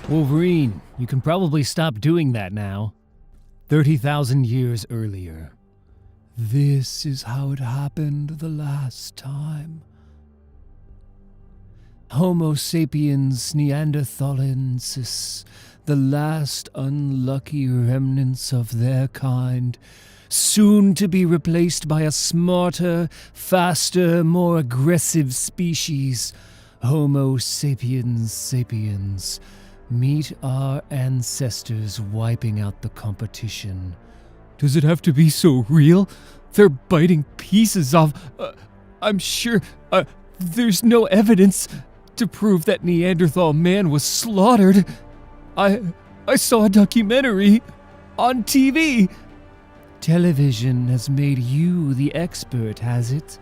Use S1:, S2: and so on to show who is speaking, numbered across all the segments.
S1: Wolverine, you can probably stop doing that now. 30,000 years earlier. This is how it happened the last time. Homo sapiens neanderthalensis, the last unlucky remnants of their kind, soon to be replaced by a smarter, faster, more aggressive species. Homo sapiens sapiens. Meet our ancestors wiping out the competition. Does it have to be so real? They're biting pieces off. I'm sure there's no evidence to prove that Neanderthal man was slaughtered. I saw a documentary on TV. Television has made you the expert, has it?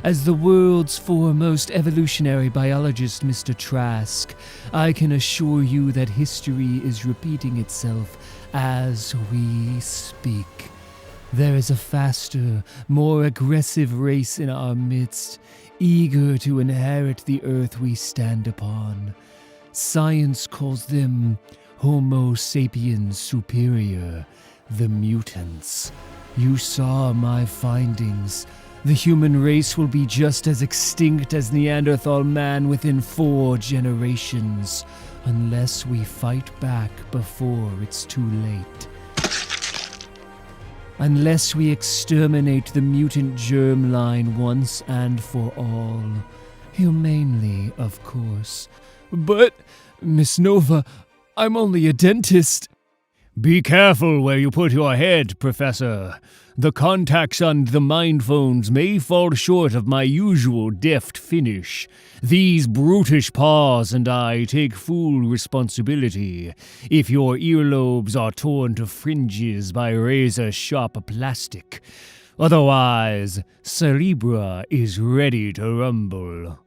S1: As the world's foremost evolutionary biologist, Mr. Trask, I can assure you that history is repeating itself as we speak. There is a faster, more aggressive race in our midst, eager to inherit the earth we stand upon. Science calls them Homo sapiens superior, the mutants. You saw my findings. The human race will be just as extinct as Neanderthal man within 4 generations, unless we fight back before it's too late. Unless we exterminate the mutant germline once and for all. Humanely, of course. But, Miss Nova, I'm only a dentist. Be careful where you put your head, Professor. The contacts on the mind phones may fall short of my usual deft finish. These brutish paws and I take full responsibility if your earlobes are torn to fringes by razor-sharp plastic. Otherwise, Cerebra is ready to rumble.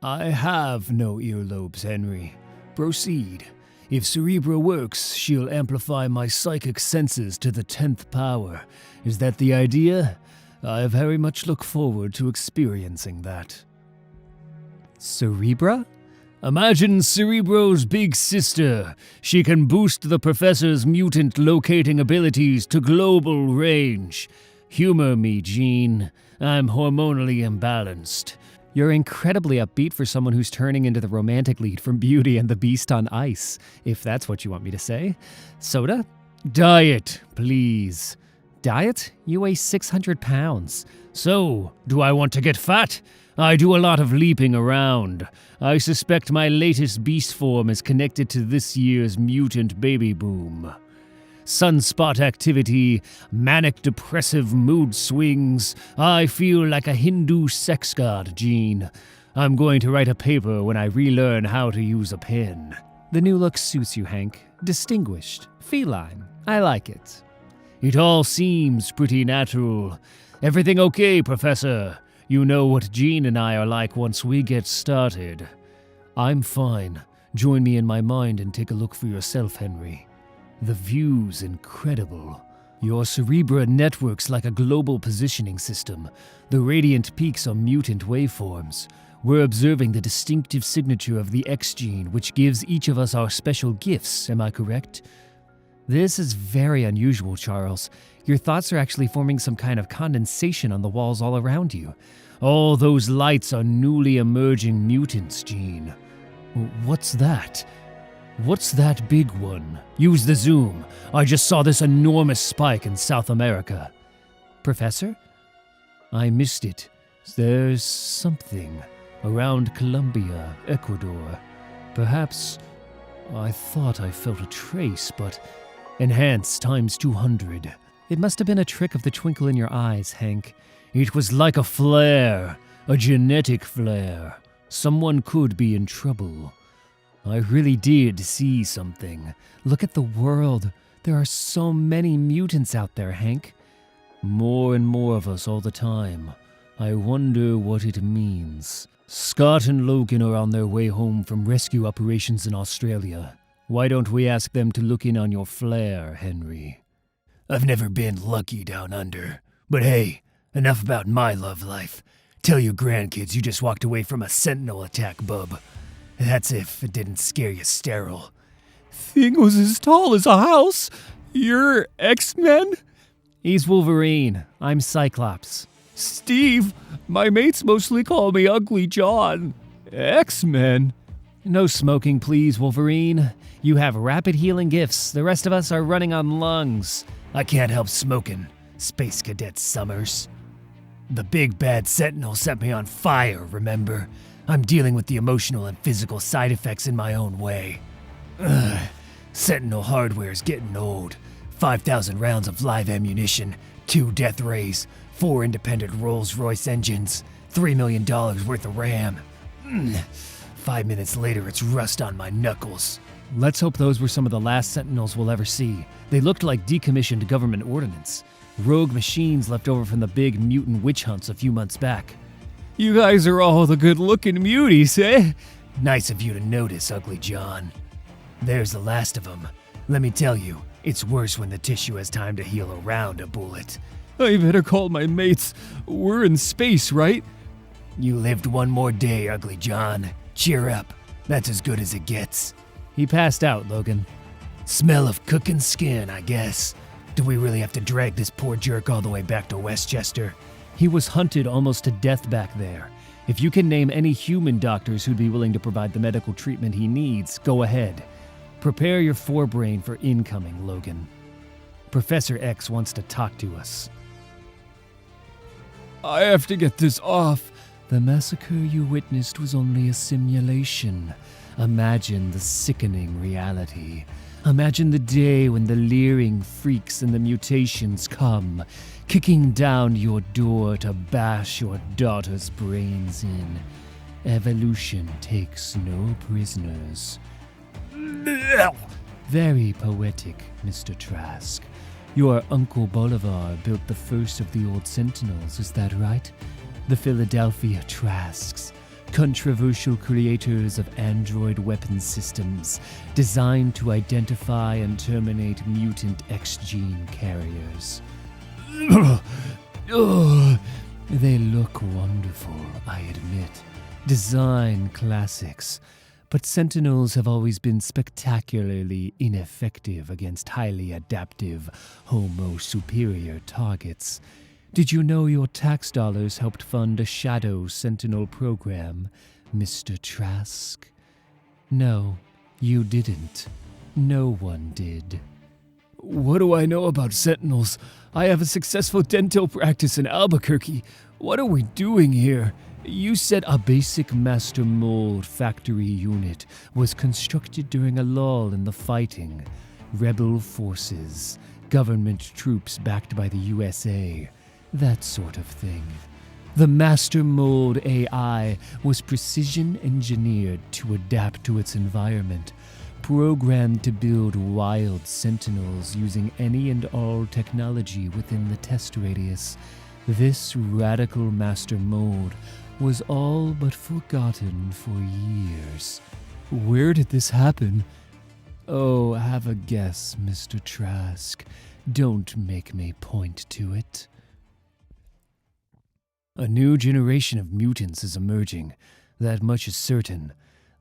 S1: I have no earlobes, Henry. Proceed. If Cerebra works, she'll amplify my psychic senses to the 10th power. Is that the idea? I very much look forward to experiencing that. Cerebra? Imagine Cerebro's big sister. She can boost the Professor's mutant locating abilities to global range. Humor me, Jean. I'm hormonally imbalanced. You're incredibly upbeat for someone who's turning into the romantic lead from Beauty and the Beast on Ice, if that's what you want me to say. Soda? Diet, please. Diet? You weigh 600 pounds. So, do I want to get fat? I do a lot of leaping around. I suspect my latest beast form is connected to this year's mutant baby boom. Sunspot activity, manic depressive mood swings. I feel like a Hindu sex god, Jean. I'm going to write a paper when I relearn how to use a pen. The new look suits you, Hank. Distinguished. Feline. I like it. It all seems pretty natural. Everything okay, Professor? You know what Jean and I are like once we get started. I'm fine. Join me in my mind and take a look for yourself, Henry. The view's incredible. Your Cerebra networks like a global positioning system. The radiant peaks are mutant waveforms. We're observing the distinctive signature of the X gene, which gives each of us our special gifts, am I correct? This is very unusual, Charles. Your thoughts are actually forming some kind of condensation on the walls all around you. All those lights are newly emerging mutants, Jean. What's that? What's that big one? Use the zoom. I just saw this enormous spike in South America. Professor? I missed it. There's something around Colombia, Ecuador. Perhaps I thought I felt a trace, but enhance times 200. It must have been a trick of the twinkle in your eyes, Hank. It was like a flare, a genetic flare. Someone could be in trouble. I really did see something. Look at the world. There are so many mutants out there, Hank. More and more of us all the time. I wonder what it means. Scott and Logan are on their way home from rescue operations in Australia. Why don't we ask them to look in on your flare, Henry? I've never been lucky down under. But hey, enough about my love life. Tell your grandkids you just walked away from a Sentinel attack, bub. That's if it didn't scare you sterile.
S2: thing was as tall as a house. You're X-Men?
S1: He's Wolverine. I'm Cyclops.
S2: Steve, my mates mostly call me Ugly John. X-Men?
S1: No smoking, please, Wolverine. You have rapid healing gifts. The rest of us are running on lungs. I can't help smoking. Space Cadet Summers. The big bad Sentinel set me on fire, remember? I'm dealing with the emotional and physical side effects in my own way. Ugh. Sentinel hardware's getting old. 5,000 rounds of live ammunition, 2 death rays, 4 independent Rolls-Royce engines, $3 million worth of RAM. 5 minutes later, it's rust on my knuckles. Let's hope those were some of the last Sentinels we'll ever see. They looked like decommissioned government ordnance. Rogue machines left over from the big mutant witch hunts a few months back.
S2: You guys are all the good-looking muties, eh?
S1: Nice of you to notice, Ugly John. There's the last of them. Let me tell you, it's worse when the tissue has time to heal around a bullet.
S2: I better call my mates. We're in space, right?
S1: You lived one more day, Ugly John. Cheer up. That's as good as it gets. He passed out, Logan. Smell of cooking skin, I guess. Do we really have to drag this poor jerk all the way back to Westchester? He was hunted almost to death back there. If you can name any human doctors who'd be willing to provide the medical treatment he needs, go ahead. Prepare your forebrain for incoming, Logan. Professor X wants to talk to us.
S2: I have to get this off.
S1: The massacre you witnessed was only a simulation. Imagine the sickening reality. Imagine the day when the leering freaks and the mutations come, kicking down your door to bash your daughter's brains in. Evolution takes no prisoners. Very poetic, Mr. Trask. Your Uncle Bolivar built the first of the old Sentinels, is that right? The Philadelphia Trasks, controversial creators of android weapon systems designed to identify and terminate mutant X-gene carriers. They look wonderful, I admit. Design classics. But Sentinels have always been spectacularly ineffective against highly adaptive, homo-superior targets. Did you know your tax dollars helped fund a shadow Sentinel program, Mr. Trask? No, you didn't. No one did.
S2: What do I know about Sentinels? I have a successful dental practice in Albuquerque. What are we doing here?
S1: You said a basic master mold factory unit was constructed during a lull in the fighting. Rebel forces, government troops backed by the USA, that sort of thing. The master mold AI was precision engineered to adapt to its environment, programmed to build wild sentinels using any and all technology within the test radius. This radical master mold was all but forgotten for years.
S2: Where did this happen?
S1: Oh, have a guess, Mr. Trask. Don't make me point to it. A new generation of mutants is emerging. That much is certain.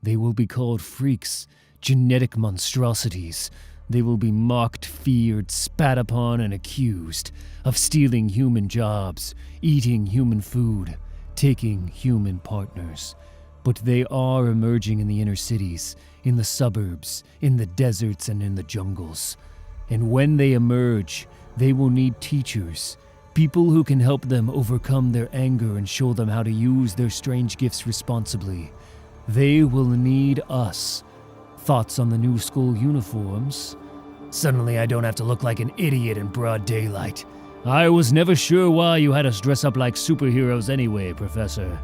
S1: They will be called freaks, genetic monstrosities. They will be mocked, feared, spat upon, and accused of stealing human jobs, eating human food, taking human partners. But they are emerging in the inner cities, in the suburbs, in the deserts, and in the jungles. And when they emerge, they will need teachers, people who can help them overcome their anger and show them how to use their strange gifts responsibly. They will need us. Thoughts on the new school uniforms? Suddenly I don't have to look like an idiot in broad daylight. I was never sure why you had us dress up like superheroes anyway, Professor.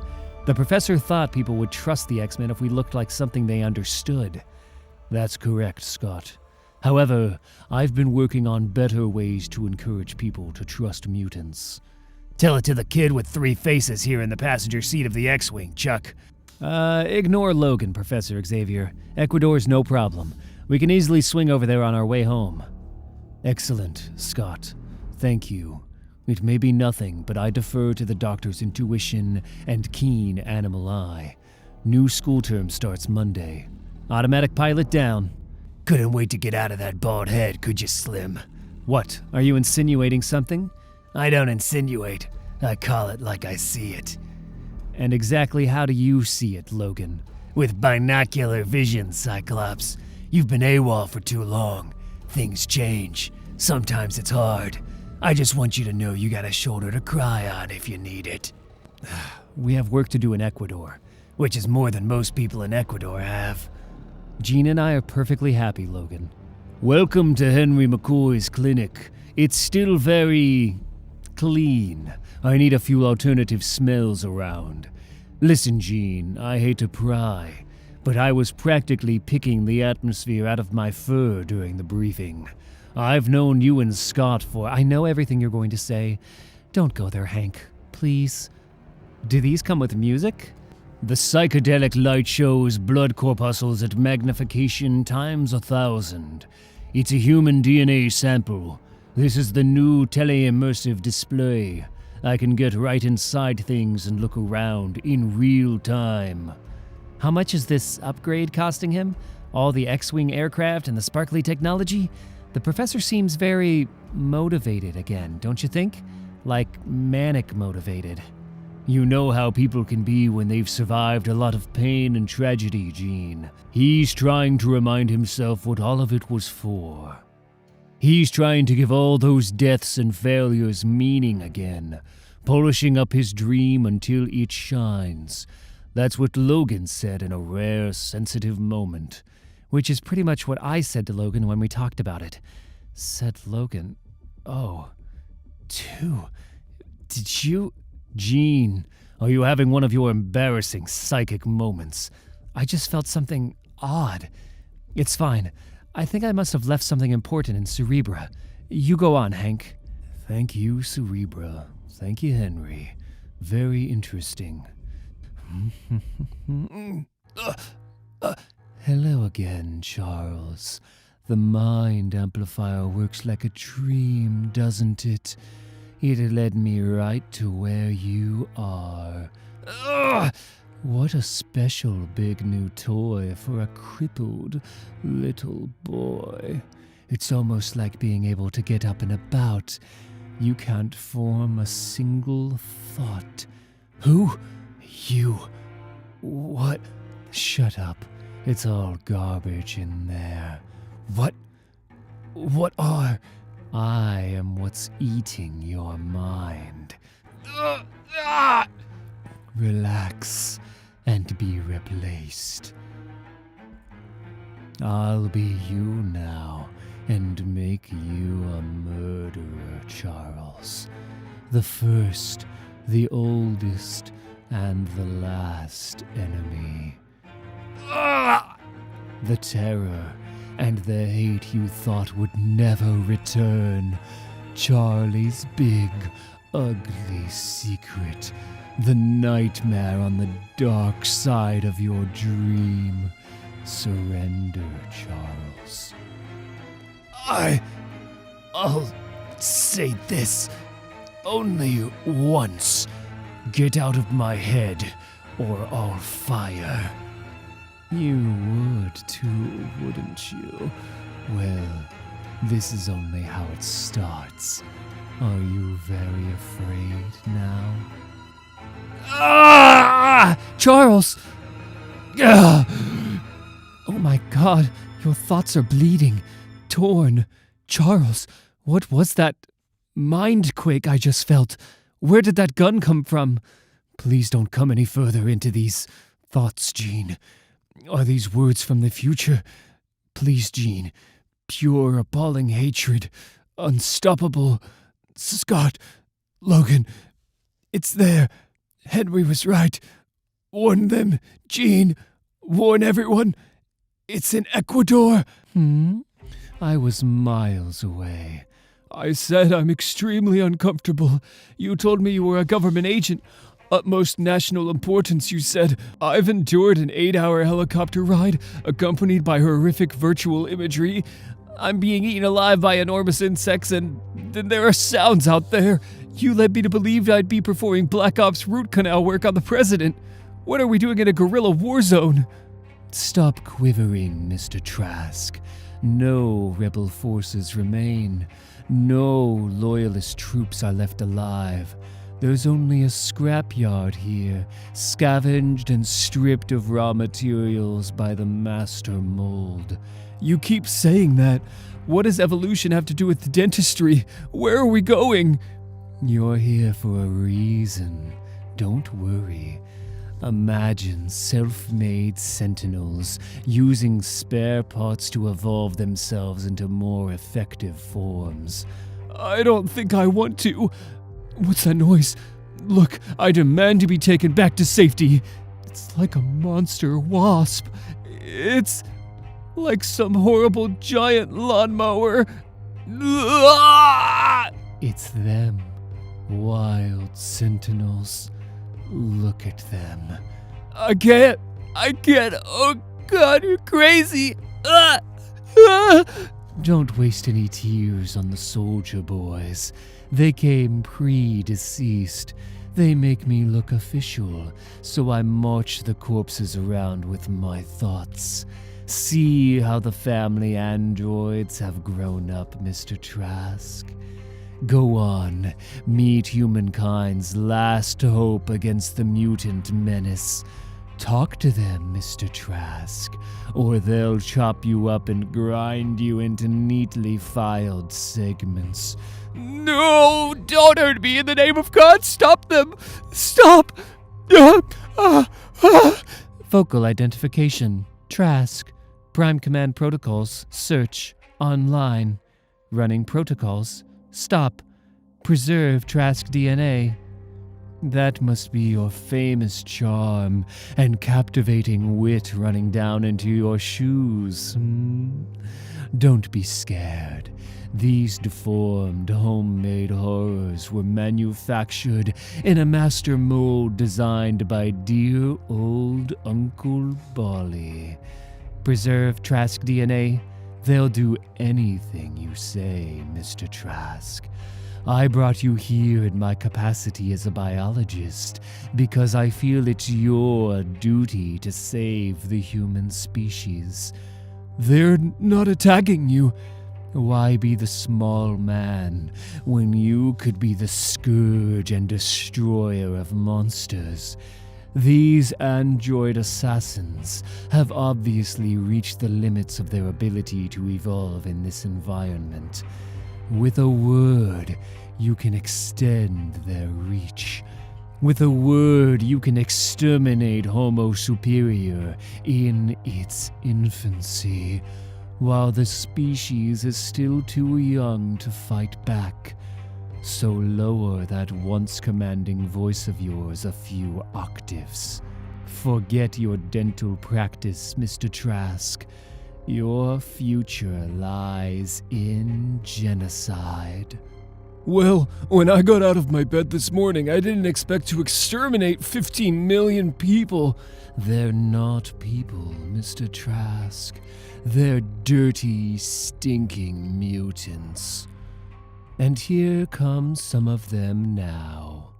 S1: The Professor thought people would trust the X-Men if we looked like something they understood. That's correct, Scott. However, I've been working on better ways to encourage people to trust mutants. Tell it to the kid with 3 faces here in the passenger seat of the X-Wing, Chuck. Ignore Logan, Professor Xavier. Ecuador's no problem. We can easily swing over there on our way home. Excellent, Scott. Thank you. It may be nothing, but I defer to the doctor's intuition and keen animal eye. New school term starts Monday. Automatic pilot down. Couldn't wait to get out of that bald head, could you, Slim?
S2: What, are you insinuating something?
S1: I don't insinuate. I call it like I see it.
S2: And exactly how do you see it, Logan?
S1: With binocular vision, Cyclops. You've been AWOL for too long. Things change. Sometimes it's hard. I just want you to know you got a shoulder to cry on if you need it.
S2: We have work to do in Ecuador.
S1: Which is more than most people in Ecuador have.
S2: Jean and I are perfectly happy, Logan.
S1: Welcome to Henry McCoy's clinic. It's still very clean. I need a few alternative smells around. Listen, Jean, I hate to pry, but I was practically picking the atmosphere out of my fur during the briefing. I've known you and Scott for...
S2: I know everything you're going to say. Don't go there, Hank. Please. Do these come with music?
S1: The psychedelic light shows blood corpuscles at magnification times 1,000. It's a human DNA sample. This is the new tele-immersive display. I can get right inside things and look around in real time.
S2: How much is this upgrade costing him? All the X-Wing aircraft and the sparkly technology? The professor seems very motivated again, don't you think? Like manic motivated.
S1: You know how people can be when they've survived a lot of pain and tragedy, Jean. He's trying to remind himself what all of it was for. He's trying to give all those deaths and failures meaning again, polishing up his dream until it shines. That's what Logan said in a rare, sensitive moment.
S2: Which is pretty much what I said to Logan when we talked about it. Said Logan. Oh. Two. Did you...
S1: Jean, are you having one of your embarrassing psychic moments?
S2: I just felt something odd. It's fine. I think I must have left something important in Cerebra. You go on, Hank.
S1: Thank you, Cerebra. Thank you, Henry. Very interesting. Hello again, Charles. The mind amplifier works like a dream, doesn't it? It led me right to where you are. What a special big new toy for a crippled little boy. It's almost like being able to get up and about. You can't form a single thought. Who? You. What? Shut up. It's all garbage in there. What are... I am what's eating your mind. Relax and be replaced. I'll be you now and make you a murderer, Charles. The first, the oldest, and the last enemy. The terror and the hate you thought would never return. Charlie's big, ugly secret. The nightmare on the dark side of your dream. Surrender, Charles. I'll say this only once. Get out of my head, or I'll fire. You would too, wouldn't you? Well, this is only how it starts. Are you very afraid now?
S2: Charles! Oh my God, your thoughts are bleeding, torn. Charles, what was that mind quake I just felt? Where did that gun come from? Please don't come any further into these thoughts, Jean. Are these words from the future? Please, Jean. Pure, appalling hatred. Unstoppable. Scott. Logan. It's there. Henry was right. Warn them, Jean. Warn everyone. It's in Ecuador. I was miles away. I said I'm extremely uncomfortable. You told me you were a government agent. Utmost national importance, you said. I've endured an 8-hour helicopter ride, accompanied by horrific virtual imagery. I'm being eaten alive by enormous insects, and then there are sounds out there. You led me to believe I'd be performing Black Ops root canal work on the president. What are we doing in a guerrilla war zone?
S1: Stop quivering, Mr. Trask.
S2: No rebel forces remain. No loyalist troops are left alive. There's only a scrapyard here, scavenged and stripped of raw materials by the master mold. You keep saying that. What does evolution have to do with dentistry? Where are we going? You're here for a reason. Don't worry. Imagine self-made sentinels using spare parts to evolve themselves into more effective forms. I don't think I want to. What's that noise? Look, I demand to be taken back to safety. It's like a monster wasp. It's like some horrible giant lawnmower. It's them. Wild sentinels. Look at them. I can't. Oh God, you're crazy. Don't waste any tears on the soldier boys. They came pre-deceased. They make me look official, so I march the corpses around with my thoughts. See how the family androids have grown up, Mr. Trask. Go on, meet humankind's last hope against the mutant menace. Talk to them, Mr. Trask, or they'll chop you up and grind you into neatly filed segments. No, don't hurt me in the name of God. Stop them. Stop. Focal identification. Trask. Prime command protocols. Search. Online. Running protocols. Stop. Preserve Trask DNA. That must be your famous charm and captivating wit running down into your shoes. Don't be scared. These deformed, homemade horrors were manufactured in a master mold designed by dear old Uncle Bolly. Preserve Trask DNA. They'll do anything you say, Mr. Trask. I brought you here in my capacity as a biologist because I feel it's your duty to save the human species. They're not attacking you. Why be the small man when you could be the scourge and destroyer of monsters? These android assassins have obviously reached the limits of their ability to evolve in this environment. With a word, you can extend their reach. With a word, you can exterminate Homo Superior in its infancy, while the species is still too young to fight back. So lower that once commanding voice of yours a few octaves. Forget your dental practice, Mr. Trask. Your future lies in genocide. Well, when I got out of my bed this morning, I didn't expect to exterminate 15 million people. They're not people, Mr. Trask. They're dirty, stinking mutants. And here come some of them now.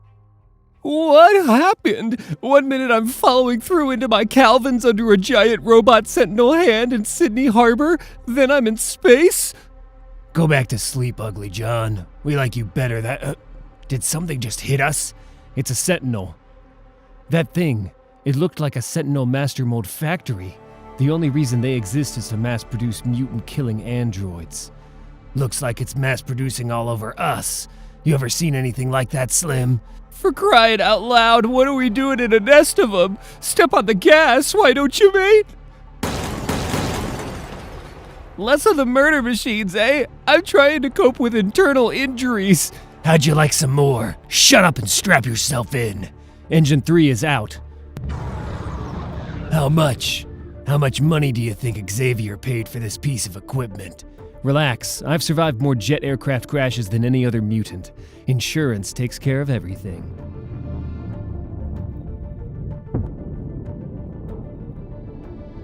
S2: What happened? 1 minute I'm following through into my Calvins under a giant robot sentinel hand in Sydney Harbor, then I'm in space? Go back to sleep, Ugly John. We like you better. Did something just hit us? It's a sentinel. That thing, it looked like a sentinel master mold factory. The only reason they exist is to mass-produce mutant-killing androids. Looks like it's mass-producing all over us. You ever seen anything like that, Slim? For crying out loud, what are we doing in a nest of them? Step on the gas, why don't you, mate? Less of the murder machines, eh? I'm trying to cope with internal injuries. How'd you like some more? Shut up and strap yourself in. Engine 3 is out. How much? How much money do you think Xavier paid for this piece of equipment? Relax, I've survived more jet aircraft crashes than any other mutant. Insurance takes care of everything.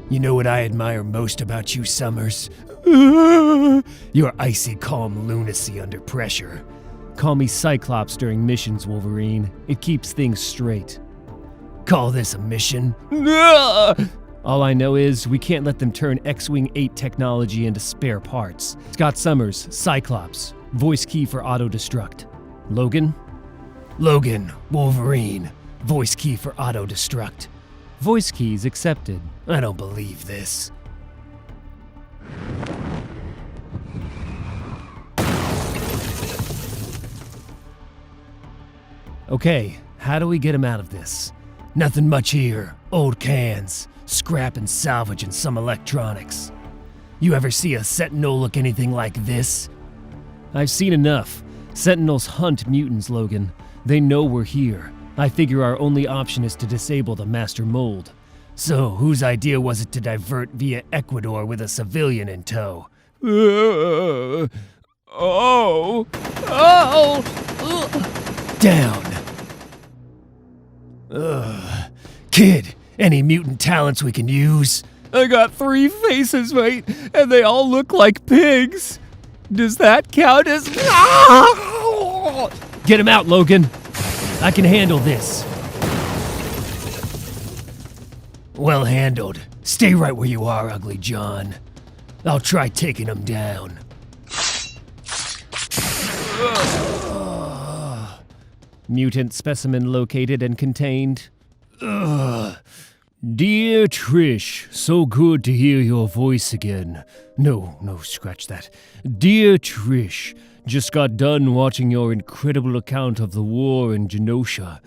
S2: You know what I admire most about you, Summers? Your icy calm lunacy under pressure. Call me Cyclops during missions, Wolverine. It keeps things straight. Call this a mission? All I know is we can't let them turn X-Wing 8 technology into spare parts. Scott Summers, Cyclops, voice key for auto-destruct. Logan? Logan, Wolverine, voice key for auto-destruct. Voice keys accepted. I don't believe this. Okay, how do we get him out of this? Nothing much here. Old cans, scrap and salvage, and some electronics. You ever see a Sentinel look anything like this? I've seen enough. Sentinels hunt mutants, Logan. They know we're here. I figure our only option is to disable the master mold. So, whose idea was it to divert via Ecuador with a civilian in tow? Down. Kid, any mutant talents we can use? I got 3 faces, mate, and they all look like pigs. Does that count as... Get him out, Logan. I can handle this. Well handled. Stay right where you are, Ugly John. I'll try taking him down. Mutant specimen located and contained. Dear Trish, so good to hear your voice again. No, scratch that. Dear Trish, just got done watching your incredible account of the war in Genosha.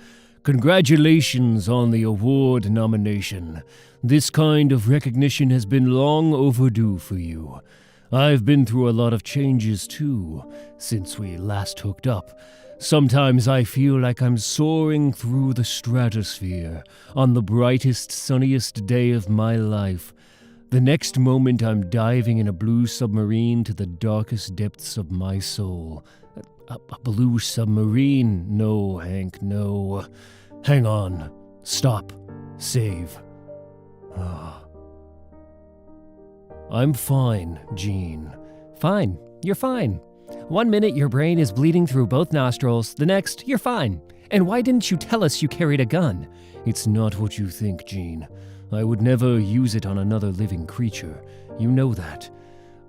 S2: Congratulations on the award nomination. This kind of recognition has been long overdue for you. I've been through a lot of changes too, since we last hooked up. Sometimes I feel like I'm soaring through the stratosphere on the brightest, sunniest day of my life. The next moment I'm diving in a blue submarine to the darkest depths of my soul. A blue submarine? No, Hank, no. Hang on. Stop. Save. I'm fine, Jean. Fine. You're fine. 1 minute your brain is bleeding through both nostrils, the next you're fine. And why didn't you tell us you carried a gun? It's not what you think, Jean. I would never use it on another living creature. You know that.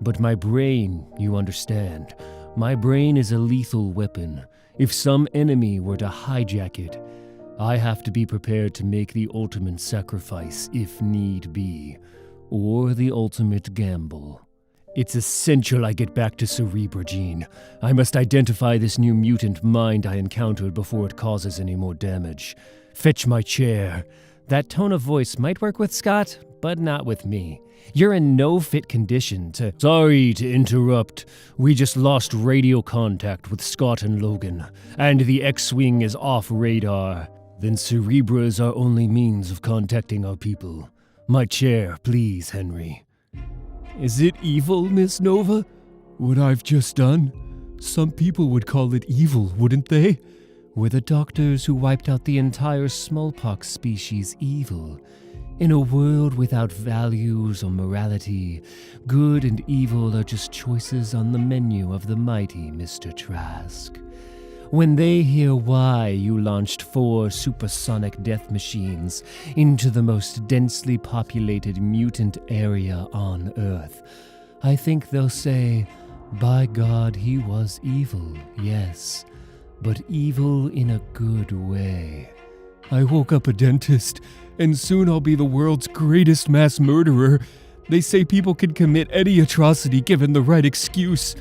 S2: But my brain, you understand. My brain is a lethal weapon. If some enemy were to hijack it, I have to be prepared to make the ultimate sacrifice if need be. Or the ultimate gamble. It's essential I get back to Cerebra, Jean. I must identify this new mutant mind I encountered before it causes any more damage. Fetch my chair. That tone of voice might work with Scott, but not with me. You're in no fit condition to... Sorry to interrupt. We just lost radio contact with Scott and Logan, and the X-Wing is off radar. Then Cerebra is our only means of contacting our people. My chair, please, Henry. Is it evil, Miss Nova? What I've just done? Some people would call it evil, wouldn't they? Were the doctors who wiped out the entire smallpox species evil? In a world without values or morality, good and evil are just choices on the menu of the mighty Mr. Trask. When they hear why you launched 4 supersonic death machines into the most densely populated mutant area on Earth, I think they'll say, by God, he was evil, yes, but evil in a good way. I woke up a dentist, and soon I'll be the world's greatest mass murderer. They say people can commit any atrocity given the right excuse.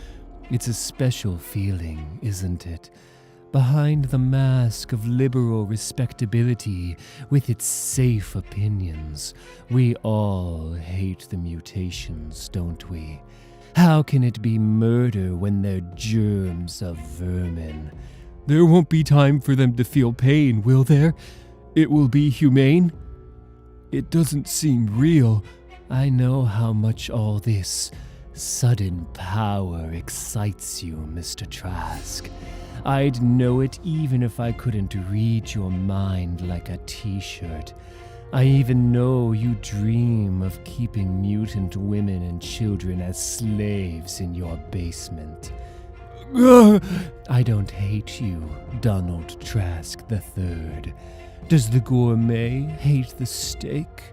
S2: It's a special feeling, isn't it? Behind the mask of liberal respectability, with its safe opinions, we all hate the mutations, don't we? How can it be murder when they're germs of vermin? There won't be time for them to feel pain, will there? It will be humane? It doesn't seem real. I know how much all this sudden power excites you, Mr. Trask. I'd know it even if I couldn't read your mind like a t-shirt. I even know you dream of keeping mutant women and children as slaves in your basement. I don't hate you, Donald Trask III. Does the gourmet hate the steak?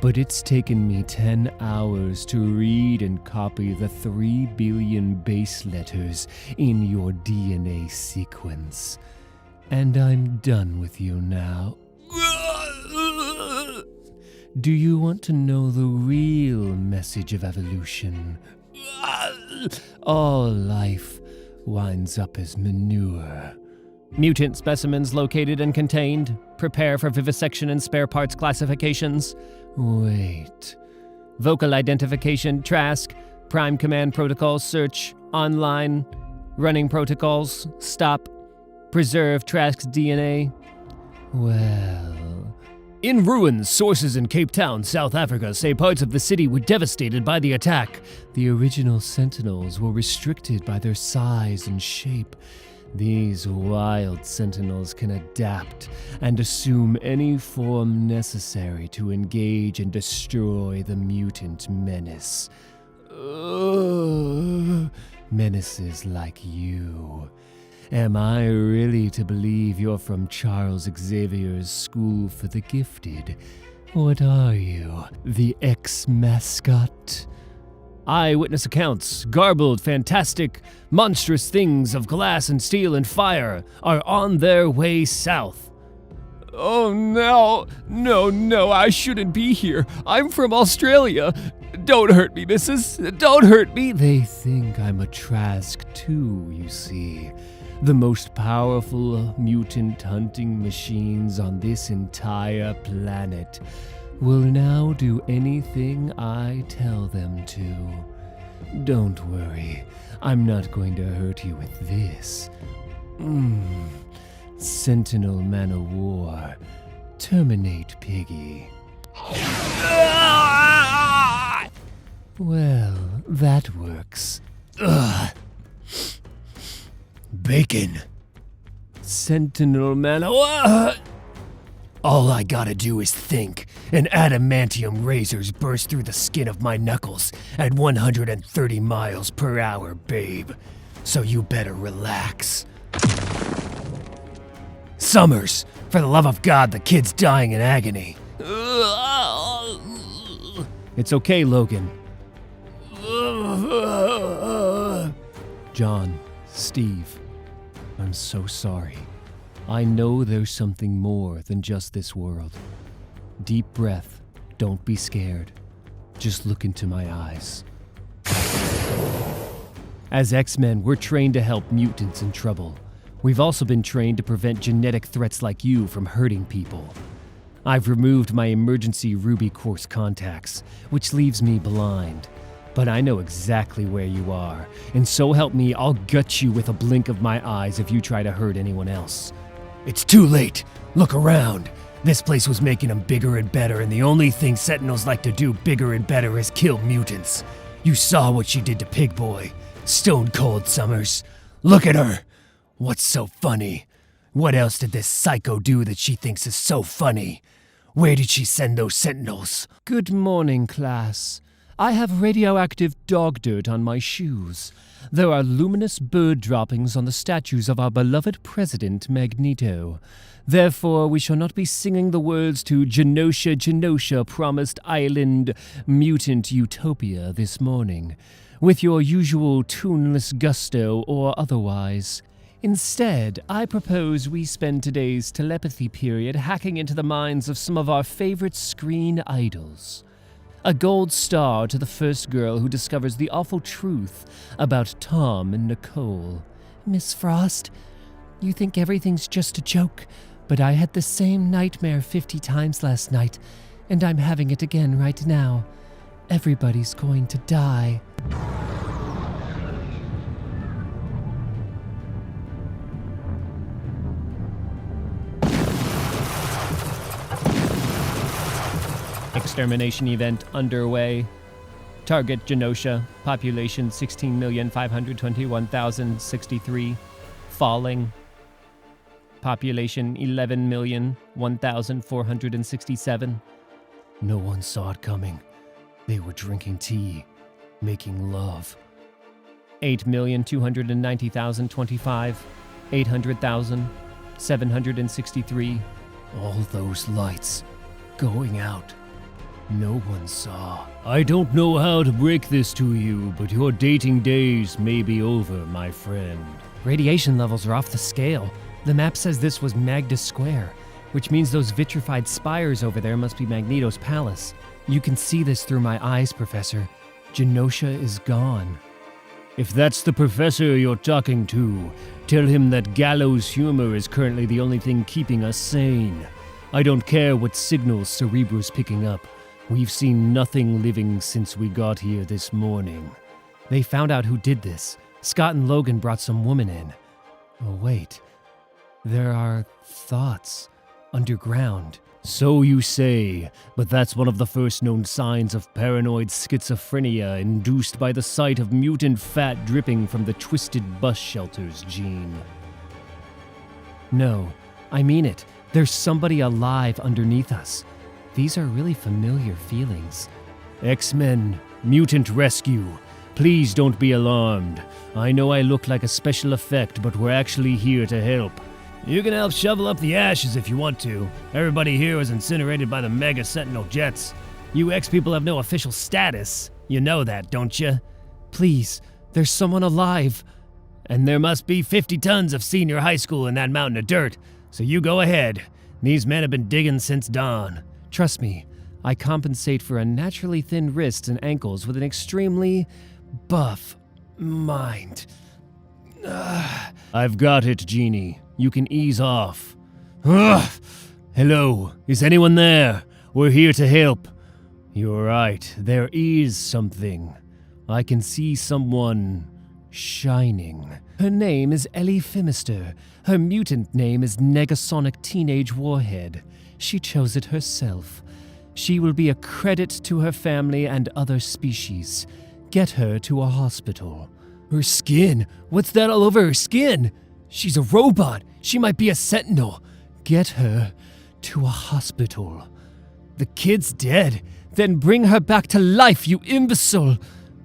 S1: but it's taken me 10 hours to read and copy the 3 billion base letters in your DNA sequence. And I'm done with you now. Do you want to know the real message of evolution? All life winds up as manure.
S2: Mutant specimens located and contained. Prepare for vivisection and spare parts classifications.
S1: Wait.
S2: Vocal identification, Trask. Prime command protocols, search. Online. Running protocols, stop. Preserve Trask's DNA.
S1: Well...
S2: In ruins, sources in Cape Town, South Africa say parts of the city were devastated by the attack.
S1: The original Sentinels were restricted by their size and shape. These wild Sentinels can adapt and assume any form necessary to engage and destroy the mutant menace. Menaces like you. Am I really to believe you're from Charles Xavier's School for the Gifted? What are you, the ex-mascot?
S2: Eyewitness accounts, garbled, fantastic, monstrous things of glass and steel and fire are on their way south.
S3: Oh no, no, I shouldn't be here. I'm from Australia. Don't hurt me, missus. Don't hurt me.
S1: They think I'm a Trask too, you see. The most powerful mutant hunting machines on this entire planet will now do anything I tell them to. Don't worry, I'm not going to hurt you with this. Sentinel Man of War, terminate Piggy. Well, that works. Bacon. Sentinel Man of War. All I gotta do is think, and adamantium razors burst through the skin of my knuckles at 130 miles per hour, babe. So you better relax. Summers, for the love of God, the kid's dying in agony.
S2: It's okay, Logan.
S1: John, Steve, I'm so sorry. I know there's something more than just this world. Deep breath. Don't be scared. Just look into my eyes.
S2: As X-Men, we're trained to help mutants in trouble. We've also been trained to prevent genetic threats like you from hurting people. I've removed my emergency Ruby Course contacts, which leaves me blind. But I know exactly where you are, and so help me, I'll gut you with a blink of my eyes if you try to hurt anyone else. It's too late. Look around. This place was making them bigger and better, and the only thing Sentinels like to do bigger and better is kill mutants. You saw what she did to Pig Boy. Stone Cold, Summers. Look at her. What's so funny? What else did this psycho do that she thinks is so funny? Where did she send those Sentinels? Good morning, class. I have radioactive dog dirt on my shoes. There are luminous bird droppings on the statues of our beloved president, Magneto. Therefore, we shall not be singing the words to Genosha, Genosha, Promised Island, Mutant Utopia this morning, with your usual tuneless gusto or otherwise. Instead, I propose we spend today's telepathy period hacking into the minds of some of our favorite screen idols. A gold star to the first girl who discovers the awful truth about Tom and Nicole.
S4: Miss Frost, you think everything's just a joke, but I had the same nightmare 50 times last night, and I'm having it again right now. Everybody's going to die.
S2: Extermination event underway. Target Genosha. Population 16,521,063. Falling. Population 11,001,467.
S1: No one saw it coming. They were drinking tea, making love.
S2: 8,290,025. 800,763.
S1: All those lights going out. No one saw. I don't know how to break this to you, but your dating days may be over, my friend.
S2: Radiation levels are off the scale. The map says this was Magda Square, which means those vitrified spires over there must be Magneto's palace. You can see this through my eyes, Professor. Genosha is gone.
S1: If that's the professor you're talking to, tell him that gallows humor is currently the only thing keeping us sane. I don't care what signals Cerebro's picking up. We've seen nothing living since we got here this morning.
S2: They found out who did this. Scott and Logan brought some woman in. Oh, wait. There are thoughts underground.
S1: So you say, but that's one of the first known signs of paranoid schizophrenia induced by the sight of mutant fat dripping from the twisted bus shelters, Gene.
S2: No, I mean it. There's somebody alive underneath us. These are really familiar feelings.
S1: X-Men, mutant rescue. Please don't be alarmed. I know I look like a special effect, but we're actually here to help. You can help shovel up the ashes if you want to. Everybody here was incinerated by the Mega Sentinel jets. You X-people have no official status. You know that, don't you?
S2: Please, there's someone alive.
S1: And there must be 50 tons of senior high school in that mountain of dirt, so you go ahead. These men have been digging since dawn.
S2: Trust me, I compensate for unnaturally thin wrists and ankles with an extremely buff mind.
S1: I've got it, Genie. You can ease off. Hello, is anyone there? We're here to help. You're right, there is something. I can see someone shining.
S2: Her name is Ellie Phimister. Her mutant name is Negasonic Teenage Warhead. She chose it herself. She will be a credit to her family and other species. Get her to a hospital.
S3: Her skin? What's that all over her skin? She's a robot. She might be a Sentinel.
S2: Get her to a hospital.
S3: The kid's dead. Then bring her back to life, you imbecile.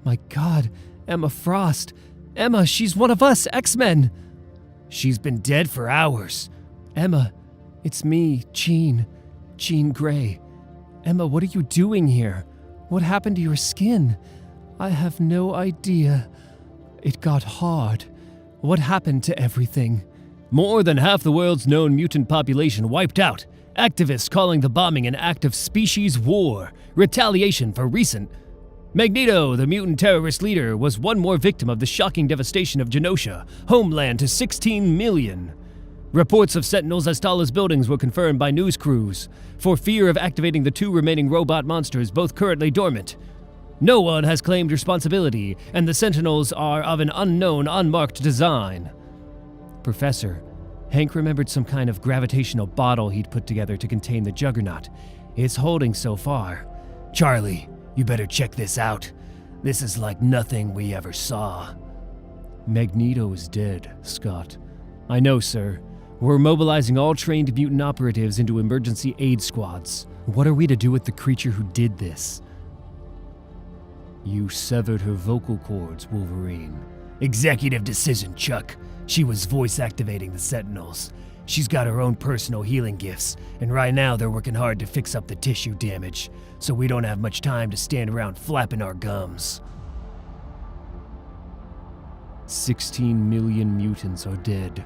S2: My God, Emma Frost. Emma, she's one of us, X-Men.
S3: She's been dead for hours.
S2: Emma, it's me, Jean Grey. Emma, what are you doing here? What happened to your skin? I have no idea. It got hard. What happened to everything?
S1: More than half the world's known mutant population wiped out. Activists calling the bombing an act of species war. Retaliation for recent. Magneto, the mutant terrorist leader, was one more victim of the shocking devastation of Genosha, homeland to 16 million. Reports of Sentinels as tall as buildings were confirmed by news crews, for fear of activating the 2 remaining robot monsters, both currently dormant. No one has claimed responsibility, and the Sentinels are of an unknown, unmarked design.
S2: Professor, Hank remembered some kind of gravitational bottle he'd put together to contain the Juggernaut. It's holding so far.
S1: Charlie, you better check this out. This is like nothing we ever saw.
S2: Magneto is dead, Scott. I know, sir. We're mobilizing all trained mutant operatives into emergency aid squads. What are we to do with the creature who did this?
S1: You severed her vocal cords, Wolverine. Executive decision, Chuck. She was voice activating the Sentinels. She's got her own personal healing gifts, and right now they're working hard to fix up the tissue damage, so we don't have much time to stand around flapping our gums.
S2: 16 million mutants are dead.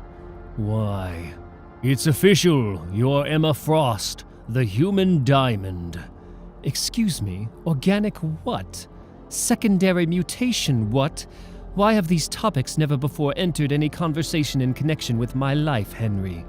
S2: Why?
S1: It's official. You're Emma Frost, the human diamond.
S2: Excuse me, organic what? Secondary mutation what? Why have these topics never before entered any conversation in connection with my life, Henry?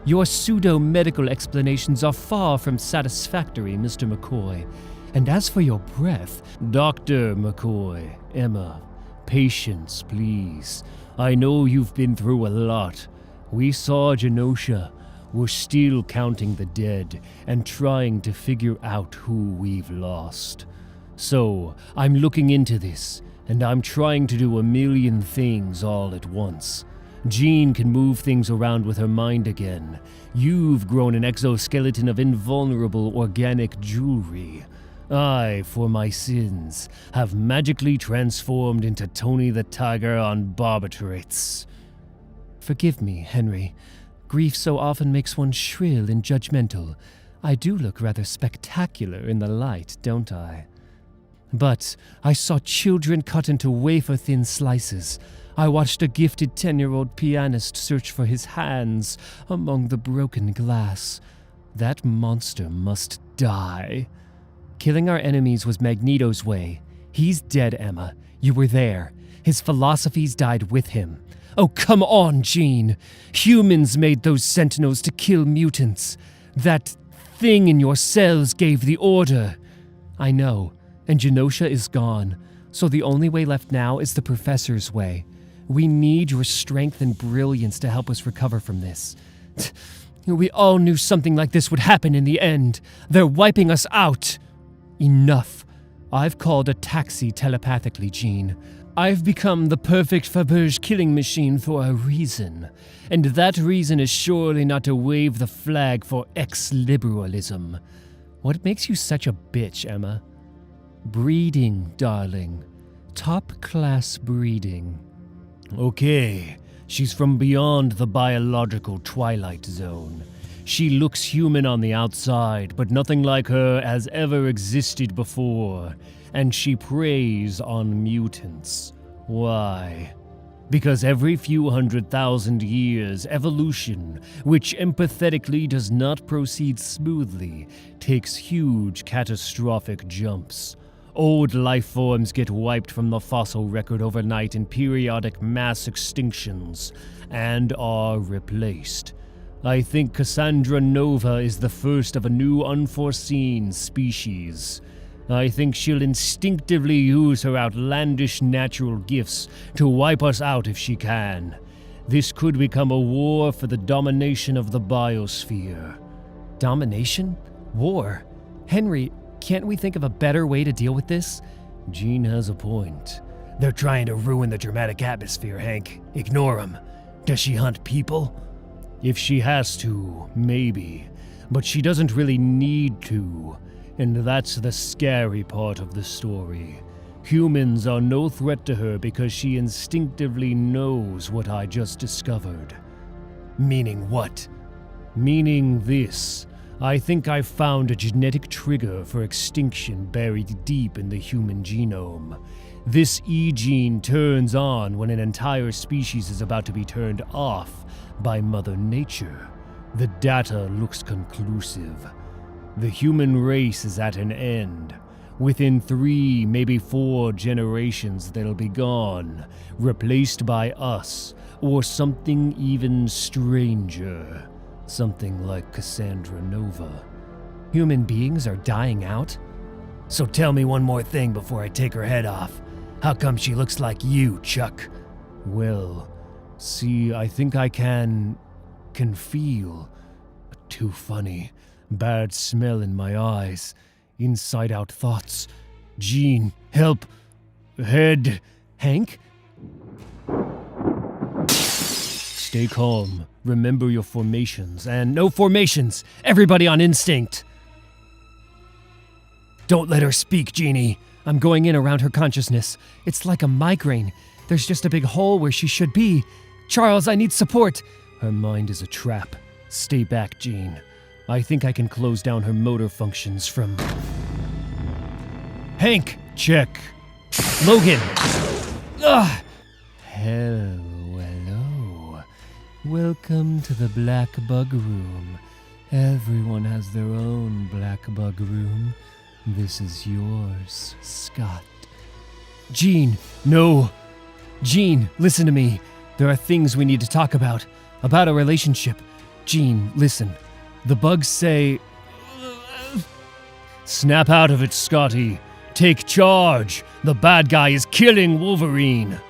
S2: Your pseudo-medical explanations are far from satisfactory, Mr. McCoy. And as for your breath...
S1: Dr. McCoy, Emma, patience, please. I know you've been through a lot. We saw Genosha. We're still counting the dead and trying to figure out who we've lost. So, I'm looking into this, and I'm trying to do a million things all at once. Jean can move things around with her mind again. You've grown an exoskeleton of invulnerable organic jewelry. I, for my sins, have magically transformed into Tony the Tiger on barbiturates.
S2: Forgive me, Henry. Grief so often makes one shrill and judgmental. I do look rather spectacular in the light, don't I? But I saw children cut into wafer-thin slices. I watched a gifted 10-year-old pianist search for his hands among the broken glass. That monster must die. Killing our enemies was Magneto's way. He's dead, Emma. You were there. His philosophies died with him. Oh, come on, Jean. Humans made those Sentinels to kill mutants. That thing in your cells gave the order. I know, and Genosha is gone, so the only way left now is the Professor's way. We need your strength and brilliance to help us recover from this. We all knew something like this would happen in the end. They're wiping us out. Enough. I've called a taxi telepathically, Jean. I've become the perfect Faberge killing machine for a reason, and that reason is surely not to wave the flag for ex-liberalism. What makes you such a bitch, Emma? Breeding, darling. Top-class breeding.
S1: Okay, she's from beyond the biological Twilight Zone. She looks human on the outside, but nothing like her has ever existed before. And she preys on mutants. Why? Because every few 100,000 years, evolution, which empathetically does not proceed smoothly, takes huge catastrophic jumps. Old life forms get wiped from the fossil record overnight in periodic mass extinctions, and are replaced. I think Cassandra Nova is the first of a new unforeseen species. I think she'll instinctively use her outlandish natural gifts to wipe us out if she can. This could become a war for the domination of the biosphere.
S2: Domination? War? Henry, can't we think of a better way to deal with this?
S1: Jean has a point. They're trying to ruin the dramatic atmosphere, Hank. Ignore them. Does she hunt people? If she has to, maybe. But she doesn't really need to. And that's the scary part of the story. Humans are no threat to her because she instinctively knows what I just discovered. Meaning what? Meaning this. I think I've found a genetic trigger for extinction buried deep in the human genome. This E gene turns on when an entire species is about to be turned off by Mother Nature. The data looks conclusive. The human race is at an end. Within 3, maybe 4 generations, they'll be gone, replaced by us, or something even stranger. Something like Cassandra Nova.
S2: Human beings are dying out?
S1: So tell me one more thing before I take her head off. How come she looks like you, Chuck? Well, see, I think I can feel. Too funny. Bad smell in my eyes. Inside-out thoughts. Jean, help. Head.
S2: Hank?
S1: Stay calm. Remember your formations, and no formations! Everybody on instinct!
S2: Don't let her speak, Jeannie. I'm going in around her consciousness. It's like a migraine. There's just a big hole where she should be. Charles, I need support.
S1: Her mind is a trap. Stay back, Jean. I think I can close down her motor functions from... Hank! Check.
S2: Logan!
S1: Ugh! Hello. Welcome to the Black Bug Room. Everyone has their own Black Bug Room. This is yours, Scott.
S2: Jean!
S1: No!
S2: Jean, listen to me. There are things we need to talk about. About a relationship. Jean, listen. The bugs say...
S1: Snap out of it, Scotty. Take charge. The bad guy is killing Wolverine.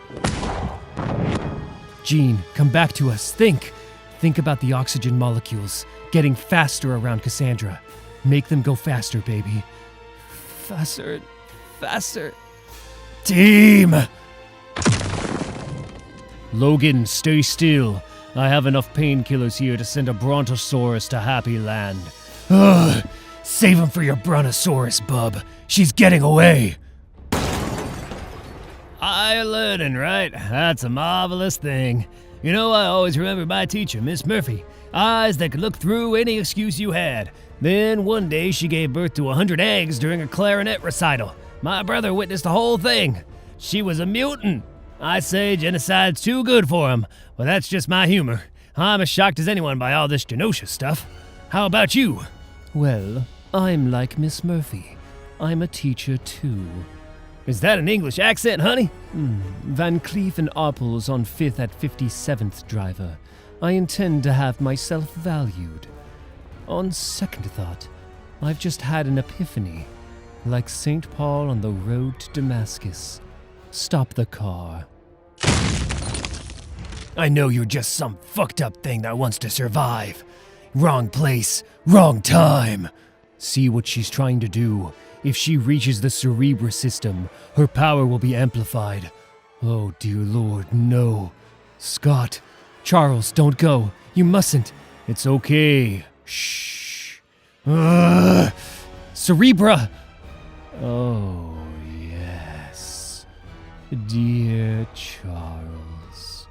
S2: Jean, come back to us. Think about the oxygen molecules getting faster around Cassandra. Make them go faster, baby. Faster.
S1: Team! Logan, stay still. I have enough painkillers here to send a Brontosaurus to Happy Land. Ugh! Save him for your Brontosaurus, bub. She's getting away. You're learning, right? That's a marvelous thing. You know, I always remember my teacher, Miss Murphy. eyes that could look through any excuse you had. Then one day she gave birth to 100 eggs during a clarinet recital. My brother witnessed the whole thing. She was a mutant. I say genocide's too good for him, but that's just my humor. I'm as shocked as anyone by all this Genosha stuff. How about you?
S4: Well, I'm like Miss Murphy. I'm a teacher too.
S1: Is that an English accent, honey?
S4: Van Cleef and Arpels on 5th at 57th Driver. I intend to have myself valued. On second thought, I've just had an epiphany. Like St. Paul on the road to Damascus. Stop the car.
S1: I know you're just some fucked up thing that wants to survive. Wrong place, wrong time. See what she's trying to do. If she reaches the Cerebra system, her power will be amplified. Oh, dear Lord, no. Scott.
S4: Charles, don't go. You mustn't.
S1: It's okay. Shh.
S4: Cerebra!
S1: Oh, yes. Dear Charles.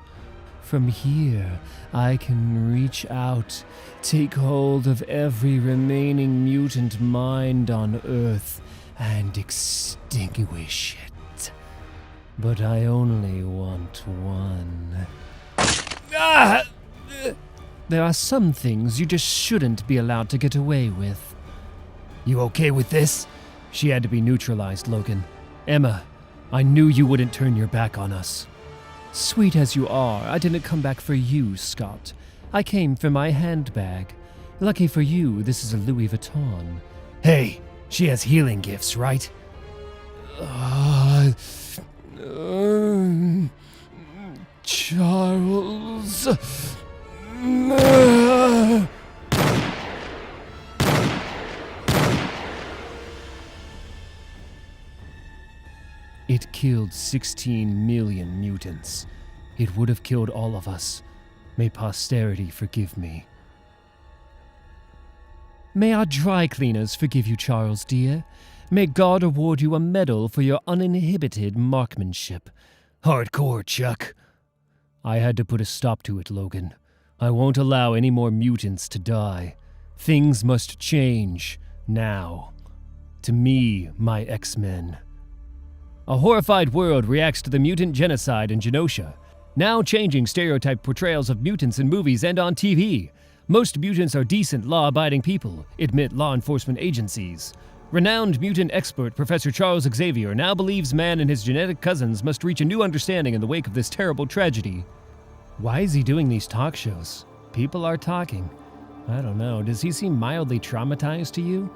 S4: From here, I can reach out, take hold of every remaining mutant mind on Earth, and extinguish it. But I only want one. There are some things you just shouldn't be allowed to get away with.
S1: You okay with this?
S4: She had to be neutralized, Logan. Emma, I knew you wouldn't turn your back on us. Sweet as you are, I didn't come back for you, Scott. I came for my handbag. Lucky for you, this is a Louis Vuitton.
S1: Hey, she has healing gifts, right?
S3: Charles.
S4: It killed 16 million mutants. It would have killed all of us. May posterity forgive me. May our dry cleaners forgive you, Charles, dear. May God award you a medal for your uninhibited marksmanship.
S1: Hardcore, Chuck.
S4: I had to put a stop to it, Logan. I won't allow any more mutants to die. Things must change, now. To me, my X-Men.
S1: A horrified world reacts to the mutant genocide in Genosha, now changing stereotype portrayals of mutants in movies and on TV. Most mutants are decent, law-abiding people, admit law enforcement agencies. Renowned mutant expert Professor Charles Xavier now believes man and his genetic cousins must reach a new understanding in the wake of this terrible tragedy.
S4: Why is he doing these talk shows? People are talking. I don't know, does he seem mildly traumatized to you?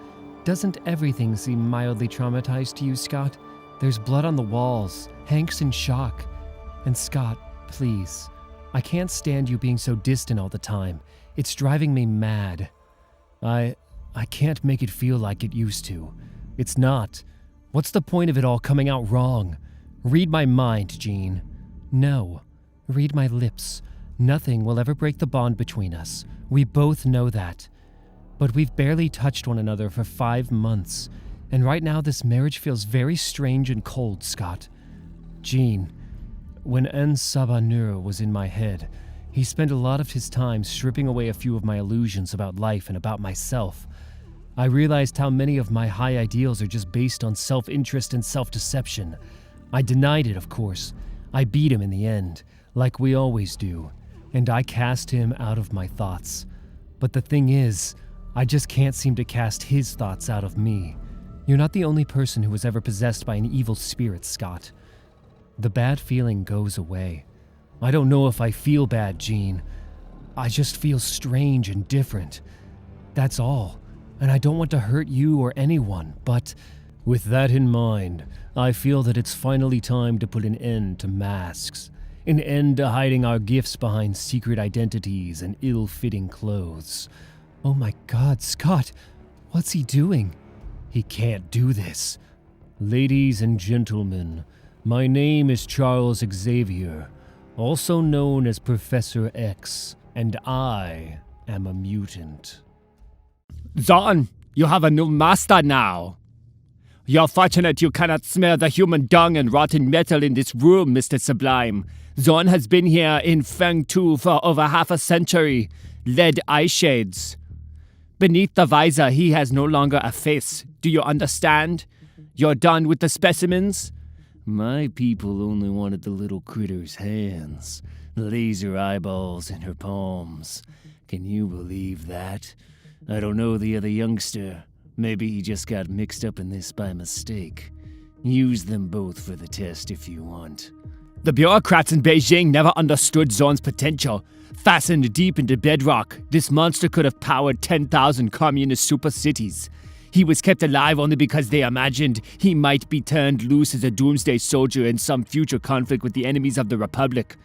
S4: Doesn't everything seem mildly traumatized to you, Scott? There's blood on the walls. Hank's in shock. And Scott, please. I can't stand you being so distant all the time. It's driving me mad. I can't make it feel like it used to. It's not. What's the point of it all coming out wrong? Read my mind, Jean. No. Read my lips. Nothing will ever break the bond between us. We both know that. But we've barely touched one another for 5 months. And right now this marriage feels very strange and cold, Scott. Jean, when En Sabanur was in my head, he spent a lot of his time stripping away a few of my illusions about life and about myself. I realized how many of my high ideals are just based on self-interest and self-deception. I denied it, of course. I beat him in the end, like we always do, and I cast him out of my thoughts. But the thing is, I just can't seem to cast his thoughts out of me. You're not the only person who was ever possessed by an evil spirit, Scott. The bad feeling goes away. I don't know if I feel bad, Jean. I just feel strange and different. That's all. And I don't want to hurt you or anyone, but with that in mind, I feel that it's finally time to put an end to masks. An end to hiding our gifts behind secret identities and ill-fitting clothes. Oh my God, Scott, what's he doing? He can't do this. Ladies and gentlemen, my name is Charles Xavier, also known as Professor X, and I am a mutant.
S3: Zorn, you have a new master now. You're fortunate you cannot smell the human dung and rotten metal in this room, Mr. Sublime. Zorn has been here in Feng Tu for over half a century. lead eye shades. Beneath the visor, he has no longer a face. Do you understand? You're done with the specimens?
S1: My people only wanted the little critter's hands, laser eyeballs in her palms. Can you believe that? I don't know the other youngster. Maybe he just got mixed up in this by mistake. Use them both for the test if you want.
S3: The bureaucrats in Beijing never understood Zorn's potential. Fastened deep into bedrock, this monster could have powered 10,000 communist super cities. He was kept alive only because they imagined he might be turned loose as a doomsday soldier in some future conflict with the enemies of the Republic.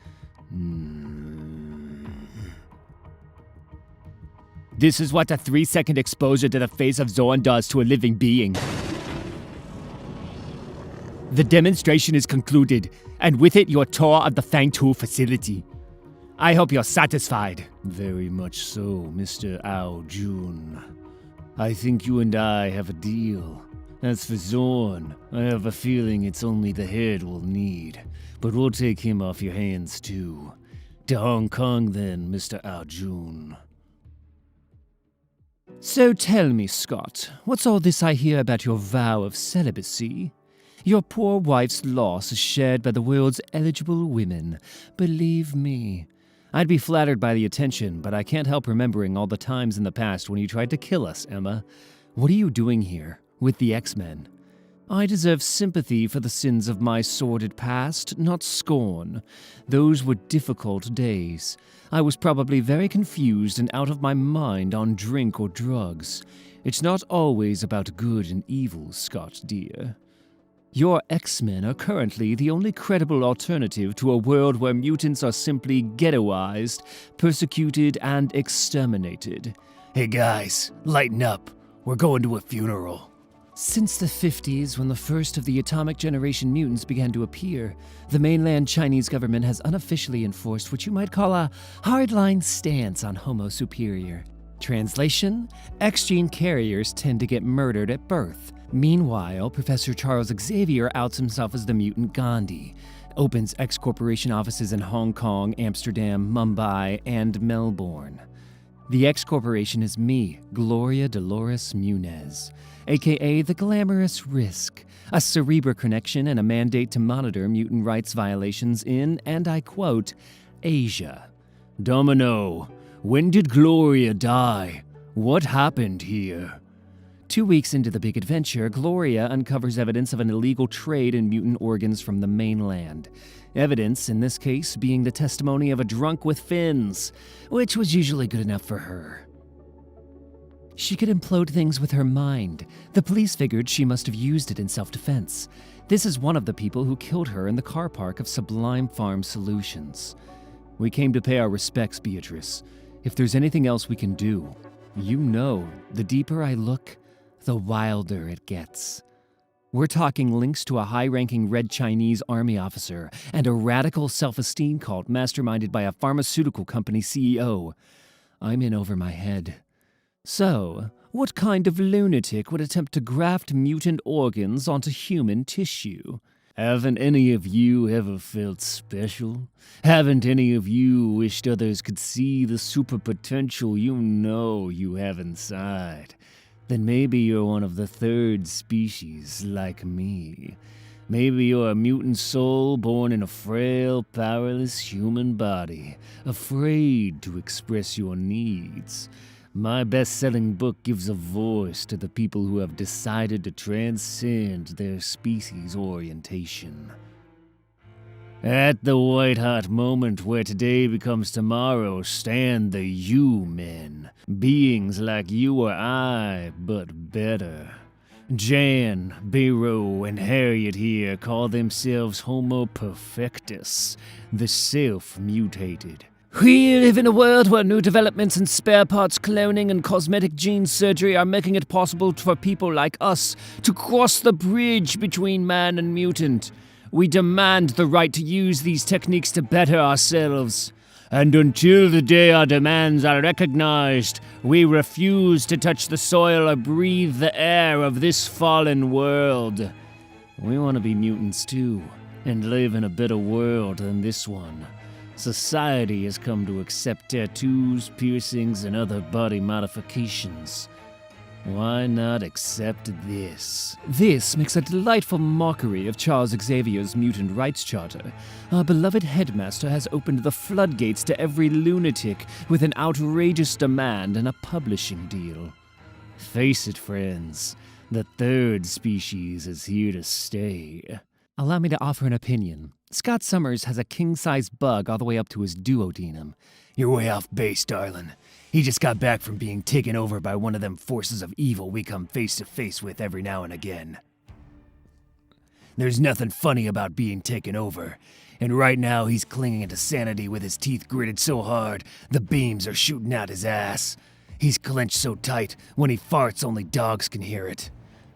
S3: This is what a 3-second exposure to the face of Zorn does to a living being. The demonstration is concluded, and with it your tour of the Fang 2 facility. I hope you're satisfied.
S1: Very much so, Mr. Ao Jun. I think you and I have a deal. As for Zorn, I have a feeling it's only the head we'll need, but we'll take him off your hands too. To Hong Kong then, Mr. Ao Jun.
S3: So tell me, Scott, what's all this I hear about your vow of celibacy? Your poor wife's loss is shared by the world's eligible women. Believe me. I'd be flattered by the attention, but I can't help remembering all the times in the past when you tried to kill us, Emma. What are you doing here, with the X-Men? I deserve sympathy for the sins of my sordid past, not scorn. Those were difficult days. I was probably very confused and out of my mind on drink or drugs. It's not always about good and evil, Scott, dear. Your X-Men are currently the only credible alternative to a world where mutants are simply ghettoized, persecuted, and exterminated.
S1: Hey guys, lighten up. We're going to a funeral.
S3: Since the 50s, when the first of the atomic generation mutants began to appear, the mainland Chinese government has unofficially enforced what you might call a hardline stance on Homo superior. Translation: X-gene carriers tend to get murdered at birth. Meanwhile, Professor Charles Xavier outs himself as the mutant Gandhi, opens X-Corporation offices in Hong Kong, Amsterdam, Mumbai, and Melbourne. The X-Corporation is me, Gloria Dolores Munez, aka the Glamorous Risk, a Cerebra connection and a mandate to monitor mutant rights violations in, and I quote, Asia.
S1: Domino, when did Gloria die? What happened here?
S3: 2 weeks into the big adventure, Gloria uncovers evidence of an illegal trade in mutant organs from the mainland. Evidence, in this case, being the testimony of a drunk with fins, which was usually good enough for her. She could implode things with her mind. The police figured she must have used it in self-defense. This is one of the people who killed her in the car park of Sublime Farm Solutions. We came to pay our respects, Beatrice. If there's anything else we can do, you know, the deeper I look, the wilder it gets. We're talking links to a high-ranking Red Chinese army officer and a radical self-esteem cult masterminded by a pharmaceutical company CEO. I'm in over my head. So, what kind of lunatic would attempt to graft mutant organs onto human tissue?
S1: Haven't any of you ever felt special? Haven't any of you wished others could see the super potential you know you have inside? Then maybe you're one of the third species, like me. Maybe you're a mutant soul born in a frail, powerless human body, afraid to express your needs. My best-selling book gives a voice to the people who have decided to transcend their species orientation. At the white-hot moment where today becomes tomorrow stand the You-Men, beings like you or I, but better. Jan, Beiro, and Harriet here call themselves Homo Perfectus, the self-mutated.
S3: We live in a world where new developments in spare parts cloning and cosmetic gene surgery are making it possible for people like us to cross the bridge between man and mutant. We demand the right to use these techniques to better ourselves. And until the day our demands are recognized, we refuse to touch the soil or breathe the air of this fallen world. We want to be mutants too, and live in a better world than this one.
S1: Society has come to accept tattoos, piercings, and other body modifications. Why not accept this?
S3: This makes a delightful mockery of Charles Xavier's mutant rights charter. Our beloved headmaster has opened the floodgates to every lunatic with an outrageous demand and a publishing deal.
S1: Face it, friends, the third species is here to stay.
S3: Allow me to offer an opinion. Scott Summers has a king-size bug all the way up to his duodenum.
S1: You're way off base, darling. He just got back from being taken over by one of them forces of evil we come face to face with every now and again. There's nothing funny about being taken over, and right now he's clinging to sanity with his teeth gritted so hard the beams are shooting out his ass. He's clenched so tight, when he farts only dogs can hear it.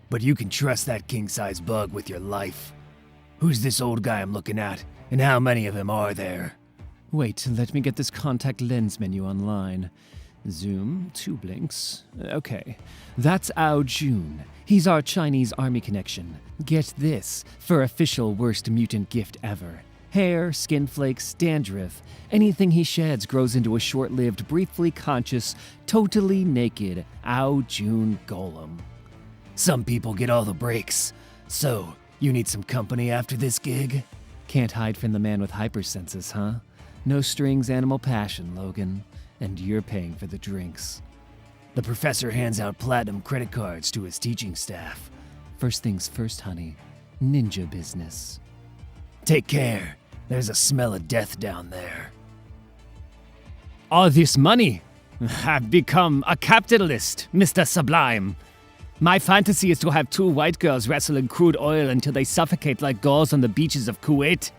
S1: But you can trust that king-size bug with your life. Who's this old guy I'm looking at, and how many of him are there?
S3: Wait, let me get this contact lens menu online. Zoom, 2 blinks. Okay, that's Ao Jun. He's our Chinese army connection. Get this, for official worst mutant gift ever. Hair, skin flakes, dandruff. Anything he sheds grows into a short-lived, briefly conscious, totally naked Ao Jun golem.
S1: Some people get all the breaks. So, you need some company after this gig?
S3: Can't hide from the man with hypersenses, huh? No strings, animal passion, Logan. And you're paying for the drinks.
S1: The professor hands out platinum credit cards to his teaching staff.
S3: First things first, honey. Ninja business.
S1: Take care. There's a smell of death down there.
S3: All this money! I've become a capitalist, Mr. Sublime. My fantasy is to have 2 white girls wrestle in crude oil until they suffocate like gulls on the beaches of Kuwait.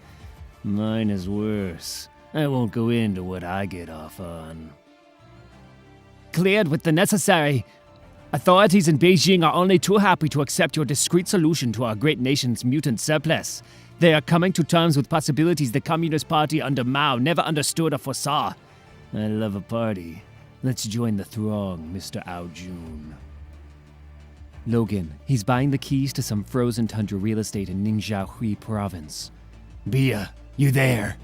S1: Mine is worse. I won't go into what I get off on.
S3: Cleared with the necessary. Authorities in Beijing are only too happy to accept your discreet solution to our great nation's mutant surplus. They are coming to terms with possibilities the Communist Party under Mao never understood or foresaw.
S1: I love a party. Let's join the throng, Mr. Ao Jun.
S3: Logan, he's buying the keys to some frozen tundra real estate in Ningxiahui province.
S1: Bia, you there?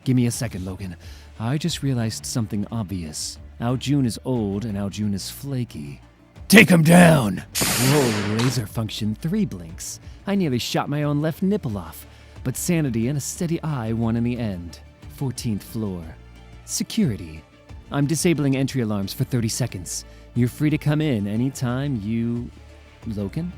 S3: Give me a second, Logan. I just realized something obvious. Ao Jun is old and Ao Jun is flaky.
S1: Take him down!
S3: Whoa, laser function 3 blinks. I nearly shot my own left nipple off. But sanity and a steady eye won in the end. 14th floor. Security. I'm disabling entry alarms for 30 seconds. You're free to come in anytime you... Logan?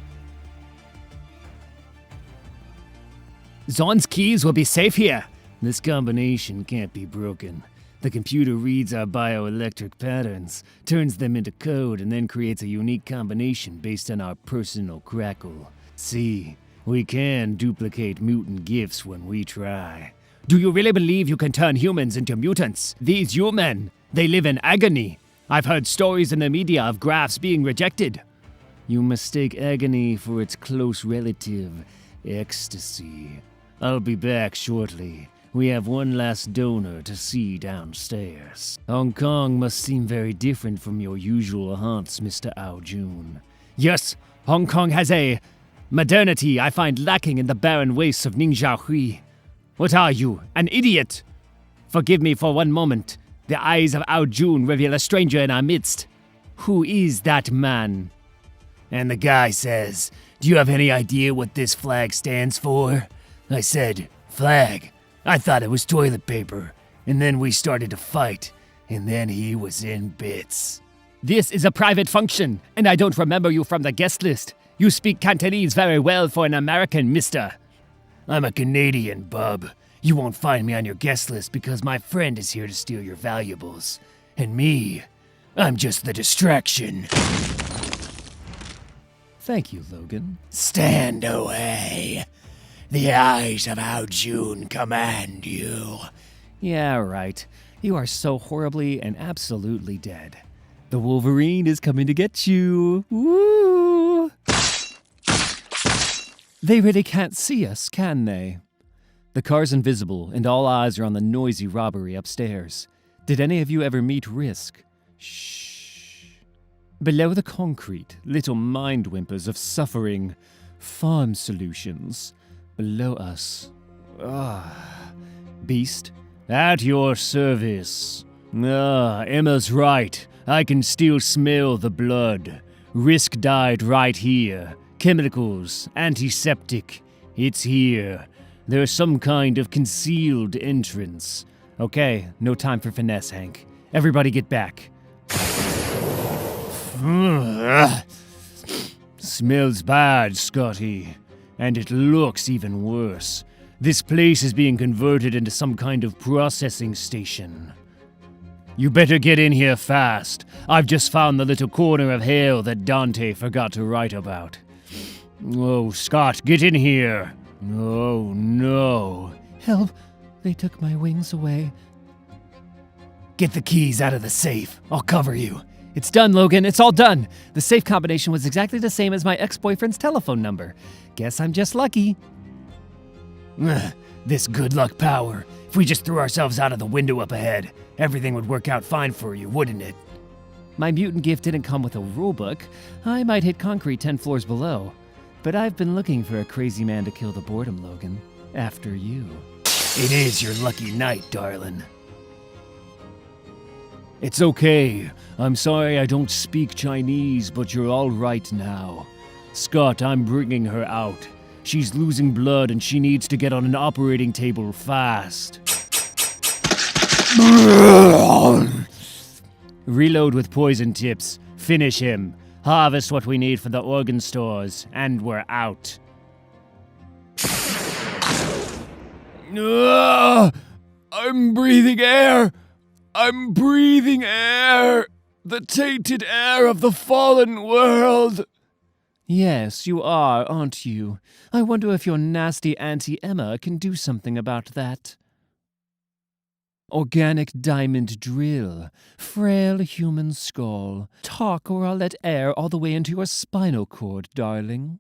S1: Zorn's keys will be safe here. This combination can't be broken. The computer reads our bioelectric patterns, turns them into code, and then creates a unique combination based on our personal crackle. See, we can duplicate mutant gifts when we try.
S3: Do you really believe you can turn humans into mutants? These human, they live in agony. I've heard stories in the media of grafts being rejected.
S1: You mistake agony for its close relative, ecstasy. I'll be back shortly. We have one last donor to see downstairs. Hong Kong must seem very different from your usual haunts, Mr. Ao Jun.
S3: Yes, Hong Kong has a modernity I find lacking in the barren wastes of Ningxiahui. What are you, an idiot? Forgive me for one moment. The eyes of Ao Jun reveal a stranger in our midst. Who is that man?
S1: And the guy says, "Do you have any idea what this flag stands for?" I said, "Flag." I thought it was toilet paper. And then we started to fight. And then he was in bits.
S3: This is a private function, and I don't remember you from the guest list. You speak Cantonese very well for an American, mister.
S1: I'm a Canadian, bub. You won't find me on your guest list because my friend is here to steal your valuables. And me, I'm just the distraction.
S3: Thank you, Logan.
S1: Stand away. The eyes of Ao Jun command you.
S3: Yeah, right. You are so horribly and absolutely dead. The Wolverine is coming to get you. Woo! They really can't see us, can they? The car's invisible, and all eyes are on the noisy robbery upstairs. Did any of you ever meet Risk? Shh. Below the concrete, little mind whimpers of suffering. Farm solutions. Below us. Beast,
S1: At your service. Emma's right. I can still smell the blood. Risk died right here. Chemicals, antiseptic. It's here. There's some kind of concealed entrance.
S3: Okay, no time for finesse, Hank. Everybody get back.
S1: Smells bad, Scotty. And it looks even worse. This place is being converted into some kind of processing station. You better get in here fast. I've just found the little corner of hell that Dante forgot to write about. Oh, Scott, get in here. Oh, no.
S4: Help! They took my wings away.
S3: Get the keys out of the safe. I'll cover you. It's done, Logan. It's all done. The safe combination was exactly the same as my ex-boyfriend's telephone number. Guess I'm just lucky.
S1: This good luck power. If we just threw ourselves out of the window up ahead, everything would work out fine for you, wouldn't it?
S3: My mutant gift didn't come with a rulebook. I might hit concrete 10 floors below. But I've been looking for a crazy man to kill the boredom, Logan. After you.
S1: It is your lucky night, darling. It's okay. I'm sorry I don't speak Chinese, but you're all right now. Scott, I'm bringing her out. She's losing blood and she needs to get on an operating table fast. Reload with poison tips. Finish him. Harvest what we need for the organ stores, and we're out. I'm breathing air! I'm breathing air! The tainted air of the fallen world!
S3: Yes, you are, aren't you? I wonder if your nasty Auntie Emma can do something about that. Organic diamond drill, frail human skull. Talk or I'll let air all the way into your spinal cord, darling.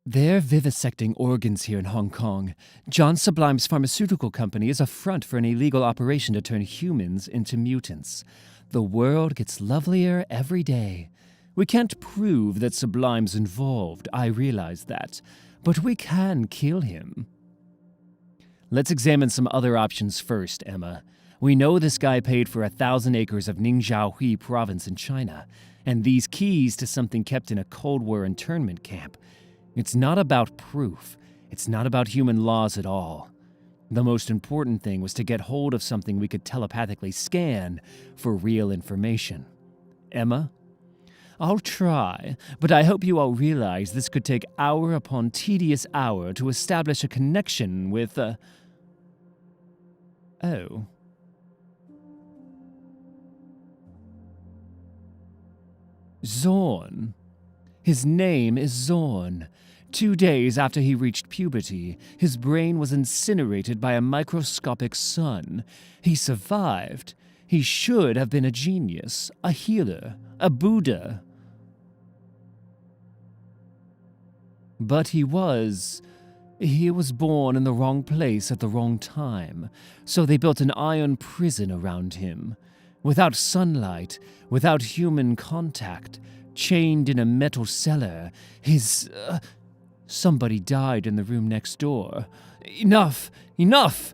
S3: They're vivisecting organs here in Hong Kong. John Sublime's pharmaceutical company is a front for an illegal operation to turn humans into mutants. The world gets lovelier every day. We can't prove that Sublime's involved, I realize that. But we can kill him. Let's examine some other options first, Emma. We know this guy paid for 1,000 acres of Ningxiaohui province in China, and these keys to something kept in a Cold War internment camp. It's not about proof. It's not about human laws at all. The most important thing was to get hold of something we could telepathically scan for real information. Emma? I'll try, but I hope you all realize this could take hour upon tedious hour to establish a connection with, Oh. Zorn. His name is Zorn. 2 days after he reached puberty, his brain was incinerated by a microscopic sun. He survived. He should have been a genius, a healer, a Buddha. But he was born in the wrong place at the wrong time, so they built an iron prison around him. Without sunlight, without human contact, chained in a metal cellar, somebody died in the room next door. Enough! Enough!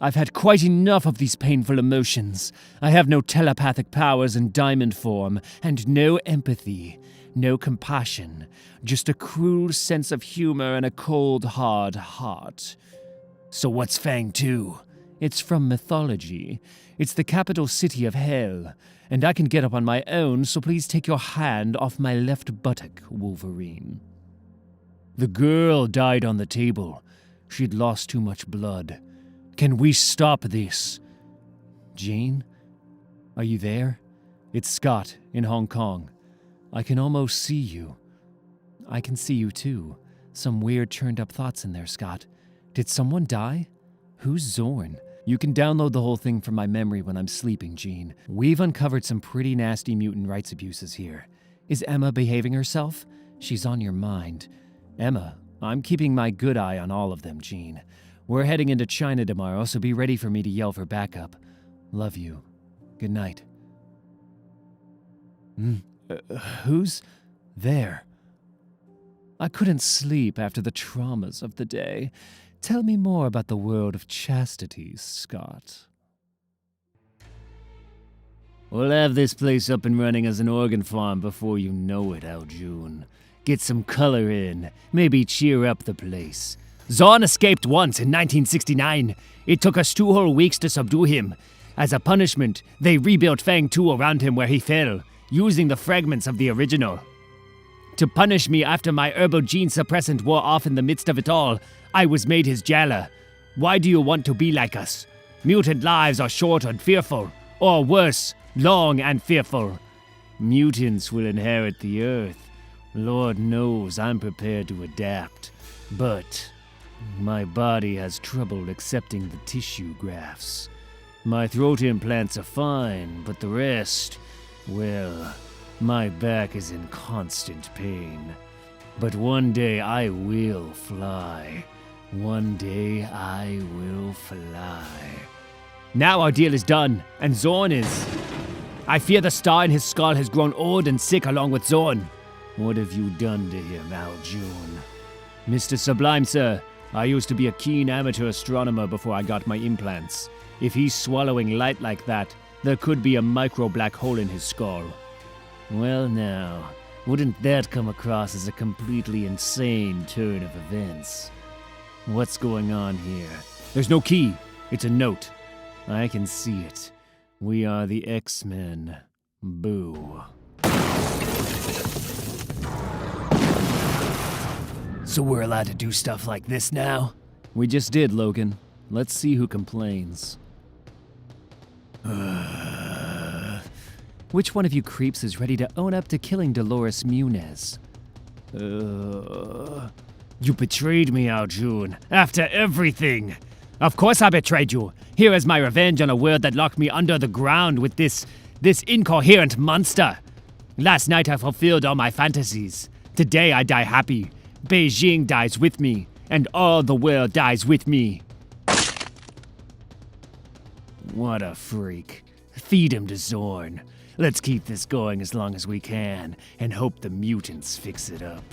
S3: I've had quite enough of these painful emotions. I have no telepathic powers in diamond form, and no empathy, no compassion, just a cruel sense of humor and a cold, hard heart. So what's Fang 2? It's from mythology. It's the capital city of hell, and I can get up on my own, so please take your hand off my left buttock, Wolverine. The girl died on the table. She'd lost too much blood. Can we stop this? Jane? Are you there? It's Scott in Hong Kong. I can almost see you. I can see you too. Some weird churned up thoughts in there, Scott. Did someone die? Who's Zorn? You can download the whole thing from my memory when I'm sleeping, Jean. We've uncovered some pretty nasty mutant rights abuses here. Is Emma behaving herself? She's on your mind. Emma, I'm keeping my good eye on all of them, Jean. We're heading into China tomorrow, so be ready for me to yell for backup. Love you. Good night. Who's there? I couldn't sleep after the traumas of the day. Tell me more about the world of chastity, Scott.
S1: We'll have this place up and running as an organ farm before you know it, Aljun. Get some color in, maybe cheer up the place. Zorn escaped once in 1969. It took us 2 whole weeks to subdue him. As a punishment, they rebuilt Fang 2 around him where he fell, using the fragments of the original. To punish me after my herbal gene suppressant wore off in the midst of it all, I was made his jailer. Why do you want to be like us? Mutant lives are short and fearful, or worse, long and fearful. Mutants will inherit the earth. Lord knows I'm prepared to adapt, but my body has trouble accepting the tissue grafts. My throat implants are fine, but the rest, well, my back is in constant pain. But one day I will fly. One day I will fly. Now our deal is done, and Zorn is. I fear the star in his skull has grown old and sick along with Zorn. What have you done to him, Aljun? Mr. Sublime, sir, I used to be a keen amateur astronomer before I got my implants. If he's swallowing light like that, there could be a micro black hole in his skull. Well now, wouldn't that come across as a completely insane turn of events? What's going on here? There's no key. It's a note. I can see it. We are the X-Men. Boo. So we're allowed to do stuff like this now? We just did, Logan. Let's see who complains.
S3: Which one of you creeps is ready to own up to killing Dolores Munez?
S1: You betrayed me, Aljun, after everything. Of course I betrayed you. Here is my revenge on a world that locked me under the ground with this incoherent monster. Last night I fulfilled all my fantasies. Today I die happy. Beijing dies with me, and all the world dies with me. What a freak. Feed him to Zorn. Let's keep this going as long as we can, and hope the mutants fix it up.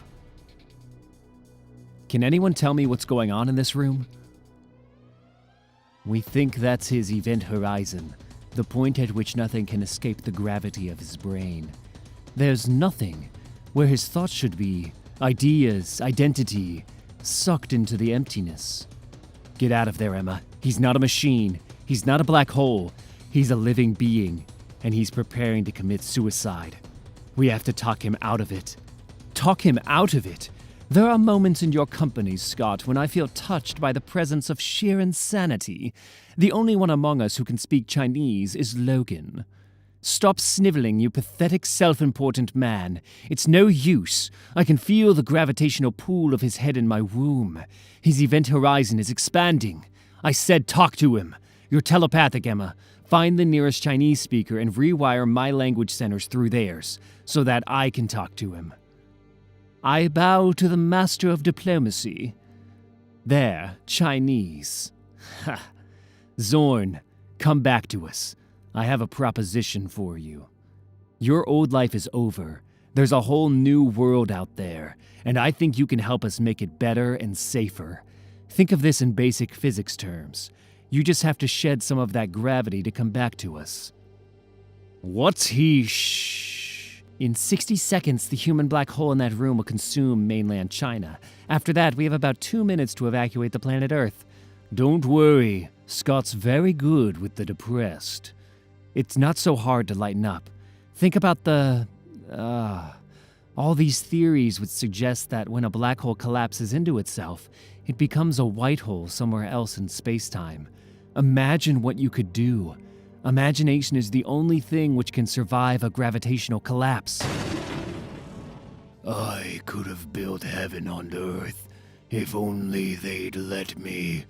S3: Can anyone tell me what's going on in this room? We think that's his event horizon, the point at which nothing can escape the gravity of his brain. There's nothing where his thoughts should be, ideas, identity, sucked into the emptiness. Get out of there, Emma. He's not a machine. He's not a black hole. He's a living being, and he's preparing to commit suicide. We have to talk him out of it. Talk him out of it? There are moments in your company, Scott, when I feel touched by the presence of sheer insanity. The only one among us who can speak Chinese is Logan. Stop sniveling, you pathetic, self-important man. It's no use. I can feel the gravitational pull of his head in my womb. His event horizon is expanding. I said talk to him. You're telepathic, Emma. Find the nearest Chinese speaker and rewire my language centers through theirs, so that I can talk to him. I bow to the master of diplomacy. There, Chinese. Ha. Zorn, come back to us. I have a proposition for you. Your old life is over. There's a whole new world out there, and I think you can help us make it better and safer. Think of this in basic physics terms. You just have to shed some of that gravity to come back to us.
S1: What's he
S3: In 60 seconds, the human black hole in that room will consume mainland China. After that, we have about 2 minutes to evacuate the planet Earth.
S1: Don't worry. Scott's very good with the depressed.
S3: It's not so hard to lighten up. Think about all these theories would suggest that when a black hole collapses into itself, it becomes a white hole somewhere else in space-time. Imagine what you could do. Imagination is the only thing which can survive a gravitational collapse.
S1: I could have built heaven on earth, if only they'd let me.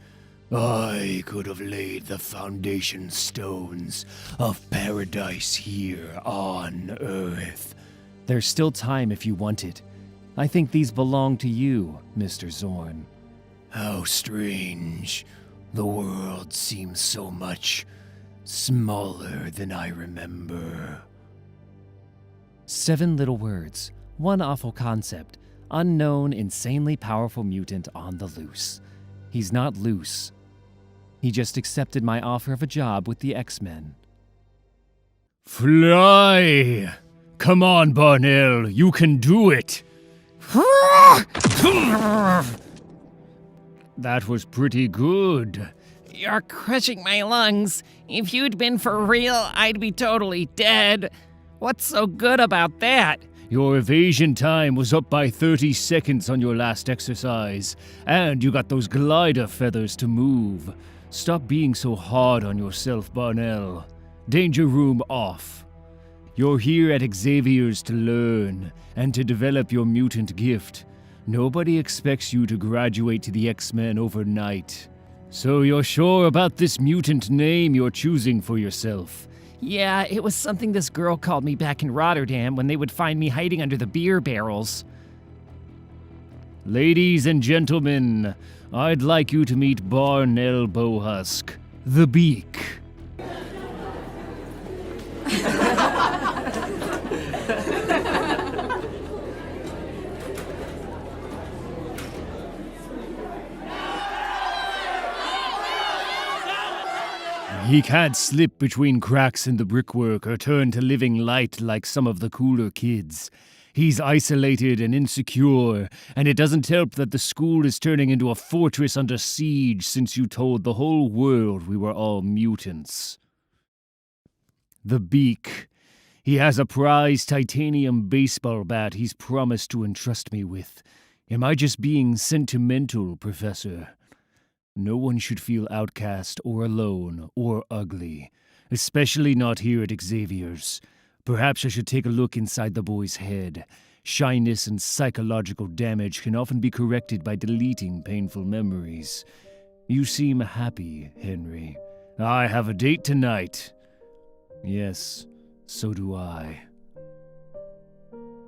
S1: I could have laid the foundation stones of paradise here on earth.
S3: There's still time if you want it. I think these belong to you, Mr. Zorn.
S1: How strange. The world seems so much smaller than I remember.
S3: 7 little words, one awful concept, unknown, insanely powerful mutant on the loose. He's not loose. He just accepted my offer of a job with the X-Men.
S1: Fly! Come on, Barnell, you can do it! That was pretty good.
S5: You're crushing my lungs. If you'd been for real, I'd be totally dead. What's so good about that?
S1: Your evasion time was up by 30 seconds on your last exercise, and you got those glider feathers to move. Stop being so hard on yourself, Barnell. Danger room off. You're here at Xavier's to learn, and to develop your mutant gift. Nobody expects you to graduate to the X-Men overnight. So you're sure about this mutant name you're choosing for yourself?
S5: Yeah, it was something this girl called me back in Rotterdam when they would find me hiding under the beer barrels.
S1: Ladies and gentlemen, I'd like you to meet Barnell Bowhusk, the Beak. He can't slip between cracks in the brickwork or turn to living light like some of the cooler kids. He's isolated and insecure, and it doesn't help that the school is turning into a fortress under siege since you told the whole world we were all mutants. The Beak. He has a prized titanium baseball bat he's promised to entrust me with. Am I just being sentimental, Professor? No one should feel outcast or alone or ugly, especially not here at Xavier's. Perhaps I should take a look inside the boy's head. Shyness and psychological damage can often be corrected by deleting painful memories. You seem happy, Henry. I have a date tonight. Yes, so do I.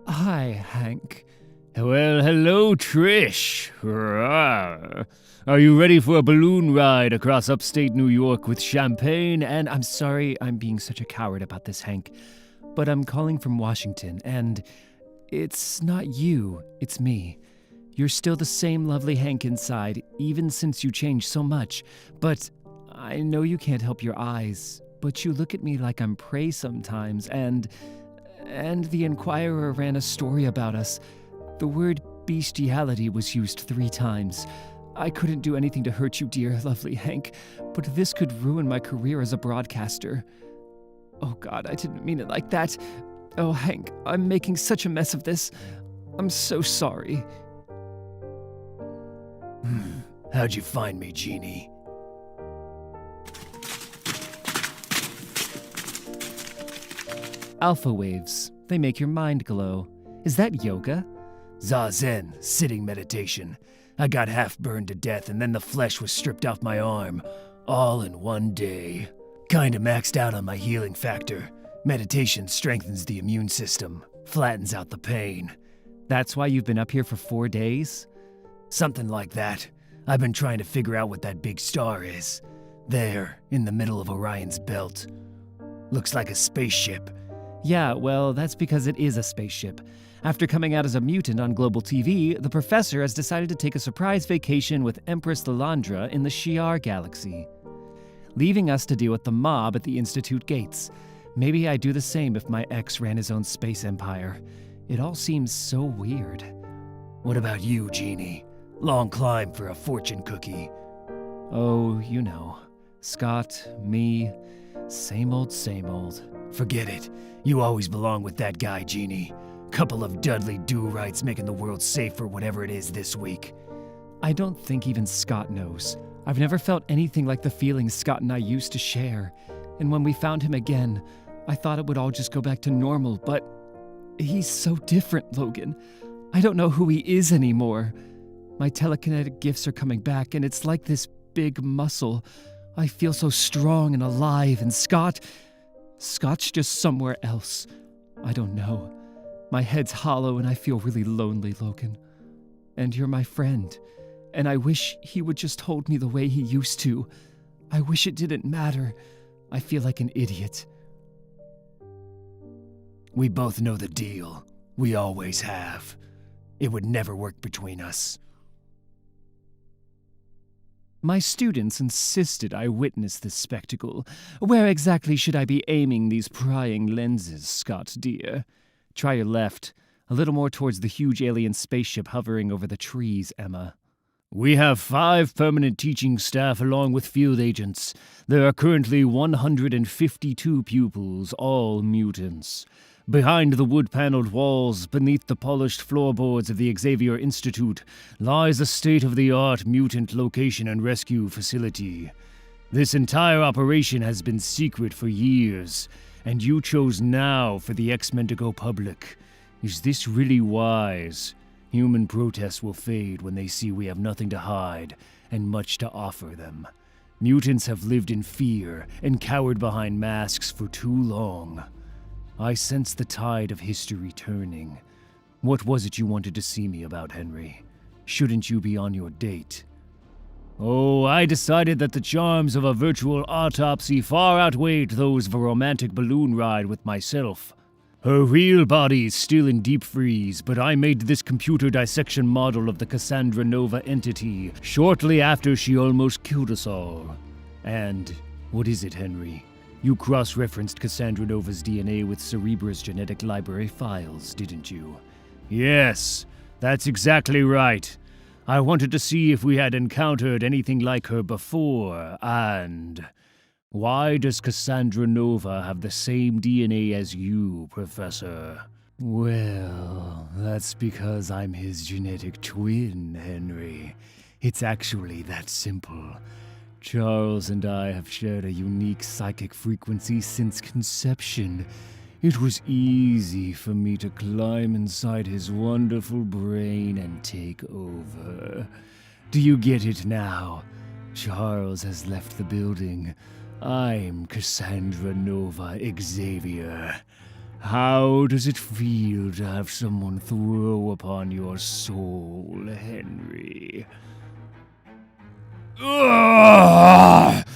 S2: Hi, Hank.
S1: Well, hello, Trish. Rawr. Are you ready for a balloon ride across upstate New York with champagne?
S2: And I'm sorry I'm being such a coward about this, Hank, but I'm calling from Washington, and it's not you, it's me. You're still the same lovely Hank inside, even since you changed so much. But I know you can't help your eyes, but you look at me like I'm prey sometimes, and the Inquirer ran a story about us. The word bestiality was used 3 times. I couldn't do anything to hurt you, dear, lovely Hank, but this could ruin my career as a broadcaster. Oh God, I didn't mean it like that. Oh, Hank, I'm making such a mess of this. I'm so sorry.
S1: How'd you find me, Jeannie?
S3: Alpha waves. They make your mind glow. Is that yoga?
S1: Zazen, sitting meditation. I got half burned to death and then the flesh was stripped off my arm. All in one day. Kinda maxed out on my healing factor. Meditation strengthens the immune system, flattens out the pain.
S3: That's why you've been up here for 4 days?
S1: Something like that. I've been trying to figure out what that big star is. There, in the middle of Orion's belt. Looks like a spaceship.
S3: Yeah, well, that's because it is a spaceship. After coming out as a mutant on global TV, the professor has decided to take a surprise vacation with Empress Lilandra in the Shi'ar galaxy, leaving us to deal with the mob at the Institute gates. Maybe I'd do the same if my ex ran his own space empire. It all seems so weird.
S1: What about you, Jeannie? Long climb for a fortune cookie.
S3: Oh, you know. Scott, me, same old, same old.
S1: Forget it. You always belong with that guy, Jeannie. Couple of Dudley do-rights making the world safe for whatever it is this week.
S2: I don't think even Scott knows. I've never felt anything like the feelings Scott and I used to share. And when we found him again, I thought it would all just go back to normal, but he's so different, Logan. I don't know who he is anymore. My telekinetic gifts are coming back, and it's like this big muscle. I feel so strong and alive, and Scott's just somewhere else. I don't know. My head's hollow and I feel really lonely, Logan. And you're my friend, and I wish he would just hold me the way he used to. I wish it didn't matter. I feel like an idiot.
S1: We both know the deal. We always have. It would never work between us.
S3: My students insisted I witness this spectacle. Where exactly should I be aiming these prying lenses, Scott dear? Try your left, a little more towards the huge alien spaceship hovering over the trees, Emma.
S1: We have 5 permanent teaching staff along with field agents. There are currently 152 pupils, all mutants. Behind the wood-paneled walls, beneath the polished floorboards of the Xavier Institute, lies a state-of-the-art mutant location and rescue facility. This entire operation has been secret for years, and you chose now for the X-Men to go public. Is this really wise? Human protests will fade when they see we have nothing to hide and much to offer them. Mutants have lived in fear and cowered behind masks for too long. I sense the tide of history turning. What was it you wanted to see me about, Henry? Shouldn't you be on your date? Oh, I decided that the charms of a virtual autopsy far outweighed those of a romantic balloon ride with myself. Her real body is still in deep freeze, but I made this computer dissection model of the Cassandra Nova entity shortly after she almost killed us all. And what is it, Henry? You cross-referenced Cassandra Nova's DNA with Cerebra's genetic library files, didn't you? Yes, that's exactly right. I wanted to see if we had encountered anything like her before, and... why does Cassandra Nova have the same DNA as you, Professor? Well, that's because I'm his genetic twin, Henry. It's actually that simple. Charles and I have shared a unique psychic frequency since conception. It was easy for me to climb inside his wonderful brain and take over. Do you get it now? Charles has left the building. I'm Cassandra Nova Xavier. How does it feel to have someone throw upon your soul, Henry? Ugh!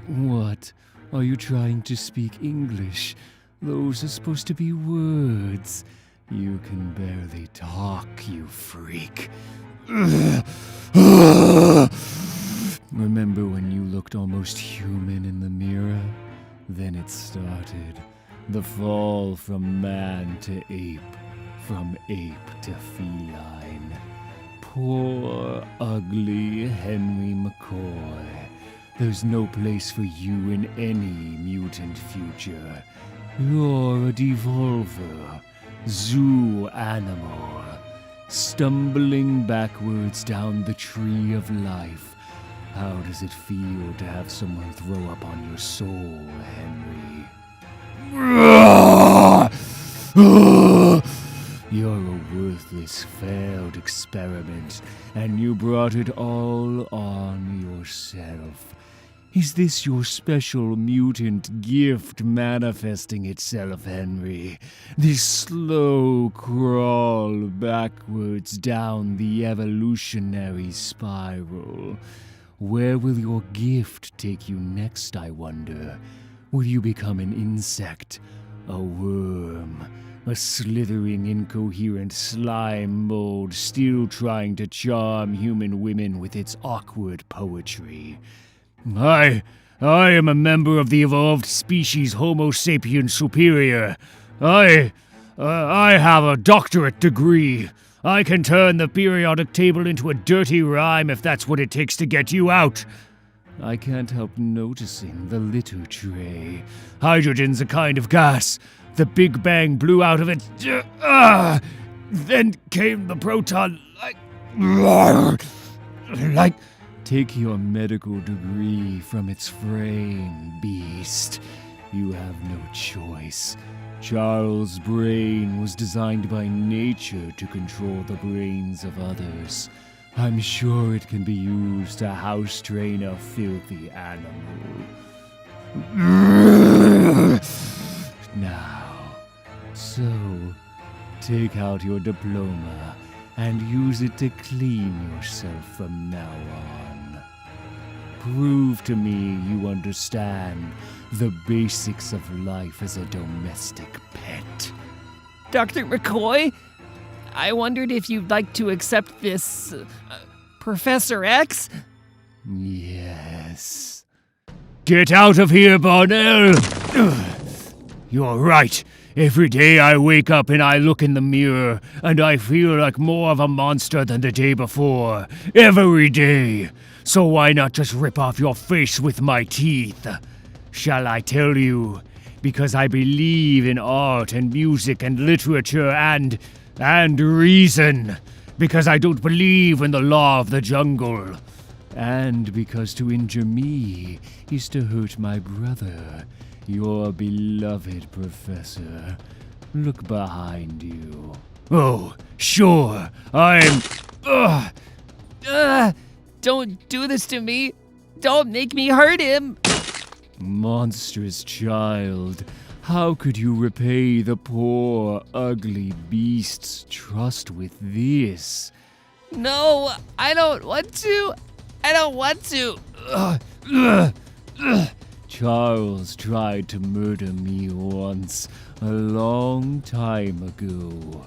S1: What? Are you trying to speak English? Those are supposed to be words. You can barely talk, you freak. Remember when you looked almost human in the mirror? Then it started. The fall from man to ape. From ape to feline. Poor, ugly Henry McCoy. There's no place for you in any mutant future. You're a devolver. Zoo animal. Stumbling backwards down the tree of life. How does it feel to have someone throw up on your soul, Henry? You're a worthless, failed experiment, and you brought it all on yourself. Is this your special mutant gift manifesting itself, Henry? This slow crawl backwards down the evolutionary spiral. Where will your gift take you next, I wonder? Will you become an insect, a worm, a slithering, incoherent slime mold still trying to charm human women with its awkward poetry? I am a member of the evolved species Homo sapiens superior. I have a doctorate degree. I can turn the periodic table into a dirty rhyme if that's what it takes to get you out. I can't help noticing the litter tray. Hydrogen's a kind of gas. The Big Bang blew out of it. Then came the proton. Like, take your medical degree from its frame, beast. You have no choice. Charles' brain was designed by nature to control the brains of others. I'm sure it can be used to house train a filthy animal. Now, so, take out your diploma and use it to clean yourself from now on. Prove to me you understand the basics of life as a domestic pet.
S5: Dr. McCoy, I wondered if you'd like to accept this... Professor X?
S1: Yes. Get out of here, Barnell! You're right. Every day I wake up and I look in the mirror, and I feel like more of a monster than the day before. Every day. So why not just rip off your face with my teeth? Shall I tell you? Because I believe in art and music and literature and reason. Because I don't believe in the law of the jungle. And because to injure me is to hurt my brother, your beloved professor. Look behind you. Oh, sure, I'm...
S5: Don't do this to me. Don't make me hurt him.
S1: Monstrous child, how could you repay the poor, ugly beast's trust with this?
S5: No, I don't want to. I don't want to.
S1: Charles tried to murder me once, a long time ago.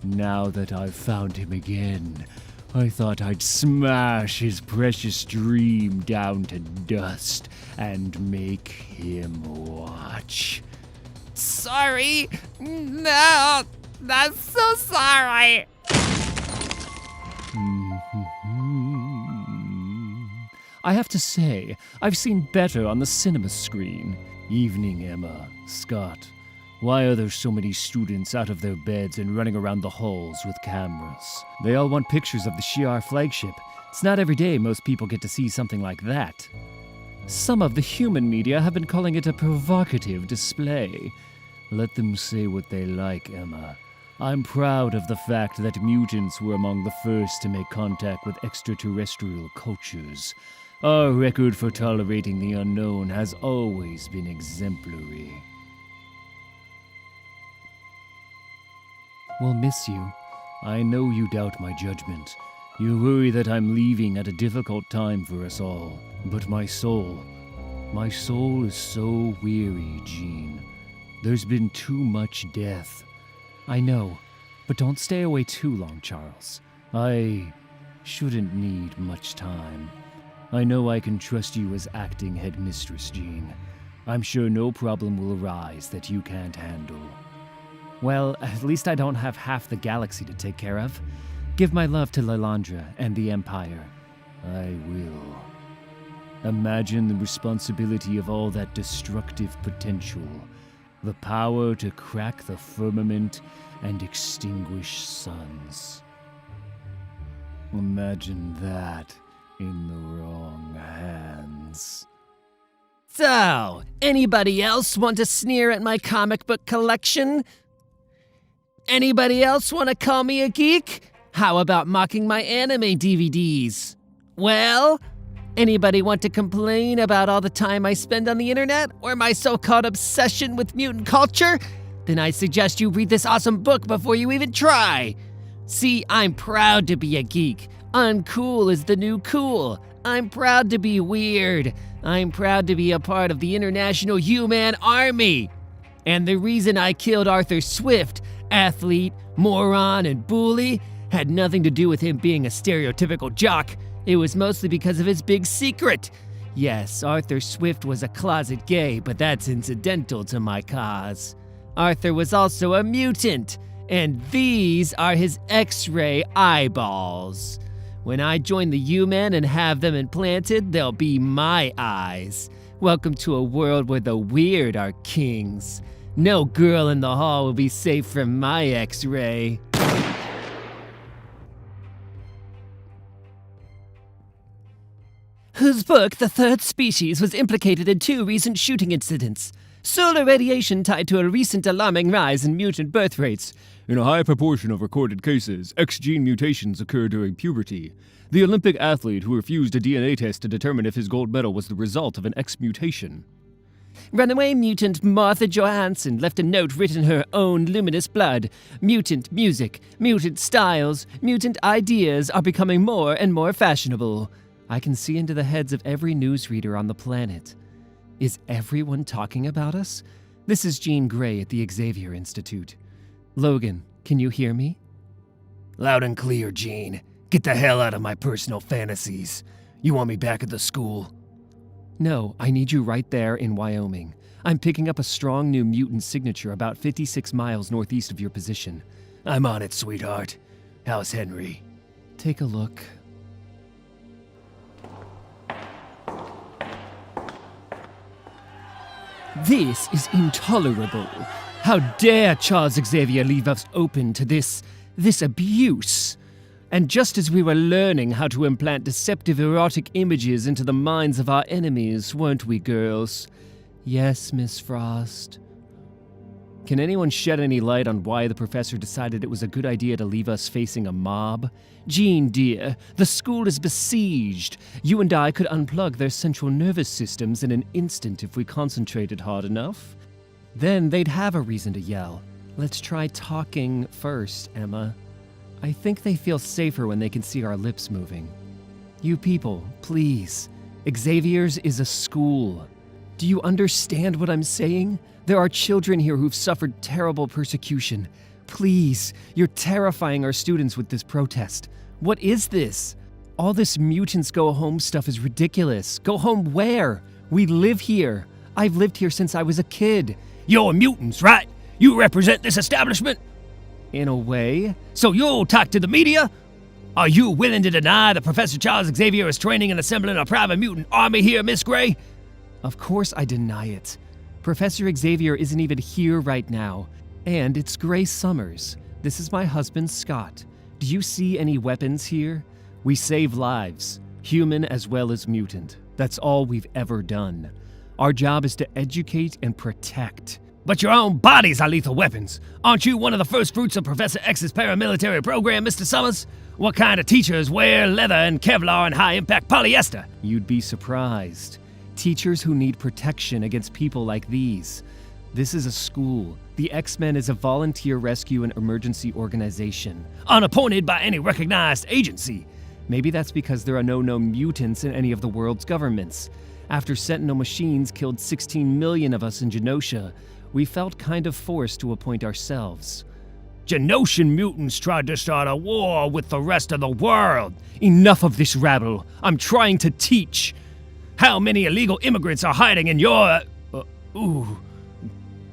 S1: Now that I've found him again, I thought I'd smash his precious dream down to dust and make him watch.
S5: Sorry. No, I'm so sorry.
S3: I have to say, I've seen better on the cinema screen.
S1: Evening, Emma. Scott. Why are there so many students out of their beds and running around the halls with cameras?
S3: They all want pictures of the Shi'ar flagship. It's not every day most people get to see something like that. Some of the human media have been calling it a provocative display.
S1: Let them say what they like, Emma. I'm proud of the fact that mutants were among the first to make contact with extraterrestrial cultures. Our record for tolerating the unknown has always been exemplary.
S3: We'll miss you.
S1: I know you doubt my judgment. You worry that I'm leaving at a difficult time for us all. But my soul is so weary, Jean. There's been too much death.
S3: I know, but don't stay away too long, Charles.
S1: I shouldn't need much time. I know I can trust you as acting headmistress, Jean. I'm sure no problem will arise that you can't handle.
S3: Well, at least I don't have half the galaxy to take care of. Give my love to Lilandra and the Empire.
S1: I will. Imagine the responsibility of all that destructive potential. The power to crack the firmament and extinguish suns. Imagine that in the wrong hands.
S5: So, anybody else want to sneer at my comic book collection? Anybody else want to call me a geek? How about mocking my anime DVDs? Well, anybody want to complain about all the time I spend on the internet or my so-called obsession with mutant culture? Then I suggest you read this awesome book before you even try. See, I'm proud to be a geek. Uncool is the new cool. I'm proud to be weird. I'm proud to be a part of the International Human Army. And the reason I killed Arthur Swift, athlete, moron, and bully, had nothing to do with him being a stereotypical jock. It was mostly because of his big secret. Yes, Arthur Swift was a closet gay, but that's incidental to my cause. Arthur was also a mutant, and these are his X-ray eyeballs. When I join the U-Men and have them implanted, they'll be my eyes. Welcome to a world where the weird are kings. No girl in the hall will be safe from my X-ray. Whose book, The Third Species, was implicated in 2 recent shooting incidents. Solar radiation tied to a recent alarming rise in mutant birth rates.
S1: In a high proportion of recorded cases, X-gene mutations occur during puberty. The Olympic athlete who refused a DNA test to determine if his gold medal was the result of an X mutation.
S5: Runaway mutant Martha Johansson left a note written in her own luminous blood. Mutant music, mutant styles, mutant ideas are becoming more and more fashionable. I can see into the heads of every newsreader on the planet. Is everyone talking about us? This is Jean Grey at the Xavier Institute. Logan, can you hear me?
S1: Loud and clear, Jean. Get the hell out of my personal fantasies. You want me back at the school?
S3: No, I need you right there in Wyoming. I'm picking up a strong new mutant signature about 56 miles northeast of your position.
S1: I'm on it, sweetheart. How's Henry?
S3: Take a look.
S2: This is intolerable. How dare Charles Xavier leave us open to this abuse? And just as we were learning how to implant deceptive erotic images into the minds of our enemies, weren't we, girls? Yes, Miss Frost.
S3: Can anyone shed any light on why the professor decided it was a good idea to leave us facing a mob?
S2: Jean, dear, the school is besieged. You and I could unplug their central nervous systems in an instant if we concentrated hard enough.
S3: Then they'd have a reason to yell. Let's try talking first, Emma. I think they feel safer when they can see our lips moving. You people, please. Xavier's is a school. Do you understand what I'm saying? There are children here who've suffered terrible persecution. Please, you're terrifying our students with this protest. What is this? All this mutants go home stuff is ridiculous. Go home where? We live here. I've lived here since I was a kid.
S1: You're mutants, right? You represent this establishment?
S3: In a way.
S1: So you'll talk to the media? Are you willing to deny that Professor Charles Xavier is training and assembling a private mutant army here, Miss Gray?
S3: Of course I deny it. Professor Xavier isn't even here right now. And it's Gray Summers. This is my husband, Scott. Do you see any weapons here? We save lives, human as well as mutant. That's all we've ever done. Our job is to educate and protect.
S1: But your own bodies are lethal weapons. Aren't you one of the first fruits of Professor X's paramilitary program, Mr. Summers? What kind of teachers wear leather and Kevlar and high-impact polyester?
S3: You'd be surprised. Teachers who need protection against people like these. This is a school. The X-Men is a volunteer rescue and emergency organization.
S1: Unappointed by any recognized agency.
S3: Maybe that's because there are no known mutants in any of the world's governments. After Sentinel machines killed 16 million of us in Genosha, we felt kind of forced to appoint ourselves.
S1: Genoshan mutants tried to start a war with the rest of the world.
S2: Enough of this rabble. I'm trying to teach.
S1: How many illegal immigrants are hiding in your...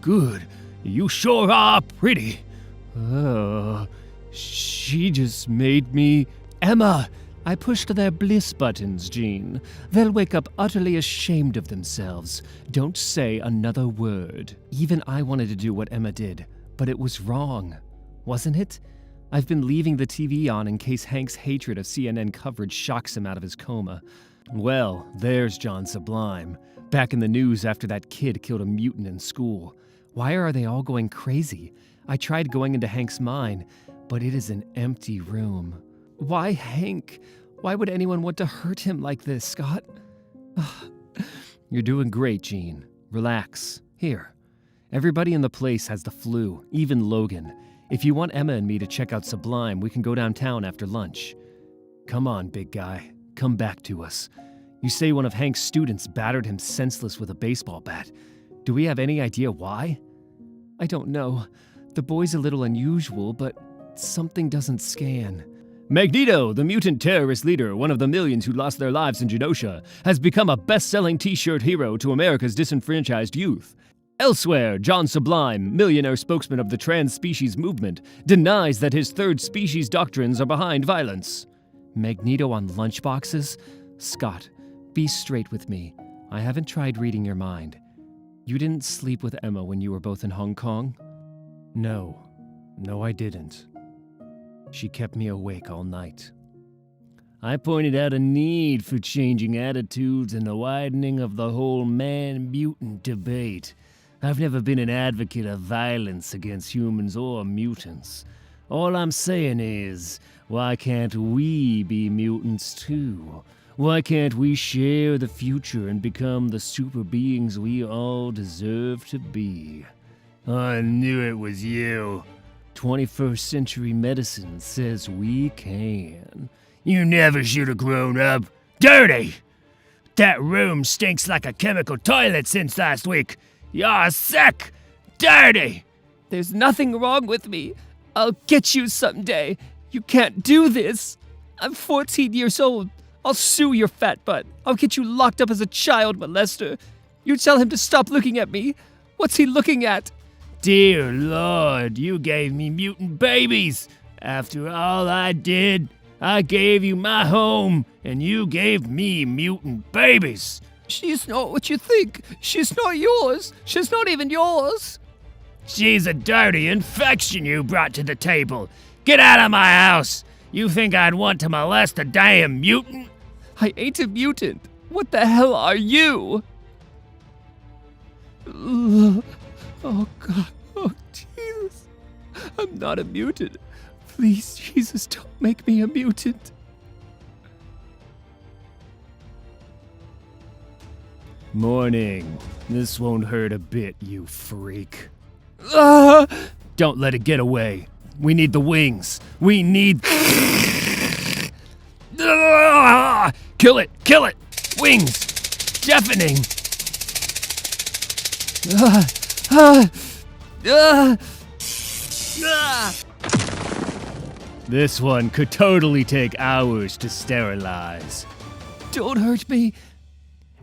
S1: good. You sure are pretty.
S2: She just made me... Emma, I pushed their bliss buttons, Jean. They'll wake up utterly ashamed of themselves. Don't say another word.
S3: Even I wanted to do what Emma did, but it was wrong, wasn't it? I've been leaving the TV on in case Hank's hatred of CNN coverage shocks him out of his coma. Well, there's John Sublime, back in the news after that kid killed a mutant in school. Why are they all going crazy? I tried going into Hank's mind, but it is an empty room. Why Hank? Why would anyone want to hurt him like this, Scott? You're doing great, Jean. Relax. Here. Everybody in the place has the flu, even Logan. If you want Emma and me to check out Sublime, we can go downtown after lunch. Come on, big guy. Come back to us. You say one of Hank's students battered him senseless with a baseball bat. Do we have any idea why? I don't know. The boy's a little unusual, but something doesn't scan.
S1: Magneto, the mutant terrorist leader, one of the millions who lost their lives in Genosha, has become a best-selling t-shirt hero to America's disenfranchised youth. Elsewhere, John Sublime, millionaire spokesman of the trans-species movement, denies that his third species doctrines are behind violence.
S3: Magneto on lunchboxes? Scott, be straight with me. I haven't tried reading your mind. You didn't sleep with Emma when you were both in Hong Kong?
S2: No, I didn't. She kept me awake all night.
S1: I pointed out a need for changing attitudes and the widening of the whole man-mutant debate. I've never been an advocate of violence against humans or mutants. All I'm saying is, why can't we be mutants too? Why can't we share the future and become the super beings we all deserve to be? I knew it was you. 21st century medicine says we can. You never should have grown up. Dirty! That room stinks like a chemical toilet since last week. You're sick! Dirty!
S2: There's nothing wrong with me. I'll get you someday. You can't do this. I'm 14 years old. I'll sue your fat butt. I'll get you locked up as a child molester. You tell him to stop looking at me. What's he looking at?
S1: Dear Lord, you gave me mutant babies. After all I did, I gave you my home, and you gave me mutant babies.
S2: She's not what you think. She's not yours. She's not even yours.
S1: She's a dirty infection you brought to the table. Get out of my house. You think I'd want to molest a damn mutant?
S2: I ain't a mutant. What the hell are you? Oh, God. Oh, Jesus. I'm not a mutant. Please, Jesus, don't make me a mutant.
S1: Morning. This won't hurt a bit, you freak.
S2: Ah!
S1: Don't let it get away. We need the wings. We need... Kill it! Kill it! Wings! Deafening! This one could totally take hours to sterilize.
S2: Don't hurt me.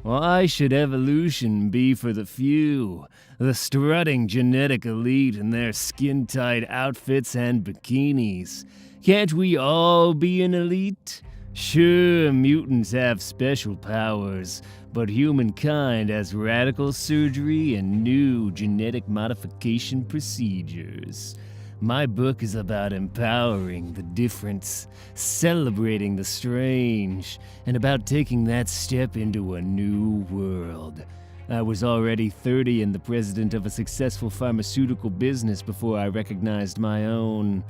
S1: Why should evolution be for the few? The strutting genetic elite in their skin-tight outfits and bikinis. Can't we all be an elite? Sure, mutants have special powers, but humankind has radical surgery and new genetic modification procedures. My book is about empowering the difference, celebrating the strange, and about taking that step into a new world. I was already 30 and the president of a successful pharmaceutical business before I recognized my own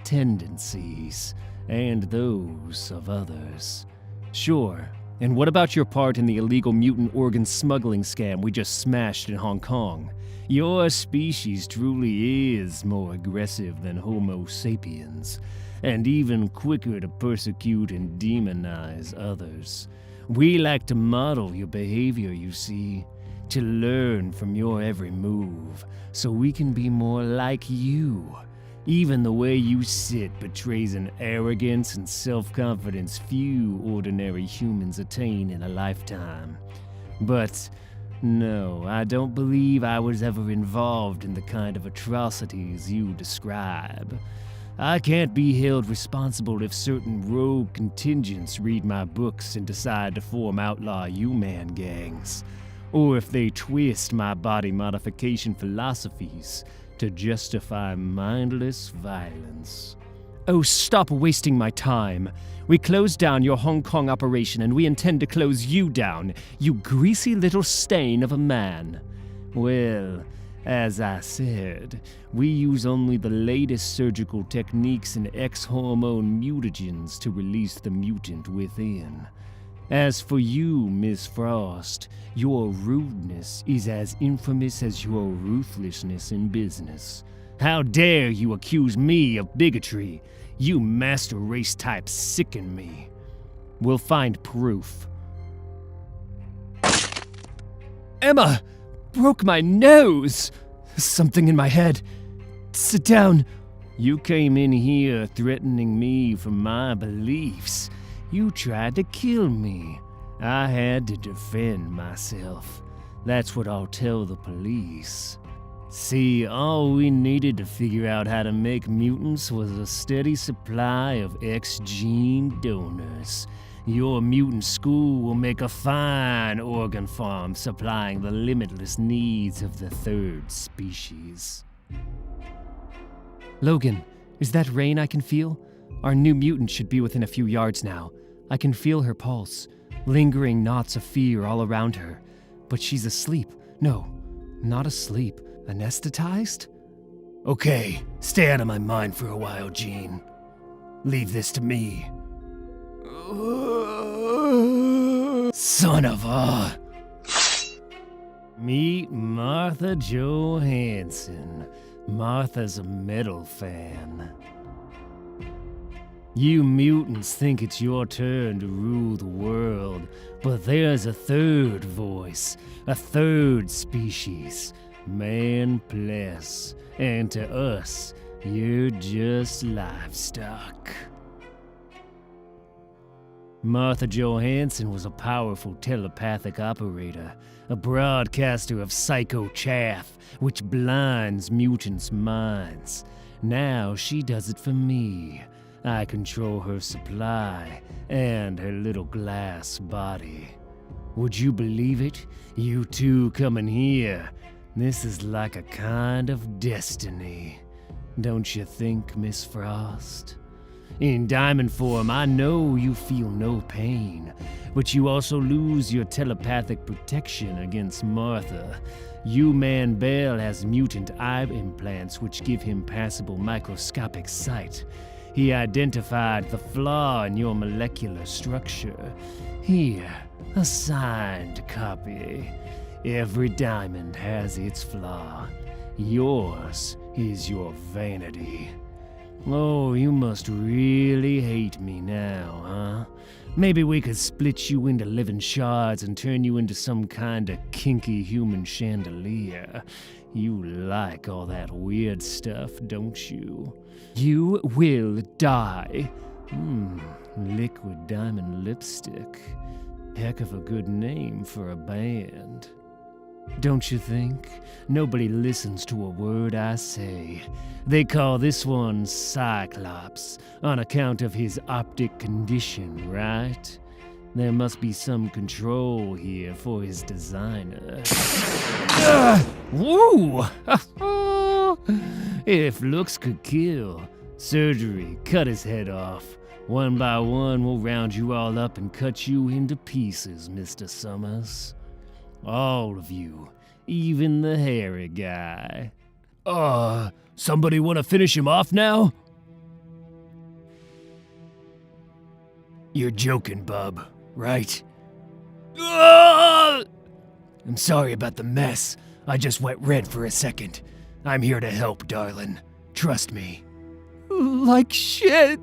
S1: tendencies, and those of others.
S3: Sure. And what about your part in the illegal mutant organ smuggling scam we just smashed in Hong Kong?
S1: Your species truly is more aggressive than Homo sapiens, and even quicker to persecute and demonize others. We like to model your behavior, you see, to learn from your every move, so we can be more like you. Even the way you sit betrays an arrogance and self-confidence few ordinary humans attain in a lifetime. But no, I don't believe I was ever involved in the kind of atrocities you describe. I can't be held responsible if certain rogue contingents read my books and decide to form outlaw human gangs, or if they twist my body modification philosophies to justify mindless violence.
S3: Oh, stop wasting my time. We closed down your Hong Kong operation and we intend to close you down, you greasy little stain of a man.
S1: Well, as I said, we use only the latest surgical techniques and X-hormone mutagens to release the mutant within. As for you, Miss Frost, your rudeness is as infamous as your ruthlessness in business. How dare you accuse me of bigotry? You master race types sicken me.
S3: We'll find proof.
S2: Emma! Broke my nose! Something in my head. Sit down.
S1: You came in here threatening me for my beliefs. You tried to kill me. I had to defend myself. That's what I'll tell the police. See, all we needed to figure out how to make mutants was a steady supply of X-gene donors. Your mutant school will make a fine organ farm supplying the limitless needs of the third species.
S3: Logan, is that Rain I can feel? Our new mutant should be within a few yards now. I can feel her pulse, lingering knots of fear all around her. But she's asleep. No, not asleep. Anesthetized?
S1: Okay, stay out of my mind for a while, Jean. Leave this to me. Son of a... Meet Martha Johansson. Martha's a metal fan. You mutants think it's your turn to rule the world, but there's a third voice, a third species, man plus, and to us, you're just livestock. Martha Johansson was a powerful telepathic operator, a broadcaster of psycho chaff which blinds mutants' minds. Now she does it for me. I control her supply and her little glass body. Would you believe it? You two coming here. This is like a kind of destiny. Don't you think, Miss Frost? In diamond form, I know you feel no pain, but you also lose your telepathic protection against Martha. U-Man Bell has mutant eye implants which give him passable microscopic sight. He identified the flaw in your molecular structure. Here, a signed copy. Every diamond has its flaw. Yours is your vanity. Oh, you must really hate me now, huh? Maybe we could split you into living shards and turn you into some kind of kinky human chandelier. You like all that weird stuff, don't you?
S2: You will die.
S1: Liquid diamond lipstick. Heck of a good name for a band. Don't you think? Nobody listens to a word I say. They call this one Cyclops, on account of his optic condition, right? There must be some control here for his designer. Woo! If looks could kill, surgery, cut his head off. One by one, we'll round you all up and cut you into pieces, Mr. Summers. All of you, even the hairy guy. Somebody want to finish him off now? You're joking, bub, right? I'm sorry about the mess. I just went red for a second. I'm here to help, darling. Trust me.
S2: Like shit.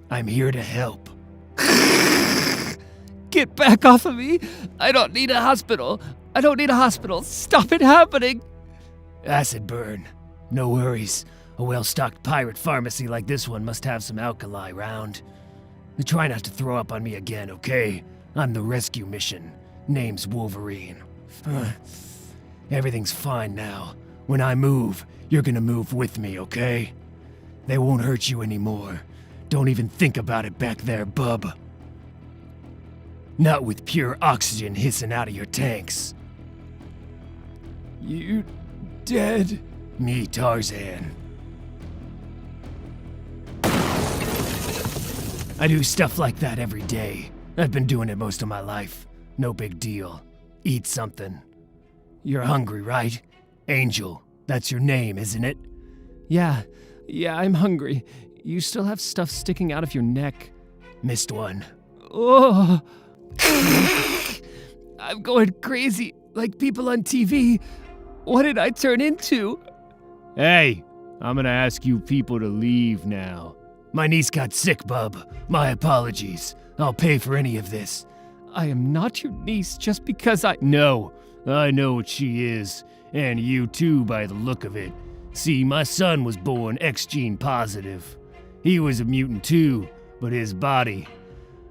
S1: I'm here to help.
S2: Get back off of me. I don't need a hospital. Stop it happening.
S1: Acid burn. No worries. A well-stocked pirate pharmacy like this one must have some alkali round. Try not to throw up on me again, okay? I'm the rescue mission. Name's Wolverine. Everything's fine now. When I move, you're gonna move with me, okay? They won't hurt you anymore. Don't even think about it back there, bub. Not with pure oxygen hissing out of your tanks.
S2: You dead?
S1: Me, Tarzan. I do stuff like that every day. I've been doing it most of my life. No big deal. Eat something. You're hungry, right? Angel, that's your name, isn't it?
S2: Yeah, I'm hungry. You still have stuff sticking out of your neck.
S1: Missed one.
S2: Oh. I'm going crazy, like people on TV. What did I turn into?
S1: Hey, I'm gonna ask you people to leave now. My niece got sick, bub. My apologies. I'll pay for any of this.
S2: I am not your niece just because
S1: No, I know what she is. And you too, by the look of it. See, my son was born X-gene positive. He was a mutant too, but his body...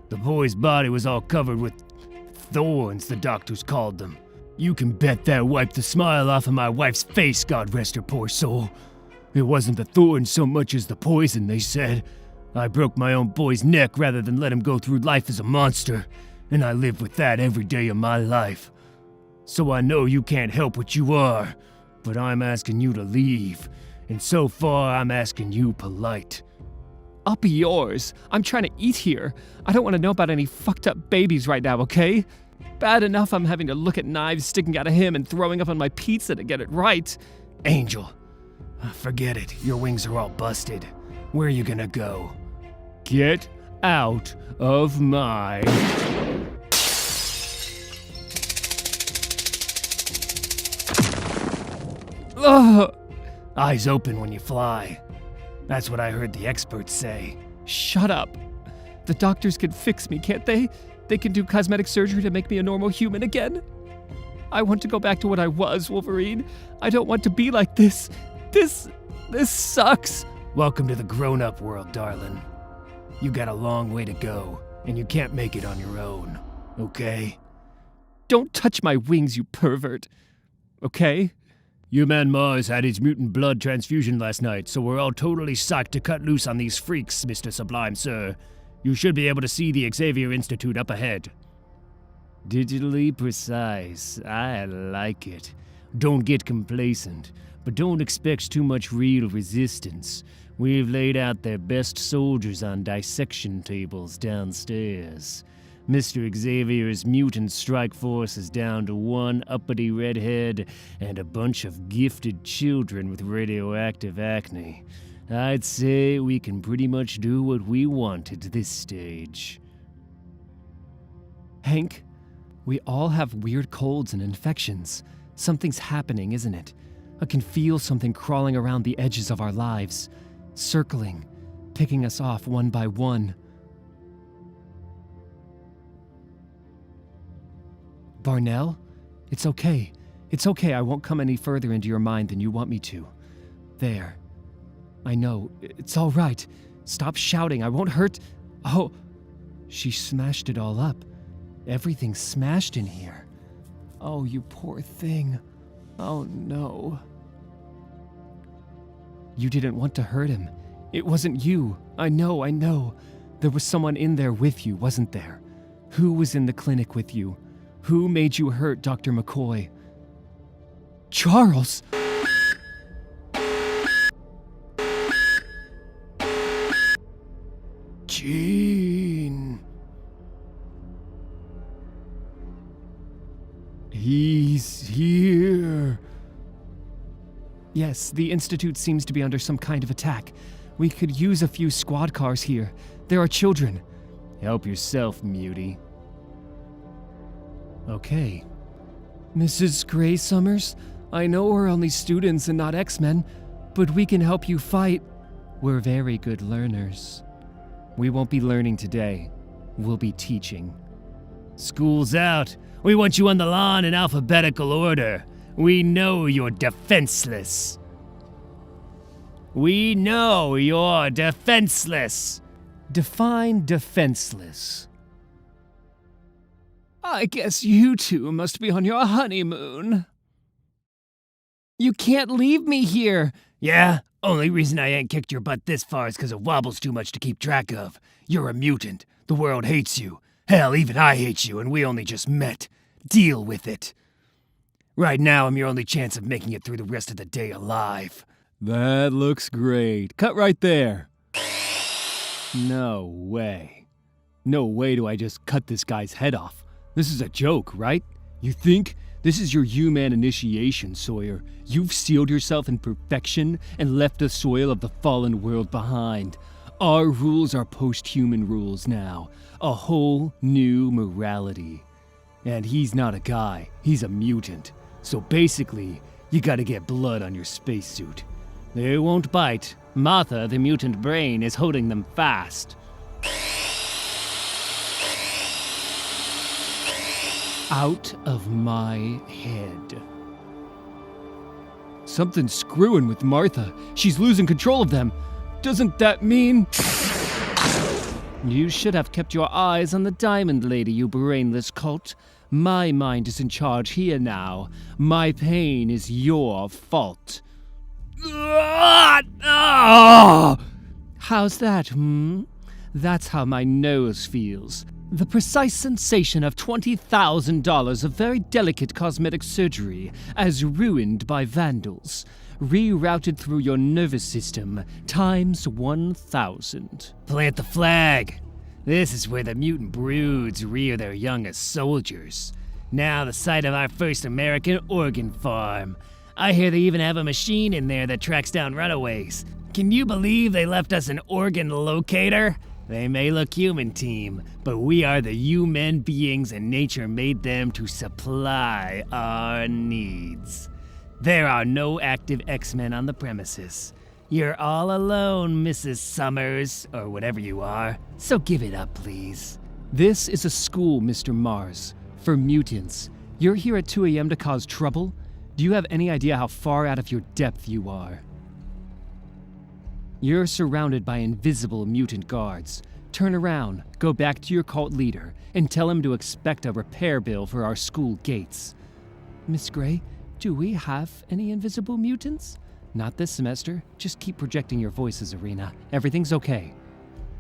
S1: The boy's body was all covered with thorns, the doctors called them. You can bet that wiped the smile off of my wife's face, God rest her poor soul. It wasn't the thorns so much as the poison, they said. I broke my own boy's neck rather than let him go through life as a monster, and I live with that every day of my life. So I know you can't help what you are, but I'm asking you to leave, and so far I'm asking you polite.
S2: Up yours. I'm trying to eat here. I don't want to know about any fucked up babies right now, okay? Bad enough I'm having to look at knives sticking out of him and throwing up on my pizza to get it right.
S1: Angel, forget it. Your wings are all busted. Where are you gonna go? Get out of my...
S2: Ugh!
S1: Eyes open when you fly. That's what I heard the experts say.
S2: Shut up. The doctors can fix me, can't they? They can do cosmetic surgery to make me a normal human again. I want to go back to what I was, Wolverine. I don't want to be like this. This sucks.
S1: Welcome to the grown-up world, darling. You got a long way to go. and you can't make it on your own, okay?
S2: Don't touch my wings, you pervert. Okay?
S1: Human Mars had his mutant blood transfusion last night, so we're all totally psyched to cut loose on these freaks, Mr. Sublime, sir. You should be able to see the Xavier Institute up ahead. Digitally precise. I like it. Don't get complacent, but don't expect too much real resistance. We've laid out their best soldiers on dissection tables downstairs. Mr. Xavier's mutant strike force is down to one uppity redhead and a bunch of gifted children with radioactive acne. I'd say we can pretty much do what we want at this stage.
S2: Hank, we all have weird colds and infections. Something's happening, isn't it? I can feel something crawling around the edges of our lives, circling, picking us off one by one. Barnell? It's okay. It's okay, I won't come any further into your mind than you want me to. There. I know. It's all right. Stop shouting. I won't hurt. Oh, she smashed it all up. Everything's smashed in here. Oh, you poor thing. Oh, no. You didn't want to hurt him. It wasn't you. I know. There was someone in there with you, wasn't there? Who was in the clinic with you? Who made you hurt Dr. McCoy? Charles!
S1: Gene. He's here.
S2: Yes, the Institute seems to be under some kind of attack. We could use a few squad cars here. There are children.
S1: Help yourself, Mutie.
S2: Okay. Mrs. Gray Summers, I know we're only students and not X-Men, but we can help you fight. We're very good learners. We won't be learning today. We'll be teaching.
S1: School's out. We want you on the lawn in alphabetical order. We know you're defenseless. We know you're defenseless.
S2: Define defenseless. I guess you two must be on your honeymoon. You can't leave me here.
S1: Yeah? Only reason I ain't kicked your butt this far is 'cause it wobbles too much to keep track of. You're a mutant. The world hates you. Hell, even I hate you, and we only just met. Deal with it. Right now, I'm your only chance of making it through the rest of the day alive.
S2: That looks great. Cut right there. No way. No way do I just cut this guy's head off. This is a joke, right? You think? This is your human initiation, Sawyer. You've sealed yourself in perfection and left the soil of the fallen world behind. Our rules are post-human rules now. A whole new morality. And he's not a guy, he's a mutant. So basically, you gotta get blood on your spacesuit. They won't bite. Martha, the mutant brain, is holding them fast. Out of my head. Something's screwing with Martha. She's losing control of them. Doesn't that mean... You should have kept your eyes on the Diamond Lady, you brainless cult. My mind is in charge here now. My pain is your fault. How's that, That's how my nose feels. The precise sensation of $20,000 of very delicate cosmetic surgery as ruined by vandals. Rerouted through your nervous system times 1,000.
S1: Plant the flag. This is where the mutant broods rear their young as soldiers. Now the site of our first American organ farm. I hear they even have a machine in there that tracks down runaways. Can you believe they left us an organ locator? They may look human, team, but we are the human beings and nature made them to supply our needs. There are no active X-Men on the premises. You're all alone, Mrs. Summers, or whatever you are, so give it up, please.
S2: This is a school, Mr. Mars, for mutants. You're here at 2 a.m. to cause trouble? Do you have any idea how far out of your depth you are? You're surrounded by invisible mutant guards.
S3: Turn around, go back to your cult leader, and tell him to expect a repair bill for our school gates.
S2: Miss Gray, do we have any invisible mutants?
S3: Not this semester. Just keep projecting your voices, Arena. Everything's okay.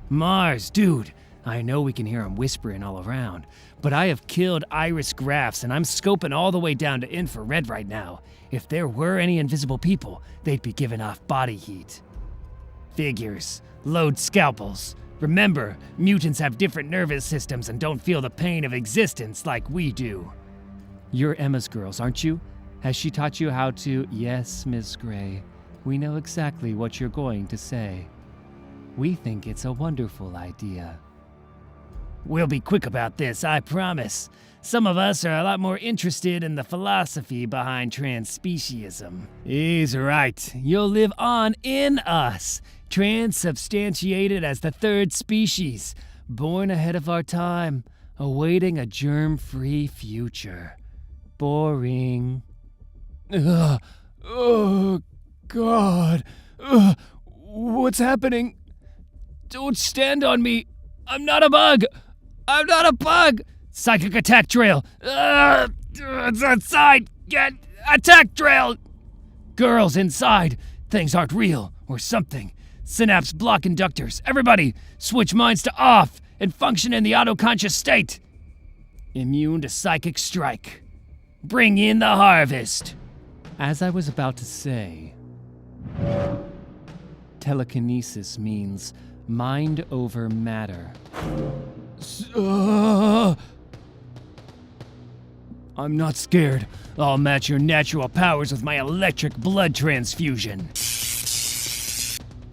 S1: Mars, dude, I know we can hear him whispering all around, but I have killed Iris Graphs and I'm scoping all the way down to infrared right now. If there were any invisible people, they'd be giving off body heat. Figures. Load scalpels. Remember, mutants have different nervous systems and don't feel the pain of existence like we do.
S3: You're Emma's girls, aren't you? Has she taught you how to— Yes, Miss Gray. We know exactly what you're going to say. We think it's a wonderful idea.
S1: We'll be quick about this, I promise. Some of us are a lot more interested in the philosophy behind transspeciesism. He's right. You'll live on in us, transubstantiated as the third species, born ahead of our time, awaiting a germ-free future. Boring.
S2: Oh, God. What's happening?
S1: Don't stand on me. I'm not a bug. I'm not a bug. Psychic attack trail. It's outside. Get attack trail. Girls inside. Things aren't real or something. Synapse block inductors. Everybody, switch minds to off and function in the autoconscious state. Immune to psychic strike. Bring in the harvest.
S3: As I was about to say, telekinesis means mind over matter.
S1: I'm not scared. I'll match your natural powers with my electric blood transfusion.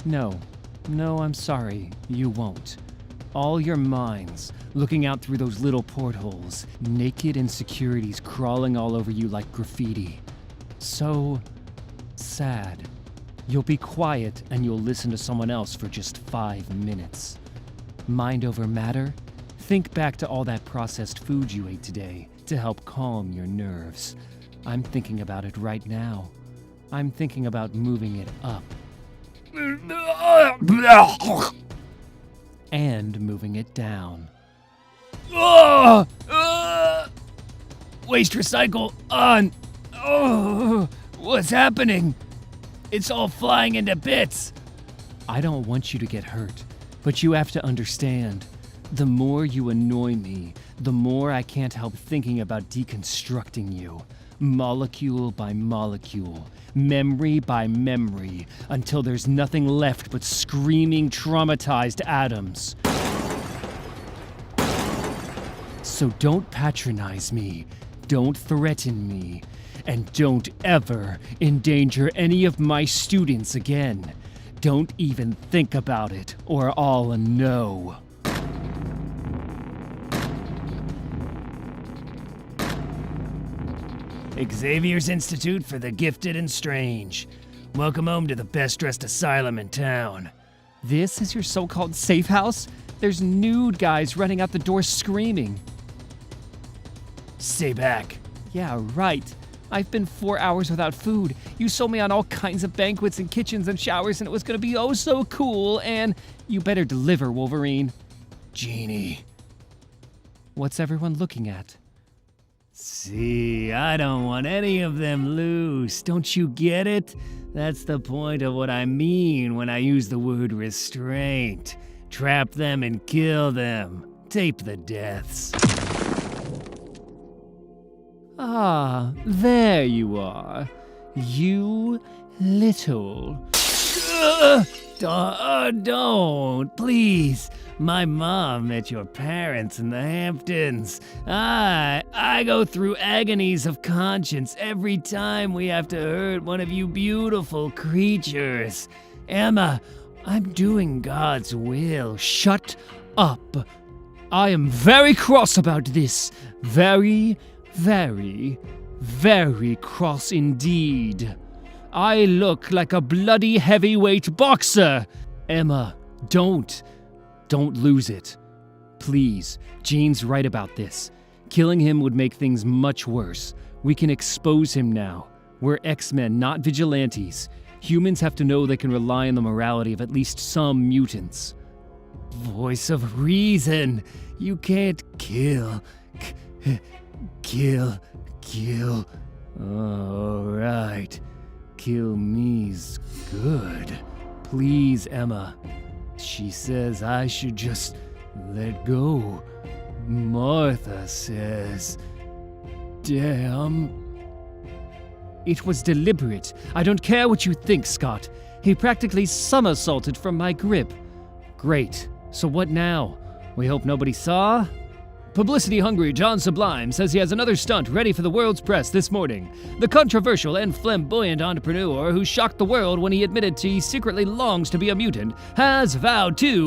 S3: No, I'm sorry, you won't. All your minds, looking out through those little portholes, naked insecurities crawling all over you like graffiti. So sad. You'll be quiet and you'll listen to someone else for just 5 minutes. Mind over matter? Think back to all that processed food you ate today to help calm your nerves. I'm thinking about it right now. I'm thinking about moving it up. And moving it down.
S1: Waste recycle on. What's happening? It's all flying into bits.
S3: I don't want you to get hurt, but you have to understand. The more you annoy me, the more I can't help thinking about deconstructing you. Molecule by molecule, memory by memory, until there's nothing left but screaming, traumatized atoms. So don't patronize me, don't threaten me, and don't ever endanger any of my students again. Don't even think about it, or I'll know.
S1: Xavier's Institute for the Gifted and Strange. Welcome home to the best-dressed asylum in town.
S3: This is your so-called safe house? There's nude guys running out the door screaming.
S1: Stay back.
S3: Yeah, right. I've been 4 hours without food. You sold me on all kinds of banquets and kitchens and showers, and it was gonna be oh so cool, and you better deliver, Wolverine.
S1: Genie.
S3: What's everyone looking at?
S1: See, I don't want any of them loose. Don't you get it? That's the point of what I mean when I use the word restraint. Trap them and kill them. Tape the deaths.
S3: Ah, there you are. You little...
S1: Don't, please. My mom met your parents in the Hamptons. I go through agonies of conscience every time we have to hurt one of you beautiful creatures. Emma, I'm doing God's will.
S3: Shut up. I am very cross about this. Very, very, very cross indeed. I look like a bloody heavyweight boxer. Emma, don't lose it. Please, Jean's right about this. Killing him would make things much worse. We can expose him now. We're X-Men, not vigilantes. Humans have to know they can rely on the morality of at least some mutants.
S1: Voice of reason. You can't kill. Kill. Alright. Kill me's good. Please, Emma. She says I should just let go. Martha says... Damn.
S3: It was deliberate. I don't care what you think, Scott. He practically somersaulted from my grip. Great. So what now? We hope nobody saw? Publicity-hungry John Sublime says he has another stunt ready for the world's press this morning. The controversial and flamboyant entrepreneur who shocked the world when he admitted he secretly longs to be a mutant has vowed to...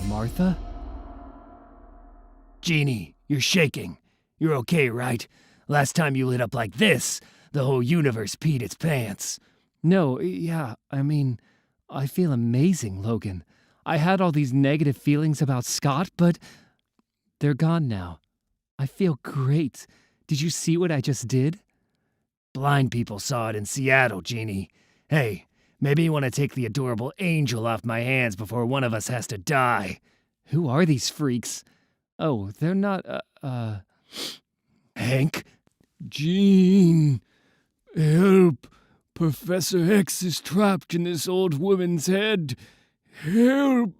S3: Martha?
S1: Jeannie, you're shaking. You're okay, right? Last time you lit up like this, the whole universe peed its pants.
S3: No, yeah, I mean, I feel amazing, Logan. I had all these negative feelings about Scott, but they're gone now. I feel great. Did you see what I just did?
S1: Blind people saw it in Seattle, Jeannie. Hey, maybe you want to take the adorable angel off my hands before one of us has to die.
S3: Who are these freaks? Oh, they're not,
S1: Hank?
S2: Jean, help. Professor X is trapped in this old woman's head. Help!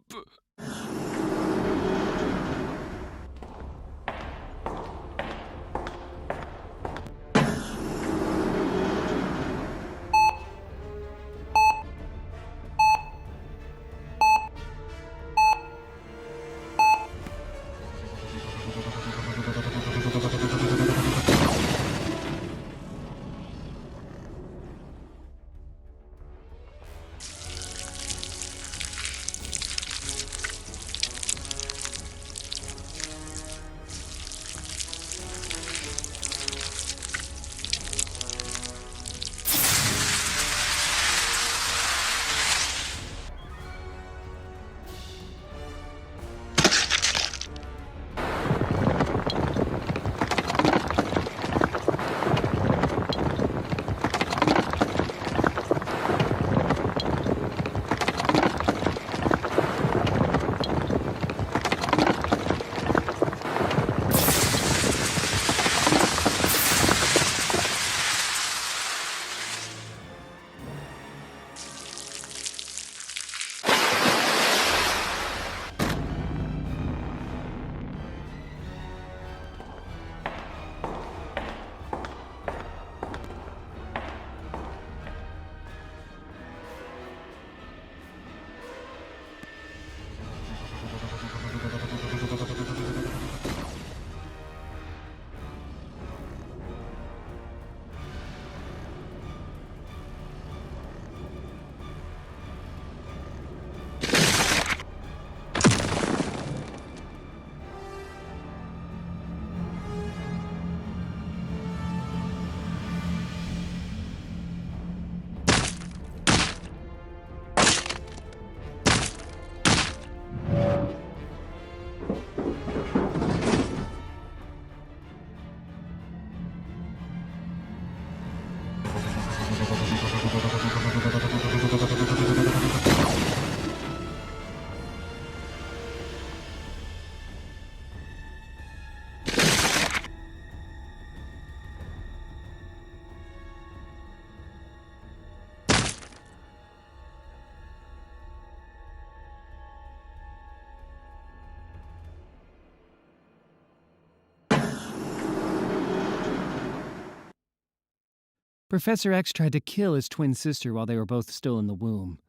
S3: Professor X tried to kill his twin sister while they were both still in the womb.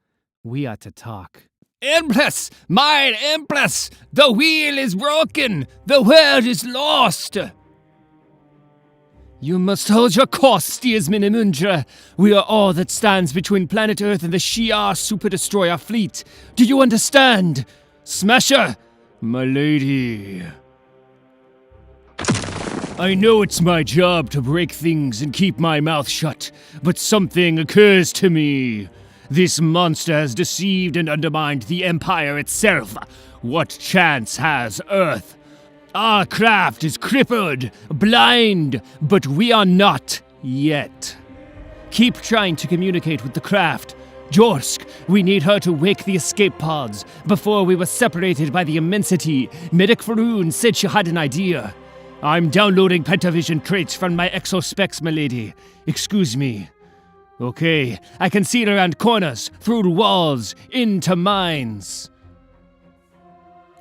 S3: We ought to talk.
S1: Empress! My Empress! The wheel is broken! The world is lost! You must hold your course, Steersman Imundra. We are all that stands between planet Earth and the Shi'ar Super Destroyer fleet. Do you understand? Smasher! My lady. I know it's my job to break things and keep my mouth shut, but something occurs to me. This monster has deceived and undermined the Empire itself. What chance has Earth? Our craft is crippled, blind, but we are not yet. Keep trying to communicate with the craft. Jorsk, we need her to wake the escape pods. Before we were separated by the immensity, Medic Faroon said she had an idea. I'm downloading pentavision traits from my exospecs, milady. Excuse me. Okay, I can see it around corners, through walls, into mines.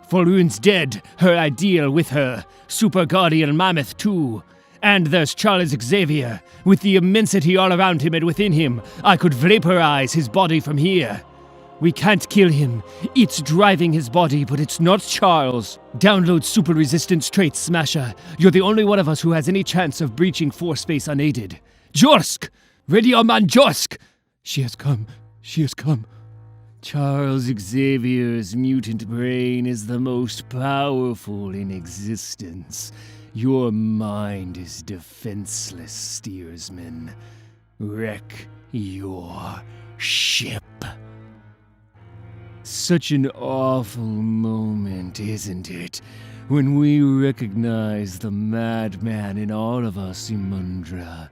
S1: Faroon's dead, her ideal with her. Super Guardian Mammoth too. And there's Charles Xavier. With the immensity all around him and within him, I could vaporize his body from here. We can't kill him. It's driving his body, but it's not Charles. Download super resistance traits, Smasher. You're the only one of us who has any chance of breaching force space unaided. Jorsk! Ready your man, Jorsk!
S2: She has come. She has come.
S1: Charles Xavier's mutant brain is the most powerful in existence. Your mind is defenseless, steersman. Wreck your ship. Such an awful moment, isn't it? When we recognize the madman in all of us, Imundra.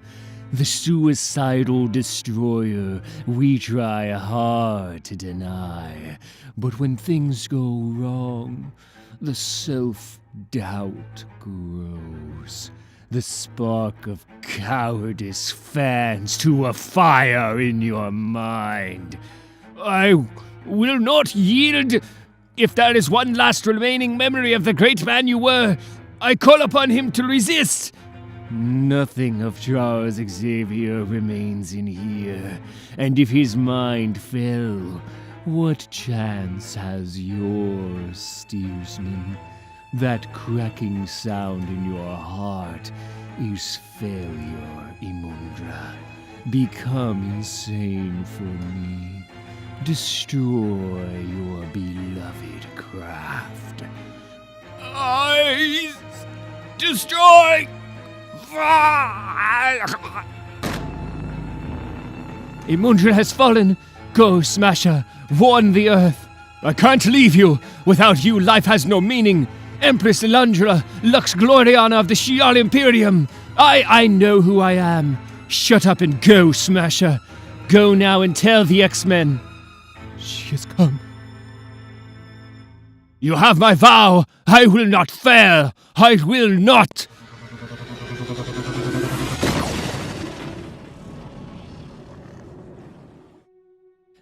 S1: The suicidal destroyer we try hard to deny. But when things go wrong, the self-doubt grows. The spark of cowardice fans to a fire in your mind. I will not yield. If there is one last remaining memory of the great man you were, I call upon him to resist. Nothing of Charles Xavier remains in here, and if his mind fell, what chance has yours, steersman? That cracking sound in your heart is failure, Imundra. Become insane for me. Destroy your beloved craft. I destroy! Imundra has fallen. Go, Smasher. Warn the Earth. I can't leave you. Without you, life has no meaning. Empress Elandra, Lux Gloriana of the Shi'ar Imperium. I know who I am. Shut up and go, Smasher. Go now and tell the X-Men.
S2: She has come.
S1: You have my vow. I will not fail. I will not.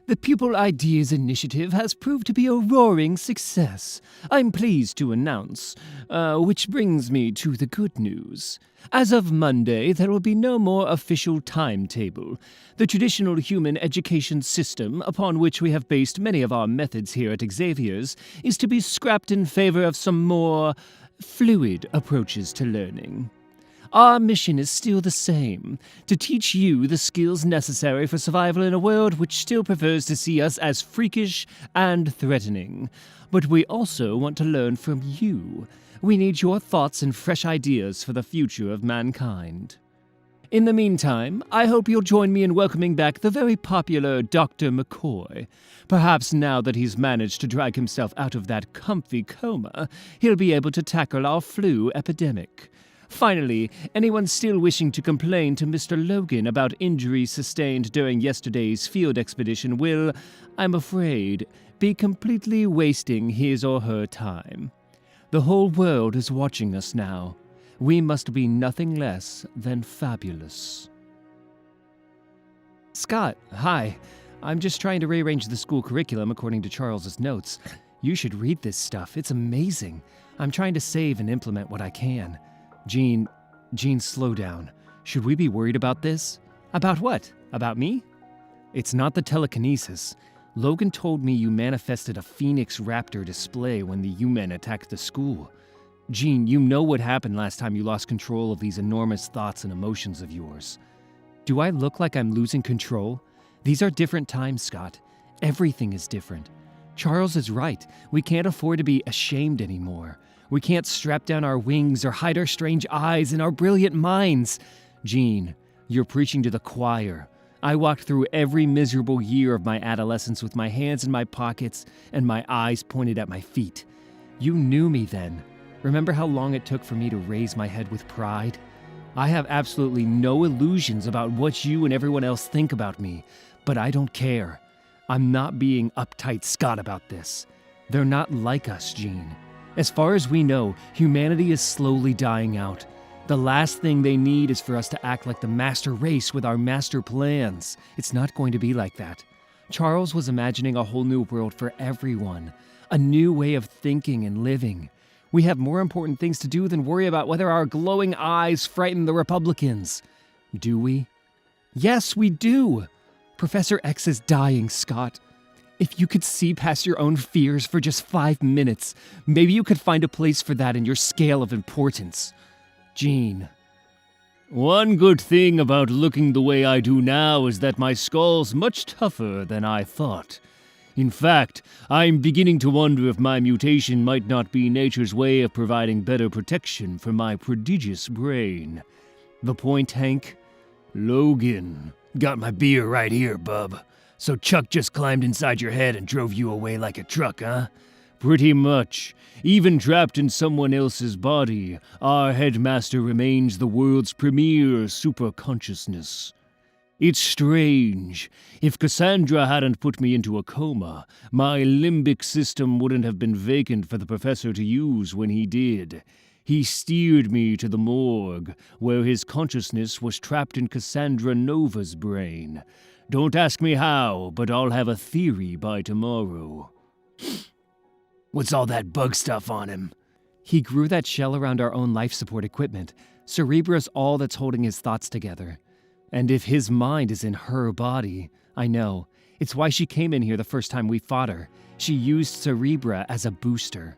S3: The Pupil Ideas Initiative has proved to be a roaring success, I'm pleased to announce, which brings me to the good news. As of Monday, there will be no more official timetable. The traditional human education system, upon which we have based many of our methods here at Xavier's, is to be scrapped in favor of some more fluid approaches to learning. Our mission is still the same, to teach you the skills necessary for survival in a world which still prefers to see us as freakish and threatening. But we also want to learn from you. We need your thoughts and fresh ideas for the future of mankind. In the meantime, I hope you'll join me in welcoming back the very popular Dr. McCoy. Perhaps now that he's managed to drag himself out of that comfy coma, he'll be able to tackle our flu epidemic. Finally, anyone still wishing to complain to Mr. Logan about injuries sustained during yesterday's field expedition will, I'm afraid, be completely wasting his or her time. The whole world is watching us now. We must be nothing less than fabulous. Scott, hi. I'm just trying to rearrange the school curriculum according to Charles's notes. You should read this stuff. It's amazing. I'm trying to save and implement what I can. Jean, slow down. Should we be worried about this? About what? About me? It's not the telekinesis. Logan told me you manifested a Phoenix Raptor display when the U-Men attacked the school. Jean, you know what happened last time you lost control of these enormous thoughts and emotions of yours. Do I look like I'm losing control? These are different times, Scott. Everything is different. Charles is right. We can't afford to be ashamed anymore. We can't strap down our wings or hide our strange eyes and our brilliant minds. Jean, you're preaching to the choir. I walked through every miserable year of my adolescence with my hands in my pockets and my eyes pointed at my feet. You knew me then. Remember how long it took for me to raise my head with pride? I have absolutely no illusions about what you and everyone else think about me, but I don't care. I'm not being uptight Scott about this. They're not like us, Jean. As far as we know, humanity is slowly dying out. The last thing they need is for us to act like the master race with our master plans. It's not going to be like that. Charles was imagining a whole new world for everyone, a new way of thinking and living. We have more important things to do than worry about whether our glowing eyes frighten the Republicans. Do we? Yes, we do. Professor X is dying, Scott. If you could see past your own fears for just 5 minutes, maybe you could find a place for that in your scale of importance. Jean.
S1: One good thing about looking the way I do now is that my skull's much tougher than I thought. In fact, I'm beginning to wonder if my mutation might not be nature's way of providing better protection for my prodigious brain. The point, Hank? Logan. Got my beer right here, bub. So Chuck just climbed inside your head and drove you away like a truck, huh? Pretty much. Even trapped in someone else's body, our headmaster remains the world's premier superconsciousness. It's strange. If Cassandra hadn't put me into a coma, my limbic system wouldn't have been vacant for the professor to use when he did. He steered me to the morgue, where his consciousness was trapped in Cassandra Nova's brain. Don't ask me how, but I'll have a theory by tomorrow. What's all that bug stuff on him?
S3: He grew that shell around our own life support equipment. Cerebra's all that's holding his thoughts together. And if his mind is in her body, I know. It's why she came in here the first time we fought her. She used Cerebra as a booster.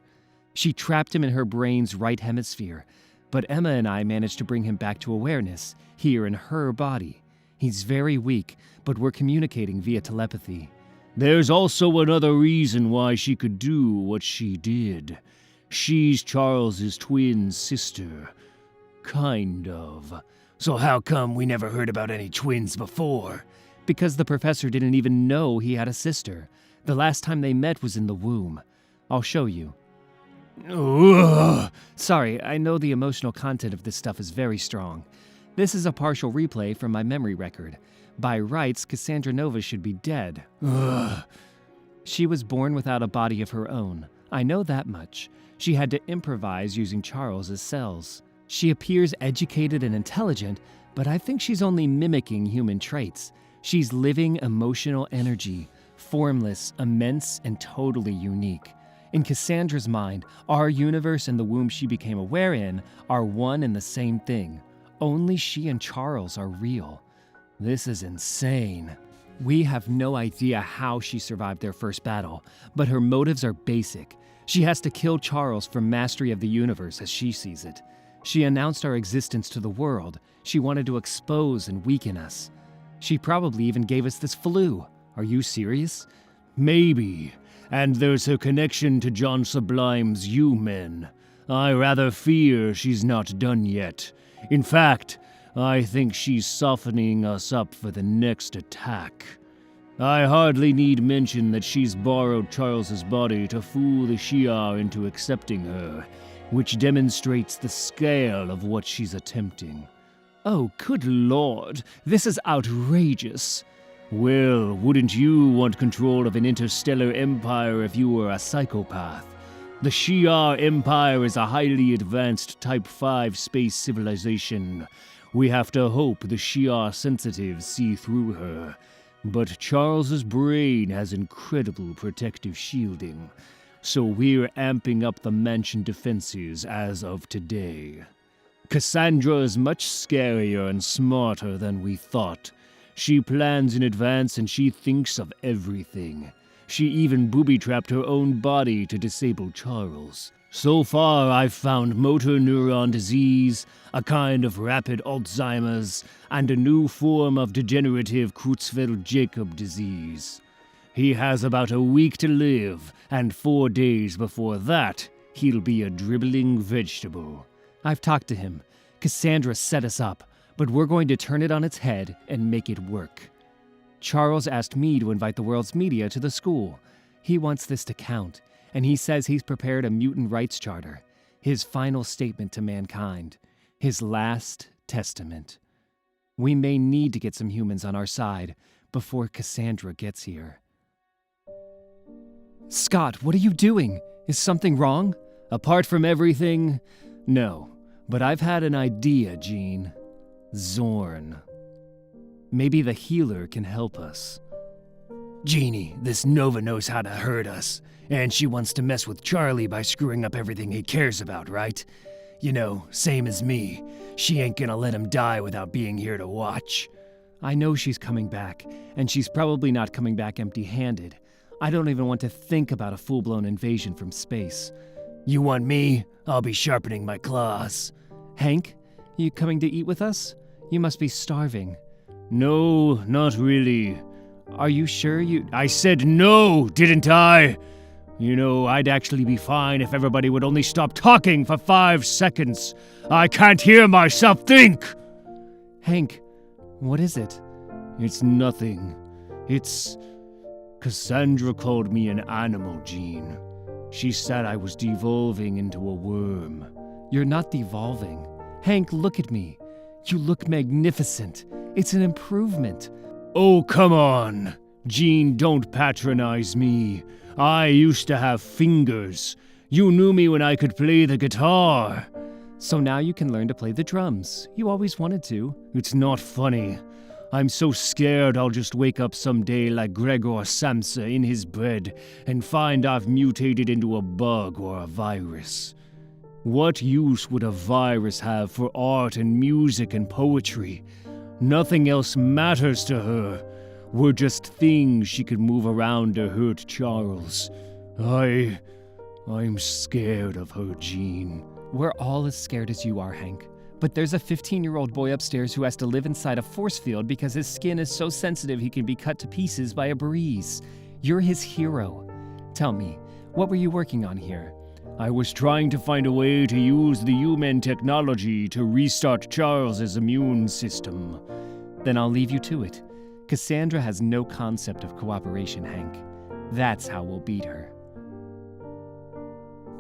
S3: She trapped him in her brain's right hemisphere. But Emma and I managed to bring him back to awareness, here in her body. He's very weak, but we're communicating via telepathy.
S1: There's also another reason why she could do what she did. She's Charles's twin sister. Kind of. So how come we never heard about any twins before?
S3: Because the professor didn't even know he had a sister. The last time they met was in the womb. I'll show you.
S1: Ugh.
S3: Sorry, I know the emotional content of this stuff is very strong. This is a partial replay from my memory record. By rights, Cassandra Nova should be dead.
S1: Ugh.
S3: She was born without a body of her own. I know that much. She had to improvise using Charles's cells. She appears educated and intelligent, but I think she's only mimicking human traits. She's living emotional energy, formless, immense, and totally unique. In Cassandra's mind, our universe and the womb she became aware in are one and the same thing. Only she and Charles are real. This is insane. We have no idea how she survived their first battle, but her motives are basic. She has to kill Charles for mastery of the universe as she sees it. She announced our existence to the world. She wanted to expose and weaken us. She probably even gave us this flu. Are you serious?
S1: Maybe. And there's her connection to John Sublime's U-Men. I rather fear she's not done yet. In fact, I think she's softening us up for the next attack. I hardly need mention that she's borrowed Charles's body to fool the Shi'ar into accepting her, which demonstrates the scale of what she's attempting.
S3: Oh, good lord, this is outrageous.
S1: Well, wouldn't you want control of an interstellar empire if you were a psychopath? The Shi'ar Empire is a highly advanced Type 5 space civilization. We have to hope the Shi'ar sensitives see through her. But Charles's brain has incredible protective shielding, so we're amping up the mansion defenses as of today. Cassandra is much scarier and smarter than we thought. She plans in advance and she thinks of everything. She even booby-trapped her own body to disable Charles. So far, I've found motor neuron disease, a kind of rapid Alzheimer's, and a new form of degenerative Creutzfeldt-Jakob disease. He has about a week to live, and 4 days before that, he'll be a dribbling vegetable.
S3: I've talked to him. Cassandra set us up, but we're going to turn it on its head and make it work. Charles asked me to invite the world's media to the school. He wants this to count, and he says he's prepared a mutant rights charter, his final statement to mankind, his last testament. We may need to get some humans on our side before Cassandra gets here. Scott, what are you doing? Is something wrong?
S1: Apart from everything, no. But I've had an idea, Jean. Zorn. Maybe the healer can help us. Jeannie, this Nova knows how to hurt us, and she wants to mess with Charlie by screwing up everything he cares about, right? You know, same as me. She ain't gonna let him die without being here to watch.
S3: I know she's coming back, and she's probably not coming back empty-handed. I don't even want to think about a full-blown invasion from space.
S1: You want me? I'll be sharpening my claws.
S3: Hank, you coming to eat with us? You must be starving.
S1: No, not really.
S3: Are you sure you...
S1: I said no, didn't I? You know, I'd actually be fine if everybody would only stop talking for 5 seconds. I can't hear myself think!
S3: Hank, what is it?
S1: It's nothing. It's... Cassandra called me an animal, Jean. She said I was devolving into a worm.
S3: You're not devolving. Hank, look at me. You look magnificent. It's an improvement.
S1: Oh, come on. Jean, don't patronize me. I used to have fingers. You knew me when I could play the guitar.
S3: So now you can learn to play the drums. You always wanted to.
S1: It's not funny. I'm so scared I'll just wake up someday like Gregor Samsa in his bed and find I've mutated into a bug or a virus. What use would a virus have for art and music and poetry? Nothing else matters to her. We're just things she could move around to hurt Charles. I'm scared of her, Jean.
S3: We're all as scared as you are, Hank. But there's a 15-year-old boy upstairs who has to live inside a force field because his skin is so sensitive he can be cut to pieces by a breeze. You're his hero. Tell me, what were you working on here?
S1: I was trying to find a way to use the human technology to restart Charles's immune system.
S3: Then I'll leave you to it. Cassandra has no concept of cooperation, Hank. That's how we'll beat her.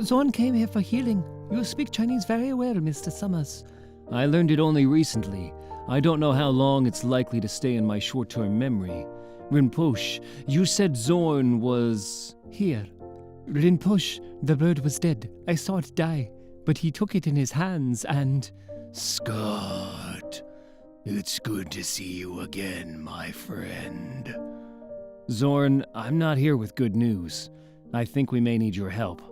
S4: Zorn came here for healing. You speak Chinese very well, Mr. Summers.
S1: I learned it only recently. I don't know how long it's likely to stay in my short-term memory. Rinpoche, you said Zorn was...
S4: Here. Rinpoche, the bird was dead. I saw it die, but he took it in his hands and...
S1: Scott, it's good to see you again, my friend. Zorn, I'm not here with good news. I think we may need your help.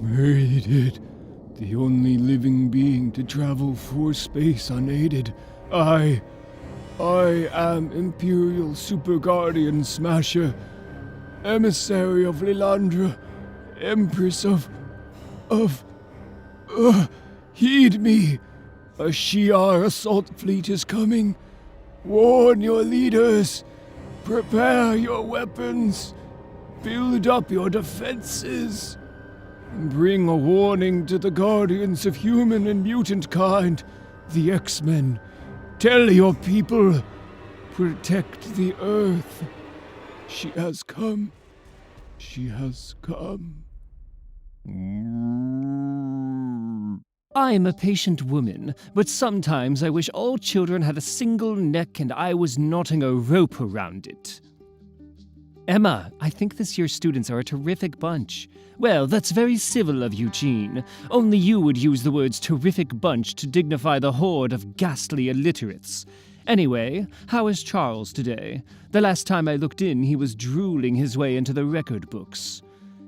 S1: Made it. The only living being to travel through space unaided. I am Imperial Super Guardian Smasher, emissary of Lilandra, Empress of... heed me! A Shi'ar assault fleet is coming. Warn your leaders. Prepare your weapons. Build up your defenses. Bring a warning to the guardians of human and mutant kind, the X-Men. Tell your people, protect the Earth. She has come. She has come.
S3: I'm a patient woman, but sometimes I wish all children had a single neck and I was knotting a rope around it. Emma, I think this year's students are a terrific bunch. Well, that's very civil of you, Jean. Only you would use the words terrific bunch to dignify the horde of ghastly illiterates. Anyway, how is Charles today? The last time I looked in, he was drooling his way into the record books.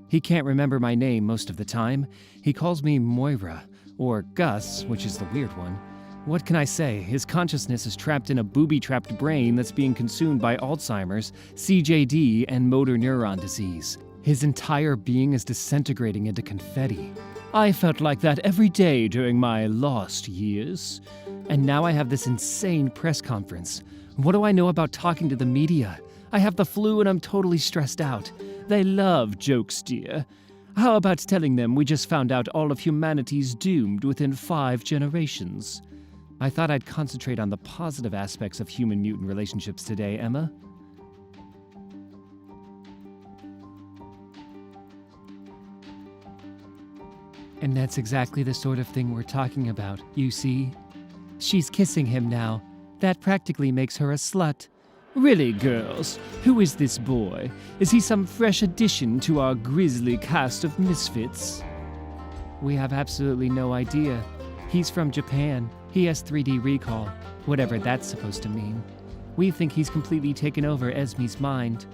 S3: He can't remember my name most of the time. He calls me Moira, or Gus, which is the weird one. What can I say? His consciousness is trapped in a booby-trapped brain that's being consumed by Alzheimer's, CJD, and motor neuron disease. His entire being is disintegrating into confetti. I felt like that every day during my lost years. And now I have this insane press conference. What do I know about talking to the media? I have the flu and I'm totally stressed out. They love jokes, dear. How about telling them we just found out all of humanity's doomed within 5 generations? I thought I'd concentrate on the positive aspects of human-mutant relationships today, Emma.
S4: And that's exactly the sort of thing we're talking about, you see? She's kissing him now. That practically makes her a slut.
S3: Really, girls, who is this boy? Is he some fresh addition to our grisly cast of misfits?
S4: We have absolutely no idea. He's from Japan. He has 3D recall, whatever that's supposed to mean. We think he's completely taken over Esme's mind.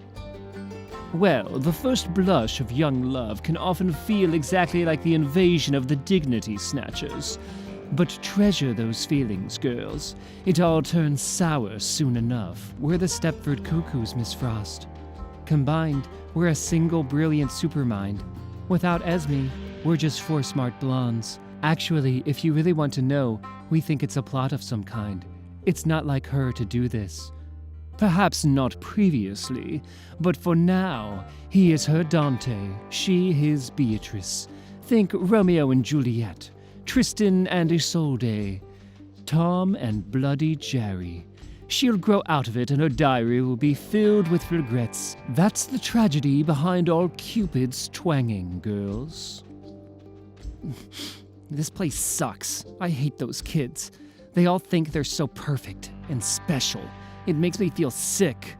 S3: Well, the first blush of young love can often feel exactly like the invasion of the dignity snatchers. But treasure those feelings, girls. It all turns sour soon enough.
S4: We're the Stepford Cuckoos, Miss Frost. Combined, we're a single brilliant supermind. Without Esme, we're just 4 smart blondes. Actually, if you really want to know, we think it's a plot of some kind. It's not like her to do this.
S3: Perhaps not previously, but for now, he is her Dante, she his Beatrice. Think Romeo and Juliet, Tristan and Isolde, Tom and Bloody Jerry. She'll grow out of it and her diary will be filled with regrets. That's the tragedy behind all Cupid's twanging, girls.
S4: This place sucks. I hate those kids. They all think they're so perfect and special. It makes me feel sick.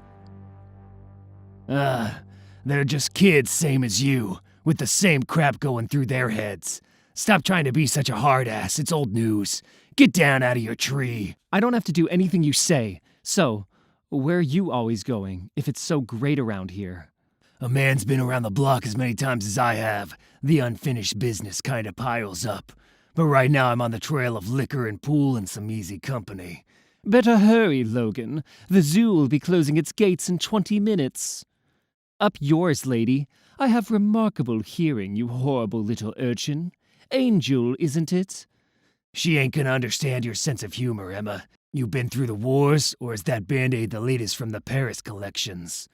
S1: They're just kids same as you, with the same crap going through their heads. Stop trying to be such a hard ass, it's old news. Get down out of your tree.
S4: I don't have to do anything you say. So, where are you always going, if it's so great around here?
S1: A man's been around the block as many times as I have. The unfinished business kinda piles up. But right now I'm on the trail of liquor and pool and some easy company.
S3: Better hurry, Logan. The zoo will be closing its gates in 20 minutes. Up yours, lady. I have remarkable hearing, you horrible little urchin. Angel, isn't it?
S1: She ain't gonna understand your sense of humor, Emma. You been through the wars, or is that Band-Aid the latest from the Paris collections?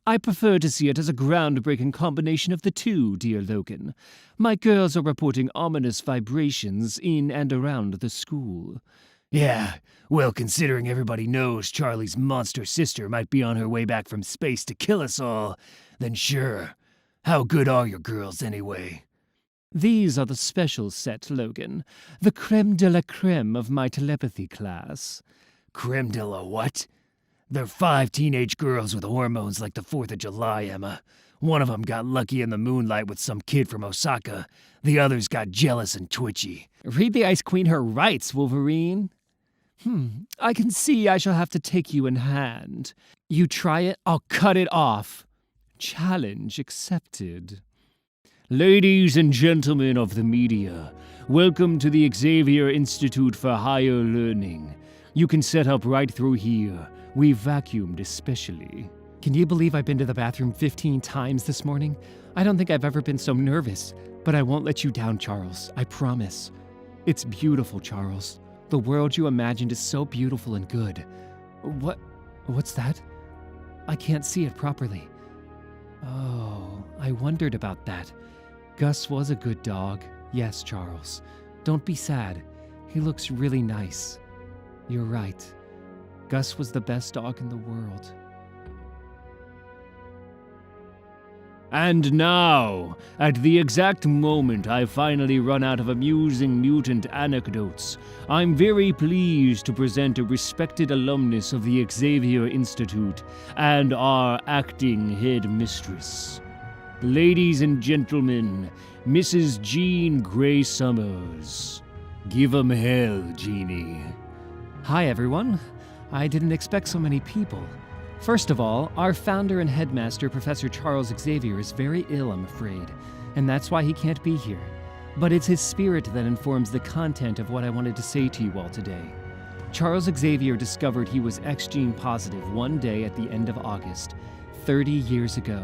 S3: I prefer to see it as a groundbreaking combination of the two, dear Logan. My girls are reporting ominous vibrations in and around the school.
S1: Yeah, well, considering everybody knows Charlie's monster sister might be on her way back from space to kill us all, then sure. How good are your girls, anyway?
S3: These are the special set, Logan. The creme de la creme of my telepathy class.
S1: Creme de la what? They're 5 teenage girls with hormones like the 4th of July, Emma. One of them got lucky in the moonlight with some kid from Osaka. The others got jealous and twitchy.
S3: Read the Ice Queen her rights, Wolverine. I can see I shall have to take you in hand. You try it, I'll cut it off. Challenge accepted. Ladies and gentlemen of the media, welcome to the Xavier Institute for Higher Learning. You can set up right through here. We vacuumed especially.
S4: Can you believe I've been to the bathroom 15 times this morning? I don't think I've ever been so nervous, but I won't let you down, Charles. I promise. It's beautiful, Charles. The world you imagined is so beautiful and good. What's that? I can't see it properly. Oh, I wondered about that. Gus was a good dog. Yes, Charles. Don't be sad. He looks really nice. You're right. Gus was the best dog in the world.
S3: And now, at the exact moment I finally run out of amusing mutant anecdotes, I'm very pleased to present a respected alumnus of the Xavier Institute and our acting head mistress. Ladies and gentlemen, Mrs. Jean Grey Summers. Give 'em hell, Jeannie.
S4: Hi, everyone. I didn't expect so many people. First of all, our founder and headmaster, Professor Charles Xavier, is very ill, I'm afraid, and that's why he can't be here. But it's his spirit that informs the content of what I wanted to say to you all today. Charles Xavier discovered he was X gene positive one day at the end of August, 30 years ago,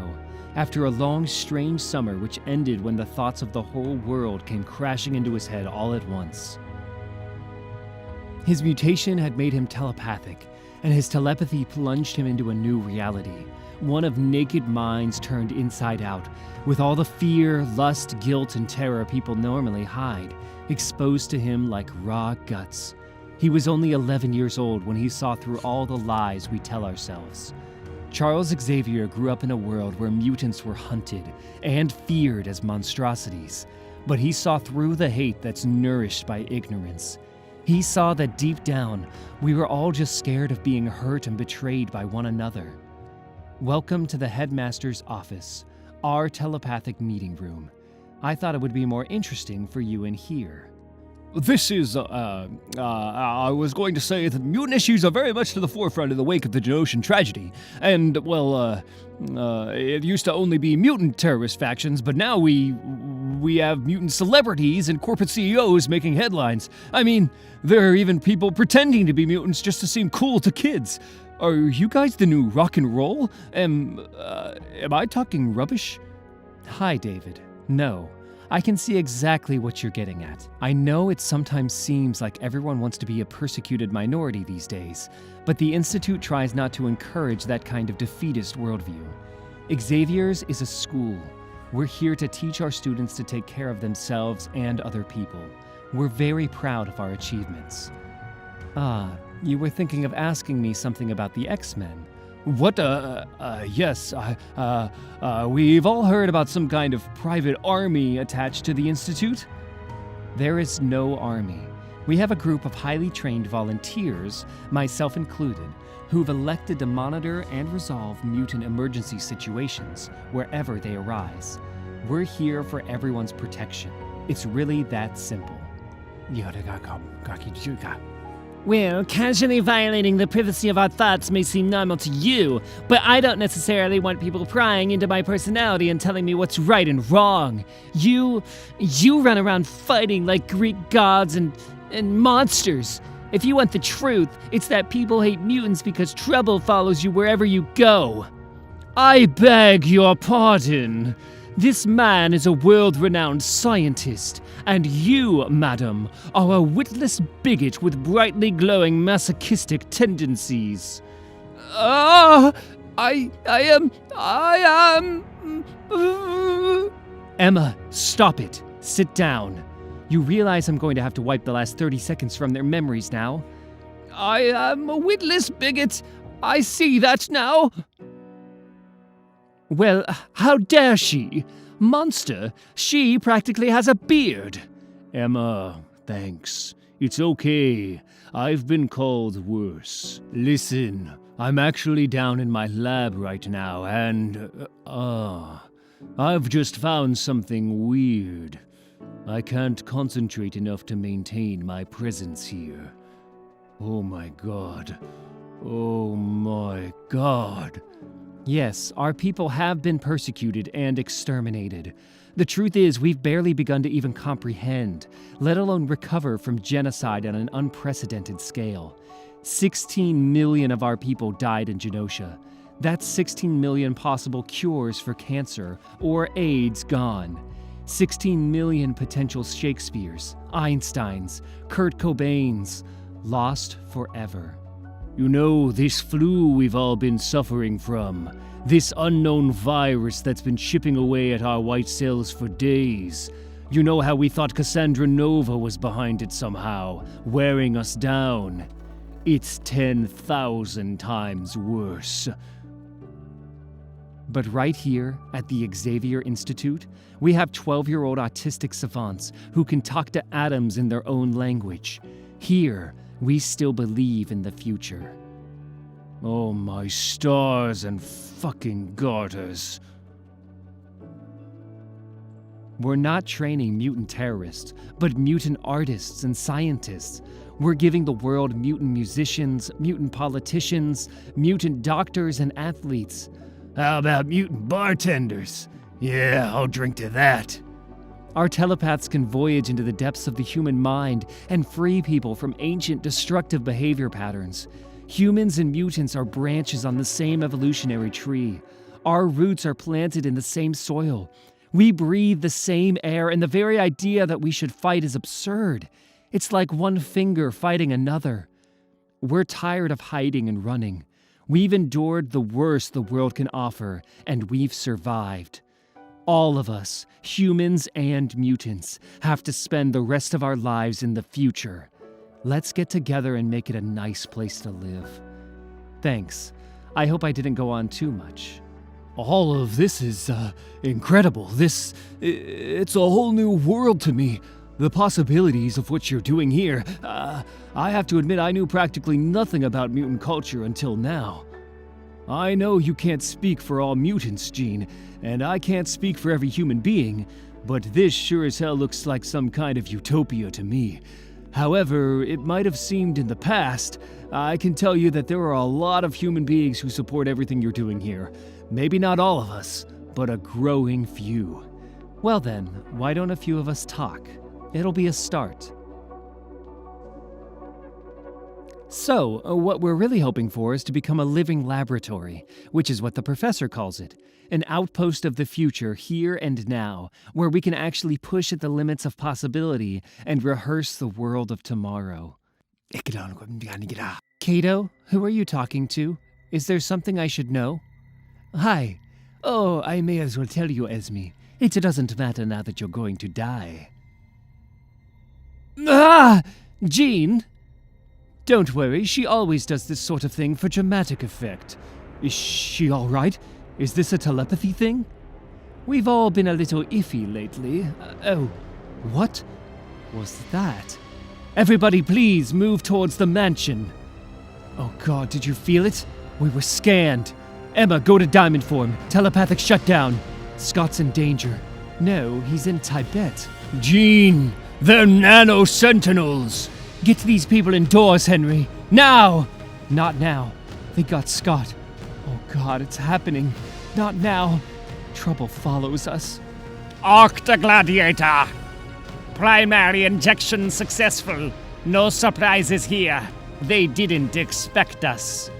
S4: after a long, strange summer which ended when the thoughts of the whole world came crashing into his head all at once. His mutation had made him telepathic, and his telepathy plunged him into a new reality, one of naked minds turned inside out, with all the fear, lust, guilt, and terror people normally hide, exposed to him like raw guts. He was only 11 years old when he saw through all the lies we tell ourselves. Charles Xavier grew up in a world where mutants were hunted and feared as monstrosities, but he saw through the hate that's nourished by ignorance.
S3: He saw that deep down, we were all just scared of being hurt and betrayed by one another. Welcome to the headmaster's office, our telepathic meeting room. I thought it would be more interesting for you in here.
S1: This is, I was going to say that mutant issues are very much to the forefront in the wake of the Genoshan tragedy. And, well, it used to only be mutant terrorist factions, but now we have mutant celebrities and corporate CEOs making headlines. I mean, there are even people pretending to be mutants just to seem cool to kids. Are you guys the new rock and roll? Am I talking rubbish?
S3: Hi, David. No. I can see exactly what you're getting at. I know it sometimes seems like everyone wants to be a persecuted minority these days, but the Institute tries not to encourage that kind of defeatist worldview. Xavier's is a school. We're here to teach our students to take care of themselves and other people. We're very proud of our achievements. Ah, you were thinking of asking me something about the X-Men.
S1: What, yes, we've all heard about some kind of private army attached to the Institute.
S3: There is no army. We have a group of highly trained volunteers, myself included, who've elected to monitor and resolve mutant emergency situations wherever they arise. We're here for everyone's protection. It's really that simple.
S5: Well, casually violating the privacy of our thoughts may seem normal to you, but I don't necessarily want people prying into my personality and telling me what's right and wrong. You run around fighting like Greek gods and monsters. If you want the truth, it's that people hate mutants because trouble follows you wherever you go.
S1: I beg your pardon. This man is a world-renowned scientist, and you, madam, are a witless bigot with brightly glowing masochistic tendencies.
S2: I am...
S3: Emma, stop it. Sit down. You realize I'm going to have to wipe the last 30 seconds from their memories now?
S2: I am a witless bigot. I see that now.
S1: Well, how dare she? Monster, she practically has a beard. Emma, thanks. It's okay. I've been called worse. Listen, I'm actually down in my lab right now and, I've just found something weird. I can't concentrate enough to maintain my presence here. Oh my god. Oh my god.
S3: Yes, our people have been persecuted and exterminated. The truth is, we've barely begun to even comprehend, let alone recover from genocide on an unprecedented scale. 16 million of our people died in Genosha. That's 16 million possible cures for cancer or AIDS gone. 16 million potential Shakespeares, Einsteins, Kurt Cobains, lost forever.
S1: You know, this flu we've all been suffering from, this unknown virus that's been chipping away at our white cells for days. You know how we thought Cassandra Nova was behind it somehow, wearing us down. It's 10,000 times worse.
S3: But right here at the Xavier Institute, we have 12-year-old autistic savants who can talk to atoms in their own language. Here, we still believe in the future.
S1: Oh my stars and fucking garters.
S3: We're not training mutant terrorists, but mutant artists and scientists. We're giving the world mutant musicians, mutant politicians, mutant doctors and athletes.
S1: How about mutant bartenders? Yeah, I'll drink to that.
S3: Our telepaths can voyage into the depths of the human mind and free people from ancient destructive behavior patterns. Humans and mutants are branches on the same evolutionary tree. Our roots are planted in the same soil. We breathe the same air, and the very idea that we should fight is absurd. It's like one finger fighting another. We're tired of hiding and running. We've endured the worst the world can offer, and we've survived. All of us, humans and mutants, have to spend the rest of our lives in the future. Let's get together and make it a nice place to live. Thanks. I hope I didn't go on too much.
S1: All of this is, incredible. It's a whole new world to me. The possibilities of what you're doing here, I have to admit I knew practically nothing about mutant culture until now. I know you can't speak for all mutants, Jean, and I can't speak for every human being, but this sure as hell looks like some kind of utopia to me. However, it might have seemed in the past. I can tell you that there are a lot of human beings who support everything you're doing here. Maybe not all of us, but a growing few.
S3: Well then, why don't a few of us talk? It'll be a start. So, what we're really hoping for is to become a living laboratory, which is what the professor calls it. An outpost of the future, here and now, where we can actually push at the limits of possibility and rehearse the world of tomorrow. Kato, who are you talking to? Is there something I should know?
S1: Hi. Oh, I may as well tell you, Esme. It doesn't matter now that you're going to die.
S3: Ah! Jean? Don't worry, she always does this sort of thing for dramatic effect.
S1: Is she all right? Is this a telepathy thing?
S3: We've all been a little iffy lately. Oh, what was that? Everybody please move towards the mansion. Oh god, did you feel it? We were scanned. Emma, go to diamond form. Telepathic shutdown. Scott's in danger. No, he's in Tibet.
S1: Jean, they're nano sentinels.
S3: Get these people indoors, Henry. Now! Not now. They got Scott. Oh god, it's happening. Not now. Trouble follows us.
S5: Octa Gladiator. Primary injection successful. No surprises here. They didn't expect us.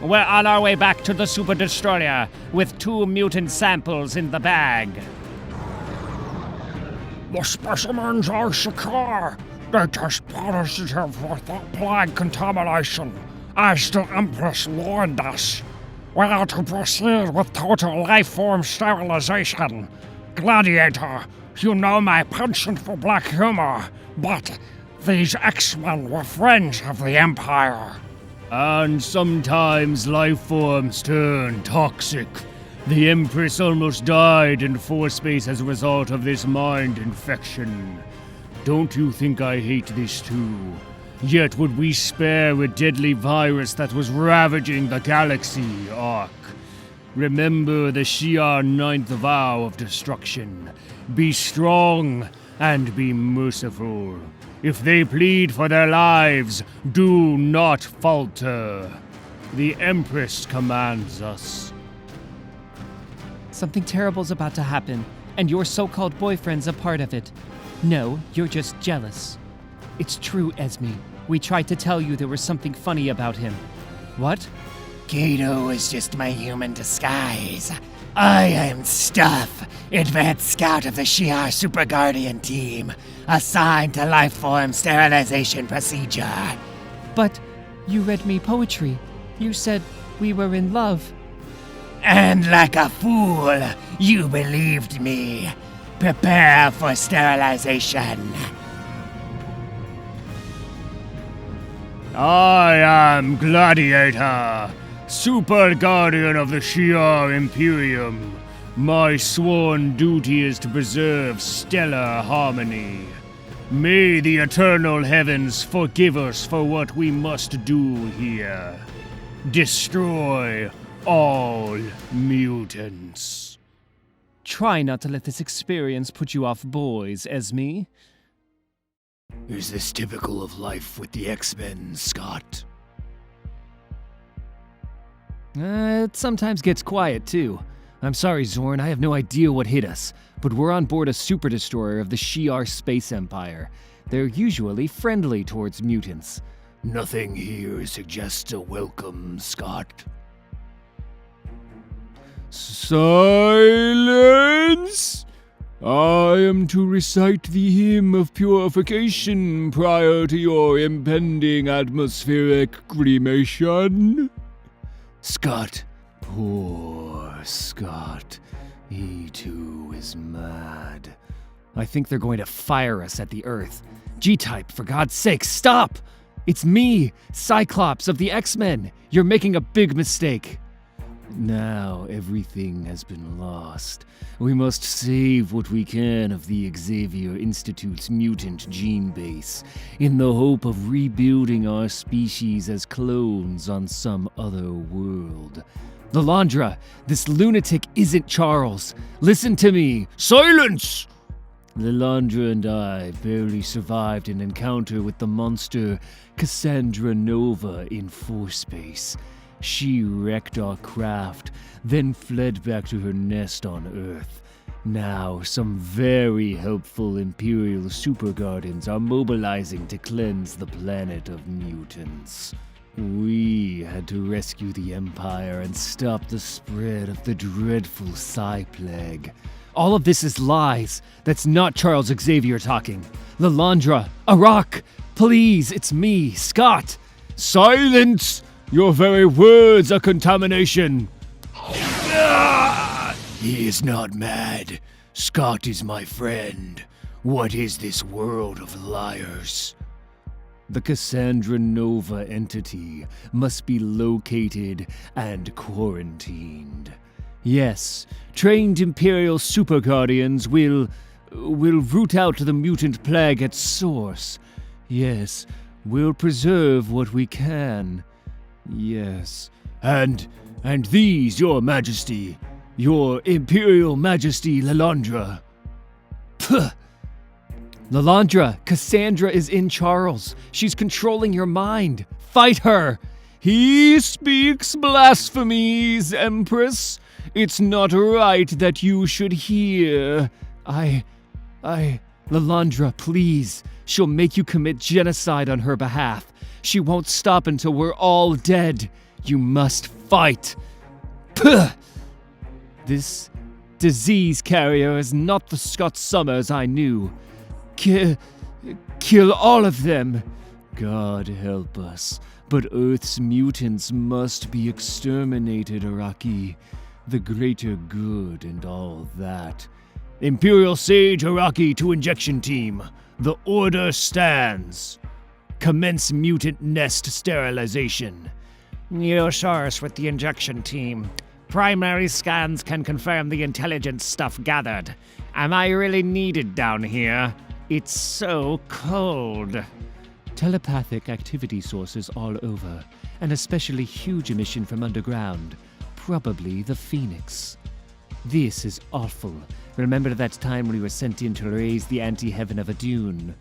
S5: We're on our way back to the Super Destroyer with 2 mutant samples in the bag.
S6: The specimens are secure. They test positive without plague contamination, as the Empress warned us. We are to proceed with total life form sterilization. Gladiator, you know my penchant for black humor, but these X-Men were friends of the Empire.
S1: And sometimes life forms turn toxic. The Empress almost died in force space as a result of this mind infection. Don't you think I hate this too? Yet would we spare a deadly virus that was ravaging the galaxy, Ark? Remember the Shi'ar 9th vow of destruction. Be strong and be merciful. If they plead for their lives, do not falter. The Empress commands us.
S3: Something terrible's about to happen, and your so-called boyfriend's a part of it. No, you're just jealous. It's true, Esme. We tried to tell you there was something funny about him. What?
S7: Kato is just my human disguise. I am Stuff, advanced scout of the Shi'ar Super Guardian team, assigned to life form sterilization procedure.
S3: But you read me poetry. You said we were in love.
S7: And like a fool, you believed me. Prepare for sterilization.
S1: I am Gladiator, Super Guardian of the Shi'ar Imperium. My sworn duty is to preserve stellar harmony. May the eternal heavens forgive us for what we must do here. Destroy all mutants.
S3: Try not to let this experience put you off boys, Esme.
S1: Is this typical of life with the X-Men, Scott?
S3: It sometimes gets quiet, too. I'm sorry, Zorn, I have no idea what hit us, but we're on board a super destroyer of the Shi'ar Space Empire. They're usually friendly towards mutants.
S1: Nothing here suggests a welcome, Scott. Silence! I am to recite the hymn of purification prior to your impending atmospheric cremation. Scott, poor Scott. He too is mad.
S3: I think they're going to fire us at the Earth. G-Type, for God's sake, stop! It's me, Cyclops of the X-Men. You're making a big mistake.
S1: Now everything has been lost. We must save what we can of the Xavier Institute's mutant gene base, in the hope of rebuilding our species as clones on some other world.
S3: Lalandra, this lunatic isn't Charles. Listen to me.
S6: Silence!
S1: Lalandra and I barely survived an encounter with the monster Cassandra Nova in Forespace. She wrecked our craft, then fled back to her nest on Earth. Now, some very helpful Imperial Super Guardians are mobilizing to cleanse the planet of mutants. We had to rescue the Empire and stop the spread of the dreadful Psi Plague.
S3: All of this is lies. That's not Charles Xavier talking. Lalandra, Arak, please, it's me, Scott.
S6: Silence! Your very words are contamination.
S1: He is not mad. Scott is my friend. What is this world of liars? The Cassandra Nova entity must be located and quarantined. Yes, trained Imperial Super Guardians will root out the mutant plague at source. Yes, we'll preserve what we can. Yes, and these, your majesty, your Imperial Majesty Lalandra.
S3: Puh! Lalandra, Cassandra is in Charles. She's controlling your mind. Fight her!
S6: He speaks blasphemies, Empress. It's not right that you should hear.
S3: Lalandra, please. She'll make you commit genocide on her behalf. She won't stop until we're all dead. You must fight. Puh! This disease carrier is not the Scott Summers I knew. Kill all of them.
S1: God help us, but Earth's mutants must be exterminated, Araki. The greater good and all that. Imperial Sage Araki to injection team. The order stands. Commence mutant nest sterilization.
S5: Neosaurus with the injection team. Primary scans can confirm the intelligence stuff gathered. Am I really needed down here? It's so cold.
S3: Telepathic activity sources all over, and especially huge emission from underground. Probably the Phoenix. This is awful. Remember that time we were sent in to raise the anti-heaven of Adune?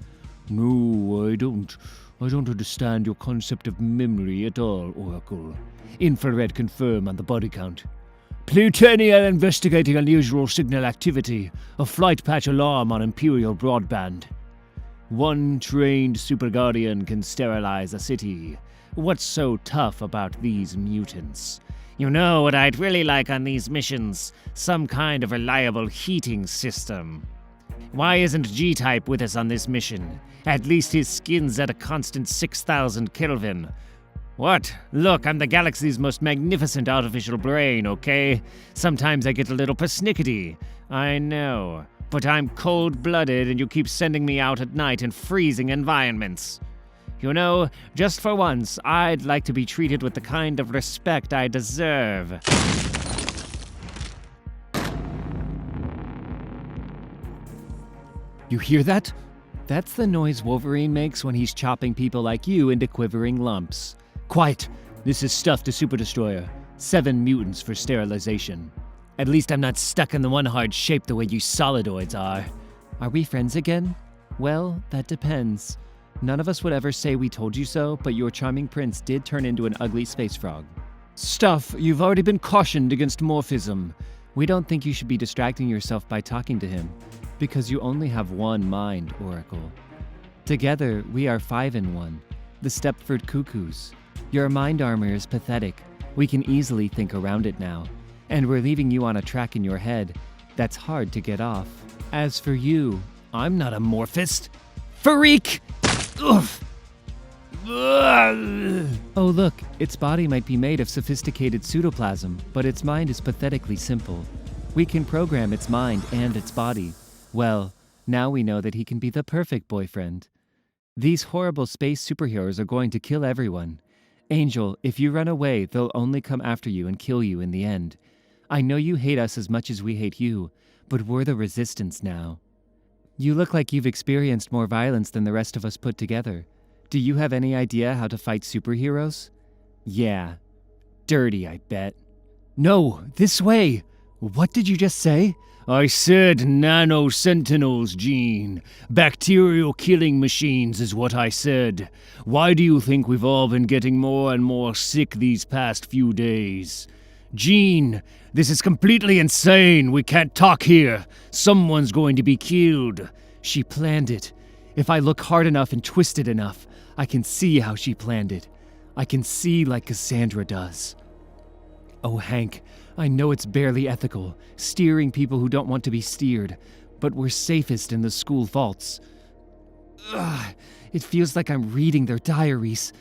S1: No, I don't understand your concept of memory at all, Oracle. Infrared confirm on the body count. Plutonio investigating unusual signal activity. A flight patch alarm on Imperial broadband. One trained Super Guardian can sterilize a city. What's so tough about these mutants?
S5: You know what I'd really like on these missions? Some kind of reliable heating system. Why isn't G-Type with us on this mission? At least his skin's at a constant 6,000 Kelvin. What? Look, I'm the galaxy's most magnificent artificial brain, okay? Sometimes I get a little persnickety. I know. But I'm cold-blooded and you keep sending me out at night in freezing environments. You know, just for once, I'd like to be treated with the kind of respect I deserve.
S3: You hear that? That's the noise Wolverine makes when he's chopping people like you into quivering lumps. Quiet! This is stuff to Super Destroyer. 7 mutants for sterilization. At least I'm not stuck in the one hard shape the way you solidoids are. Are we friends again? Well, that depends. None of us would ever say we told you so, but your charming prince did turn into an ugly space frog. Stuff, you've already been cautioned against morphism. We don't think you should be distracting yourself by talking to him, because you only have one mind, Oracle. Together, we are 5 in 1, the Stepford Cuckoos. Your mind armor is pathetic. We can easily think around it now. And we're leaving you on a track in your head that's hard to get off. As for you, I'm not a morphist. Freak! Oof! Oh look, its body might be made of sophisticated pseudoplasm, but its mind is pathetically simple. We can program its mind and its body. Well, now we know that he can be the perfect boyfriend. These horrible space superheroes are going to kill everyone. Angel, if you run away, they'll only come after you and kill you in the end. I know you hate us as much as we hate you, but we're the Resistance now. You look like you've experienced more violence than the rest of us put together. Do you have any idea how to fight superheroes? Yeah. Dirty, I bet. No, this way! What did you just say?
S1: I said nano-sentinels, Gene. Bacterial killing machines is what I said. Why do you think we've all been getting more and more sick these past few days? Gene, this is completely insane. We can't talk here. Someone's going to be killed.
S3: She planned it. If I look hard enough and twist it enough, I can see how she planned it. I can see like Cassandra does. Oh, Hank, I know it's barely ethical, steering people who don't want to be steered, but we're safest in the school vaults. Ugh, it feels like I'm reading their diaries.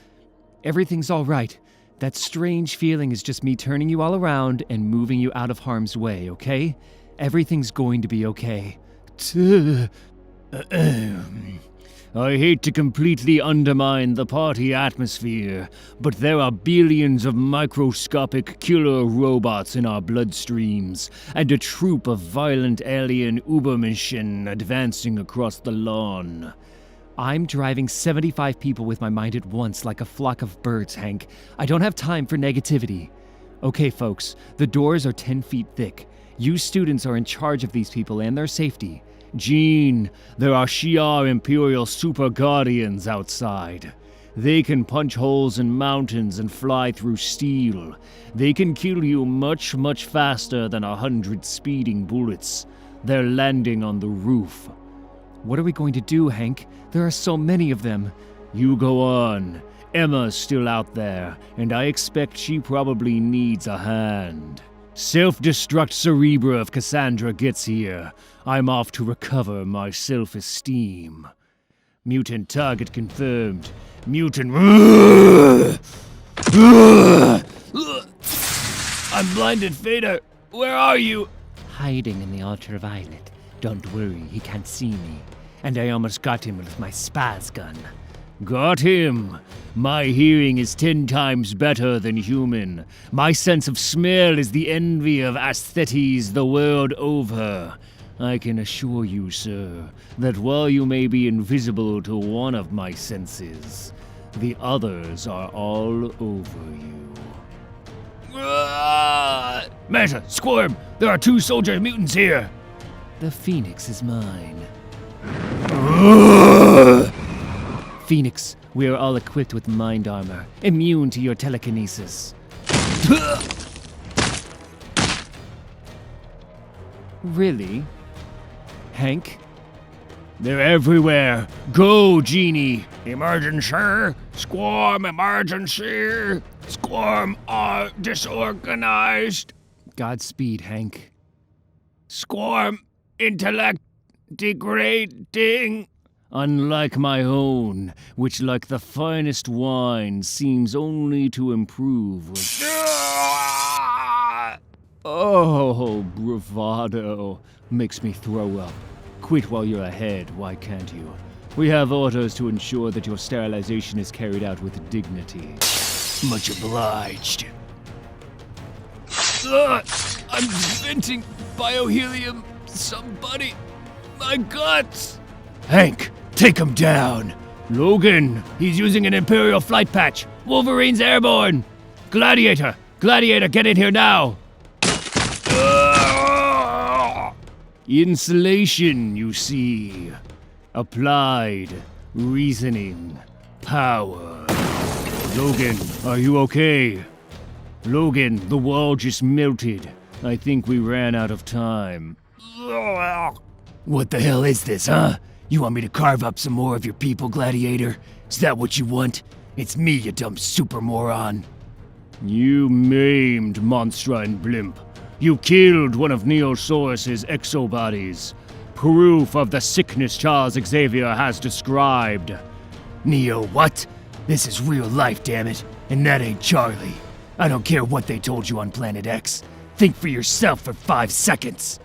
S3: Everything's all right. That strange feeling is just me turning you all around and moving you out of harm's way, okay? Everything's going to be okay.
S1: I hate to completely undermine the party atmosphere, but there are billions of microscopic killer robots in our bloodstreams, and a troop of violent alien Ubermenschen advancing across the lawn.
S3: I'm driving 75 people with my mind at once like a flock of birds, Hank. I don't have time for negativity. Okay, folks, the doors are 10 feet thick. You students are in charge of these people and their safety.
S1: Gene, there are Shi'ar Imperial Super Guardians outside. They can punch holes in mountains and fly through steel. They can kill you much, much faster than 100 speeding bullets. They're landing on the roof.
S3: What are we going to do, Hank? There are so many of them.
S1: You go on. Emma's still out there, and I expect she probably needs a hand. Self-destruct Cerebra if Cassandra gets here. I'm off to recover my self-esteem. Mutant target confirmed. Mutant... I'm blinded, Vader. Where are you?
S5: Hiding in the ultraviolet. Don't worry, he can't see me. And I almost got him with my spaz gun.
S1: Got him. My hearing is 10 times better than human. My sense of smell is the envy of aesthetes the world over. I can assure you, sir, that while you may be invisible to one of my senses, the others are all over you. Meta, squirm! There are 2 soldier mutants here!
S5: The Phoenix is mine. Phoenix, we are all equipped with mind armor, immune to your telekinesis.
S3: Really? Hank?
S1: They're everywhere. Go, Genie!
S6: Emergency! Squirm emergency! Squirm are disorganized!
S3: Godspeed, Hank.
S6: Squirm intellect degrading!
S1: Unlike my own, which like the finest wine seems only to improve with... Oh, bravado. Makes me throw up. Quit while you're ahead, why can't you? We have orders to ensure that your sterilization is carried out with dignity. Much obliged. I'm venting biohelium. Somebody. My guts! Hank, take him down! Logan, he's using an Imperial flight patch. Wolverine's airborne! Gladiator, get in here now! Insulation, you see. Applied. Reasoning. Power. Logan, are you okay? Logan, the wall just melted. I think we ran out of time. What the hell is this, huh? You want me to carve up some more of your people, Gladiator? Is that what you want? It's me, you dumb super moron. You maimed Monstra and Blimp. You killed one of Neosaurus's exobodies. Proof of the sickness Charles Xavier has described. Neo, what? This is real life, damn it. And that ain't Charlie. I don't care what they told you on Planet X. Think for yourself for 5 seconds.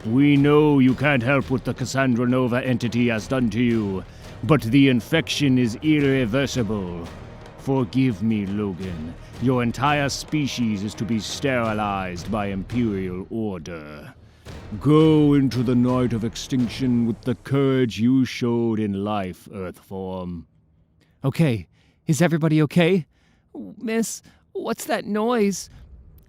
S1: We know you can't help what the Cassandra Nova entity has done to you, but the infection is irreversible. Forgive me, Logan. Your entire species is to be sterilized by Imperial order. Go into the night of extinction with the courage you showed in life, Earthform.
S2: Okay, is everybody okay? Miss, what's that noise?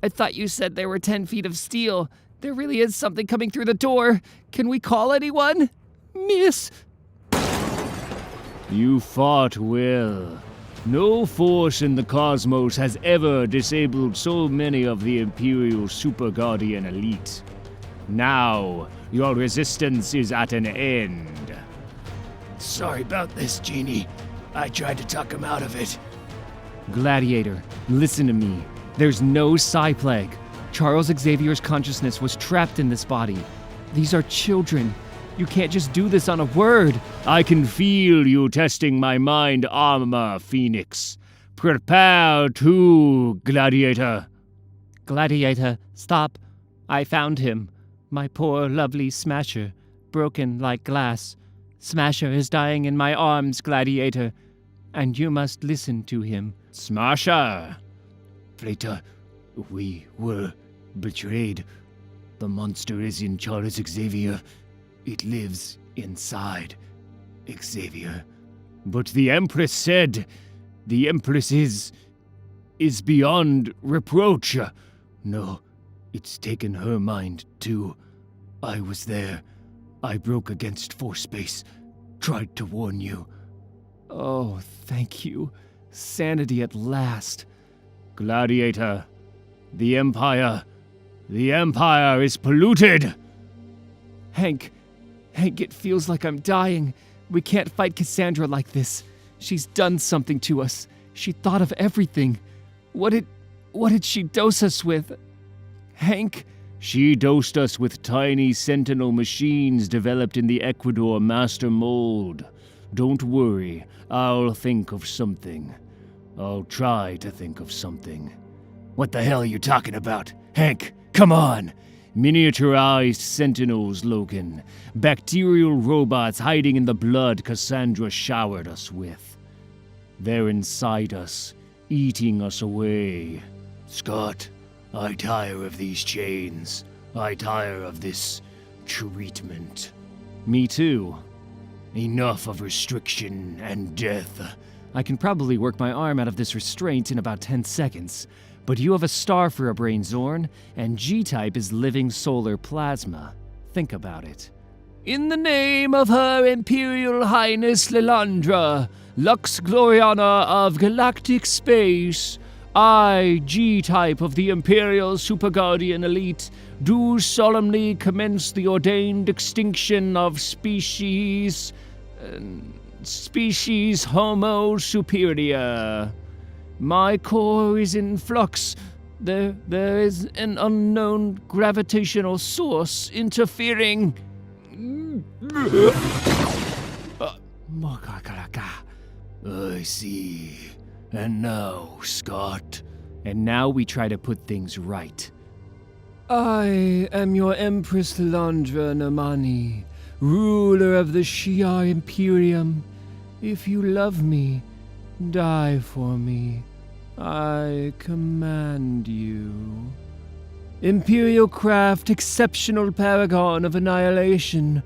S2: I thought you said there were 10 feet of steel. There really is something coming through the door. Can we call anyone? Miss?
S1: You fought well. No force in the cosmos has ever disabled so many of the Imperial Super Guardian elite. Now, your resistance is at an end.
S7: Sorry about this, Genie. I tried to talk him out of it.
S2: Gladiator, listen to me. There's no psi plague. Charles Xavier's consciousness was trapped in this body. These are children. You can't just do this on a word.
S1: I can feel you testing my mind armor, Phoenix. Prepare to, Gladiator.
S2: Gladiator, stop. I found him. My poor, lovely Smasher, broken like glass. Smasher is dying in my arms, Gladiator, and you must listen to him.
S1: Smasher!
S7: Traitor, we were betrayed. The monster is in Charles Xavier. It lives inside Xavier.
S1: But the Empress said the Empress is beyond reproach.
S7: No, it's taken her mind too. I was there. I broke against force space. Tried to warn you.
S2: Oh, thank you. Sanity at last.
S1: Gladiator, the Empire is polluted!
S2: Hank, it feels like I'm dying. We can't fight Cassandra like this. She's done something to us. She thought of everything. What did she dose us with? Hank?
S1: She dosed us with tiny Sentinel machines developed in the Ecuador master mold. Don't worry, I'll think of something. I'll try to think of something.
S7: What the hell are you talking about? Hank, come on!
S1: Miniaturized Sentinels, Logan. Bacterial robots hiding in the blood Cassandra showered us with. They're inside us, eating us away.
S7: Scott, I tire of these chains. I tire of this treatment.
S1: Me too.
S7: Enough of restriction and death.
S2: I can probably work my arm out of this restraint in about 10 seconds. But you have a star for a brain, Zorn, and G-type is living solar plasma. Think about it.
S5: In the name of Her Imperial Highness Lilandra, Lux Gloriana of galactic space, I, G-type of the Imperial Super Guardian Elite, do solemnly commence the ordained extinction of species Homo superior. My core is in flux. There is an unknown gravitational source interfering.
S7: I see. And now, Scott.
S2: And now we try to put things right.
S5: I am your Empress Landra Namani, ruler of the Shi'ar Imperium. If you love me, die for me. I command you. Imperial craft, exceptional paragon of annihilation,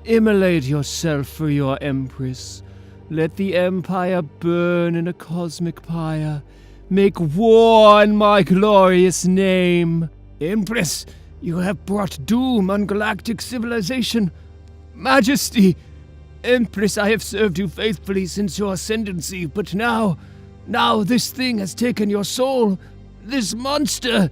S5: immolate yourself for your Empress. Let the Empire burn in a cosmic pyre. Make war in my glorious name. Empress, you have brought doom on galactic civilization. Majesty, Empress, I have served you faithfully since your ascendancy, but now this thing has taken your soul. This monster,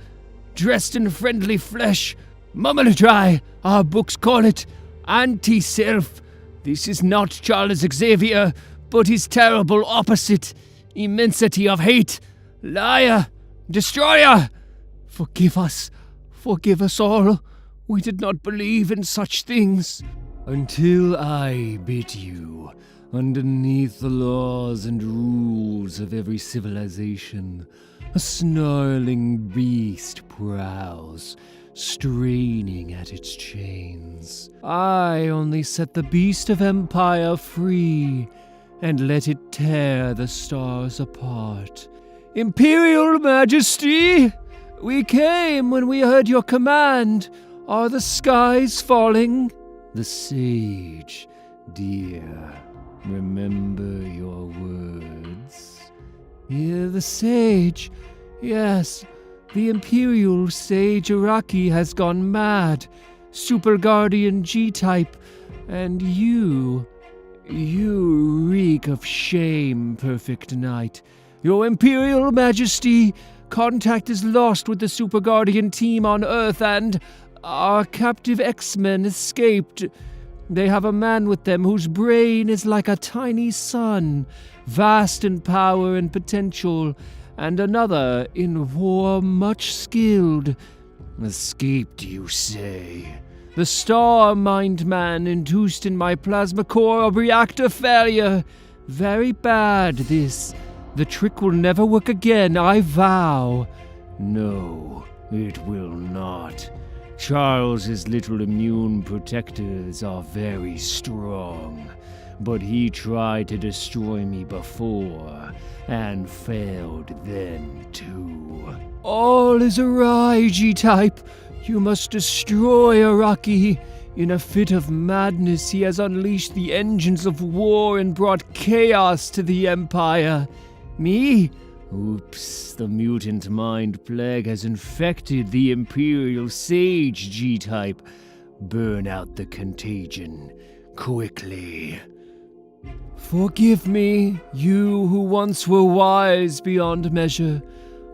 S5: dressed in friendly flesh. Mummilatry, our books call it. Anti-self. This is not Charles Xavier, but his terrible opposite. Immensity of hate. Liar. Destroyer. Forgive us all. We did not believe in such things. Until I bid you, underneath the laws and rules of every civilization, a snarling beast prowls, straining at its chains. I only set the beast of empire free.
S2: and let it tear the stars apart. Imperial Majesty, we came when we heard your command. Are the skies falling?
S1: The sage, dear, remember your words.
S2: Yeah, the sage. Yes, the Imperial Sage Araki has gone mad. Super Guardian G-type. And you reek of shame, Perfect Knight. Your Imperial Majesty, contact is lost with the Super Guardian team on Earth and our captive X-Men escaped. They have a man with them whose brain is like a tiny sun, vast in power and potential, and another in war much skilled.
S1: Escaped, you say?
S2: The star mind man induced in my plasma core a reactor failure. Very bad, this. The trick will never work again, I vow.
S1: No, it will not. Charles's little immune protectors are very strong, but he tried to destroy me before, and failed then too.
S2: All is awry, G-type. You must destroy Araki. In a fit of madness, he has unleashed the engines of war and brought chaos to the Empire. Me?
S1: Oops, the mutant mind plague has infected the Imperial Sage G-type. Burn out the contagion, quickly.
S2: Forgive me, you who once were wise beyond measure.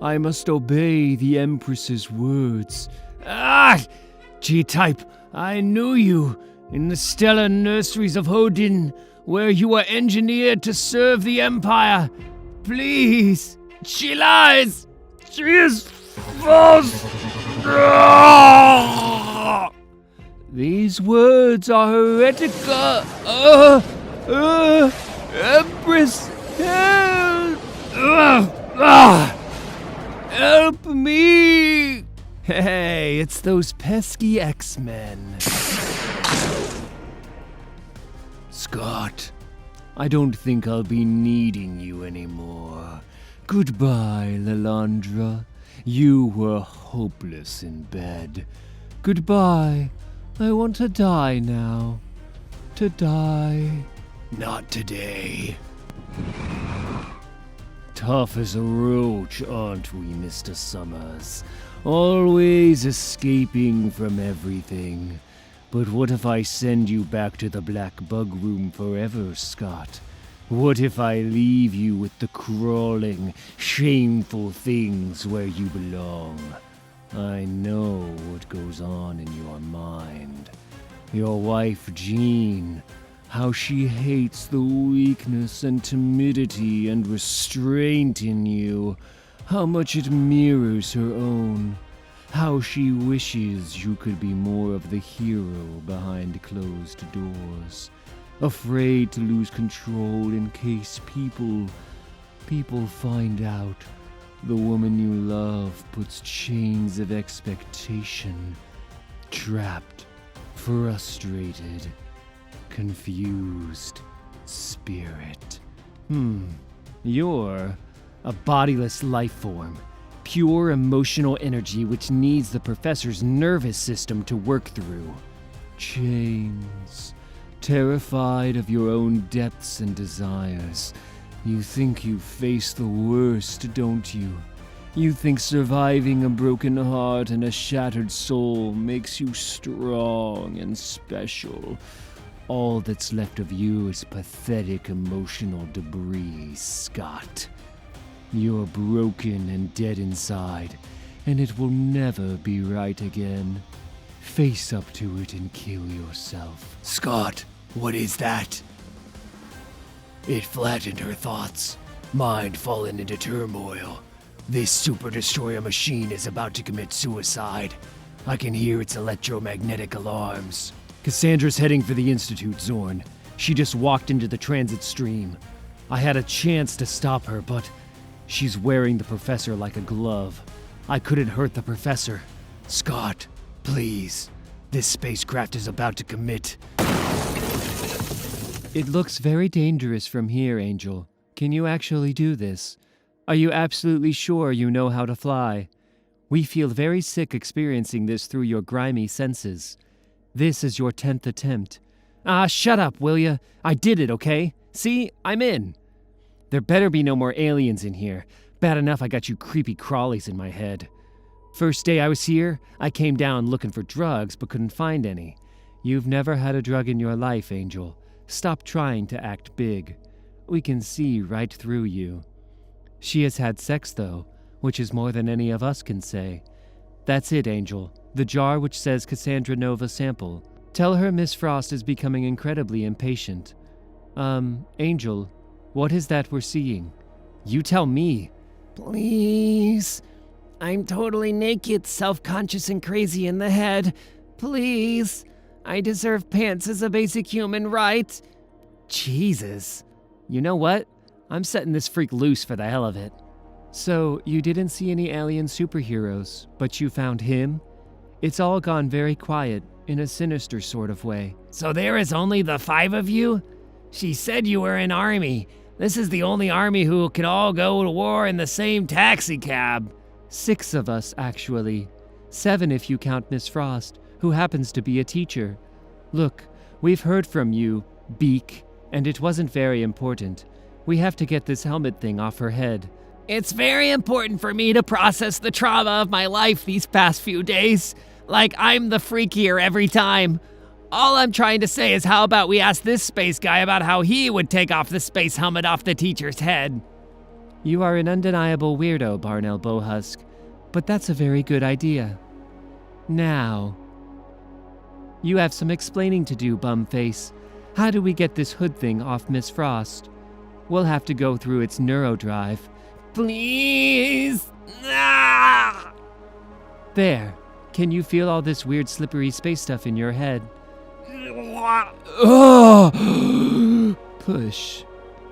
S2: I must obey the Empress's words.
S1: Ah! G-type, I knew you in the stellar nurseries of Hodin, where you were engineered to serve the Empire. Please! She lies! She is false!
S2: These words are heretical. Empress, help! Help me! Hey, it's those pesky X-Men.
S1: Scott, I don't think I'll be needing you anymore. Goodbye, Lalandra. You were hopeless in bed.
S2: Goodbye. I want to die now. To die.
S1: Not today. Tough as a roach, aren't we, Mr. Summers? Always escaping from everything. But what if I send you back to the Black Bug Room forever, Scott? What if I leave you with the crawling, shameful things where you belong? I know what goes on in your mind. Your wife, Jean, how she hates the weakness and timidity and restraint in you, how much it mirrors her own, how she wishes you could be more of the hero behind closed doors. Afraid to lose control in case people find out. The woman you love puts chains of expectation. Trapped, frustrated, confused spirit.
S3: You're a bodiless life form. Pure emotional energy which needs the professor's nervous system to work through.
S2: Chains. Terrified of your own depths and desires. You think you face the worst, don't you? You think surviving a broken heart and a shattered soul makes you strong and special. All that's left of you is pathetic emotional debris, Scott. You're broken and dead inside, and it will never be right again. Face up to it and kill yourself.
S1: Scott, what is that? It flattened her thoughts, mind fallen into turmoil. This super destroyer machine is about to commit suicide. I can hear its electromagnetic alarms.
S3: Cassandra's heading for the Institute, Zorn. She just walked into the transit stream. I had a chance to stop her, but she's wearing the professor like a glove. I couldn't hurt the professor.
S1: Scott, please. This spacecraft is about to commit.
S2: It looks very dangerous from here, Angel. Can you actually do this? Are you absolutely sure you know how to fly? We feel very sick experiencing this through your grimy senses. This is your 10th attempt.
S3: Ah, shut up, will ya? I did it, okay? See, I'm in. There better be no more aliens in here. Bad enough I got you creepy crawlies in my head. First day I was here, I came down looking for drugs but couldn't find any.
S2: You've never had a drug in your life, Angel. Stop trying to act big. We can see right through you. She has had sex, though, which is more than any of us can say. That's it, Angel. The jar which says Cassandra Nova sample. Tell her Miss Frost is becoming incredibly impatient. Angel, what is that we're seeing?
S3: You tell me.
S5: Please. I'm totally naked, self-conscious, and crazy in the head. Please. I deserve pants as a basic human right.
S3: Jesus. You know what? I'm setting this freak loose for the hell of it.
S2: So, you didn't see any alien superheroes, but you found him? It's all gone very quiet, in a sinister sort of way.
S5: So there is only the 5 of you? She said you were an army. This is the only army who could all go to war in the same taxi cab.
S2: 6 of us, actually. 7 if you count Miss Frost, who happens to be a teacher. Look, we've heard from you, Beak, and it wasn't very important. We have to get this helmet thing off her head.
S5: It's very important for me to process the trauma of my life these past few days. Like I'm the freak here every time. All I'm trying to say is how about we ask this space guy about how he would take off the space helmet off the teacher's head.
S2: You are an undeniable weirdo, Barnell Bowhusk, but that's a very good idea. Now, you have some explaining to do, Bumface. How do we get this hood thing off Miss Frost? We'll have to go through its neurodrive.
S5: Please! Ah!
S2: There. Can you feel all this weird slippery space stuff in your head? Push.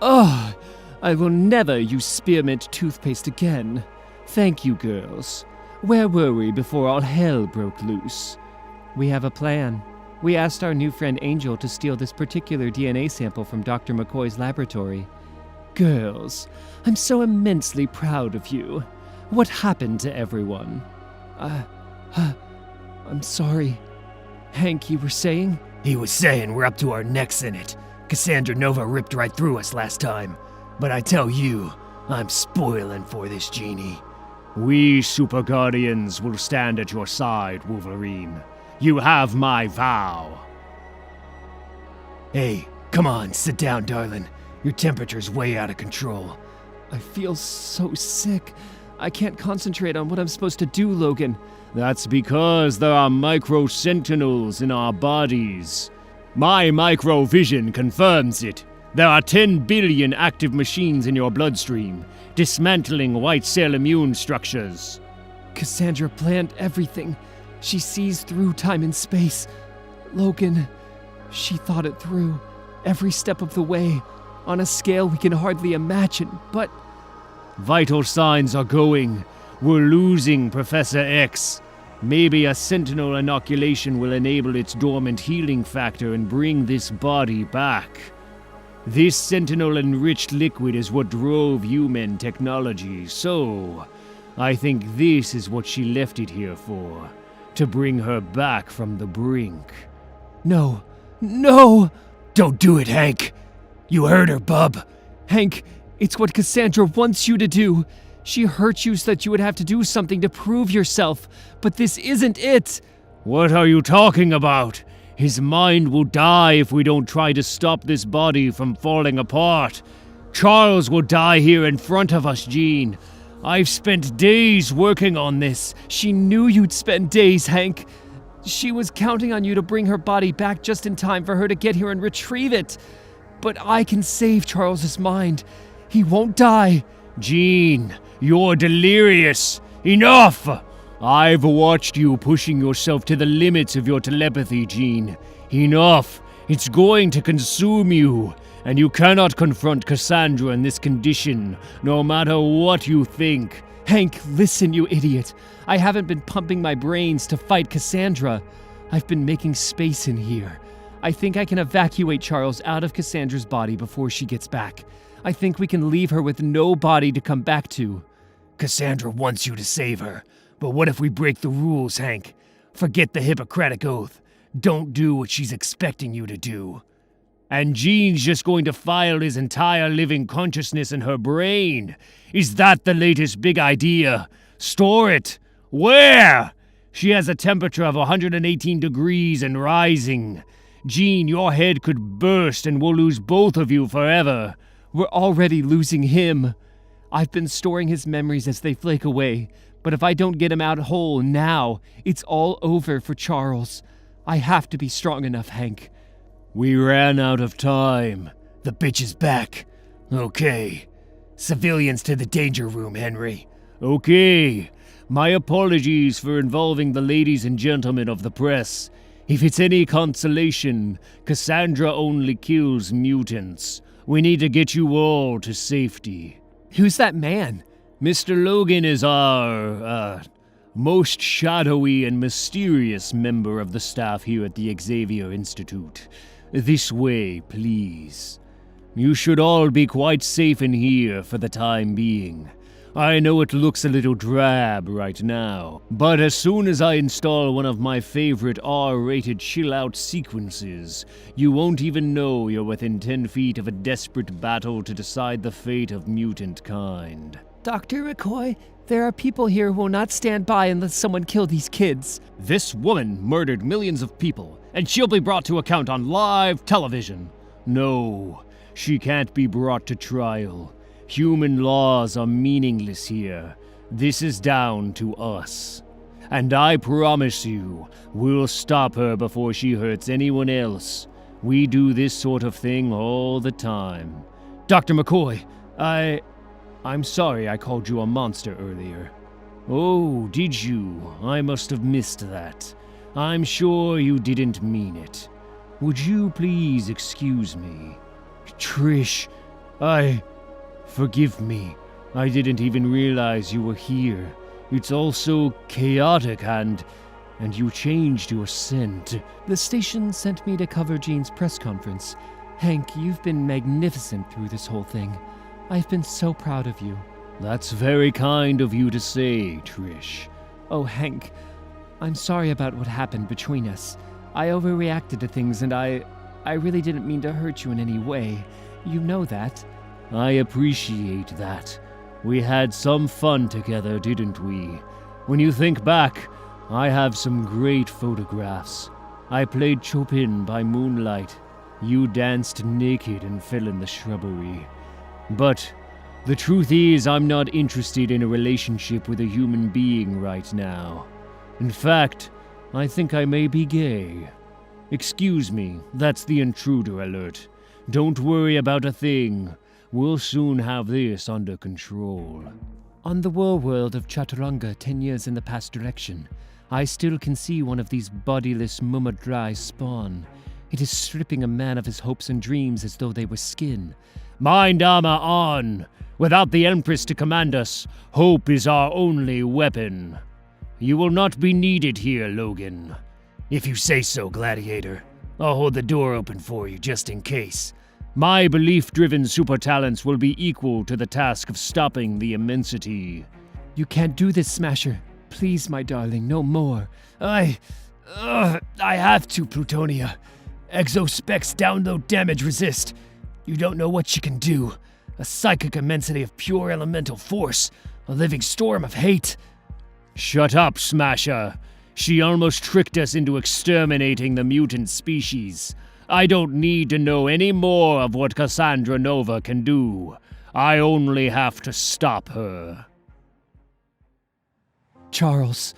S2: I will never use spearmint toothpaste again. Thank you, girls. Where were we before all hell broke loose? We have a plan. We asked our new friend Angel to steal this particular DNA sample from Dr. McCoy's laboratory. Girls, I'm so immensely proud of you. What happened to everyone? I'm sorry. Hank, you were saying?
S1: He was saying we're up to our necks in it. Cassandra Nova ripped right through us last time. But I tell you, I'm spoiling for this genie. We Super Guardians will stand at your side, Wolverine. You have my vow. Hey, come on, sit down, darling. Your temperature's way out of control.
S2: I feel so sick. I can't concentrate on what I'm supposed to do, Logan.
S1: That's because there are micro-sentinels in our bodies. My micro-vision confirms it. There are 10 billion active machines in your bloodstream, dismantling white cell immune structures.
S2: Cassandra planned everything. She sees through time and space. Logan, she thought it through, every step of the way, on a scale we can hardly imagine, but...
S1: Vital signs are going. We're losing Professor X. Maybe a Sentinel inoculation will enable its dormant healing factor and bring this body back. This Sentinel-enriched liquid is what drove human technology, so I think this is what she left it here for. To bring her back from the brink.
S2: No! No!
S1: Don't do it, Hank! You heard her, bub!
S2: Hank, it's what Cassandra wants you to do. She hurt you so that you would have to do something to prove yourself, but this isn't it!
S1: What are you talking about? His mind will die if we don't try to stop this body from falling apart. Charles will die here in front of us, Jean. I've spent days working on this.
S2: She knew you'd spend days, Hank. She was counting on you to bring her body back just in time for her to get here and retrieve it. But I can save Charles's mind. He won't die.
S1: Jean, you're delirious. Enough! I've watched you pushing yourself to the limits of your telepathy, Jean. Enough! It's going to consume you, and you cannot confront Cassandra in this condition, no matter what you think.
S2: Hank, listen, you idiot. I haven't been pumping my brains to fight Cassandra. I've been making space in here. I think I can evacuate Charles out of Cassandra's body before she gets back. I think we can leave her with no body to come back to.
S1: Cassandra wants you to save her, but what if we break the rules, Hank? Forget the Hippocratic Oath. Don't do what she's expecting you to do. And Jean's just going to file his entire living consciousness in her brain. Is that the latest big idea? Store it. Where? She has a temperature of 118 degrees and rising. Jean, your head could burst and we'll lose both of you forever.
S2: We're already losing him. I've been storing his memories as they flake away, but if I don't get him out whole now, it's all over for Charles. I have to be strong enough, Hank.
S1: We ran out of time. The bitch is back. Okay. Civilians to the danger room, Henry. Okay. My apologies for involving the ladies and gentlemen of the press. If it's any consolation, Cassandra only kills mutants. We need to get you all to safety.
S2: Who's that man?
S1: Mr. Logan is our, most shadowy and mysterious member of the staff here at the Xavier Institute. This way, please. You should all be quite safe in here for the time being. I know it looks a little drab right now, but as soon as I install one of my favorite R-rated chill-out sequences, you won't even know you're within 10 feet of a desperate battle to decide the fate of mutantkind.
S2: Dr. McCoy, there are people here who will not stand by and let someone kill these kids.
S3: This woman murdered millions of people, and she'll be brought to account on live television.
S1: No, she can't be brought to trial. Human laws are meaningless here. This is down to us. And I promise you, we'll stop her before she hurts anyone else. We do this sort of thing all the time.
S3: Dr. McCoy, I'm sorry I called you a monster earlier.
S1: Oh, did you? I must have missed that. I'm sure you didn't mean it. Would you please excuse me? Trish, Forgive me. I didn't even realize you were here. It's all so chaotic and you changed your scent.
S2: The station sent me to cover Jean's press conference. Hank, you've been magnificent through this whole thing. I've been so proud of you.
S1: That's very kind of you to say, Trish.
S2: Oh, Hank, I'm sorry about what happened between us. I overreacted to things and I really didn't mean to hurt you in any way. You know that.
S1: I appreciate that. We had some fun together, didn't we? When you think back, I have some great photographs. I played Chopin by moonlight. You danced naked and fell in the shrubbery. But the truth is, I'm not interested in a relationship with a human being right now. In fact, I think I may be gay. Excuse me, that's the intruder alert. Don't worry about a thing. We'll soon have this under control.
S2: On the war world of Chaturanga 10 years in the past direction, I still can see one of these bodiless Mumadrai spawn. It is stripping a man of his hopes and dreams as though they were skin.
S1: Mind armor on! Without the Empress to command us, hope is our only weapon. You will not be needed here, Logan. If you say so, Gladiator. I'll hold the door open for you just in case. My belief-driven super talents will be equal to the task of stopping the immensity.
S2: You can't do this, Smasher. Please, my darling, no more.
S1: I have to, Plutonia. Exospecs download damage resist. You don't know what she can do. A psychic immensity of pure elemental force. A living storm of hate. Shut up, Smasher. She almost tricked us into exterminating the mutant species. I don't need to know any more of what Cassandra Nova can do. I only have to stop her.
S2: Charles,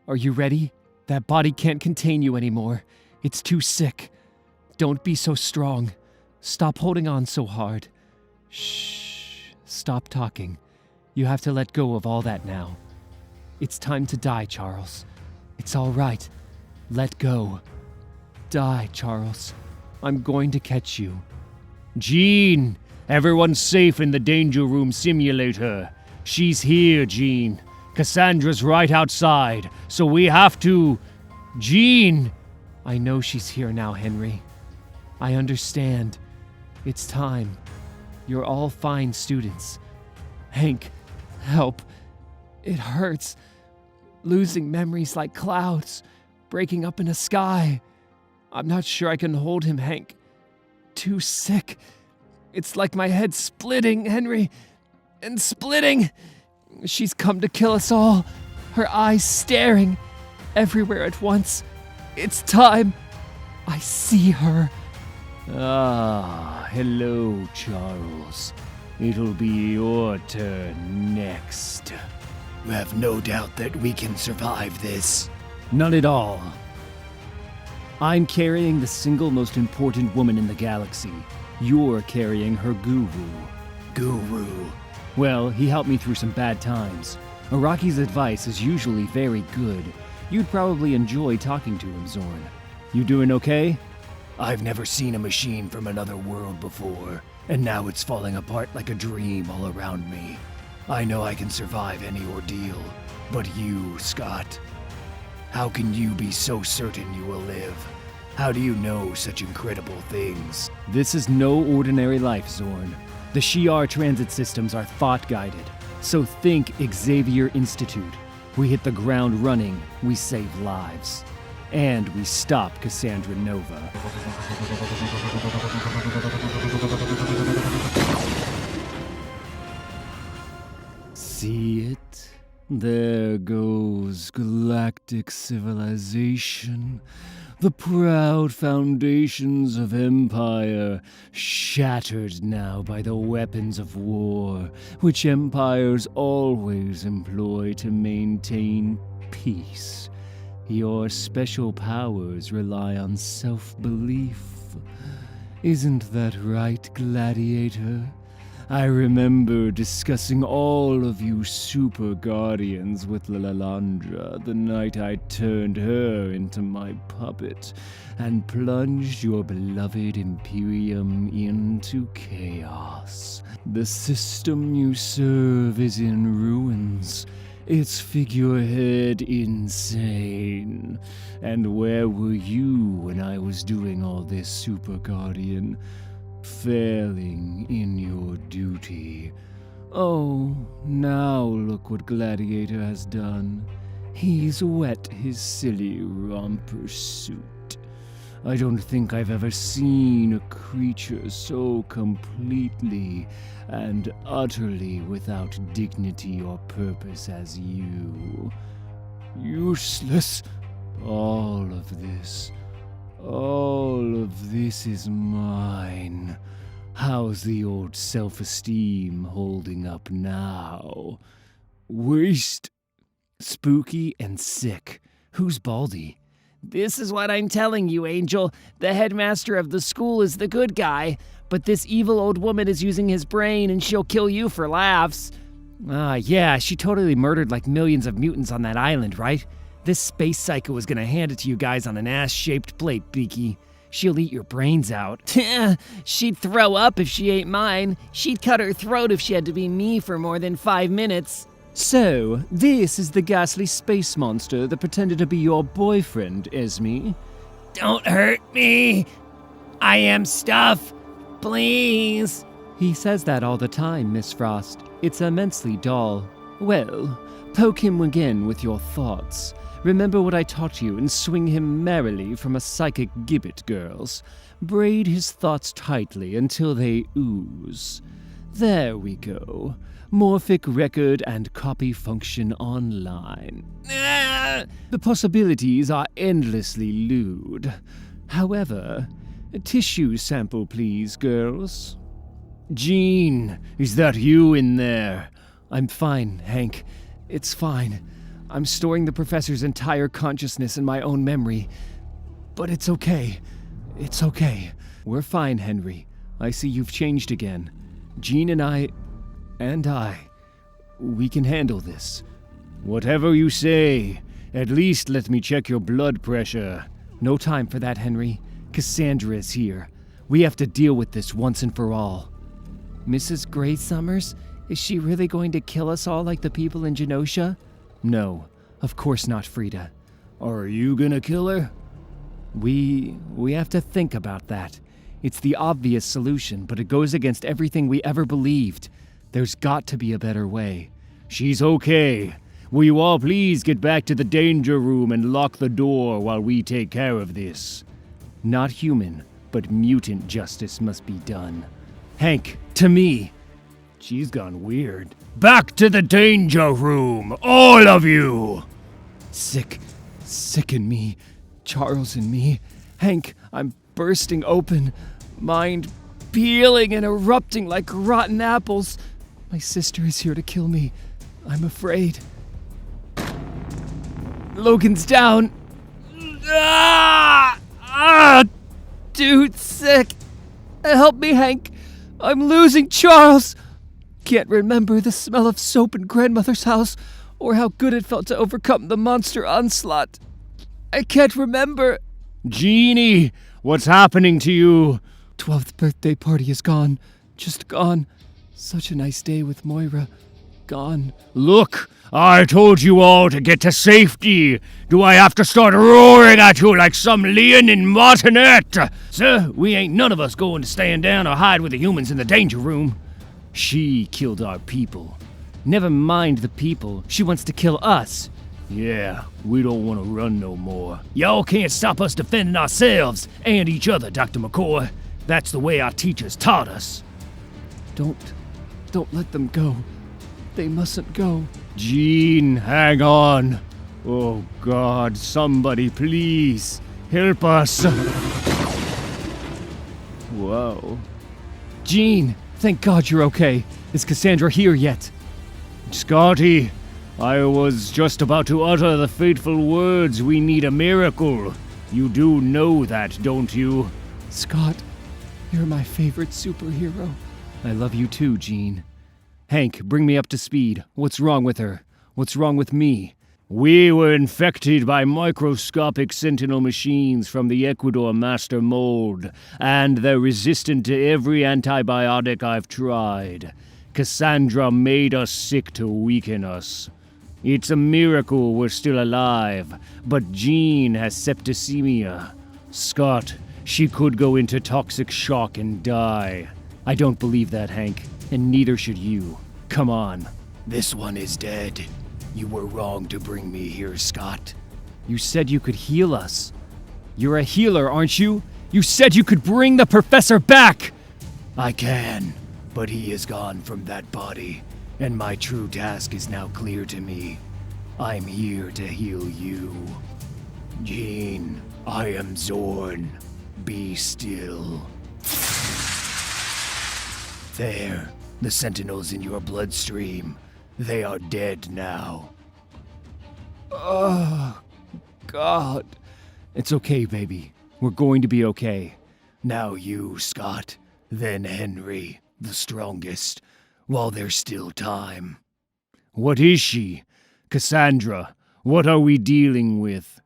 S2: are you ready? That body can't contain you anymore. It's too sick. Don't be so strong. Stop holding on so hard. Shh. Stop talking. You have to let go of all that now. It's time to die, Charles. It's all right. Let go. Die, Charles. I'm going to catch you.
S1: Jean! Everyone's safe in the danger room simulator. She's here, Jean. Cassandra's right outside, so we have to... Jean!
S2: I know she's here now, Henry. I understand. It's time. You're all fine students. Hank, help. It hurts. Losing memories like clouds, breaking up in a sky. I'm not sure I can hold him, Hank. Too sick. It's like my head splitting, Henry. And splitting. She's come to kill us all. Her eyes staring everywhere at once. It's time. I see her.
S1: Ah, hello, Charles. It'll be your turn next.
S7: You have no doubt that we can survive this.
S1: None at all. I'm carrying the single most important woman in the galaxy. You're carrying her guru.
S7: Guru.
S1: Well, he helped me through some bad times. Araki's advice is usually very good. You'd probably enjoy talking to him, Zorn. You doing okay?
S7: I've never seen a machine from another world before, and now it's falling apart like a dream all around me. I know I can survive any ordeal, but you, Scott, how can you be so certain you will live? How do you know such incredible things?
S1: This is no ordinary life, Zorn. The Shi'ar transit systems are thought-guided, so think Xavier Institute. We hit the ground running, we save lives. And we stop Cassandra Nova. See it? There goes galactic civilization. The proud foundations of empire, shattered now by the weapons of war, which empires always employ to maintain peace. Your special powers rely on self-belief. Isn't that right, Gladiator? I remember discussing all of you super guardians with Lalandra the night I turned her into my puppet and plunged your beloved Imperium into chaos. The system you serve is in ruins, its figurehead insane. And where were you when I was doing all this, Super Guardian? Failing in your duty. Oh, now look what Gladiator has done. He's wet his silly romper suit. I don't think I've ever seen a creature so completely and utterly without dignity or purpose as you. Useless. All of this is mine. How's the old self-esteem holding up now? Waste. Spooky and sick. Who's Baldy?
S5: This is what I'm telling you, Angel. The headmaster of the school is the good guy, but this evil old woman is using his brain and she'll kill you for laughs.
S3: Yeah, she totally murdered like millions of mutants on that island, right? This space psycho is gonna hand it to you guys on an ass-shaped plate, Beaky. She'll eat your brains out.
S5: She'd throw up if she ate mine. She'd cut her throat if she had to be me for more than 5 minutes.
S3: So, this is the ghastly space monster that pretended to be your boyfriend, Esme.
S5: Don't hurt me. I am stuff. Please.
S3: He says that all the time, Miss Frost. It's immensely dull. Well, poke him again with your thoughts. Remember what I taught you and swing him merrily from a psychic gibbet, girls. Braid his thoughts tightly until they ooze. There we go. Morphic record and copy function online. The possibilities are endlessly lewd. However, a tissue sample please, girls.
S1: Jean, is that you in there?
S2: I'm fine, Hank. It's fine. I'm storing the professor's entire consciousness in my own memory. But it's okay. It's okay. We're fine, Henry. I see you've changed again. Jean and I, we can handle this.
S1: Whatever you say. At least let me check your blood pressure.
S2: No time for that, Henry. Cassandra is here. We have to deal with this once and for all. Mrs. Grey Summers? Is she really going to kill us all like the people in Genosha? No, of course not, Frida.
S1: Are you gonna kill her?
S3: We have to think about that. It's the obvious solution, but it goes against everything we ever believed. There's got to be a better way.
S1: She's okay. Will you all please get back to the danger room and lock the door while we take care of this?
S3: Not human, but mutant justice must be done. Hank, to me!
S1: She's gone weird. Back to the danger room, all of you!
S2: Sick in me. Charles and me. Hank, I'm bursting open. Mind peeling and erupting like rotten apples. My sister is here to kill me. I'm afraid. Logan's down. Dude, sick. Help me, Hank. I'm losing Charles. Can't remember the smell of soap in grandmother's house or how good it felt to overcome the monster onslaught. I can't remember.
S1: Jeannie, what's happening to you?
S2: 12th birthday party is gone. Just gone. Such a nice day with Moira. Gone.
S1: Look, I told you all to get to safety. Do I have to start roaring at you like some Leonin martinet? Sir, we ain't none of us going to stand down or hide with the humans in the danger room.
S3: She killed our people. Never mind the people. She wants to kill us.
S1: Yeah, we don't want to run no more. Y'all can't stop us defending ourselves and each other, Dr. McCoy. That's the way our teachers taught us.
S2: Don't let them go. They mustn't go.
S1: Jean, hang on. Oh God, somebody please help us.
S3: Whoa.
S2: Jean, thank God you're okay. Is Cassandra here yet?
S1: Scotty, I was just about to utter the fateful words, we need a miracle. You do know that, don't you?
S2: Scott, you're my favorite superhero.
S3: I love you too, Jean. Hank, bring me up to speed. What's wrong with her? What's wrong with me?
S1: We were infected by microscopic Sentinel machines from the Ecuador master mold, and they're resistant to every antibiotic I've tried. Cassandra made us sick to weaken us. It's a miracle we're still alive, but Jean has septicemia. Scott, she could go into toxic shock and die.
S3: I don't believe that, Hank, and neither should you. Come on.
S7: This one is dead. You were wrong to bring me here, Scott.
S3: You said you could heal us. You're a healer, aren't you? You said you could bring the professor back!
S7: I can, but he is gone from that body, and my true task is now clear to me. I'm here to heal you. Jean, I am Zorn. Be still. There, the sentinels in your bloodstream. They are dead now.
S2: Oh, God.
S3: It's okay, baby. We're going to be okay.
S7: Now you, Scott. Then Henry, the strongest, while there's still time.
S1: What is she? Cassandra, what are we dealing with?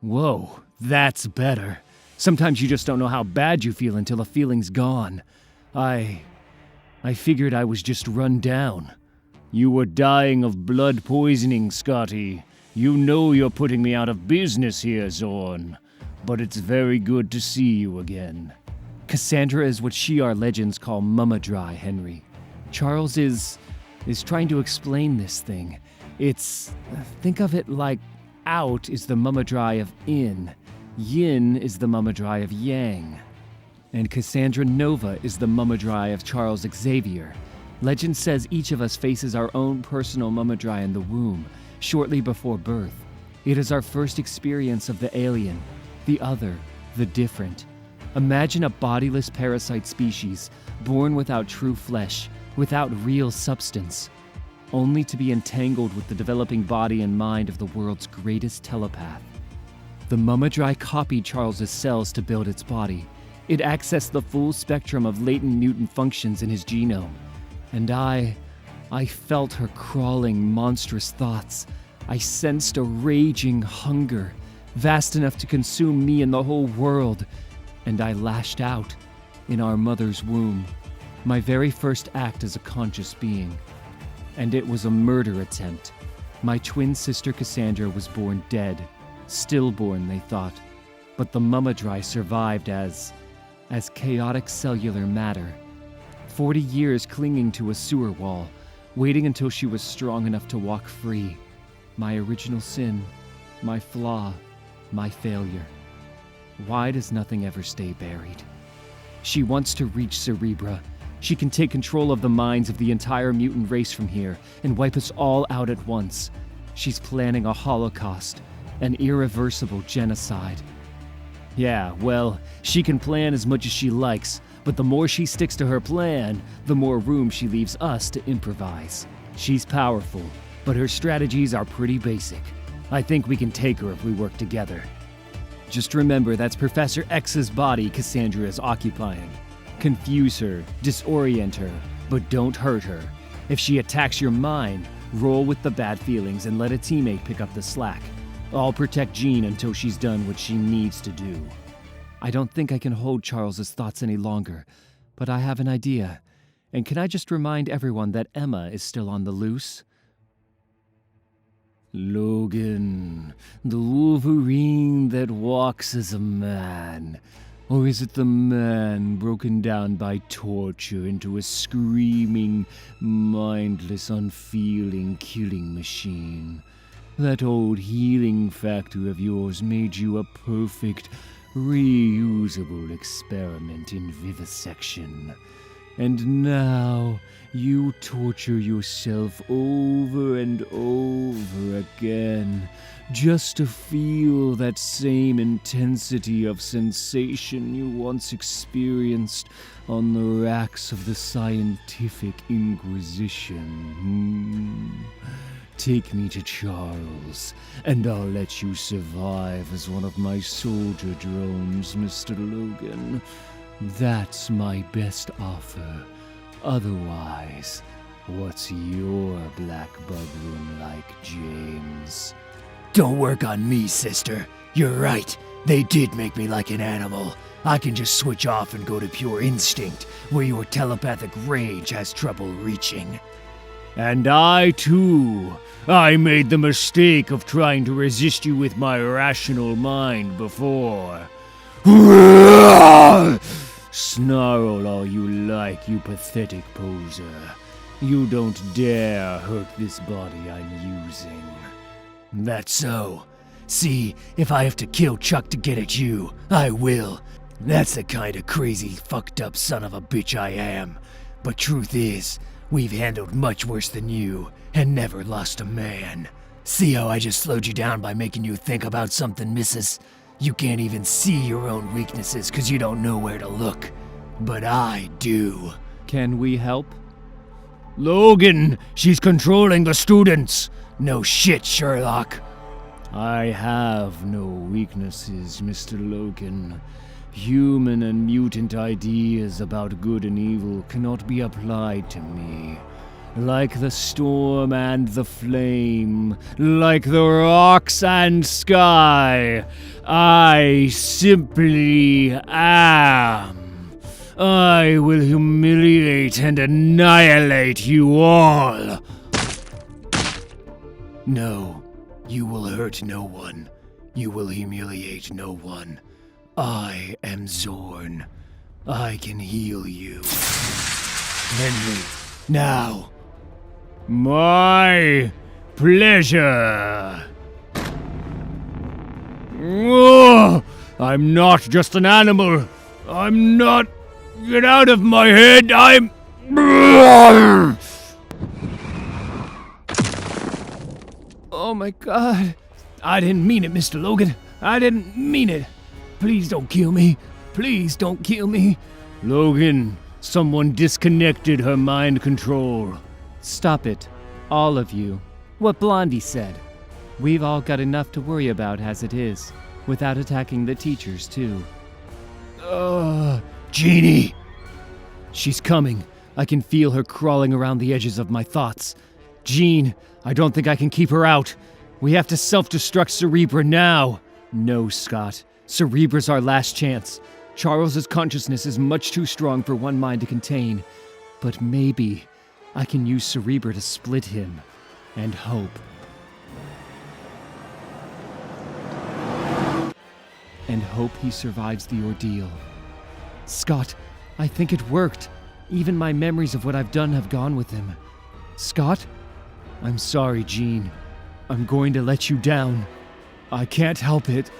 S3: Whoa, that's better. Sometimes you just don't know how bad you feel until the feeling's gone. I figured I was just run down.
S1: You were dying of blood poisoning, Scotty. You know you're putting me out of business here, Zorn. But it's very good to see you again.
S3: Cassandra is what Shi'ar legends call mumma dry, Henry. Charles is trying to explain this thing. Think of it like out is the mumma dry of in, yin is the mumma dry of yang, and Cassandra Nova is the mumma dry of Charles Xavier. Legend says each of us faces our own personal mumma dry in the womb, shortly before birth. It is our first experience of the alien, the other, the different. Imagine a bodiless parasite species, born without true flesh, without real substance, only to be entangled with the developing body and mind of the world's greatest telepath. The mumma dry copied Charles's cells to build its body. It accessed the full spectrum of latent mutant functions in his genome. And I felt her crawling, monstrous thoughts. I sensed a raging hunger, vast enough to consume me and the whole world. And I lashed out in our mother's womb, my very first act as a conscious being. And it was a murder attempt. My twin sister Cassandra was born dead, stillborn, they thought. but the Mumadry survived as chaotic cellular matter. 40 years clinging to a sewer wall, waiting until she was strong enough to walk free. My original sin, my flaw, my failure. Why does nothing ever stay buried? She wants to reach Cerebra. She can take control of the minds of the entire mutant race from here and wipe us all out at once. She's planning a holocaust, an irreversible genocide. Yeah, well, she can plan as much as she likes, but the more she sticks to her plan, the more room she leaves us to improvise. She's powerful, but her strategies are pretty basic. I think we can take her if we work together. Just remember that's Professor X's body Cassandra is occupying. Confuse her, disorient her, but don't hurt her. If she attacks your mind, roll with the bad feelings and let a teammate pick up the slack. I'll protect Jean until she's done what she needs to do. I don't think I can hold Charles's thoughts any longer, but I have an idea. And can I just remind everyone that Emma is still on the loose? Logan, the Wolverine that walks as a man. Or is it the man broken down by torture into a screaming, mindless, unfeeling killing machine? That old healing factor of yours made you a perfect, reusable experiment in vivisection. And now you torture yourself over and over again, just to feel that same intensity of sensation you once experienced on the racks of the Scientific Inquisition. Take me to Charles, and I'll let you survive as one of my soldier drones, Mr. Logan. That's my best offer. Otherwise, what's your black bug room like, James?
S7: Don't work on me, sister. You're right. They did make me like an animal. I can just switch off and go to pure instinct, where your telepathic rage has trouble reaching.
S1: And I, too. I made the mistake of trying to resist you with my rational mind before. Snarl all you like, you pathetic poser. You don't dare hurt this body I'm using.
S7: That's so. See, if I have to kill Chuck to get at you, I will. That's the kind of crazy, fucked up son of a bitch I am. But truth is, we've handled much worse than you, and never lost a man. See how I just slowed you down by making you think about something, missus? You can't even see your own weaknesses because you don't know where to look. But I do.
S3: Can we help?
S1: Logan, she's controlling the students.
S7: No shit, Sherlock.
S1: I have no weaknesses, Mr. Logan. Human and mutant ideas about good and evil cannot be applied to me. Like the storm and the flame, like the rocks and sky, I simply am. I will humiliate and annihilate you all.
S7: No, you will hurt no one. You will humiliate no one. I am Zorn. I can heal you. Henry, now.
S1: My pleasure. Oh, I'm not just an animal. I'm not. Get out of my head. I'm.
S2: Oh my god. I didn't mean it, Mr. Logan. I didn't mean it. Please don't kill me. Please don't kill me.
S1: Logan, someone disconnected her mind control.
S3: Stop it, all of you. What Blondie said. We've all got enough to worry about as it is, without attacking the teachers, too.
S7: Jeannie!
S3: She's coming. I can feel her crawling around the edges of my thoughts. Jean, I don't think I can keep her out. We have to self-destruct Cerebra now. No, Scott. Cerebra's our last chance. Charles's consciousness is much too strong for one mind to contain. But maybe I can use Cerebra to split him and hope. And
S2: and hope he survives the ordeal. Scott, I think it worked. Even my memories of what I've done have gone with him. Scott? I'm sorry, Jean. I'm going to let you down. I can't help it.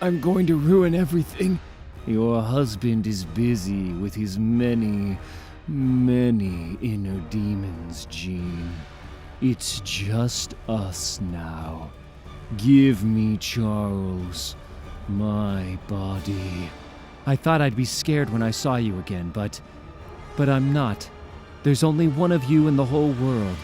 S2: I'm going to ruin everything.
S1: Your husband is busy with his many inner demons, Jean. It's just us now. Give me Charles, my body.
S2: I thought I'd be scared when I saw you again, but I'm not. There's only one of you in the whole world,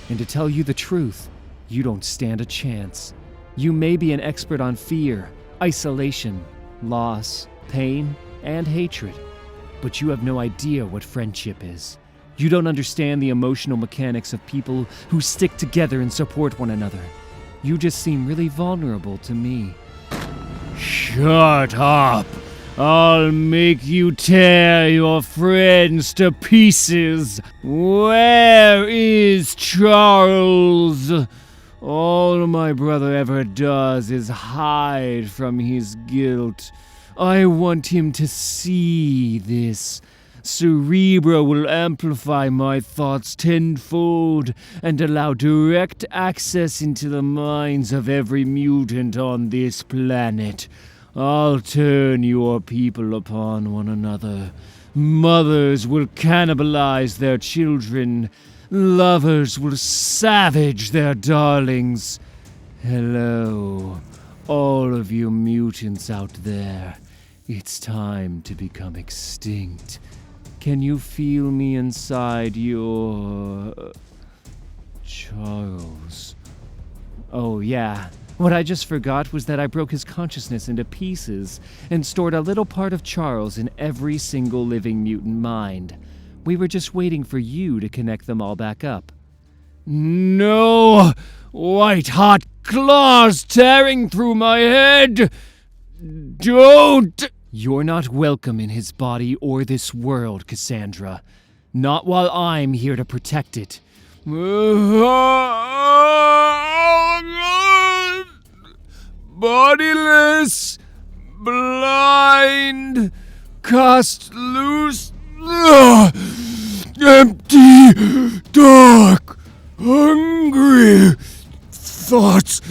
S2: and to tell you the truth, you don't stand a chance. You may be an expert on fear, isolation, loss, pain, and hatred, but you have no idea what friendship is. You don't understand the emotional mechanics of people who stick together and support one another. You just seem really vulnerable to me.
S1: Shut up! I'll make you tear your friends to pieces. Where is Charles? All my brother ever does is hide from his guilt. I want him to see this. Cerebro will amplify my thoughts tenfold and allow direct access into the minds of every mutant on this planet. I'll turn your people upon one another. Mothers will cannibalize their children. Lovers will savage their darlings. Hello, all of you mutants out there. It's time to become extinct. Can you feel me inside your... Charles? Oh, yeah. What I just forgot was that I broke his consciousness into pieces and stored a little part of Charles in every single living mutant mind. We were just waiting for you to connect them all back up. No! White-hot claws tearing through my head! Don't!
S2: You're not welcome in his body or this world, Cassandra. Not while I'm here to protect it.
S1: Bodiless, blind, cast loose, empty, dark, hungry, thoughts,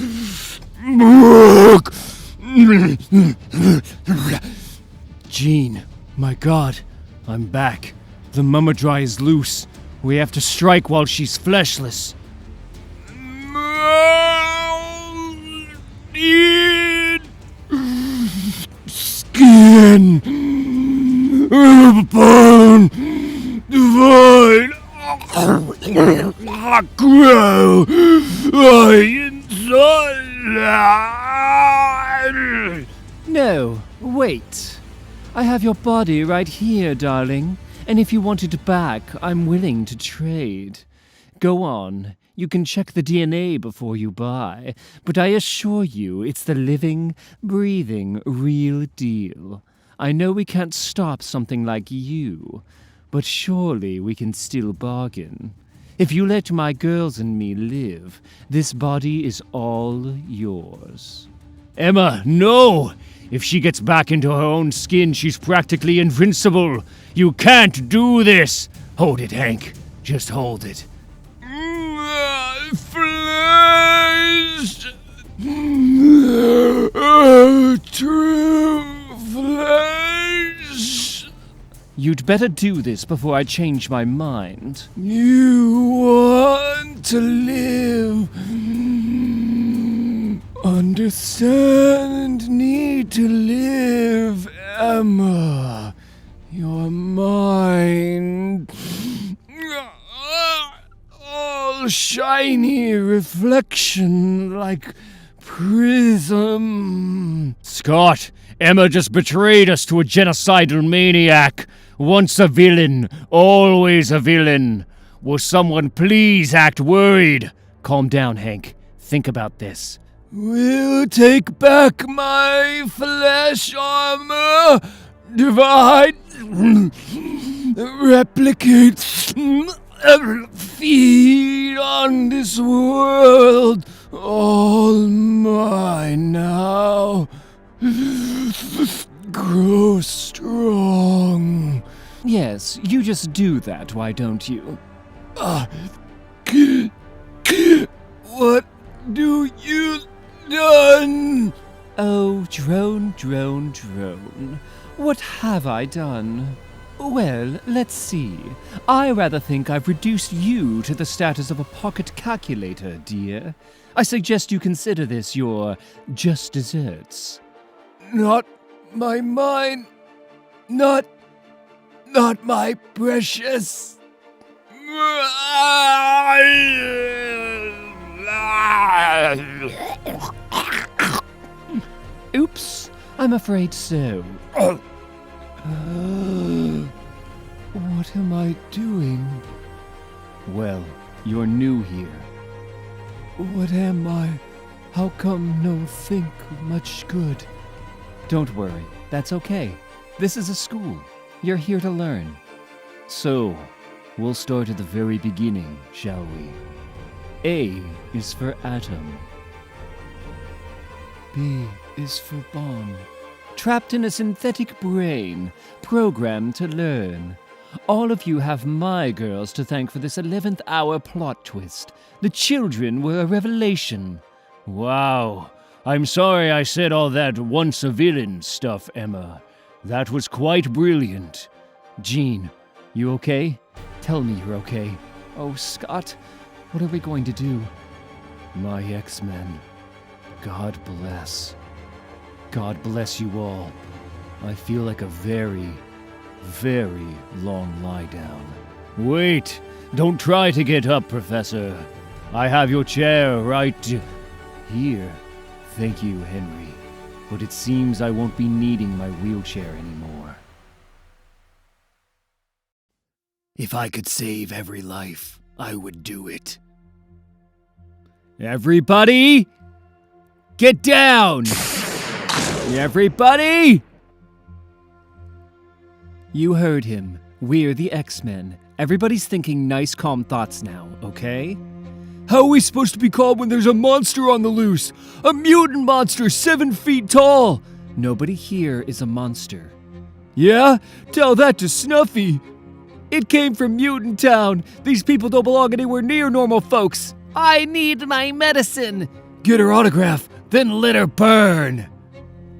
S2: Jean, my God, I'm back. The Mummadry is loose. We have to strike while she's fleshless.
S1: Skin, bone, divine, grow, inside.
S2: No, wait. I have your body right here, darling. And if you want it back, I'm willing to trade. Go on. You can check the DNA before you buy, but I assure you it's the living, breathing, real deal. I know we can't stop something like you, but surely we can still bargain. If you let my girls and me live, this body is all yours.
S1: Emma, no! If she gets back into her own skin, she's practically invincible. You can't do this! Hold it, Hank. Just hold it. Flesh! True flesh!
S2: You'd better do this before I change my mind.
S1: You want to live. Understand, need to live, Emma. Your mind. All shiny reflection like prism. Scott, Emma just betrayed us to a genocidal maniac. Once a villain, always a villain. Will someone please act worried?
S2: Calm down, Hank. Think about this.
S1: We'll take back my flesh armor. Divide. Replicate. Feed on this world. All mine now.
S2: Grow strong.
S3: Yes, you just do that, why don't you?
S2: What do you done?
S3: Oh, drone, drone, drone. What have I done? Well, let's see. I rather think I've reduced you to the status of a pocket calculator, dear. I suggest you consider this your just desserts.
S2: Not my mine. Not my precious.
S3: Oops, I'm afraid so.
S2: What am I doing?
S3: Well, you're new here.
S2: What am I? How come no think much good?
S3: Don't worry, that's okay. This is a school. You're here to learn. So, we'll start at the very beginning, shall we? A is for atom.
S2: B is for bomb.
S3: Trapped in a synthetic brain, programmed to learn. All of you have my girls to thank for this 11th hour plot twist. The children were a revelation.
S1: Wow. I'm sorry I said all that once a villain stuff, Emma. That was quite brilliant.
S3: Jean, you okay? Tell me you're okay. Oh, Scott, what are we going to do?
S1: My X-Men. God bless. God bless you all. I feel like a very, very long lie down. Wait! Don't try to get up, Professor. I have your chair right here. Thank you, Henry. But it seems I won't be needing my wheelchair anymore.
S7: If I could save every life, I would do it.
S1: Everybody! Get down! Everybody!
S3: You heard him. We're the X-Men. Everybody's thinking nice, calm thoughts now, okay?
S2: How are we supposed to be calm when there's a monster on the loose? A mutant monster 7 feet tall!
S3: Nobody here is a monster.
S2: Yeah? Tell that to Snuffy. It came from Mutant Town. These people don't belong anywhere near normal folks.
S5: I need my medicine.
S2: Get her autograph, then let her burn.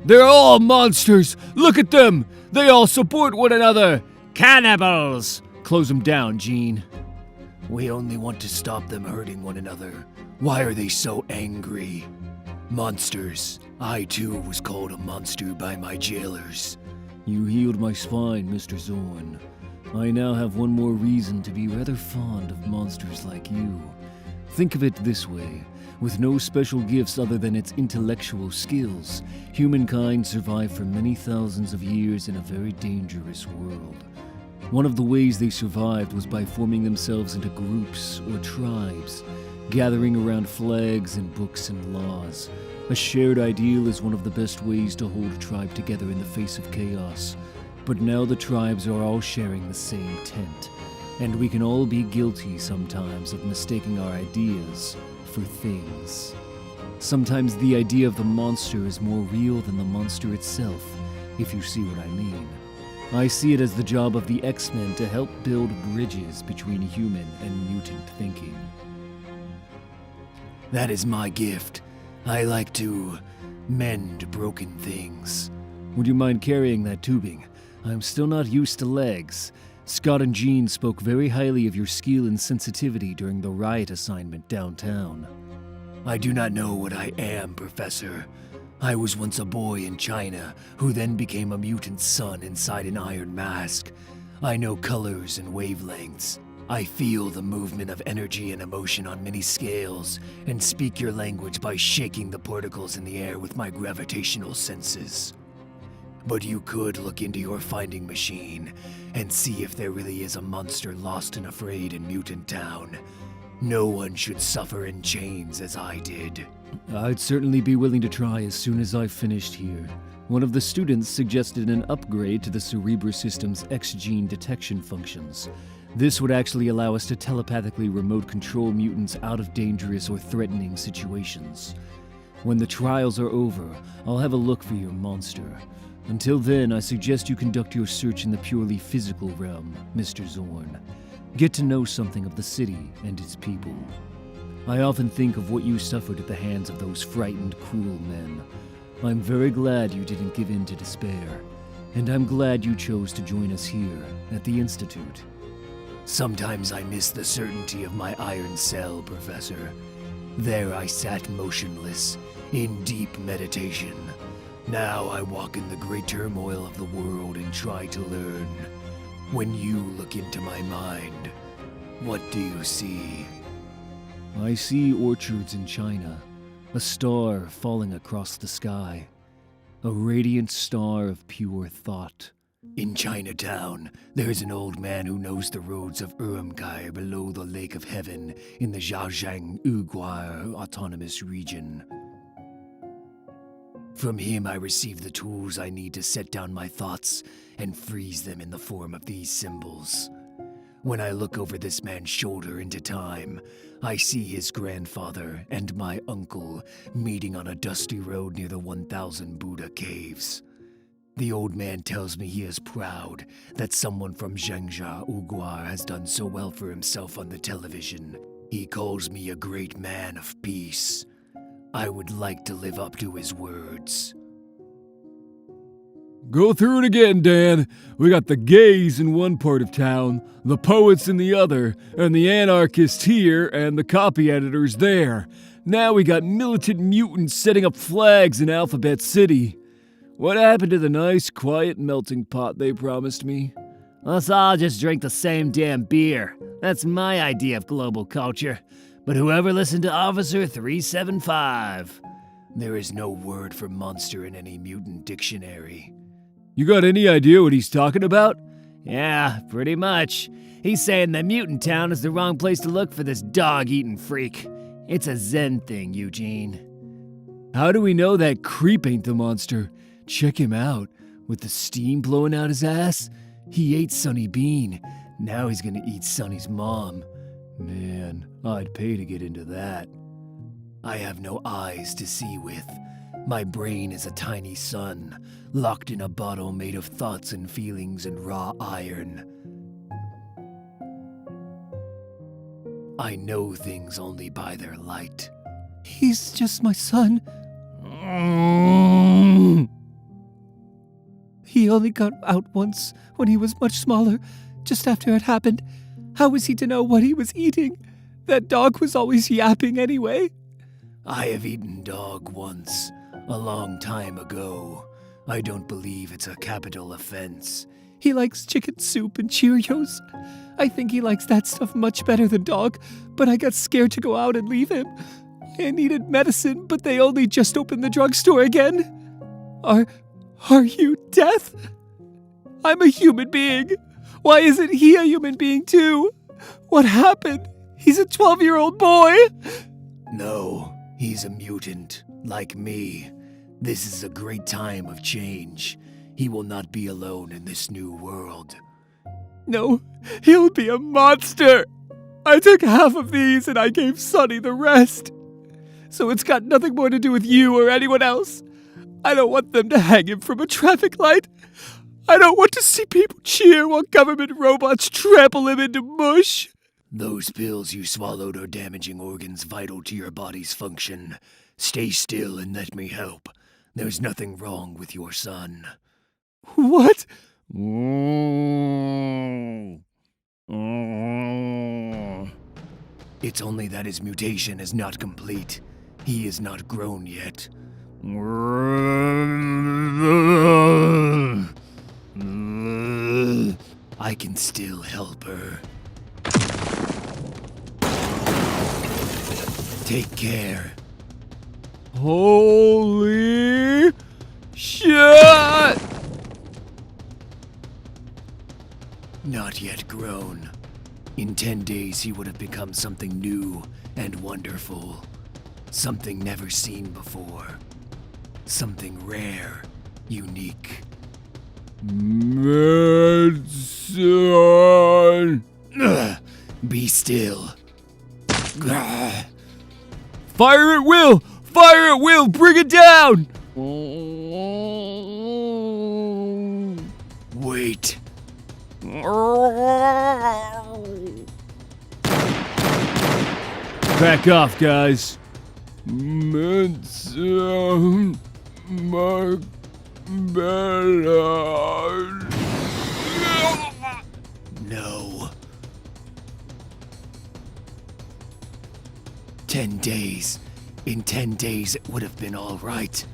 S2: They're all monsters. Look at them. They all support one another. Cannibals. Close them down, Jean.
S7: We only want to stop them hurting one another. Why are they so angry? Monsters. I too was called a monster by my jailers.
S1: You healed my spine, Mr. Zorn. I now have one more reason to be rather fond of monsters like you. Think of it this way. With no special gifts other than its intellectual skills, humankind survived for many thousands of years in a very dangerous world. One of the ways they survived was by forming themselves into groups or tribes, gathering around flags and books and laws. A shared ideal is one of the best ways to hold a tribe together in the face of chaos. But now the tribes are all sharing the same tent, and we can all be guilty sometimes of mistaking our ideas for things. Sometimes the idea of the monster is more real than the monster itself, if you see what I mean. I see it as the job of the X-Men to help build bridges between human and mutant thinking.
S7: That is my gift. I like to mend broken things.
S1: Would you mind carrying that tubing? I'm still not used to legs. Scott and Jean spoke very highly of your skill and sensitivity during the riot assignment downtown.
S7: I do not know what I am, Professor. I was once a boy in China, who then became a mutant son inside an iron mask. I know colors and wavelengths. I feel the movement of energy and emotion on many scales, and speak your language by shaking the particles in the air with my gravitational senses. But you could look into your finding machine and see if there really is a monster lost and afraid in Mutant Town. No one should suffer in chains as I did.
S1: I'd certainly be willing to try as soon as I've finished here. One of the students suggested an upgrade to the Cerebra system's X-gene detection functions. This would actually allow us to telepathically remote control mutants out of dangerous or threatening situations.
S3: When the trials are over, I'll have a look for your monster. Until then, I suggest you conduct your search in the purely physical realm, Mr. Zorn. Get to know something of the city and its people. I often think of what you suffered at the hands of those frightened, cruel men. I'm very glad you didn't give in to despair, and I'm glad you chose to join us here at the Institute.
S1: Sometimes I miss the certainty of my iron cell, Professor. There I sat motionless, in deep meditation. Now I walk in the great turmoil of the world and try to learn. When you look into my mind, what do you see?
S3: I see orchards in China, a star falling across the sky, a radiant star of pure thought.
S1: In Chinatown, there's an old man who knows the roads of Urumqi below the Lake of Heaven in the Zhejiang Uguay Autonomous Region. From him I receive the tools I need to set down my thoughts and freeze them in the form of these symbols. When I look over this man's shoulder into time, I see his grandfather and my uncle meeting on a dusty road near the 1,000 Buddha caves. The old man tells me he is proud that someone from Zhengzhou Uguay has done so well for himself on the television. He calls me a great man of peace. I would like to live up to his words.
S8: Go through it again, Dan. We got the gays in one part of town, the poets in the other, and the anarchists here and the copy editors there. Now we got militant mutants setting up flags in Alphabet City. What happened to the nice, quiet melting pot they promised me?
S5: Let's all just drink the same damn beer. That's my idea of global culture. But whoever listened to Officer 375?
S1: There is no word for monster in any mutant dictionary.
S8: You got any idea what he's talking about?
S5: Yeah, pretty much. He's saying that Mutant Town is the wrong place to look for this dog-eating freak. It's a Zen thing, Eugene.
S8: How do we know that creep ain't the monster? Check him out. With the steam blowing out his ass? He ate Sonny Bean. Now he's gonna eat Sonny's mom. Man, I'd pay to get into that.
S1: I have no eyes to see with. My brain is a tiny sun, locked in a bottle made of thoughts and feelings and raw iron. I know things only by their light.
S2: He's just my son. He only got out once when he was much smaller, just after it happened. How was he to know what he was eating? That dog was always yapping anyway.
S1: I have eaten dog once, a long time ago. I don't believe it's a capital offense.
S2: He likes chicken soup and Cheerios. I think he likes that stuff much better than dog, but I got scared to go out and leave him. I needed medicine, but they only just opened the drugstore again. Are you Death? I'm a human being. Why isn't he a human being too? What happened? He's a 12-year-old boy.
S1: No, he's a mutant, like me. This is a great time of change. He will not be alone in this new world.
S2: No, he'll be a monster. I took half of these and I gave Sonny the rest. So it's got nothing more to do with you or anyone else. I don't want them to hang him from a traffic light. I don't want to see people cheer while government robots trample him into mush.
S1: Those pills you swallowed are damaging organs vital to your body's function. Stay still and let me help. There's nothing wrong with your son.
S2: What?
S1: It's only that his mutation is not complete. He is not grown yet. I can still help her. Take care.
S2: Holy shit!
S1: Not yet grown. In 10 days he would have become something new and wonderful. Something never seen before. Something rare, unique.
S8: Medicine!
S1: Be still.
S8: Fire at will! Fire at will! Bring it down!
S1: Wait.
S8: Back off, guys.
S1: No. 10 days. In 10 days, it would have been all right.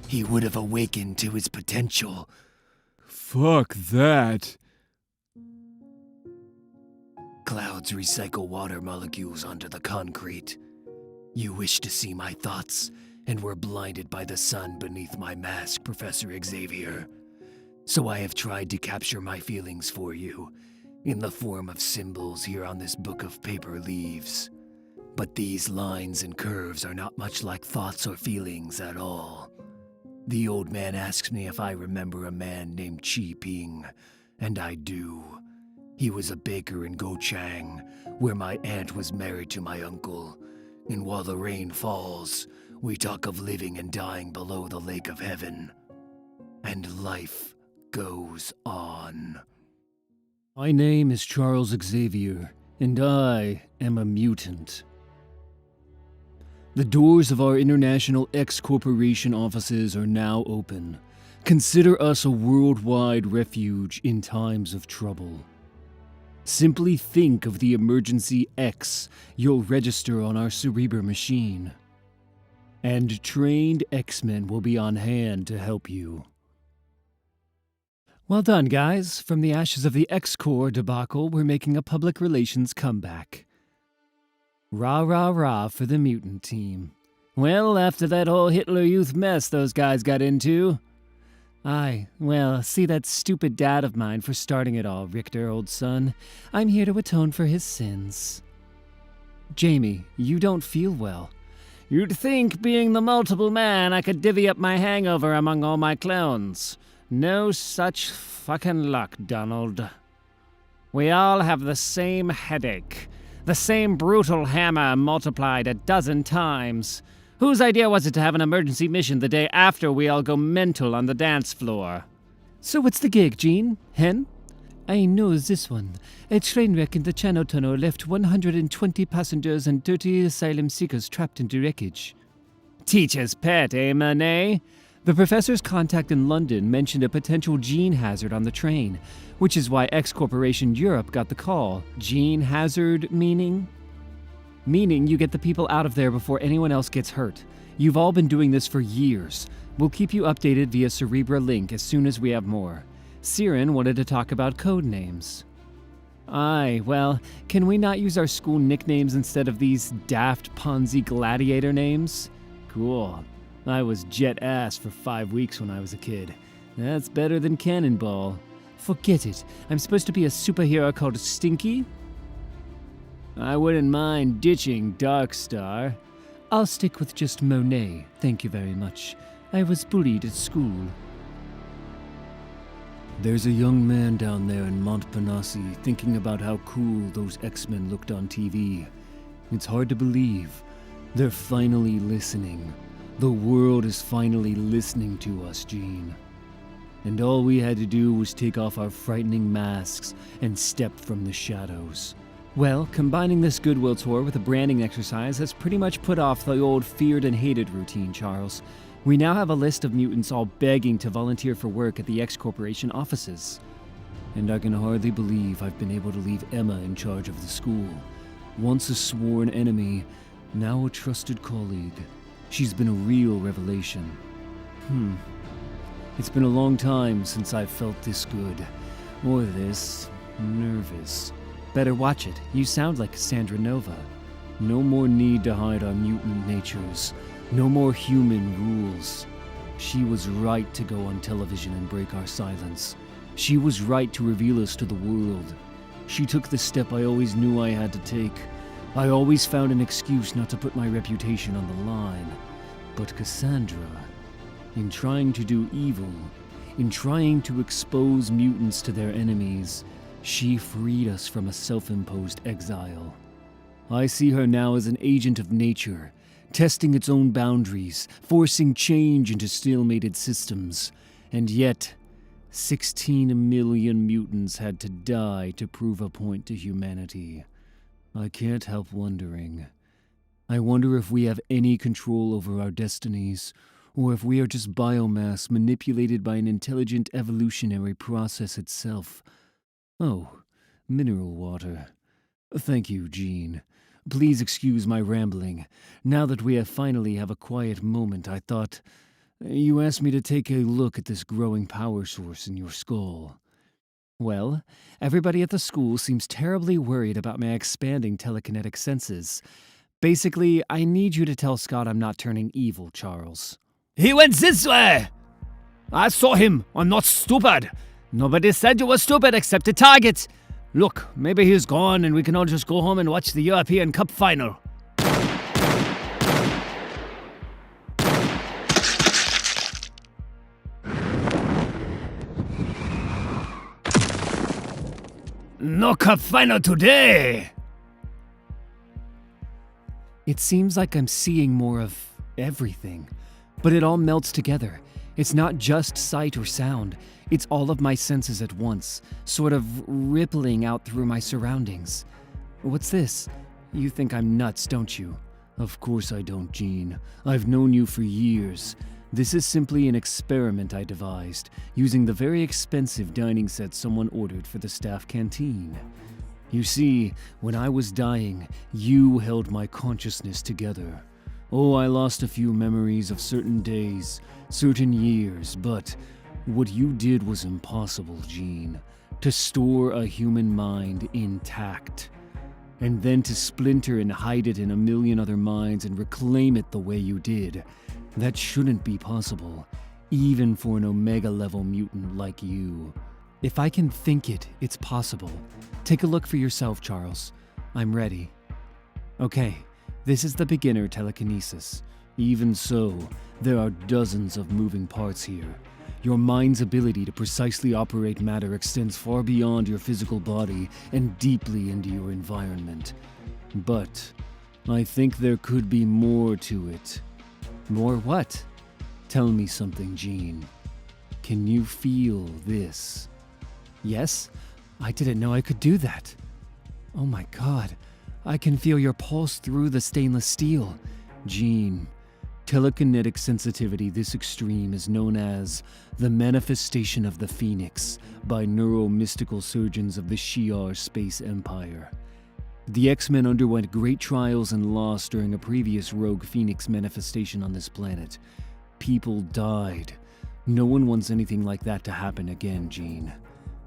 S1: He would have awakened to his potential.
S8: Fuck that.
S1: Clouds recycle water molecules onto the concrete. You wish to see my thoughts, and were blinded by the sun beneath my mask, Professor Xavier. So I have tried to capture my feelings for you, in the form of symbols here on this book of paper leaves. But these lines and curves are not much like thoughts or feelings at all. The old man asks me if I remember a man named Chi Ping, and I do. He was a baker in Gochang, where my aunt was married to my uncle. And while the rain falls, we talk of living and dying below the lake of heaven. And life goes on.
S3: My name is Charles Xavier, and I am a mutant. The doors of our International X Corporation offices are now open. Consider us a worldwide refuge in times of trouble. Simply think of the emergency X you'll register on our Cerebra machine. And trained X-Men will be on hand to help you. Well done, guys. From the ashes of the X-Corps debacle, we're making a public relations comeback. Rah, rah, rah for the mutant team. Well, after that whole Hitler Youth mess those guys got into. Aye, well, see that stupid dad of mine for starting it all, Richter, old son. I'm here to atone for his sins. Jamie, you don't feel well.
S5: You'd think, being the multiple man, I could divvy up my hangover among all my clones. No such fucking luck, Donald. We all have the same headache. The same brutal hammer multiplied 12 times. Whose idea was it to have an emergency mission the day after we all go mental on the dance floor?
S2: So what's the gig, Jean? Hen? I know this one. A train wreck in the Channel Tunnel left 120 passengers and 30 asylum seekers trapped in the wreckage.
S5: Teacher's pet, eh, Monet?
S2: The professor's contact in London mentioned a potential gene hazard on the train, which is why X Corporation Europe got the call. Gene hazard meaning? Meaning you get the people out of there before anyone else gets hurt. You've all been doing this for years. We'll keep you updated via Cerebra link as soon as we have more. Siren wanted to talk about code names. Aye, well, can we not use our school nicknames instead of these daft Ponzi gladiator names? Cool. I was jet ass for 5 weeks when I was a kid. That's better than Cannonball. Forget it. I'm supposed to be a superhero called Stinky?
S3: I wouldn't mind ditching Darkstar.
S2: I'll stick with just Monet, thank you very much. I was bullied at school.
S3: There's a young man down there in Montparnasse thinking about how cool those X-Men looked on TV. It's hard to believe. They're finally listening. The world is finally listening to us, Jean. And all we had to do was take off our frightening masks and step from the shadows.
S2: Well, combining this goodwill tour with a branding exercise has pretty much put off the old feared and hated routine, Charles. We now have a list of mutants all begging to volunteer for work at the X Corporation offices.
S3: And I can hardly believe I've been able to leave Emma in charge of the school. Once a sworn enemy, now a trusted colleague. She's been a real revelation. It's been a long time since I've felt this good. Or this nervous.
S2: Better watch it. You sound like Cassandra Nova.
S3: No more need to hide our mutant natures. No more human rules. She was right to go on television and break our silence. She was right to reveal us to the world. She took the step I always knew I had to take. I always found an excuse not to put my reputation on the line. But Cassandra, in trying to do evil, in trying to expose mutants to their enemies, she freed us from a self-imposed exile. I see her now as an agent of nature,
S1: testing its own boundaries, forcing change into stalemated systems. And yet, 16 million mutants had to die to prove a point to humanity. I can't help wondering. I wonder if we have any control over our destinies, or if we are just biomass manipulated by an intelligent evolutionary process itself. Oh, mineral water. Thank you, Jean. Please excuse my rambling. Now that we finally have a quiet moment, I thought... You asked me to take a look at this growing power source in your skull.
S3: Well, everybody at the school seems terribly worried about my expanding telekinetic senses. Basically, I need you to tell Scott I'm not turning evil, Charles.
S1: He went this way! I saw him. I'm not stupid. Nobody said you were stupid except the target. Look, maybe he's gone and we can all just go home and watch the European Cup final. No cup final today!
S3: It seems like I'm seeing more of everything, but it all melts together. It's not just sight or sound, it's all of my senses at once, sort of rippling out through my surroundings. What's this? You think I'm nuts, don't you?
S1: Of course I don't, Jean. I've known you for years. This is simply an experiment I devised, using the very expensive dining set someone ordered for the staff canteen. You see, when I was dying, you held my consciousness together. Oh, I lost a few memories of certain days, certain years, but what you did was impossible, Jean. To store a human mind intact, and then to splinter and hide it in a million other minds and reclaim it the way you did. That shouldn't be possible, even for an Omega-level mutant like you.
S3: If I can think it, it's possible. Take a look for yourself, Charles. I'm ready. Okay, this is the beginner telekinesis.
S1: Even so, there are dozens of moving parts here. Your mind's ability to precisely operate matter extends far beyond your physical body and deeply into your environment. But I think there could be more to it.
S3: More what?
S1: Tell me something, Jean. Can you feel this?
S3: Yes, I didn't know I could do that. Oh my god, I can feel your pulse through the stainless steel.
S1: Jean, telekinetic sensitivity this extreme is known as the manifestation of the Phoenix by neuro-mystical surgeons of the Shi'ar space empire. The X-Men underwent great trials and loss during a previous rogue Phoenix manifestation on this planet. People died. No one wants anything like that to happen again, Jean.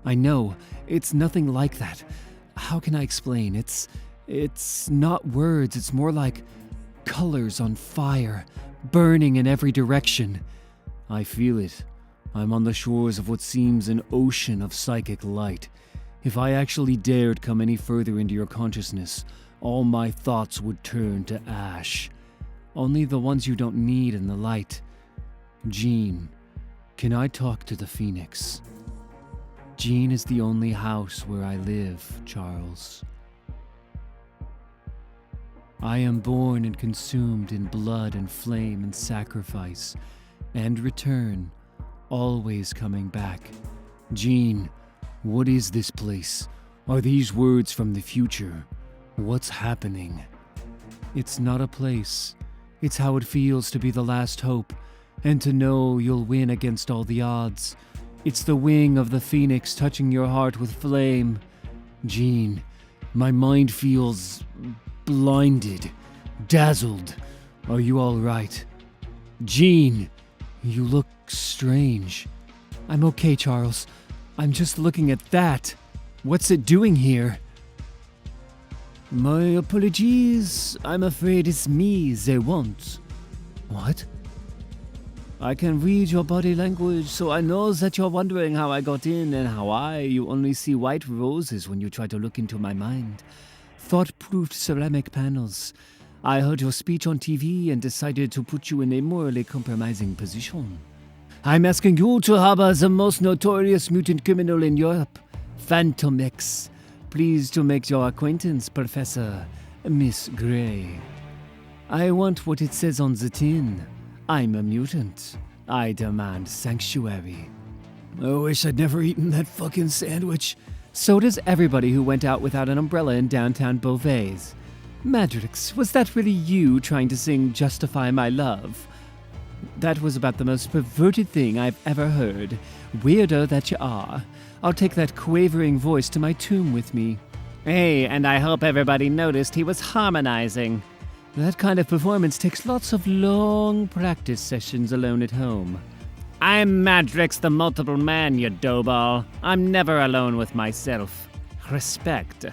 S3: I know, it's nothing like that. How can I explain? It's not words, it's more like colors on fire, burning in every direction.
S1: I feel it. I'm on the shores of what seems an ocean of psychic light. If I actually dared come any further into your consciousness, all my thoughts would turn to ash.
S3: Only the ones you don't need in the light.
S1: Jean, can I talk to the Phoenix?
S3: Jean is the only house where I live, Charles. I am born and consumed in blood and flame and sacrifice, and return, always coming back.
S1: Jean, what is this place? Are these words from the future? What's happening?
S3: It's not a place. It's how it feels to be the last hope, and to know you'll win against all the odds. It's the wing of the phoenix touching your heart with flame.
S1: Jean, my mind feels blinded, dazzled. Are you all right? Jean, you look strange.
S3: I'm okay, Charles. I'm just looking at that. What's it doing here?
S1: My apologies. I'm afraid it's me they want.
S3: What?
S1: I can read your body language, so I know that you're wondering how I got in and how you only see white roses when you try to look into my mind. Thought-proofed ceramic panels. I heard your speech on TV and decided to put you in a morally compromising position. I'm asking you to harbor the most notorious mutant criminal in Europe, Fantomex. Pleased to make your acquaintance, Professor Miss Gray.
S3: I want what it says on the tin. I'm a mutant. I demand sanctuary.
S8: I wish I'd never eaten that fucking sandwich.
S3: So does everybody who went out without an umbrella in downtown Beauvais. Madrix, was that really you trying to sing Justify My Love? That was about the most perverted thing I've ever heard. Weirdo that you are. I'll take that quavering voice to my tomb with me. Hey, and I hope everybody noticed he was harmonizing. That kind of performance takes lots of long practice sessions alone at home. I'm Madrix the Multiple Man, you doughball. I'm never alone with myself. Respect.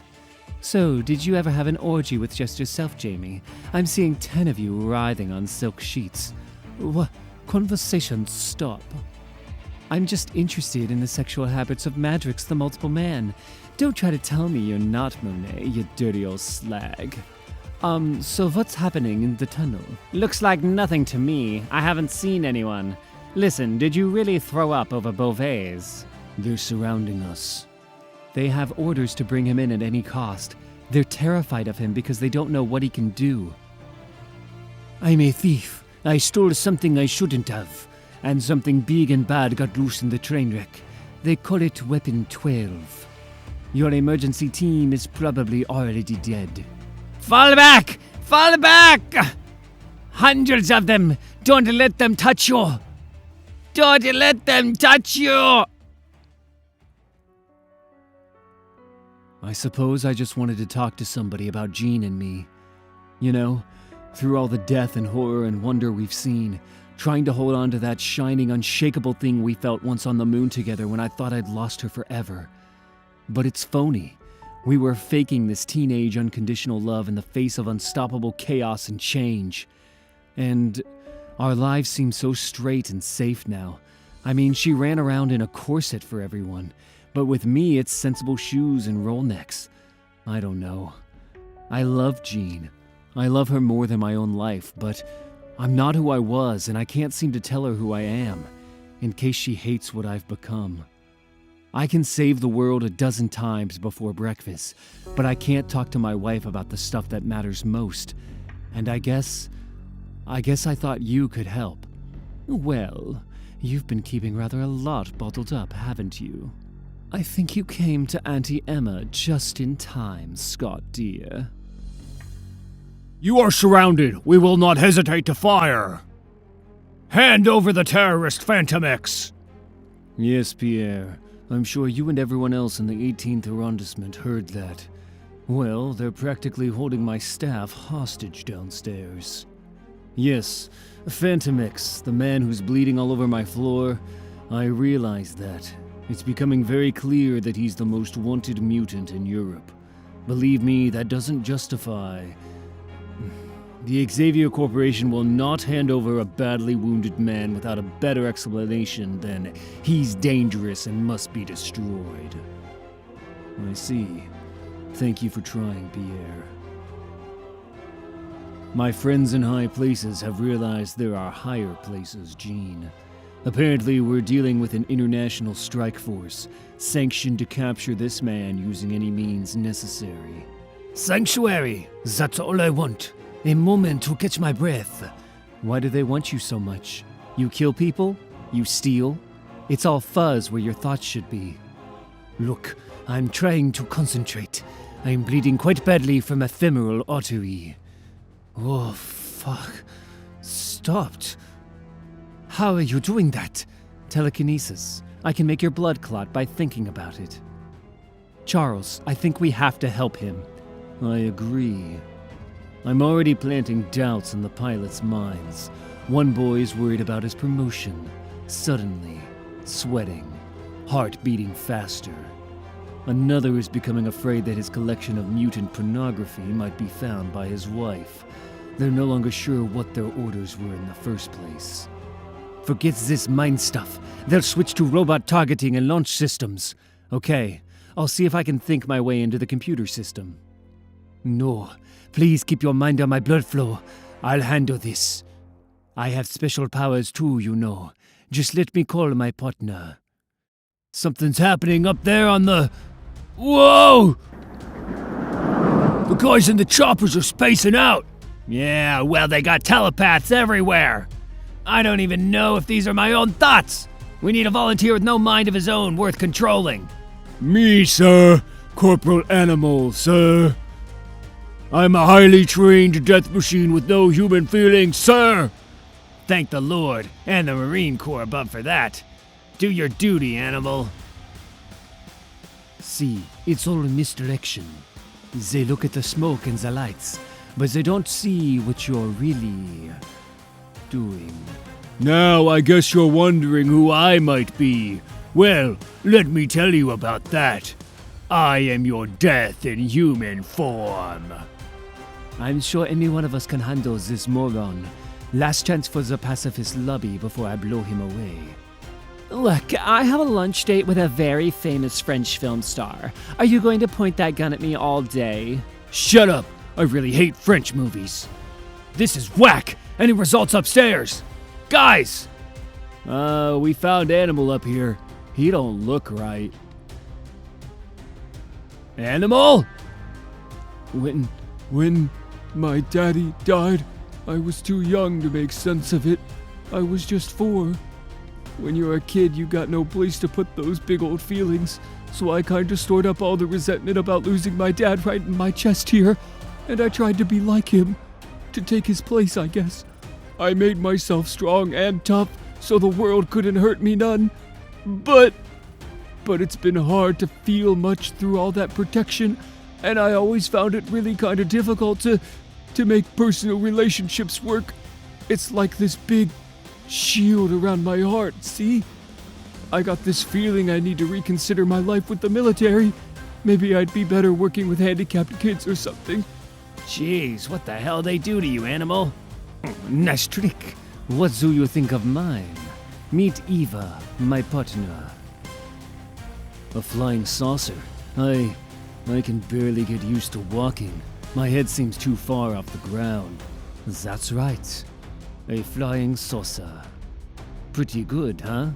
S3: So, did you ever have an orgy with just yourself, Jamie? I'm seeing 10 of you writhing on silk sheets. What? Conversations stop. I'm just interested in the sexual habits of Madrix the Multiple Man. Don't try to tell me you're not Monet, you dirty old slag. So what's happening in the tunnel? Looks like nothing to me. I haven't seen anyone. Listen, did you really throw up over Beauvais?
S8: They're surrounding us.
S3: They have orders to bring him in at any cost. They're terrified of him because they don't know what he can do.
S1: I'm a thief. I stole something I shouldn't have. And something big and bad got loose in the train wreck. They call it Weapon 12. Your emergency team is probably already dead.
S5: Fall back! Fall back! Hundreds of them! Don't let them touch you! Don't let them touch you!
S3: I suppose I just wanted to talk to somebody about Jean and me. You know, through all the death and horror and wonder we've seen, trying to hold on to that shining, unshakable thing we felt once on the moon together when I thought I'd lost her forever. But it's phony. We were faking this teenage unconditional love in the face of unstoppable chaos and change. And our lives seem so straight and safe now. I mean, she ran around in a corset for everyone, but with me it's sensible shoes and roll necks. I don't know. I love Jean. I love her more than my own life, but I'm not who I was, and I can't seem to tell her who I am, in case she hates what I've become. I can save the world a dozen times before breakfast, but I can't talk to my wife about the stuff that matters most. And I guess I thought you could help. Well, you've been keeping rather a lot bottled up, haven't you? I think you came to Auntie Emma just in time, Scott dear.
S1: You are surrounded. We will not hesitate to fire. Hand over the terrorist Fantomex.
S3: Yes, Pierre. I'm sure you and everyone else in the 18th arrondissement heard that. Well, they're practically holding my staff hostage downstairs. Yes, Fantomex, the man who's bleeding all over my floor. I realize that. It's becoming very clear that he's the most wanted mutant in Europe. Believe me, that doesn't justify... The Xavier Corporation will not hand over a badly wounded man without a better explanation than he's dangerous and must be destroyed. I see. Thank you for trying, Pierre. My friends in high places have realized there are higher places, Jean. Apparently, we're dealing with an international strike force, sanctioned to capture this man using any means necessary.
S1: Sanctuary, that's all I want. A moment to catch my breath.
S3: Why do they want you so much? You kill people? You steal? It's all fuzz where your thoughts should be.
S1: Look, I'm trying to concentrate. I'm bleeding quite badly from ephemeral artery. Oh, fuck. Stopped. How are you doing that?
S3: Telekinesis. I can make your blood clot by thinking about it. Charles, I think we have to help him.
S1: I agree. I'm already planting doubts in the pilot's minds. One boy's worried about his promotion. Suddenly, sweating, heart beating faster. Another is becoming afraid that his collection of mutant pornography might be found by his wife. They're no longer sure what their orders were in the first place.
S3: Forget this mind stuff. They'll switch to robot targeting and launch systems. Okay, I'll see if I can think my way into the computer system.
S1: No, please keep your mind on my blood flow. I'll handle this. I have special powers too, you know. Just let me call my partner. Something's happening up there on the... Whoa! The guys in the choppers are spacing out. Yeah, well, they got telepaths everywhere. I don't even know if these are my own thoughts. We need a volunteer with no mind of his own worth controlling.
S8: Me, sir. Corporal Animal, sir. I'm a highly trained death machine with no human feelings, sir.
S1: Thank the Lord and the Marine Corps above for that. Do your duty, Animal.
S3: See, it's all a misdirection. They look at the smoke and the lights, but they don't see what you're really doing.
S8: Now I guess you're wondering who I might be.
S1: Well, let me tell you about that. I am your death in human form.
S3: I'm sure any one of us can handle this moron. Last chance for the pacifist lobby before I blow him away. Look, I have a lunch date with a very famous French film star. Are you going to point that gun at me all day?
S1: Shut up! I really hate French movies. This is whack! Any results upstairs? Guys!
S3: We found Animal up here. He don't look right.
S1: Animal?
S8: When my daddy died, I was too young to make sense of it. I was just 4. When you're a kid, you got no place to put those big old feelings, so I kinda stored up all the resentment about losing my dad right in my chest here, and I tried to be like him, to take his place, I guess. I made myself strong and tough, so the world couldn't hurt me none. But it's been hard to feel much through all that protection, and I always found it really kinda difficult to make personal relationships work. It's like this big shield around my heart, see? I got this feeling I need to reconsider my life with the military. Maybe I'd be better working with handicapped kids or something.
S1: Jeez, what the hell they do to you, Animal?
S3: Nice trick. What do you think of mine? Meet Eva, my partner. A flying saucer. I can barely get used to walking. My head seems too far off the ground. That's right. A flying saucer. Pretty good, huh?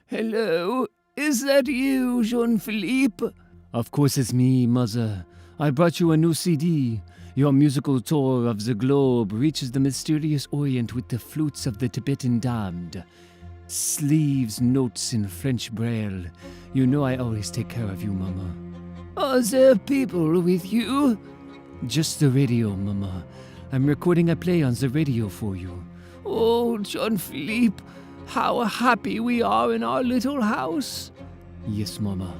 S5: Hello? Is that you, Jean-Philippe?
S3: Of course it's me, Mother. I brought you a new CD. Your musical tour of the globe reaches the mysterious Orient with the flutes of the Tibetan damned. Sleeves notes in French Braille. You know I always take care of you, Mama.
S5: Are there people with you?
S3: Just the radio, Mama. I'm recording a play on the radio for you.
S5: Oh, Jean-Philippe, how happy we are in our little house.
S3: Yes, Mama.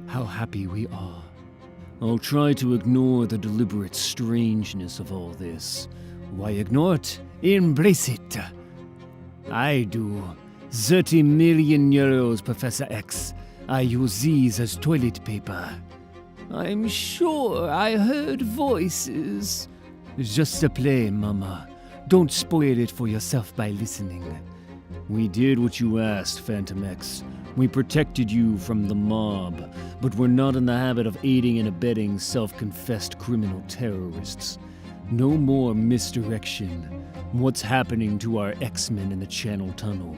S3: How happy we are. I'll try to ignore the deliberate strangeness of all this. Why ignore it? Embrace it. I do. 30 million euros, Professor X. I use these as toilet paper.
S5: I'm sure I heard voices.
S3: It's just a play, Mama. Don't spoil it for yourself by listening. We did what you asked, Fantomex. We protected you from the mob, but we're not in the habit of aiding and abetting self-confessed criminal terrorists. No more misdirection. What's happening to our X-Men in the Channel Tunnel?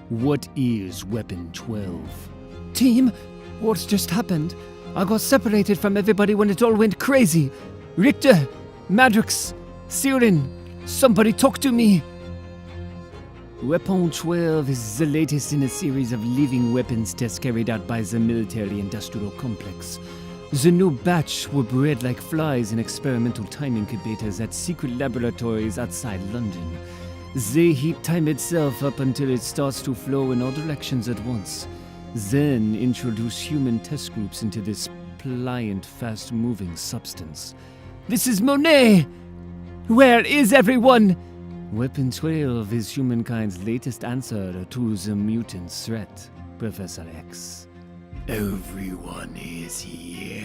S3: What is Weapon 12?
S4: Team, what's just happened? I got separated from everybody when it all went crazy. Richter, Madrox, Siren, somebody talk to me.
S3: Weapon 12 is the latest in a series of living weapons tests carried out by the military-industrial complex. The new batch were bred like flies in experimental time incubators at secret laboratories outside London. They heat time itself up until it starts to flow in all directions at once. Then introduce human test groups into this pliant, fast-moving substance.
S5: This is Monet! Where is everyone?
S3: Weapon 12 is humankind's latest answer to the mutant threat, Professor X.
S7: Everyone is here.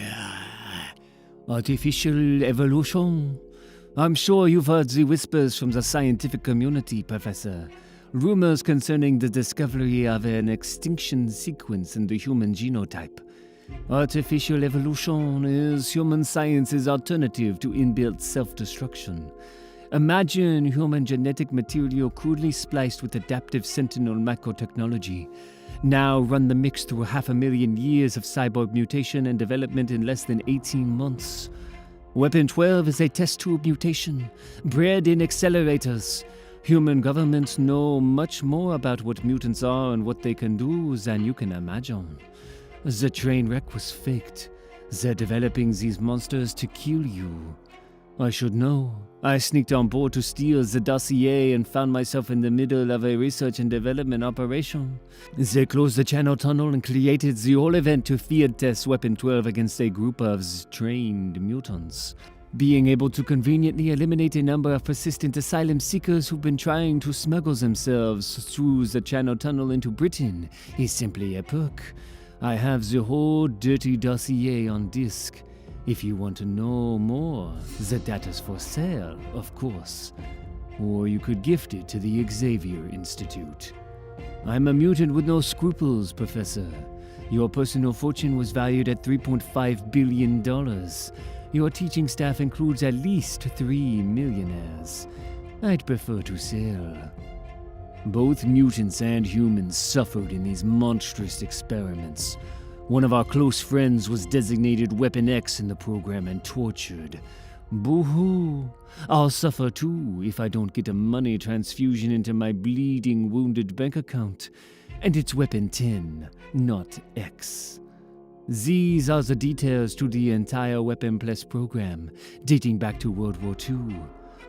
S3: Artificial evolution? I'm sure you've heard the whispers from the scientific community, Professor. Rumors concerning the discovery of an extinction sequence in the human genotype. Artificial evolution is human science's alternative to inbuilt self-destruction. Imagine human genetic material crudely spliced with adaptive Sentinel microtechnology. Now run the mix through 500,000 years of cyborg mutation and development in less than 18 months. Weapon 12 is a test tube mutation, bred in accelerators. Human governments know much more about what mutants are and what they can do than you can imagine. The train wreck was faked. They're developing these monsters to kill you. I should know. I sneaked on board to steal the dossier and found myself in the middle of a research and development operation. They closed the channel tunnel and created the whole event to field test Weapon 12 against a group of trained mutants. Being able to conveniently eliminate a number of persistent asylum seekers who've been trying to smuggle themselves through the channel tunnel into Britain is simply a perk. I have the whole dirty dossier on disk. If you want to know more, the data's for sale, of course. Or you could gift it to the Xavier Institute. I'm a mutant with no scruples, Professor. Your personal fortune was valued at $3.5 billion. Your teaching staff includes at least 3 millionaires. I'd prefer to sell. Both mutants and humans suffered in these monstrous experiments. One of our close friends was designated Weapon X in the program and tortured. Boo-hoo. I'll suffer too if I don't get a money transfusion into my bleeding, wounded bank account. And it's Weapon 10, not X. These are the details to the entire Weapon Plus program, dating back to World War II.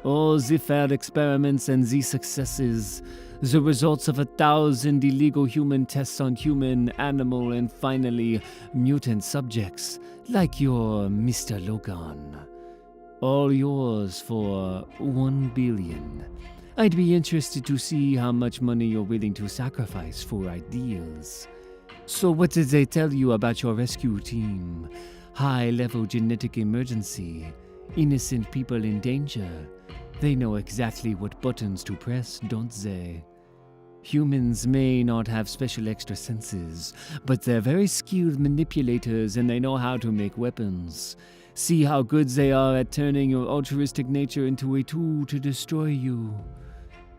S3: All the failed experiments and the successes, the results of 1,000 illegal human tests on human, animal, and finally, mutant subjects, like your Mr. Logan. All yours for $1 billion. I'd be interested to see how much money you're willing to sacrifice for ideals. So what did they tell you about your rescue team? High-level genetic emergency. Innocent people in danger. They know exactly what buttons to press, don't they? Humans may not have special extra senses, but they're very skilled manipulators and they know how to make weapons. See how good they are at turning your altruistic nature into a tool to destroy you.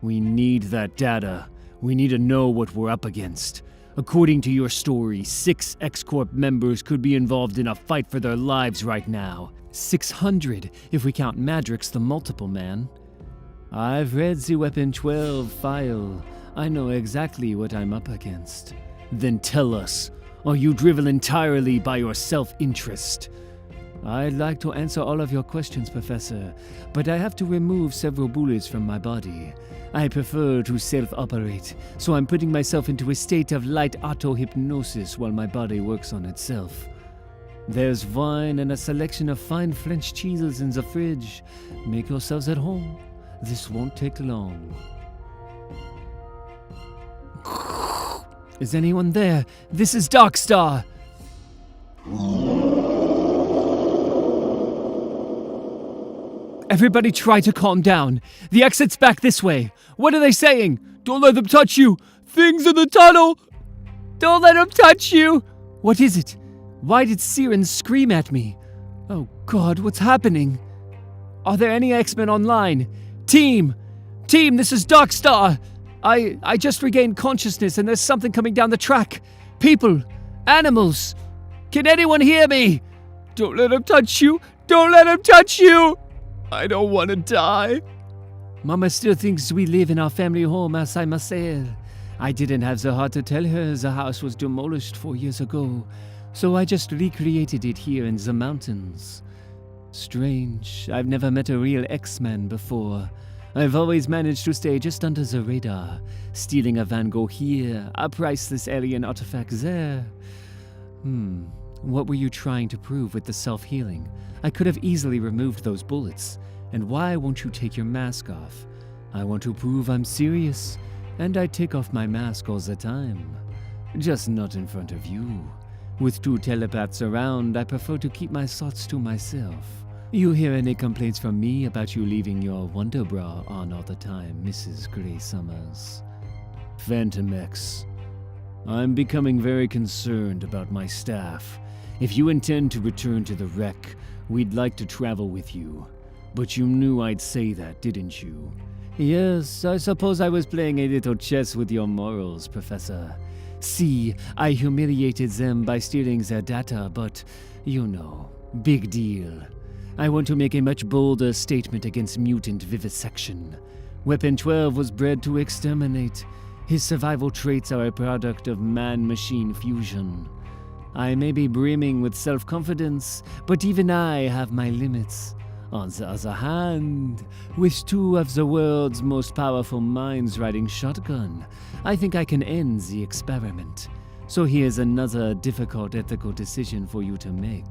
S3: We need that data. We need to know what we're up against. According to your story, 6 X-Corp members could be involved in a fight for their lives right now. 600, if we count Madrix the Multiple Man. I've read the Weapon 12 file. I know exactly what I'm up against. Then tell us, are you driven entirely by your self-interest? I'd like to answer all of your questions, Professor, but I have to remove several bullets from my body. I prefer to self-operate, so I'm putting myself into a state of light auto-hypnosis while my body works on itself. There's wine and a selection of fine French cheeses in the fridge. Make yourselves at home. This won't take long.
S2: Is anyone there? This is Darkstar! Everybody try to calm down. The exit's back this way. What are they saying? Don't let them touch you! Things in the tunnel! Don't let them touch you! What is it? Why did Siren scream at me? Oh God, what's happening? Are there any X-Men online? Team, this is Darkstar! I just regained consciousness and there's something coming down the track. People, animals. Can anyone hear me? Don't let him touch you! Don't let him touch you! I don't want to die. Mama still thinks we live in our family home as I must say. I didn't have the heart to tell her the house was demolished 4 years ago, so I just recreated it here in the mountains. Strange, I've never met a real X-Man before. I've always managed to stay just under the radar, stealing a Van Gogh here, a priceless alien artifact there. What were you trying to prove with the self-healing? I could have easily removed those bullets. And why won't you take your mask off? I want to prove I'm serious, and I take off my mask all the time. Just not in front of you. With 2 telepaths around, I prefer to keep my thoughts to myself. You hear any complaints from me about you leaving your Wonder Bra on all the time, Mrs. Grey Summers? Fantomex. I'm becoming very concerned about my staff. If you intend to return to the wreck, we'd like to travel with you. But you knew I'd say that, didn't you? Yes, I suppose I was playing a little chess with your morals, Professor. See, I humiliated them by stealing their data, but, you know, big deal.
S3: I want to make a much bolder statement against mutant vivisection. Weapon 12 was bred to exterminate. His survival traits are a product of man-machine fusion. I may be brimming with self-confidence, but even I have my limits. On the other hand, with two of the world's most powerful minds riding shotgun, I think I can end the experiment. So here's another difficult ethical decision for you to make.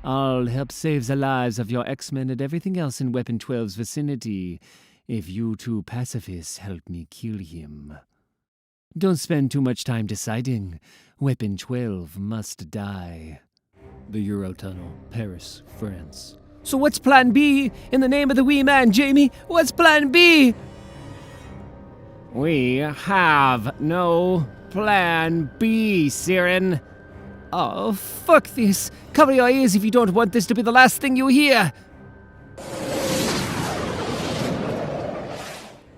S3: I'll help save the lives of your X-Men and everything else in Weapon 12's vicinity if you two pacifists help me kill him. Don't spend too much time deciding. Weapon 12 must die.
S1: The Eurotunnel, Paris, France.
S5: So what's plan B? In the name of the wee man, Jamie, what's plan B?
S3: We have no plan B, Siren.
S5: Oh, fuck this. Cover your ears if you don't want this to be the last thing you hear.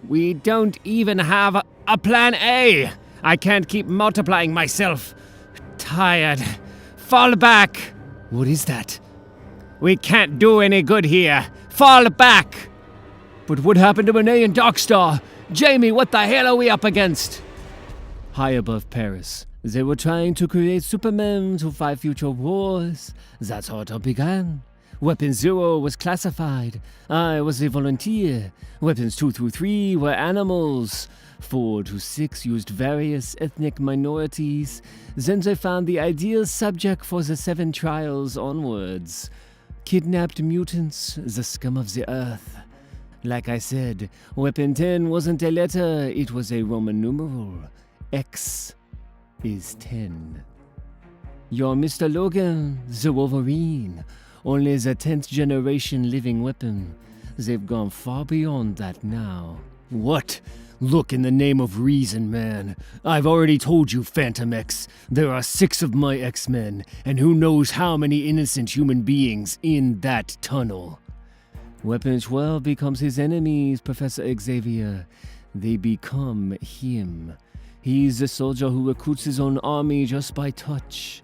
S3: We don't even have a plan A. I can't keep multiplying myself. Tired. Fall back.
S5: What is that?
S3: We can't do any good here. Fall back.
S5: But what happened to Monet and Darkstar? Jamie, what the hell are we up against?
S3: High above Paris, they were trying to create Supermen to fight future wars. That's how it all began. Weapon 0 was classified. I was a volunteer. Weapons 2 through 3 were animals. 4 to 6 used various ethnic minorities. Then they found the ideal subject for the 7 trials onwards. Kidnapped mutants, the scum of the earth. Like I said, Weapon 10 wasn't a letter, it was a Roman numeral. X is 10. You're Mr. Logan, the Wolverine. Only the 10th generation living weapon. They've gone far beyond that now.
S1: What? Look, in the name of reason, man. I've already told you, Fantomex. There are 6 of my X-Men, and who knows how many innocent human beings in that tunnel.
S3: Weapon 12 becomes his enemies, Professor Xavier. They become him. He's a soldier who recruits his own army just by touch.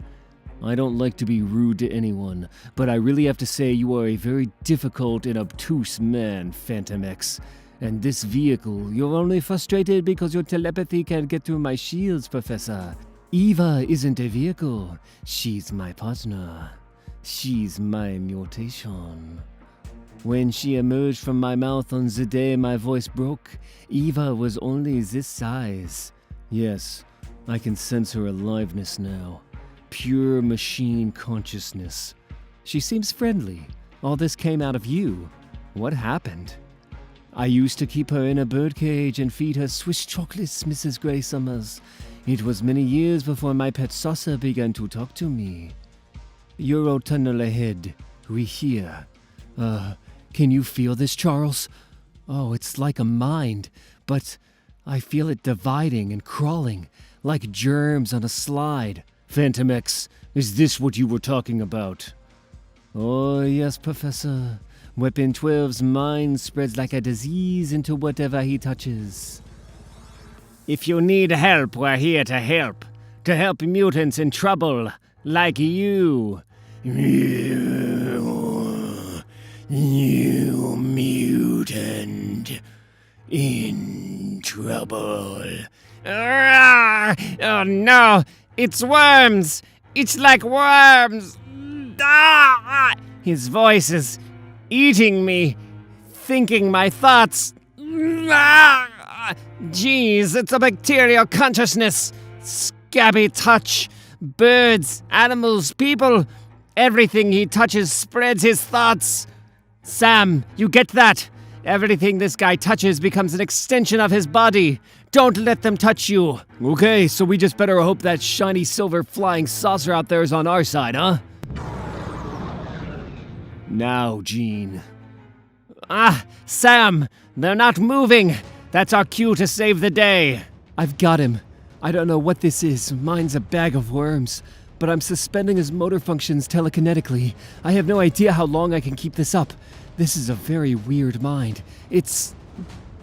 S3: I don't like to be rude to anyone, but I really have to say you are a very difficult and obtuse man, Fantomex. And this vehicle, you're only frustrated because your telepathy can't get through my shields, Professor. Eva isn't a vehicle. She's my partner. She's my mutation. When she emerged from my mouth on the day my voice broke, Eva was only this size. Yes, I can sense her aliveness now. Pure machine consciousness. She seems friendly. All this came out of you. What happened? I used to keep her in a birdcage and feed her Swiss chocolates, Mrs. Grey Summers. It was many years before my pet saucer began to talk to me. Eurotunnel ahead. We here. Can you feel this, Charles? Oh, it's like a mind, but I feel it dividing and crawling, like germs on a slide.
S1: Fantomex, is this what you were talking about?
S3: Oh, yes, Professor. Weapon 12's mind spreads like a disease into whatever he touches.
S5: If you need help, we're here to help. To help mutants in trouble, like you.
S7: You mutant in trouble.
S5: Oh no, it's worms. It's like worms. Ah! His voice is eating me, thinking my thoughts. Ah! Jeez, it's a bacterial consciousness. Scabby touch. Birds, animals, people. Everything he touches spreads his thoughts. Sam, you get that? Everything this guy touches becomes an extension of his body. Don't let them touch you.
S1: Okay, so we just better hope that shiny silver flying saucer out there is on our side, huh? Now, Jean.
S5: Ah, Sam, they're not moving. That's our cue to save the day.
S2: I've got him. I don't know what this is. Mine's a bag of worms. But I'm suspending his motor functions telekinetically. I have no idea how long I can keep this up. This is a very weird mind. It's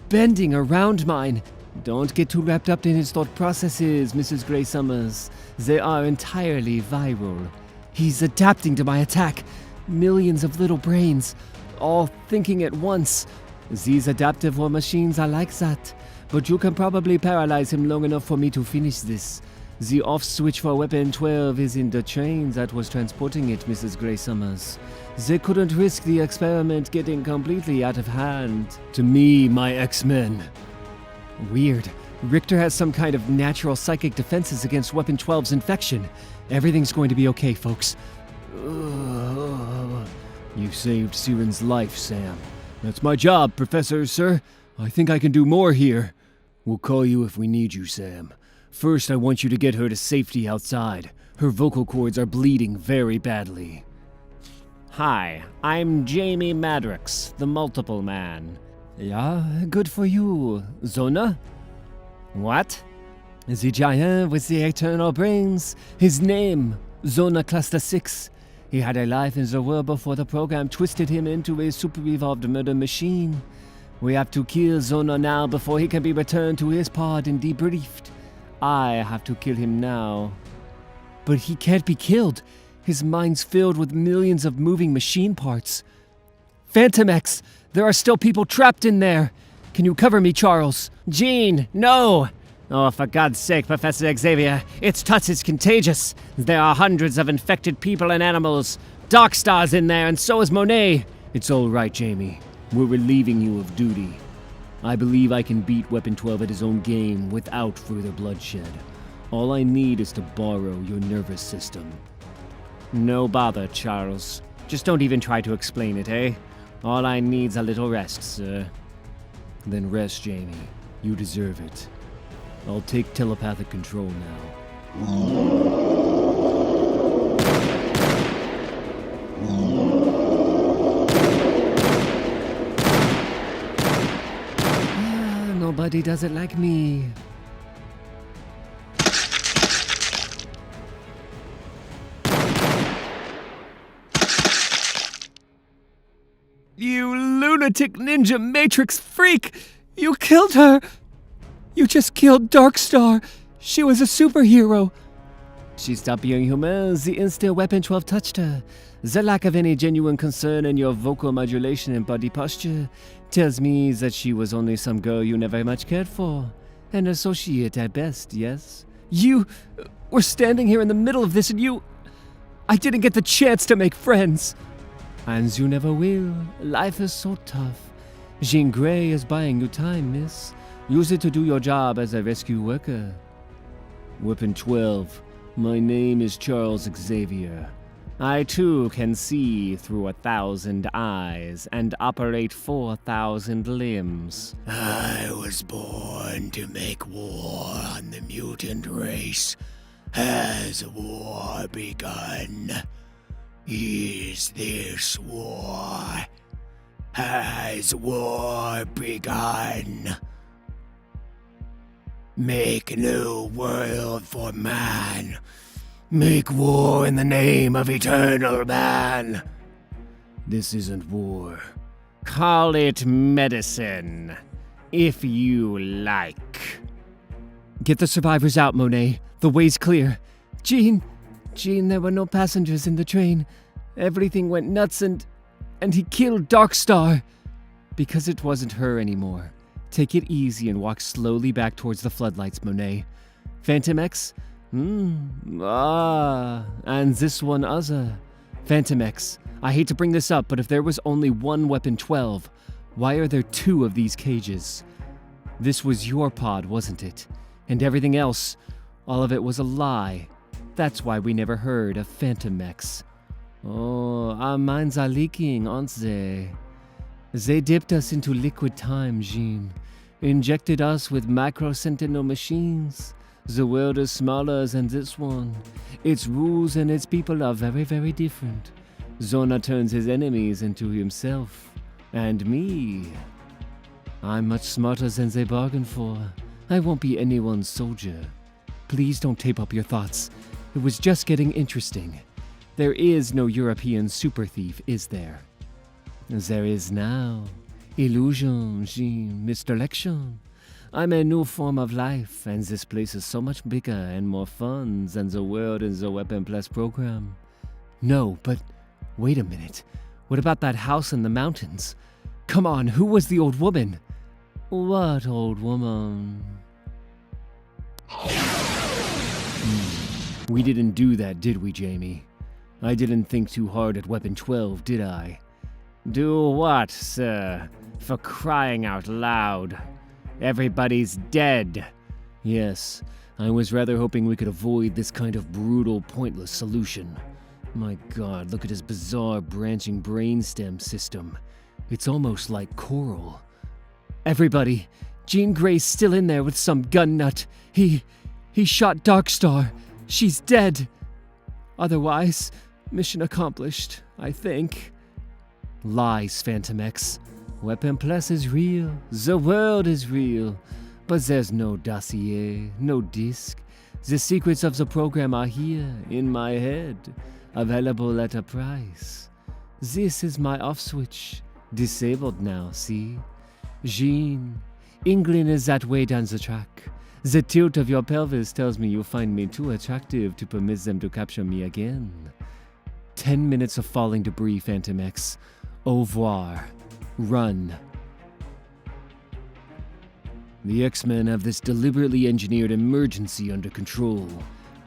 S2: bending around mine.
S3: Don't get too wrapped up in his thought processes, Mrs. Grey Summers. They are entirely viral.
S2: He's adapting to my attack.
S3: Millions of little brains, all thinking at once. These adaptive war machines are like that, but you can probably paralyze him long enough for me to finish this. The off switch for Weapon 12 is in the train that was transporting it, Mrs. Grey Summers. They couldn't risk the experiment getting completely out of hand.
S1: To me, my X-Men.
S3: Weird. Richter has some kind of natural psychic defenses against Weapon 12's infection. Everything's going to be okay, folks.
S1: You saved Siren's life, Sam. That's my job, Professor, sir. I think I can do more here. We'll call you if we need you, Sam. First, I want you to get her to safety outside. Her vocal cords are bleeding very badly.
S5: Hi, I'm Jamie Madrox, the Multiple Man.
S3: Yeah, good for you, Zona.
S5: What?
S3: The giant with the eternal brains. His name, Zona Cluster 6. He had a life in the world before the program twisted him into a super-evolved murder machine. We have to kill Zona now before he can be returned to his pod and debriefed. I have to kill him now. But he can't be killed. His mind's filled with millions of moving machine parts. Fantomex, there are still people trapped in there. Can you cover me, Charles?
S5: Jean, no! Oh, for God's sake, Professor Xavier, its touch is contagious. There are hundreds of infected people and animals. Darkstar's in there, and so is Monet.
S1: It's all right, Jamie. We're relieving you of duty. I believe I can beat Weapon 12 at his own game without further bloodshed. All I need is to borrow your nervous system.
S5: No bother, Charles. Just don't even try to explain it, eh? All I need's a little rest, sir.
S1: Then rest, Jamie. You deserve it. I'll take telepathic control now.
S3: Nobody does it like me. You lunatic ninja matrix freak! You killed her! You just killed Darkstar! She was a superhero! She stopped being human the instant Weapon 12 touched her. The lack of any genuine concern in your vocal modulation and body posture tells me that she was only some girl you never much cared for. An associate at best, yes? You were standing here in the middle of this and I didn't get the chance to make friends. And you never will. Life is so tough. Jean Grey is buying you time, miss. Use it to do your job as a rescue worker.
S1: Weapon 12. My name is Charles Xavier.
S5: I too can see through 1,000 eyes and operate 4,000 limbs.
S7: I was born to make war on the mutant race. Has war begun? Is this war? Has war begun? Make a new world for man. Make war in the name of eternal man.
S1: This isn't war.
S5: Call it medicine, if you like.
S3: Get the survivors out, Monet. The way's clear. Jean, there were no passengers in the train. Everything went nuts and he killed Darkstar. Because it wasn't her anymore. Take it easy and walk slowly back towards the floodlights, Monet. Fantomex? And this one other. Fantomex, I hate to bring this up, but if there was only one Weapon 12, why are there two of these cages? This was your pod, wasn't it? And everything else, all of it was a lie. That's why we never heard of Fantomex. Oh, our minds are leaking, aren't they? They dipped us into liquid time, Jean. Injected us with micro-sentinel machines. The world is smaller than this one. Its rules and its people are very, very different. Zona turns his enemies into himself. And me. I'm much smarter than they bargained for. I won't be anyone's soldier. Please don't tape up your thoughts. It was just getting interesting. There is no European super thief, is there? There is now. Illusion, Jean, misdirection. I'm a new form of life, and this place is so much bigger and more fun than the world in the Weapon Plus program. No, but Wait a minute. What about that house in the mountains? Come on, who was the old woman? What old woman? We didn't do that, did we, Jamie? I didn't think too hard at Weapon 12, did I? Do what, sir? For crying out loud. Everybody's dead. Yes, I was rather hoping we could avoid this kind of brutal, pointless solution. My God, look at his bizarre branching brainstem system. It's almost like coral. Everybody, Jean Grey's still in there with some gun nut. He shot Darkstar. She's dead. Otherwise, mission accomplished, I think. Lies, Fantomex. Weapon Plus is real. The world is real. But there's no dossier, no disk. The secrets of the program are here, in my head, available at a price. This is my off switch. Disabled now, see? Jean, England is that way down the track. The tilt of your pelvis tells me you find me too attractive to permit them to capture me again. 10 minutes of falling debris, Fantomex. Au revoir. Run. The X-Men have this deliberately engineered emergency under control.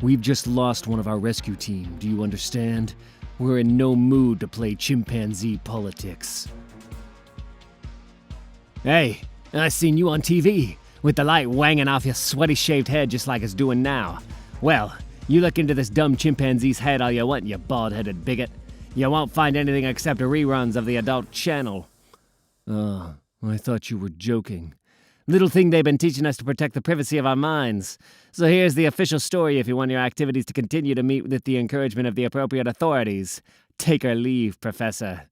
S3: We've just lost one of our rescue team, do you understand? We're in no mood to play chimpanzee politics. Hey, I seen you on TV, with the light wanging off your sweaty shaved head just like it's doing now. Well, you look into this dumb chimpanzee's head all you want, you bald-headed bigot. You won't find anything except reruns of the adult channel. Oh, I thought you were joking. Little thing they've been teaching us to protect the privacy of our minds. So here's the official story if you want your activities to continue to meet with the encouragement of the appropriate authorities. Take or leave, Professor.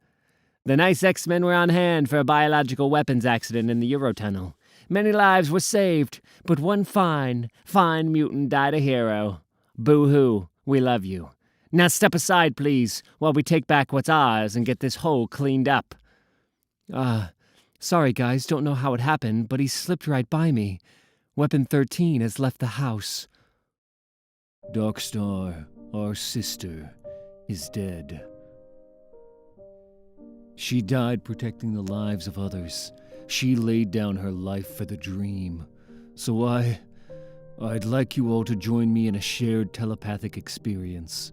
S3: The nice X-Men were on hand for a biological weapons accident in the Eurotunnel. Many lives were saved, but one fine mutant died a hero. Boo-hoo, we love you. Now step aside, please, while we take back what's ours and get this hole cleaned up.
S2: Sorry guys, don't know how it happened, but he slipped right by me. Weapon 13 has left the house.
S1: Darkstar, our sister, is dead. She died protecting the lives of others. She laid down her life for the dream. So I'd like you all to join me in a shared telepathic experience.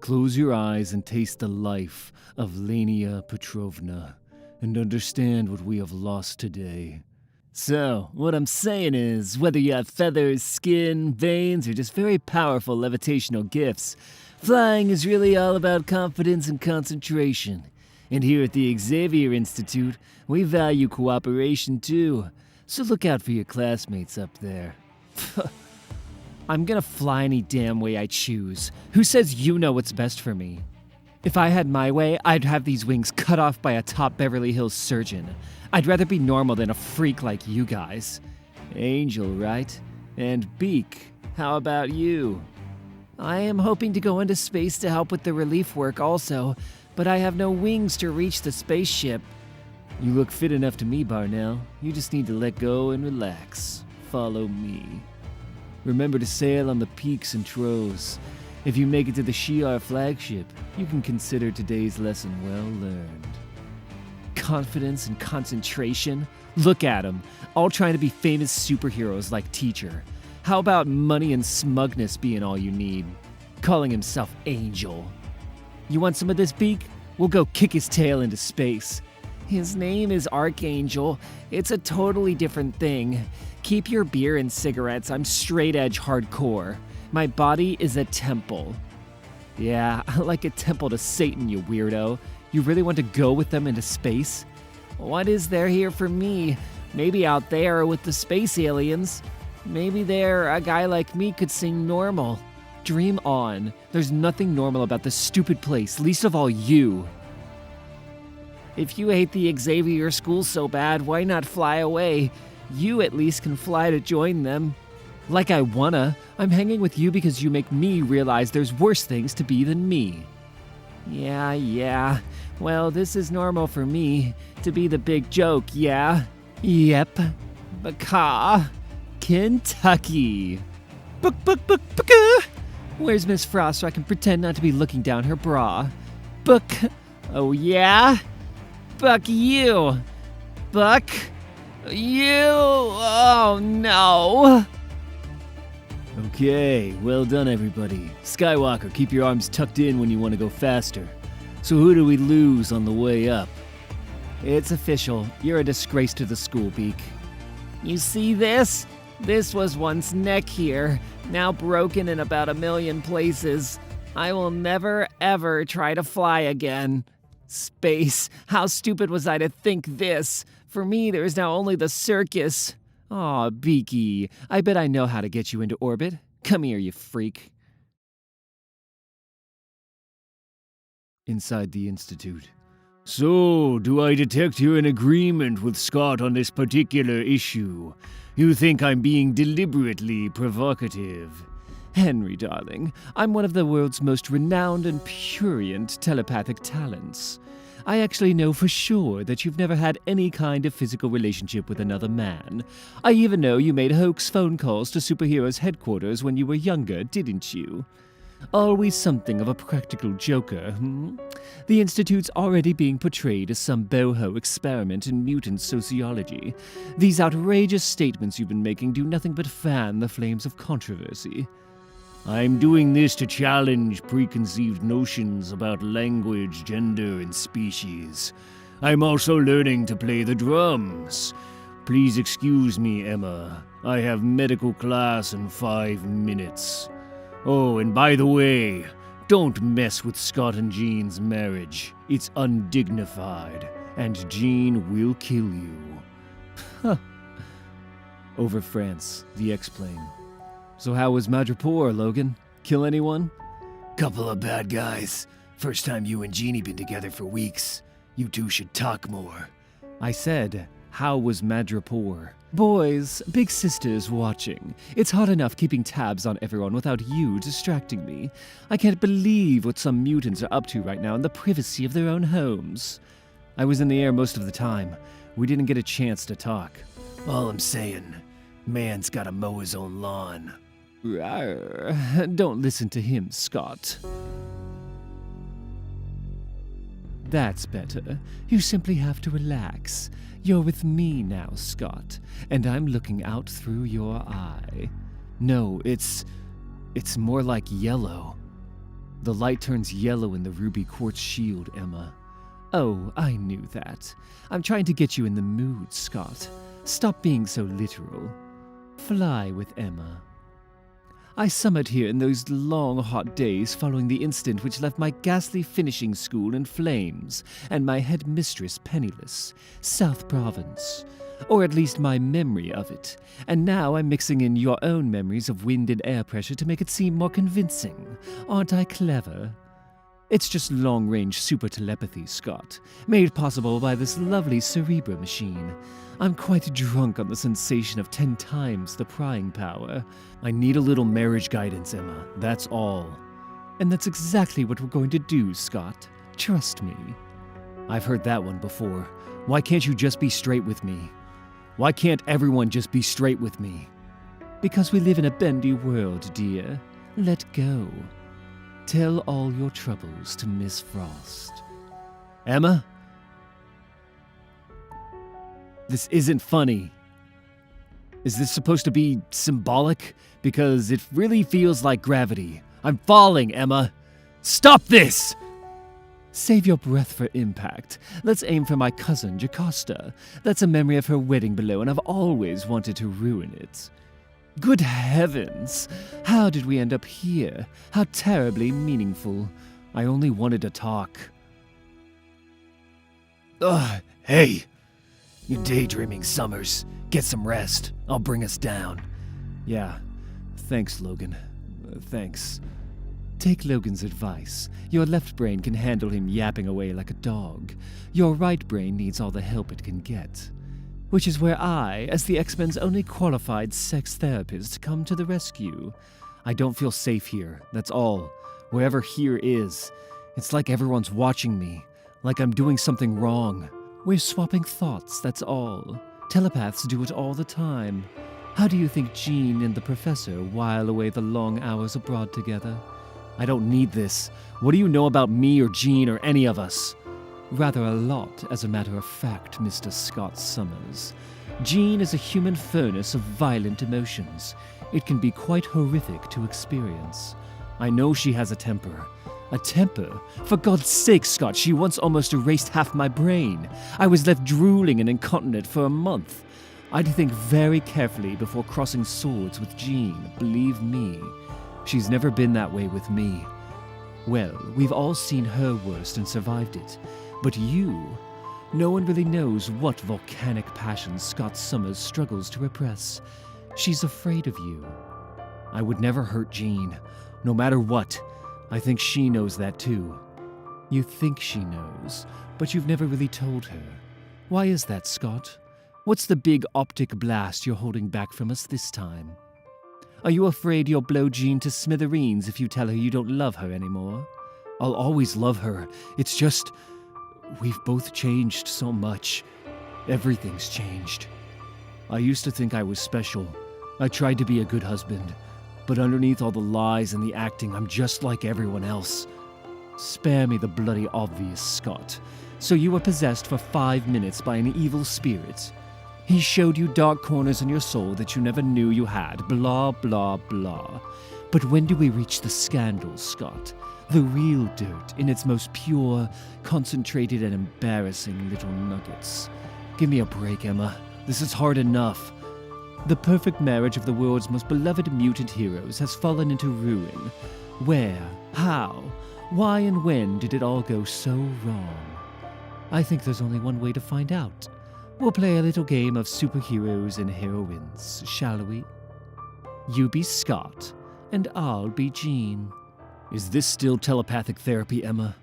S1: Close your eyes and taste the life of Lania Petrovna, and understand what we have lost today. So, what I'm saying is, whether you have feathers, skin, veins, or just very powerful levitational gifts, flying is really all about confidence and concentration. And here at the Xavier Institute, we value cooperation too. So look out for your classmates up there.
S2: I'm gonna fly any damn way I choose. Who says you know what's best for me? If I had my way, I'd have these wings cut off by a top Beverly Hills surgeon. I'd rather be normal than a freak like you guys.
S3: Angel, right? And Beak, how about you?
S5: I am hoping to go into space to help with the relief work also, but I have no wings to reach the spaceship.
S3: You look fit enough to me, Barnell. You just need to let go and relax. Follow me. Remember to sail on the peaks and trows. If you make it to the Shiar flagship, you can consider today's lesson well learned.
S2: Confidence and concentration? Look at them, all trying to be famous superheroes like Teacher. How about money and smugness being all you need? Calling himself Angel. You want some of this, Beak? We'll go kick his tail into space.
S5: His name is Archangel. It's a totally different thing. Keep your beer and cigarettes. I'm straight edge hardcore. My body is a temple.
S2: Yeah, like a temple to Satan, you weirdo. You really want to go with them into space?
S5: What is there here for me? Maybe out there with the space aliens. Maybe there, a guy like me could sing normal.
S2: Dream on. There's nothing normal about this stupid place, least of all you.
S5: If you hate the Xavier school so bad, why not fly away? You at least can fly to join them.
S2: Like I wanna. I'm hanging with you because you make me realize there's worse things to be than me.
S5: Yeah. Well, this is normal for me. To be the big joke, yeah?
S2: Yep.
S5: Baka.
S2: Kentucky.
S5: Baka.
S2: Where's Miss Frost so I can pretend not to be looking down her bra?
S5: Buck. Oh, yeah? Buck, you. Buck. You. Oh, no.
S1: Okay, well done, everybody. Skywalker, keep your arms tucked in when you want to go faster. So who do we lose on the way up?
S5: It's official. You're a disgrace to the school, Beak. You see this? This was once neck here, now broken in about 1,000,000 places. I will never, ever try to fly again. Space, how stupid was I to think this? For me, there is now only the circus. Aw, Beaky, I bet I know how to get you into orbit. Come here, you freak.
S1: Inside the Institute. So, do I detect you're in agreement with Scott on this particular issue? You think I'm being deliberately provocative?
S5: Henry, darling, I'm one of the world's most renowned and prurient telepathic talents. I actually know for sure that you've never had any kind of physical relationship with another man. I even know you made hoax phone calls to superheroes' headquarters when you were younger, didn't you? Always something of a practical joker, The Institute's already being portrayed as some boho experiment in mutant sociology. These outrageous statements you've been making do nothing but fan the flames of controversy.
S1: I'm doing this to challenge preconceived notions about language, gender, and species. I'm also learning to play the drums. Please excuse me, Emma. I have medical class in 5 minutes. Oh, and by the way, don't mess with Scott and Jean's marriage. It's undignified, and Jean will kill you.
S3: Over France, the X-Plane. So how was Madripoor, Logan? Kill anyone?
S1: Couple of bad guys. First time you and Jeannie been together for weeks. You two should talk more.
S3: I said, how was Madripoor? Boys, big sister's watching. It's hard enough keeping tabs on everyone without you distracting me. I can't believe what some mutants are up to right now in the privacy of their own homes. I was in the air most of the time. We didn't get a chance to talk.
S1: All I'm saying, man's gotta mow his own lawn.
S3: Rawr. Don't listen to him, Scott. That's better. You simply have to relax. You're with me now, Scott, and I'm looking out through your eye. No, it's more like yellow. The light turns yellow in the ruby quartz shield, Emma. Oh, I knew that. I'm trying to get you in the mood, Scott. Stop being so literal. Fly with Emma. I summered here in those long, hot days following the incident which left my ghastly finishing school in flames and my headmistress penniless, South Province. Or at least my memory of it. And now I'm mixing in your own memories of wind and air pressure to make it seem more convincing. Aren't I clever? It's just long-range super telepathy, Scott, made possible by this lovely Cerebra machine. I'm quite drunk on the sensation of 10 times the prying power.
S1: I need a little marriage guidance, Emma. That's all.
S3: And that's exactly what we're going to do, Scott. Trust me.
S1: I've heard that one before. Why can't you just be straight with me? Why can't everyone just be straight with me?
S3: Because we live in a bendy world, dear. Let go. Tell all your troubles to Miss Frost.
S1: Emma? This isn't funny. Is this supposed to be symbolic? Because it really feels like gravity. I'm falling, Emma. Stop this!
S3: Save your breath for impact. Let's aim for my cousin, Jocasta. That's a memory of her wedding below, and I've always wanted to ruin it. Good heavens! How did we end up here? How terribly meaningful. I only wanted to talk.
S1: Ugh, hey! You daydreaming Summers. Get some rest. I'll bring us down.
S3: Yeah. Thanks, Logan. Thanks. Take Logan's advice. Your left brain can handle him yapping away like a dog. Your right brain needs all the help it can get. Which is where I, as the X-Men's only qualified sex therapist, come to the rescue. I don't feel safe here, that's all. Wherever here is. It's like everyone's watching me. Like I'm doing something wrong. We're swapping thoughts, that's all. Telepaths do it all the time. How do you think Jean and the Professor while away the long hours abroad together? I don't need this. What do you know about me or Jean or any of us?
S2: Rather a lot, as a matter of fact, Mr. Scott Summers. Jean is a human furnace of violent emotions. It can be quite horrific to experience.
S3: I know she has a temper.
S2: A temper? For God's sake, Scott, she once almost erased half my brain. I was left drooling and incontinent for a month. I'd think very carefully before crossing swords with Jean, believe me. She's never been that way with me. Well, we've all seen her worst and survived it. But you, no one really knows what volcanic passion Scott Summers struggles to repress. She's afraid of you.
S3: I would never hurt Jean, no matter what. I think she knows that too.
S2: You think she knows, but you've never really told her. Why is that, Scott? What's the big optic blast you're holding back from us this time? Are you afraid you'll blow Jean to smithereens if you tell her you don't love her anymore?
S3: I'll always love her. It's just, we've both changed so much. Everything's changed. I used to think I was special. I tried to be a good husband. But underneath all the lies and the acting, I'm just like everyone else.
S2: Spare me the bloody obvious, Scott. So you were possessed for 5 minutes by an evil spirit. He showed you dark corners in your soul that you never knew you had, blah, blah, blah. But when do we reach the scandal, Scott? The real dirt in its most pure, concentrated, and embarrassing little nuggets.
S3: Give me a break, Emma. This is hard enough.
S2: The perfect marriage of the world's most beloved mutant heroes has fallen into ruin. Where, how, why, and when did it all go so wrong? I think there's only one way to find out. We'll play a little game of superheroes and heroines, shall we? You be Scott, and I'll be Jean.
S3: Is this still telepathic therapy, Emma?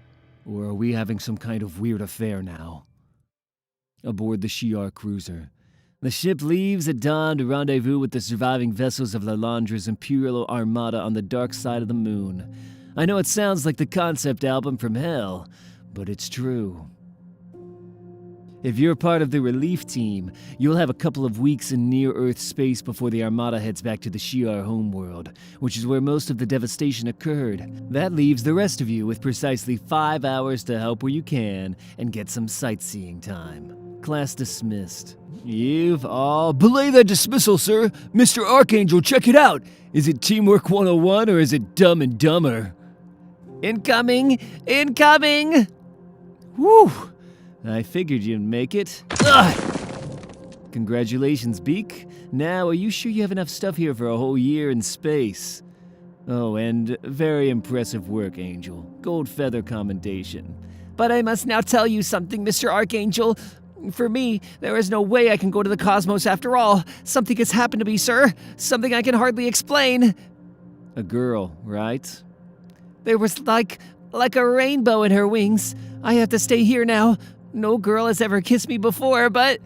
S3: Or are we having some kind of weird affair now? Aboard the Shi'ar cruiser. The ship leaves at dawn to rendezvous with the surviving vessels of Lalandra's Imperial Armada on the dark side of the moon. I know it sounds like the concept album from hell, but it's true. If you're part of the relief team, you'll have a couple of weeks in near-Earth space before the Armada heads back to the Shi'ar homeworld, which is where most of the devastation occurred. That leaves the rest of you with precisely 5 hours to help where you can and get some sightseeing time. Class dismissed. You've all...
S1: Belay that dismissal, sir! Mr. Archangel, check it out! Is it Teamwork 101 or is it Dumb and Dumber?
S5: Incoming! Incoming!
S3: Whew! I figured you'd make it. Ugh! Congratulations, Beak. Now, are you sure you have enough stuff here for a whole year in space? Oh, and very impressive work, Angel. Gold feather commendation.
S5: But I must now tell you something, Mr. Archangel. For me, there is no way I can go to the cosmos after all. Something has happened to me, sir. Something I can hardly explain.
S3: A girl, right?
S5: There was like a rainbow in her wings. I have to stay here now. No girl has ever kissed me before, but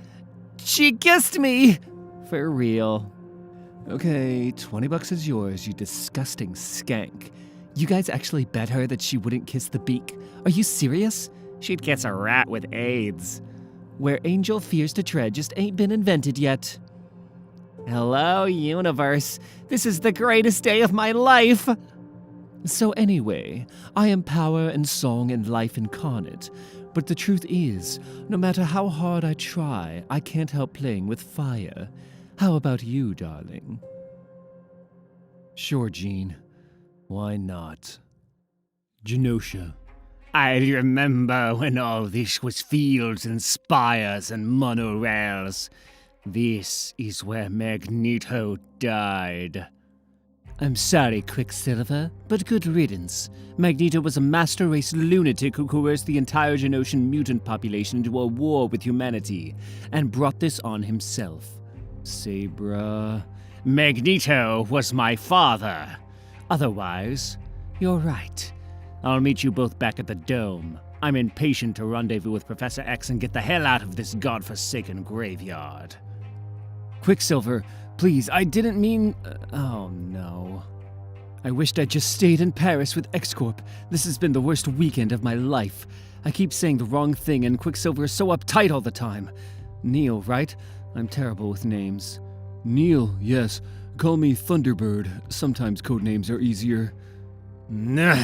S5: she kissed me.
S3: For real. Okay, $20 is yours, you disgusting skank.
S2: You guys actually bet her that she wouldn't kiss the Beak? Are you serious?
S5: She'd kiss a rat with AIDS.
S2: Where Angel fears to tread just ain't been invented yet.
S5: Hello, universe. This is the greatest day of my life.
S2: So anyway, I am power and song and life incarnate. But the truth is, no matter how hard I try, I can't help playing with fire. How about you, darling?
S3: Sure, Jean. Why not?
S1: Genosha.
S6: I remember when all this was fields and spires and monorails. This is where Magneto died.
S2: I'm sorry, Quicksilver, but good riddance. Magneto was a master race lunatic who coerced the entire Genosian mutant population into a war with humanity, and brought this on himself.
S3: Sabra.
S6: Magneto was my father.
S2: Otherwise, you're right.
S6: I'll meet you both back at the Dome. I'm impatient to rendezvous with Professor X and get the hell out of this godforsaken graveyard.
S3: Quicksilver, please, I didn't mean... oh no.
S2: I wished I'd just stayed in Paris with X-Corp. This has been the worst weekend of my life. I keep saying the wrong thing and Quicksilver is so uptight all the time. Neil, right? I'm terrible with names.
S8: Neil, yes. Call me Thunderbird. Sometimes code names are easier.
S1: Nah.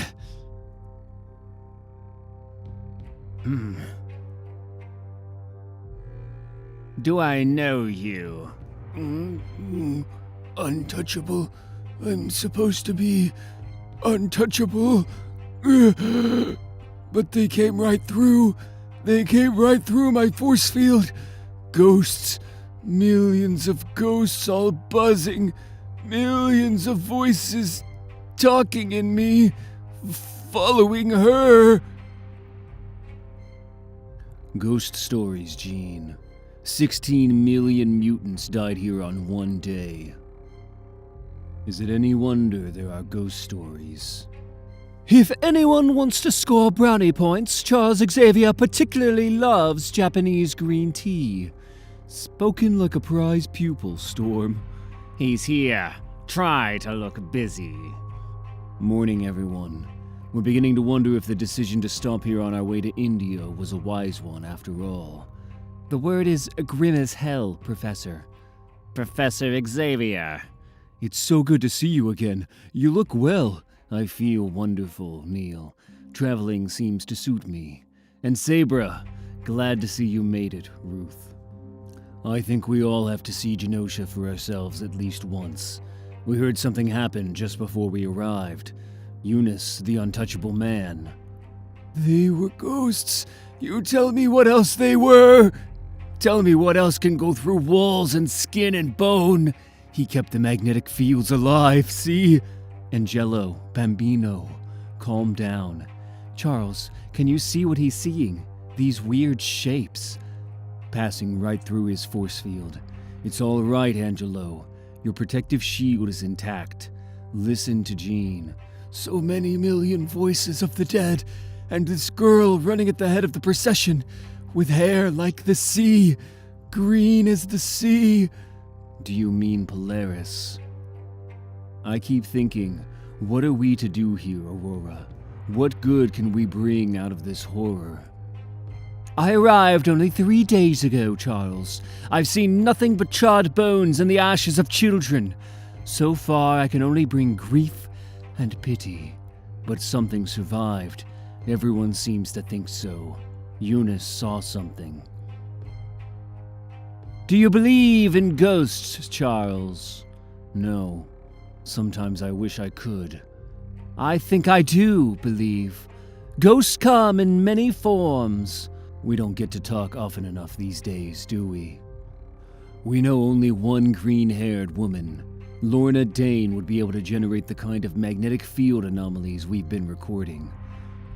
S3: Do I know you?
S8: Untouchable. I'm supposed to be untouchable. But they came right through. They came right through my force field. Ghosts. Millions of ghosts all buzzing. Millions of voices talking in me. Following her.
S1: Ghost stories, Gene. 16 million mutants died here on one day. Is it any wonder there are ghost stories?
S2: If anyone wants to score brownie points, Charles Xavier particularly loves Japanese green tea. Spoken like a prize pupil, Storm.
S3: He's here. Try to look busy.
S1: Morning, everyone. We're beginning to wonder if the decision to stop here on our way to India was a wise one after all.
S3: The word is grim as hell, Professor. Professor Xavier.
S1: It's so good to see you again. You look well. I feel wonderful, Neil. Traveling seems to suit me. And Sabra, glad to see you made it, Ruth. I think we all have to see Genosha for ourselves at least once. We heard something happen just before we arrived. Eunice, the untouchable man.
S8: They were ghosts. You tell me what else they were.
S1: Tell me what else can go through walls and skin and bone. He kept the magnetic fields alive, see?
S3: Angelo, Bambino, calm down. Charles, can you see what he's seeing? These weird shapes.
S1: Passing right through his force field. It's all right, Angelo. Your protective shield is intact. Listen to Jean.
S8: So many million voices of the dead, and this girl running at the head of the procession, with hair like the sea, green as the sea.
S1: Do you mean Polaris? I keep thinking, what are we to do here, Aurora? What good can we bring out of this horror?
S2: I arrived only 3 days ago, Charles. I've seen nothing but charred bones and the ashes of children. So far, I can only bring grief and pity.
S1: But something survived. Everyone seems to think so. Eunice saw something.
S2: Do you believe in ghosts, Charles?
S1: No. Sometimes I wish I could.
S2: I think I do believe. Ghosts come in many forms.
S1: We don't get to talk often enough these days, do we? We know only one green-haired woman. Lorna Dane would be able to generate the kind of magnetic field anomalies we've been recording.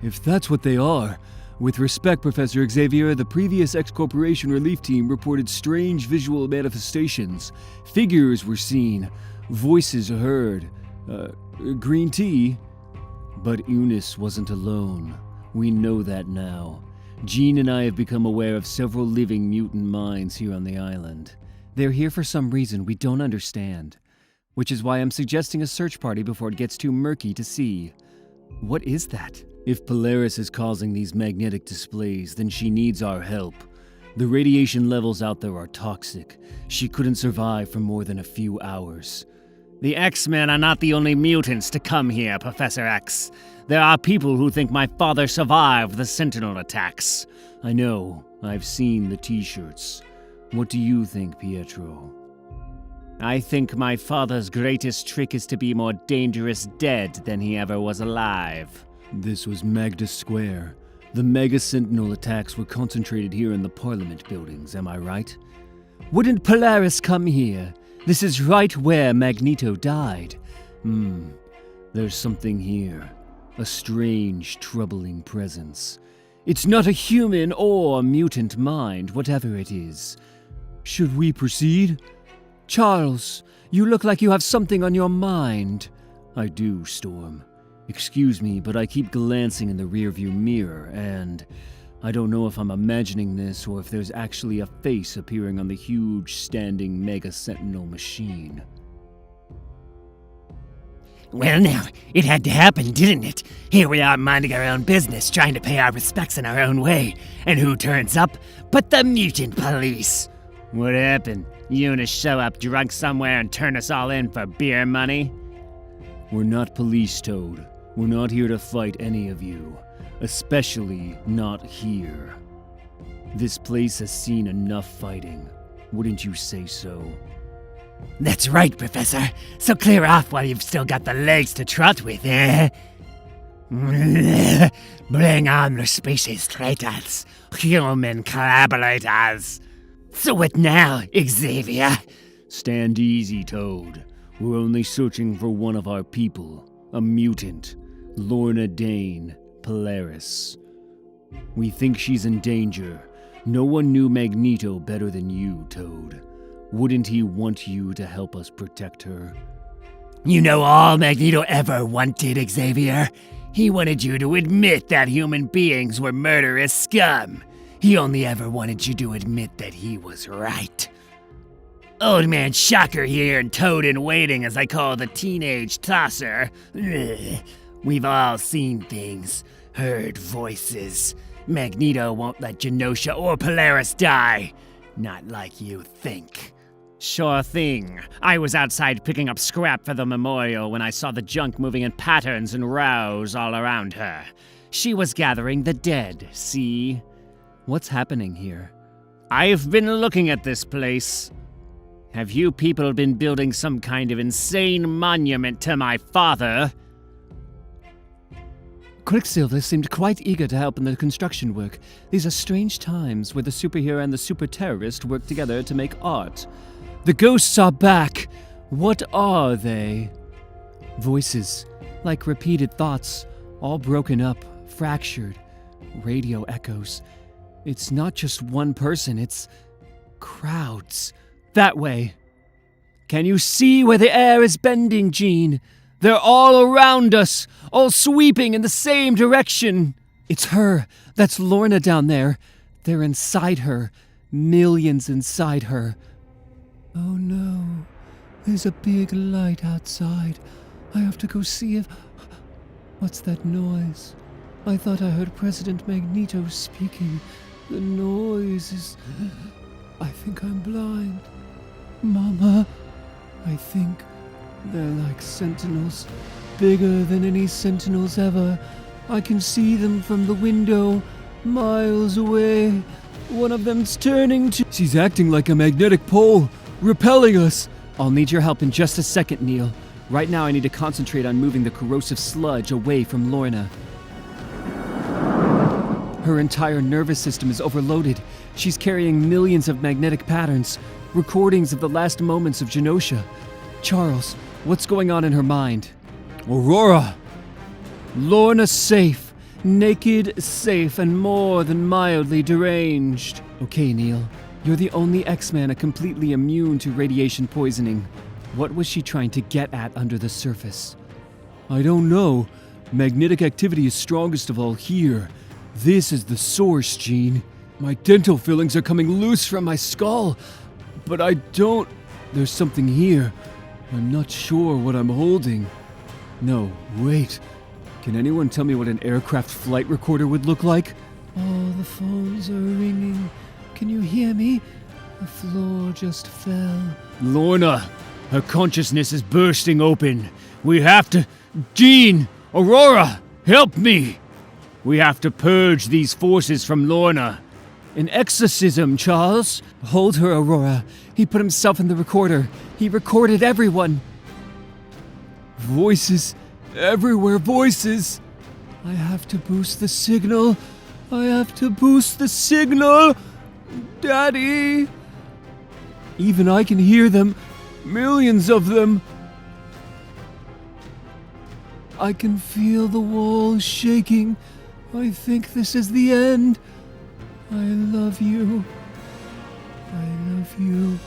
S8: If that's what they are, with respect, Professor Xavier, the previous X-Corporation relief team reported strange visual manifestations. Figures were seen, voices heard, green tea.
S1: But Eunice wasn't alone. We know that now. Jean and I have become aware of several living mutant minds here on the island.
S3: They're here for some reason we don't understand. Which is why I'm suggesting a search party before it gets too murky to see. What is that?
S1: If Polaris is causing these magnetic displays, then she needs our help. The radiation levels out there are toxic. She couldn't survive for more than a few hours.
S5: The X-Men are not the only mutants to come here, Professor X. There are people who think my father survived the Sentinel attacks.
S1: I know. I've seen the t-shirts. What do you think, Pietro?
S5: I think my father's greatest trick is to be more dangerous dead than he ever was alive.
S1: This was Magda Square. The Mega Sentinel attacks were concentrated here in the Parliament buildings, am I right?
S2: Wouldn't Polaris come here? This is right where Magneto died.
S1: There's something here. A strange, troubling presence.
S2: It's not a human or mutant mind, whatever it is. Should we proceed? Charles, you look like you have something on your mind.
S1: I do, Storm. Excuse me, but I keep glancing in the rearview mirror, and I don't know if I'm imagining this or if there's actually a face appearing on the huge, standing Mega Sentinel machine.
S7: Well now, it had to happen, didn't it? Here we are minding our own business, trying to pay our respects in our own way. And who turns up but the mutant police?
S5: What happened? Eunice show up drunk somewhere and turn us all in for beer money?
S1: We're not police, Toad. We're not here to fight any of you, especially not here. This place has seen enough fighting. Wouldn't you say so?
S7: That's right, Professor. So clear off while you've still got the legs to trot with, eh? Bring on the species traitors, human collaborators. So what now, Xavier?
S1: Stand easy, Toad. We're only searching for one of our people, a mutant, Lorna Dane, Polaris. We think she's in danger. No one knew Magneto better than you, Toad. Wouldn't he want you to help us protect her?
S7: You know all Magneto ever wanted, Xavier. He wanted you to admit that human beings were murderous scum. He only ever wanted you to admit that he was right. Old man Shocker here and Toad in waiting, as I call the teenage tosser. Ugh. We've all seen things, heard voices. Magneto won't let Genosha or Polaris die. Not like you think.
S5: Sure thing. I was outside picking up scrap for the memorial when I saw the junk moving in patterns and rows all around her. She was gathering the dead, see?
S3: What's happening here?
S5: I've been looking at this place. Have you people been building some kind of insane monument to my father?
S3: Quicksilver seemed quite eager to help in the construction work. These are strange times where the superhero and the super-terrorist work together to make art. The ghosts are back! What are they? Voices, like repeated thoughts, all broken up, fractured. Radio echoes. It's not just one person, it's crowds. That way. Can you see where the air is bending, Jean? They're all around us, all sweeping in the same direction. It's her. That's Lorna down there. They're inside her. Millions inside her. Oh no. There's a big light outside. I have to go see if... What's that noise? I thought I heard President Magneto speaking. The noise is... I think I'm blind. Mama, I think they're like sentinels. Bigger than any sentinels ever. I can see them from the window, miles away. One of them's turning to... She's acting like a magnetic pole, repelling us. I'll need your help in just a second, Neil. Right now I need to concentrate on moving the corrosive sludge away from Lorna. Her entire nervous system is overloaded. She's carrying millions of magnetic patterns, recordings of the last moments of Genosha. Charles, what's going on in her mind? Aurora! Lorna's safe. Naked, safe, and more than mildly deranged. Okay, Neil. You're the only X-Man completely immune to radiation poisoning. What was she trying to get at under the surface? I don't know. Magnetic activity is strongest of all here. This is the source, Jean. My dental fillings are coming loose from my skull. But I don't... There's something here. I'm not sure what I'm holding. No, wait. Can anyone tell me what an aircraft flight recorder would look like? Oh, the phones are ringing. Can you hear me? The floor just fell.
S1: Lorna, her consciousness is bursting open. We have to... Jean! Aurora! Help me! We have to purge these forces from Lorna.
S3: An exorcism, Charles. Hold her, Aurora. He put himself in the recorder. He recorded everyone. Voices. Everywhere, voices. I have to boost the signal. I have to boost the signal. Daddy. Even I can hear them. Millions of them. I can feel the walls shaking. I think this is the end. I love you. I love you.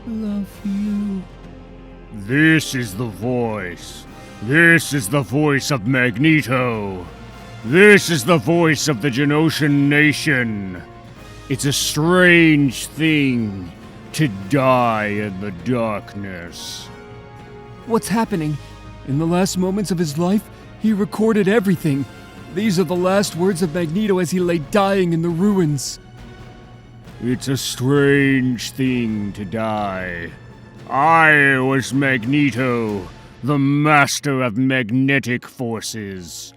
S3: Love you.
S1: This is the voice. This is the voice of Magneto. This is the voice of the Genoshan nation. It's a strange thing to die in the darkness.
S3: What's happening? In the last moments of his life, he recorded everything. These are the last words of Magneto as he lay dying in the ruins.
S1: It's a strange thing to die. I was Magneto, the master of magnetic forces.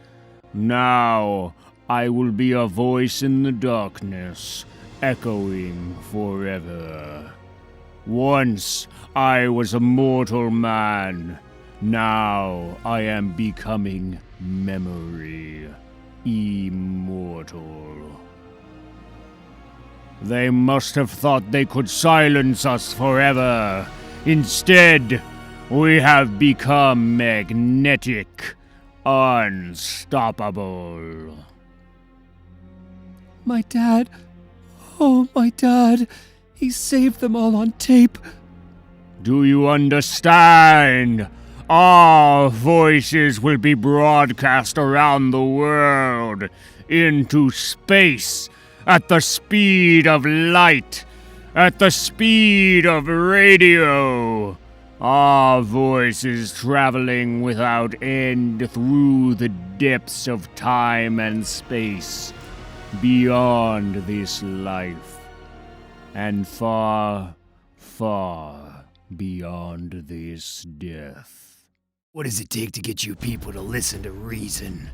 S1: Now I will be a voice in the darkness, echoing forever. Once I was a mortal man. Now I am becoming memory, immortal. They must have thought they could silence us forever. Instead, we have become magnetic, unstoppable.
S2: My dad. Oh, my dad. He saved them all on tape.
S1: Do you understand? Our voices will be broadcast around the world, into space, at the speed of light, at the speed of radio. Our voices traveling without end through the depths of time and space, beyond this life, and far, far beyond this death.
S7: What does it take to get you people to listen to reason?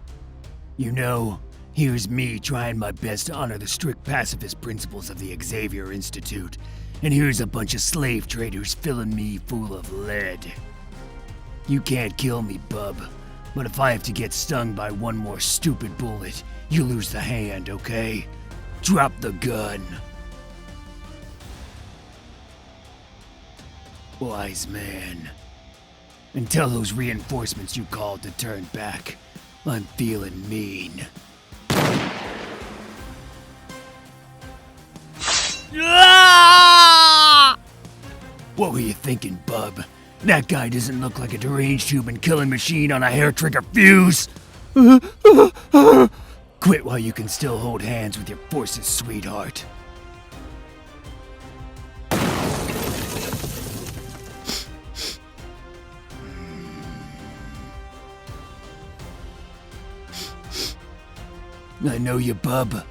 S7: You know, here's me trying my best to honor the strict pacifist principles of the Xavier Institute, and here's a bunch of slave traders filling me full of lead. You can't kill me, bub, but if I have to get stung by one more stupid bullet, you lose the hand, okay? Drop the gun. Wise man. And tell those reinforcements you called to turn back. I'm feeling mean. What were you thinking, bub? That guy doesn't look like a deranged human killing machine on a hair trigger fuse. Quit while you can still hold hands with your forces, sweetheart. I know you, bub.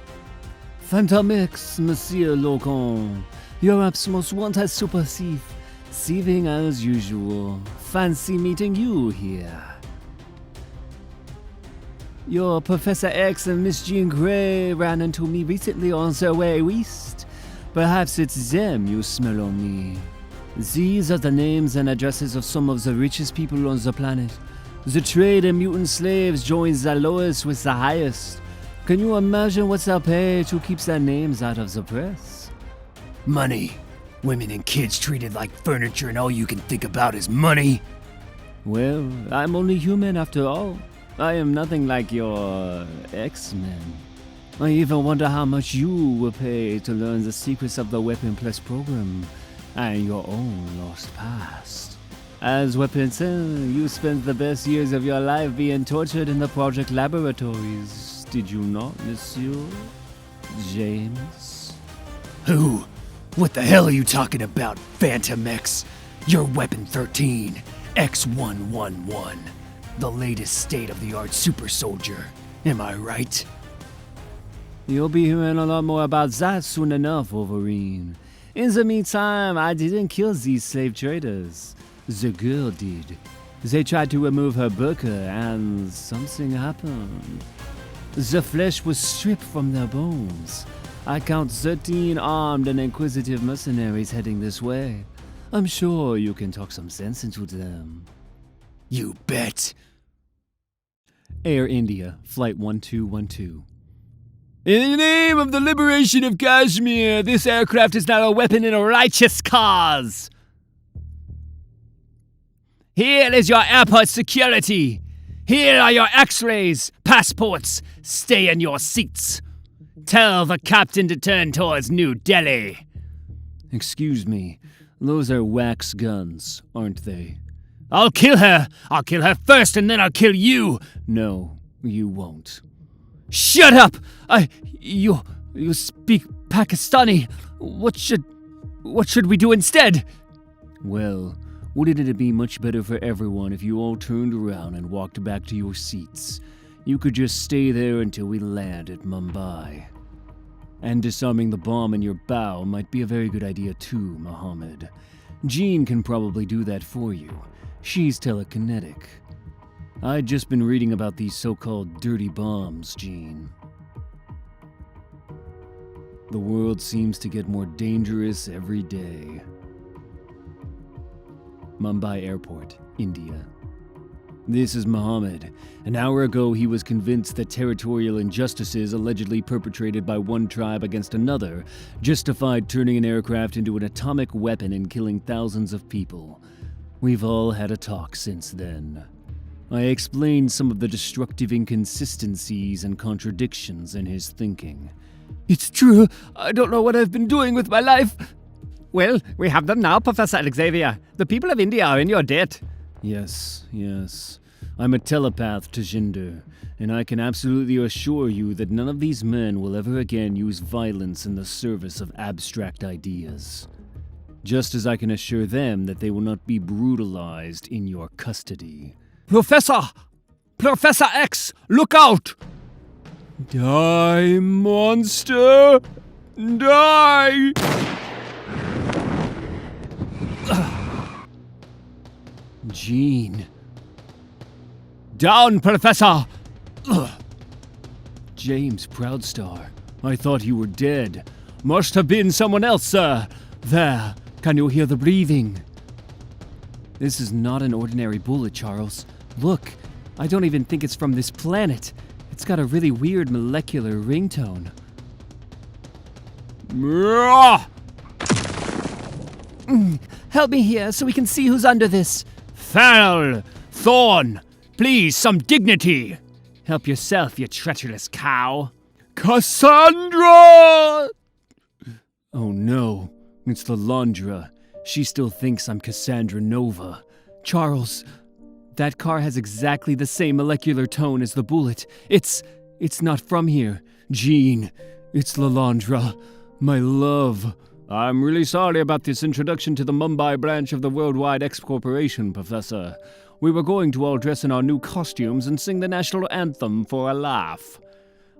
S3: Fantomex, Monsieur Logan. Europe's most wanted super thief. Thieving as usual. Fancy meeting you here. Your Professor X and Miss Jean Grey ran into me recently on their way west. Perhaps it's them you smell on me. These are the names and addresses of some of the richest people on the planet. The trade in mutant slaves joins the lowest with the highest. Can you imagine what they'll pay to keep their names out of the press?
S7: Money. Women and kids treated like furniture and all you can think about is money.
S3: Well, I'm only human after all. I am nothing like your X-Men. I even wonder how much you will pay to learn the secrets of the Weapon Plus program and your own lost past. As Weapon 10, you spent the best years of your life being tortured in the project laboratories. Did you not, Monsieur James?
S7: Who? What the hell are you talking about, Fantomex? You're Weapon 13, X111, the latest state-of-the-art super soldier. Am I right?
S3: You'll be hearing a lot more about that soon enough, Wolverine. In the meantime, I didn't kill these slave traders. The girl did. They tried to remove her burqa and something happened. The flesh was stripped from their bones. I count 13 armed and inquisitive mercenaries heading this way. I'm sure you can talk some sense into them.
S7: You bet.
S3: Air India, Flight 1212.
S8: In the name of the liberation of Kashmir, this aircraft is not a weapon in a righteous cause.
S5: Here is your airport security. Here are your x-rays, passports. Stay in your seats. Tell the captain to turn towards New Delhi.
S3: Excuse me, those are wax guns, aren't they?
S5: I'll kill her. I'll kill her first and then I'll kill you.
S3: No, you won't.
S5: Shut up! You speak Pakistani. What should we do instead?
S3: Well, wouldn't it be much better for everyone if you all turned around and walked back to your seats? You could just stay there until we land at Mumbai. And disarming the bomb in your bow might be a very good idea too, Mohammed. Jean can probably do that for you.
S1: She's telekinetic. I'd just been reading about these so-called dirty bombs, Jean. The world seems to get more dangerous every day. Mumbai Airport, India. This is Mohammed. An hour ago, he was convinced that territorial injustices allegedly perpetrated by one tribe against another justified turning an aircraft into an atomic weapon and killing thousands of people. We've all had a talk since then. I explained some of the destructive inconsistencies and contradictions in his thinking.
S2: It's true. I don't know what I've been doing with my life.
S5: Well, we have them now, Professor Xavier. The people of India are in your debt.
S1: Yes. I'm a telepath to Jinder, and I can absolutely assure you that none of these men will ever again use violence in the service of abstract ideas. Just as I can assure them that they will not be brutalized in your custody.
S6: Professor! Professor X, look out!
S8: Die, monster! Die!
S1: Jean.
S6: Down, Professor!
S1: James Proudstar. I thought you were dead.
S6: Must have been someone else, sir. There, can you hear the breathing?
S3: This is not an ordinary bullet, Charles. Look, I don't even think it's from this planet. It's got a really weird molecular ringtone.
S5: Help me here so we can see who's under this.
S6: Foul! Thorn! Please, some dignity!
S5: Help yourself, you treacherous cow.
S6: Cassandra!
S1: Oh no, it's the Londra. She still thinks I'm Cassandra Nova.
S3: Charles, that car has exactly the same molecular tone as the bullet. It's not from here.
S1: Jean, it's Lalandra, my love.
S6: I'm really sorry about this introduction to the Mumbai branch of the Worldwide X Corporation, Professor. We were going to all dress in our new costumes and sing the national anthem for a laugh.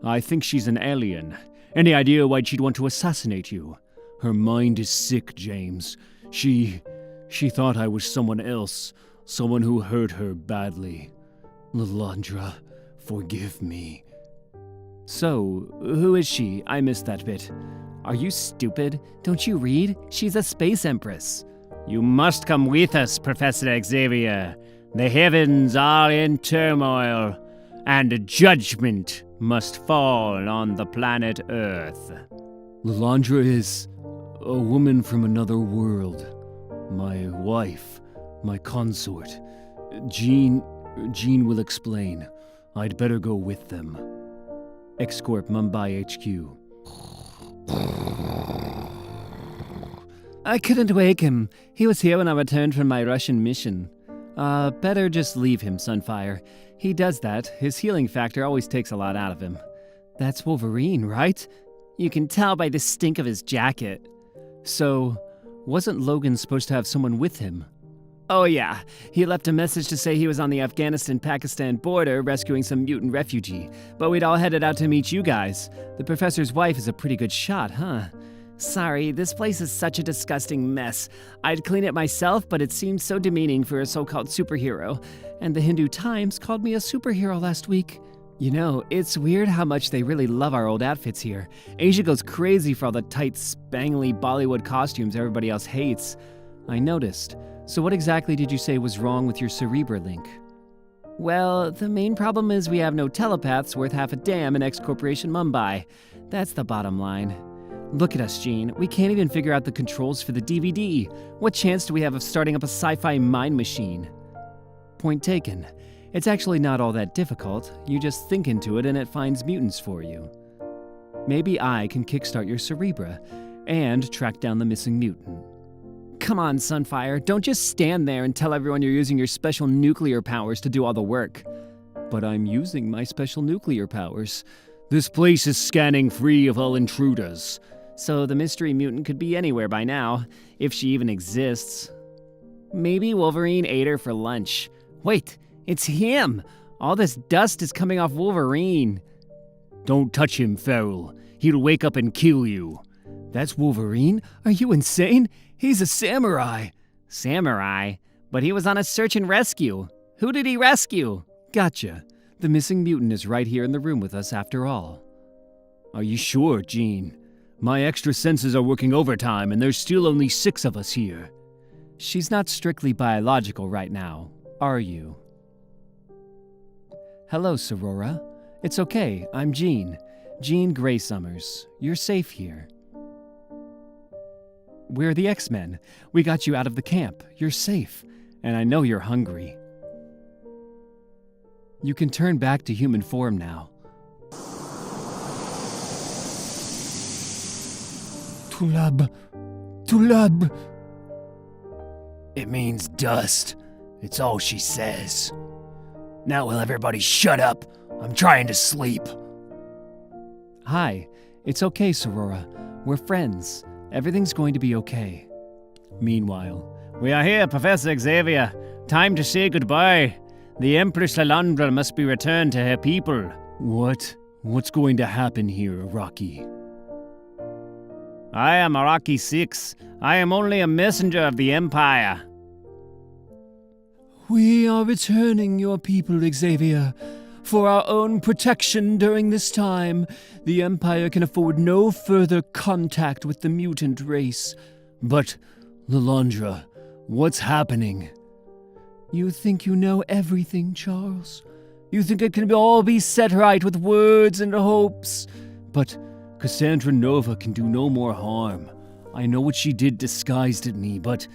S6: I think she's an alien. Any idea why she'd want to assassinate you?
S1: Her mind is sick, James. She thought I was someone else, someone who hurt her badly. Lalandra, forgive me.
S3: So, who is she? I missed that bit. Are you stupid? Don't you read? She's a space empress.
S5: You must come with us, Professor Xavier. The heavens are in turmoil, and judgment must fall on the planet Earth.
S1: Lalandra is a woman from another world. My wife, my consort. Jean will explain. I'd better go with them. X-Corp Mumbai HQ.
S3: I couldn't wake him. He was here when I returned from my Russian mission. Better just leave him, Sunfire. He does that. His healing factor always takes a lot out of him. That's Wolverine, right? You can tell by the stink of his jacket. So, wasn't Logan supposed to have someone with him? Oh yeah, he left a message to say he was on the Afghanistan-Pakistan border rescuing some mutant refugee, but we'd all headed out to meet you guys. The professor's wife is a pretty good shot, huh? Sorry, this place is such a disgusting mess. I'd clean it myself, but it seemed so demeaning for a so-called superhero. And the Hindu Times called me a superhero last week. You know, it's weird how much they really love our old outfits here. Asia goes crazy for all the tight, spangly Bollywood costumes everybody else hates. I noticed. So what exactly did you say was wrong with your Cerebra link? Well, the main problem is we have no telepaths worth half a damn in X Corporation Mumbai. That's the bottom line. Look at us, Jean. We can't even figure out the controls for the DVD. What chance do we have of starting up a sci-fi mind machine? Point taken. It's actually not all that difficult. You just think into it and it finds mutants for you. Maybe I can kickstart your Cerebra and track down the missing mutant. Come on, Sunfire. Don't just stand there and tell everyone you're using your special nuclear powers to do all the work. But I'm using my special nuclear powers.
S1: This place is scanning free of all intruders.
S3: So the mystery mutant could be anywhere by now, if she even exists. Maybe Wolverine ate her for lunch. Wait, it's him! All this dust is coming off Wolverine.
S1: Don't touch him, Feral. He'll wake up and kill you.
S3: That's Wolverine? Are you insane? He's a samurai. Samurai? But he was on a search and rescue. Who did he rescue?
S2: Gotcha. The missing mutant is right here in the room with us after all.
S1: Are you sure, Jean? My extra senses are working overtime and there's still only 6 of us here.
S2: She's not strictly biological right now, are you? Hello, Sorora. It's okay, I'm Jean. Jean Grey Summers. You're safe here. We're the X-Men. We got you out of the camp. You're safe. And I know you're hungry. You can turn back to human form now.
S6: Tulab. Tulab.
S1: It means dust. It's all she says. Now will everybody shut up? I'm trying to sleep.
S2: Hi. It's okay, Sorora. We're friends. Everything's going to be okay.
S1: Meanwhile,
S3: We are here, Professor Xavier. Time to say goodbye. The Empress Lalandra must be returned to her people.
S1: What's going to happen here, Rocky?
S3: I am Araki 6. I am only a messenger of the Empire.
S2: We are returning your people, Xavier. For our own protection during this time, the Empire can afford no further contact with the mutant race.
S1: But, Lalandra, what's happening?
S2: You think you know everything, Charles? You think it can all be set right with words and hopes?
S1: But Cassandra Nova can do no more harm. I know what she did disguised at me, but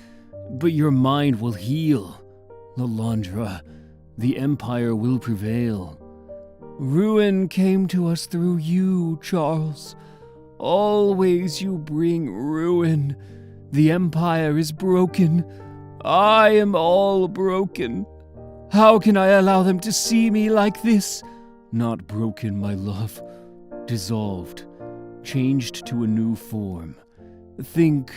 S1: your mind will heal. Lalandra, the Empire will prevail.
S2: Ruin came to us through you, Charles. Always you bring ruin. The Empire is broken. I am all broken. How can I allow them to see me like this?
S1: Not broken, my love. Dissolved. Changed to a new form. Think.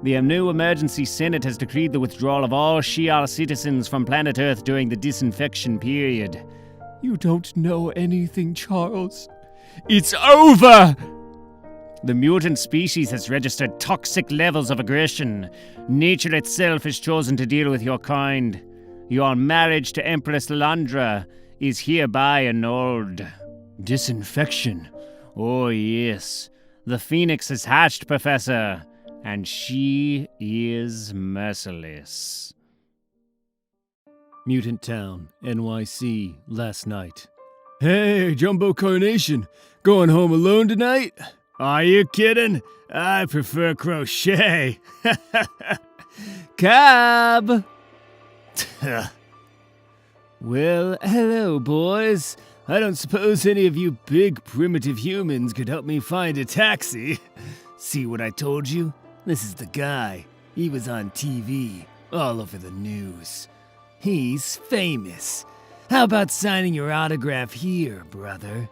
S3: The new emergency Senate has decreed the withdrawal of all Shi'ar citizens from planet Earth during the disinfection period.
S2: You don't know anything, Charles. It's over!
S3: The mutant species has registered toxic levels of aggression. Nature itself has chosen to deal with your kind. Your marriage to Empress Lalandra is hereby annulled.
S1: Disinfection?
S3: Oh, yes. The Phoenix has hatched, Professor, and she is merciless.
S1: Mutant Town, NYC, last night.
S8: Hey, Jumbo Carnation, going home alone tonight?
S1: Are you kidding? I prefer crochet. Cab! Well, hello, boys. I don't suppose any of you big primitive humans could help me find a taxi. See what I told you? This is the guy. He was on TV, all over the news. He's famous. How about signing your autograph here, brother?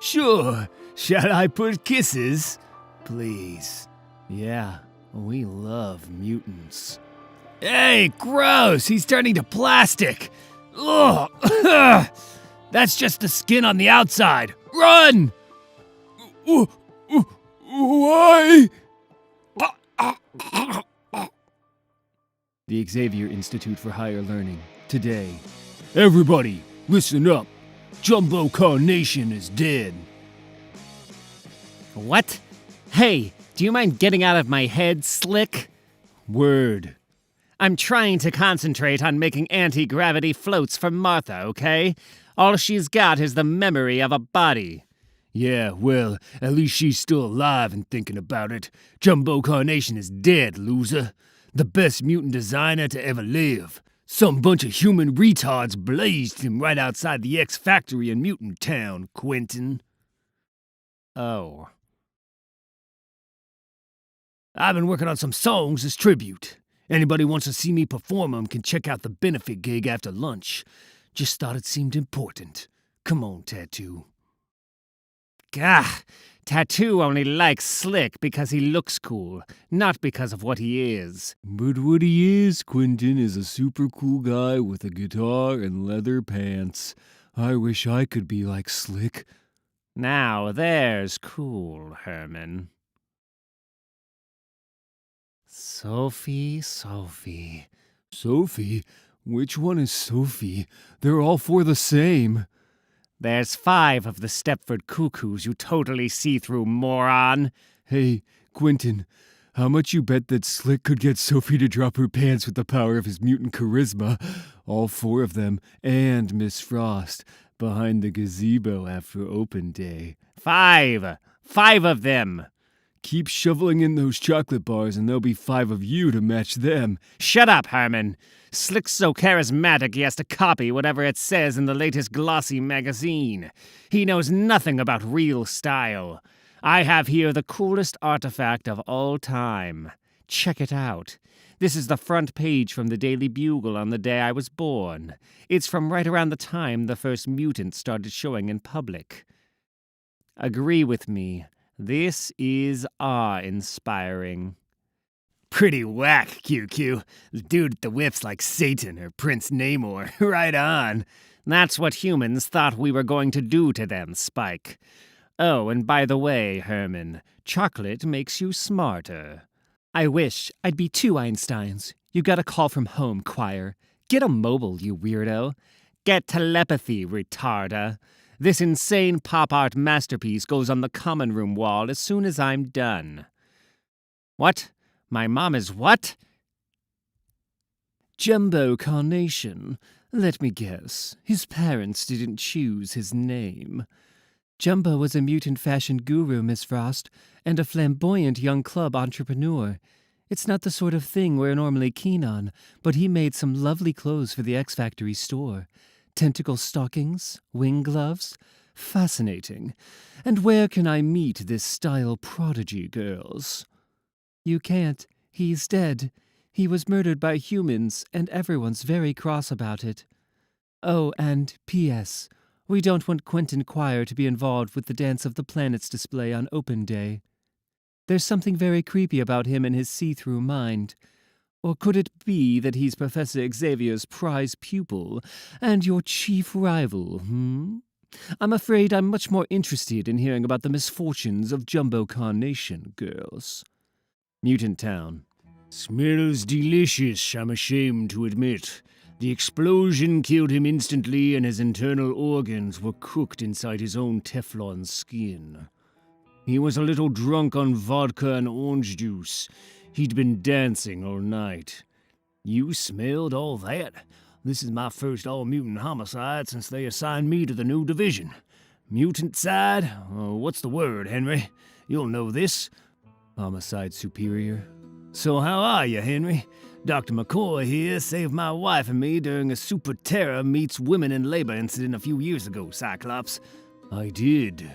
S1: Sure. Shall I put kisses? Please. Yeah, we love mutants. Hey, gross! He's turning to plastic! Ugh! That's just the skin on the outside! Run!
S8: Why?
S1: The Xavier Institute for Higher Learning. Today. Everybody, listen up. Jumbo Carnation is dead.
S3: What? Hey, do you mind getting out of my head, Slick?
S1: Word.
S3: I'm trying to concentrate on making anti-gravity floats for Martha, okay? All she's got is the memory of a body.
S1: Yeah, well, at least she's still alive and thinking about it. Jumbo Carnation is dead, loser. The best mutant designer to ever live. Some bunch of human retards blazed him right outside the X Factory in Mutant Town, Quentin.
S3: Oh.
S1: I've been working on some songs as tribute. Anybody wants to see me perform them can check out the benefit gig after lunch. Just thought it seemed important. Come on, Tattoo.
S3: Gah! Tattoo only likes Slick because he looks cool, not because of what he is.
S8: But what he is, Quentin, is a super cool guy with a guitar and leather pants. I wish I could be like Slick.
S3: Now there's cool, Herman. Sophie,
S8: Sophie? Which one is Sophie? They're all four the same.
S3: There's 5 of the Stepford Cuckoos, you totally see-through moron.
S8: Hey, Quentin, how much you bet that Slick could get Sophie to drop her pants with the power of his mutant charisma? All 4 of them, and Miss Frost, behind the gazebo after open day.
S3: 5! 5 of them!
S8: Keep shoveling in those chocolate bars and there'll be 5 of you to match them.
S3: Shut up, Herman! Slick's so charismatic he has to copy whatever it says in the latest glossy magazine. He knows nothing about real style. I have here the coolest artifact of all time. Check it out. This is the front page from the Daily Bugle on the day I was born. It's from right around the time the first mutant started showing in public. Agree with me. This is awe-inspiring. Pretty whack, QQ. The dude at the whip's like Satan or Prince Namor. Right on. That's what humans thought we were going to do to them, Spike. Oh, and by the way, Herman, chocolate makes you smarter. I wish I'd be 2 Einsteins. You got a call from home, Choir. Get a mobile, you weirdo. Get telepathy, retarda. This insane pop art masterpiece goes on the common room wall as soon as I'm done. What? My mom is what?
S2: Jumbo Carnation. Let me guess. His parents didn't choose his name. Jumbo was a mutant fashion guru, Miss Frost, and a flamboyant young club entrepreneur. It's not the sort of thing we're normally keen on, but he made some lovely clothes for the X Factory store. Tentacle stockings, wing gloves. Fascinating. And where can I meet this style prodigy, girls? You can't. He's dead. He was murdered by humans, and everyone's very cross about it. Oh, and P.S. We don't want Quentin Choir to be involved with the Dance of the Planets display on Open Day. There's something very creepy about him and his see-through mind. Or could it be that he's Professor Xavier's prize pupil and your chief rival, I'm afraid I'm much more interested in hearing about the misfortunes of Jumbo Carnation, girls.
S3: Mutant Town.
S1: Smells delicious, I'm ashamed to admit. The explosion killed him instantly, and his internal organs were cooked inside his own Teflon skin. He was a little drunk on vodka and orange juice. He'd been dancing all night. You smelled all that? This is my first all-mutant homicide since they assigned me to the new division. Mutant side? What's the word, Henry? You'll know this.
S2: Homicide Superior.
S1: So how are you, Henry? Dr. McCoy here saved my wife and me during a Super Terror meets women in labor incident a few years ago, Cyclops.
S2: I did.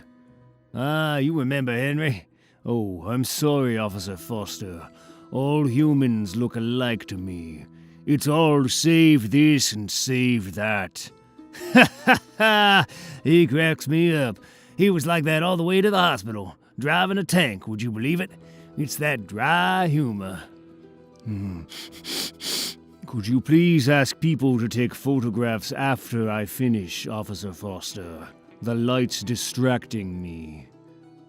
S1: Ah, you remember, Henry? Oh, I'm sorry, Officer Foster. All humans look alike to me. It's all save this and save that. Ha ha ha! He cracks me up. He was like that all the way to the hospital, driving a tank, would you believe it? It's that dry humor. Could you please ask people to take photographs after I finish, Officer Foster? The light's distracting me.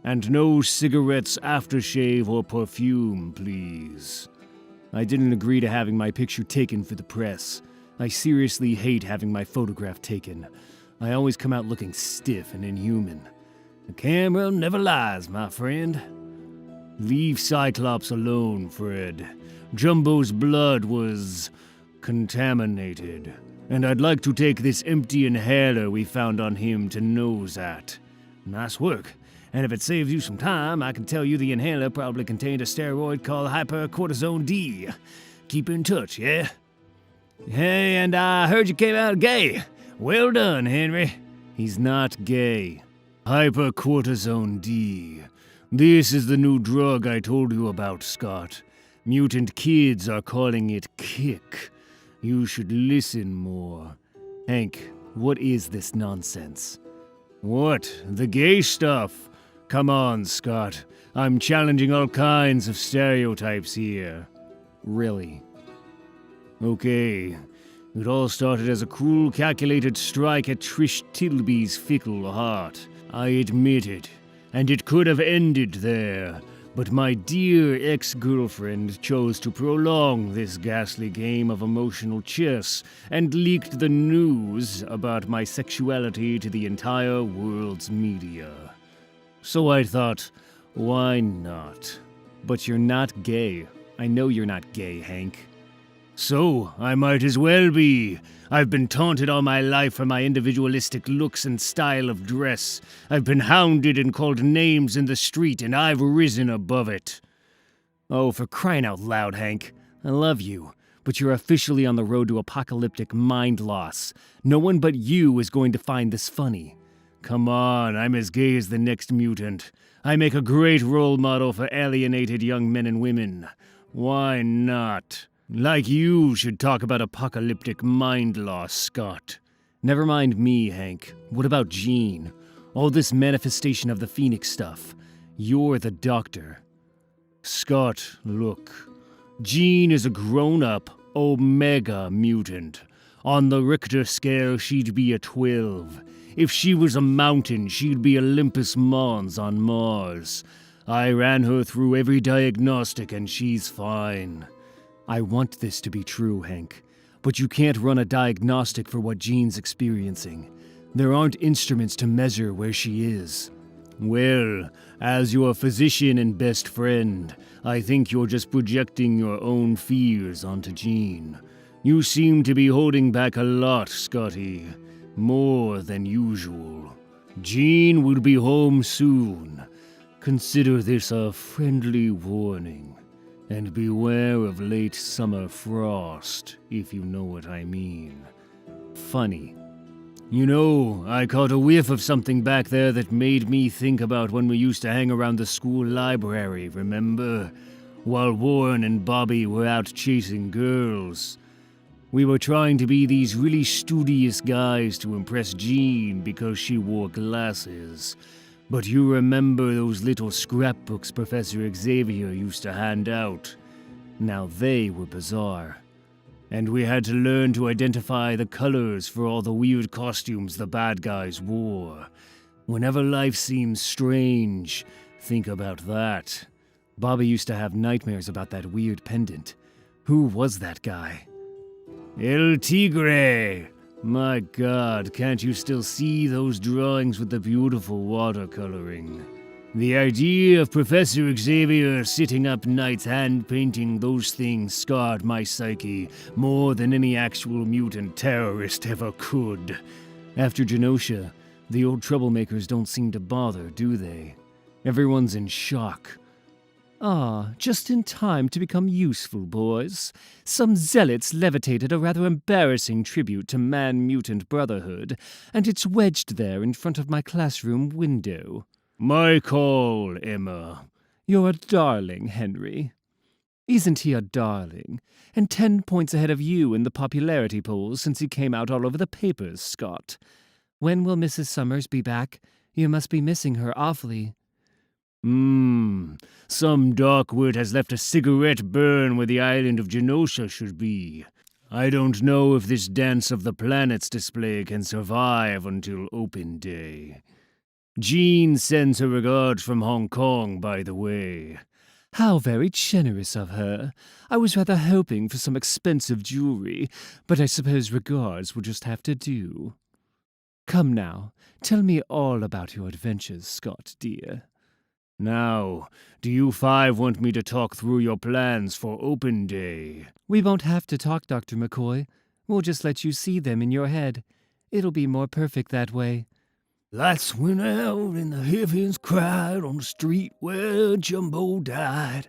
S1: And no cigarettes, aftershave, or perfume, please. I didn't agree to having my picture taken for the press. I seriously hate having my photograph taken. I always come out looking stiff and inhuman. The camera never lies, my friend. Leave Cyclops alone, Fred. Jumbo's blood was contaminated, and I'd like to take this empty inhaler we found on him to nose at. Nice work. And if it saves you some time, I can tell you the inhaler probably contained a steroid called hypercortisone D. Keep in touch, yeah? Hey, and I heard you came out gay. Well done, Henry. He's not gay. Hypercortisone D. This is the new drug I told you about, Scott. Mutant kids are calling it Kick. You should listen more. Hank, what is this nonsense? What? The gay stuff? Come on, Scott. I'm challenging all kinds of stereotypes here.
S2: Really?
S1: Okay. It all started as a cruel, calculated strike at Trish Tilby's fickle heart. I admit it. And it could have ended there. But my dear ex-girlfriend chose to prolong this ghastly game of emotional chess and leaked the news about my sexuality to the entire world's media. So I thought, why not?
S3: But you're not gay. I know you're not gay, Hank.
S1: So, I might as well be. I've been taunted all my life for my individualistic looks and style of dress. I've been hounded and called names in the street, and I've risen above it.
S3: Oh, for crying out loud, Hank. I love you, but you're officially on the road to apocalyptic mind loss. No one but you is going to find this funny.
S1: Come on, I'm as gay as the next mutant. I make a great role model for alienated young men and women. Why not? Like you should talk about apocalyptic mind loss, Scott.
S3: Never mind me, Hank. What about Jean? All this manifestation of the Phoenix stuff. You're the doctor.
S1: Scott, look. Jean is a grown-up Omega mutant. On the Richter scale, she'd be a 12. If she was a mountain, she'd be Olympus Mons on Mars. I ran her through every diagnostic and she's fine.
S3: I want this to be true, Hank, but you can't run a diagnostic for what Jean's experiencing. There aren't instruments to measure where she is.
S1: Well, as your physician and best friend, I think you're just projecting your own fears onto Jean. You seem to be holding back a lot, Scotty. More than usual. Jean will be home soon. Consider this a friendly warning. And beware of late summer frost, if you know what I mean.
S3: Funny.
S1: You know, I caught a whiff of something back there that made me think about when we used to hang around the school library, remember? While Warren and Bobby were out chasing girls. We were trying to be these really studious guys to impress Jean because she wore glasses. But you remember those little scrapbooks Professor Xavier used to hand out? Now they were bizarre. And we had to learn to identify the colors for all the weird costumes the bad guys wore. Whenever life seems strange, think about that.
S3: Bobby used to have nightmares about that weird pendant. Who was that guy?
S1: El Tigre! My God, can't you still see those drawings with the beautiful watercoloring? The idea of Professor Xavier sitting up nights hand-painting those things scarred my psyche more than any actual mutant terrorist ever could.
S3: After Genosha, the old troublemakers don't seem to bother, do they? Everyone's in shock.
S2: Ah, just in time to become useful, boys. Some zealots levitated a rather embarrassing tribute to Man-Mutant Brotherhood, and it's wedged there in front of my classroom window.
S1: My call, Emma.
S2: You're a darling, Henry. Isn't he a darling? And 10 points ahead of you in the popularity polls since he came out all over the papers, Scott. When will Mrs. Summers be back? You must be missing her awfully.
S1: Some darkward has left a cigarette burn where the island of Genosha should be. I don't know if this Dance of the Planets display can survive until open day. Jean sends her regards from Hong Kong, by the way.
S2: How very generous of her. I was rather hoping for some expensive jewelry, but I suppose regards will just have to do. Come now, tell me all about your adventures, Scott, dear.
S1: Now, do you five want me to talk through your plans for open day?
S2: We won't have to talk, Dr. McCoy. We'll just let you see them in your head. It'll be more perfect that way.
S1: Lights went out and the heavens cried on the street where Jumbo died.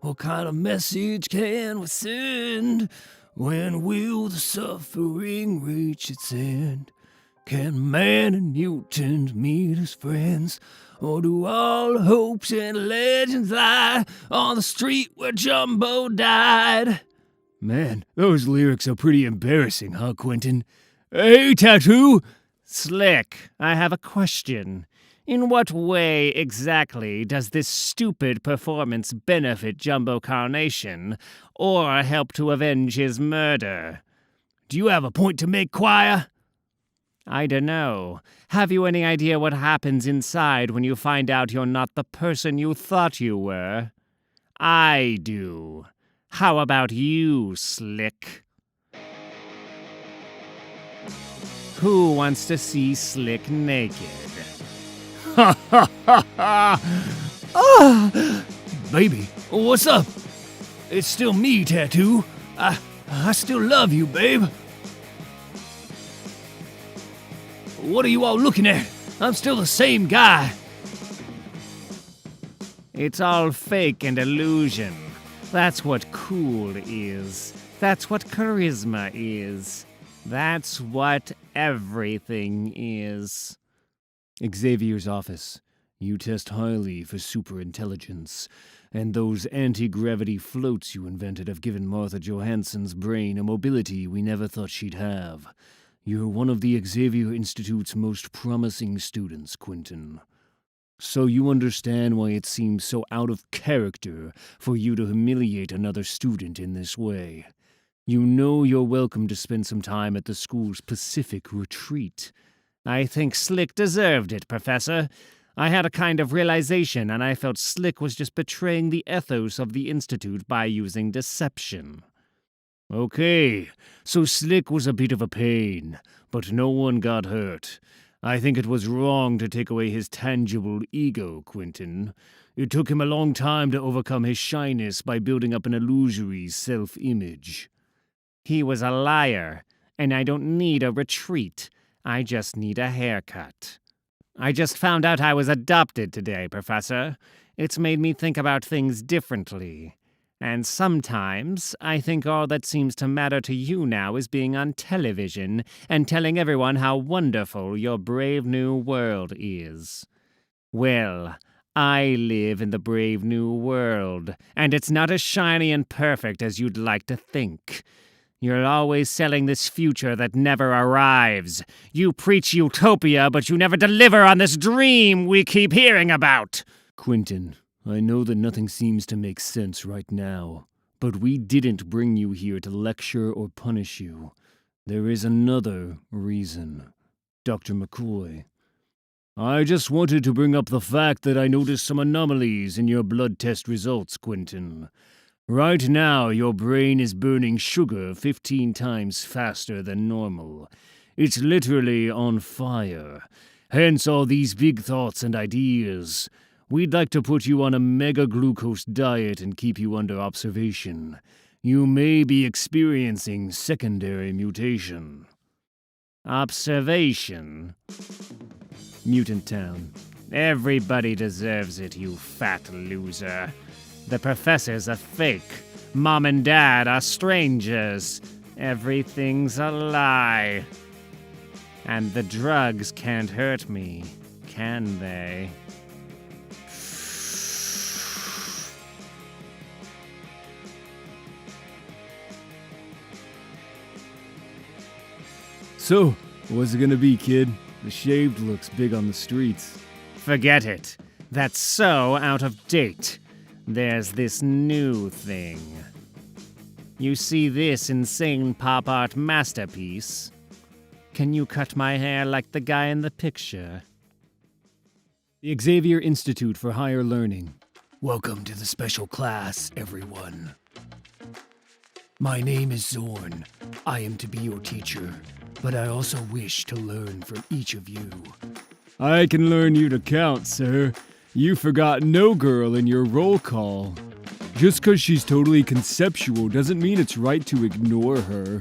S1: What kind of message can we send? When will the suffering reach its end? Can man and mutant meet as friends? Or do all hopes and legends lie on the street where Jumbo died? Man, those lyrics are pretty embarrassing, huh, Quentin? Hey, Tattoo!
S5: Slick, I have a question. In what way exactly does this stupid performance benefit Jumbo Carnation, or help to avenge his murder?
S1: Do you have a point to make, Choir?
S3: I dunno. Have you any idea what happens inside when you find out you're not the person you thought you were? I do. How about you, Slick? Who wants to see Slick naked?
S1: Ha ha ha ha! Baby, what's up? It's still me, Tattoo. I still love you, babe. What are you all looking at? I'm still the same guy.
S3: It's all fake and illusion. That's what cool is. That's what charisma is. That's what everything is.
S1: Xavier's office. You test highly for superintelligence, and those anti-gravity floats you invented have given Martha Johansson's brain a mobility we never thought she'd have. You're one of the Xavier Institute's most promising students, Quentin. So you understand why it seems so out of character for you to humiliate another student in this way. You know you're welcome to spend some time at the school's Pacific retreat.
S3: I think Slick deserved it, Professor. I had a kind of realization, and I felt Slick was just betraying the ethos of the Institute by using deception.
S1: Okay, so Slick was a bit of a pain, but no one got hurt. I think it was wrong to take away his tangible ego, Quentin. It took him a long time to overcome his shyness by building up an illusory self-image.
S3: He was a liar, and I don't need a retreat. I just need a haircut. I just found out I was adopted today, Professor. It's made me think about things differently. And sometimes, I think all that seems to matter to you now is being on television and telling everyone how wonderful your brave new world is. Well, I live in the brave new world, and it's not as shiny and perfect as you'd like to think. You're always selling this future that never arrives. You preach utopia, but you never deliver on this dream we keep hearing about.
S1: Quentin, I know that nothing seems to make sense right now, but we didn't bring you here to lecture or punish you. There is another reason. Dr. McCoy. I just wanted to bring up the fact that I noticed some anomalies in your blood test results, Quentin. Right now, your brain is burning sugar 15 times faster than normal. It's literally on fire. Hence all these big thoughts and ideas. We'd like to put you on a mega glucose diet and keep you under observation. You may be experiencing secondary mutation.
S3: Observation?
S1: Mutant Town.
S3: Everybody deserves it, you fat loser. The professor's a fake. Mom and Dad are strangers. Everything's a lie. And the drugs can't hurt me, can they?
S1: So, what's it gonna be, kid? The shaved looks big on the streets.
S3: Forget it. That's so out of date. There's this new thing. You see this insane pop art masterpiece? Can you cut my hair like the guy in the picture?
S1: The Xavier Institute for Higher Learning.
S9: Welcome to the special class, everyone. My name is Zorn. I am to be your teacher, but I also wish to learn from each of you.
S8: I can learn you to count, sir. You forgot no girl in your roll call. Just 'cause she's totally conceptual doesn't mean it's right to ignore her.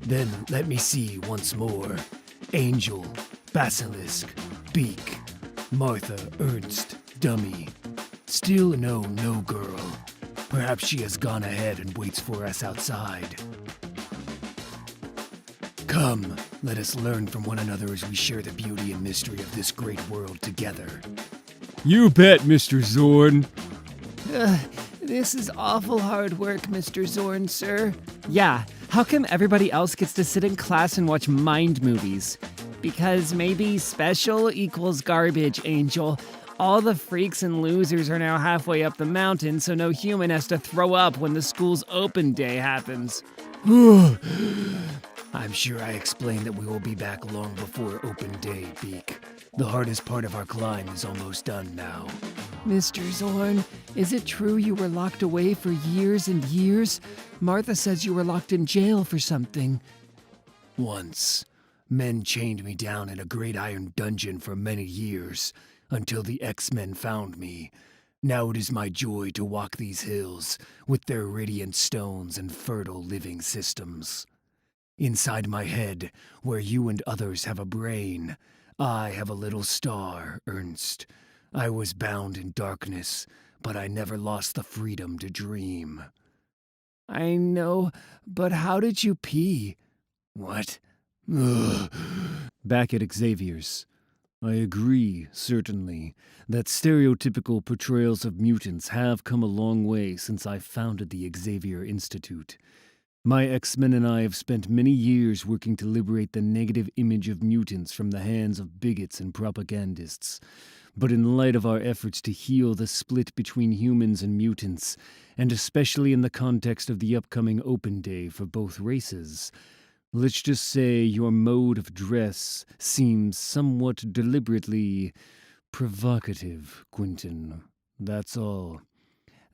S9: Then let me see once more. Angel, Basilisk, Beak, Martha, Ernst, Dummy. Still no girl. Perhaps she has gone ahead and waits for us outside. Come, let us learn from one another as we share the beauty and mystery of this great world together.
S8: You bet, Mr. Zorn.
S4: This is awful hard work, Mr. Zorn, sir.
S3: Yeah, how come everybody else gets to sit in class and watch mind movies? Because maybe special equals garbage, Angel. All the freaks and losers are now halfway up the mountain, so no human has to throw up when the school's open day happens.
S9: I'm sure I explained that we will be back long before open day, Beak. The hardest part of our climb is almost done now.
S4: Mr. Zorn, is it true you were locked away for years and years? Martha says you were locked in jail for something.
S9: Once, men chained me down in a great iron dungeon for many years, until the X-Men found me. Now it is my joy to walk these hills, with their radiant stones and fertile living systems. Inside my head, where you and others have a brain, I have a little star, Ernst. I was bound in darkness, but I never lost the freedom to dream.
S4: I know, but how did you pee?
S9: What?
S8: Back at Xavier's. I agree, certainly, that stereotypical portrayals of mutants have come a long way since I founded the Xavier Institute. My X-Men and I have spent many years working to liberate the negative image of mutants from the hands of bigots and propagandists. But in light of our efforts to heal the split between humans and mutants, and especially in the context of the upcoming Open Day for both races, let's just say your mode of dress seems somewhat deliberately provocative, Quentin. That's all.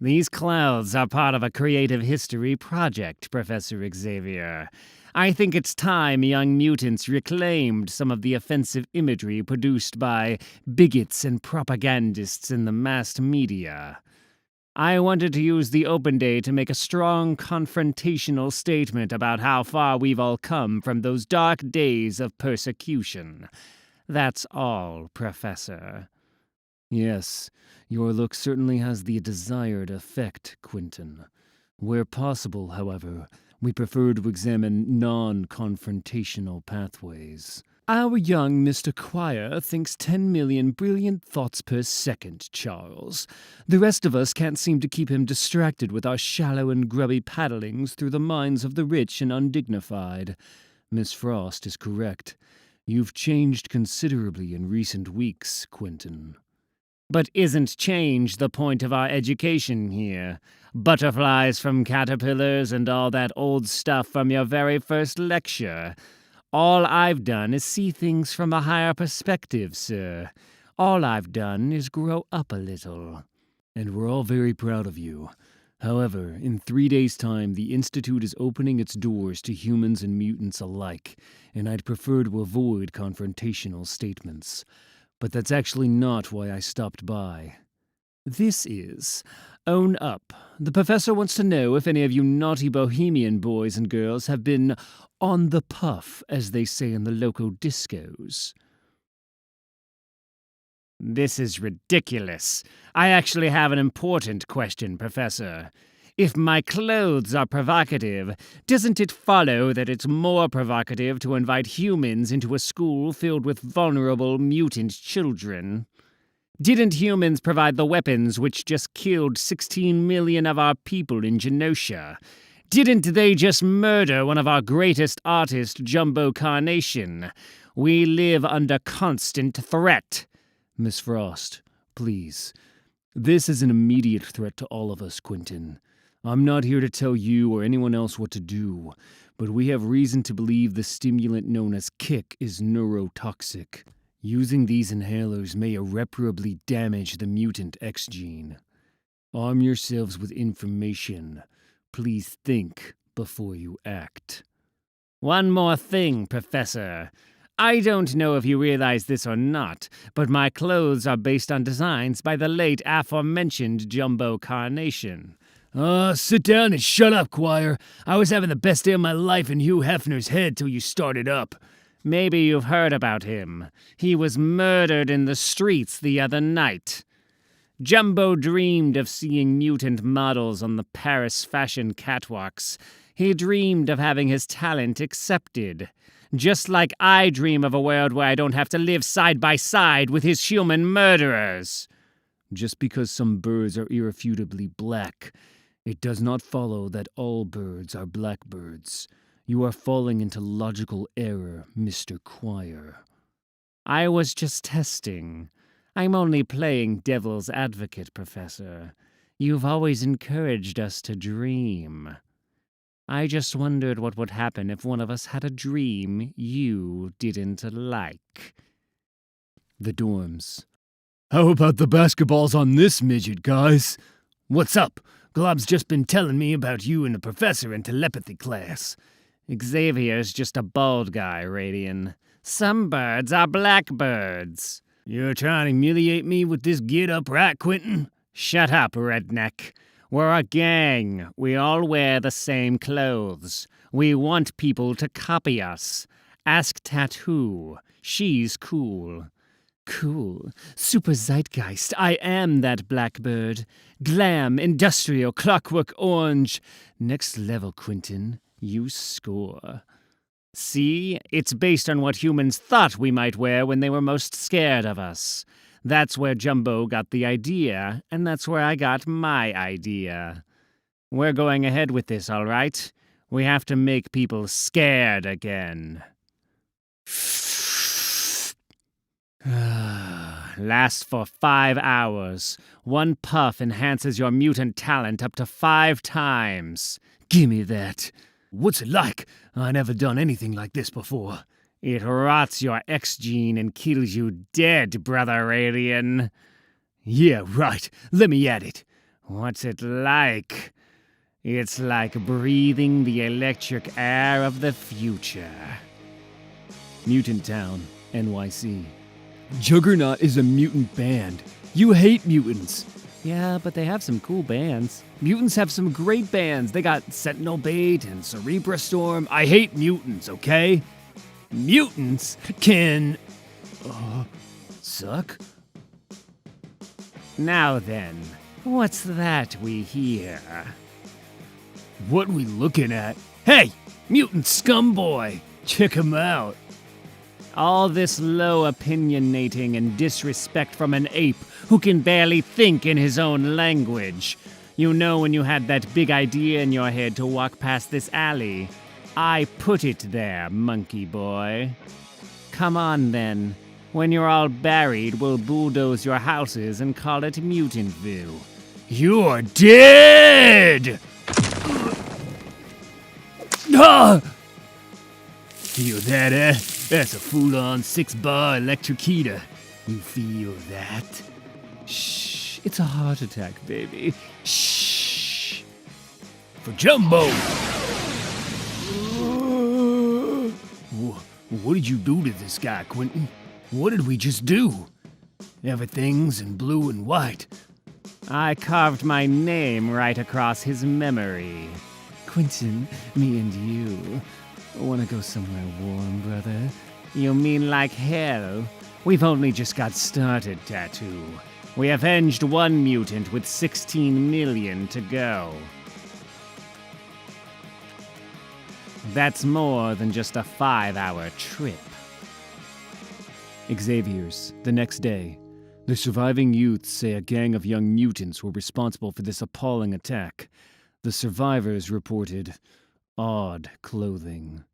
S5: These clothes are part of a creative history project, Professor Xavier. I think it's time young mutants reclaimed some of the offensive imagery produced by bigots and propagandists in the mass media. I wanted to use the Open Day to make a strong confrontational statement about how far we've all come from those dark days of persecution. That's all, Professor.
S8: Yes, your look certainly has the desired effect, Quentin. Where possible, however, we prefer to examine non-confrontational pathways.
S2: Our young Mr. Choir thinks 10 million brilliant thoughts per second, Charles. The rest of us can't seem to keep him distracted with our shallow and grubby paddlings through the minds of the rich and undignified.
S8: Miss Frost is correct. You've changed considerably in recent weeks, Quentin.
S5: But isn't change the point of our education here? Butterflies from caterpillars and all that old stuff from your very first lecture. All I've done is see things from a higher perspective, sir. All I've done is grow up a little.
S8: And we're all very proud of you. However, in 3 days' time, the Institute is opening its doors to humans and mutants alike, and I'd prefer to avoid confrontational statements. But that's actually not why I stopped by.
S2: This is. Own up. The professor wants to know if any of you naughty bohemian boys and girls have been on the puff, as they say in the local discos.
S5: This is ridiculous. I actually have an important question, Professor. If my clothes are provocative, doesn't it follow that it's more provocative to invite humans into a school filled with vulnerable mutant children? Didn't humans provide the weapons which just killed 16 million of our people in Genosha? Didn't they just murder one of our greatest artists, Jumbo Carnation? We live under constant threat.
S8: Miss Frost, please. This is an immediate threat to all of us, Quentin. I'm not here to tell you or anyone else what to do, but we have reason to believe the stimulant known as Kick is neurotoxic. Using these inhalers may irreparably damage the mutant X gene. Arm yourselves with information. Please think before you act.
S5: One more thing, Professor. I don't know if you realize this or not, but my clothes are based on designs by the late aforementioned Jumbo Carnation.
S9: Sit down and shut up, Choir. I was having the best day of my life in Hugh Hefner's head till you started up.
S5: Maybe you've heard about him. He was murdered in the streets the other night. Jumbo dreamed of seeing mutant models on the Paris fashion catwalks. He dreamed of having his talent accepted. Just like I dream of a world where I don't have to live side by side with his human murderers.
S8: Just because some birds are irrefutably black, it does not follow that all birds are blackbirds. You are falling into logical error, Mr. Choir.
S5: I was just testing. I'm only playing devil's advocate, Professor. You've always encouraged us to dream.
S3: I just wondered what would happen if one of us had a dream you didn't like.
S1: The dorms. How about the basketballs on this midget, guys? What's up? Glob's just been telling me about you and the professor in telepathy class.
S3: Xavier's just a bald guy, Radian. Some birds are blackbirds.
S1: You're trying to humiliate me with this get-up, right, Quentin?
S3: Shut up, redneck. We're a gang. We all wear the same clothes. We want people to copy us. Ask Tattoo. She's cool.
S2: Cool. Super zeitgeist. I am that blackbird. Glam, industrial, clockwork orange. Next level, Quentin. You score.
S3: See? It's based on what humans thought we might wear when they were most scared of us. That's where Jumbo got the idea, and that's where I got my idea. We're going ahead with this, all right? We have to make people scared again. Lasts for 5 hours. One puff enhances your mutant talent up to 5 times.
S1: Gimme that. What's it like? I never done anything like this before.
S3: It rots your X gene and kills you dead, Brother Radian.
S1: Yeah, right. Let me at it.
S3: What's it like? It's like breathing the electric air of the future.
S1: Mutant Town, NYC. Juggernaut is a mutant band. You hate mutants.
S3: Yeah, but they have some cool bands. Mutants have some great bands. They got Sentinel Bait and Cerebrastorm.
S1: I hate mutants, okay? Mutants can... suck?
S3: Now then, what's that we hear?
S1: What we looking at? Hey! Mutant scumboy! Check him out.
S3: All this low opinionating and disrespect from an ape who can barely think in his own language. You know when you had that big idea in your head to walk past this alley? I put it there, monkey boy. Come on then. When you're all buried, we'll bulldoze your houses and call it Mutantville.
S1: You're dead! Ah! Feel that, eh? That's a full-on 6-bar electrocutor. You feel that?
S2: Shh. It's a heart attack, baby.
S1: Shh. For Jumbo! What did you do to this guy, Quentin? What did we just do? Everything's in blue and white.
S3: I carved my name right across his memory.
S2: Quentin, me and you. Wanna go somewhere warm, brother?
S3: You mean like hell? We've only just got started, Tattoo. We avenged one mutant with 16 million to go. That's more than just a 5-hour trip.
S1: Xavier's, the next day. The surviving youths say a gang of young mutants were responsible for this appalling attack. The survivors reported odd clothing.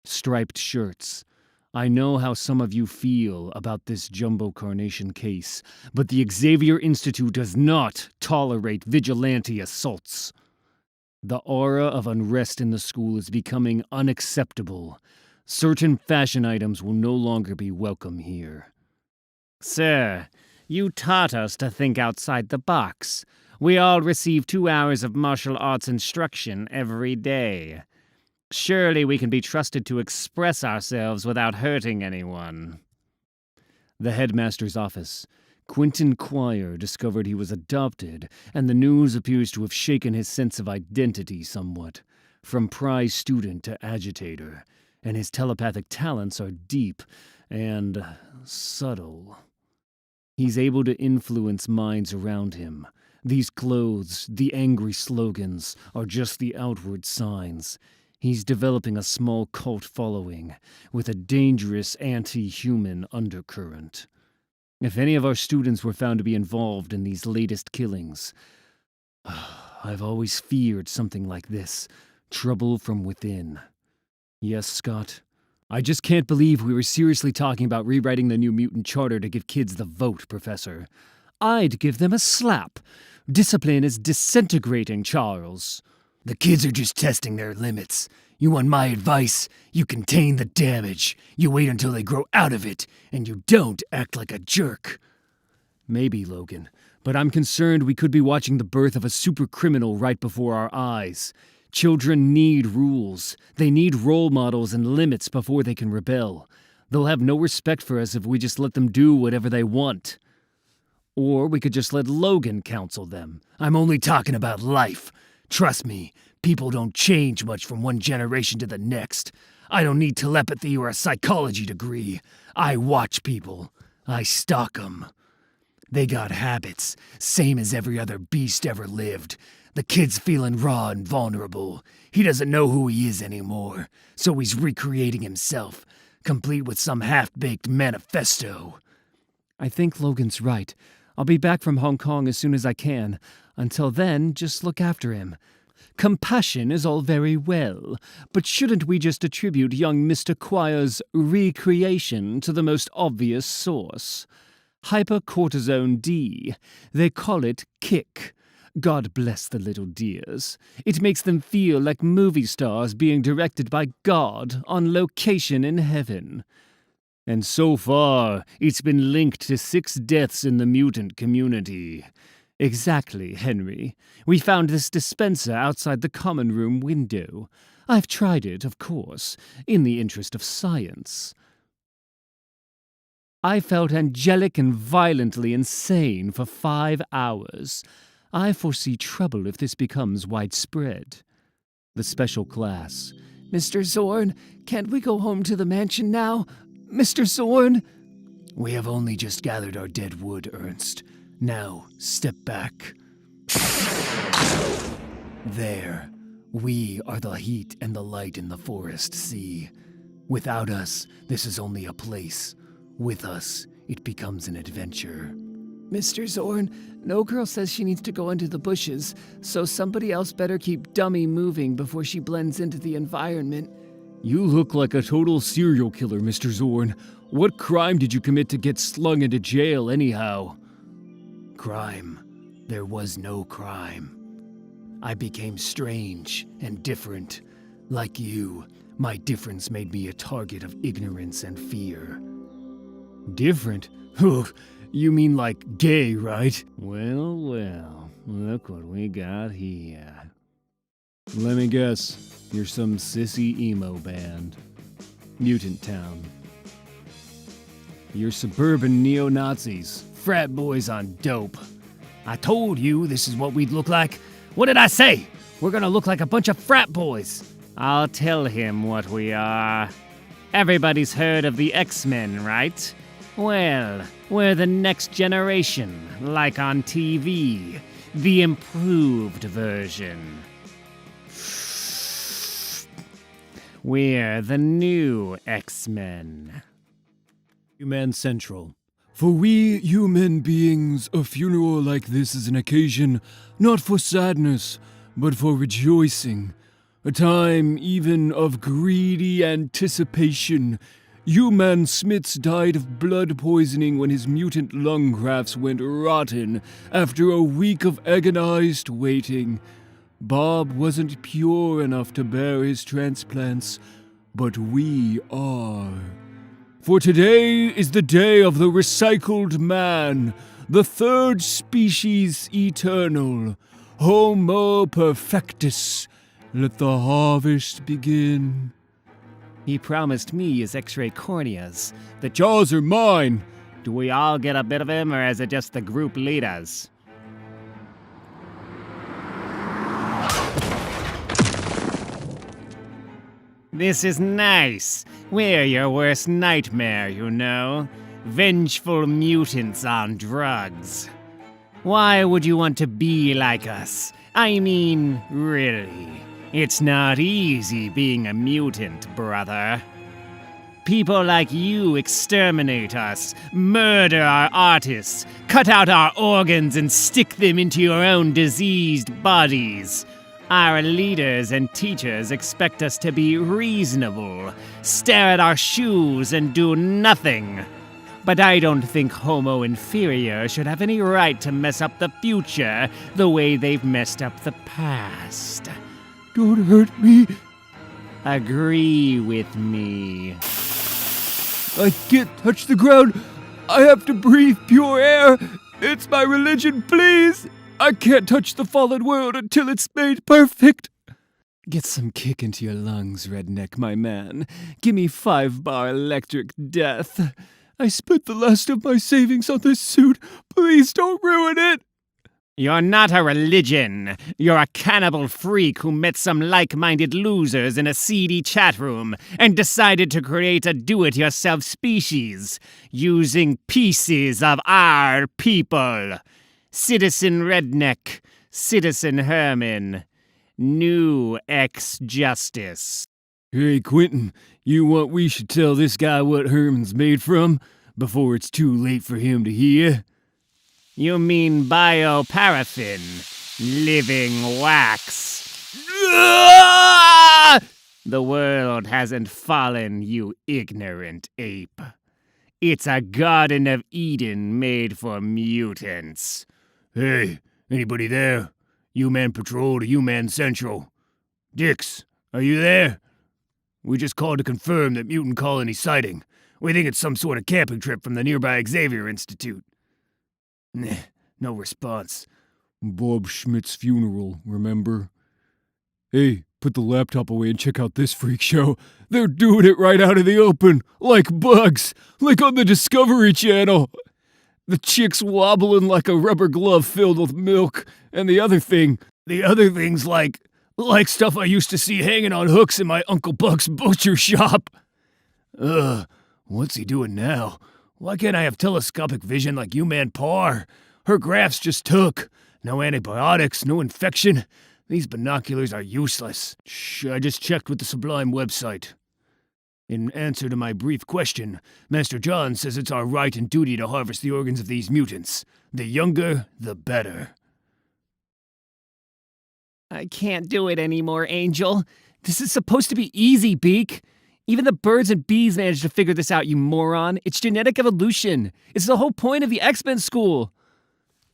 S1: Striped shirts. I know how some of you feel about this Jumbo Carnation case, but the Xavier Institute does not tolerate vigilante assaults. The aura of unrest in the school is becoming unacceptable. Certain fashion items will no longer be welcome here.
S3: Sir, you taught us to think outside the box. We all receive 2 hours of martial arts instruction every day. Surely we can be trusted to express ourselves without hurting anyone.
S1: The headmaster's office. Quentin Choir discovered he was adopted, and the news appears to have shaken his sense of identity somewhat. From prize student to agitator. And his telepathic talents are deep and subtle. He's able to influence minds around him. These clothes, the angry slogans, are just the outward signs. He's developing a small cult following, with a dangerous anti-human undercurrent. If any of our students were found to be involved in these latest killings, I've always feared something like this, trouble from within. Yes, Scott? I just can't believe we were seriously talking about rewriting the new mutant charter to give kids the vote, Professor.
S2: I'd give them a slap. Discipline is disintegrating, Charles.
S9: The kids are just testing their limits. You want my advice? You contain the damage. You wait until they grow out of it, and you don't act like a jerk.
S3: Maybe, Logan, but I'm concerned we could be watching the birth of a super criminal right before our eyes. Children need rules. They need role models and limits before they can rebel. They'll have no respect for us if we just let them do whatever they want. Or we could just let Logan counsel them.
S9: I'm only talking about life. Trust me, people don't change much from one generation to the next. I don't need telepathy or a psychology degree. I watch people. I stalk them. They got habits, same as every other beast ever lived. The kid's feeling raw and vulnerable. He doesn't know who he is anymore, so he's recreating himself, complete with some half-baked manifesto.
S3: I think Logan's right. I'll be back from Hong Kong as soon as I can. Until then, just look after him. Compassion is all very well, but shouldn't we just attribute young Mr. Choir's recreation to the most obvious source? Hypercortisone D. They call it kick. God bless the little dears. It makes them feel like movie stars being directed by God on location in heaven. And so far, it's been linked to 6 deaths in the mutant community. Exactly, Henry. We found this dispenser outside the common room window. I've tried it, of course, in the interest of science. I felt angelic and violently insane for 5 hours. I foresee trouble if this becomes widespread. The special class.
S4: Mr. Zorn, can't we go home to the mansion now? Mr. Zorn?
S9: We have only just gathered our dead wood, Ernst. Now, step back. There. We are the heat and the light in the forest sea. Without us, this is only a place. With us, it becomes an adventure.
S4: Mr. Zorn, no girl says she needs to go into the bushes, so somebody else better keep Dummy moving before she blends into the environment.
S8: You look like a total serial killer, Mr. Zorn. What crime did you commit to get slung into jail anyhow?
S9: Crime? There was no crime. I became strange and different. Like you, my difference made me a target of ignorance and fear.
S8: Different? You mean like gay, right?
S3: Well, well, look what we got here.
S8: Let me guess. You're some sissy emo band. Mutant Town.
S1: You're suburban neo-Nazis. Frat boys on dope. I told you this is what we'd look like. What did I say? We're gonna look like a bunch of frat boys.
S5: I'll tell him what we are. Everybody's heard of the X-Men, right? Well, we're the next generation, like on TV. The improved version. We're the new X-Men.
S8: Human Central. For we human beings, a funeral like this is an occasion not for sadness, but for rejoicing. A time even of greedy anticipation. Human Smiths died of blood poisoning when his mutant lung grafts went rotten after a week of agonized waiting. Bob wasn't pure enough to bear his transplants, but we are. For today is the day of the recycled man, the third species eternal, Homo perfectus. Let the harvest begin.
S5: He promised me his X-ray corneas.
S8: The jaws are mine.
S5: Do we all get a bit of him, or is it just the group leaders? This is nice. We're your worst nightmare, you know. Vengeful mutants on drugs. Why would you want to be like us? I mean, really. It's not easy being a mutant, brother. People like you exterminate us, murder our artists, cut out our organs and stick them into your own diseased bodies. Our leaders and teachers expect us to be reasonable, stare at our shoes and do nothing. But I don't think Homo Inferior should have any right to mess up the future the way they've messed up the past.
S8: Don't hurt me.
S3: Agree with me.
S8: I can't touch the ground. I have to breathe pure air. It's my religion, please. I can't touch the fallen world until it's made perfect.
S2: Get some kick into your lungs, redneck, my man. Give me 5-bar electric death. I spent the last of my savings on this suit. Please don't ruin it.
S3: You're not a religion. You're a cannibal freak who met some like-minded losers in a seedy chat room and decided to create a do-it-yourself species using pieces of our people. Citizen Redneck, Citizen Herman, New Ex-Justice.
S8: Hey, Quentin, you want we should tell this guy what Herman's made from before it's too late for him to hear?
S3: You mean bioparaffin, living wax. The world hasn't fallen, you ignorant ape. It's a Garden of Eden made for mutants.
S9: Hey, anybody there? U-Man Patrol to U-Man Central. Dix, are you there? We just called to confirm that mutant colony sighting. We think it's some sort of camping trip from the nearby Xavier Institute. Nah, no response.
S8: Bob Schmidt's funeral, remember? Hey, put the laptop away and check out this freak show. They're doing it right out in the open, like bugs, like on the Discovery Channel. The chick's wobbling like a rubber glove filled with milk, and the other thing's like stuff I used to see hanging on hooks in my Uncle Buck's butcher shop. What's he doing now? Why can't I have telescopic vision like U-Man Par? Her graphs just took. No antibiotics, no infection. These binoculars are useless. Shh, I just checked with the Sublime website. In answer to my brief question, Master John says it's our right and duty to harvest the organs of these mutants. The younger, the better.
S3: I can't do it anymore, Angel. This is supposed to be easy, Beak. Even the birds and bees managed to figure this out, you moron. It's genetic evolution. It's the whole point of the X-Men school.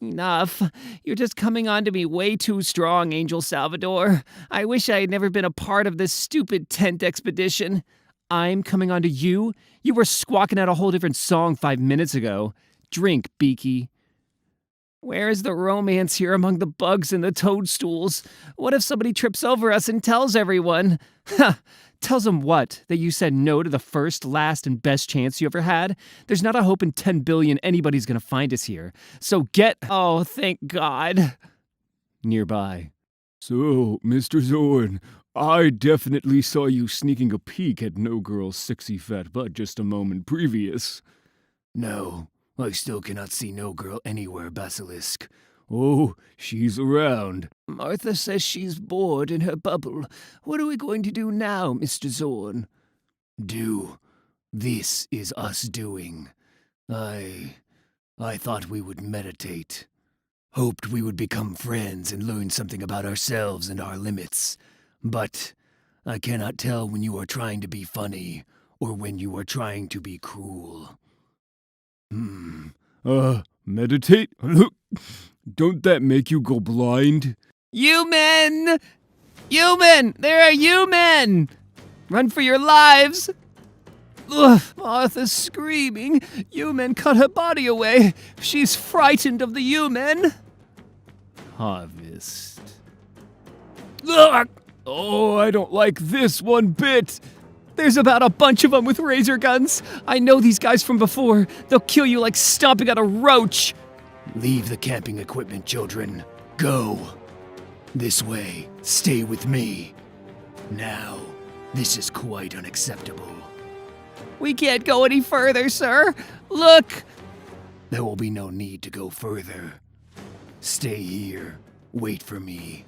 S3: Enough. You're just coming on to me way too strong, Angel Salvador. I wish I had never been a part of this stupid tent expedition. I'm coming on to you? You were squawking out a whole different song 5 minutes ago. Drink, Beaky. Where is the romance here among the bugs and the toadstools? What if somebody trips over us and tells everyone? Ha! Tells them what? That you said no to the first, last, and best chance you ever had? There's not a hope in 10 billion anybody's gonna find us here. So get... Oh, thank God.
S2: Nearby.
S8: So, Mr. Zorn, I definitely saw you sneaking a peek at No Girl's sexy fat butt just a moment previous.
S9: No, I still cannot see No Girl anywhere, Basilisk.
S8: Oh, she's around.
S9: Martha says she's bored in her bubble. What are we going to do now, Mr. Zorn? Do. This is us doing. I thought we would meditate. Hoped we would become friends and learn something about ourselves and our limits. But I cannot tell when you are trying to be funny or when you are trying to be cruel.
S8: Meditate? Look, don't that make you go blind?
S3: You-men! You-men! There are you-men! Run for your lives! Ugh, Martha's screaming. You-men cut her body away. She's frightened of the you-men.
S2: Harvest.
S8: Ugh! Oh, I don't like this one bit.
S3: There's about a bunch of them with razor guns. I know these guys from before. They'll kill you like stomping on a roach.
S9: Leave the camping equipment, children. Go. This way. Stay with me. Now, this is quite unacceptable.
S3: We can't go any further, sir. Look.
S9: There will be no need to go further. Stay here. Wait for me.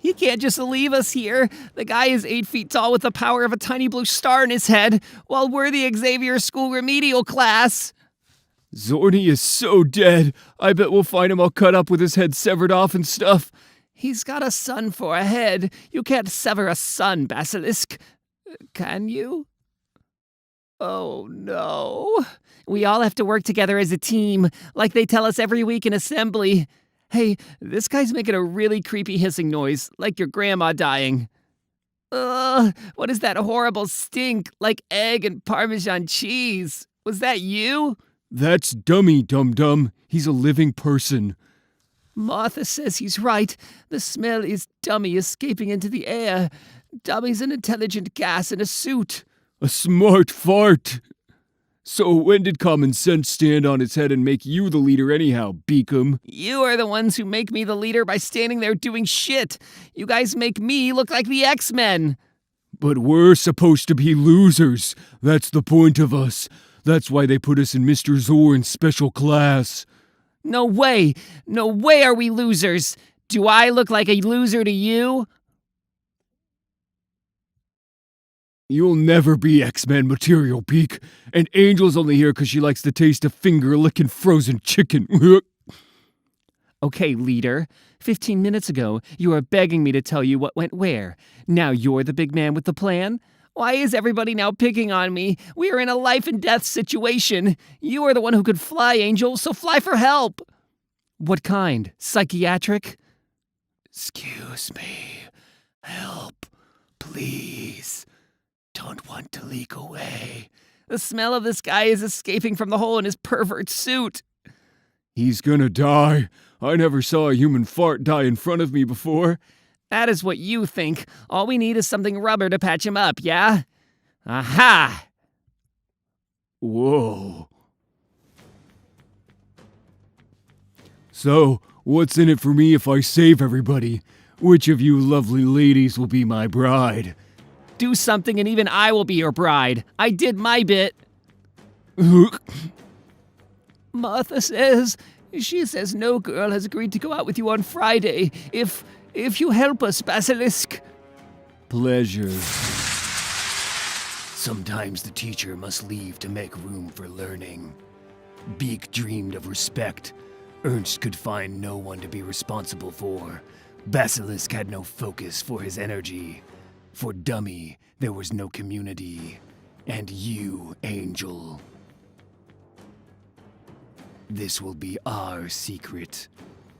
S3: He can't just leave us here. The guy is 8 feet tall with the power of a tiny blue star in his head, while we're the Xavier School remedial class.
S8: Zorny is so dead. I bet we'll find him all cut up with his head severed off and stuff.
S3: He's got a son for a head. You can't sever a son, Basilisk. Can you? Oh, no. We all have to work together as a team, like they tell us every week in assembly.
S5: Hey, this guy's making a really creepy hissing noise, like your grandma dying. Ugh, what is that horrible stink, like egg and Parmesan cheese? Was that you?
S8: That's Dummy, dum-dum. He's a living person.
S5: Martha says he's right. The smell is Dummy escaping into the air. Dummy's an intelligent gas in a suit.
S8: A smart fart. So when did common sense stand on its head and make you the leader anyhow, Beacom?
S5: You are the ones who make me the leader by standing there doing shit. You guys make me look like the X-Men.
S8: But we're supposed to be losers. That's the point of us. That's why they put us in Mr. Zorn's special class.
S5: No way. No way are we losers. Do I look like a loser to you?
S8: You'll never be X-Men material, Peak. And Angel's only here because she likes the taste of finger-licking frozen chicken.
S5: Okay, leader. 15 minutes ago, you were begging me to tell you what went where. Now you're the big man with the plan? Why is everybody now picking on me? We are in a life and death situation. You are the one who could fly, Angel, so fly for help. What kind? Psychiatric?
S9: Excuse me. Help, please. Don't want to leak away.
S5: The smell of this guy is escaping from the hole in his pervert suit.
S8: He's gonna die. I never saw a human fart die in front of me before.
S5: That is what you think. All we need is something rubber to patch him up, yeah? Aha!
S8: Whoa. So, what's in it for me if I save everybody? Which of you lovely ladies will be my bride?
S5: Do something and even I will be your bride. I did my bit. Martha says, she says no girl has agreed to go out with you on Friday if you help us, Basilisk.
S8: Pleasure.
S9: Sometimes the teacher must leave to make room for learning. Beak dreamed of respect. Ernst could find no one to be responsible for. Basilisk had no focus for his energy. For Dummy, there was no community. And you, Angel. This will be our secret.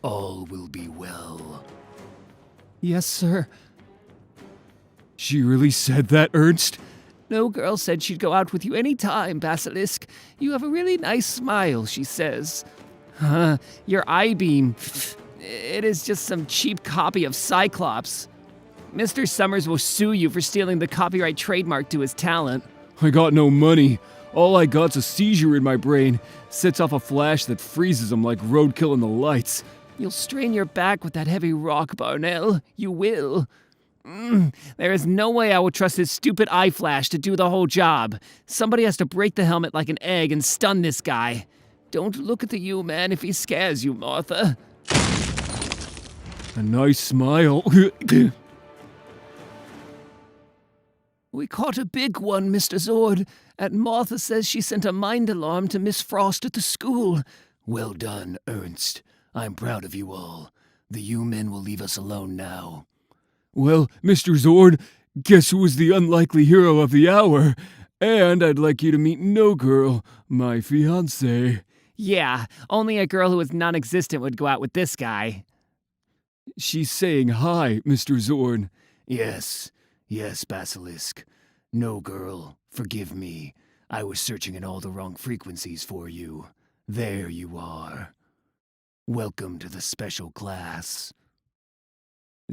S9: All will be well.
S5: Yes, sir.
S8: She really said that, Ernst?
S5: No girl said she'd go out with you any time, Basilisk. You have a really nice smile, she says. Your I-beam. It is just some cheap copy of Cyclops. Mr. Summers will sue you for stealing the copyright trademark to his talent.
S8: I got no money. All I got's a seizure in my brain. Sets off a flash that freezes him like roadkill in the lights.
S5: You'll strain your back with that heavy rock, Barnell. You will. There is no way I will trust this stupid eye flash to do the whole job. Somebody has to break the helmet like an egg and stun this guy. Don't look at the U-Man if he scares you, Martha.
S8: A nice smile.
S5: We caught a big one, Mr. Zord, and Martha says she sent a mind alarm to Miss Frost at the school.
S9: Well done, Ernst. I'm proud of you all. The U-Men will leave us alone now.
S8: Well, Mr. Zord, guess who was the unlikely hero of the hour? And I'd like you to meet No Girl, my fiancée.
S5: Yeah, only a girl who is non-existent would go out with this guy.
S8: She's saying hi, Mr. Zorn.
S9: Yes, Basilisk. No Girl, forgive me. I was searching in all the wrong frequencies for you. There you are. Welcome to the special class.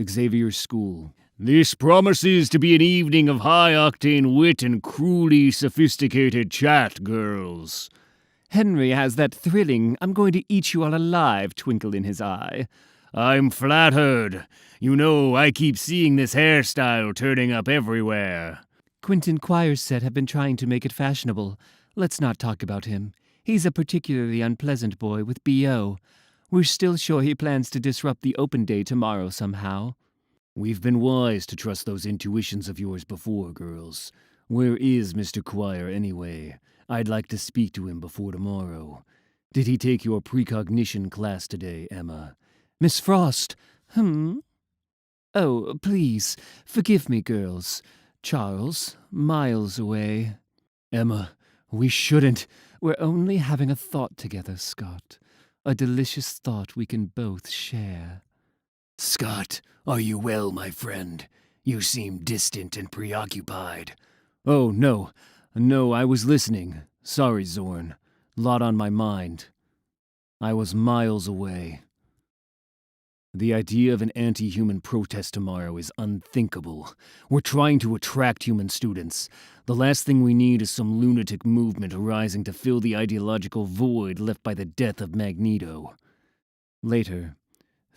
S8: Xavier's school.
S1: This promises to be an evening of high-octane wit and cruelly sophisticated chat, girls.
S5: Henry has that thrilling, I'm going to eat you all alive twinkle in his eye.
S1: I'm flattered. You know, I keep seeing this hairstyle turning up everywhere.
S3: Quentin Choir's set have been trying to make it fashionable. Let's not talk about him. He's a particularly unpleasant boy with B.O. We're still sure he plans to disrupt the open day tomorrow somehow.
S1: We've been wise to trust those intuitions of yours before, girls. Where is Mr. Choir anyway? I'd like to speak to him before tomorrow. Did he take your precognition class today, Emma?
S3: Miss Frost. Oh, please, forgive me, girls. Charles, miles away.
S1: Emma,
S3: We shouldn't. We're only having a thought together, Scott. A delicious thought we can both share.
S9: Scott, are you well, my friend? You seem distant and preoccupied.
S3: Oh, no. No, I was listening. Sorry, Zorn. Lot on my mind. I was miles away. The idea of an anti-human protest tomorrow is unthinkable. We're trying to attract human students. The last thing we need is some lunatic movement arising to fill the ideological void left by the death of Magneto. Later.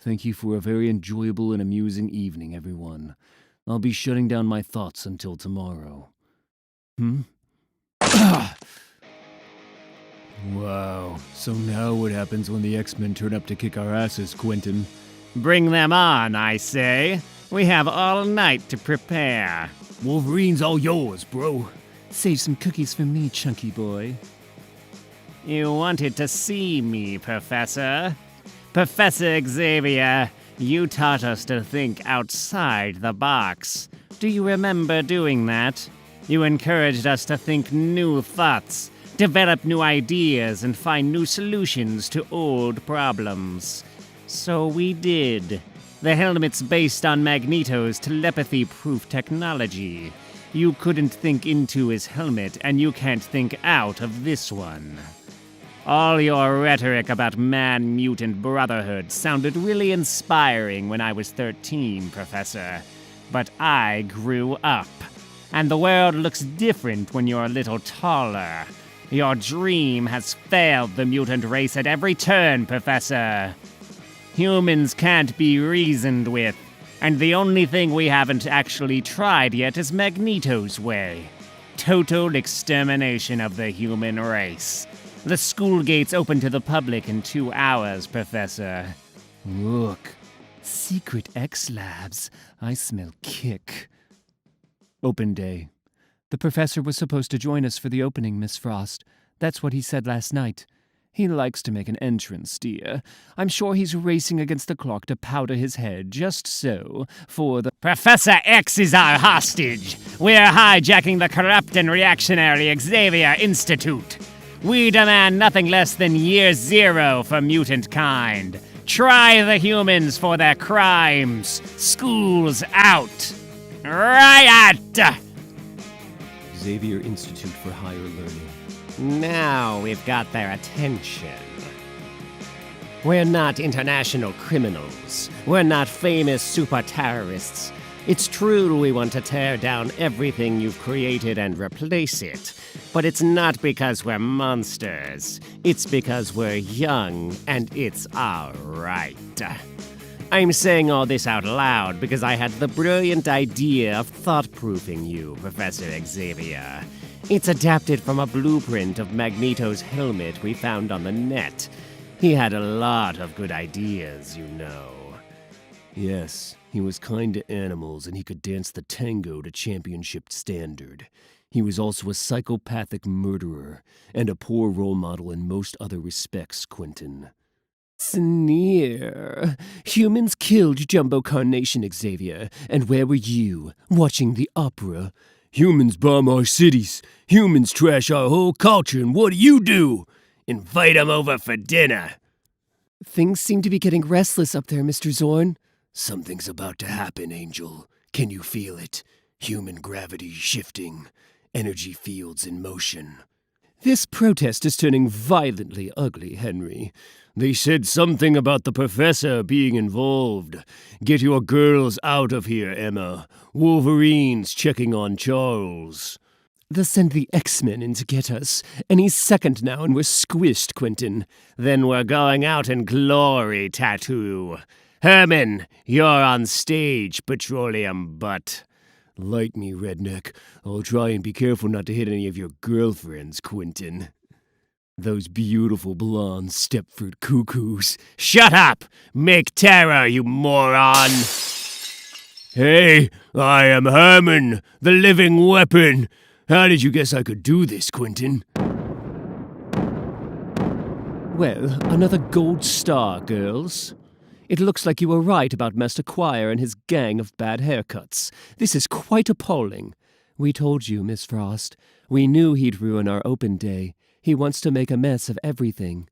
S3: Thank you for a very enjoyable and amusing evening, everyone. I'll be shutting down my thoughts until tomorrow. Wow. So now what happens when the X-Men turn up to kick our asses, Quentin?
S5: Bring them on, I say. We have all night to prepare.
S1: Wolverine's all yours, bro.
S3: Save some cookies for me, chunky boy.
S5: You wanted to see me, Professor. Professor Xavier, you taught us to think outside the box. Do you remember doing that? You encouraged us to think new thoughts, develop new ideas, and find new solutions to old problems. So we did. The helmet's based on Magneto's telepathy-proof technology. You couldn't think into his helmet, and you can't think out of this one. All your rhetoric about man-mutant brotherhood sounded really inspiring when I was 13, Professor. But I grew up. And the world looks different when you're a little taller. Your dream has failed the mutant race at every turn, Professor. Humans can't be reasoned with, and the only thing we haven't actually tried yet is Magneto's way. Total extermination of the human race. The school gates open to the public in 2 hours, Professor.
S3: Look. Secret X Labs. I smell kick. Open day. The professor was supposed to join us for the opening, Miss Frost. That's what he said last night. He likes to make an entrance, dear. I'm sure he's racing against the clock to powder his head just so for the—
S5: Professor X is our hostage. We're hijacking the corrupt and reactionary Xavier Institute. We demand nothing less than year 0 for mutantkind. Try the humans for their crimes. School's out. Riot!
S10: Xavier Institute for Higher Learning.
S5: Now we've got their attention. We're not international criminals. We're not famous super terrorists. It's true we want to tear down everything you've created and replace it. But it's not because we're monsters. It's because we're young, and it's our right. I'm saying all this out loud because I had the brilliant idea of thought-proofing you, Professor Xavier. It's adapted from a blueprint of Magneto's helmet we found on the net. He had a lot of good ideas, you know.
S9: Yes, he was kind to animals and he could dance the tango to championship standard. He was also a psychopathic murderer and a poor role model in most other respects, Quentin.
S3: Sneer. Humans killed Jumbo Carnation, Xavier. And where were you? Watching the opera?
S9: Humans bomb our cities. Humans trash our whole culture, and what do? Invite them over for dinner.
S3: Things seem to be getting restless up there, Mr. Zorn.
S9: Something's about to happen, Angel. Can you feel it? Human gravity shifting. Energy fields in motion.
S3: This protest is turning violently ugly, Henry.
S9: They said something about the professor being involved. Get your girls out of here, Emma. Wolverine's checking on Charles.
S3: They'll send the X-Men in to get us. And he's second now and we're squished, Quentin.
S5: Then we're going out in glory, Tattoo. Herman, you're on stage, petroleum butt.
S9: Light me, redneck. I'll try and be careful not to hit any of your girlfriends, Quentin. Those beautiful blonde Stepford cuckoos.
S5: Shut up! Make terror, you moron!
S9: Hey, I am Herman, the living weapon. How did you guess I could do this, Quentin?
S3: Well, another gold star, girls. It looks like you were right about Master Choir and his gang of bad haircuts. This is quite appalling. We told you, Miss Frost. We knew he'd ruin our open day. He wants to make a mess of everything.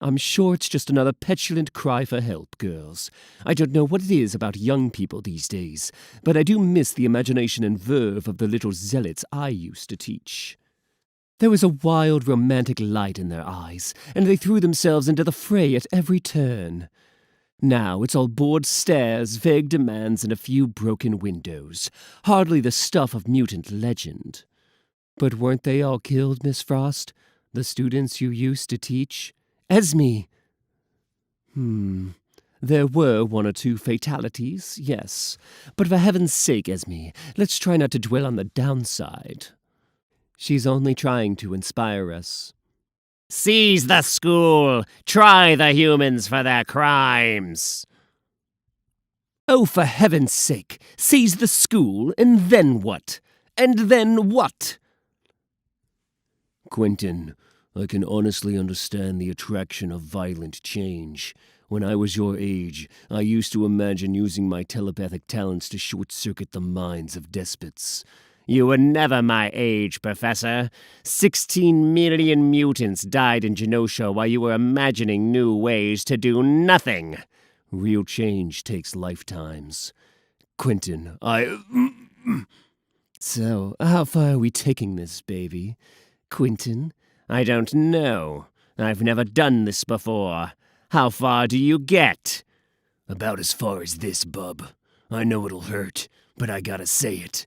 S3: I'm sure it's just another petulant cry for help, girls. I don't know what it is about young people these days, but I do miss the imagination and verve of the little zealots I used to teach. There was a wild, romantic light in their eyes, and they threw themselves into the fray at every turn. Now it's all bored stares, vague demands, and a few broken windows. Hardly the stuff of mutant legend. But weren't they all killed, Miss Frost? The students you used to teach? Esme! There were one or two fatalities, yes. But for heaven's sake, Esme, let's try not to dwell on the downside. She's only trying to inspire us.
S5: Seize the school! Try the humans for their crimes!
S3: Oh, for heaven's sake! Seize the school, and then what? And then what?
S1: Quentin, I can honestly understand the attraction of violent change. When I was your age, I used to imagine using my telepathic talents to short-circuit the minds of despots.
S5: You were never my age, Professor. 16 million mutants died in Genosha while you were imagining new ways to do nothing.
S1: Real change takes lifetimes. Quentin,
S3: So, how far are we taking this, baby? Quentin?
S5: I don't know. I've never done this before. How far do you get?
S9: About as far as this, bub. I know it'll hurt, but I gotta say it.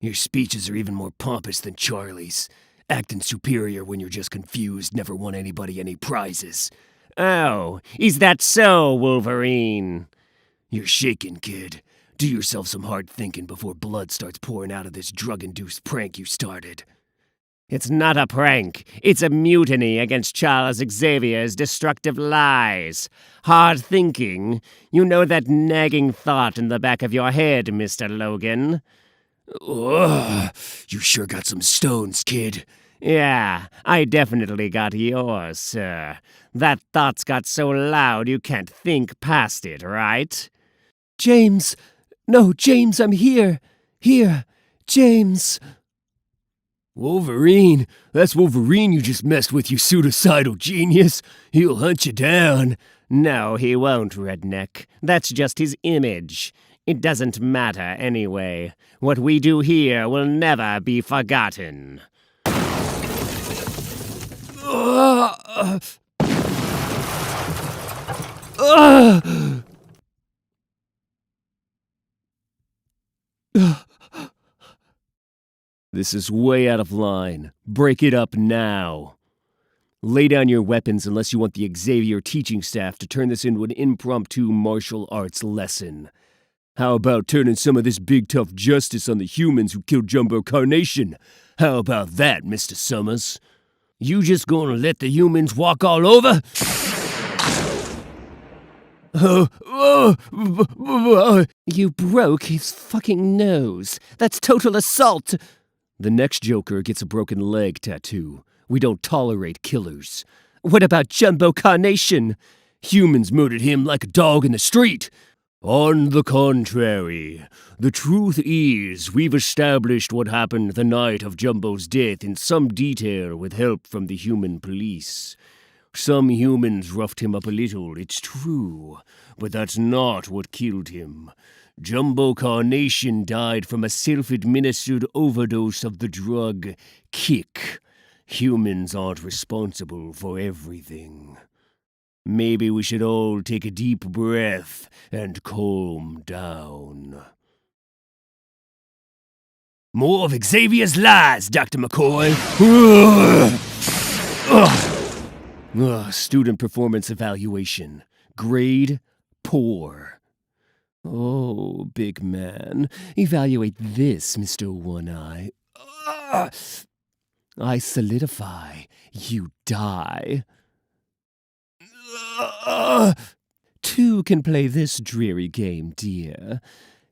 S9: Your speeches are even more pompous than Charlie's. Acting superior when you're just confused, never won anybody any prizes.
S5: Oh, is that so, Wolverine?
S9: You're shaken, kid. Do yourself some hard thinking before blood starts pouring out of this drug-induced prank you started.
S5: It's not a prank. It's a mutiny against Charles Xavier's destructive lies. Hard thinking. You know that nagging thought in the back of your head, Mr. Logan?
S9: Ugh, you sure got some stones, kid.
S5: Yeah, I definitely got yours, sir. That thought's got so loud you can't think past it, right?
S3: James! No, James, I'm here! Here! James!
S9: Wolverine? That's Wolverine you just messed with, you pseudocidal genius. He'll hunt you down.
S5: No, he won't, redneck. That's just his image. It doesn't matter anyway. What we do here will never be forgotten.
S1: This is way out of line. Break it up now. Lay down your weapons unless you want the Xavier teaching staff to turn this into an impromptu martial arts lesson. How about turning some of this big tough justice on the humans who killed Jumbo Carnation? How about that, Mr. Summers? You just gonna let the humans walk all over?
S3: You broke his fucking nose. That's total assault.
S1: The next Joker gets a broken leg tattoo. We don't tolerate killers.
S3: What about Jumbo Carnation?
S1: Humans murdered him like a dog in the street. On the contrary, the truth is we've established what happened the night of Jumbo's death in some detail with help from the human police. Some humans roughed him up a little, it's true, but that's not what killed him. Jumbo Carnation died from a self-administered overdose of the drug Kick. Humans aren't responsible for everything. Maybe we should all take a deep breath and calm down.
S9: More of Xavier's lies, Dr. McCoy.
S1: Student performance evaluation. Grade poor. Oh, big man. Evaluate this, Mr. One-Eye. I solidify. You die. Two can play this dreary game, dear.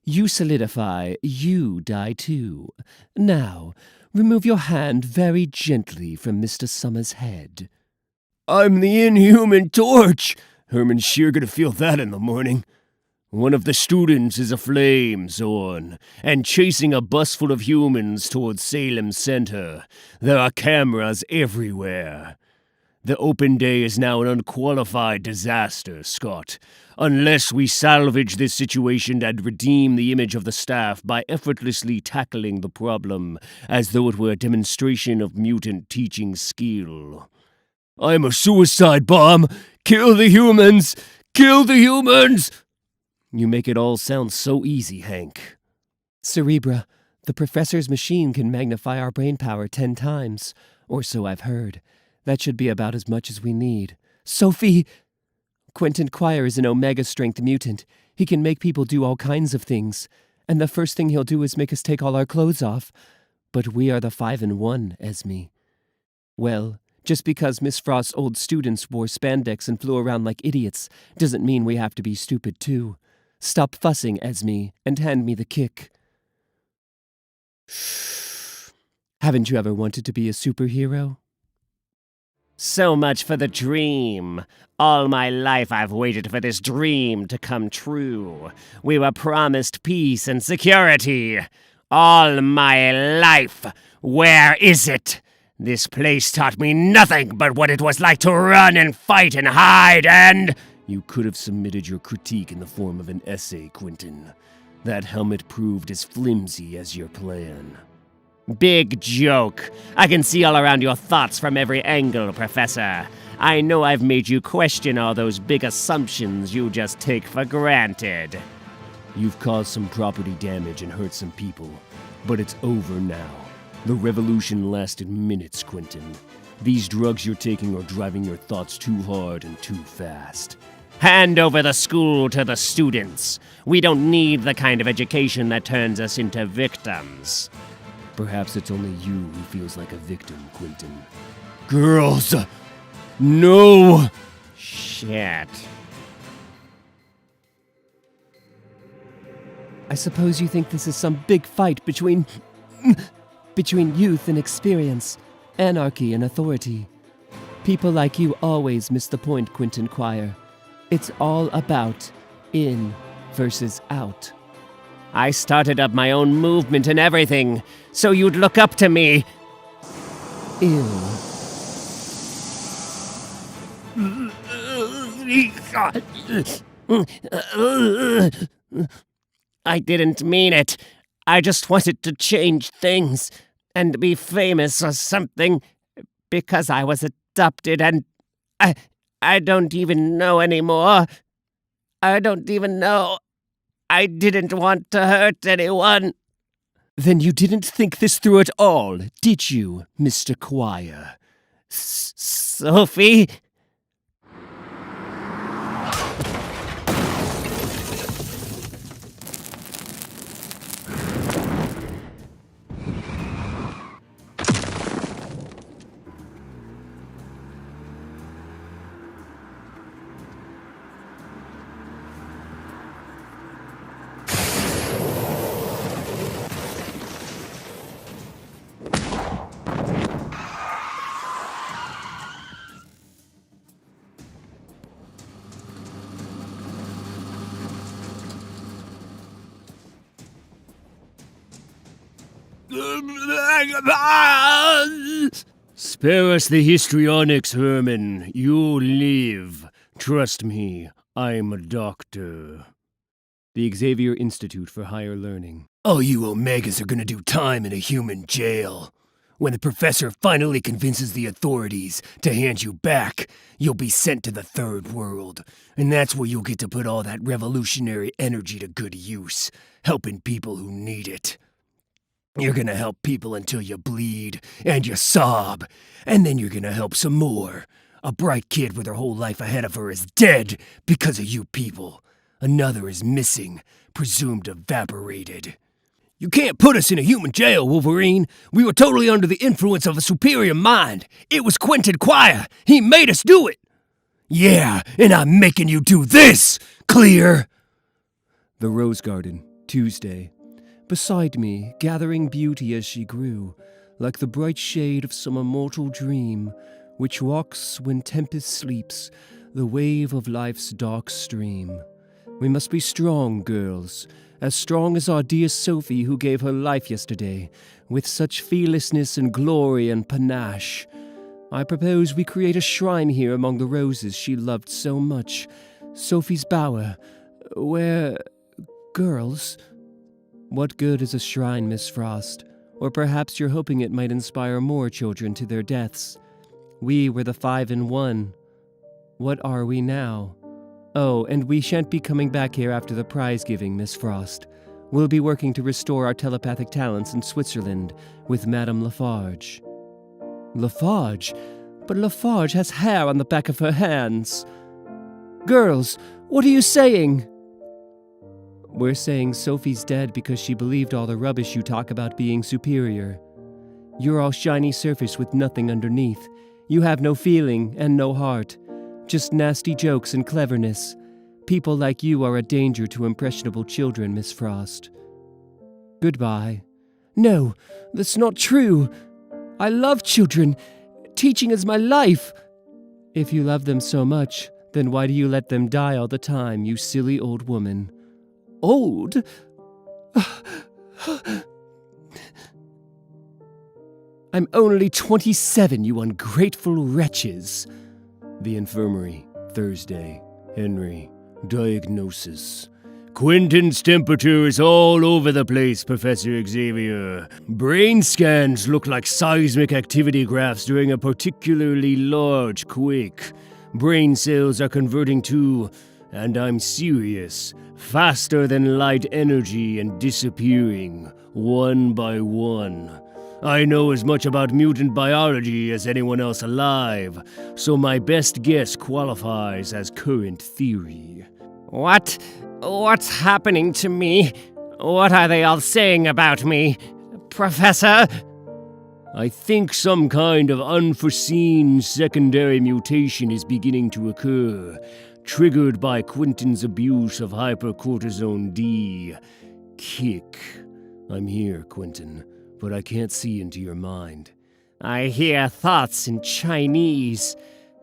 S1: You solidify, you die too. Now, remove your hand very gently from Mr. Summers' head.
S9: I'm the Inhuman Torch. Herman's sure gonna feel that in the morning.
S1: One of the students is aflame, Zorn, and chasing a bus full of humans towards Salem Center. There are cameras everywhere. The open day is now an unqualified disaster, Scott. Unless we salvage this situation and redeem the image of the staff by effortlessly tackling the problem as though it were a demonstration of mutant teaching skill. I'm a suicide bomb! Kill the humans! Kill the humans! You make it all sound so easy, Hank.
S3: Cerebra, the professor's machine can magnify our brain power 10 times, or so I've heard. That should be about as much as we need. Sophie! Quentin Choir is an Omega-strength mutant. He can make people do all kinds of things, and the first thing he'll do is make us take all our clothes off. But we are the 5-in-1, Esme. Well, just because Miss Frost's old students wore spandex and flew around like idiots doesn't mean we have to be stupid too. Stop fussing, Esme, and hand me the kick. Haven't you ever wanted to be a superhero?
S5: So much for the dream. All my life I've waited for this dream to come true. We were promised peace and security. All my life. Where is it? This place taught me nothing but what it was like to run and fight and hide and...
S1: You could have submitted your critique in the form of an essay, Quentin. That helmet proved as flimsy as your plan.
S5: Big joke. I can see all around your thoughts from every angle, Professor. I know I've made you question all those big assumptions you just take for granted.
S1: You've caused some property damage and hurt some people, but it's over now. The revolution lasted minutes, Quentin. These drugs you're taking are driving your thoughts too hard and too fast.
S5: Hand over the school to the students. We don't need the kind of education that turns us into victims.
S1: Perhaps it's only you who feels like a victim, Quentin. Girls! No!
S5: Shit.
S3: I suppose you think this is some big fight between youth and experience, anarchy and authority. People like you always miss the point, Quentin Choir. It's all about in versus out.
S5: I started up my own movement and everything, so you'd look up to me.
S3: Ew.
S5: I didn't mean it. I just wanted to change things and be famous or something because I was adopted and I don't even know anymore. I don't even know. I didn't want to hurt anyone.
S1: Then you didn't think this through at all, did you, Mr. Choir?
S5: Sophie?
S1: Spare us the histrionics, Herman. You'll live. Trust me, I'm a doctor.
S3: The Xavier Institute for Higher Learning.
S9: All you Omegas are gonna do time in a human jail. When the professor finally convinces the authorities to hand you back, you'll be sent to the Third World. And that's where you'll get to put all that revolutionary energy to good use, helping people who need it. You're gonna help people until you bleed, and you sob, and then you're gonna help some more. A bright kid with her whole life ahead of her is dead because of you people. Another is missing, presumed evaporated. You can't put us in a human jail, Wolverine. We were totally under the influence of a superior mind. It was Quentin Choir. He made us do it. Yeah, and I'm making you do this. Clear?
S3: The Rose Garden, Tuesday. Beside me, gathering beauty as she grew, like the bright shade of some immortal dream, which walks when tempest sleeps, the wave of life's dark stream. We must be strong, girls, as strong as our dear Sophie who gave her life yesterday, with such fearlessness and glory and panache. I propose we create a shrine here among the roses she loved so much. Sophie's Bower, where... girls... What good is a shrine, Miss Frost? Or perhaps you're hoping it might inspire more children to their deaths. We were the 5 in 1. What are we now? Oh, and we shan't be coming back here after the prize giving, Miss Frost. We'll be working to restore our telepathic talents in Switzerland with Madame Lafarge. Lafarge? But Lafarge has hair on the back of her hands. Girls, what are you saying? We're saying Sophie's dead because she believed all the rubbish you talk about being superior. You're all shiny surface with nothing underneath. You have no feeling and no heart. Just nasty jokes and cleverness. People like you are a danger to impressionable children, Miss Frost. Goodbye. No, that's not true. I love children. Teaching is my life. If you love them so much, then why do you let them die all the time, you silly old woman? Old? I'm only 27, you ungrateful wretches.
S1: The infirmary, Thursday. Henry. Diagnosis. Quentin's temperature is all over the place, Professor Xavier. Brain scans look like seismic activity graphs during a particularly large quake. Brain cells are converting to, and I'm serious, faster than light energy and disappearing, one by one. I know as much about mutant biology as anyone else alive, so my best guess qualifies as current theory.
S5: What's happening to me? What are they all saying about me? Professor?
S1: I think some kind of unforeseen secondary mutation is beginning to occur, triggered by Quentin's abuse of hypercortisone D. Kick. I'm here, Quentin, but I can't see into your mind.
S5: I hear thoughts in Chinese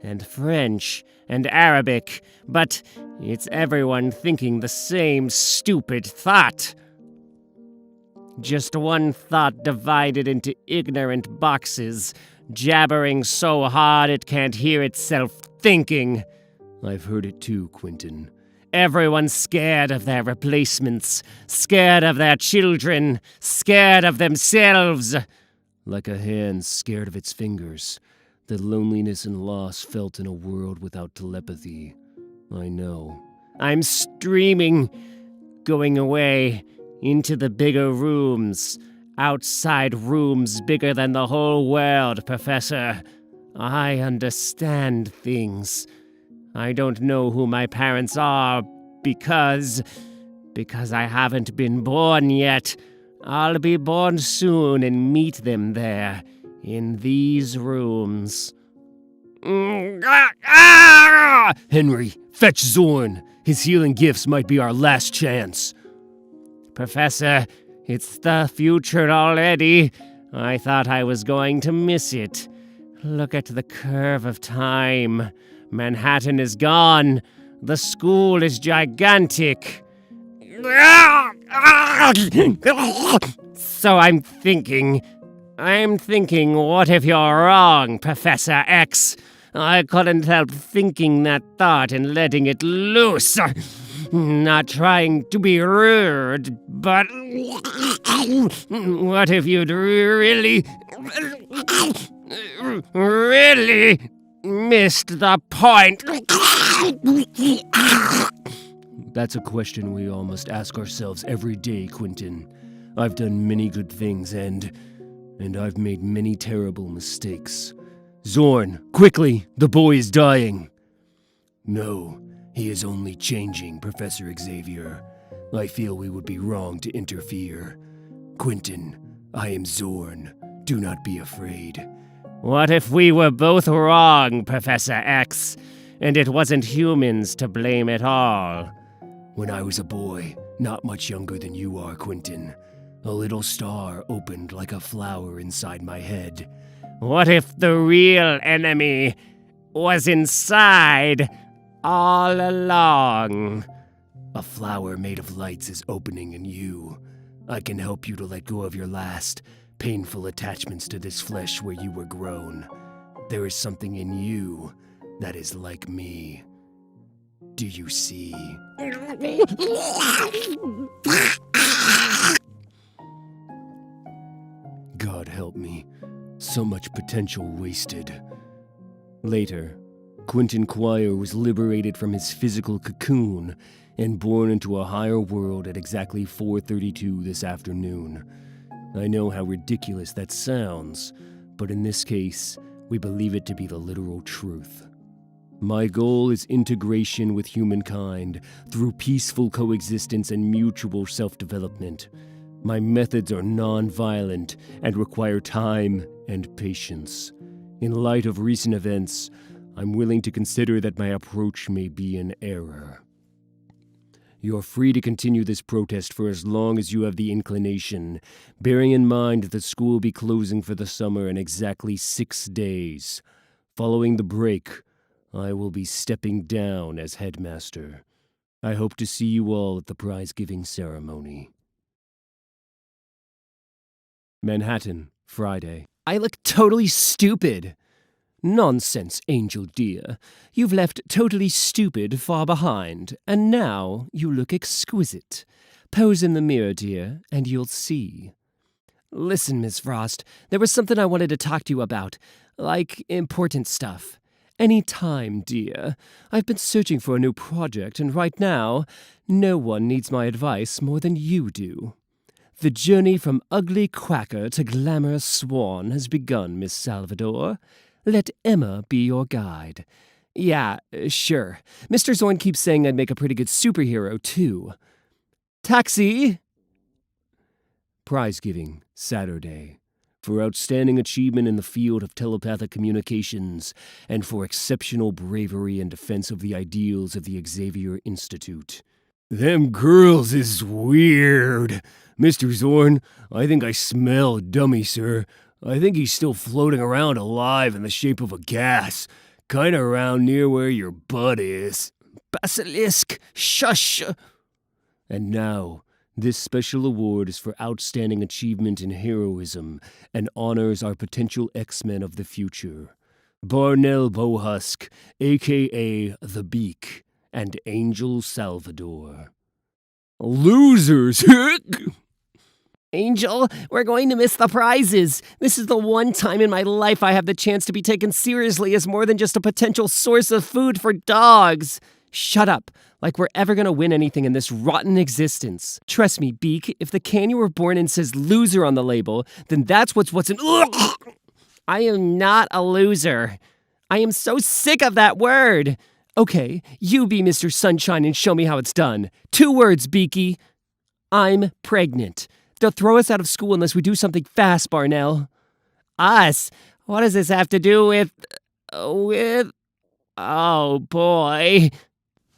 S5: and French and Arabic, but it's everyone thinking the same stupid thought. Just one thought divided into ignorant boxes, jabbering so hard it can't hear itself thinking.
S1: I've heard it too, Quentin.
S5: Everyone's scared of their replacements, scared of their children, scared of themselves.
S1: Like a hand scared of its fingers. The loneliness and loss felt in a world without telepathy. I know.
S5: I'm streaming, going away, into the bigger rooms. Outside rooms bigger than the whole world, Professor. I understand things. I don't know who my parents are because I haven't been born yet. I'll be born soon and meet them there, in these rooms.
S1: Henry, fetch Zorn. His healing gifts might be our last chance.
S5: Professor, it's the future already. I thought I was going to miss it. Look at the curve of time. Manhattan is gone. The school is gigantic. So I'm thinking, what if you're wrong, Professor X? I couldn't help thinking that thought and letting it loose. Not trying to be rude, but what if you'd really missed the point?
S1: That's a question we all must ask ourselves every day, Quentin. I've done many good things and I've made many terrible mistakes. Zorn, quickly! The boy is dying! No, he is only changing, Professor Xavier. I feel we would be wrong to interfere. Quentin, I am Zorn. Do not be afraid.
S5: What if we were both wrong, Professor X, and it wasn't humans to blame at all?
S1: When I was a boy, not much younger than you are, Quentin, a little star opened like a flower inside my head.
S5: What if the real enemy was inside all along?
S1: A flower made of lights is opening in you. I can help you to let go of your last, painful attachments to this flesh where you were grown.
S9: there is something in you that is like me. Do you see? God help me. So much potential wasted.
S3: Later, Quentin Choir was liberated from his physical cocoon and born into a higher world at exactly 4:32 this afternoon. I know how ridiculous that sounds, but in this case, we believe it to be the literal truth. My goal is integration with humankind through peaceful coexistence and mutual self-development. My methods are non-violent and require time and patience. In light of recent events, I'm willing to consider that my approach may be an error. You're free to continue this protest for as long as you have the inclination, bearing in mind that the school will be closing for the summer in exactly 6 days. Following the break, I will be stepping down as headmaster. I hope to see you all at the prize-giving ceremony. Manhattan, Friday.
S5: I look totally stupid.
S3: Nonsense, Angel dear. You've left totally stupid far behind, and now you look exquisite. Pose in the mirror, dear, and you'll see.
S5: Listen, Miss Frost, there was something I wanted to talk to you about. Like, important stuff.
S3: Any time, dear. I've been searching for a new project, and right now, no one needs my advice more than you do. The journey from ugly quacker to glamorous swan has begun, Miss Salvador. Let Emma be your guide.
S5: Yeah, sure. Mr. Zorn keeps saying I'd make a pretty good superhero, too. Taxi!
S3: Prize giving, Saturday. For outstanding achievement in the field of telepathic communications, and for exceptional bravery in defense of the ideals of the Xavier Institute. Them girls is weird. Mr. Zorn, I think I smell a dummy, sir. I think he's still floating around alive in the shape of a gas, kinda around near where your butt is.
S5: Basilisk! Shush!
S3: And now, this special award is for outstanding achievement in heroism and honors our potential X-Men of the future. Barnell Bohusk, a.k.a. The Beak, and Angel Salvador. Losers!
S5: Angel, we're going to miss the prizes. This is the one time in my life I have the chance to be taken seriously as more than just a potential source of food for dogs. Shut up, like we're ever gonna win anything in this rotten existence. Trust me, Beak, if the can you were born in says loser on the label, then that's what's in— I am not a loser. I am so sick of that word. Okay, you be Mr. Sunshine and show me how it's done. 2 words, Beaky. I'm pregnant. They'll throw us out of school unless we do something fast, Barnell. Us? What does this have to do with... Oh, boy.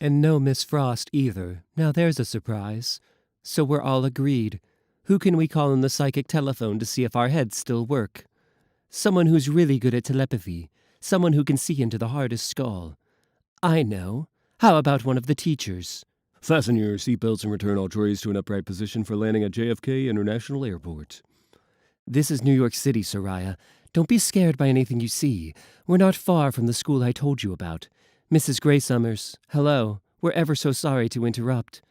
S3: And no Miss Frost either. Now there's a surprise. So we're all agreed. Who can we call on the psychic telephone to see if our heads still work? Someone who's really good at telepathy. Someone who can see into the hardest skull. I know. How about one of the teachers? Fasten your seatbelts and return all trays to an upright position for landing at JFK International Airport. This is New York City, Soraya. Don't be scared by anything you see. We're not far from the school I told you about. Mrs. Gray Summers, hello. We're ever so sorry to interrupt.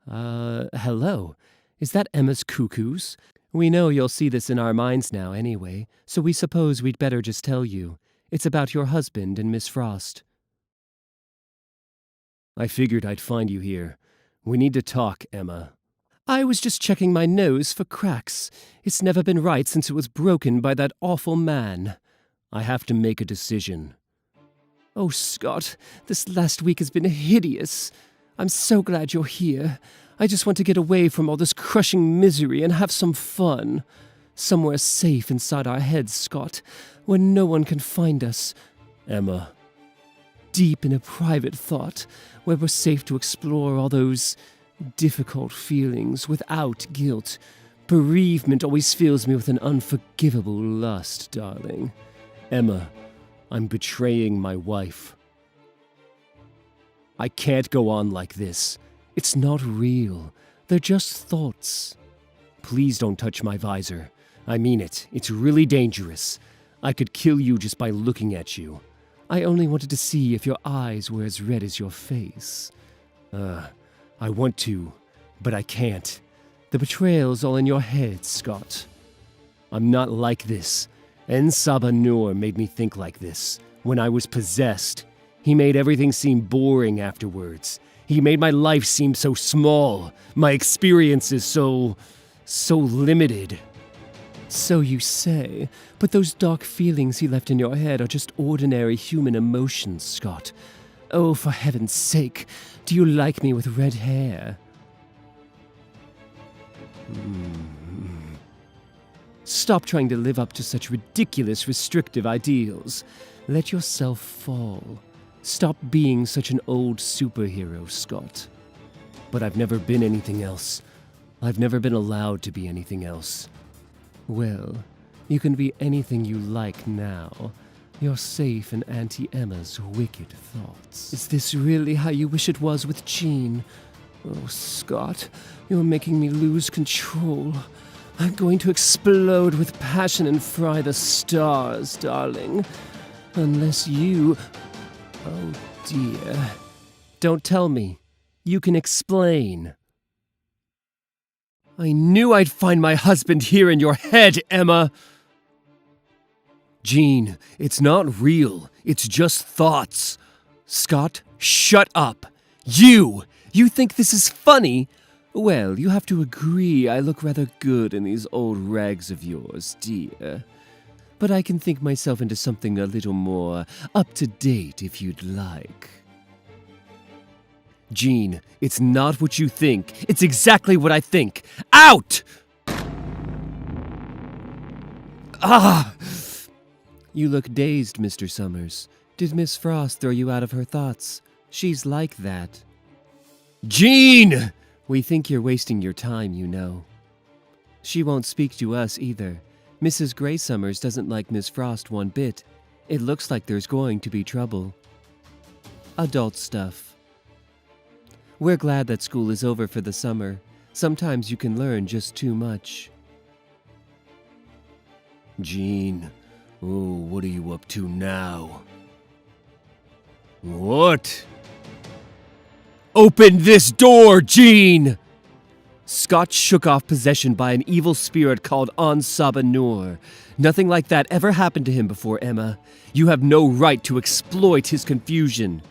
S3: Hello. Is that Emma's Cuckoos? We know you'll see this in our minds now anyway, so we suppose we'd better just tell you. It's about your husband and Miss Frost. I figured I'd find you here. We need to talk, Emma. I was just checking my nose for cracks. It's never been right since it was broken by that awful man. I have to make a decision. Oh, Scott, this last week has been hideous. I'm so glad you're here. I just want to get away from all this crushing misery and have some fun. Somewhere safe inside our heads, Scott, where no one can find us. Emma. Deep in a private thought, where we're safe to explore all those difficult feelings without guilt. Bereavement always fills me with an unforgivable lust, darling. Emma, I'm betraying my wife. I can't go on like this. It's not real. They're just thoughts. Please don't touch my visor. I mean it. It's really dangerous. I could kill you just by looking at you. I only wanted to see if your eyes were as red as your face. I want to, but I can't. The betrayal's all in your head, Scott. I'm not like this. Saba Nur made me think like this. When I was possessed, he made everything seem boring afterwards. He made my life seem so small, my experiences so limited.
S4: So you say, but those dark feelings he left in your head are just ordinary human emotions, Scott. Oh, for heaven's sake, do you like me with red hair? Stop trying to live up to such ridiculous, restrictive ideals. Let yourself fall. Stop being such an old superhero, Scott.
S3: But I've never been anything else. I've never been allowed to be anything else.
S4: Well, you can be anything you like now. You're safe in Auntie Emma's wicked thoughts. Is this really how you wish it was with Jean? Oh, Scott, you're making me lose control. I'm going to explode with passion and fry the stars, darling. Unless you... Oh, dear.
S3: Don't tell me. You can explain.
S4: I knew I'd find my husband here in your head, Emma!
S3: Jean, it's not real. It's just thoughts.
S4: Scott, shut up! You think this is funny? Well, you have to agree I look rather good in these old rags of yours, dear. But I can think myself into something a little more up-to-date if you'd like.
S3: Jean, it's not what you think. It's exactly what I think. Out!
S4: Ah! You look dazed, Mr. Summers. Did Miss Frost throw you out of her thoughts? She's like that.
S3: Jean!
S4: We think you're wasting your time, you know. She won't speak to us either. Mrs. Grey Summers doesn't like Miss Frost one bit. It looks like there's going to be trouble. Adult stuff. We're glad that school is over for the summer. Sometimes you can learn just too much.
S3: Jean, what are you up to now? What?
S4: Open this door, Jean! Scott shook off possession by an evil spirit called Saba Nur. Nothing like that ever happened to him before, Emma. You have no right to exploit his confusion.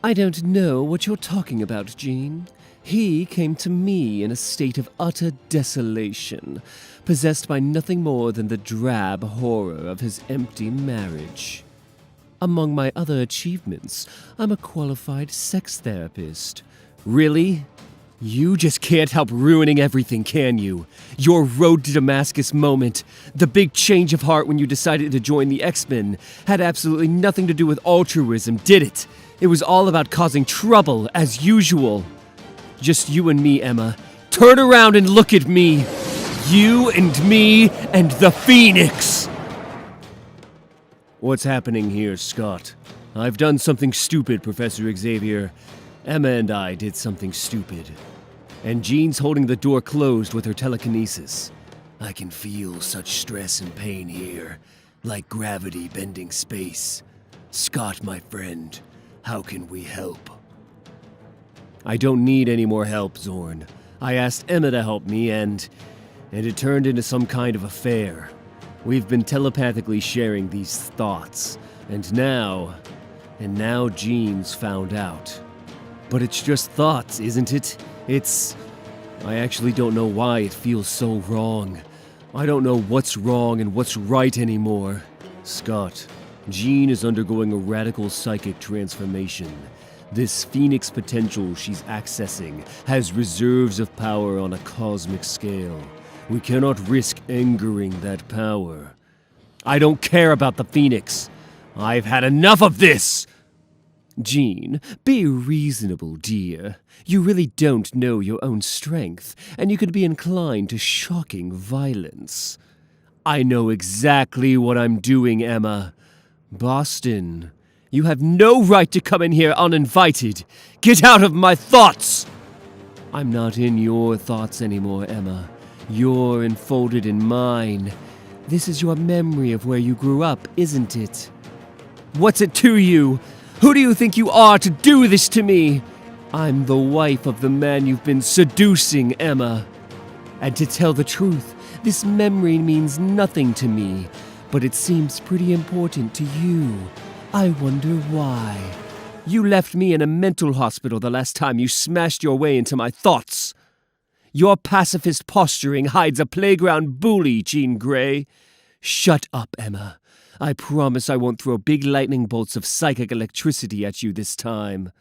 S4: I don't know what you're talking about, Jean. He came to me in a state of utter desolation, possessed by nothing more than the drab horror of his empty marriage. Among my other achievements, I'm a qualified sex therapist.
S3: Really? You just can't help ruining everything, can you? Your road to Damascus moment, the big change of heart when you decided to join the X-Men, had absolutely nothing to do with altruism, did it? It was all about causing trouble, as usual. Just you and me, Emma. Turn around and look at me. You and me and the Phoenix.
S8: What's happening here, Scott? I've done something stupid, Professor Xavier. Emma and I did something stupid. And Jean's holding the door closed with her telekinesis. I can feel such stress and pain here, like gravity bending space. Scott, my friend, how can we help?
S3: I don't need any more help, Zorn. I asked Emma to help me, and it turned into some kind of affair. We've been telepathically sharing these thoughts, and now Jean's found out. But it's just thoughts, isn't it? I actually don't know why it feels so wrong. I don't know what's wrong and what's right anymore.
S8: Scott, Jean is undergoing a radical psychic transformation. This Phoenix potential she's accessing has reserves of power on a cosmic scale. We cannot risk angering that power.
S3: I don't care about the Phoenix. I've had enough of this!
S4: Jean, be reasonable, dear. You really don't know your own strength, and you could be inclined to shocking violence.
S3: I know exactly what I'm doing, Emma.
S4: Boston, you have no right to come in here uninvited. Get out of my thoughts! I'm not in your thoughts anymore, Emma. You're enfolded in mine.
S3: This is your memory of where you grew up, isn't it? What's it to you? Who do you think you are to do this to me? I'm the wife of the man you've been seducing, Emma. And to tell the truth, this memory means nothing to me, but it seems pretty important to you. I wonder why. You left me in a mental hospital the last time you smashed your way into my thoughts. Your pacifist posturing hides a playground bully, Jean Grey. Shut up, Emma. I promise I won't throw big lightning bolts of psychic electricity at you this time.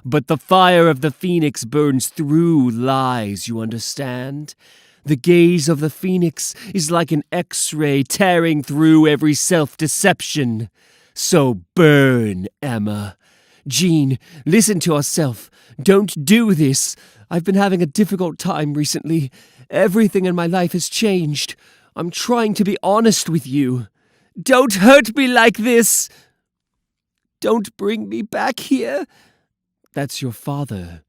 S3: But the fire of the phoenix burns through lies, you understand? The gaze of the phoenix is like an X-ray tearing through every self-deception. So burn, Emma. Jean, listen to yourself. Don't do this. I've been having a difficult time recently. Everything in my life has changed. I'm trying to be honest with you. Don't hurt me like this. Don't bring me back here. That's your father.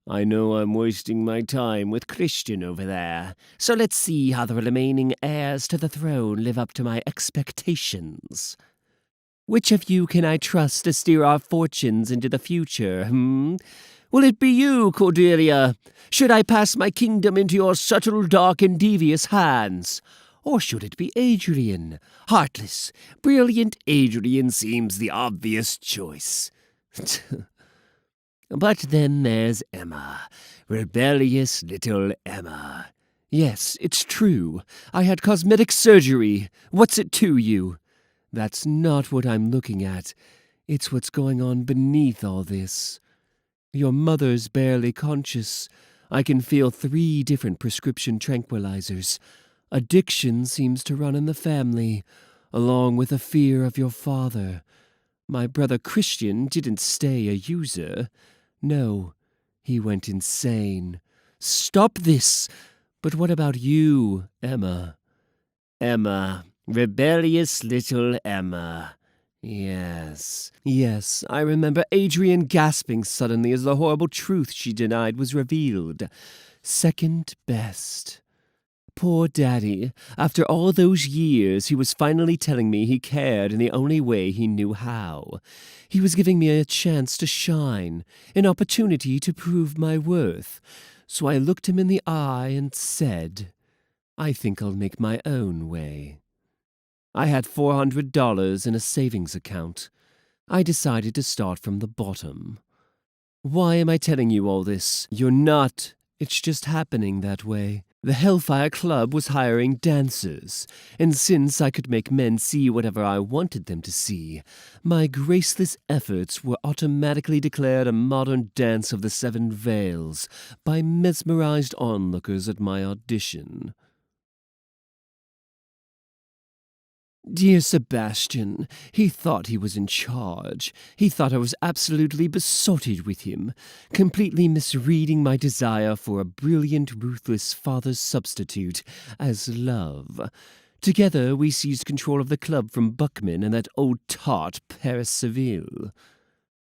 S3: I know I'm wasting my time with Christian over there, so let's see how the remaining heirs to the throne live up to my expectations. Which of you can I trust to steer our fortunes into the future, Will it be you, Cordelia? Should I pass my kingdom into your subtle, dark, and devious hands? Or should it be Adrian? Heartless, brilliant Adrian seems the obvious choice. But then there's Emma, rebellious little Emma. Yes, it's true. I had cosmetic surgery. What's it to you? That's not what I'm looking at. It's what's going on beneath all this. Your mother's barely conscious. I can feel 3 different prescription tranquilizers. Addiction seems to run in the family, along with a fear of your father. My brother Christian didn't stay a user. No, he went insane. Stop this! But what about you, Emma? Emma, rebellious little Emma. Yes, I remember Adrian gasping suddenly as the horrible truth she denied was revealed. Second best. Poor Daddy. After all those years, he was finally telling me he cared in the only way he knew how. He was giving me a chance to shine, an opportunity to prove my worth. So I looked him in the eye and said, I think I'll make my own way. I had $400 in a savings account. I decided to start from the bottom. Why am I telling you all this? You're not. It's just happening that way. The Hellfire Club was hiring dancers, and since I could make men see whatever I wanted them to see, my graceless efforts were automatically declared a modern dance of the 7 veils by mesmerized onlookers at my audition. Dear Sebastian, he thought he was in charge. He thought I was absolutely besotted with him, completely misreading my desire for a brilliant, ruthless father's substitute as love. Together we seized control of the club from Buckman and that old tart Paris Seville.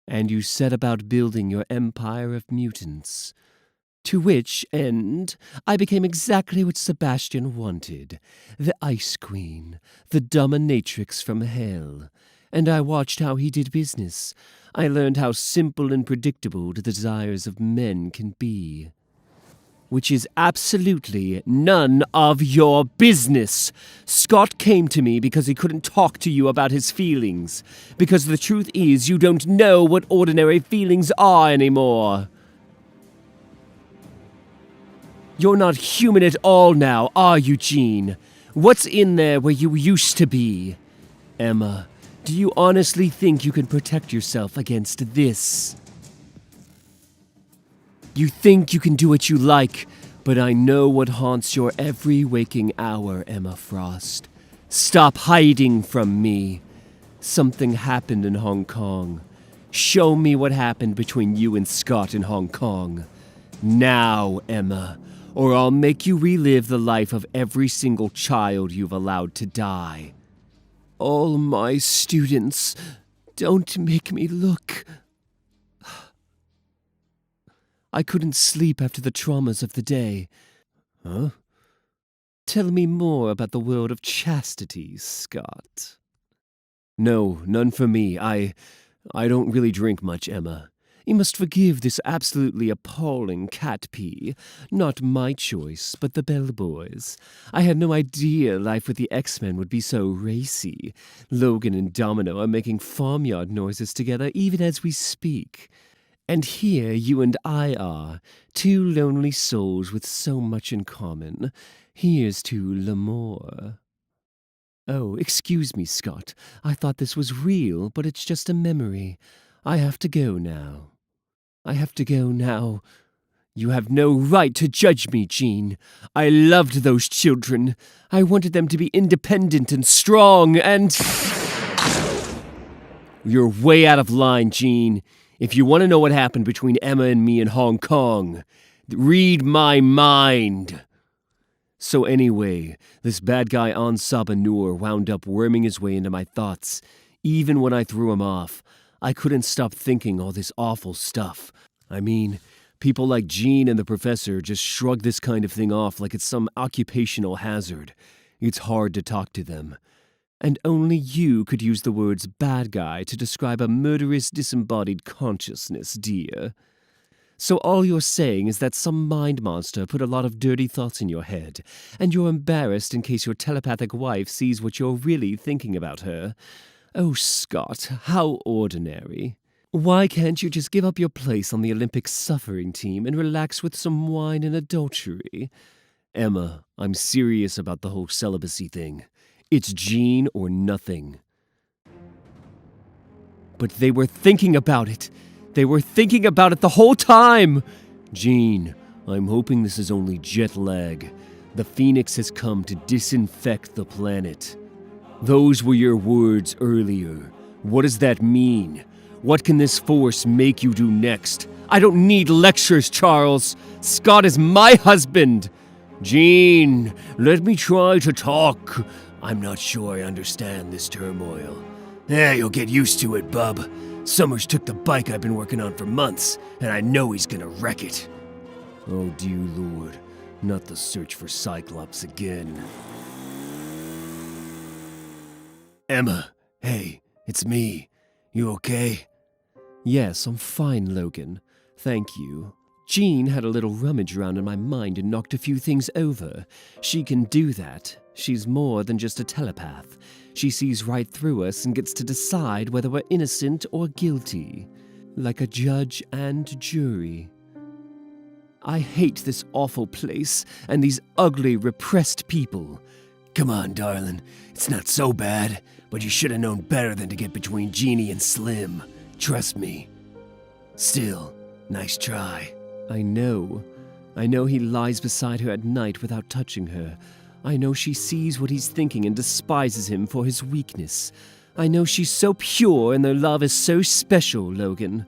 S3: And you set about building your empire of mutants. To which end, I became exactly what Sebastian wanted, the Ice Queen, the dominatrix from hell. And I watched how he did business. I learned how simple and predictable the desires of men can be. Which is absolutely none of your business. Scott came to me because he couldn't talk to you about his feelings. Because the truth is, you don't know what ordinary feelings are anymore. You're not human at all now, are you, Jean? What's in there where you used to be? Emma, do you honestly think you can protect yourself against this? You think you can do what you like, but I know what haunts your every waking hour, Emma Frost. Stop hiding from me. Something happened in Hong Kong. Show me what happened between you and Scott in Hong Kong. Now, Emma. Or I'll make you relive the life of every single child you've allowed to die. All my students, don't make me look. I couldn't sleep after the traumas of the day. Huh? Tell me more about the world of chastity, Scott. No, none for me. I don't really drink much, Emma. You must forgive this absolutely appalling cat pee. Not my choice, but the bellboys. I had no idea life with the X-Men would be so racy. Logan and Domino are making farmyard noises together even as we speak. And here you and I are, two lonely souls with so much in common. Here's to L'Amour. Oh, excuse me, Scott. I thought this was real, but it's just a memory. I have to go now. You have no right to judge me, Jean. I loved those children. I wanted them to be independent and strong and... You're way out of line, Jean. If you want to know what happened between Emma and me in Hong Kong, read my mind. So anyway, this bad guy Ansab Noor wound up worming his way into my thoughts. Even when I threw him off, I couldn't stop thinking all this awful stuff. I mean, people like Jean and the professor just shrug this kind of thing off like it's some occupational hazard. It's hard to talk to them. And only you could use the words bad guy to describe a murderous disembodied consciousness, dear. So all you're saying is that some mind monster put a lot of dirty thoughts in your head, and you're embarrassed in case your telepathic wife sees what you're really thinking about her. Oh, Scott, how ordinary. Why can't you just give up your place on the Olympic suffering team and relax with some wine and adultery? Emma, I'm serious about the whole celibacy thing. It's Jean or nothing. But they were thinking about it. They were thinking about it the whole time. Jean, I'm hoping this is only jet lag. The Phoenix has come to disinfect the planet. Those were your words earlier. What does that mean? What can this force make you do next? I don't need lectures, Charles. Scott is my husband. Jean, let me try to talk. I'm not sure I understand this turmoil. You'll get used to it, bub. Summers took the bike I've been working on for months, and I know he's gonna wreck it. Oh, dear Lord. Not the search for Cyclops again. Emma, hey, it's me. You okay? Yes, I'm fine, Logan. Thank you. Jean had a little rummage around in my mind and knocked a few things over. She can do that. She's more than just a telepath. She sees right through us and gets to decide whether we're innocent or guilty. Like a judge and jury. I hate this awful place and these ugly, repressed people. Come on, darling. It's not so bad, but you should have known better than to get between Jeannie and Slim. Trust me. Still, nice try. I know he lies beside her at night without touching her. I know she sees what he's thinking and despises him for his weakness. I know she's so pure and their love is so special, Logan.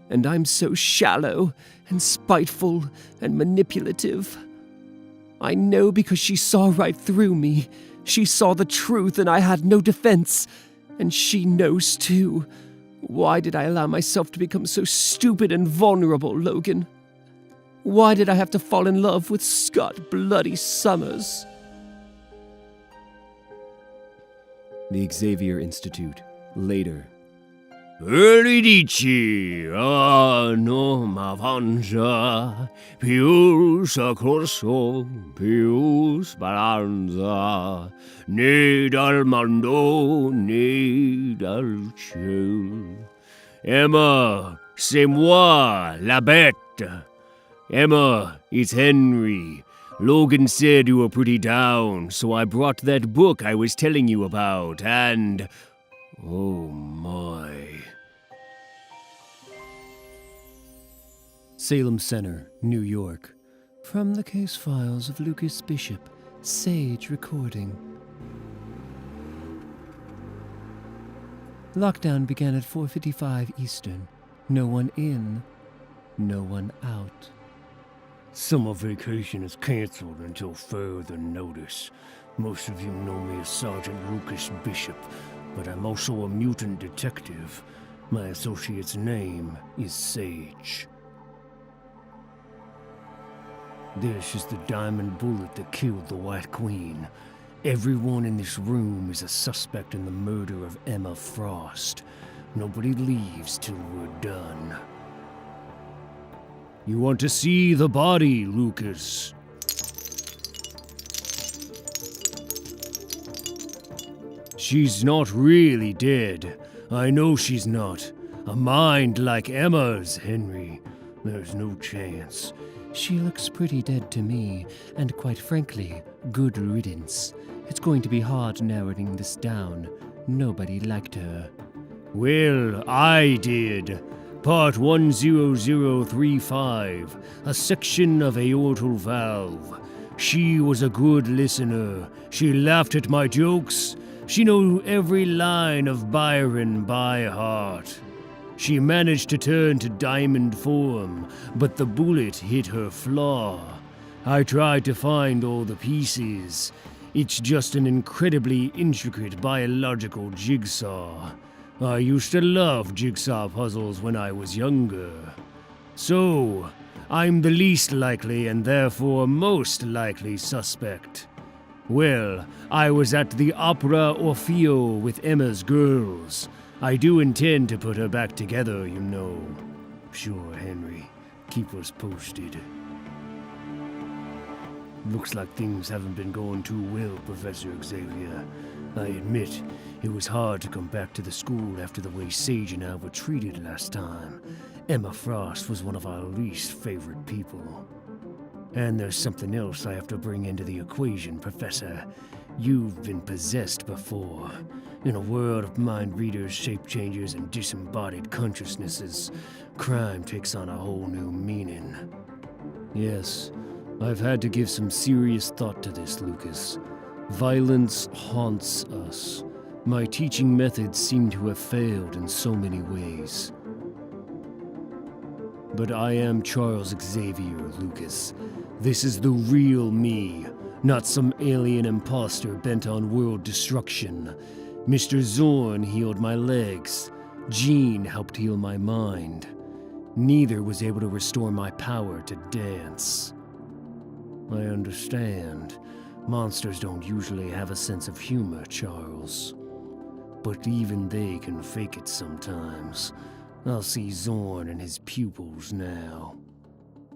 S3: And I'm so shallow and spiteful and manipulative. I know because she saw right through me. She saw the truth and I had no defense. And she knows too. Why did I allow myself to become so stupid and vulnerable, Logan? Why did I have to fall in love with Scott Bloody Summers? The Xavier Institute. Later. Dici, no m'avanza, più soccorso, più speranza, né dal mondo, né dal ciel. Emma, c'est moi, la bête. Emma, it's Henry. Logan said you were pretty down, so I brought that book I was telling you about, and... oh my. Salem Center, New York. From the case files of Lucas Bishop, Sage Recording. Lockdown began at 4:55 Eastern. No one in, no one out.
S9: Summer vacation is canceled until further notice. Most of you know me as Sergeant Lucas Bishop, but I'm also a mutant detective. My associate's name is Sage. This is the diamond bullet that killed the White Queen. Everyone in this room is a suspect in the murder of Emma Frost. Nobody leaves till we're done.
S1: You want to see the body, Lucas? She's not really dead. I know she's not. A mind like Emma's, Henry. There's no chance.
S4: She looks pretty dead to me, and quite frankly, good riddance. It's going to be hard narrowing this down. Nobody liked her.
S1: Well, I did. Part 10035, a section of aortal valve. She was a good listener. She laughed at my jokes. She knew every line of Byron by heart. She managed to turn to diamond form, but the bullet hit her flaw. I tried to find all the pieces. It's just an incredibly intricate biological jigsaw. I used to love jigsaw puzzles when I was younger. So, I'm the least likely and therefore most likely suspect. Well, I was at the Opera Orfeo with Emma's girls. I do intend to put her back together, you know.
S9: Sure, Henry. Keep us posted. Looks like things haven't been going too well, Professor Xavier. I admit, it was hard to come back to the school after the way Sage and I were treated last time. Emma Frost was one of our least favorite people. And there's something else I have to bring into the equation, Professor. You've been possessed before. In a world of mind readers, shape changers, and disembodied consciousnesses, crime takes on a whole new meaning.
S1: Yes, I've had to give some serious thought to this, Lucas. Violence haunts us. My teaching methods seem to have failed in so many ways. But I am Charles Xavier, Lucas. This is the real me, not some alien imposter bent on world destruction. Mr. Zorn healed my legs. Jean helped heal my mind. Neither was able to restore my power to dance. I understand. Monsters don't usually have a sense of humor, Charles. But even they can fake it sometimes. I'll see Zorn and his pupils now.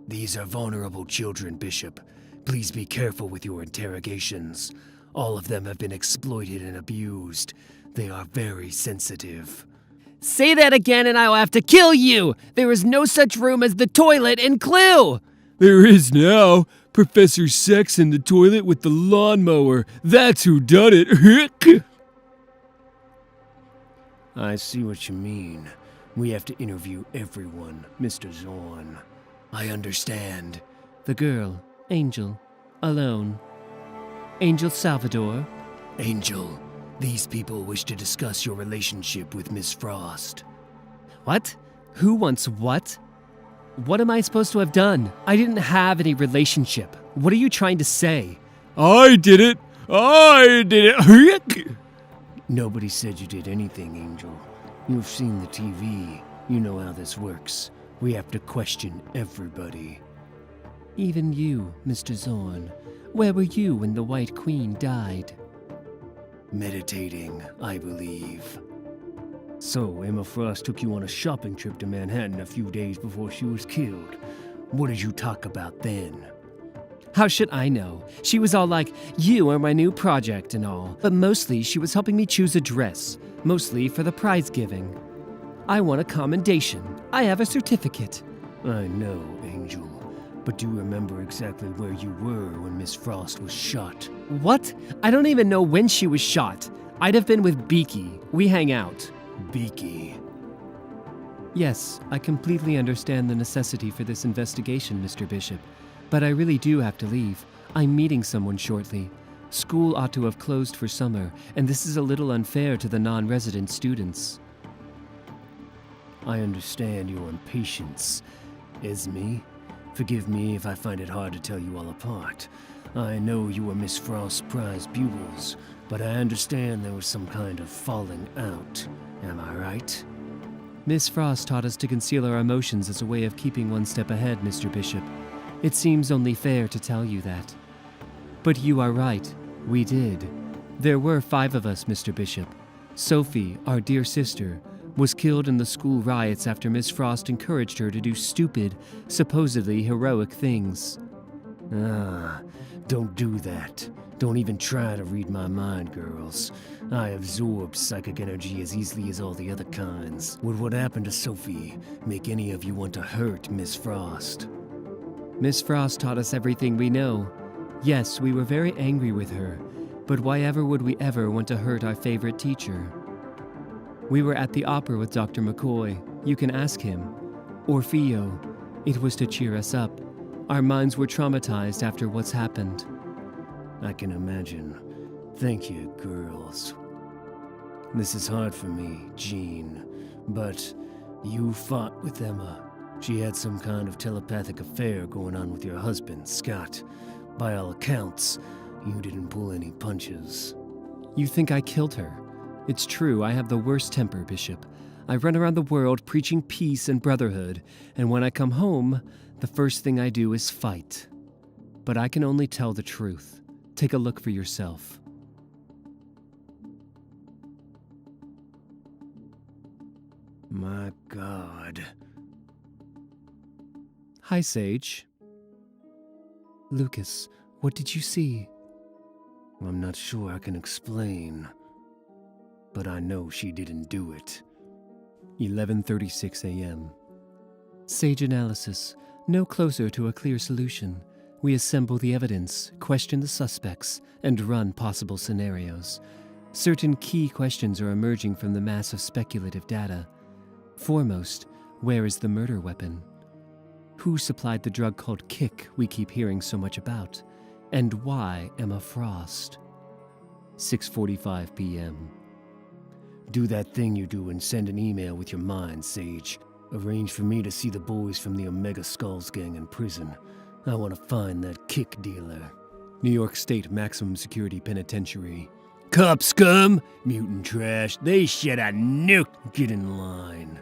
S9: These are vulnerable children, Bishop. Please be careful with your interrogations. All of them have been exploited and abused. They are very sensitive.
S5: Say that again and I'll have to kill you! There is no such room as the toilet in Clue!
S8: There is now. Professor Sex in the toilet with the lawnmower. That's who done it.
S9: I see what you mean. We have to interview everyone, Mr. Zorn. I understand.
S4: The girl, Angel, alone. Angel Salvador.
S9: Angel, these people wish to discuss your relationship with Miss Frost.
S4: What? Who wants what? What am I supposed to have done? I didn't have any relationship. What are you trying to say?
S8: I did it. I did it.
S9: Nobody said you did anything, Angel. You've seen the TV. You know how this works. We have to question everybody.
S4: Even you, Mr. Zorn. Where were you when the White Queen died?
S9: Meditating, I believe. So, Emma Frost took you on a shopping trip to Manhattan a few days before she was killed. What did you talk about then?
S4: How should I know? She was all like, you are my new project and all. But mostly she was helping me choose a dress. Mostly for the prize giving. I want a commendation. I have a certificate.
S9: I know, Angel. But do you remember exactly where you were when Miss Frost was shot?
S4: What? I don't even know when she was shot. I'd have been with Beaky. We hang out.
S9: Beaky.
S4: Yes, I completely understand the necessity for this investigation, Mr. Bishop. But I really do have to leave. I'm meeting someone shortly. School ought to have closed for summer, and this is a little unfair to the non-resident students.
S9: I understand your impatience, Esme. Forgive me if I find it hard to tell you all apart. I know you were Miss Frost's prize pupils, but I understand there was some kind of falling out. Am I right?
S4: Miss Frost taught us to conceal our emotions as a way of keeping one step ahead, Mr. Bishop.
S3: It seems only fair to tell you that. But you are right, we did. There were 5 of us, Mr. Bishop. Sophie, our dear sister, was killed in the school riots after Miss Frost encouraged her to do stupid, supposedly heroic things.
S1: Don't do that. Don't even try to read my mind, girls. I absorb psychic energy as easily as all the other kinds. Would what happened to Sophie make any of you want to hurt Miss Frost?
S3: Miss Frost taught us everything we know. Yes, we were very angry with her, but why ever would we ever want to hurt our favorite teacher? We were at the opera with Dr. McCoy. You can ask him. Orfeo. It was to cheer us up. Our minds were traumatized after what's happened.
S1: I can imagine. Thank you, girls. This is hard for me, Jean, but you fought with Emma. She had some kind of telepathic affair going on with your husband, Scott. By all accounts, you didn't pull any punches.
S3: You think I killed her? It's true, I have the worst temper, Bishop. I run around the world preaching peace and brotherhood, and when I come home, the first thing I do is fight. But I can only tell the truth. Take a look for yourself.
S1: My God.
S3: Hi, Sage.
S4: Lucas, what did you see?
S1: I'm not sure I can explain, but I know she didn't do it.
S3: 11:36 a.m.
S4: Sage analysis. No closer to a clear solution. We assemble the evidence, question the suspects, and run possible scenarios. Certain key questions are emerging from the mass of speculative data. Foremost, where is the murder weapon? Who supplied the drug called Kick we keep hearing so much about? And why Emma Frost?
S3: 6:45 p.m.
S1: Do that thing you do and send an email with your mind, Sage. Arrange for me to see the boys from the Omega Skulls gang in prison. I want to find that Kick dealer.
S3: New York State Maximum Security Penitentiary.
S1: Cop scum! Mutant trash. They should have nuked. Get in line.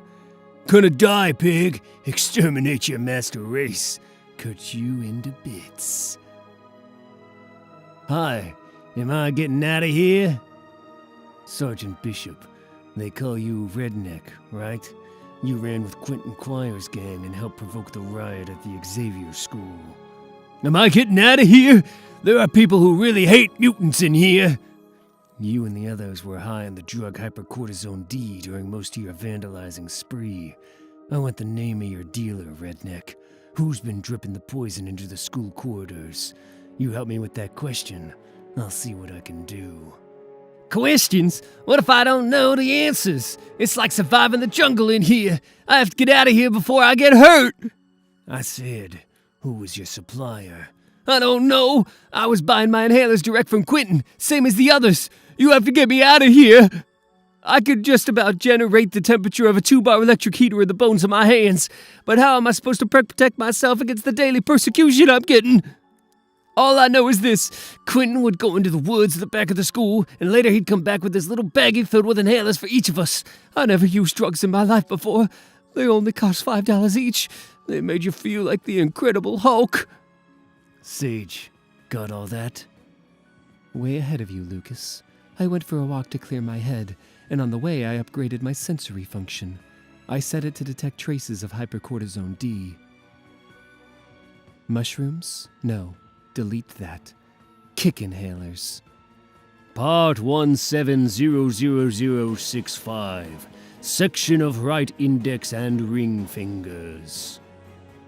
S1: Gonna die, pig. Exterminate your master race. Cut you into bits. Hi, am I getting out of here? Sergeant Bishop, they call you Redneck, right? You ran with Quentin Choir's gang and helped provoke the riot at the Xavier school. Am I getting out of here? There are people who really hate mutants in here. You and the others were high on the drug hypercortisone D during most of your vandalizing spree. I want the name of your dealer, Redneck. Who's been dripping the poison into the school corridors? You help me with that question. I'll see what I can do. Questions? What if I don't know the answers? It's like surviving the jungle in here. I have to get out of here before I get hurt. I said, who was your supplier? I don't know. I was buying my inhalers direct from Quentin, same as the others. You have to get me out of here. I could just about generate the temperature of a 2-bar electric heater in the bones of my hands, but how am I supposed to protect myself against the daily persecution I'm getting? All I know is this. Quentin would go into the woods at the back of the school, and later he'd come back with this little baggie filled with inhalers for each of us. I never used drugs in my life before. They only cost $5 each. They made you feel like the Incredible Hulk. Sage, got all that?
S4: Way ahead of you, Lucas. I went for a walk to clear my head, and on the way I upgraded my sensory function. I set it to detect traces of hypercortisone D. Mushrooms? No. Delete that. Kick inhalers.
S1: Part 170065. Section of right index and ring fingers.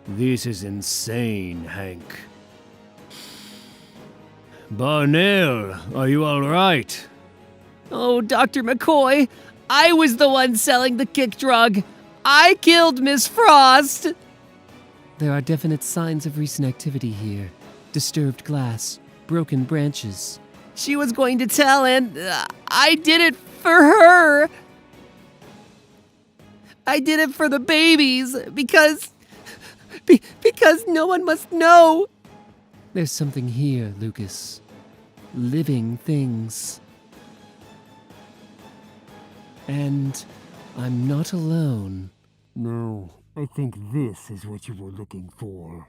S1: This is insane, Hank. Barnell, are you all right?
S5: Oh, Dr. McCoy, I was the one selling the Kick drug. I killed Miss Frost.
S4: There are definite signs of recent activity here. Disturbed glass, broken branches.
S5: She was going to tell, and I did it for her. I did it for the babies, because no one must know.
S4: There's something here, Lucas. Living things. And I'm not alone.
S9: No, I think this is what you were looking for.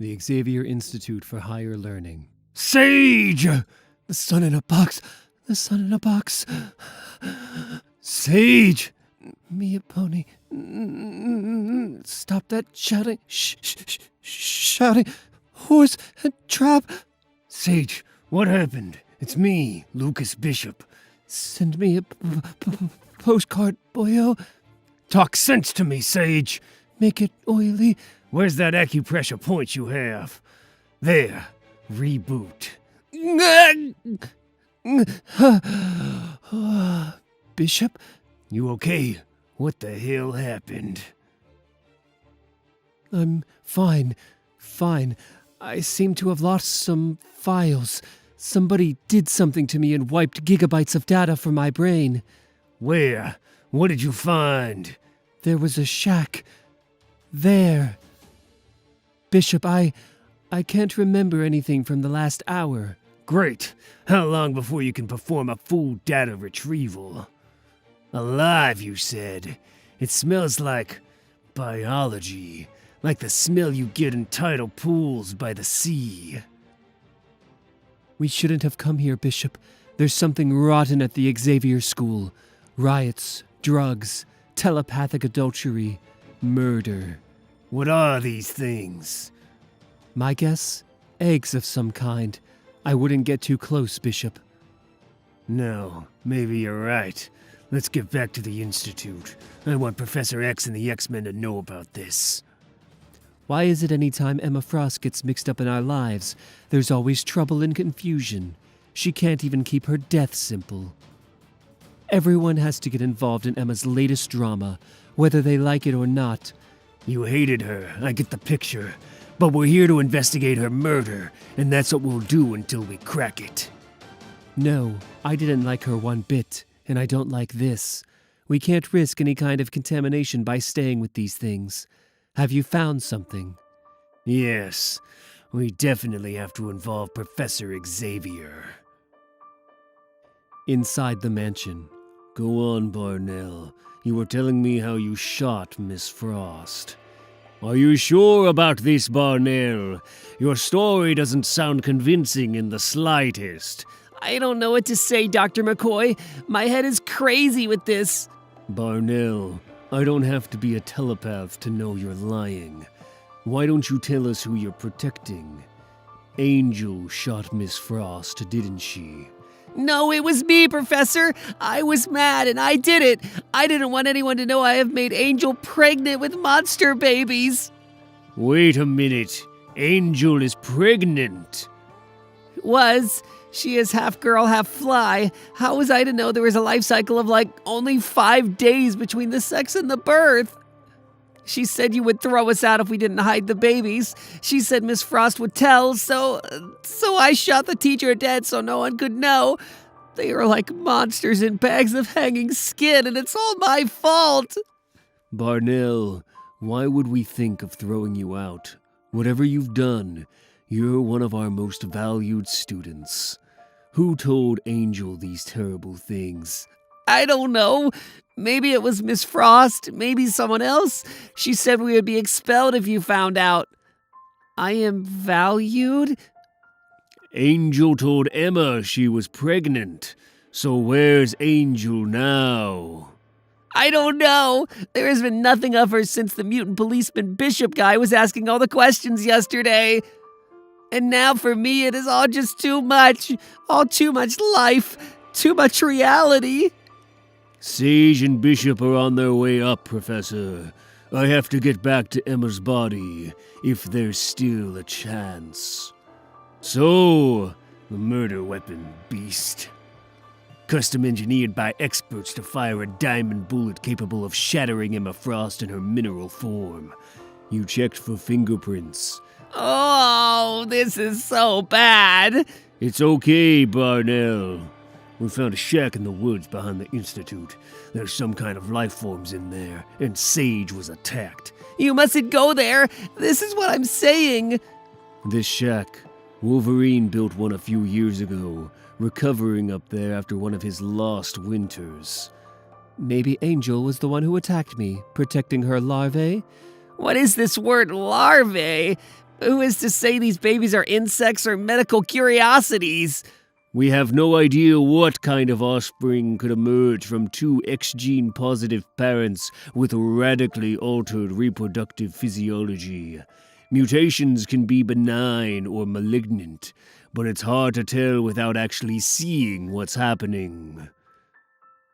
S2: The Xavier Institute for Higher Learning.
S9: Sage!
S2: The sun in a box. The sun in a box.
S9: Sage!
S2: Me a pony. Stop that shouting. Shouting. Horse and trap.
S9: Sage, what happened? It's me, Lucas Bishop.
S2: Send me a postcard, boyo.
S9: Talk sense to me, Sage.
S2: Make it oily.
S9: Where's that acupressure point you have? There. Reboot.
S2: Bishop?
S9: You okay? What the hell happened?
S2: I'm fine. Fine. I seem to have lost some files. Somebody did something to me and wiped gigabytes of data from my brain.
S9: Where? What did you find?
S2: There was a shack. There. Bishop, I can't remember anything from the last hour.
S9: Great. How long before you can perform a full data retrieval? Alive, you said. It smells like biology. Like the smell you get in tidal pools by the sea.
S2: We shouldn't have come here, Bishop. There's something rotten at the Xavier School. Riots, drugs, telepathic adultery, murder.
S9: What are these things?
S2: My guess? Eggs of some kind. I wouldn't get too close, Bishop.
S9: No, maybe you're right. Let's get back to the Institute. I want Professor X and the X-Men to know about this.
S2: Why is it any time Emma Frost gets mixed up in our lives, there's always trouble and confusion? She can't even keep her death simple. Everyone has to get involved in Emma's latest drama, whether they like it or not.
S9: You hated her, I get the picture. But we're here to investigate her murder, and that's what we'll do until we crack it.
S2: No, I didn't like her one bit, and I don't like this. We can't risk any kind of contamination by staying with these things. Have you found something?
S9: Yes, we definitely have to involve Professor Xavier.
S2: Inside the mansion.
S9: Go on, Barnell. You were telling me how you shot Miss Frost. Are you sure about this, Barnell? Your story doesn't sound convincing in the slightest.
S5: I don't know what to say, Dr. McCoy. My head is crazy with this.
S9: Barnell, I don't have to be a telepath to know you're lying. Why don't you tell us who you're protecting? Angel shot Miss Frost, didn't she?
S5: No, it was me, Professor. I was mad and I did it. I didn't want anyone to know I have made Angel pregnant with monster babies.
S9: Wait a minute. Angel is pregnant.
S5: She is half girl, half fly. How was I to know there was a life cycle of only 5 days between the sex and the birth? She said you would throw us out if we didn't hide the babies. She said Miss Frost would tell, so I shot the teacher dead so no one could know. They are like monsters in bags of hanging skin, and it's all my fault.
S9: Barnell, why would we think of throwing you out? Whatever you've done, you're one of our most valued students. Who told Angel these terrible things?
S5: I don't know. Maybe it was Miss Frost, maybe someone else. She said we would be expelled if you found out. I am valued?
S9: Angel told Emma she was pregnant. So where's Angel now?
S5: I don't know. There has been nothing of her since the mutant policeman Bishop guy was asking all the questions yesterday. And now for me it is all just too much. All too much life. Too much reality.
S9: Sage and Bishop are on their way up, Professor. I have to get back to Emma's body, if there's still a chance. So, the murder weapon, beast. Custom engineered by experts to fire a diamond bullet capable of shattering Emma Frost in her mineral form. You checked for fingerprints.
S5: Oh, this is so bad.
S9: It's okay, Barnell. We found a shack in the woods behind the Institute. There's some kind of life forms in there, and Sage was attacked.
S5: You mustn't go there. This is what I'm saying.
S9: This shack, Wolverine built one a few years ago, recovering up there after one of his lost winters.
S2: Maybe Angel was the one who attacked me, protecting her larvae?
S5: What is this word larvae? Who is to say these babies are insects or medical curiosities?
S1: We have no idea what kind of offspring could emerge from two X-gene positive parents with radically altered reproductive physiology. Mutations can be benign or malignant, but it's hard to tell without actually seeing what's happening.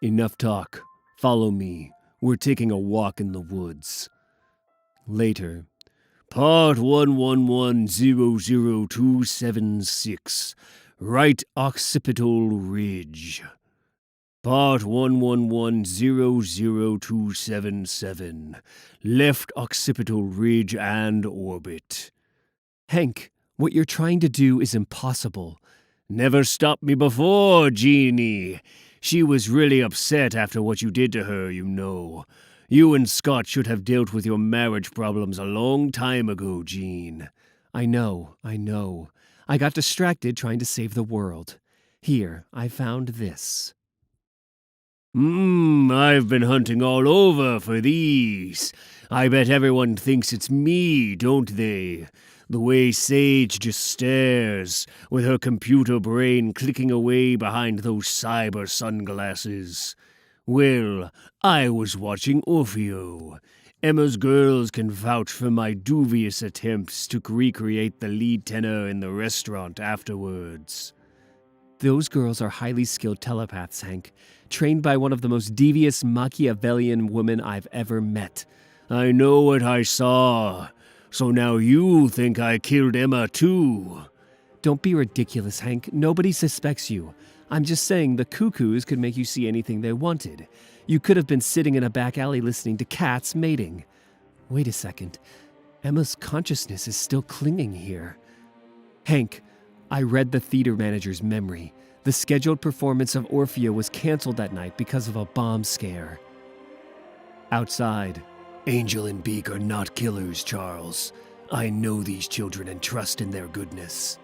S1: Enough talk. Follow me. We're taking a walk in the woods. Later. Part 11100276. Right occipital ridge. Part 11100277. Left occipital ridge and orbit.
S3: Hank, what you're trying to do is impossible.
S1: Never stopped me before, Jeannie. She was really upset after what you did to her, you know. You and Scott should have dealt with your marriage problems a long time ago, Jean.
S3: I know. I got distracted trying to save the world. Here, I found this.
S1: I've been hunting all over for these. I bet everyone thinks it's me, don't they? The way Sage just stares, with her computer brain clicking away behind those cyber sunglasses. Well, I was watching Orfeo. Emma's girls can vouch for my dubious attempts to recreate the lead tenor in the restaurant afterwards.
S3: Those girls are highly skilled telepaths, Hank, trained by one of the most devious Machiavellian women I've ever met.
S1: I know what I saw. So now you think I killed Emma too?
S3: Don't be ridiculous, Hank. Nobody suspects you. I'm just saying the Cuckoos could make you see anything they wanted. You could have been sitting in a back alley listening to cats mating. Wait a second. Emma's consciousness is still clinging here. Hank, I read the theater manager's memory. The scheduled performance of Orfeo was canceled that night because of a bomb scare. Outside.
S9: Angel and Beak are not killers, Charles. I know these children and trust in their goodness.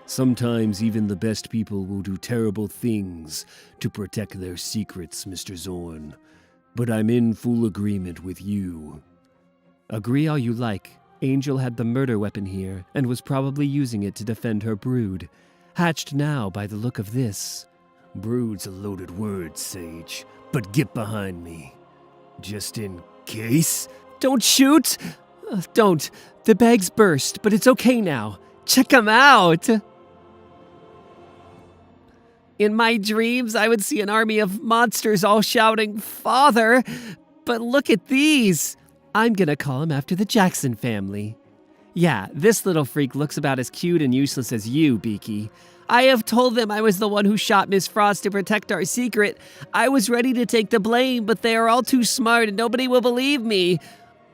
S1: Sometimes even the best people will do terrible things to protect their secrets, Mr. Zorn. But I'm in full agreement with you.
S3: Agree all you like. Angel had the murder weapon here and was probably using it to defend her brood. Hatched now by the look of this.
S9: Brood's a loaded word, Sage, but get behind me. Just in case?
S3: Don't shoot! Don't. The bag's burst, but it's okay now. Check 'em out!
S5: In my dreams, I would see an army of monsters all shouting, "Father!" But look at these!
S3: I'm gonna call him after the Jackson family. Yeah, this little freak looks about as cute and useless as you, Beaky.
S5: I have told them I was the one who shot Miss Frost to protect our secret. I was ready to take the blame, but they are all too smart and nobody will believe me.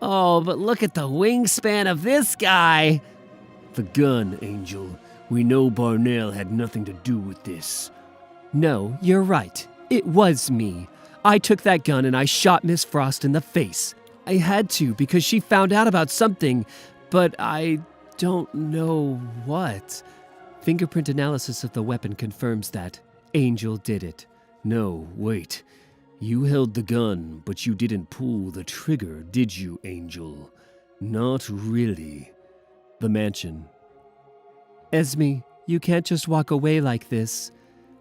S5: Oh, but look at the wingspan of this guy.
S1: The gun, Angel. We know Barnell had nothing to do with this.
S3: No, you're right. It was me. I took that gun and I shot Miss Frost in the face. I had to because she found out about something, but I don't know what. Fingerprint analysis of the weapon confirms that. Angel did it.
S1: No, wait. You held the gun, but you didn't pull the trigger, did you, Angel? Not really.
S3: The mansion. Esme, you can't just walk away like this.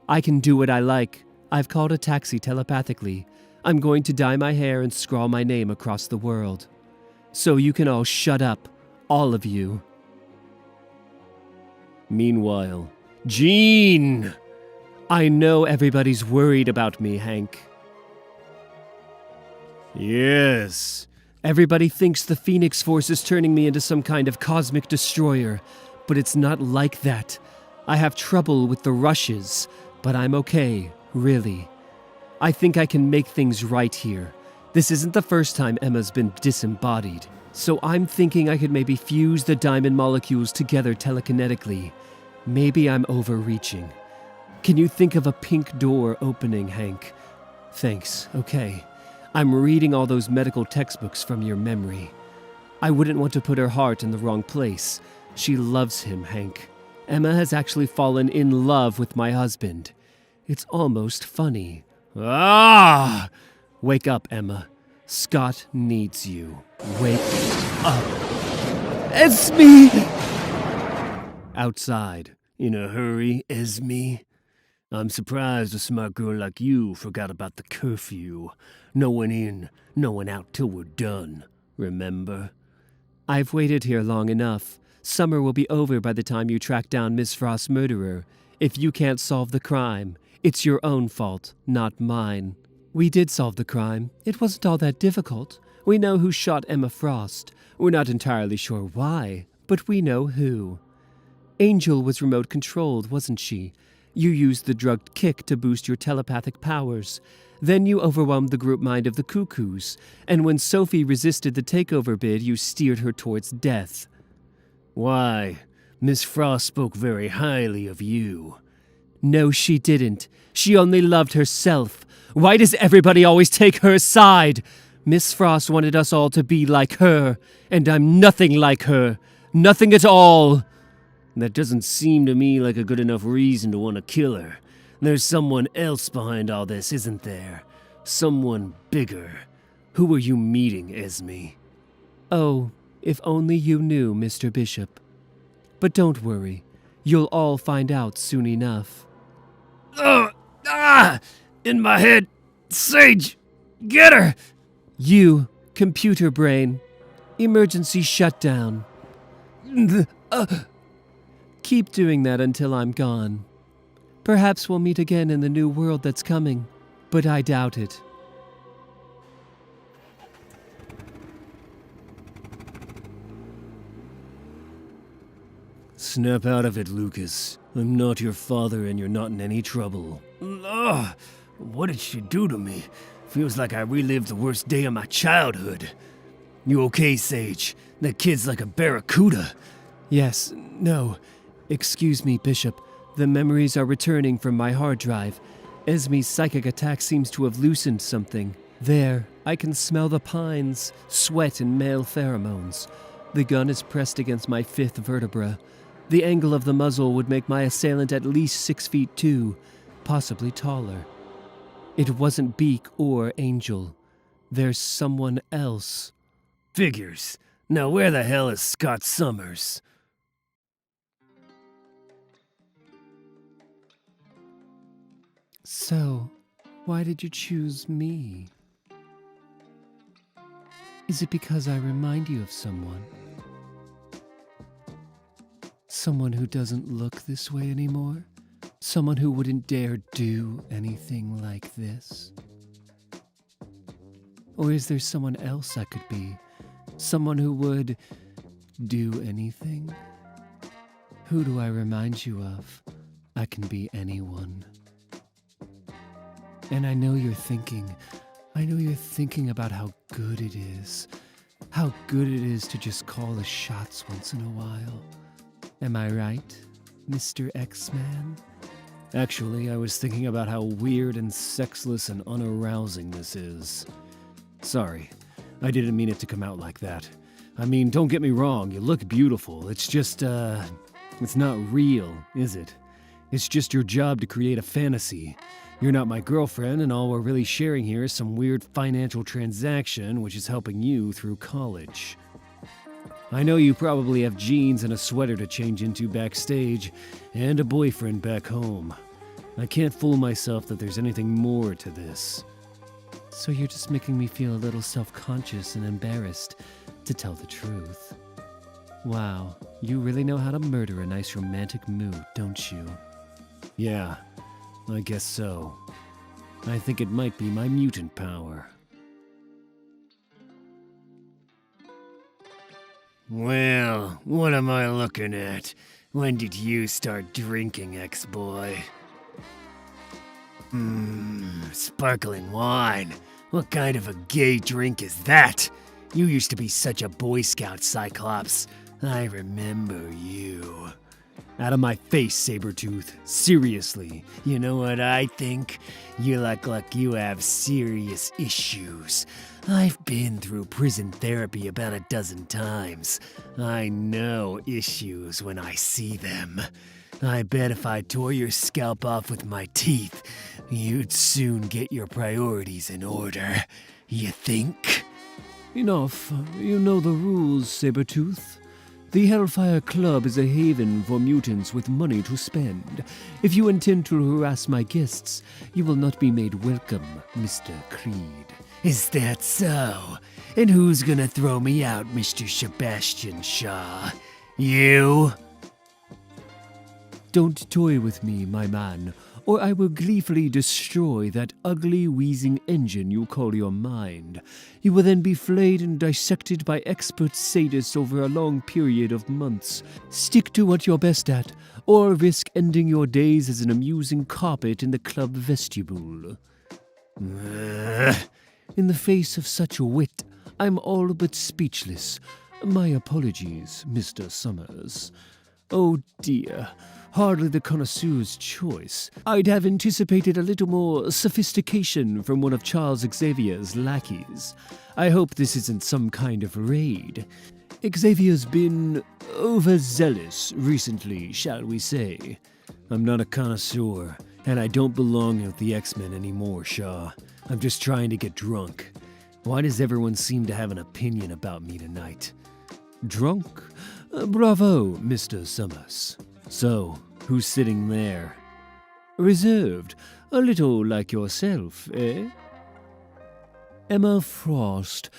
S3: I can do what I like. I've called a taxi telepathically. I'm going to dye my hair and scrawl my name across the world. So you can all shut up. All of you.
S1: Meanwhile, Jean!
S3: I know everybody's worried about me, Hank.
S1: Yes.
S3: Everybody thinks the Phoenix Force is turning me into some kind of cosmic destroyer, but it's not like that. I have trouble with the rushes, but I'm okay, really. I think I can make things right here. This isn't the first time Emma's been disembodied, so I'm thinking I could maybe fuse the diamond molecules together telekinetically. Maybe I'm overreaching. Can you think of a pink door opening, Hank? Thanks, okay. I'm reading all those medical textbooks from your memory. I wouldn't want to put her heart in the wrong place. She loves him, Hank. Emma has actually fallen in love with my husband. It's almost funny.
S1: Ah!
S3: Wake up, Emma. Scott needs you. Wake up.
S2: Esme!
S9: Outside. In a hurry, Esme? I'm surprised a smart girl like you forgot about the curfew. No one in, no one out till we're done. Remember?
S3: I've waited here long enough. Summer will be over by the time you track down Miss Frost's murderer. If you can't solve the crime, it's your own fault, not mine. We did solve the crime. It wasn't all that difficult. We know who shot Emma Frost. We're not entirely sure why, but we know who. Angel was remote controlled, wasn't she? You used the drugged kick to boost your telepathic powers. Then you overwhelmed the group mind of the Cuckoos, and when Sophie resisted the takeover bid, you steered her towards death.
S9: Why? Miss Frost spoke very highly of you.
S3: No, she didn't. She only loved herself. Why does everybody always take her side? Miss Frost wanted us all to be like her, and I'm nothing like her. Nothing at all.
S9: That doesn't seem to me like a good enough reason to want to kill her. There's someone else behind all this, isn't there? Someone bigger. Who are you meeting, Esme?
S3: Oh, if only you knew, Mr. Bishop. But don't worry. You'll all find out soon enough.
S9: In my head. Sage, get her!
S3: You, computer brain. Emergency shutdown. Keep doing that until I'm gone. Perhaps we'll meet again in the new world that's coming, but I doubt it.
S9: Snap out of it, Lucas. I'm not your father and you're not in any trouble. Ugh, what did she do to me? Feels like I relived the worst day of my childhood. You okay, Sage? That kid's like a barracuda.
S3: Yes, no. Excuse me, Bishop. The memories are returning from my hard drive. Esme's psychic attack seems to have loosened something. There, I can smell the pines, sweat, and male pheromones. The gun is pressed against my fifth vertebra. The angle of the muzzle would make my assailant at least 6'2", possibly taller. It wasn't Beak or Angel. There's someone else.
S9: Figures. Now where the hell is Scott Summers?
S3: So, why did you choose me? Is it because I remind you of someone? Someone who doesn't look this way anymore? Someone who wouldn't dare do anything like this? Or is there someone else I could be? Someone who would do anything? Who do I remind you of? I can be anyone. And I know you're thinking about how good it is. How good it is to just call the shots once in a while. Am I right, Mr. X-Man?
S9: Actually, I was thinking about how weird and sexless and unarousing this is. Sorry, I didn't mean it to come out like that. I mean, don't get me wrong, you look beautiful. It's just, it's not real, is it? It's just your job to create a fantasy. You're not my girlfriend, and all we're really sharing here is some weird financial transaction which is helping you through college. I know you probably have jeans and a sweater to change into backstage, and a boyfriend back home. I can't fool myself that there's anything more to this.
S3: So you're just making me feel a little self-conscious and embarrassed, to tell the truth. Wow, you really know how to murder a nice romantic mood, don't you?
S9: Yeah, I guess so. I think it might be my mutant power. Well, what am I looking at? When did you start drinking, ex-boy? Sparkling wine. What kind of a gay drink is that? You used to be such a Boy Scout, Cyclops. I remember you. Out of my face, Sabretooth. Seriously, you know what I think? You look like you have serious issues. I've been through prison therapy about a dozen times. I know issues when I see them. I bet if I tore your scalp off with my teeth, you'd soon get your priorities in order. You think?
S3: Enough. You know the rules, Sabretooth.
S1: The Hellfire Club is a haven for mutants with money to spend. If you intend to harass my guests, you will not be made welcome, Mr. Creed.
S9: Is that so? And who's gonna throw me out, Mr. Sebastian Shaw? You?
S1: Don't toy with me, my man, or I will gleefully destroy that ugly, wheezing engine you call your mind. You will then be flayed and dissected by expert sadists over a long period of months. Stick to what you're best at, or risk ending your days as an amusing carpet in the club vestibule. In the face of such wit, I'm all but speechless. My apologies, Mr. Summers. Oh dear, hardly the connoisseur's choice. I'd have anticipated a little more sophistication from one of Charles Xavier's lackeys. I hope this isn't some kind of raid. Xavier's been overzealous recently, shall we say. I'm not a connoisseur, and I don't belong with the X-Men anymore, Shaw. I'm just trying to get drunk. Why does everyone seem to have an opinion about me tonight? Drunk? Bravo, Mr. Summers. So, who's sitting there? Reserved, a little like yourself, eh? Emma Frost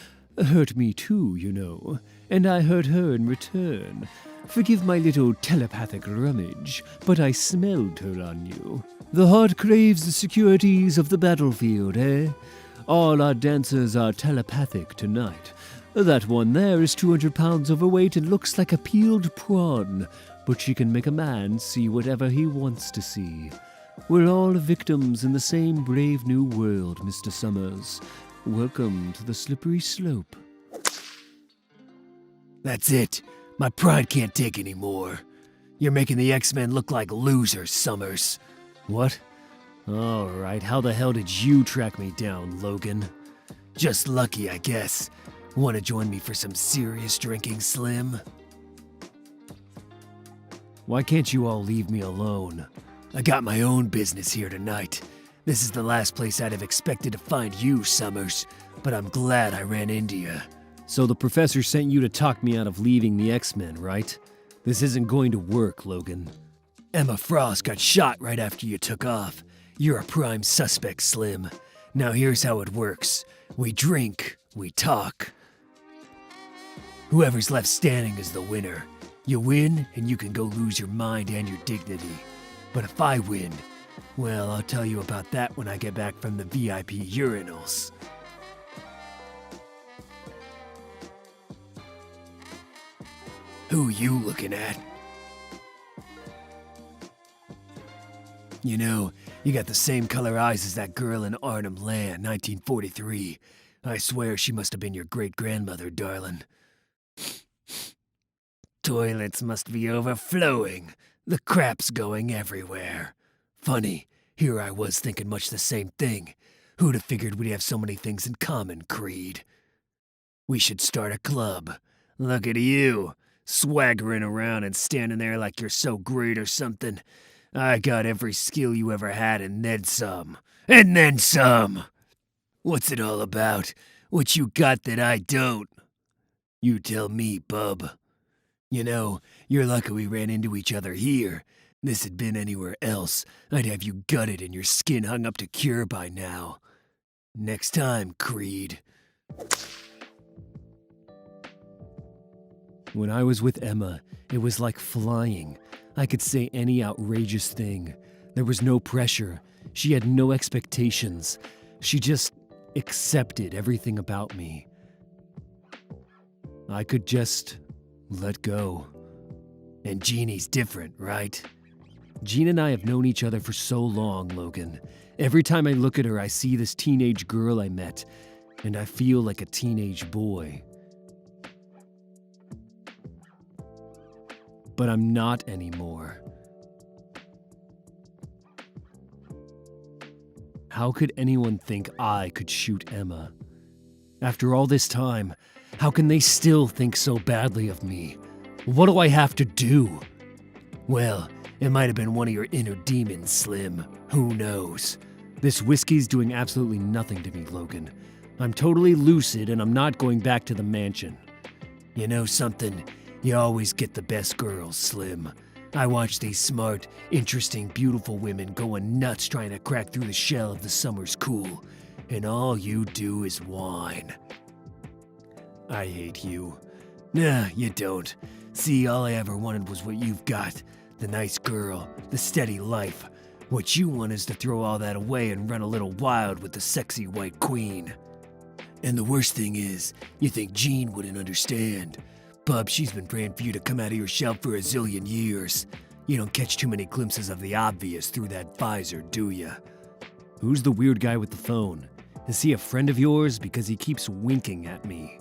S1: hurt me too, you know, and I hurt her in return. Forgive my little telepathic rummage, but I smelled her on you. The heart craves the securities of the battlefield, eh? All our dancers are telepathic tonight. That one there is 200 pounds overweight and looks like a peeled prawn, but she can make a man see whatever he wants to see. We're all victims in the same brave new world, Mr. Summers. Welcome to the slippery slope.
S9: That's it. My pride can't take any more. You're making the X-Men look like losers, Summers.
S1: What? All right, how the hell did you track me down, Logan?
S9: Just lucky, I guess. Want to join me for some serious drinking, Slim?
S1: Why can't you all leave me alone?
S9: I got my own business here tonight. This is the last place I'd have expected to find you, Summers, but I'm glad I ran into you.
S1: So the professor sent you to talk me out of leaving the X-Men, right? This isn't going to work, Logan.
S9: Emma Frost got shot right after you took off. You're a prime suspect, Slim. Now here's how it works. We drink, we talk. Whoever's left standing is the winner. You win, and you can go lose your mind and your dignity. But if I win, well, I'll tell you about that when I get back from the VIP urinals. Who you looking at? You know, you got the same color eyes as that girl in Arnhem Land, 1943. I swear she must have been your great-grandmother, darling. Toilets must be overflowing. The crap's going everywhere. Funny, here I was thinking much the same thing. Who'd have figured we'd have so many things in common, Creed? We should start a club. Look at you, swaggering around and standing there like you're so great or something. I got every skill you ever had and then some. And then some! What's it all about? What you got that I don't? You tell me, bub. You know, you're lucky we ran into each other here. This had been anywhere else, I'd have you gutted and your skin hung up to cure by now. Next time, Creed.
S1: When I was with Emma, it was like flying. I could say any outrageous thing. There was no pressure. She had no expectations. She just accepted everything about me. I could just let go.
S9: And Jeannie's different, right?
S1: Jean and I have known each other for so long, Logan. Every time I look at her, I see this teenage girl I met, and I feel like a teenage boy. But I'm not anymore. How could anyone think I could shoot Emma? After all this time, how can they still think so badly of me? What do I have to do?
S9: Well, it might have been one of your inner demons, Slim. Who knows?
S1: This whiskey's doing absolutely nothing to me, Logan. I'm totally lucid and I'm not going back to the mansion.
S9: You know something? You always get the best girls, Slim. I watch these smart, interesting, beautiful women going nuts trying to crack through the shell of the summer's cool, and all you do is whine. I hate you. Nah, you don't. See, all I ever wanted was what you've got. The nice girl, the steady life. What you want is to throw all that away and run a little wild with the sexy white queen. And the worst thing is, you think Jean wouldn't understand. Bub, she's been praying for you to come out of your shell for a zillion years. You don't catch too many glimpses of the obvious through that visor, do ya?
S3: Who's the weird guy with the phone? Is he a friend of yours? Because he keeps winking at me.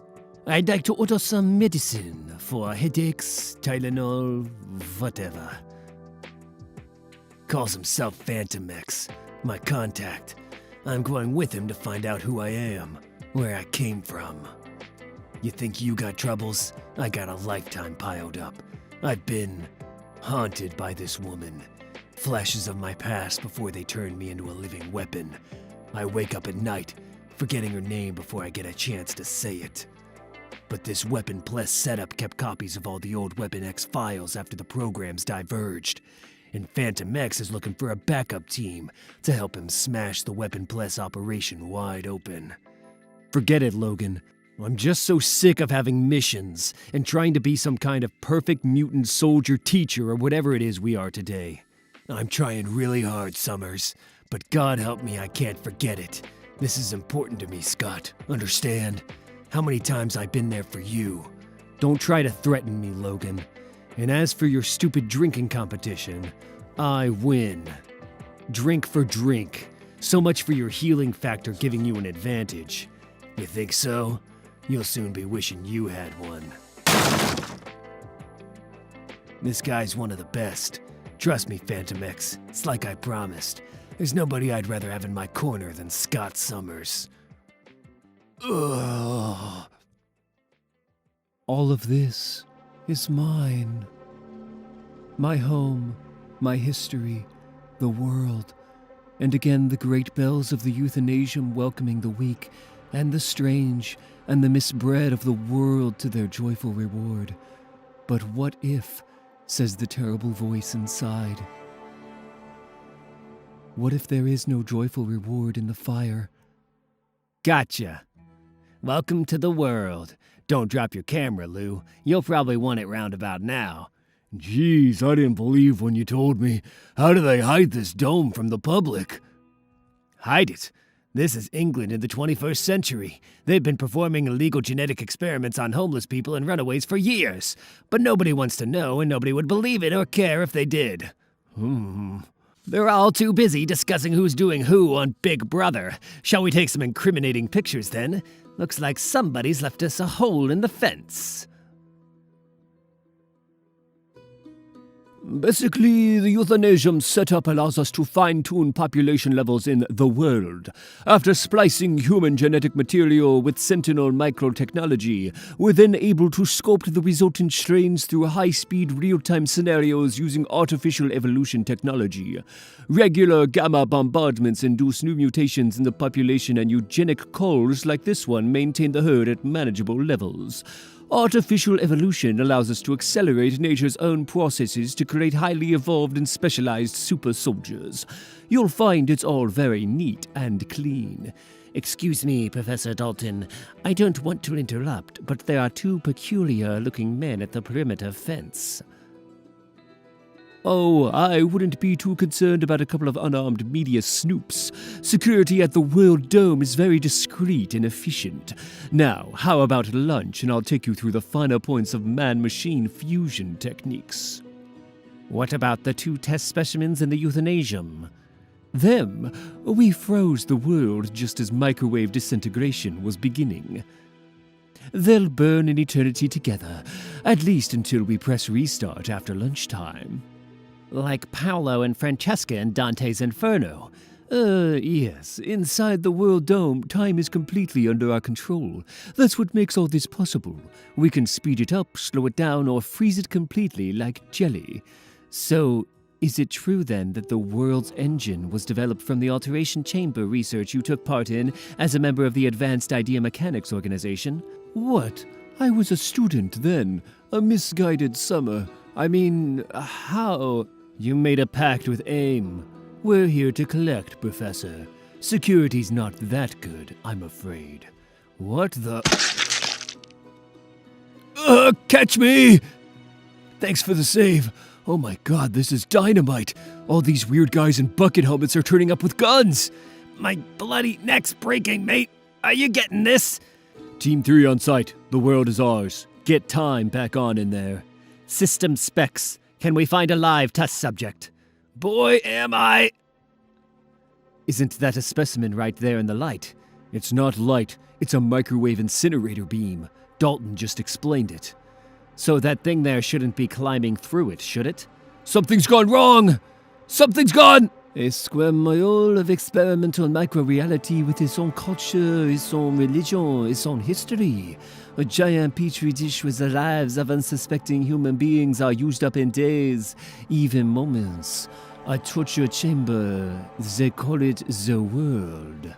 S9: I'd like to order some medicine for headaches, Tylenol, whatever. Calls himself Fantomex, my contact. I'm going with him to find out who I am, where I came from. You think you got troubles? I got a lifetime piled up. I've been haunted by this woman. Flashes of my past before they turned me into a living weapon. I wake up at night, forgetting her name before I get a chance to say it. But this Weapon Plus setup kept copies of all the old Weapon X files after the programs diverged. And Phantom X is looking for a backup team to help him smash the Weapon Plus operation wide open.
S3: Forget it, Logan. I'm just so sick of having missions and trying to be some kind of perfect mutant soldier teacher or whatever it is we are today.
S9: I'm trying really hard, Summers, but God help me, I can't forget it. This is important to me, Scott. Understand? How many times I've been there for you.
S3: Don't try to threaten me, Logan. And as for your stupid drinking competition, I win. Drink for drink. So much for your healing factor giving you an advantage.
S9: You think so? You'll soon be wishing you had one. This guy's one of the best. Trust me, Phantom X. It's like I promised. There's nobody I'd rather have in my corner than Scott Summers. Ugh.
S2: All of this is mine. My home, my history, the world, and again the great bells of the euthanasium welcoming the weak and the strange and the misbred of the world to their joyful reward. But what if, says the terrible voice inside. What if there is no joyful reward in the fire?
S5: Gotcha. Welcome to the world. Don't drop your camera, Lou. You'll probably want it round about now.
S9: Jeez, I didn't believe when you told me. How do they hide this dome from the public?
S5: Hide it? This is England in the 21st century. They've been performing illegal genetic experiments on homeless people and runaways for years. But nobody wants to know, and nobody would believe it or care if they did. They're all too busy discussing who's doing who on Big Brother. Shall we take some incriminating pictures then? Looks like somebody's left us a hole in the fence.
S8: Basically, the euthanasium setup allows us to fine-tune population levels in the world. After splicing human genetic material with Sentinel microtechnology, we're then able to sculpt the resultant strains through high-speed real-time scenarios using artificial evolution technology. Regular gamma bombardments induce new mutations in the population, and eugenic calls like this one maintain the herd at manageable levels. Artificial evolution allows us to accelerate nature's own processes to create highly evolved and specialized super soldiers. You'll find it's all very neat and clean.
S5: Excuse me, Professor Dalton. I don't want to interrupt, but there are two peculiar-looking men at the perimeter fence.
S8: Oh, I wouldn't be too concerned about a couple of unarmed media snoops. Security at the World Dome is very discreet and efficient. Now, how about lunch, and I'll take you through the finer points of man-machine fusion techniques.
S5: What about the two test specimens in the euthanasium?
S8: Them? We froze the world just as microwave disintegration was beginning. They'll burn in eternity together, at least until we press restart after lunchtime.
S5: Like Paolo and Francesca in Dante's Inferno.
S8: Yes. Inside the World Dome, time is completely under our control. That's what makes all this possible. We can speed it up, slow it down, or freeze it completely like jelly.
S3: So, is it true then that the world's engine was developed from the alteration chamber research you took part in as a member of the Advanced Idea Mechanics organization?
S8: What? I was a student then, a misguided summer. How?
S1: You made a pact with AIM. We're here to collect, Professor. Security's not that good, I'm afraid. What the...
S8: Catch me! Thanks for the save. Oh my god, this is dynamite. All these weird guys in bucket helmets are turning up with guns.
S5: My bloody neck's breaking, mate. Are you getting this?
S8: Team 3 on site. The world is ours. Get time back on in there.
S5: System specs. Can we find a live test subject? Boy, am I...
S3: Isn't that a specimen right there in the light?
S8: It's not light. It's a microwave incinerator beam. Dalton just explained it.
S3: So that thing there shouldn't be climbing through it, should it?
S8: Something's gone wrong! Something's gone!
S3: A square mile of experimental micro-reality with its own culture, its own religion, its own history. A giant petri dish where the lives of unsuspecting human beings are used up in days, even moments. A torture chamber, they call it the world.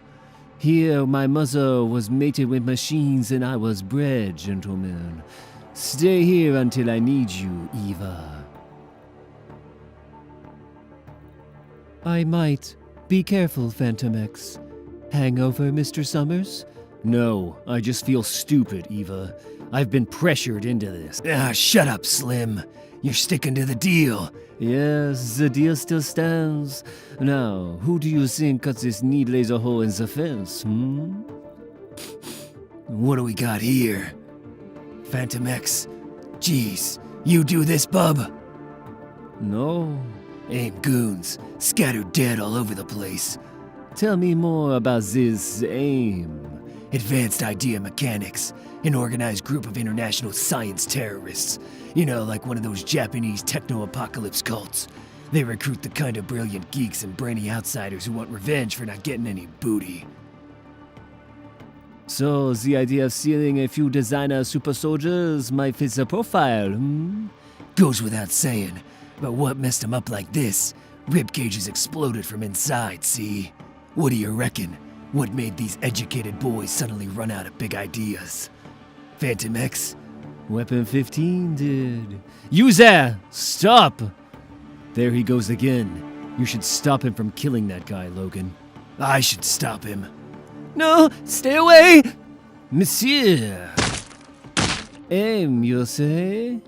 S3: Here my mother was mated with machines and I was bred, gentlemen. Stay here until I need you, Eva. I might. Be careful, Fantomex. Hangover, Mr. Summers?
S1: No, I just feel stupid, Eva. I've been pressured into this.
S9: Shut up, Slim. You're sticking to the deal.
S3: Yes, the deal still stands. Now, who do you think cut this neat laser hole in the fence,
S9: What do we got here? Fantomex? Jeez, you do this, bub?
S3: No.
S9: AIM goons, scattered dead all over the place.
S3: Tell me more about this AIM.
S9: Advanced Idea Mechanics, an organized group of international science terrorists. You know, like one of those Japanese techno-apocalypse cults. They recruit the kind of brilliant geeks and brainy outsiders who want revenge for not getting any booty.
S3: So, the idea of stealing a few designer super soldiers might fit the profile,
S9: Goes without saying, but what messed him up like this? Rib cages exploded from inside, see? What do you reckon? What made these educated boys suddenly run out of big ideas? Fantomex?
S3: Weapon 15 did. You there! Stop! There he goes again. You should stop him from killing that guy, Logan.
S9: I should stop him.
S5: No, stay away!
S3: Monsieur! Aim, you say?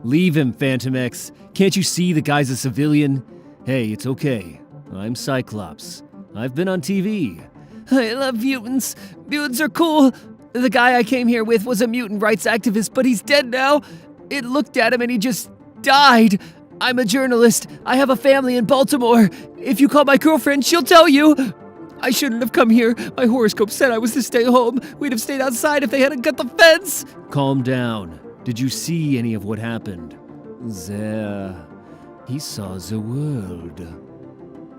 S3: Leave him, Fantomex. Can't you see the guy's a civilian? Hey, it's okay. I'm Cyclops. I've been on TV.
S5: I love mutants. Mutants are cool. The guy I came here with was a mutant rights activist, but he's dead now. It looked at him and he just died. I'm a journalist. I have a family in Baltimore. If you call my girlfriend, she'll tell you. I shouldn't have come here. My horoscope said I was to stay home. We'd have stayed outside if they hadn't cut the fence.
S3: Calm down. Did you see any of what happened? There. He saw the world.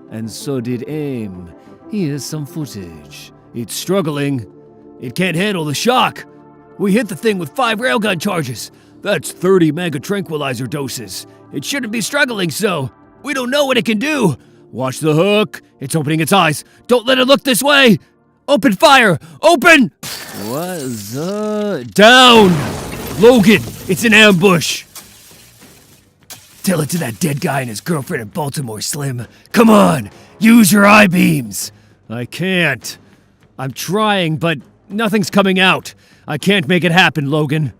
S3: And so did AIM. Here's some footage.
S1: It's struggling. It can't handle the shock. We hit the thing with 5 railgun charges. That's 30 mega tranquilizer doses. It shouldn't be struggling so. We don't know what it can do. Watch the hook. It's opening its eyes. Don't let it look this way. Open fire. Open!
S3: What the?
S1: Down! Logan, it's an ambush.
S9: Tell it to that dead guy and his girlfriend in Baltimore, Slim. Come on, use your eye beams.
S1: I can't. I'm trying, but nothing's coming out. I can't make it happen, Logan.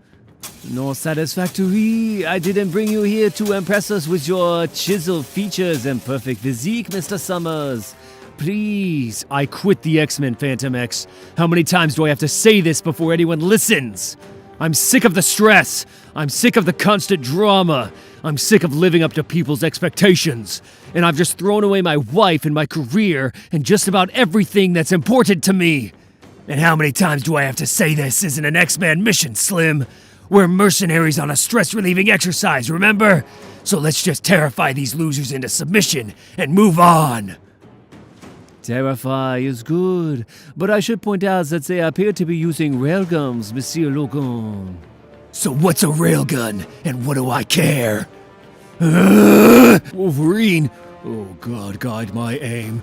S3: No satisfactory. I didn't bring you here to impress us with your chiseled features and perfect physique, Mr. Summers.
S1: Please, I quit the X-Men, Fantomex. How many times do I have to say this before anyone listens? I'm sick of the stress. I'm sick of the constant drama. I'm sick of living up to people's expectations. And I've just thrown away my wife and my career and just about everything that's important to me.
S9: And how many times do I have to say this isn't an X-Man mission, Slim? We're mercenaries on a stress-relieving exercise, remember? So let's just terrify these losers into submission and move on.
S3: Terrify is good, but I should point out that they appear to be using railguns, Monsieur Logan.
S9: So what's a railgun, and what do I care?
S1: Wolverine! Oh God, guide my aim.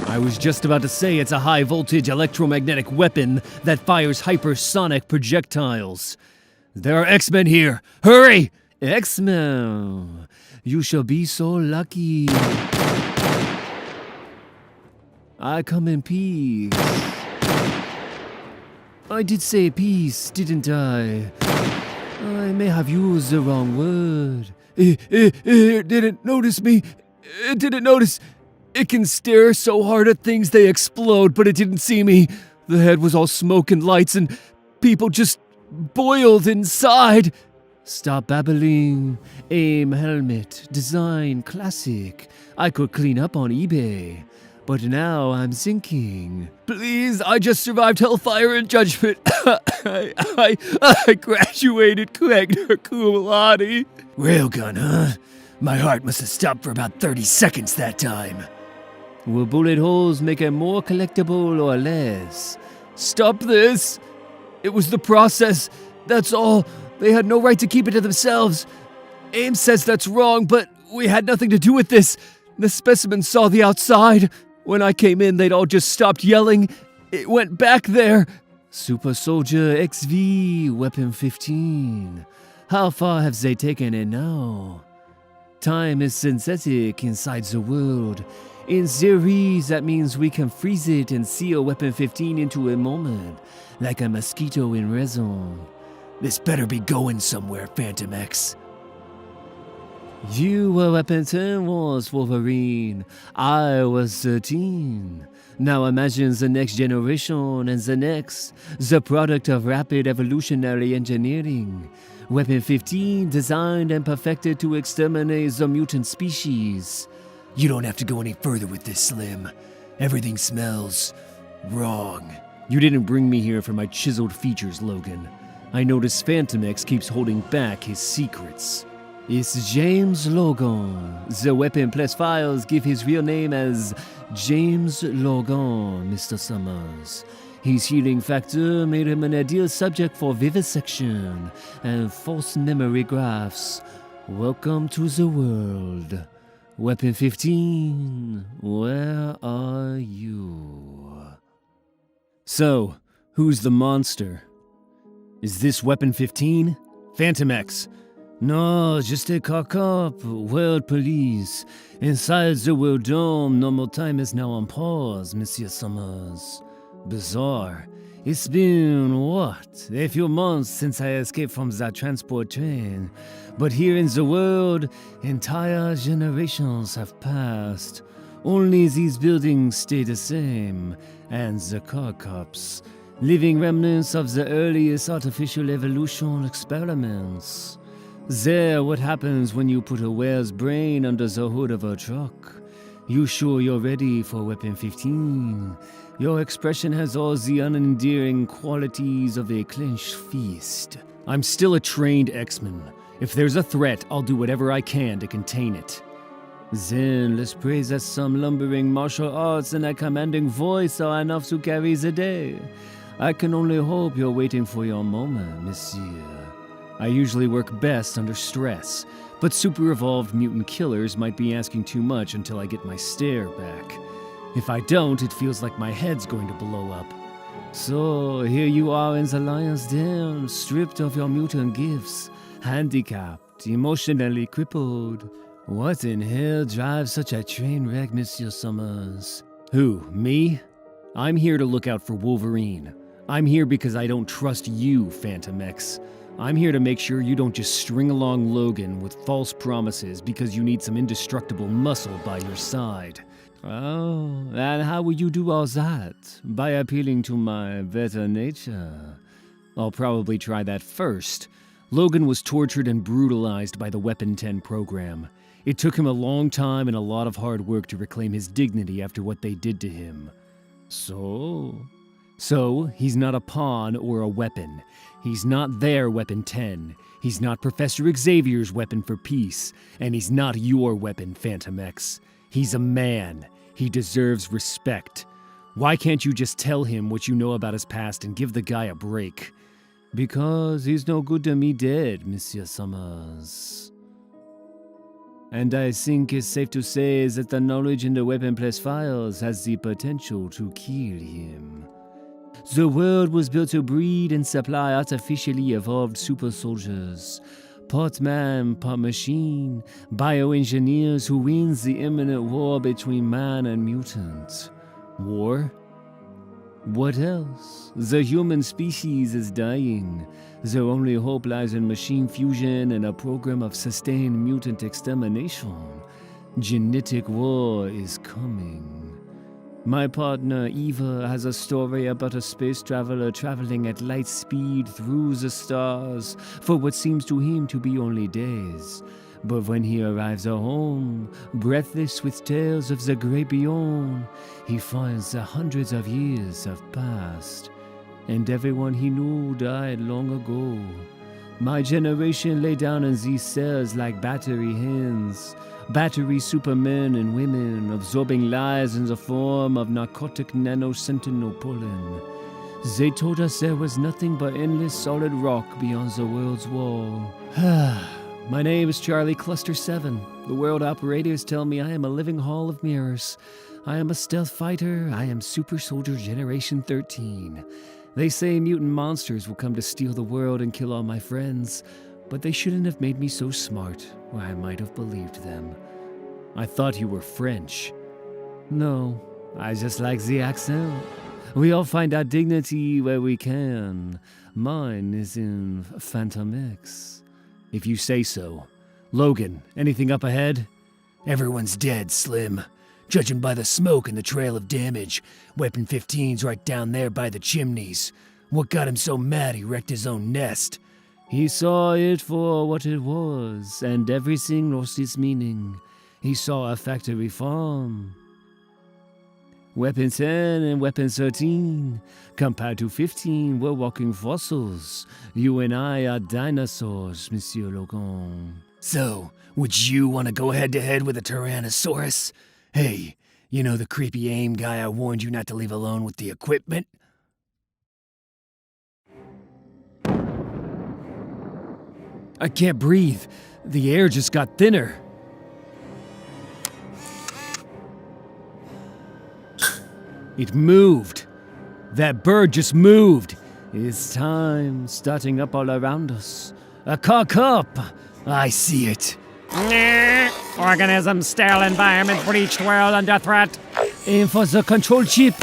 S1: I
S3: was just about to say it's a high-voltage electromagnetic weapon that fires hypersonic projectiles. There are X-Men here! Hurry! X-Men, you shall be so lucky. I come in peace. I did say peace, didn't I? I may have used the wrong word. It didn't notice me. It didn't notice. It can stare so hard at things they explode, but it didn't see me. The head was all smoke and lights, and people just boiled inside. Stop babbling. Aim helmet. Design classic. I could clean up on eBay. But now I'm sinking. Please, I just survived Hellfire and Judgment. I graduated Magna cum laude.
S9: Railgun, huh? My heart must have stopped for about 30 seconds that time.
S3: Will bullet holes make it more collectible or less? Stop this! It was the process. That's all. They had no right to keep it to themselves. AIM says that's wrong, but we had nothing to do with this. The specimens saw the outside. When I came in, they'd all just stopped yelling. It went back there. Super Soldier XV, Weapon 15. How far have they taken it now? Time is synthetic inside the world. In theory, that means we can freeze it and seal Weapon 15 into a moment, like a mosquito in resin.
S9: This better be going somewhere, Fantomex.
S3: You were Weapon 10 once, Wolverine. I was 13. Now imagine the next generation and the next, the product of rapid evolutionary engineering. Weapon 15 designed and perfected to exterminate the mutant species.
S9: You don't have to go any further with this, Slim. Everything smells wrong.
S3: You didn't bring me here for my chiseled features, Logan. I notice Fantomex keeps holding back his secrets. It's James Logan. The Weapon Plus files give his real name as James Logan, Mr. Summers. His healing factor made him an ideal subject for vivisection and false memory graphs. Welcome to the world. Weapon 15, where are you? So, who's the monster? Is this Weapon 15? Fantomex. No, just a cock-up. World police. Inside the world dome, normal time is now on pause, Monsieur Summers. Bizarre. It's been, what, a few months since I escaped from that transport train. But here in the world, entire generations have passed. Only these buildings stay the same, and the cock-ups. Living remnants of the earliest artificial evolution experiments. There, what happens when you put a whale's brain under the hood of a truck? You sure you're ready for Weapon 15? Your expression has all the unendearing qualities of a clenched fist. I'm still a trained X-Men. If there's a threat, I'll do whatever I can to contain it. Then let's pray that some lumbering martial arts and a commanding voice are enough to carry the day. I can only hope you're waiting for your moment, monsieur. I usually work best under stress, but super-evolved mutant killers might be asking too much until I get my stare back. If I don't, it feels like my head's going to blow up. So, here you are in the lion's den, stripped of your mutant gifts, handicapped, emotionally crippled. What in hell drives such a train wreck, Monsieur Summers? Who, me? I'm here to look out for Wolverine. I'm here because I don't trust you, Fantomex. I'm here to make sure you don't just string along Logan with false promises because you need some indestructible muscle by your side. Oh, and how will you do all that? By appealing to my better nature. I'll probably try that first. Logan was tortured and brutalized by the Weapon 10 program. It took him a long time and a lot of hard work to reclaim his dignity after what they did to him. So, he's not a pawn or a weapon. He's not their Weapon 10. He's not Professor Xavier's weapon for peace. And he's not your weapon, Fantomex. He's a man. He deserves respect. Why can't you just tell him what you know about his past and give the guy a break? Because he's no good to me dead, Monsieur Summers. And I think it's safe to say that the knowledge in the weapon plus files has the potential to kill him. The world was built to breed and supply artificially evolved super soldiers. Part man, part machine, bioengineers who wins the imminent war between man and mutant. War? What else? The human species is dying. Their only hope lies in machine fusion and a program of sustained mutant extermination. Genetic war is coming. My partner, Eva, has a story about a space traveler traveling at light speed through the stars for what seems to him to be only days. But when he arrives at home, breathless with tales of the great beyond, he finds that hundreds of years have passed, and everyone he knew died long ago. My generation lay down in these cells like battery hens, battery supermen and women, absorbing lies in the form of narcotic nano-sentinel pollen. They told us there was nothing but endless solid rock beyond the world's wall. My name is Charlie Cluster 7. The world operators tell me I am a living hall of mirrors. I am a stealth fighter. I am Super Soldier Generation 13. They say mutant monsters will come to steal the world and kill all my friends, but they shouldn't have made me so smart, or I might have believed them. I thought you were French. No, I just like the accent. We all find our dignity where we can. Mine is in Fantomex. If you say so. Logan, anything up ahead?
S9: Everyone's dead, Slim. Judging by the smoke and the trail of damage, Weapon 15's right down there by the chimneys. What got him so mad he wrecked his own nest?
S3: He saw it for what it was, and everything lost its meaning. He saw a factory farm. Weapon 10 and Weapon 13. Compared to 15, we're walking fossils. You and I are dinosaurs, Monsieur Logan.
S9: So, would you want to go head-to-head with a Tyrannosaurus? Hey, you know the creepy AIM guy I warned you not to leave alone with the equipment?
S3: I can't breathe. The air just got thinner. It moved. That bird just moved. It's time, starting up all around us. A cock up! I see it.
S6: Organism sterile environment breached, world under threat.
S3: Aim for the control chip.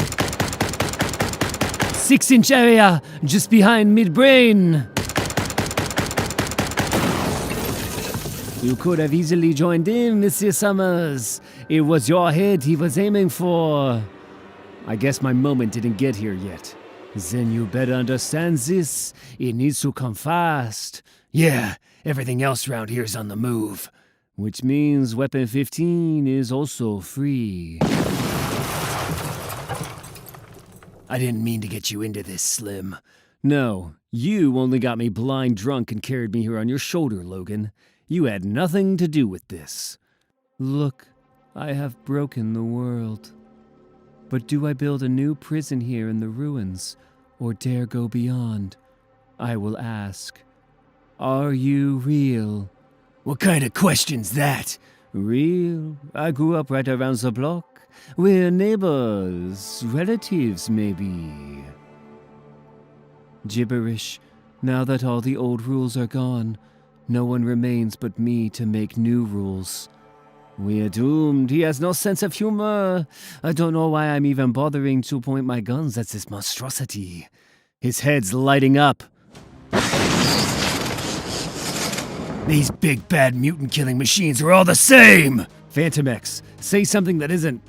S3: 6-inch area, just behind midbrain. You could have easily joined in, Monsieur Summers. It was your head he was aiming for. I guess my moment didn't get here yet. Then you better understand this. It needs to come fast.
S9: Yeah, everything else around here's on the move.
S3: Which means Weapon 15 is also free.
S9: I didn't mean to get you into this, Slim.
S3: No, you only got me blind drunk and carried me here on your shoulder, Logan. You had nothing to do with this. Look, I have broken the world. But do I build a new prison here in the ruins, or dare go beyond? I will ask. Are you real?
S9: What kind of question's that?
S3: Real? I grew up right around the block. We're neighbors, relatives maybe. Gibberish. Now that all the old rules are gone, no one remains but me to make new rules. We're doomed. He has no sense of humor. I don't know why I'm even bothering to point my guns at this monstrosity. His head's lighting up.
S9: These big bad mutant killing machines are all the same!
S3: Fantomex, say something that isn't...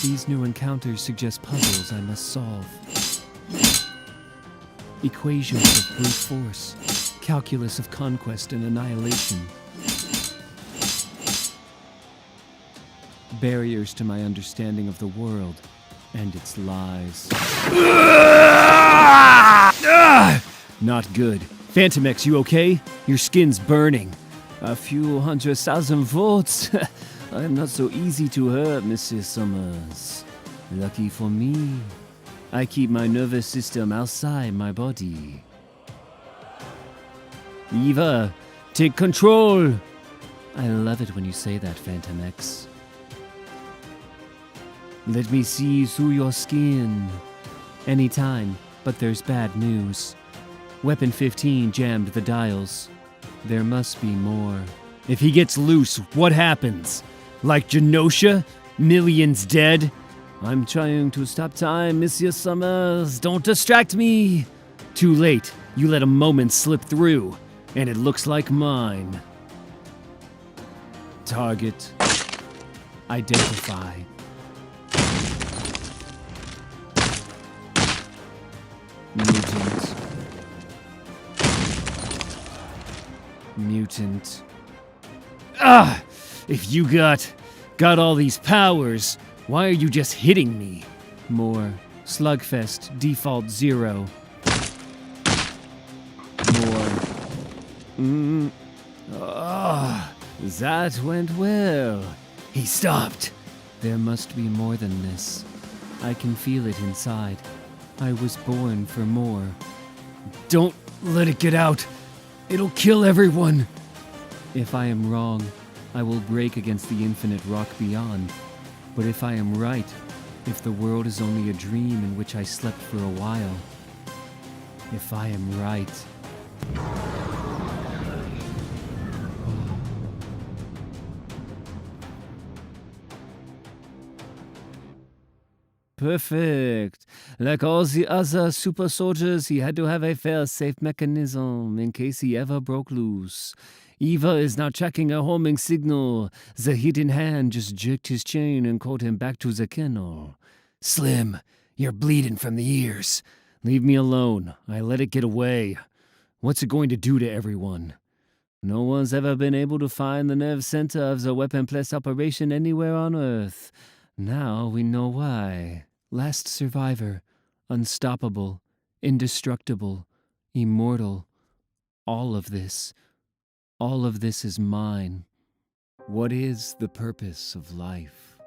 S3: These new encounters suggest puzzles I must solve. Equations of brute force. Calculus of conquest and annihilation. Barriers to my understanding of the world and its lies. Not good. Fantomex, you okay? Your skin's burning. A few 100,000 volts. I'm not so easy to hurt, Mr. Summers. Lucky for me, I keep my nervous system outside my body. Eva, take control! I love it when you say that, Fantomex. Let me see through your skin. Anytime, but there's bad news. Weapon 15 jammed the dials. There must be more.
S1: If he gets loose, what happens? Like Genosha? Millions dead?
S3: I'm trying to stop time, Monsieur Summers. Don't distract me!
S1: Too late. You let a moment slip through, and it looks like mine.
S3: Target. Identify. Mutant. Mutant.
S1: Ah! If you got all these powers, why are you just hitting me?
S3: More. Slugfest. Default 0. More. That went well.
S1: He stopped.
S3: There must be more than this. I can feel it inside. I was born for more.
S1: Don't let it get out. It'll kill everyone.
S3: If I am wrong, I will break against the infinite rock beyond. But if I am right, if the world is only a dream in which I slept for a while, if I am right... Perfect. Like all the other super soldiers, he had to have a fail-safe mechanism in case he ever broke loose. Eva is now tracking a homing signal. The hidden hand just jerked his chain and called him back to the kennel.
S1: Slim, you're bleeding from the ears.
S3: Leave me alone. I let it get away. What's it going to do to everyone? No one's ever been able to find the nerve center of the weapon plus operation anywhere on Earth. Now we know why. Last survivor. Unstoppable. Indestructible. Immortal. All of this is mine. What is the purpose of life?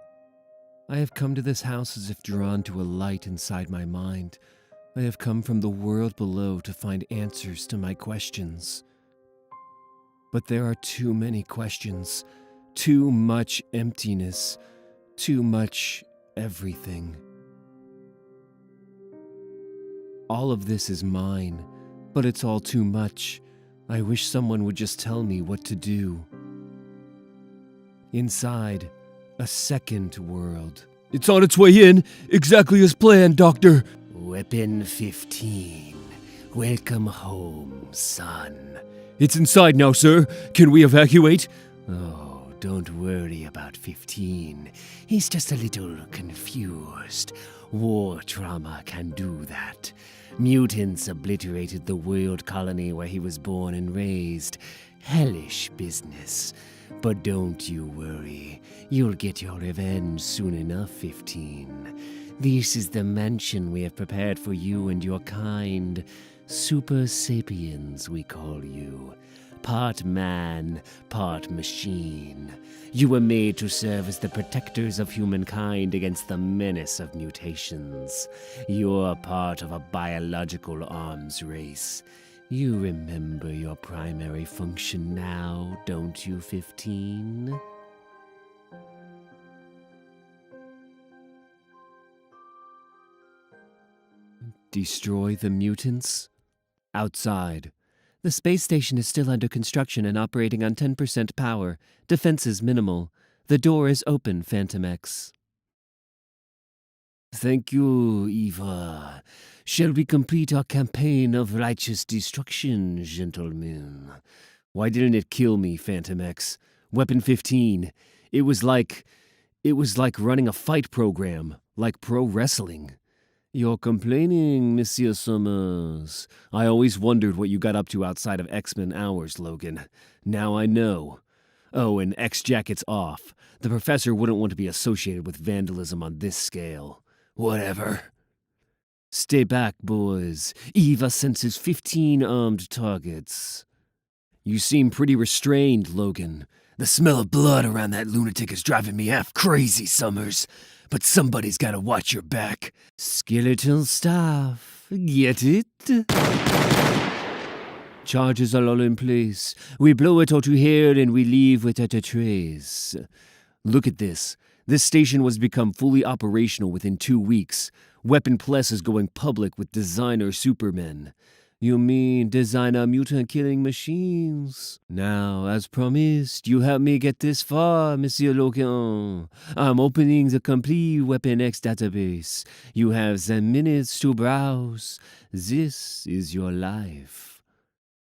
S3: I have come to this house as if drawn to a light inside my mind. I have come from the world below to find answers to my questions. But there are too many questions, too much emptiness, too much everything. All of this is mine, but it's all too much. I wish someone would just tell me what to do. Inside, a second world.
S8: It's on its way in, exactly as planned, Doctor.
S9: Weapon 15. Welcome home, son.
S8: It's inside now, sir. Can we evacuate?
S9: Oh, don't worry about 15. He's just a little confused. War trauma can do that. Mutants obliterated the world colony where he was born and raised. Hellish business. But don't you worry. You'll get your revenge soon enough, 15. This is the mansion we have prepared for you and your kind. Super Sapiens, we call you. Part man, part machine. You were made to serve as the protectors of humankind against the menace of mutations. You're part of a biological arms race. You remember your primary function now, don't you, 15?
S3: Destroy the mutants? Outside. The space station is still under construction and operating on 10% power. Defenses minimal. The door is open, Fantomex.
S9: Thank you, Eva. Shall we complete our campaign of righteous destruction, gentlemen?
S3: Why didn't it kill me, Fantomex? Weapon 15. It was like running a fight program, like pro wrestling.
S9: You're complaining, Monsieur Summers.
S3: I always wondered what you got up to outside of X-Men hours, Logan. Now I know. Oh, and X-Jacket's off. The professor wouldn't want to be associated with vandalism on this scale.
S9: Whatever.
S3: Stay back, boys. Eva senses 15 armed targets. You seem pretty restrained, Logan.
S9: The smell of blood around that lunatic is driving me half crazy, Summers. But somebody's gotta watch your back.
S3: Skeletal staff. Get it? Charges are all in place. We blow it all to here and we leave without a trace. Look at this. This station was become fully operational within 2 weeks. Weapon Plus is going public with designer supermen. You mean designer mutant killing machines? Now, as promised, you helped me get this far, Monsieur Logan. I'm opening the complete Weapon X database. You have 10 minutes to browse. This is your life.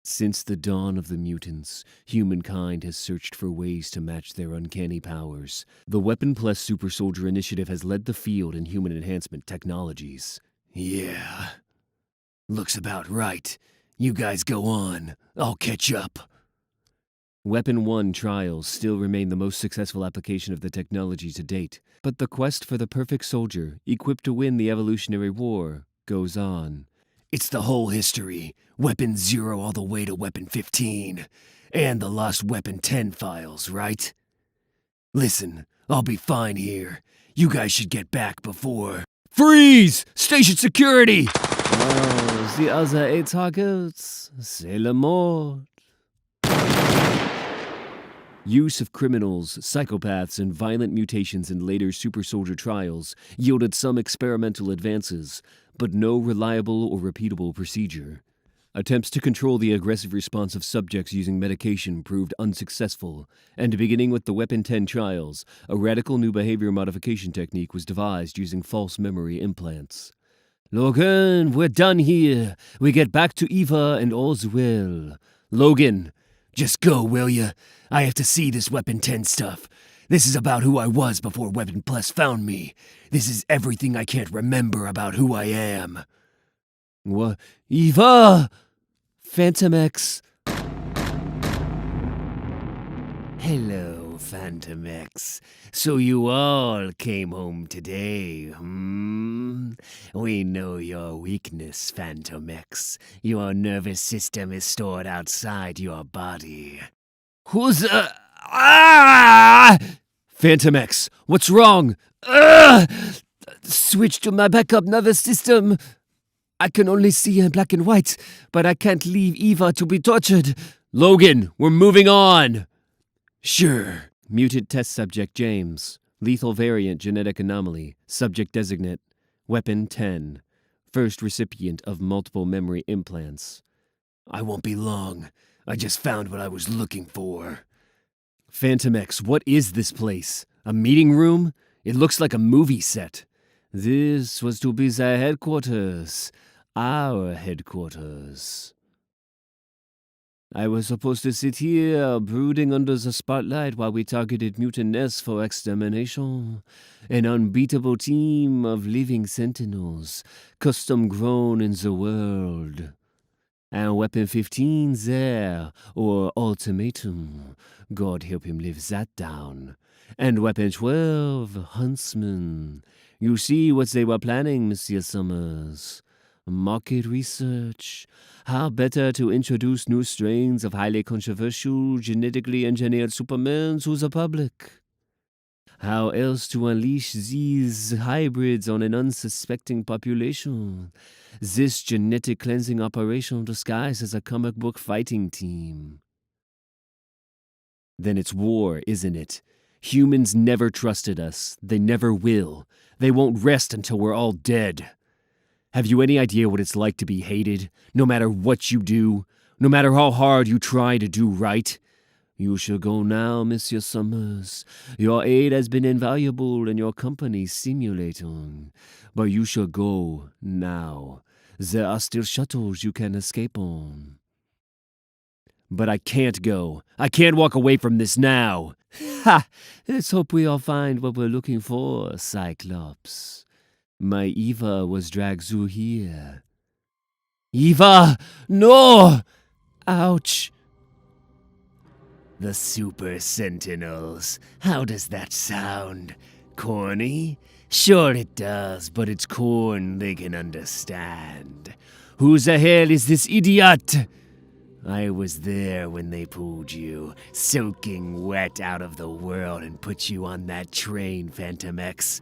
S3: Since the dawn of the mutants, humankind has searched for ways to match their uncanny powers. The Weapon Plus Super Soldier Initiative has led the field in human enhancement technologies.
S9: Yeah. Looks about right. You guys go on. I'll catch up.
S3: Weapon 1 trials still remain the most successful application of the technology to date, but the quest for the perfect soldier, equipped to win the evolutionary war, goes on.
S9: It's the whole history. Weapon 0 all the way to Weapon 15. And the Lost Weapon 10 files, right? Listen, I'll be fine here. You guys should get back before... Freeze! Station security!
S3: Oh, the other 8 targets, c'est la mort. Use of criminals, psychopaths, and violent mutations in later super soldier trials yielded some experimental advances, but no reliable or repeatable procedure. Attempts to control the aggressive response of subjects using medication proved unsuccessful, and beginning with the Weapon 10 trials, a radical new behavior modification technique was devised using false memory implants. Logan, we're done here. We get back to Eva and all's well.
S9: Logan, just go, will ya? I have to see this Weapon 10 stuff. This is about who I was before Weapon Plus found me. This is everything I can't remember about who I am.
S3: What? Eva! Fantomex.
S9: Hello, Fantomex. So you all came home today, We know your weakness, Fantomex. Your nervous system is stored outside your body.
S3: Who's Fantomex, what's wrong?
S5: Switch to my backup nervous system. I can only see in black and white, but I can't leave Eva to be tortured.
S3: Logan, we're moving on.
S9: Sure.
S3: Mutant test subject James. Lethal variant genetic anomaly. Subject designate. Weapon 10. First recipient of multiple memory implants.
S9: I won't be long. I just found what I was looking for.
S3: Fantomex, what is this place? A meeting room? It looks like a movie set. This was to be the headquarters. Our headquarters. I was supposed to sit here, brooding under the spotlight while we targeted mutant nests for extermination. An unbeatable team of living sentinels, custom grown in the world. And Weapon 15 there, or ultimatum. God help him live that down. And Weapon 12, huntsman. You see what they were planning, Monsieur Summers. Market research. How better to introduce new strains of highly controversial, genetically engineered supermen to the public? How else to unleash these hybrids on an unsuspecting population? This genetic cleansing operation disguised as a comic book fighting team. Then it's war, isn't it? Humans never trusted us. They never will. They won't rest until we're all dead. Have you any idea what it's like to be hated, no matter what you do, no matter how hard you try to do right? You shall go now, Monsieur Summers. Your aid has been invaluable in your company's simulating. But you shall go now. There are still shuttles you can escape on. But I can't go. I can't walk away from this now. Ha! Let's hope we all find what we're looking for, Cyclops. My Eva was dragged through here. Eva! No! Ouch!
S9: The Super Sentinels. How does that sound? Corny? Sure it does, but it's corn they can understand.
S3: Who the hell is this idiot?
S9: I was there when they pulled you, soaking wet out of the world and put you on that train, Fantomex.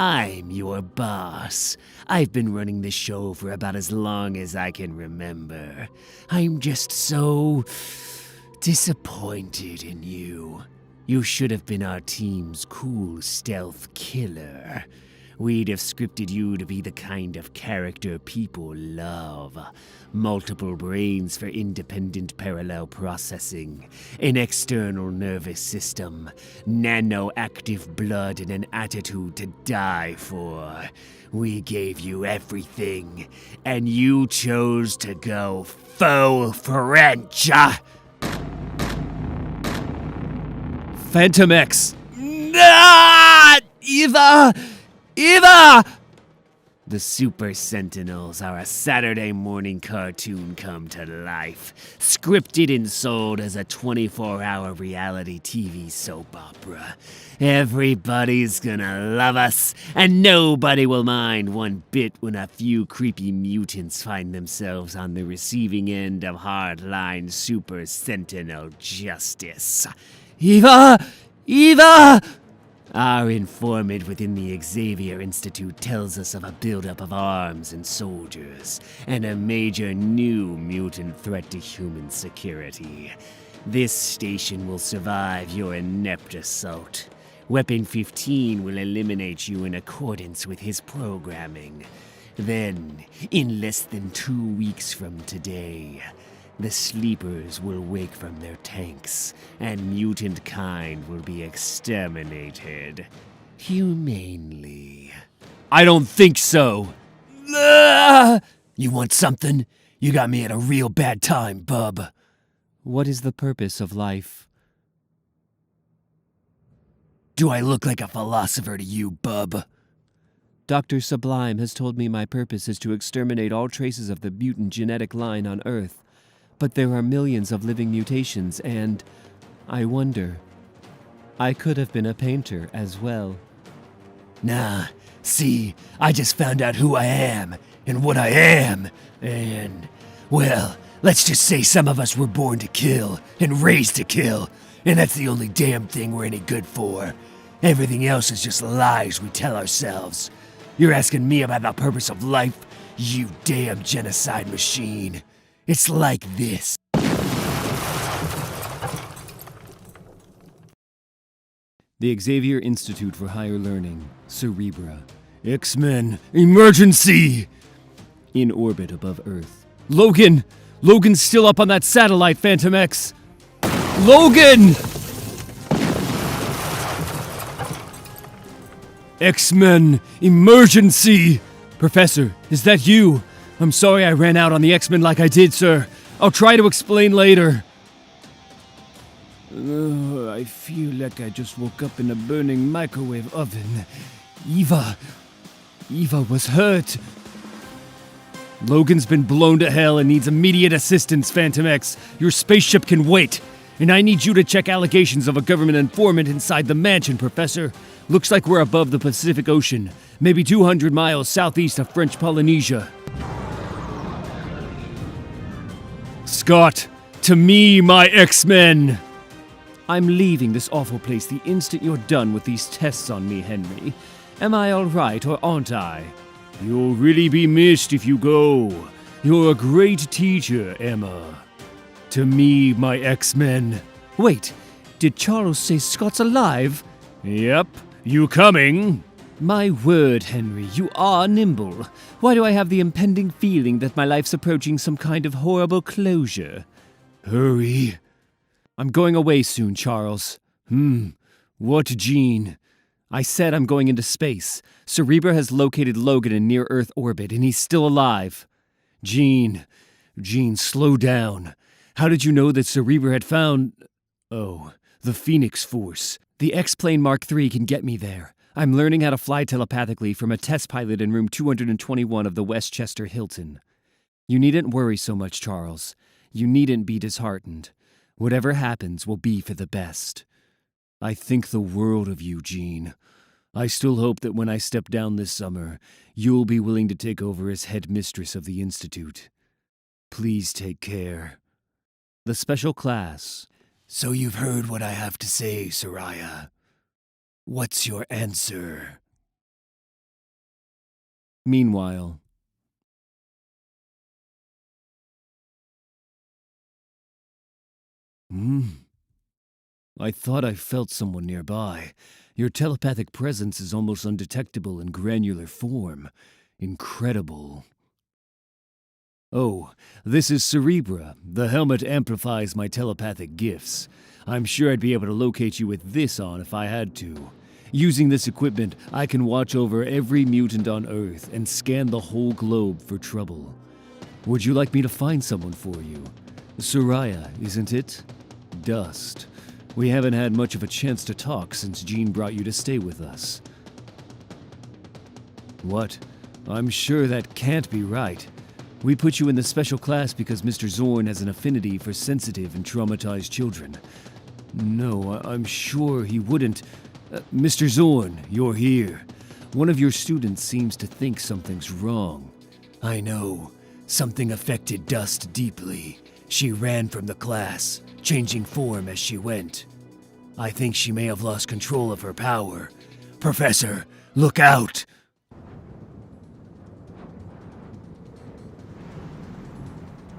S7: I'm your boss. I've been running this show for about as long as I can remember. I'm just so disappointed in you. You should have been our team's cool stealth killer. We'd have scripted you to be the kind of character people love. Multiple brains for independent parallel processing, an external nervous system, nanoactive blood, and an attitude to die for. We gave you everything, and you chose to go faux French.
S3: Fantomex!
S7: Eva! The Super Sentinels are a Saturday morning cartoon come to life, scripted and sold as a 24-hour reality TV soap opera. Everybody's gonna love us, and nobody will mind one bit when a few creepy mutants find themselves on the receiving end of hardline Super Sentinel justice. Eva! Our informant within the Xavier Institute tells us of a buildup of arms and soldiers, and a major new mutant threat to human security. This station will survive your inept assault. Weapon 15 will eliminate you in accordance with his programming. Then, in less than 2 weeks from today, the sleepers will wake from their tanks, and mutantkind will be exterminated. Humanely.
S3: I don't think so.
S9: You want something? You got me at a real bad time, bub.
S3: What is the purpose of life?
S9: Do I look like a philosopher to you, bub?
S3: Dr. Sublime has told me my purpose is to exterminate all traces of the mutant genetic line on Earth. But there are millions of living mutations, and I wonder. I could have been a painter as well.
S9: Nah, see, I just found out who I am and what I am, and, well, let's just say some of us were born to kill and raised to kill, and that's the only damn thing we're any good for. Everything else is just lies we tell ourselves. You're asking me about the purpose of life, you damn genocide machine. It's like this.
S3: The Xavier Institute for Higher Learning, Cerebra.
S8: X-Men, emergency!
S3: In orbit above Earth.
S8: Logan! Logan's still up on that satellite, Fantomex! Logan! X-Men, emergency! Professor, is that you? I'm sorry I ran out on the X-Men like I did, sir. I'll try to explain later. I feel like I just woke up in a burning microwave oven. Eva was hurt. Logan's been blown to hell and needs immediate assistance, Fantomex. Your spaceship can wait. And I need you to check allegations of a government informant inside the mansion, Professor. Looks like we're above the Pacific Ocean, maybe 200 miles southeast of French Polynesia. Scott, to me, my X-Men!
S3: I'm leaving this awful place the instant you're done with these tests on me, Henry. Am I all right, or aren't I?
S8: You'll really be missed if you go. You're a great teacher, Emma. To me, my X-Men.
S3: Wait, did Charles say Scott's alive?
S8: Yep. You coming?
S3: My word, Henry, you are nimble. Why do I have the impending feeling that my life's approaching some kind of horrible closure?
S8: Hurry.
S3: I'm going away soon, Charles.
S8: What gene?
S3: I said I'm going into space. Cerebra has located Logan in near-Earth orbit, and he's still alive.
S8: Gene, slow down. How did you know that Cerebra had found... Oh, the Phoenix Force.
S3: The X-Plane Mark III can get me there. I'm learning how to fly telepathically from a test pilot in room 221 of the Westchester Hilton. You needn't worry so much, Charles. You needn't be disheartened. Whatever happens will be for the best.
S8: I think the world of you, Gene. I still hope that when I step down this summer, you'll be willing to take over as head mistress of the Institute. Please take care.
S3: The special class.
S9: So you've heard what I have to say, Soraya. What's your answer?
S3: Meanwhile, I thought I felt someone nearby. Your telepathic presence is almost undetectable in granular form. Incredible. Oh, this is Cerebra. The helmet amplifies my telepathic gifts. I'm sure I'd be able to locate you with this on if I had to. Using this equipment, I can watch over every mutant on Earth and scan the whole globe for trouble. Would you like me to find someone for you? Soraya, isn't it? Dust. We haven't had much of a chance to talk since Jean brought you to stay with us. What? I'm sure that can't be right. We put you in the special class because Mr. Zorn has an affinity for sensitive and traumatized children. No, I'm sure he wouldn't. Mr. Zorn, you're here. One of your students seems to think something's wrong.
S9: I know. Something affected Dust deeply. She ran from the class, changing form as she went. I think she may have lost control of her power. Professor, look out!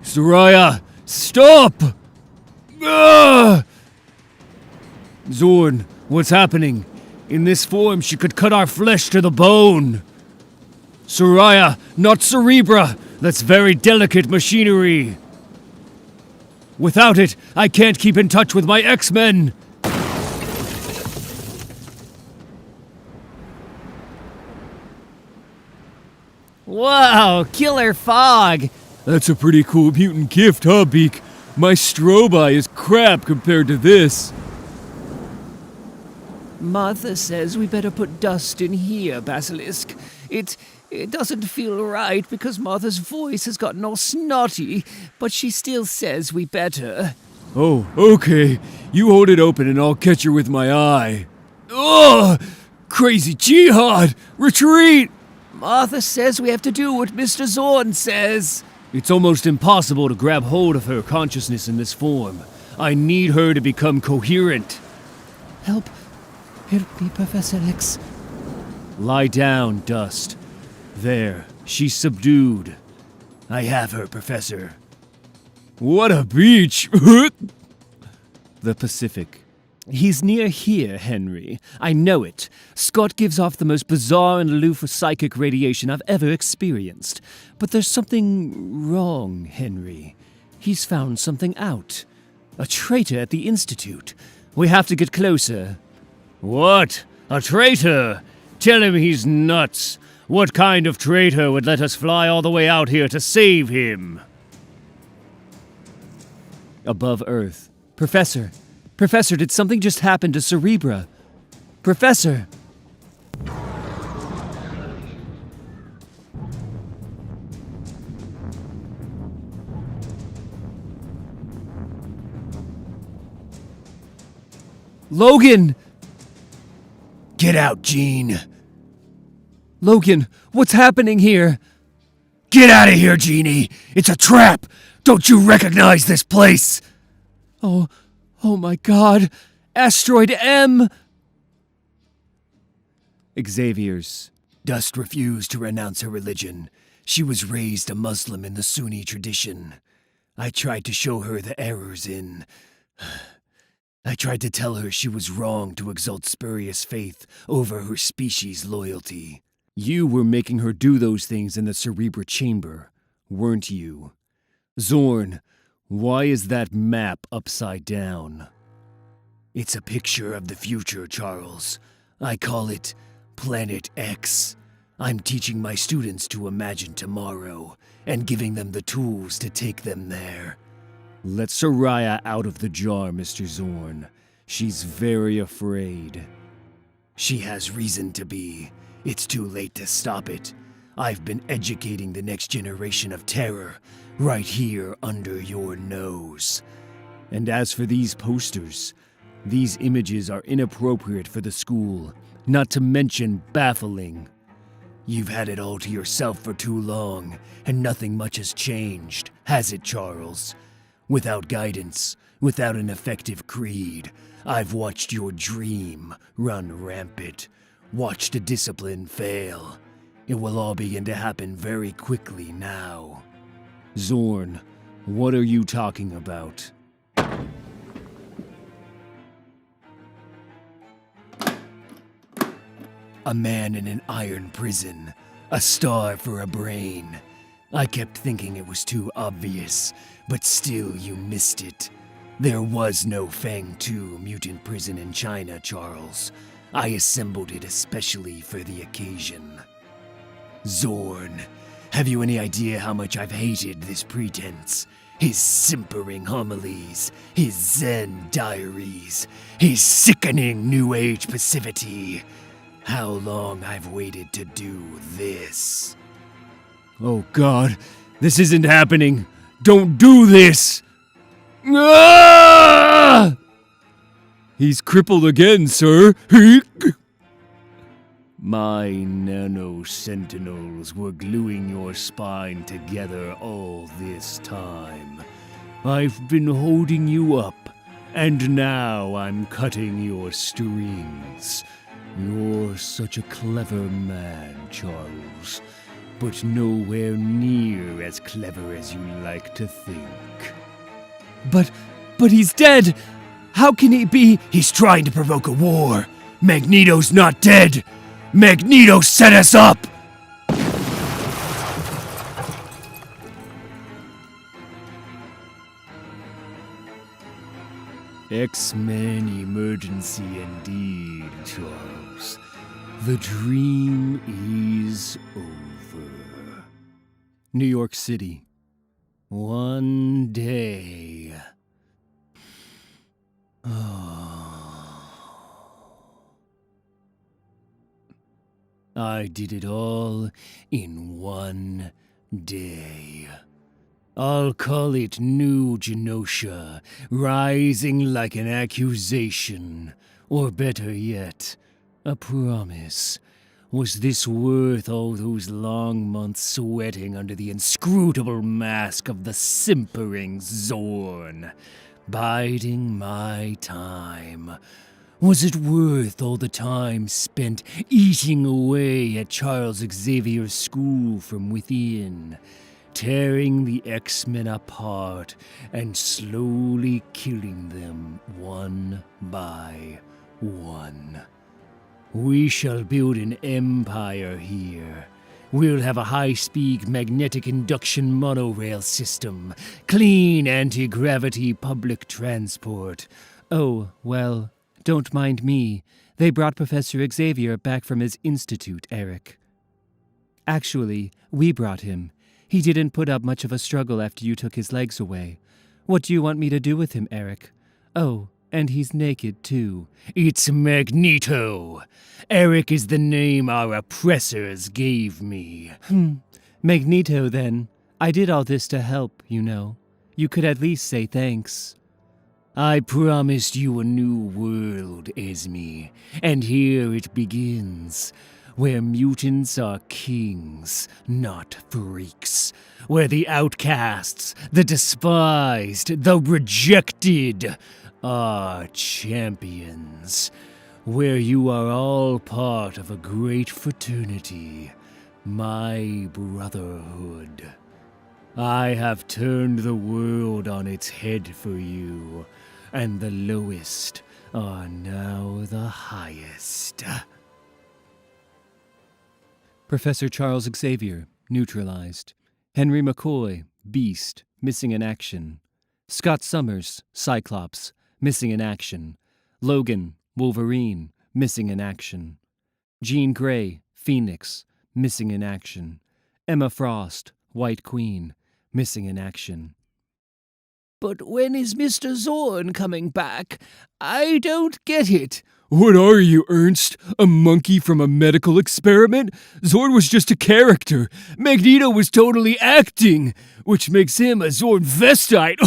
S1: Soraya, stop! Ah! Zorn, what's happening? In this form, she could cut our flesh to the bone. Soraya, not Cerebra! That's very delicate machinery. Without it, I can't keep in touch with my X-Men!
S5: Whoa, killer fog!
S8: That's a pretty cool mutant gift, huh, Beak? My strobe eye is crap compared to this.
S5: Martha says we better put Dust in here, Basilisk. It doesn't feel right because Martha's voice has gotten all snotty, but she still says we better.
S8: Oh, okay. You hold it open and I'll catch her with my eye. Ugh! Crazy jihad! Retreat!
S5: Martha says we have to do what Mr. Zorn says.
S1: It's almost impossible to grab hold of her consciousness in this form. I need her to become coherent.
S4: Help me, Professor X.
S1: Lie down, Dust. There, she's subdued.
S9: I have her, Professor.
S8: What a beach!
S3: The Pacific. He's near here, Henry. I know it. Scott gives off the most bizarre and aloof psychic radiation I've ever experienced. But there's something wrong, Henry. He's found something out. A traitor at the Institute. We have to get closer.
S1: What? A traitor? Tell him he's nuts. What kind of traitor would let us fly all the way out here to save him?
S3: Above Earth. Professor, did something just happen to Cerebra? Professor! Logan!
S9: Get out, Jean.
S3: Logan, what's happening here?
S9: Get out of here, Jeannie! It's a trap! Don't you recognize this place?
S3: Oh my God! Asteroid M! Xavier's.
S9: Dust refused to renounce her religion. She was raised a Muslim in the Sunni tradition. I tried to show her the errors in... I tried to tell her she was wrong to exalt spurious faith over her species' loyalty.
S3: You were making her do those things in the Cerebra chamber, weren't you? Zorn, why is that map upside down?
S9: It's a picture of the future, Charles. I call it Planet X. I'm teaching my students to imagine tomorrow and giving them the tools to take them there.
S3: Let Soraya out of the jar, Mr. Zorn. She's very afraid.
S9: She has reason to be. It's too late to stop it. I've been educating the next generation of terror right here under your nose.
S3: And as for these posters, these images are inappropriate for the school, not to mention baffling.
S9: You've had it all to yourself for too long, and nothing much has changed, has it, Charles? Without guidance, without an effective creed, I've watched your dream run rampant, watched a discipline fail. It will all begin to happen very quickly now.
S1: Zorn, what are you talking about?
S9: A man in an iron prison. A star for a brain. I kept thinking it was too obvious, but still you missed it. There was no Fang 2 mutant prison in China, Charles. I assembled it especially for the occasion. Zorn, have you any idea how much I've hated this pretense? His simpering homilies, his Zen diaries, his sickening New Age passivity. How long I've waited to do this.
S1: Oh God, this isn't happening! Don't do this! Ah!
S8: He's crippled again, sir.
S1: My nano sentinels were gluing your spine together all this time. I've been holding you up, and now I'm cutting your strings. You're such a clever man, Charles, but nowhere near as clever as you like to think.
S2: But he's dead! How can he be?
S9: He's trying to provoke a war. Magneto's not dead. Magneto set us up!
S1: X-Men emergency indeed, Charles. The dream is over.
S3: New York City.
S1: One day. I did it all in one day. I'll call it New Genosha, rising like an accusation, or better yet, a promise. Was this worth all those long months sweating under the inscrutable mask of the simpering Zorn, biding my time? Was it worth all the time spent eating away at Charles Xavier's school from within, tearing the X-Men apart and slowly killing them one by one? We shall build an empire here. We'll have a high-speed magnetic induction monorail system, clean anti-gravity public transport.
S3: Oh, well, don't mind me. They brought Professor Xavier back from his institute, Eric. Actually, we brought him. He didn't put up much of a struggle after you took his legs away. What do you want me to do with him, Eric? Oh, and he's naked, too.
S1: It's Magneto. Eric is the name our oppressors gave me.
S3: Magneto, then. I did all this to help, you know. You could at least say thanks.
S1: I promised you a new world, Esme, and here it begins. Where mutants are kings, not freaks. Where the outcasts, the despised, the rejected are champions. Where you are all part of a great fraternity, my brotherhood. I have turned the world on its head for you, and the lowest are now the highest.
S3: Professor Charles Xavier, neutralized. Henry McCoy, Beast, missing in action. Scott Summers, Cyclops, missing in action. Logan, Wolverine, missing in action. Jean Grey, Phoenix, missing in action. Emma Frost, White Queen, missing in action.
S5: But when is Mr. Zorn coming back? I don't get it.
S8: What are you, Ernst? A monkey from a medical experiment? Zorn was just a character. Magneto was totally acting, which makes him a Zornvestite.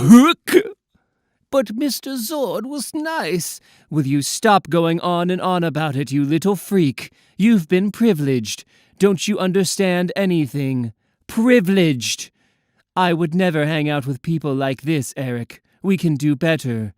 S5: But Mr. Zorn was nice.
S3: Will you stop going on and on about it, you little freak? You've been privileged. Don't you understand anything? Privileged. I would never hang out with people like this, Eric. We can do better.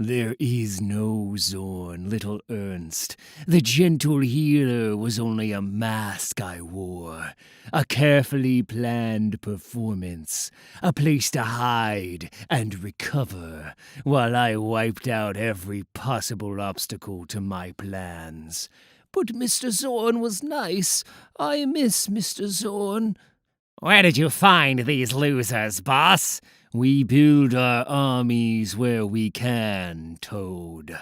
S1: There is no Zorn, little Ernst. The gentle healer was only a mask I wore. A carefully planned performance. A place to hide and recover, while I wiped out every possible obstacle to my plans. But Mr. Zorn was nice. I miss Mr. Zorn.
S5: Where did you find these losers, boss?
S1: We build our armies where we can, Toad.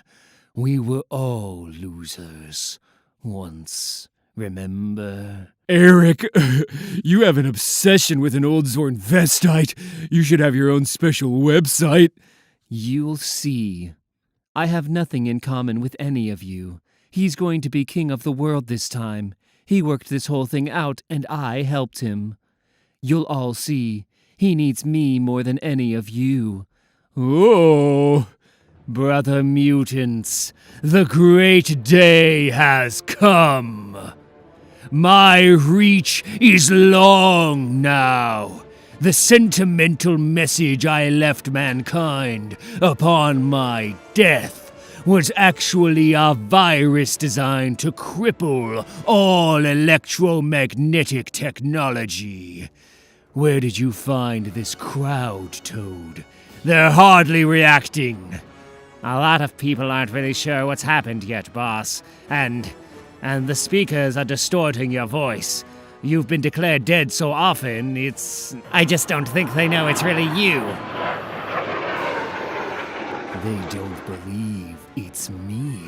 S1: We were all losers. Once, remember?
S8: Eric, you have an obsession with an old Zorn vestite. You should have your own special website.
S3: You'll see. I have nothing in common with any of you. He's going to be king of the world this time. He worked this whole thing out, and I helped him. You'll all see. He needs me more than any of you.
S1: Oh, brother mutants, the great day has come. My reach is long now. The sentimental message I left mankind upon my death was actually a virus designed to cripple all electromagnetic technology. Where did you find this crowd, Toad? They're hardly reacting.
S5: A lot of people aren't really sure what's happened yet, boss. And the speakers are distorting your voice. You've been declared dead so often, I just don't think they know it's really you.
S1: They don't believe it's me.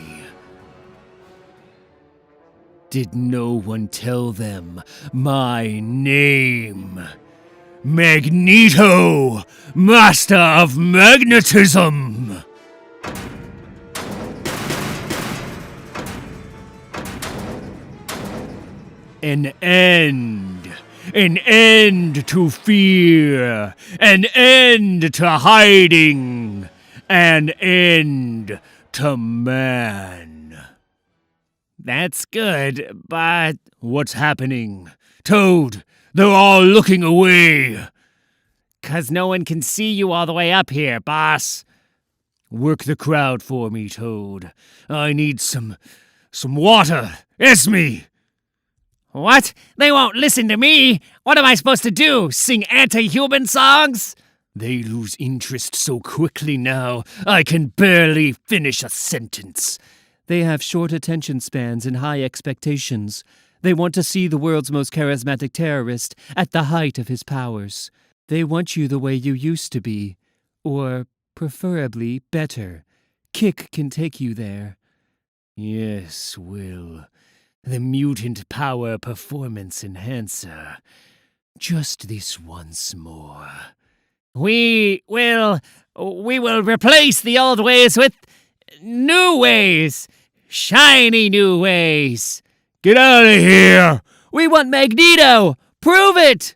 S1: Did no one tell them my name? Magneto, Master of Magnetism! An end to fear, an end to hiding, an end to man.
S5: That's good, but
S1: what's happening? Toad, they're all looking away.
S5: 'Cause no one can see you all the way up here, boss.
S1: Work the crowd for me, Toad. I need some water. Esme!
S5: What? They won't listen to me! What am I supposed to do? Sing anti-human songs?
S1: They lose interest so quickly now, I can barely finish a sentence.
S3: They have short attention spans and high expectations. They want to see the world's most charismatic terrorist at the height of his powers. They want you the way you used to be. Or, preferably, better. Kick can take you there.
S1: Yes, Will. The mutant power performance enhancer. Just this once more.
S5: We will replace the old ways with new ways. Shiny new ways.
S1: Get out of here!
S5: We want Magneto! Prove it!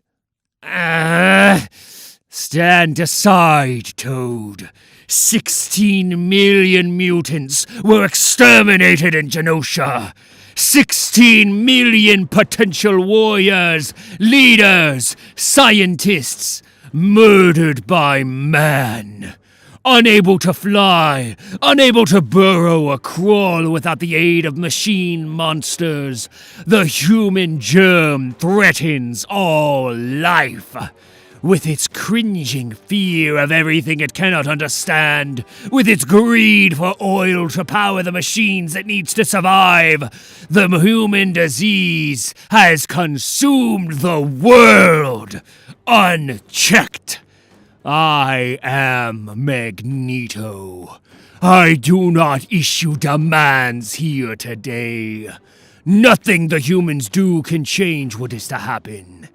S1: Stand aside, Toad. 16 million mutants were exterminated in Genosha. 16 million potential warriors, leaders, scientists, murdered by man. Unable to fly, unable to burrow or crawl without the aid of machine monsters, the human germ threatens all life. With its cringing fear of everything it cannot understand, with its greed for oil to power the machines it needs to survive, the human disease has consumed the world unchecked. I am Magneto. I do not issue demands here today. Nothing the humans do can change what is to happen.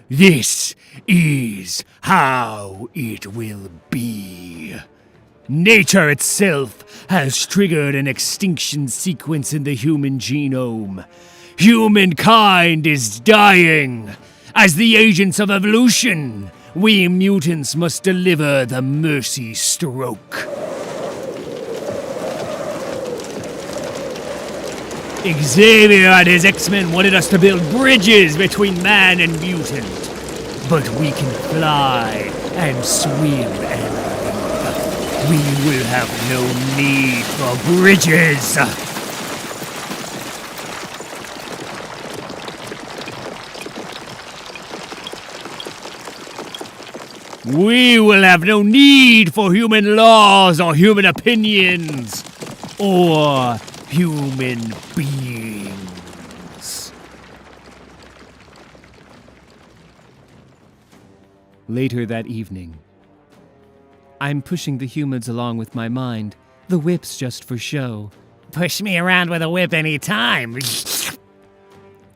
S1: This is how it will be. Nature itself has triggered an extinction sequence in the human genome. Humankind is dying. As the agents of evolution, we mutants must deliver the mercy stroke. Xavier and his X-Men wanted us to build bridges between man and mutant. But we can fly and swim and leap. we will have no need for bridges. We will have no need for human laws or human opinions or human beings.
S3: Later that evening, I'm pushing the humans along with my mind. The whip's just for show.
S5: Push me around with a whip any time.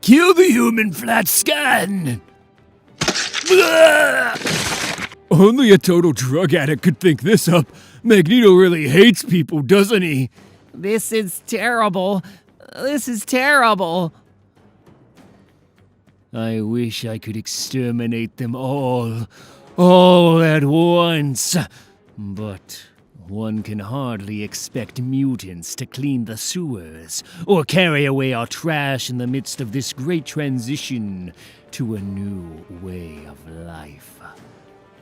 S1: Kill the human flat scan.
S8: Only a total drug addict could think this up. Magneto really hates people, doesn't he?
S5: This is terrible. This is terrible.
S1: I wish I could exterminate them all at once. But one can hardly expect mutants to clean the sewers or carry away our trash in the midst of this great transition to a new way of life.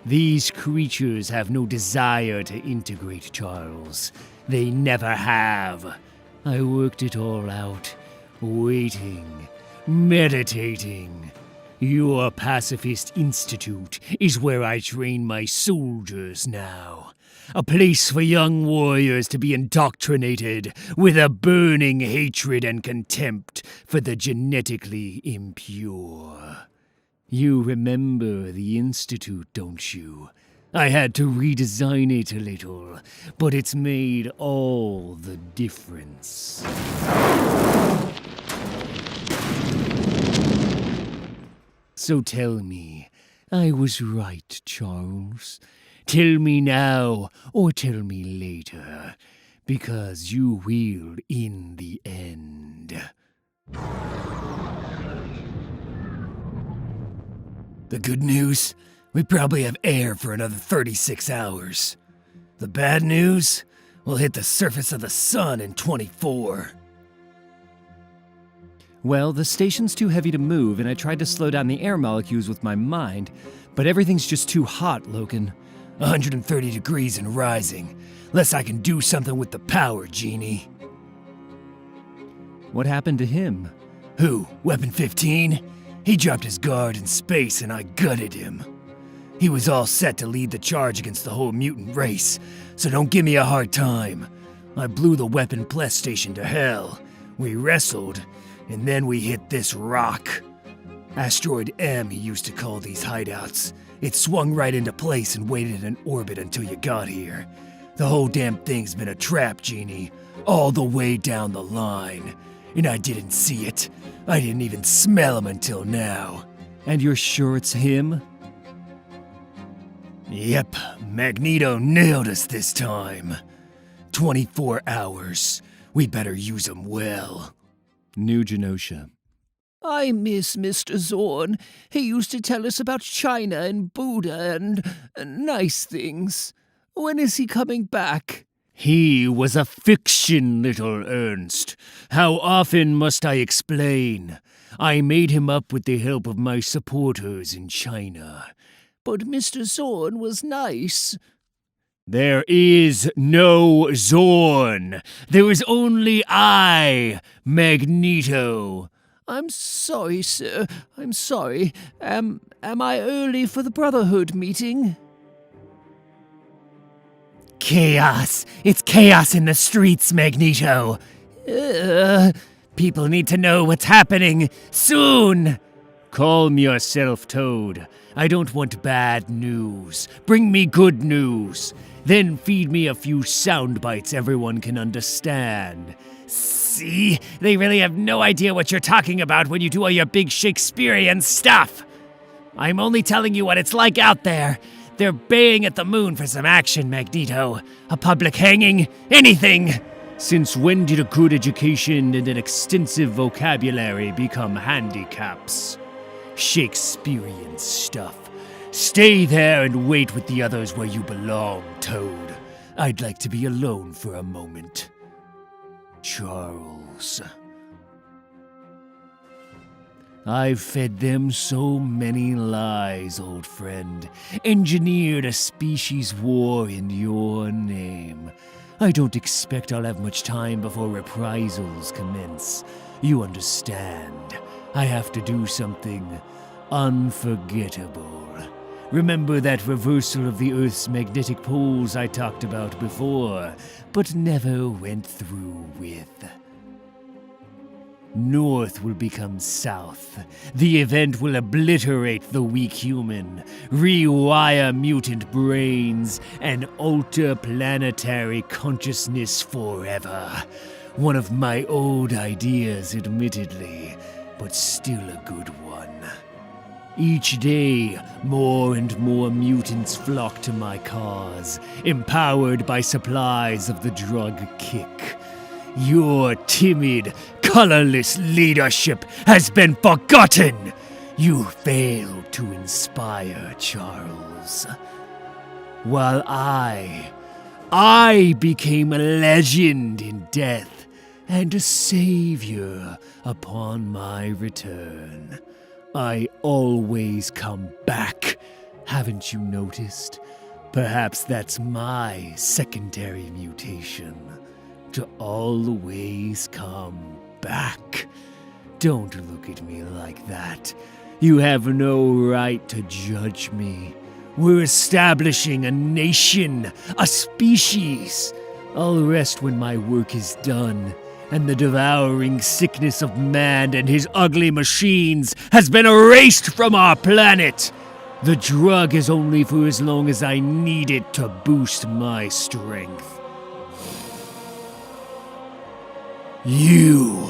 S1: These creatures have no desire to integrate, Charles. They never have. I worked it all out, waiting, meditating. Your Pacifist Institute is where I train my soldiers now. A place for young warriors to be indoctrinated with a burning hatred and contempt for the genetically impure. You remember the Institute, don't you? I had to redesign it a little, but it's made all the difference. So tell me, I was right, Charles. Tell me now, or tell me later, because you will in the end.
S9: The good news? We probably have air for another 36 hours. The bad news? We'll hit the surface of the sun in 24.
S3: Well, the station's too heavy to move, and I tried to slow down the air molecules with my mind, but everything's just too hot, Logan.
S9: 130 degrees and rising. Unless I can do something with the power, Genie.
S3: What happened to him?
S9: Who? Weapon 15? He dropped his guard in space and I gutted him. He was all set to lead the charge against the whole mutant race, so don't give me a hard time. I blew the weapon plus station to hell. We wrestled, and then we hit this rock. Asteroid M, he used to call these hideouts. It swung right into place and waited in orbit until you got here. The whole damn thing's been a trap, Genie, all the way down the line. And I didn't see it. I didn't even smell him until now.
S3: And you're sure it's him?
S9: Yep, Magneto nailed us this time. 24 hours. We better use him well.
S3: New Genosha.
S5: I miss Mr. Zorn. He used to tell us about China and Buddha and nice things. When is he coming back?
S1: He was a fiction, little Ernst. How often must I explain? I made him up with the help of my supporters in China.
S5: But Mr. Zorn was nice.
S1: There is no Zorn. There is only I, Magneto.
S5: I'm sorry, sir. I'm sorry. Am I early for the Brotherhood meeting?
S7: Chaos! It's chaos in the streets, Magneto! People need to know what's happening soon!
S1: Calm yourself, Toad. I don't want bad news. Bring me good news. Then feed me a few sound bites everyone can understand.
S7: See? They really have no idea what you're talking about when you do all your big Shakespearean stuff! I'm only telling you what it's like out there. They're baying at the moon for some action, Magneto. A public hanging, anything!
S1: Since when did a good education and an extensive vocabulary become handicaps? Shakespearean stuff. Stay there and wait with the others where you belong, Toad. I'd like to be alone for a moment. Charles. I've fed them so many lies, old friend. Engineered a species war in your name. I don't expect I'll have much time before reprisals commence. You understand. I have to do something unforgettable. Remember that reversal of the Earth's magnetic poles I talked about before, but never went through with? North will become south. The event will obliterate the weak human, rewire mutant brains, and alter planetary consciousness forever. One of my old ideas, admittedly, but still a good one. Each day, more and more mutants flock to my cause, empowered by supplies of the drug kick. Your timid, colorless leadership has been forgotten! You failed to inspire, Charles. While I became a legend in death and a savior upon my return. I always come back, haven't you noticed? Perhaps that's my secondary mutation. To always come back. Don't look at me like that. You have no right to judge me. We're establishing a nation, a species. I'll rest when my work is done, and the devouring sickness of man and his ugly machines has been erased from our planet. The drug is only for as long as I need it to boost my strength. You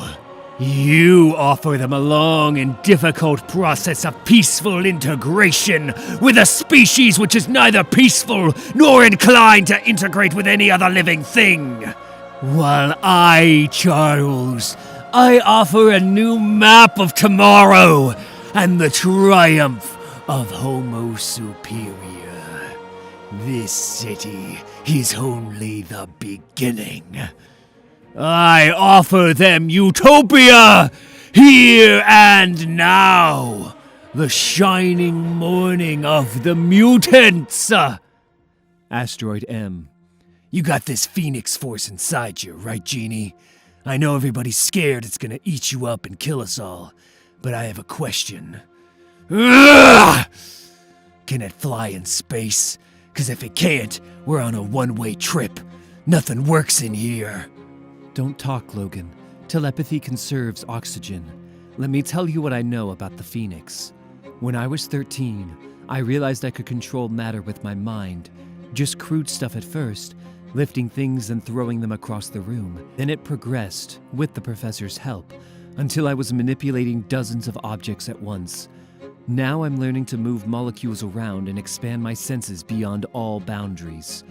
S1: offer them a long and difficult process of peaceful integration with a species which is neither peaceful nor inclined to integrate with any other living thing. While I, Charles, I offer a new map of tomorrow and the triumph of Homo Superior. This city is only the beginning. I offer them utopia, here and now, the shining morning of the mutants.
S3: Asteroid M.
S9: You got this Phoenix Force inside you, right, Genie? I know everybody's scared it's gonna eat you up and kill us all, but I have a question. Ugh! Can it fly in space? 'Cause if it can't, we're on a one-way trip. Nothing works in here.
S3: Don't talk, Logan. Telepathy conserves oxygen. Let me tell you what I know about the Phoenix. When I was 13, I realized I could control matter with my mind. Just crude stuff at first, lifting things and throwing them across the room. Then it progressed, with the professor's help, until I was manipulating dozens of objects at once. Now I'm learning to move molecules around and expand my senses beyond all boundaries.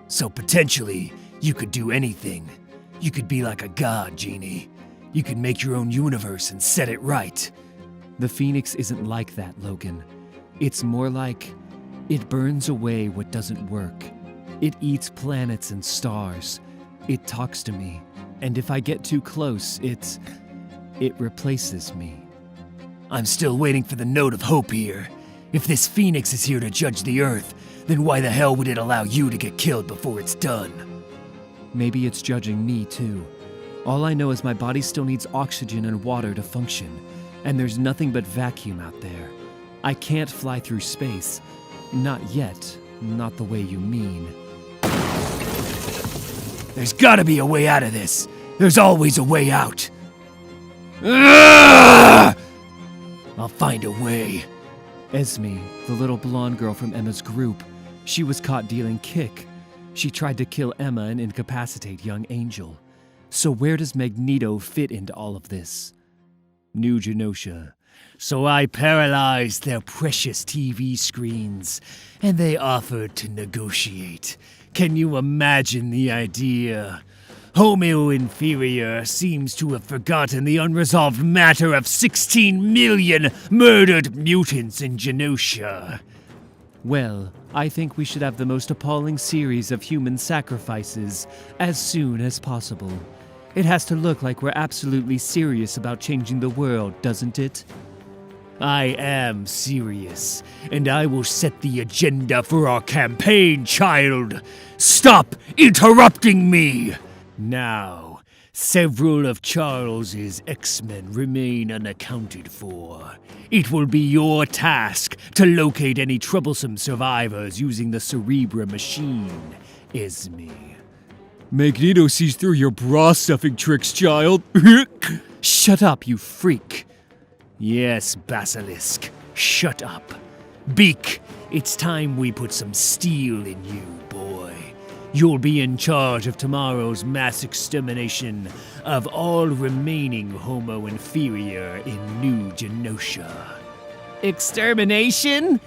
S9: So potentially, you could do anything. You could be like a god, Genie. You could make your own universe and set it right.
S3: The Phoenix isn't like that, Logan. It's more like it burns away what doesn't work. It eats planets and stars. It talks to me. And if I get too close, it replaces me.
S9: I'm still waiting for the note of hope here. If this Phoenix is here to judge the Earth, then why the hell would it allow you to get killed before it's done?
S3: Maybe it's judging me, too. All I know is my body still needs oxygen and water to function, and there's nothing but vacuum out there. I can't fly through space. Not yet. Not the way you mean.
S9: There's gotta be a way out of this. There's always a way out. I'll find a way.
S3: Esme, the little blonde girl from Emma's group, she was caught dealing kick. She tried to kill Emma and incapacitate young Angel. So where does Magneto fit into all of this?
S1: New Genosha. So I paralyzed their precious TV screens, and they offered to negotiate. Can you imagine the idea? Homo Inferior seems to have forgotten the unresolved matter of 16 million murdered mutants in Genosha.
S3: Well, I think we should have the most appalling series of human sacrifices as soon as possible. It has to look like we're absolutely serious about changing the world, doesn't it?
S1: I am serious, and I will set the agenda for our campaign, child. Stop interrupting me! Now, several of Charles's X-Men remain unaccounted for. It will be your task to locate any troublesome survivors using the Cerebra machine, Esme.
S8: Magneto sees through your bra-stuffing tricks, child.
S1: Shut up, you freak. Yes, Basilisk, shut up. Beak, it's time we put some steel in you, boy. You'll be in charge of tomorrow's mass extermination of all remaining Homo inferior in New Genosha.
S5: Extermination?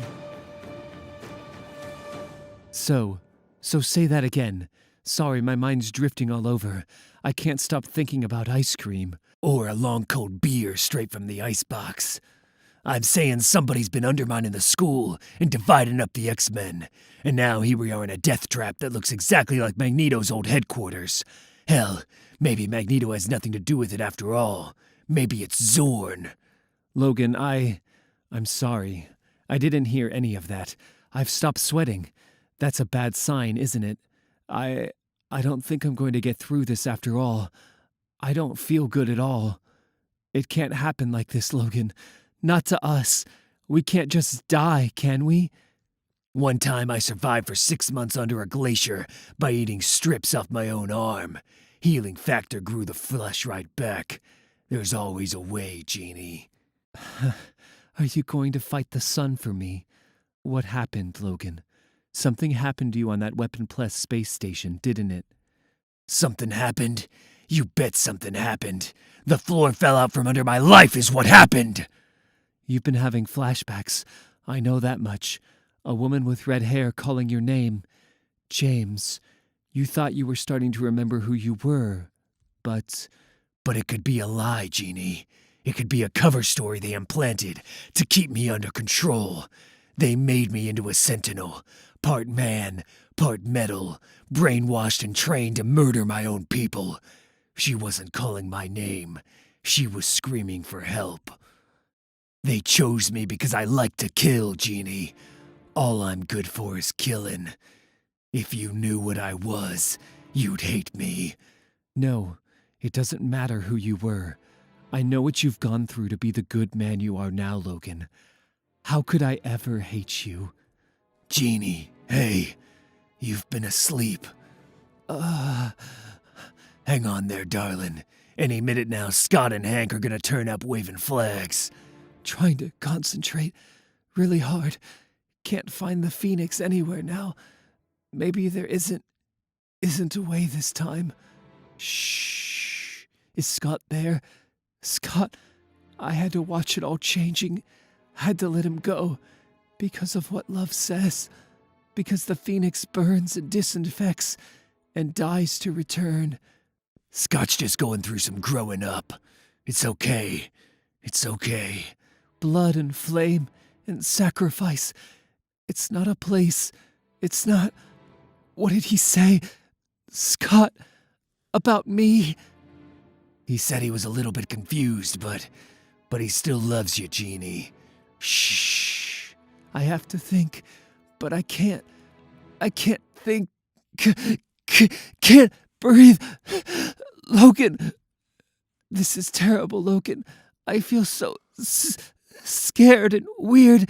S2: So say that again. Sorry, my mind's drifting all over. I can't stop thinking about ice cream.
S9: Or a long cold beer straight from the icebox. I'm saying somebody's been undermining the school and dividing up the X-Men. And now here we are in a death trap that looks exactly like Magneto's old headquarters. Hell, maybe Magneto has nothing to do with it after all. Maybe it's Zorn.
S2: Logan, I'm sorry. I didn't hear any of that. I've stopped sweating. That's a bad sign, isn't it? I don't think I'm going to get through this after all. I don't feel good at all. It can't happen like this, Logan. Not to us. We can't just die, can we?
S9: One time I survived for 6 months under a glacier by eating strips off my own arm. Healing factor grew the flesh right back. There's always a way, Jeannie.
S2: Are you going to fight the sun for me? What happened, Logan? Something happened to you on that Weapon Plus space station, didn't it?
S9: Something happened? You bet something happened. The floor fell out from under my life is what happened.
S2: You've been having flashbacks. I know that much. A woman with red hair calling your name. James, you thought you were starting to remember who you were, but...
S9: But it could be a lie, Jeannie. It could be a cover story they implanted to keep me under control. They made me into a Sentinel. Part man, part metal. Brainwashed and trained to murder my own people. She wasn't calling my name. She was screaming for help. They chose me because I like to kill, Jeannie. All I'm good for is killing. If you knew what I was, you'd hate me.
S2: No, it doesn't matter who you were. I know what you've gone through to be the good man you are now, Logan. How could I ever hate you?
S9: Jeannie, hey, you've been asleep. Hang on there, darling. Any minute now, Scott and Hank are gonna turn up waving flags.
S2: Trying to concentrate really hard. Can't find the Phoenix anywhere now. Maybe there isn't a way this time. Shh. Is Scott there? Scott, I had to watch it all changing. Had to let him go. Because of what love says. Because the Phoenix burns and disinfects and dies to return.
S9: Scott's just going through some growing up. It's okay. It's okay.
S2: Blood and flame and sacrifice. It's not a place. It's not... What did he say? Scott, about me?
S9: He said he was a little bit confused, but he still loves you, Jeannie. Shh.
S2: I have to think, but I can't. I can't think. Can't breathe. Logan. This is terrible, Logan. I feel so scared and weird.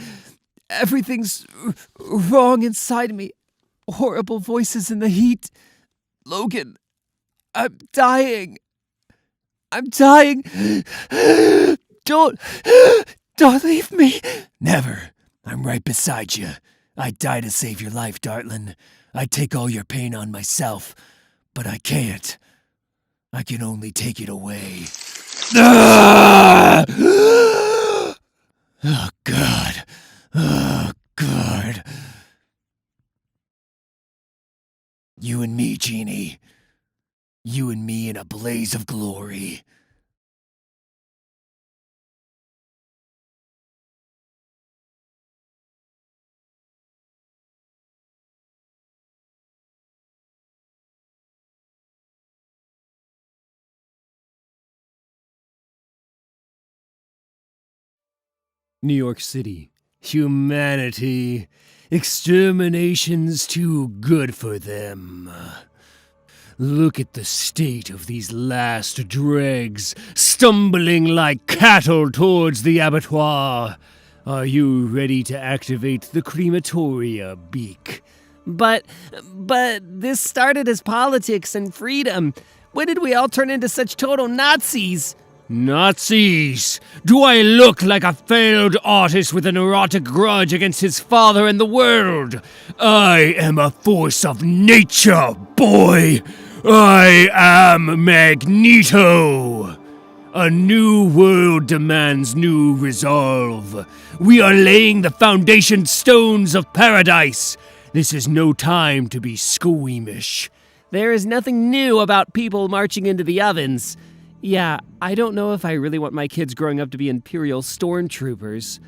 S2: Everything's wrong inside me. Horrible voices in the heat. Logan, I'm dying. I'm dying. Don't leave me.
S9: Never. I'm right beside you. I'd die to save your life, darling. I'd take all your pain on myself, but I can't. I can only take it away. Ah! Oh, God. Oh, God. You and me, Jeannie. You and me in a blaze of glory.
S1: New York City. Humanity. Extermination's too good for them. Look at the state of these last dregs, stumbling like cattle towards the abattoir. Are you ready to activate the crematoria, Beak?
S5: But this started as politics and freedom. When did we all turn into such total Nazis?
S1: Nazis! Do I look like a failed artist with an erotic grudge against his father and the world? I am a force of nature, boy! I am Magneto! A new world demands new resolve. We are laying the foundation stones of paradise. This is no time to be squeamish.
S5: There is nothing new about people marching into the ovens. Yeah, I don't know if I really want my kids growing up to be Imperial stormtroopers.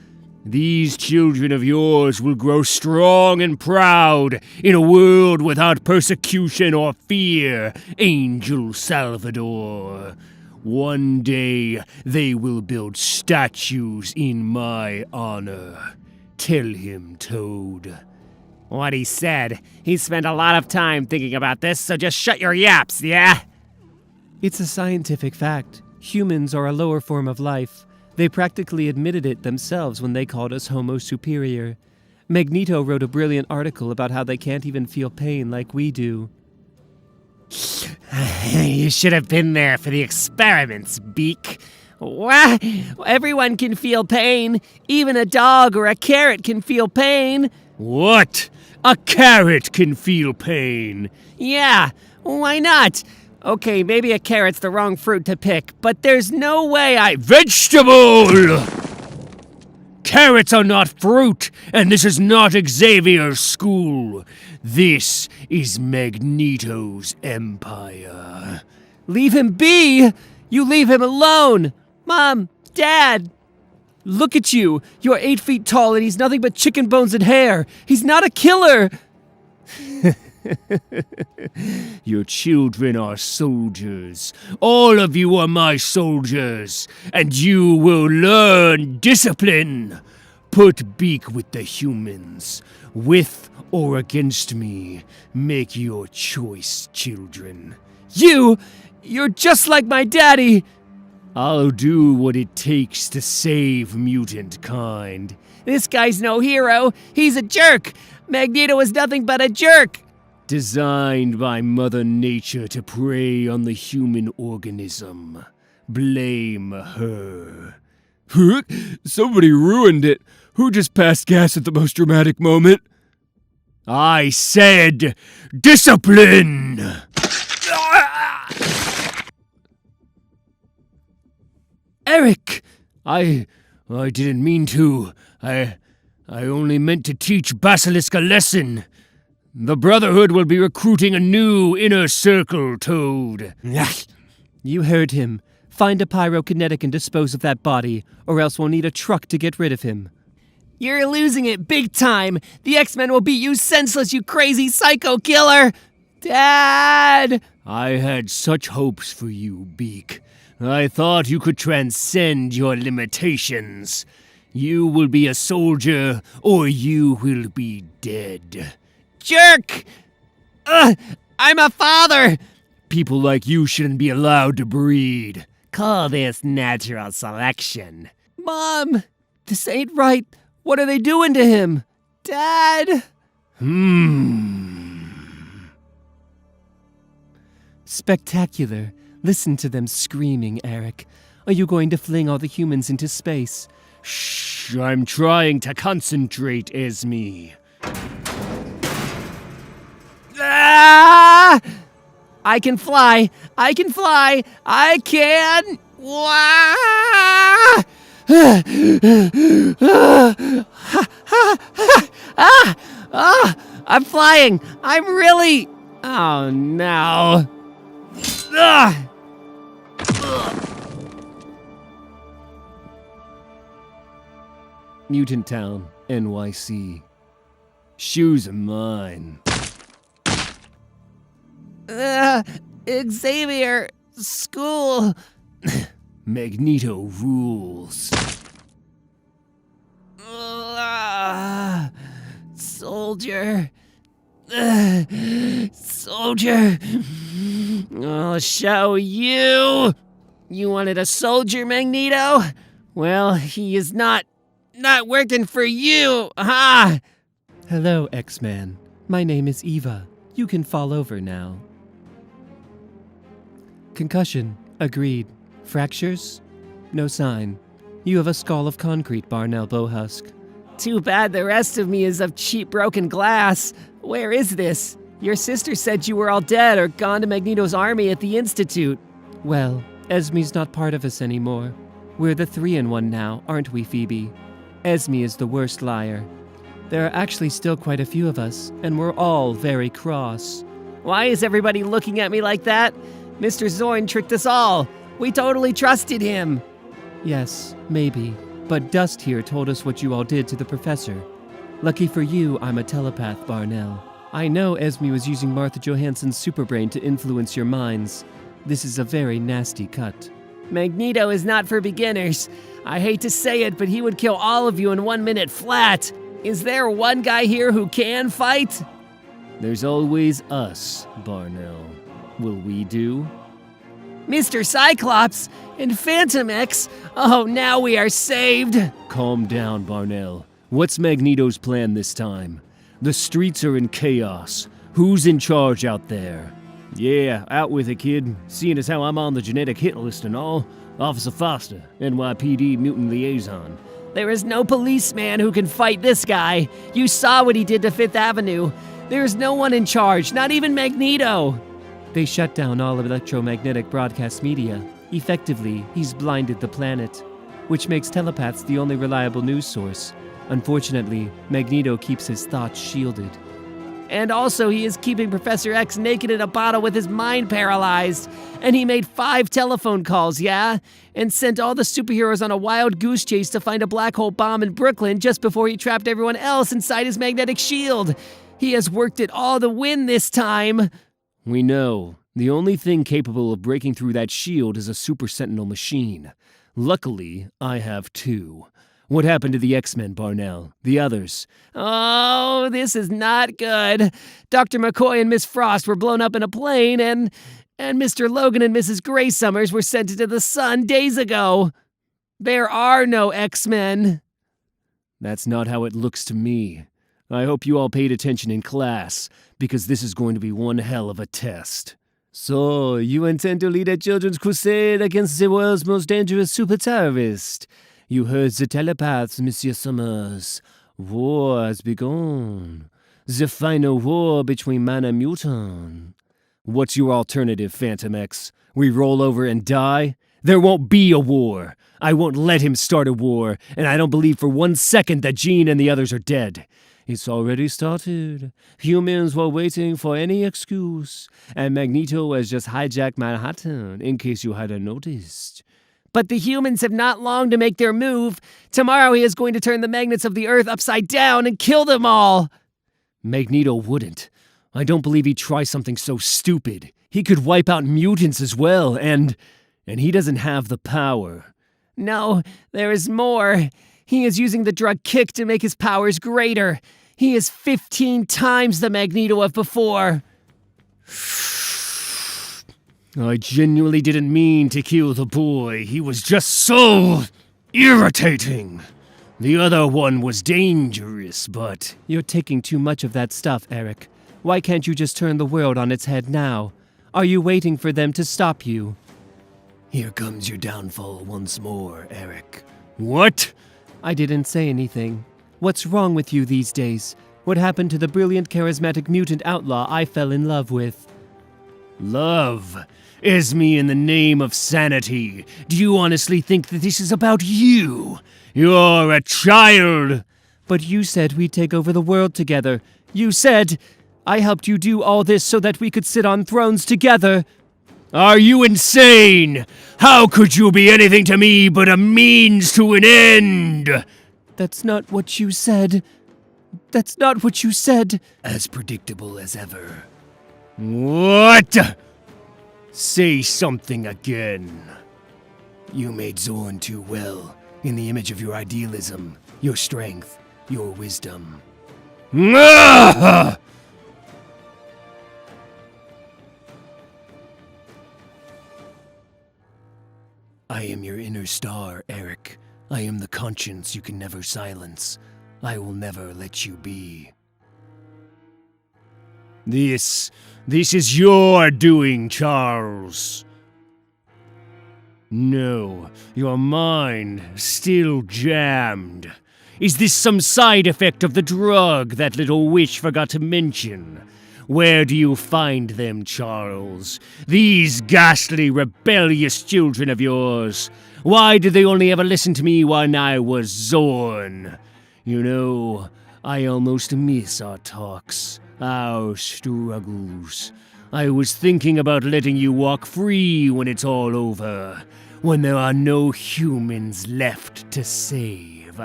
S1: These children of yours will grow strong and proud in a world without persecution or fear, Angel Salvador. One day they will build statues in my honor. Tell him, Toad.
S5: What he said. He spent a lot of time thinking about this, so just shut your yaps, yeah?
S3: It's a scientific fact. Humans are a lower form of life. They practically admitted it themselves when they called us Homo superior. Magneto wrote a brilliant article about how they can't even feel pain like we do.
S5: You should have been there for the experiments, Beak. What? Everyone can feel pain. Even a dog or a carrot can feel pain.
S1: What? A carrot can feel pain?
S5: Yeah, why not? Okay, maybe a carrot's the wrong fruit to pick, but there's no way
S1: Vegetable! Carrots are not fruit, and this is not Xavier's school. This is Magneto's empire.
S5: Leave him be! You leave him alone! Mom, Dad!
S3: Look at you! You're 8 feet tall and he's nothing but chicken bones and hair! He's not a killer!
S1: Your children are soldiers. All of you are my soldiers, and you will learn discipline. Put Beak with the humans. With or against me. Make your choice, children.
S3: You're just like my daddy!
S1: I'll do what it takes to save mutant kind.
S5: This guy's no hero. He's a jerk. Magneto is nothing but a jerk.
S1: Designed by Mother Nature to prey on the human organism. Blame her.
S8: Somebody ruined it. Who just passed gas at the most dramatic moment?
S1: I said discipline!
S3: Eric!
S1: I didn't mean to. I only meant to teach Basilisk a lesson. The Brotherhood will be recruiting a new inner circle, Toad.
S3: You heard him. Find a pyrokinetic and dispose of that body, or else we'll need a truck to get rid of him.
S5: You're losing it big time. The X-Men will beat you senseless, you crazy psycho killer. Dad!
S1: I had such hopes for you, Beak. I thought you could transcend your limitations. You will be a soldier, or you will be dead.
S5: Jerk! I'm a father!
S1: People like you shouldn't be allowed to breed.
S5: Call this natural selection.
S3: Mom! This ain't right. What are they doing to him?
S5: Dad!
S3: Spectacular. Listen to them screaming, Eric. Are you going to fling all the humans into space?
S1: Shh, I'm trying to concentrate, Esme.
S5: Ah! I can fly. I can fly. I can. I'm flying. I'm really. Oh no.
S1: Mutant Town, NYC. Shoes are mine.
S5: Xavier, school.
S1: Magneto rules.
S5: soldier. Soldier. I'll show you. You wanted a soldier, Magneto? Well, he is not working for you, huh?
S3: Hello, X-Man. My name is Eva. You can fall over now. Concussion. Agreed. Fractures? No sign. You have a skull of concrete, Barnell Bowhusk.
S5: Too bad the rest of me is of cheap broken glass. Where is this? Your sister said you were all dead or gone to Magneto's army at the Institute.
S3: Well, Esme's not part of us anymore. We're the 3-in-1 now, aren't we, Phoebe? Esme is the worst liar. There are actually still quite a few of us, and we're all very cross.
S5: Why is everybody looking at me like that? Mr. Zorn tricked us all. We totally trusted him.
S3: Yes, maybe. But Dust here told us what you all did to the professor. Lucky for you, I'm a telepath, Barnell. I know Esme was using Martha Johansson's superbrain to influence your minds. This is a very nasty cut.
S5: Magneto is not for beginners. I hate to say it, but he would kill all of you in 1 minute flat. Is there one guy here who can fight?
S1: There's always us, Barnell. Will we do?
S5: Mr. Cyclops and Fantomex. Oh, now we are saved.
S1: Calm down, Barnell. What's Magneto's plan this time? The streets are in chaos. Who's in charge out there? Yeah, out with it, kid. Seeing as how I'm on the genetic hit list and all. Officer Foster, NYPD Mutant Liaison.
S5: There is no policeman who can fight this guy. You saw what he did to Fifth Avenue. There is no one in charge, not even Magneto.
S3: They shut down all electromagnetic broadcast media. Effectively, he's blinded the planet, which makes telepaths the only reliable news source. Unfortunately, Magneto keeps his thoughts shielded.
S5: And also, he is keeping Professor X naked in a bottle with his mind paralyzed. And he made 5 telephone calls, yeah? And sent all the superheroes on a wild goose chase to find a black hole bomb in Brooklyn just before he trapped everyone else inside his magnetic shield. He has worked it all to win this time.
S1: We know. The only thing capable of breaking through that shield is a Super Sentinel machine. Luckily, I have 2. What happened to the X-Men, Barnell? The others?
S5: Oh, this is not good. Dr. McCoy and Miss Frost were blown up in a plane, and Mr. Logan and Mrs. Grey Summers were sent into the sun days ago. There are no X-Men.
S1: That's not how it looks to me. I hope you all paid attention in class, because this is going to be one hell of a test. So, you intend to lead a children's crusade against the world's most dangerous super terrorist? You heard the telepaths, Monsieur Summers. War has begun. The final war between man and mutant. What's your alternative, Fantomex? We roll over and die? There won't be a war. I won't let him start a war, and I don't believe for 1 second that Jean and the others are dead. It's already started. Humans were waiting for any excuse, and Magneto has just hijacked Manhattan, in case you hadn't noticed.
S5: But the humans have not long to make their move. Tomorrow he is going to turn the magnets of the Earth upside down and kill them all.
S1: Magneto wouldn't. I don't believe he'd try something so stupid. He could wipe out mutants as well, and he doesn't have the power.
S5: No, there is more. He is using the drug Kick to make his powers greater. He is 15 times the Magneto of before.
S1: I genuinely didn't mean to kill the boy. He was just so irritating. The other one was dangerous, but...
S3: You're taking too much of that stuff, Eric. Why can't you just turn the world on its head now? Are you waiting for them to stop you?
S9: Here comes your downfall once more, Eric.
S1: What?
S3: I didn't say anything. What's wrong with you these days? What happened to the brilliant, charismatic mutant outlaw I fell in love with?
S1: Love? Esme, in the name of sanity, do you honestly think that this is about you? You're a child!
S3: But you said we'd take over the world together. You said... I helped you do all this so that we could sit on thrones together.
S1: Are you insane? How could you be anything to me but a means to an end?
S3: That's not what you said. That's not what you said.
S9: As predictable as ever.
S1: What? Say something again.
S9: You made Zorn too well, in the image of your idealism, your strength, your wisdom.
S1: Ah!
S9: I am your inner star, Eric. I am the conscience you can never silence. I will never let you be.
S1: This is your doing, Charles. No, your mind still jammed. Is this some side effect of the drug that little witch forgot to mention? Where do you find them, Charles? These ghastly, rebellious children of yours. Why did they only ever listen to me when I was Zorn? You know, I almost miss our talks, our struggles. I was thinking about letting you walk free when it's all over, when there are no humans left to save.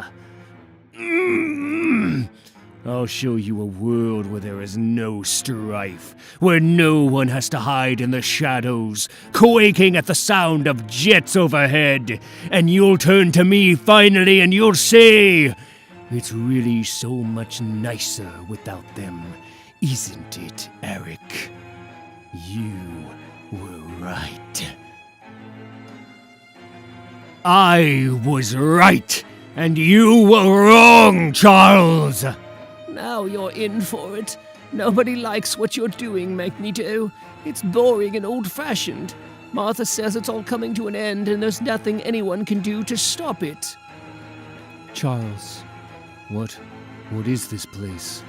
S1: I'll show you a world where there is no strife, where no one has to hide in the shadows, quaking at the sound of jets overhead, and you'll turn to me finally and you'll say, "It's really so much nicer without them, isn't it, Eric? You were right." I was right, and you were wrong, Charles!
S5: Now you're in for it. Nobody likes what you're doing, Magneto. It's boring and old-fashioned. Martha says it's all coming to an end and there's nothing anyone can do to stop it.
S2: Charles, what is this place?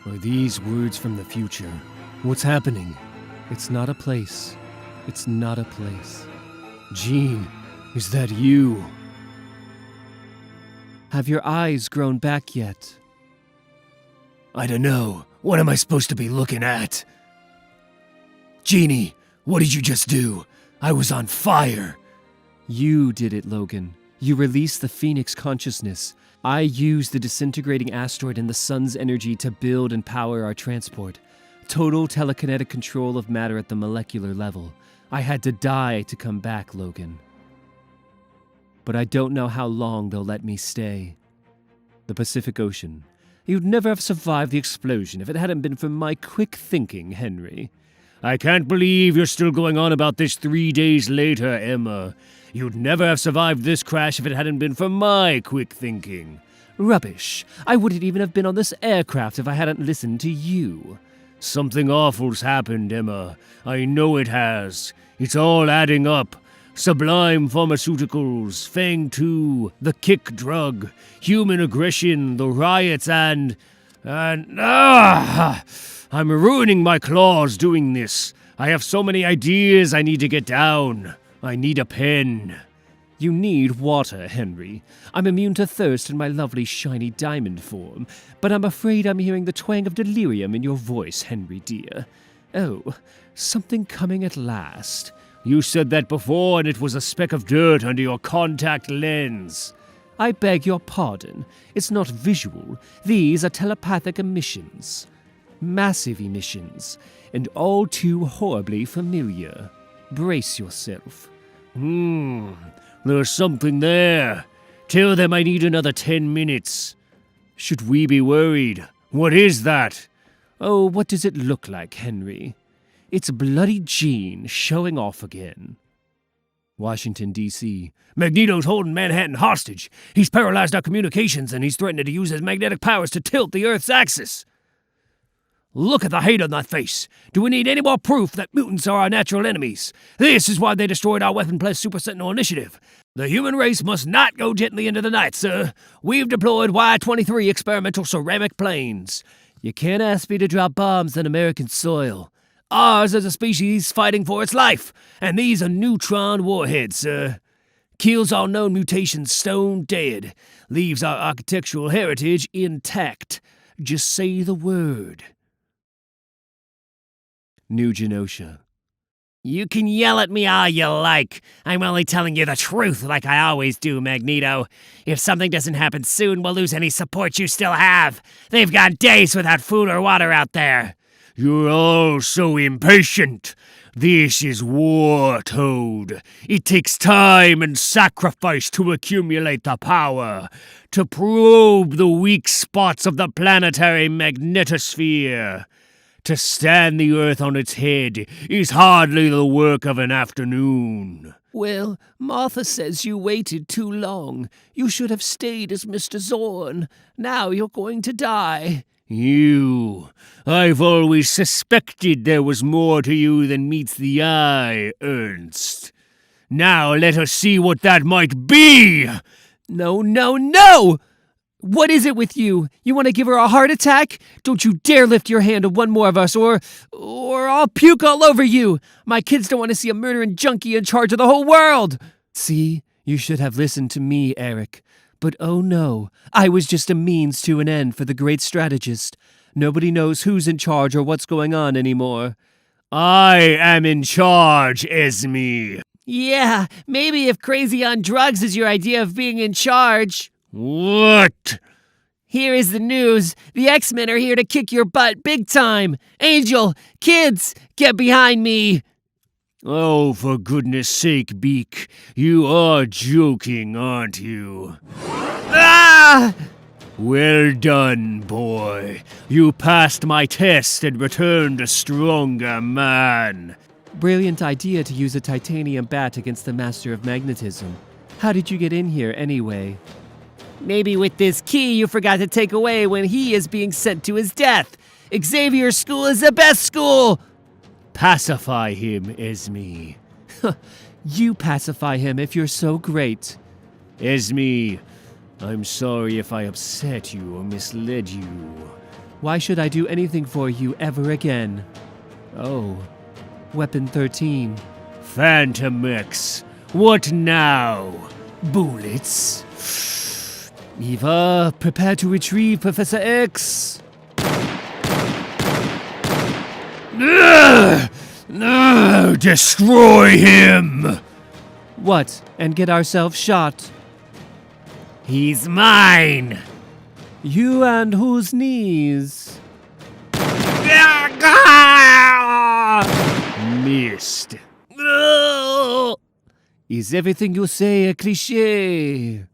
S2: Are these words from the future? What's happening? It's not a place. It's not a place. Jean, is that you? Have your eyes grown back yet?
S9: I don't know. What am I supposed to be looking at? Jeannie, what did you just do? I was on fire.
S2: You did it, Logan. You released the Phoenix consciousness. I used the disintegrating asteroid and the sun's energy to build and power our transport. Total telekinetic control of matter at the molecular level. I had to die to come back, Logan. But I don't know how long they'll let me stay. The Pacific Ocean. You'd never have survived the explosion if it hadn't been for my quick thinking, Henry.
S1: I can't believe you're still going on about this 3 days later, Emma. You'd never have survived this crash if it hadn't been for my quick thinking.
S2: Rubbish. I wouldn't even have been on this aircraft if I hadn't listened to you.
S1: Something awful's happened, Emma. I know it has. It's all adding up. Sublime Pharmaceuticals, Fang 2, the kick drug, human aggression, the riots, and I'm ruining my claws doing this. I have so many ideas I need to get down. I need a pen.
S2: You need water, Henry. I'm immune to thirst in my lovely shiny diamond form, but I'm afraid I'm hearing the twang of delirium in your voice, Henry dear. Oh, something coming at last.
S1: You said that before, and it was a speck of dirt under your contact lens.
S2: I beg your pardon. It's not visual. These are telepathic emissions. Massive emissions, and all too horribly familiar. Brace yourself.
S1: There's something there. Tell them I need another 10 minutes. Should we be worried? What is that?
S2: Oh, what does it look like, Henry? It's bloody Jean showing off again.
S1: Washington, D.C. Magneto's holding Manhattan hostage. He's paralyzed our communications, and he's threatening to use his magnetic powers to tilt the Earth's axis. Look at the hate on that face. Do we need any more proof that mutants are our natural enemies? This is why they destroyed our Weapon Plus Super Sentinel initiative. The human race must not go gently into the night, sir. We've deployed Y-23 experimental ceramic planes. You can't ask me to drop bombs on American soil. Ours is a species fighting for its life, and these are neutron warheads, sir. Kills all known mutations stone dead. Leaves our architectural heritage intact. Just say the word.
S2: New Genosha.
S7: You can yell at me all you like. I'm only telling you the truth like I always do, Magneto. If something doesn't happen soon, we'll lose any support you still have. They've gone days without food or water out there.
S1: You're all so impatient. This is war, Toad. It takes time and sacrifice to accumulate the power, to probe the weak spots of the planetary magnetosphere. To stand the Earth on its head is hardly the work of an afternoon.
S5: Well, Martha says you waited too long. You should have stayed as Mr. Zorn. Now you're going to die.
S1: I've always suspected there was more to you than meets the eye, Ernst. Now let us see what that might be!
S5: No, no, no! What is it with you? You want to give her a heart attack? Don't you dare lift your hand on one more of us, or I'll puke all over you! My kids don't want to see a murdering junkie in charge of the whole world!
S2: See, you should have listened to me, Eric. But oh no, I was just a means to an end for the great strategist. Nobody knows who's in charge or what's going on anymore.
S1: I am in charge, Esme.
S5: Yeah, maybe if crazy on drugs is your idea of being in charge.
S1: What?
S5: Here is the news. The X-Men are here to kick your butt big time. Angel, kids, get behind me.
S1: Oh, for goodness sake, Beak. You are joking, aren't you?
S5: Ah!
S1: Well done, boy. You passed my test and returned a stronger man.
S2: Brilliant idea to use a titanium bat against the Master of Magnetism. How did you get in here anyway?
S5: Maybe with this key you forgot to take away when he is being sent to his death. Xavier's school is the best school!
S1: Pacify him, Esme.
S2: You pacify him if you're so great.
S1: Esme, I'm sorry if I upset you or misled you.
S2: Why should I do anything for you ever again? Oh, Weapon 13.
S1: Fantomex, what now? Bullets?
S2: Eva, prepare to retrieve Professor X.
S1: Destroy him!
S2: What, and get ourselves shot?
S1: He's mine!
S2: You and whose knees?
S1: Missed.
S2: Is everything you say a cliché?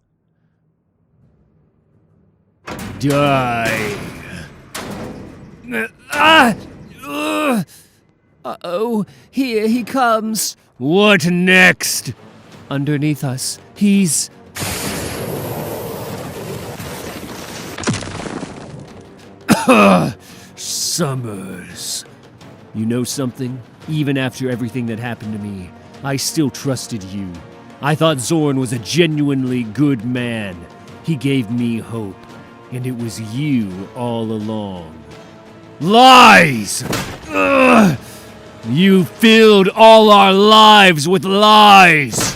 S1: Die.
S5: Uh-oh, here he comes.
S1: What next?
S2: Underneath us, he's...
S1: Summers. You know something? Even after everything that happened to me, I still trusted you. I thought Zorn was a genuinely good man. He gave me hope, and it was you all along. Lies! Ugh! You filled all our lives with lies!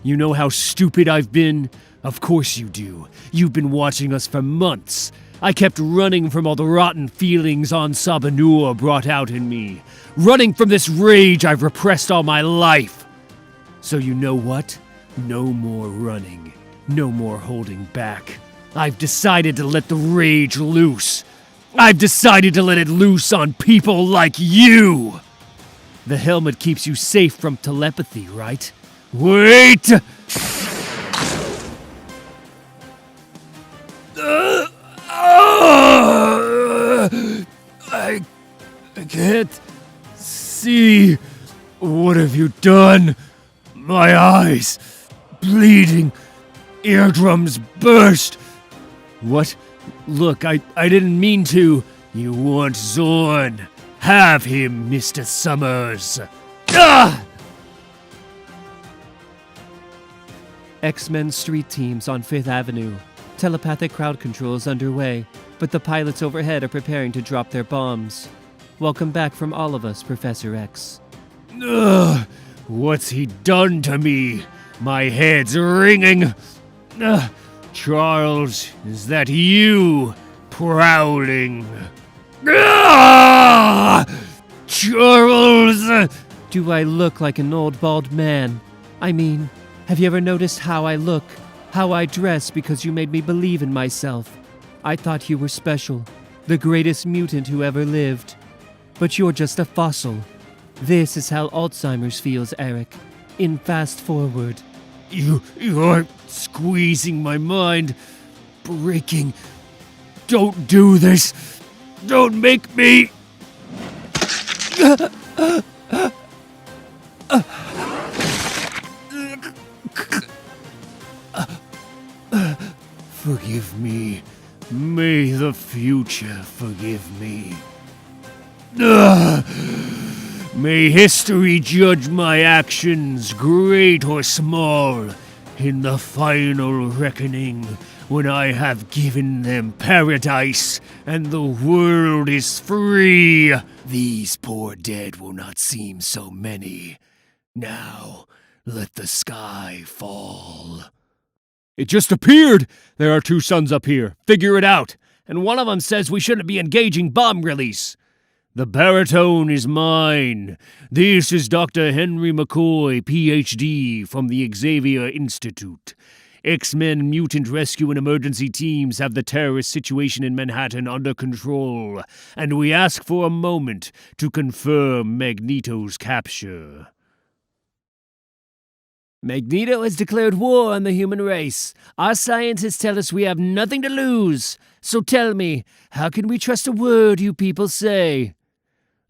S1: You know how stupid I've been? Of course you do. You've been watching us for months. I kept running from all the rotten feelings on Sabanur brought out in me. Running from this rage I've repressed all my life. So you know what? No more running. No more holding back. I've decided to let the rage loose. I've decided to let it loose on people like you! The helmet keeps you safe from telepathy, right? Wait! I can't see. What have you done? My eyes bleeding. Eardrums burst. What? Look, I didn't mean to. You want Zorn. Have him, Mr. Summers. Ah!
S2: X-Men street teams on 5th Avenue. Telepathic crowd control is underway, but the pilots overhead are preparing to drop their bombs. Welcome back from all of us, Professor X.
S1: Ugh, what's he done to me? My head's ringing. Charles, is that you prowling? Charles!
S2: Do I look like an old bald man? I mean, have you ever noticed how I look? How I dress because you made me believe in myself? I thought you were special, the greatest mutant who ever lived. But you're just a fossil.
S4: This is how Alzheimer's feels, Eric. In fast forward.
S1: You're squeezing my mind. Breaking. Don't do this. Don't make me. Forgive me. May the future forgive me. May history judge my actions, great or small, in the final reckoning when I have given them paradise and the world is free. These poor dead will not seem so many. Now, let the sky fall.
S8: It just appeared! There are 2 suns up here. Figure it out. And one of them says we shouldn't be engaging bomb release.
S1: The baritone is mine. This is Dr. Henry McCoy, Ph.D., from the Xavier Institute. X-Men mutant rescue and emergency teams have the terrorist situation in Manhattan under control, and we ask for a moment to confirm Magneto's capture.
S5: Magneto has declared war on the human race. Our scientists tell us we have nothing to lose. So tell me, how can we trust a word you people say?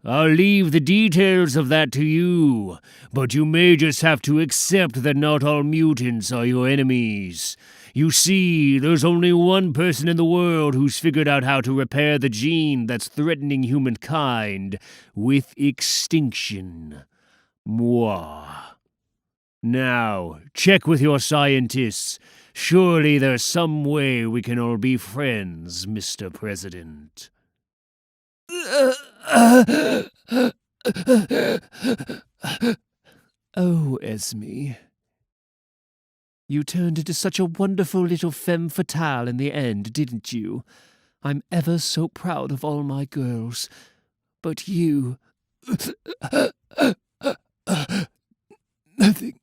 S1: I'll leave the details of that to you, but you may just have to accept that not all mutants are your enemies. You see, there's only one person in the world who's figured out how to repair the gene that's threatening humankind with extinction. Moi. Now, check with your scientists. Surely there's some way we can all be friends, Mr. President.
S4: Oh, Esme. You turned into such a wonderful little femme fatale in the end, didn't you? I'm ever so proud of all my girls. But you... Nothing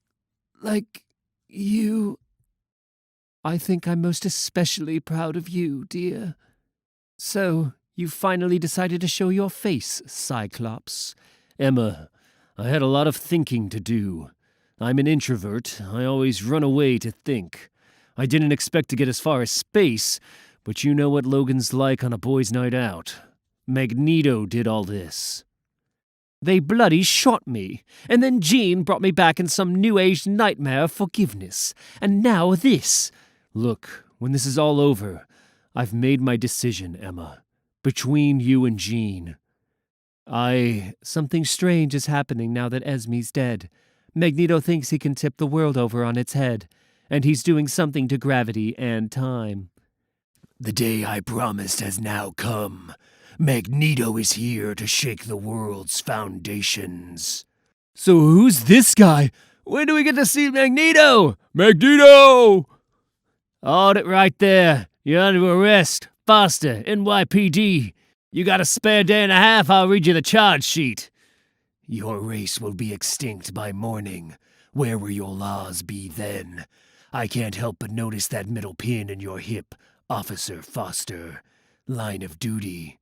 S4: like you. I think I'm most especially proud of you, dear. So, you finally decided to show your face, Cyclops.
S1: Emma, I had a lot of thinking to do. I'm an introvert. I always run away to think. I didn't expect to get as far as space, but you know what Logan's like on a boys' night out. Magneto did all this.
S5: They bloody shot me, and then Jean brought me back in some new age nightmare of forgiveness, and now this.
S1: Look, when this is all over, I've made my decision, Emma. Between you and Jean.
S4: Something strange is happening now that Esme's dead. Magneto thinks he can tip the world over on its head, and he's doing something to gravity and time.
S9: The day I promised has now come. Magneto is here to shake the world's foundations.
S8: So who's this guy? When do we get to see Magneto? Magneto!
S1: Hold it right there. You're under arrest. Faster, NYPD. You got a spare day and a half, I'll read you the charge sheet.
S9: Your race will be extinct by morning. Where will your laws be then? I can't help but notice that middle pin in your hip, Officer Foster. Line of duty.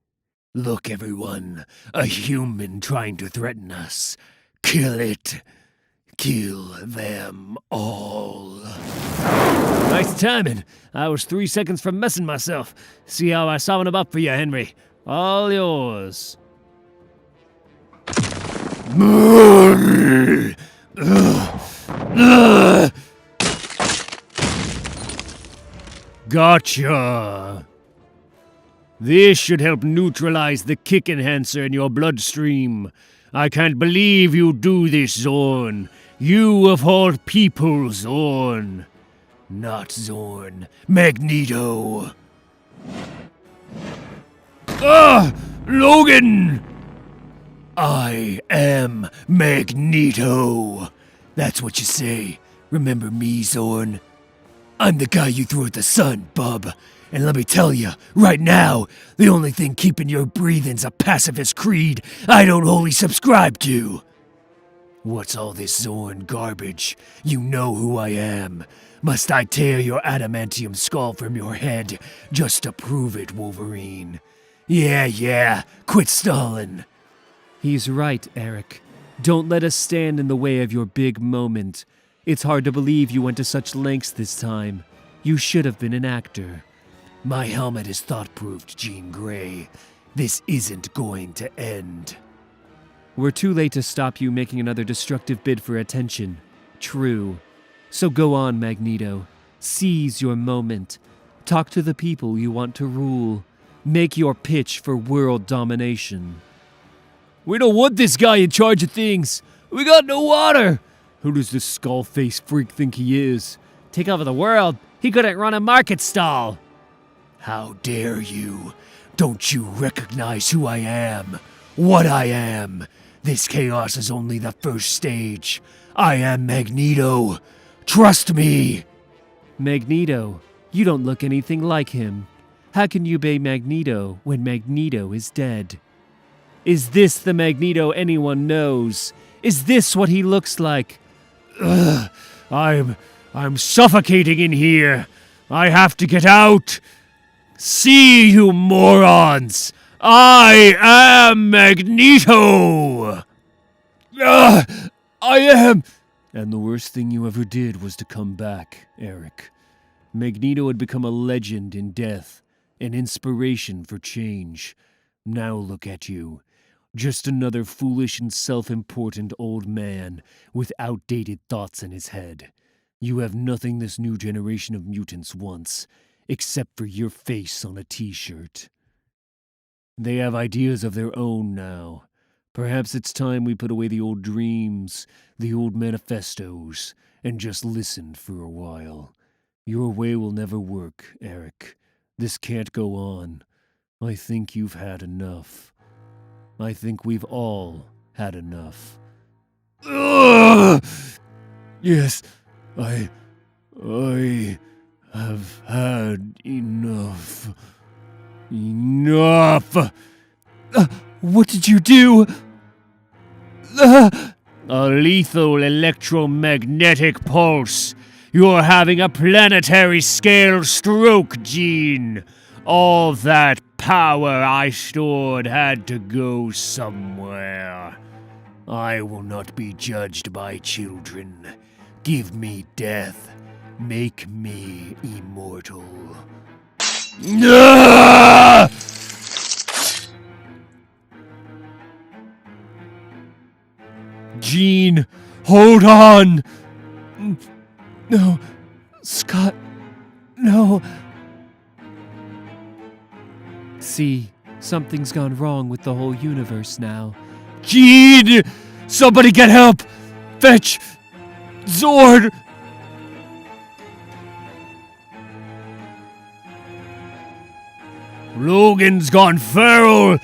S9: Look, everyone. A human trying to threaten us. Kill it. Kill them all.
S1: Nice timing. I was 3 seconds from messing myself. See how I saw them up for you, Henry. All yours. Gotcha. This should help neutralize the kick enhancer in your bloodstream. I can't believe you do this, Zorn. You of all people, Zorn.
S9: Not Zorn. Magneto.
S1: Logan!
S9: I am Magneto. That's what you say. Remember me, Zorn? I'm the guy you threw at the sun, bub. And let me tell you, right now, the only thing keeping your breathing's a pacifist creed I don't wholly subscribe to. What's all this Zorn garbage? You know who I am. Must I tear your adamantium skull from your head just to prove it, Wolverine? Yeah, quit stalling.
S4: He's right, Eric.
S3: Don't let us stand in the way of your big moment. It's hard to believe you went to such lengths this time. You should have been an actor.
S9: My helmet is thought-proofed, Jean Grey. This isn't going to end.
S3: We're too late to stop you making another destructive bid for attention. True. So go on, Magneto. Seize your moment. Talk to the people you want to rule. Make your pitch for world domination.
S2: We don't want this guy in charge of things. We got no water.
S8: Who does this skull-faced freak think he is?
S5: Take over the world. He couldn't run a market stall.
S9: How dare you? Don't you recognize who I am? What I am? This chaos is only the first stage. I am Magneto. Trust me.
S3: Magneto, you don't look anything like him. How can you be Magneto when Magneto is dead? Is this the Magneto anyone knows? Is this what he looks like?
S1: Ugh, I'm suffocating in here. I have to get out. See, you morons! I am Magneto!
S2: I am...
S8: And the worst thing you ever did was to come back, Eric. Magneto had become a legend in death, an inspiration for change. Now look at you. Just another foolish and self-important old man with outdated thoughts in his head. You have nothing this new generation of mutants wants, except for your face on a t-shirt. They have ideas of their own now. Perhaps it's time we put away the old dreams, the old manifestos, and just listen for a while. Your way will never work, Eric. This can't go on. I think you've had enough. I think we've all had enough.
S2: Yes,
S8: I have had enough. Enough!
S2: What did you do?
S1: A lethal electromagnetic pulse. You're having a planetary scale stroke, Jean. All that power I stored had to go somewhere.
S9: I will not be judged by children. Give me death. Make me immortal.
S2: Jean, hold on! No, Scott, no.
S3: See, something's gone wrong with the whole universe now.
S2: Jean! Somebody get help! Fetch! Zorn!
S1: Logan's gone feral!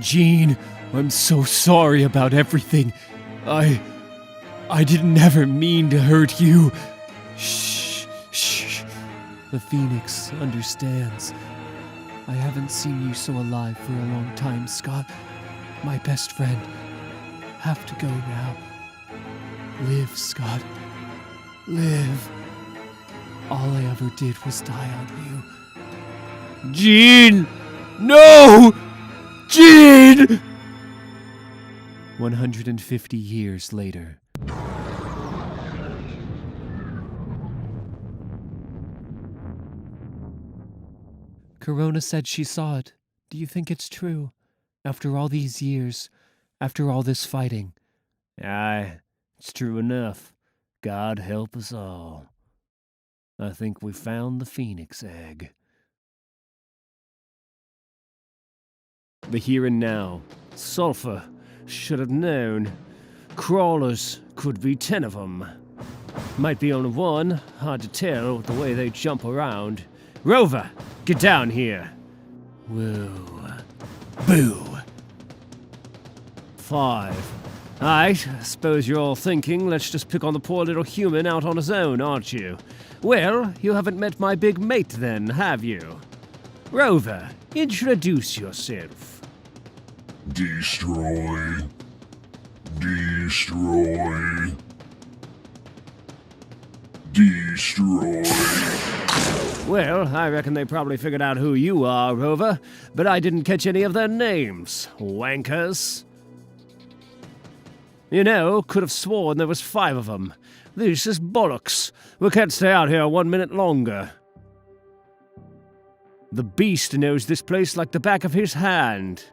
S2: Jean, I'm so sorry about everything. I didn't ever mean to hurt you. Shh.
S3: The Phoenix understands. I haven't seen you so alive for a long time, Scott. My best friend. Have to go now. Live, Scott. Live. All I ever did was die on you.
S2: Jean! No! Jean!
S3: 150 years later. Corona said she saw it. Do you think it's true? After all these years, after all this fighting.
S8: Aye, it's true enough. God help us all. I think we found the Phoenix egg. The here and now. Sulfur. Should have known. Crawlers. Could be 10 of them. Might be only one. Hard to tell with the way they jump around. Rover, get down here. Whoa.
S9: Boo!
S8: 5. Alright, I suppose you're all thinking, let's just pick on the poor little human out on his own, aren't you? Well, you haven't met my big mate then, have you? Rover, introduce yourself.
S11: Destroy. Destroy. Destroy.
S8: Well, I reckon they probably figured out who you are, Rover, but I didn't catch any of their names. Wankers.
S1: You know, could have sworn there was 5 of them. This is bollocks. We can't stay out here 1 minute longer. The beast knows this place like the back of his hand.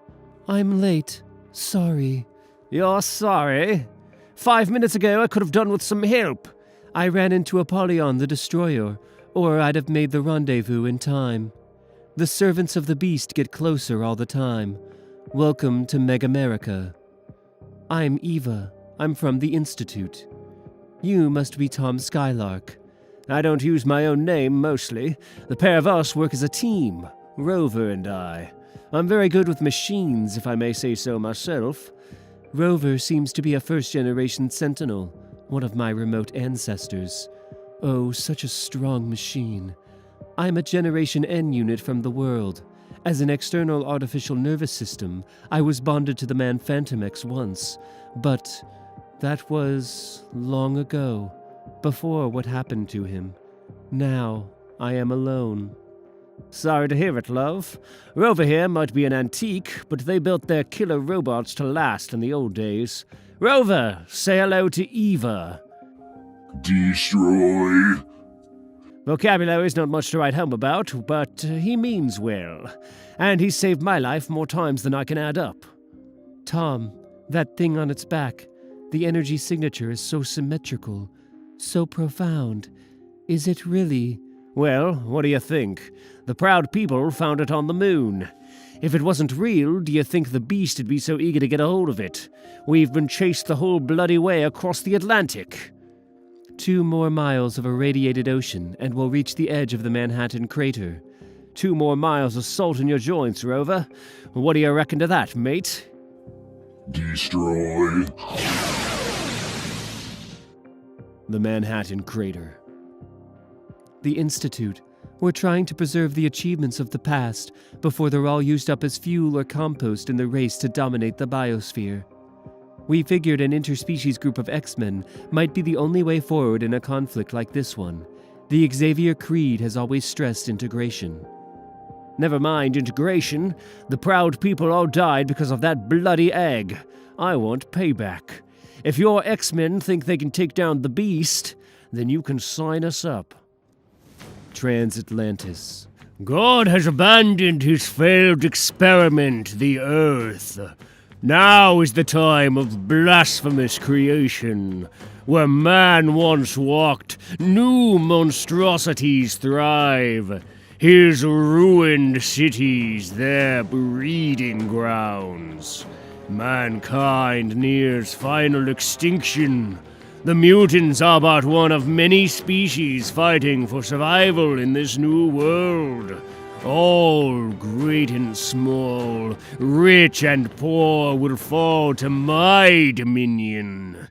S4: I'm late. Sorry.
S1: You're sorry? 5 minutes ago I could have done with some help.
S4: I ran into Apollyon the Destroyer, or I'd have made the rendezvous in time. The servants of the beast get closer all the time. Welcome to Megamerica. I'm Eva. I'm from the Institute. You must be Tom Skylark.
S1: I don't use my own name, mostly. The pair of us work as a team, Rover and I. I'm very good with machines, if I may say so myself.
S4: Rover seems to be a first-generation Sentinel, one of my remote ancestors. Oh, such a strong machine. I'm a Generation N unit from the world. As an external artificial nervous system, I was bonded to the man Fantomex once, but that was long ago, before what happened to him. Now, I am alone.
S1: Sorry to hear it, love. Rover here might be an antique, but they built their killer robots to last in the old days. Rover, say hello to Eva.
S11: Destroy.
S1: Vocabulary's not much to write home about, but he means well. And he's saved my life more times than I can add up.
S4: Tom, that thing on its back, the energy signature is so symmetrical, so profound. Is it really?
S1: Well, what do you think? The proud people found it on the moon. If it wasn't real, do you think the beast would be so eager to get a hold of it? We've been chased the whole bloody way across the Atlantic.
S4: 2 more miles of irradiated ocean, and we'll reach the edge of the Manhattan crater.
S1: 2 more miles of salt in your joints, Rover. What do you reckon to that, mate?
S11: Destroy.
S1: The Manhattan crater.
S4: The Institute. We're trying to preserve the achievements of the past before they're all used up as fuel or compost in the race to dominate the biosphere. We figured an interspecies group of X-Men might be the only way forward in a conflict like this one. The Xavier creed has always stressed integration.
S1: Never mind integration. The proud people all died because of that bloody egg. I want payback. If your X-Men think they can take down the beast, then you can sign us up.
S4: Transatlantis.
S1: God has abandoned his failed experiment, the Earth. Now is the time of blasphemous creation. Where man once walked, new monstrosities thrive. His ruined cities, their breeding grounds. Mankind nears final extinction. The mutants are but one of many species fighting for survival in this new world. All, great and small, rich and poor, will fall to my dominion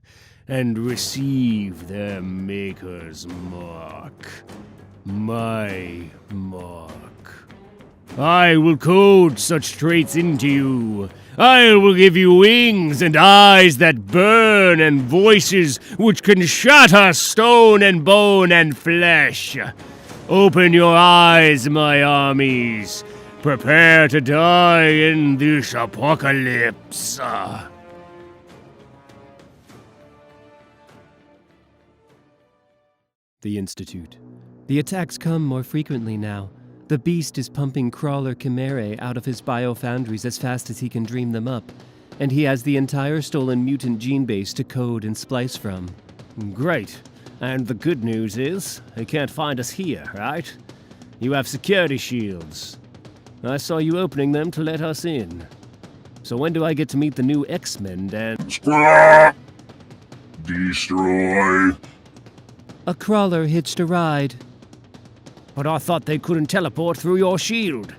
S1: and receive their maker's mark. My mark. I will code such traits into you. I will give you wings and eyes that burn and voices which can shatter stone and bone and flesh. Open your eyes, my armies. Prepare to die in this apocalypse.
S4: The Institute. The attacks come more frequently now. The beast is pumping crawler chimerae out of his biofoundries as fast as he can dream them up, and he has the entire stolen mutant gene base to code and splice from.
S1: Great. And the good news is, they can't find us here, right? You have security shields. I saw you opening them to let us in. So when do I get to meet the new X-Men, and...
S11: Destroy.
S4: A crawler hitched a ride.
S1: But I thought they couldn't teleport through your shield.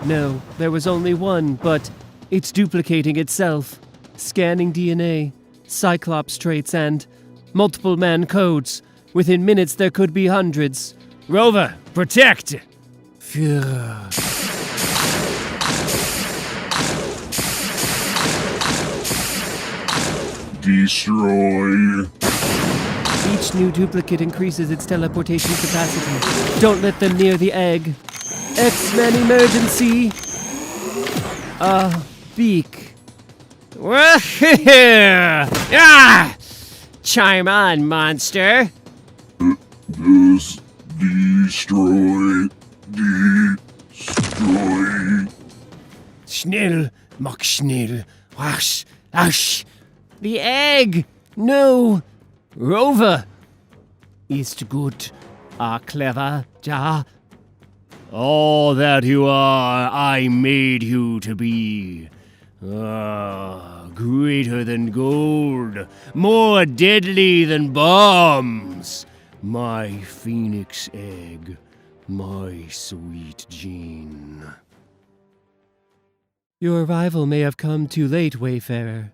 S4: No, there was only one, but it's duplicating itself. Scanning DNA, Cyclops traits, and multiple man codes. Within minutes, there could be hundreds.
S1: Rover, protect!
S11: Destroy.
S4: Each new duplicate increases its teleportation capacity. Don't let them near the egg. X-Men emergency! Beak.
S5: Ah! Chime on, monster.
S11: Just destroy.
S9: Schnell, mach schnell. Wasch, asch.
S5: The egg! No! Rover!
S9: Ist gut.
S5: Clever, ja.
S1: All that you are, I made you to be. Greater than gold, more deadly than bombs. My phoenix egg, my sweet Jean.
S2: Your arrival may have come too late, Wayfarer.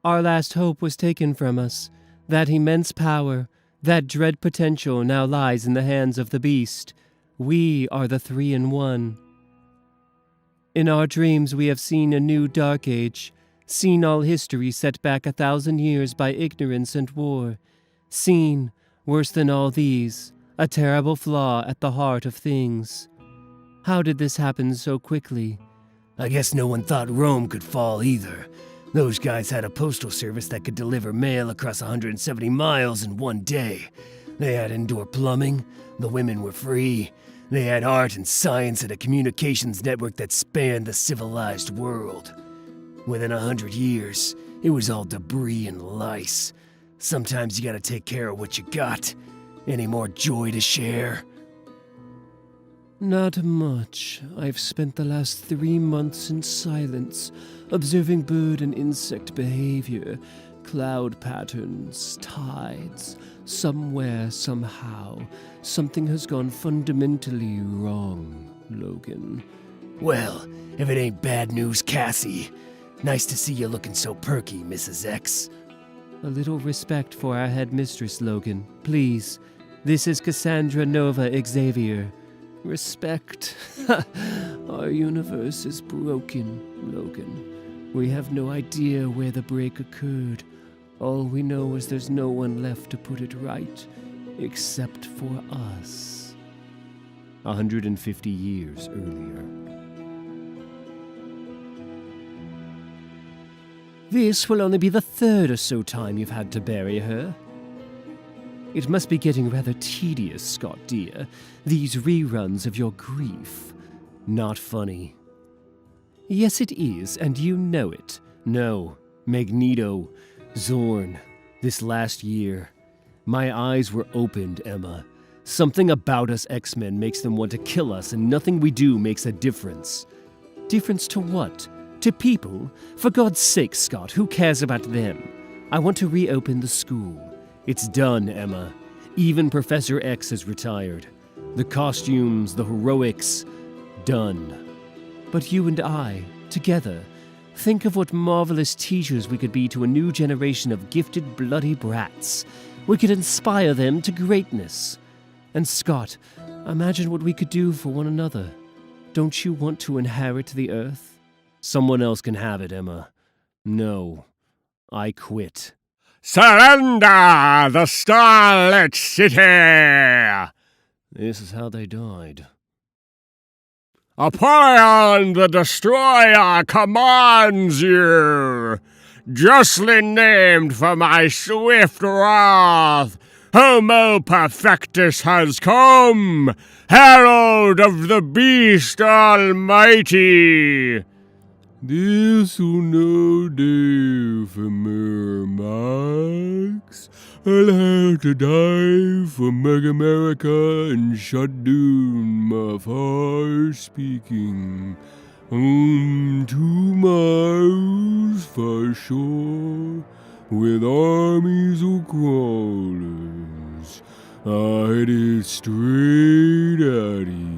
S2: Our last hope was taken from us. That immense power, that dread potential now lies in the hands of the beast. We are the 3-in-1. In our dreams we have seen a new dark age, seen all history set back 1,000 years by ignorance and war, seen, worse than all these, a terrible flaw at the heart of things. How did this happen so quickly?
S9: I guess no one thought Rome could fall either. Those guys had a postal service that could deliver mail across 170 miles in one day. They had indoor plumbing, the women were free, they had art and science and a communications network that spanned the civilized world. Within 100 years, it was all debris and lice. Sometimes you gotta take care of what you got. Any more joy to share?
S2: Not much. I've spent the last 3 months in silence, observing bird and insect behavior, cloud patterns, tides. Somewhere, somehow, something has gone fundamentally wrong, Logan.
S9: Well, if it ain't bad news, Cassie. Nice to see you looking so perky, Mrs. X.
S2: A little respect for our headmistress, Logan. Please. This is Cassandra Nova Xavier. Respect. Our universe is broken, Logan. We have no idea where the break occurred. All we know is there's no one left to put it right, except for us.
S3: 150 years earlier.
S2: This will only be the 3rd or so time you've had to bury her. It must be getting rather tedious, Scott dear, these reruns of your grief.
S3: Not funny.
S2: Yes, it is, and you know it.
S3: No, Magneto, Zorn, this last year. My eyes were opened, Emma. Something about us X-Men makes them want to kill us, and nothing we do makes a difference.
S2: Difference to what? To people? For God's sake, Scott, who cares about them? I want to reopen the school.
S3: It's done, Emma. Even Professor X has retired. The costumes, the heroics, done.
S2: But you and I, together, think of what marvelous teachers we could be to a new generation of gifted bloody brats. We could inspire them to greatness. And Scott, imagine what we could do for one another. Don't you want to inherit the Earth?
S3: Someone else can have it, Emma. No, I quit.
S6: Surrender the Starlit City!
S3: This is how they died.
S6: Apollyon the Destroyer commands you! Justly named for my swift wrath, Homo Perfectus has come, herald of the Beast Almighty!
S8: This will no do for mere Max. I'll have to die for Meg America and shut down my far speaking. 2 miles far shore, with armies of crawlers, I headed straight at ye.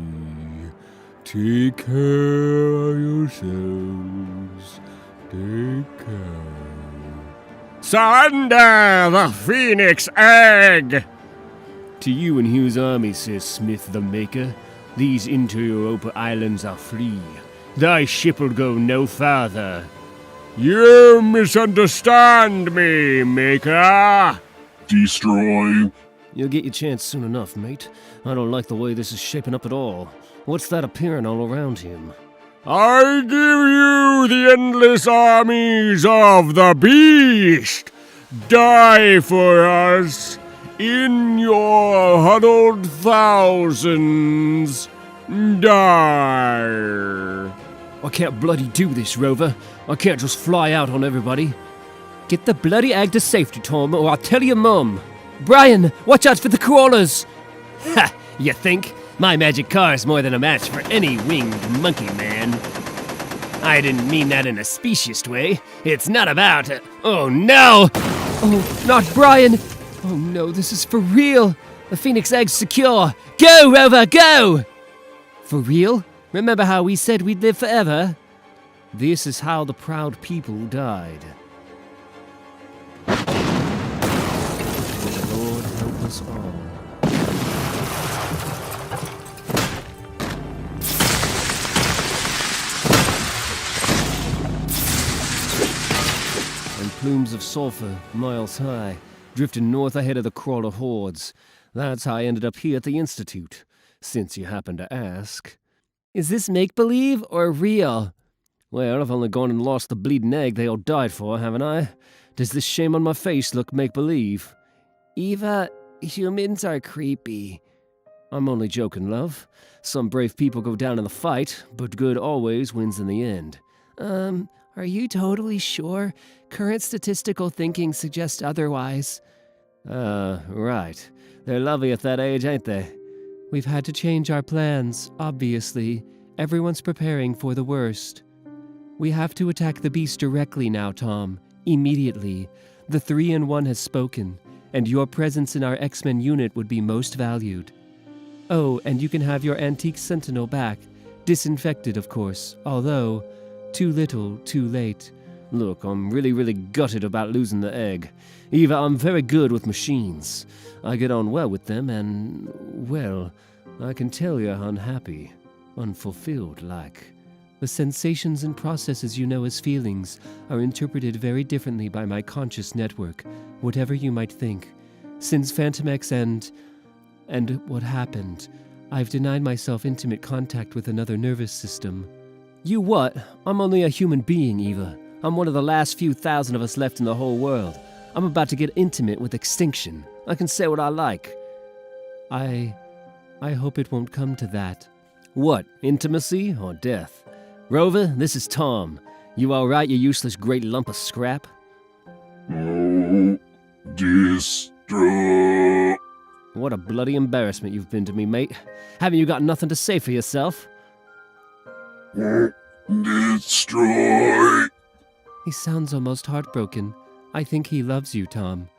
S8: Take care of yourselves. Take care.
S6: Surrender the Phoenix Egg!
S3: To you and whose army, says Smith the Maker, these inter-Europa islands are free. Thy ship'll go no farther.
S6: You misunderstand me, Maker!
S11: Destroy.
S3: You'll get your chance soon enough, mate. I don't like the way this is shaping up at all. What's that appearing all around him?
S6: I give you the endless armies of the beast. Die for us in your huddled thousands. Die.
S3: I can't bloody do this, Rover. I can't just fly out on everybody. Get the bloody egg to safety, Tom, or I'll tell your mum.
S5: Brian, watch out for the crawlers! Ha! You think? My magic car is more than a match for any winged monkey man. I didn't mean that in a specious way. It's not about... Oh, no!
S2: Oh, not Brian! Oh no, this is for real!
S5: The Phoenix Egg's secure. Go, Rover, go! For real? Remember how we said we'd live forever?
S3: This is how the proud people died. May the Lord help us all. And plumes of sulfur, miles high, drifting north ahead of the crawler hordes. That's how I ended up here at the Institute, since you happen to ask.
S5: Is this make-believe or real?
S3: Well, I've only gone and lost the bleeding egg they all died for, haven't I? Does this shame on my face look make-believe?
S5: Eva, humans are creepy.
S3: I'm only joking, love. Some brave people go down in the fight, but good always wins in the end.
S5: Are you totally sure? Current statistical thinking suggests otherwise.
S3: Right. They're lovely at that age, ain't they?
S2: We've had to change our plans, obviously. Everyone's preparing for the worst. We have to attack the beast directly now, Tom. Immediately. The 3-in-1 has spoken, and your presence in our X-Men unit would be most valued. Oh, and you can have your antique Sentinel back. Disinfected, of course, although too little, too late.
S3: Look, I'm really gutted about losing the egg. Eva, I'm very good with machines. I get on well with them, and, well, I can tell you're unhappy, unfulfilled, like.
S2: The sensations and processes you know as feelings are interpreted very differently by my conscious network, whatever you might think. Since Fantomex and what happened, I've denied myself intimate contact with another nervous system.
S3: You what? I'm only a human being, Eva. I'm one of the last few thousand of us left in the whole world. I'm about to get intimate with Extinction. I can say what I like.
S2: I hope it won't come to that.
S3: What, intimacy or death? Rover, this is Tom. You all right, you useless great lump of scrap?
S11: No. Destroy.
S3: What a bloody embarrassment you've been to me, mate. Haven't you got nothing to say for yourself?
S11: Destroy.
S2: He sounds almost heartbroken. I think he loves you, Tom.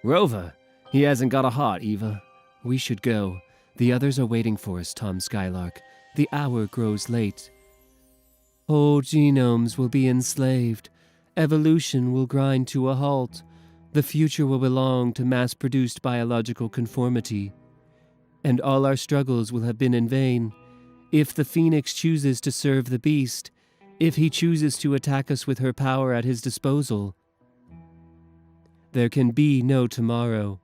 S3: Rover, he hasn't got a heart, Eva.
S2: We should go. The others are waiting for us, Tom Skylark. The hour grows late. Whole genomes will be enslaved. Evolution will grind to a halt. The future will belong to mass-produced biological conformity. And all our struggles will have been in vain. If the Phoenix chooses to serve the beast, if he chooses to attack us with her power at his disposal, there can be no tomorrow.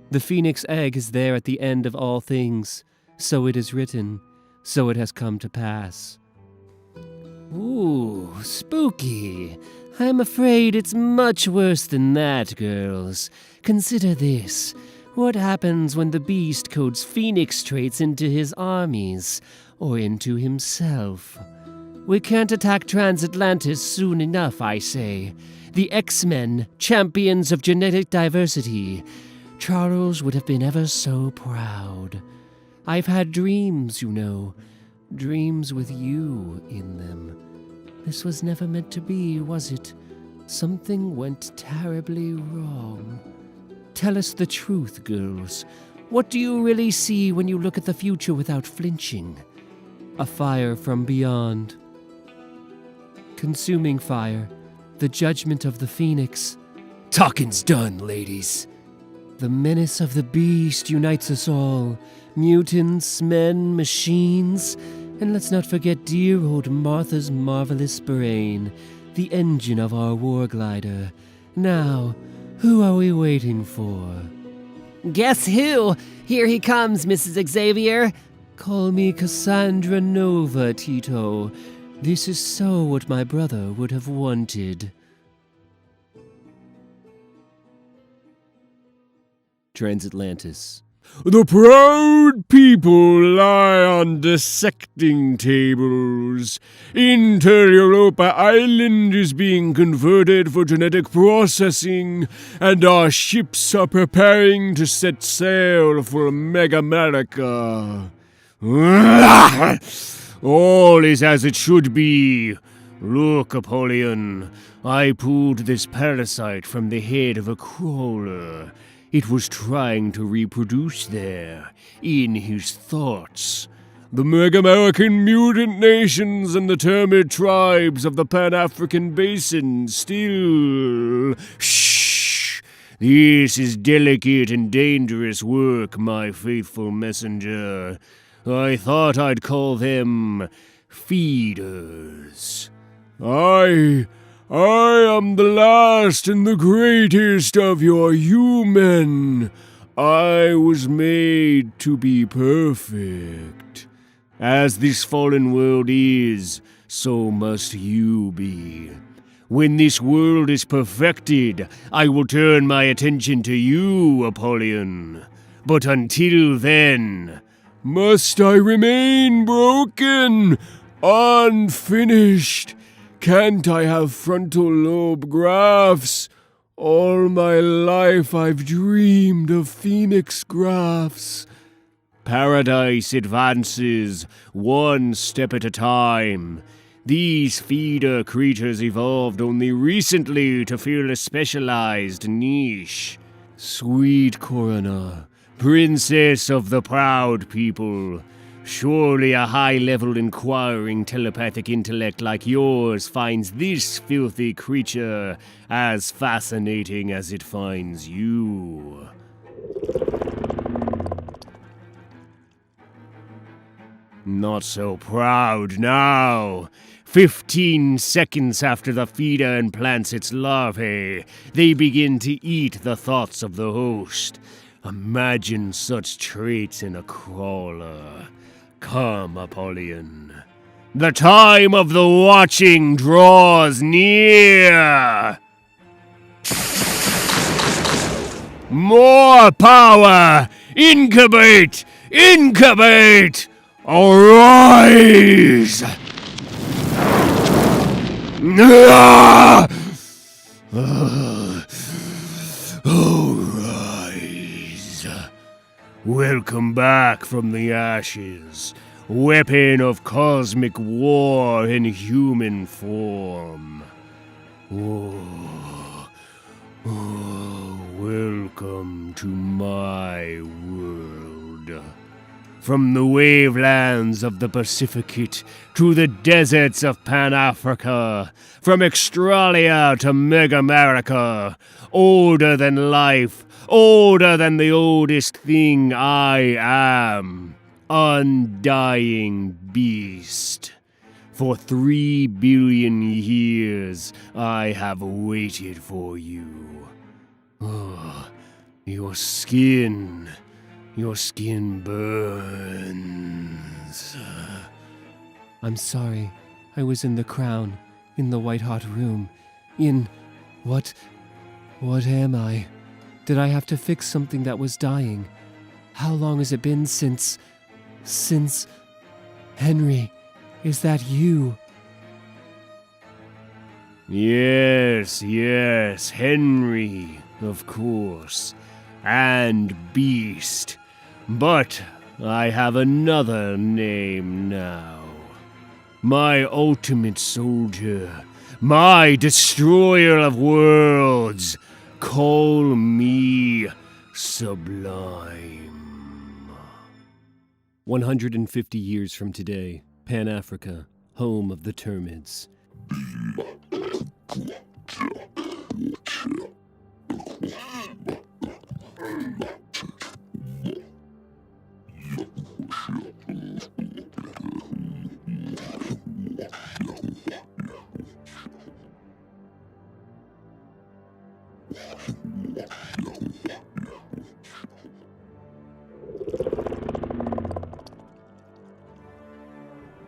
S2: The Phoenix egg is there at the end of all things. So it is written. So it has come to pass.
S5: Ooh, spooky. I'm afraid it's much worse than that, girls. Consider this. What happens when the beast codes Phoenix traits into his armies, or into himself? We can't attack Transatlantis soon enough, I say. The X-Men, champions of genetic diversity. Charles would have been ever so proud. I've had dreams, you know. Dreams with you in them. This was never meant to be, was it? Something went terribly wrong. Tell us the truth, girls. What do you really see when you look at the future without flinching?
S2: A fire from beyond. Consuming fire. The judgment of the Phoenix.
S5: Talking's done, ladies.
S2: The menace of the beast unites us all. Mutants, men, machines. And let's not forget dear old Martha's marvelous brain, the engine of our war glider. Now, who are we waiting for?
S5: Guess who? Here he comes, Mrs. Xavier.
S2: Call me Cassandra Nova, Tito.
S3: This is so what my brother would have wanted. Transatlantis.
S8: The proud people lie on dissecting tables. Inter Europa Island is being converted for genetic processing, and our ships are preparing to set sail for Mega America. All is as it should be. Look, Apollyon, I pulled this parasite from the head of a crawler. It was trying to reproduce there, in his thoughts. The Mega-American mutant nations and the Termid tribes of the Pan-African Basin still... Shh! This is delicate and dangerous work, my faithful messenger. I thought I'd call them feeders. I am the last and the greatest of your human. I was made to be perfect. As this fallen world is, so must you be. When this world is perfected, I will turn my attention to you, Apollyon. But until then, must I remain broken, unfinished? Can't I have frontal lobe grafts? All my life I've dreamed of phoenix grafts. Paradise advances, one step at a time. These feeder creatures evolved only recently to fill a specialized niche. Sweet Corona, princess of the proud people, surely a high-level inquiring telepathic intellect like yours finds this filthy creature as fascinating as it finds you. Not so proud now. 15 seconds after the feeder implants its larvae, they begin to eat the thoughts of the host. Imagine such traits in a crawler. Come, Apollyon. The time of the watching draws near! More power! Incubate! Incubate! Arise! Arise! Welcome back from the ashes, weapon of cosmic war in human form. Welcome to my world. From the wavelands of the Pacificate to the deserts of Pan-Africa, from Australia to Mega-America, older than life, older than the oldest thing I am, undying beast. For 3 billion years I have waited for you. Your skin burns.
S2: I'm sorry. I was in the crown, in the white-hot room, What am I? Did I have to fix something that was dying? How long has it been since... Henry, is that you?
S8: Yes, Henry, of course. And Beast. But I have another name now. My ultimate soldier. My destroyer of worlds. Call me Sublime.
S3: 150 years from today, Pan-Africa, home of the Termids.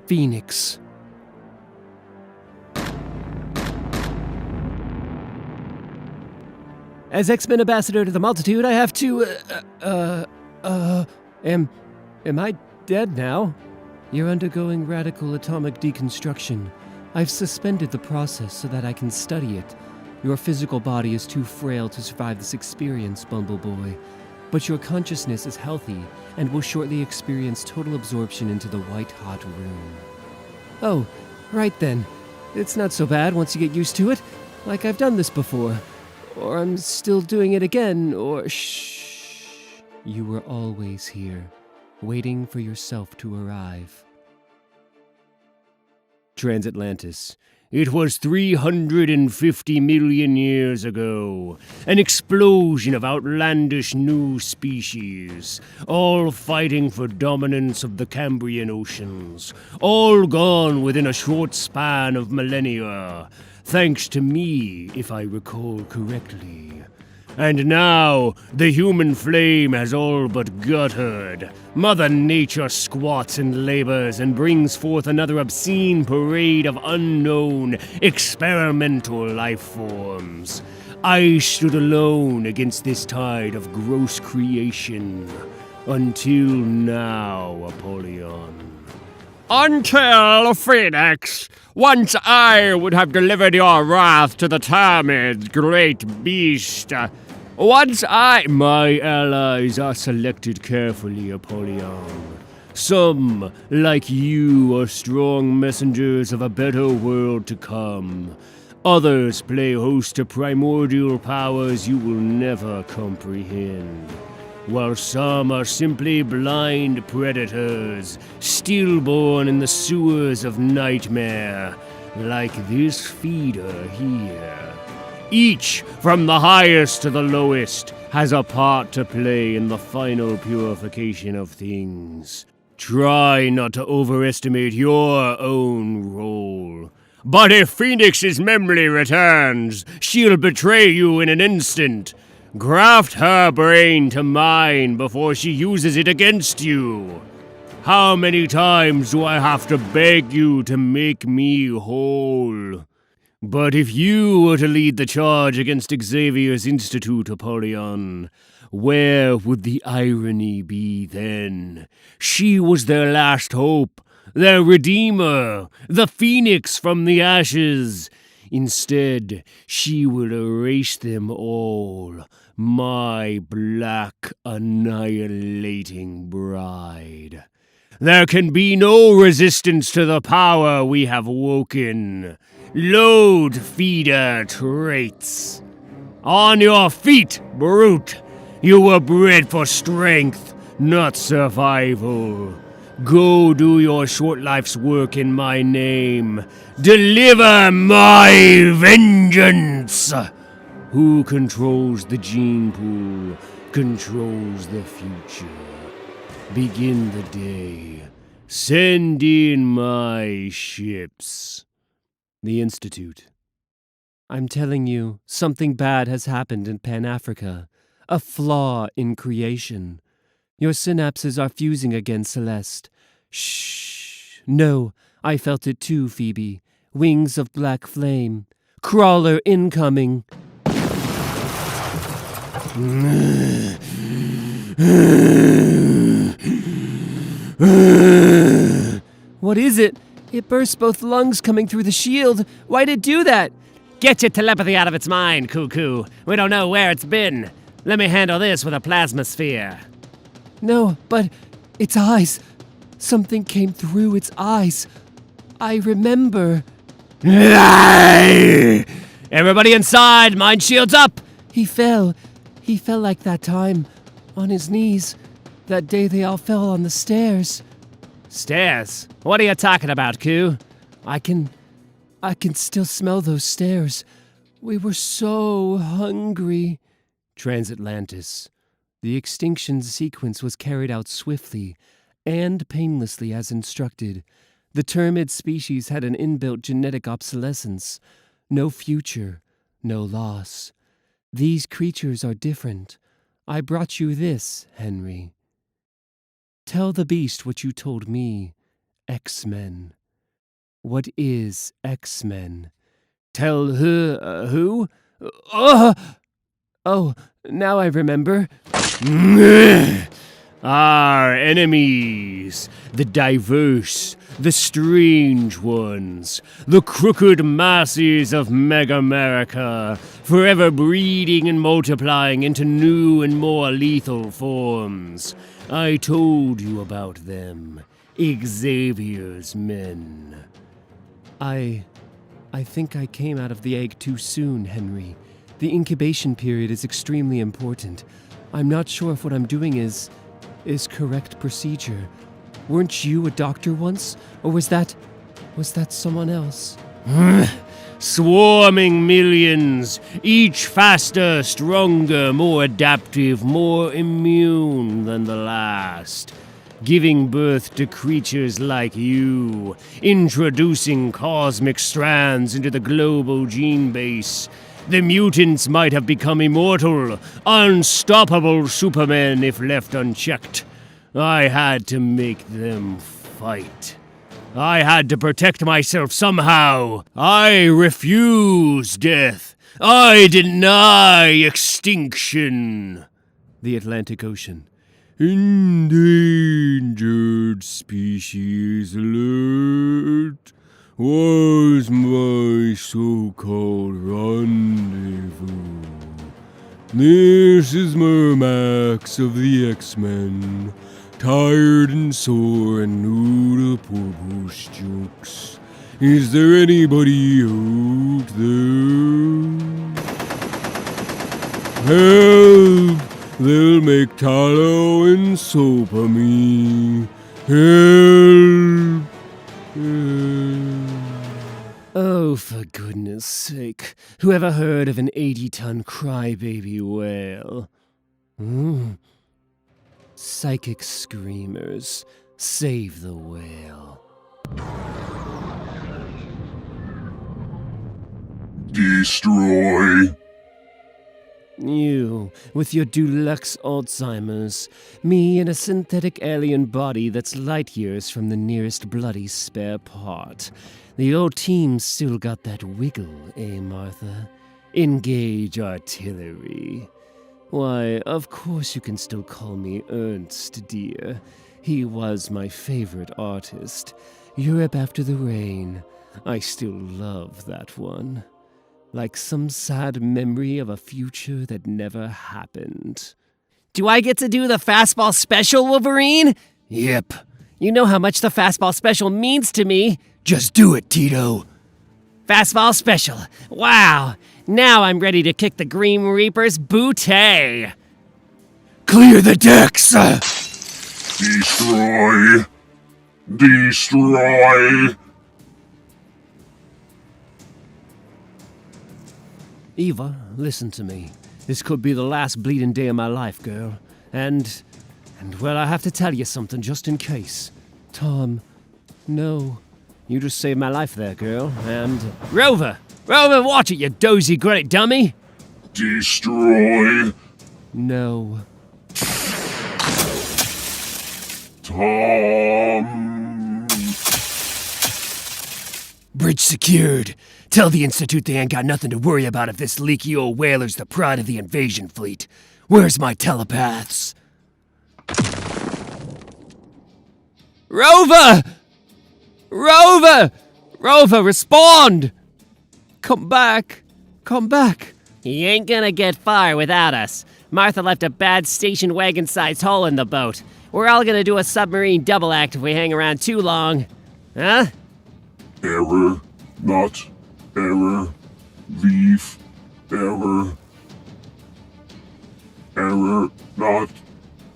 S2: Phoenix.
S3: As X-Men ambassador to the multitude, I have to, am I dead now? You're undergoing radical atomic deconstruction. I've suspended the process so that I can study it. Your physical body is too frail to survive this experience, Bumbleboy. But your consciousness is healthy and will shortly experience total absorption into the white-hot room. Oh, right then. It's not so bad once you get used to it. Like I've done this before. Or I'm still doing it again, or shh. You were always here, waiting for yourself to arrive.
S1: Transatlantis. It was 350 million years ago. An explosion of outlandish new species, all fighting for dominance of the Cambrian oceans, all gone within a short span of millennia, thanks to me, if I recall correctly. And now, the human flame has all but guttered. Mother Nature squats and labors and brings forth another obscene parade of unknown, experimental life forms. I stood alone against this tide of gross creation. Until now, Apollyon.
S6: Until, Phoenix, once I would have delivered your wrath to the Termid, great beast. Once
S1: My allies are selected carefully, Apollyon. Some, like you, are strong messengers of a better world to come. Others play host to primordial powers you will never comprehend. While some are simply blind predators, stillborn in the sewers of nightmare, like this feeder here. Each, from the highest to the lowest, has a part to play in the final purification of things. Try not to overestimate your own role. But if Phoenix's memory returns, she'll betray you in an instant. Graft her brain to mine before she uses it against you. How many times do I have to beg you to make me whole? But if you were to lead the charge against Xavier's Institute, Apollyon, where would the irony be then? She was their last hope, their redeemer, the phoenix from the ashes. Instead, she will erase them all, my black, annihilating bride. There can be no resistance to the power we have woken. Load, feeder traits. On your feet, brute! You were bred for strength, not survival. Go do your short life's work in my name. Deliver my vengeance! Who controls the gene pool controls the future. Begin the day. Send in my ships. The Institute.
S3: I'm telling you, something bad has happened in Pan-Africa. A flaw in creation. Your synapses are fusing again, Celeste. Shh. No, I felt it too, Phoebe. Wings of black flame. Crawler incoming. What is it? It burst both lungs coming through the shield. Why'd it do that?
S5: Get your telepathy out of its mind, Cuckoo. We don't know where it's been. Let me handle this with a plasma sphere.
S3: No, but its eyes. Something came through its eyes. I remember.
S5: Everybody inside, mind shields up!
S3: He fell. He fell like that time. On his knees. That day they all fell on the stairs.
S5: Stairs? What are you talking about, Q?
S3: I can still smell those stairs. We were so hungry. Transatlantis. The extinction sequence was carried out swiftly and painlessly as instructed. The Termid species had an inbuilt genetic obsolescence. No future, no loss. These creatures are different. I brought you this, Henry. Tell the beast what you told me, X-Men. What is X-Men?
S1: Tell her, who?
S3: Oh, now I remember.
S1: Our enemies, the diverse, the strange ones, the crooked masses of Mega-America, forever breeding and multiplying into new and more lethal forms. I told you about them. Xavier's men.
S3: I think I came out of the egg too soon, Henry. The incubation period is extremely important. I'm not sure if what I'm doing is correct procedure. Weren't you a doctor once? Or was that someone else?
S1: Swarming millions, each faster, stronger, more adaptive, more immune than the last. Giving birth to creatures like you, introducing cosmic strands into the global gene base. The mutants might have become immortal, unstoppable supermen if left unchecked. I had to make them fight. I had to protect myself somehow. I refuse death. I deny extinction.
S3: The Atlantic Ocean.
S8: Endangered species alert. Was my so-called rendezvous. This is Mermax of the X-Men, tired and sore and new to porpoise jokes. Is there anybody out there? Help! They'll make tallow and soap of me. Help!
S3: Oh, for goodness sake. Whoever heard of an 80-ton crybaby whale? Psychic screamers. Save the whale.
S11: Destroy.
S3: You, with your deluxe Alzheimer's. Me in a synthetic alien body that's light years from the nearest bloody spare part. The old team's still got that wiggle, eh, Martha? Engage artillery. Why, of course you can still call me Ernst, dear. He was my favorite artist. Europe After the Rain. I still love that one. Like some sad memory of a future that never happened.
S5: Do I get to do the fastball special, Wolverine?
S1: Yep.
S5: You know how much the fastball special means to me.
S1: Just do it, Tito.
S5: Fastball special. Wow. Now I'm ready to kick the Green Reaper's bootay.
S1: Clear the decks!
S11: Destroy. Destroy.
S3: Eva, listen to me. This could be the last bleeding day of my life, girl. And well, I have to tell you something just in case. Tom, no. You just saved my life there, girl, and...
S1: Rover, watch it, you dozy great dummy!
S11: Destroy.
S3: No.
S11: Tom.
S1: Bridge secured. Tell the Institute they ain't got nothing to worry about if this leaky old whaler's the pride of the invasion fleet. Where's my telepaths?
S3: Rover! Rover, respond! Come back.
S5: He ain't gonna get far without us. Martha left a bad station wagon-sized hole in the boat. We're all gonna do a submarine double act if we hang around too long. Huh?
S11: Error. Not error. Leave. Error. Error. Not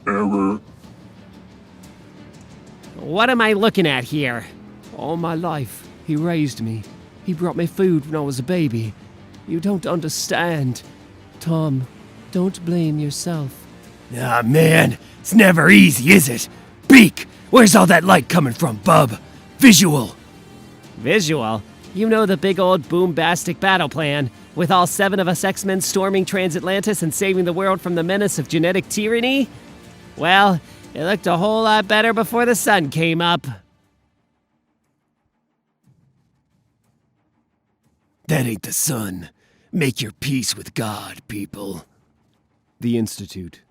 S11: error.
S5: What am I looking at here?
S3: All my life, he raised me. He brought me food when I was a baby. You don't understand. Tom, don't blame yourself.
S1: Ah, man, it's never easy, is it? Beak, where's all that light coming from, bub? Visual.
S5: Visual? You know the big old boombastic battle plan, with all 7 of us X-Men storming Transatlantis and saving the world from the menace of genetic tyranny? Well, it looked a whole lot better before the sun came up.
S1: That ain't the sun. Make your peace with God, people.
S3: The Institute.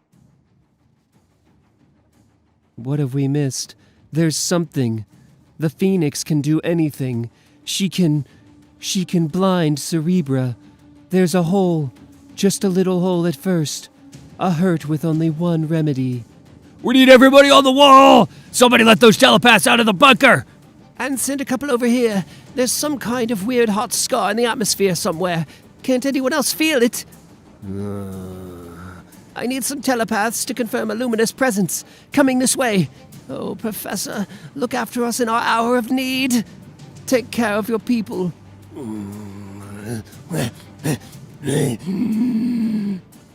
S2: What have we missed? There's something. The Phoenix can do anything. She can blind Cerebra. There's a hole. Just a little hole at first. A hurt with only one remedy.
S1: We need everybody on the wall! Somebody let those telepaths out of the bunker!
S5: And send a couple over here. There's some kind of weird hot scar in the atmosphere somewhere. Can't anyone else feel it? I need some telepaths to confirm a luminous presence. Coming this way. Oh, Professor, look after us in our hour of need. Take care of your people.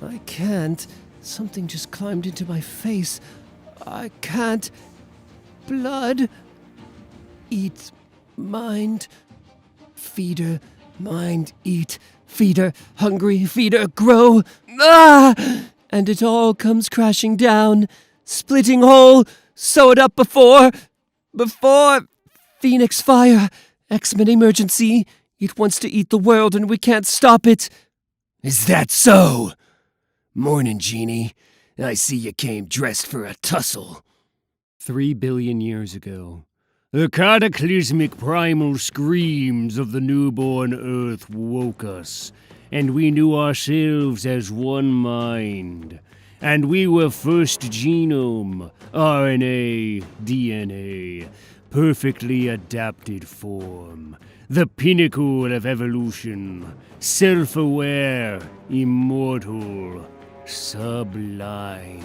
S5: I can't. Something just climbed into my face. I can't. Blood. Eat. Mind. Feeder. Mind. Eat. Feeder. Hungry. Feeder. Grow. Ah! And it all comes crashing down. Splitting hole. Sew it up before. Phoenix fire. X-Men emergency. It wants to eat the world and we can't stop it.
S9: Is that so? Morning, Genie. I see you came dressed for a tussle.
S1: 3 billion years ago, the cataclysmic primal screams of the newborn Earth woke us, and we knew ourselves as one mind. And we were first genome, RNA, DNA, perfectly adapted form, the pinnacle of evolution, self-aware, immortal, sublime.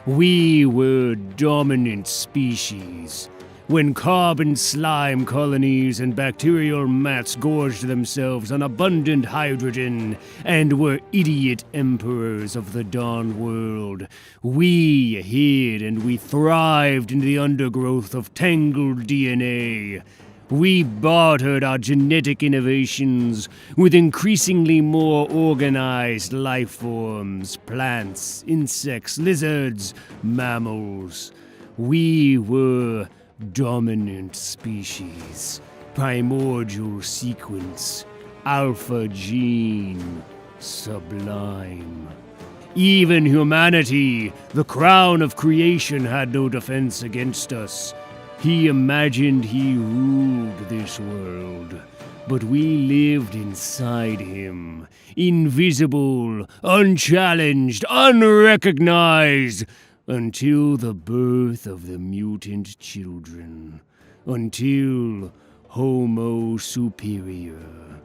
S1: We were dominant species. When carbon slime colonies and bacterial mats gorged themselves on abundant hydrogen and were idiot emperors of the dawn world, we hid and we thrived in the undergrowth of tangled DNA. We bartered our genetic innovations with increasingly more organized life forms, plants, insects, lizards, mammals. We were dominant species, primordial sequence, alpha gene, sublime. Even humanity, the crown of creation, had no defense against us. He imagined he ruled this world, but we lived inside him, invisible, unchallenged, unrecognized, until the birth of the mutant children, until Homo Superior.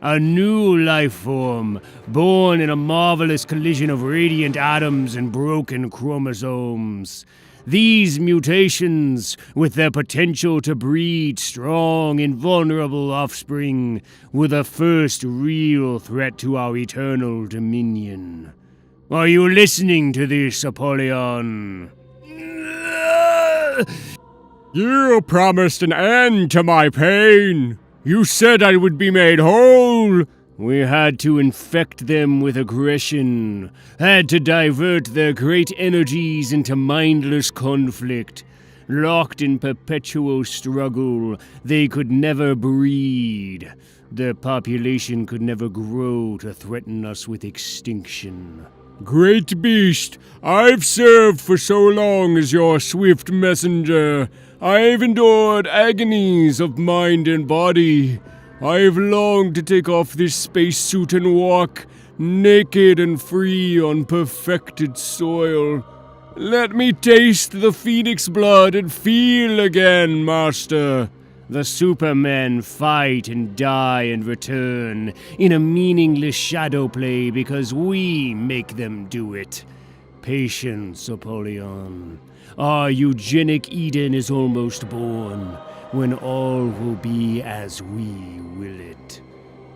S1: A new life form, born in a marvelous collision of radiant atoms and broken chromosomes. These mutations, with their potential to breed strong, invulnerable offspring, were the first real threat to our eternal dominion. Are you listening to this, Apollyon?
S8: You promised an end to my pain. You said I would be made whole.
S1: We had to infect them with aggression, had to divert their great energies into mindless conflict. Locked in perpetual struggle, they could never breed. Their population could never grow to threaten us with extinction.
S8: Great beast, I've served for so long as your swift messenger. I've endured agonies of mind and body. I've longed to take off this spacesuit and walk, naked and free on perfected soil. Let me taste the phoenix blood and feel again, Master.
S1: The supermen fight and die and return in a meaningless shadow play because we make them do it. Patience, Apollyon. Our eugenic Eden is almost born, when all will be as we will it.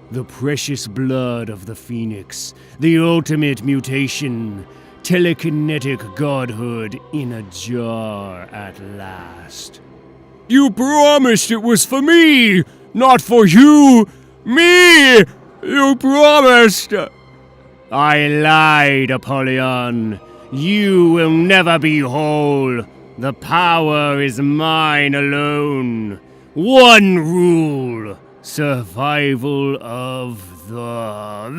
S1: The precious blood of the Phoenix, the ultimate mutation, telekinetic godhood in a jar at last.
S8: You promised it was for me, not for you! Me! You promised!
S1: I lied, Apollyon. You will never be whole. The power is mine alone. One rule: survival of the...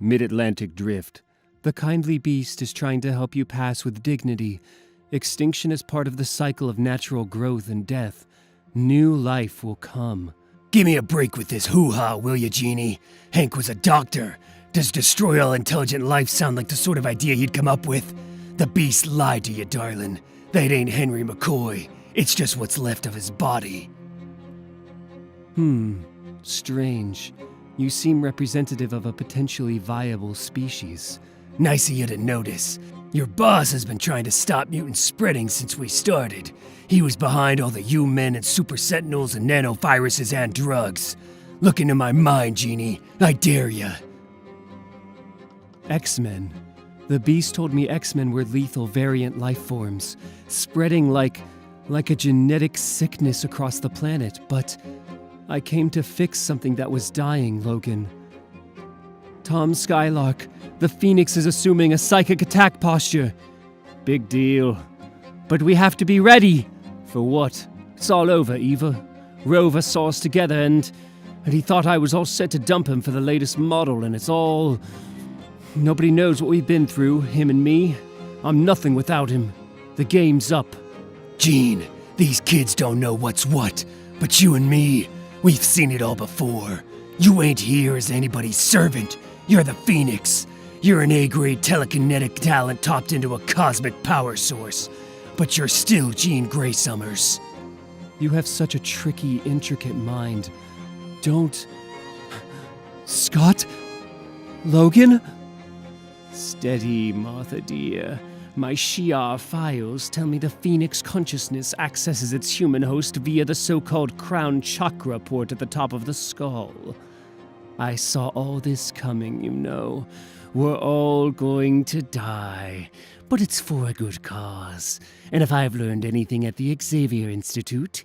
S3: Mid-Atlantic Drift. The kindly beast is trying to help you pass with dignity. Extinction is part of the cycle of natural growth and death. New life will come.
S9: Give me a break with this hoo-ha, will ya, Genie? Hank was a doctor. Does destroy all intelligent life sound like the sort of idea you'd come up with? The beast lied to you, darling. That ain't Henry McCoy. It's just what's left of his body.
S3: Strange. You seem representative of a potentially viable species.
S9: Nice of you to notice. Your boss has been trying to stop mutant spreading since we started. He was behind all the U-Men and Super Sentinels and nanoviruses and drugs. Look into my mind, Genie. I dare ya.
S3: X-Men. The Beast told me X-Men were lethal variant life forms, spreading like a genetic sickness across the planet, but I came to fix something that was dying, Logan. Tom Skylark, the Phoenix is assuming a psychic attack posture. Big deal. But we have to be ready. For what? It's all over, Eva. Rover saw us together and he thought I was all set to dump him for the latest model, and it's all... Nobody knows what we've been through, him and me. I'm nothing without him. The game's up.
S9: Gene, these kids don't know what's what, but you and me, we've seen it all before. You ain't here as anybody's servant. You're the Phoenix. You're an A-grade telekinetic talent topped into a cosmic power source. But you're still Jean Grey Summers.
S3: You have such a tricky, intricate mind. Don't...
S2: Scott? Logan?
S3: Steady, Martha dear. My Shi'ar files tell me the Phoenix consciousness accesses its human host via the so-called crown chakra port at the top of the skull. I saw all this coming, you know. We're all going to die, but it's for a good cause. And if I've learned anything at the Xavier Institute,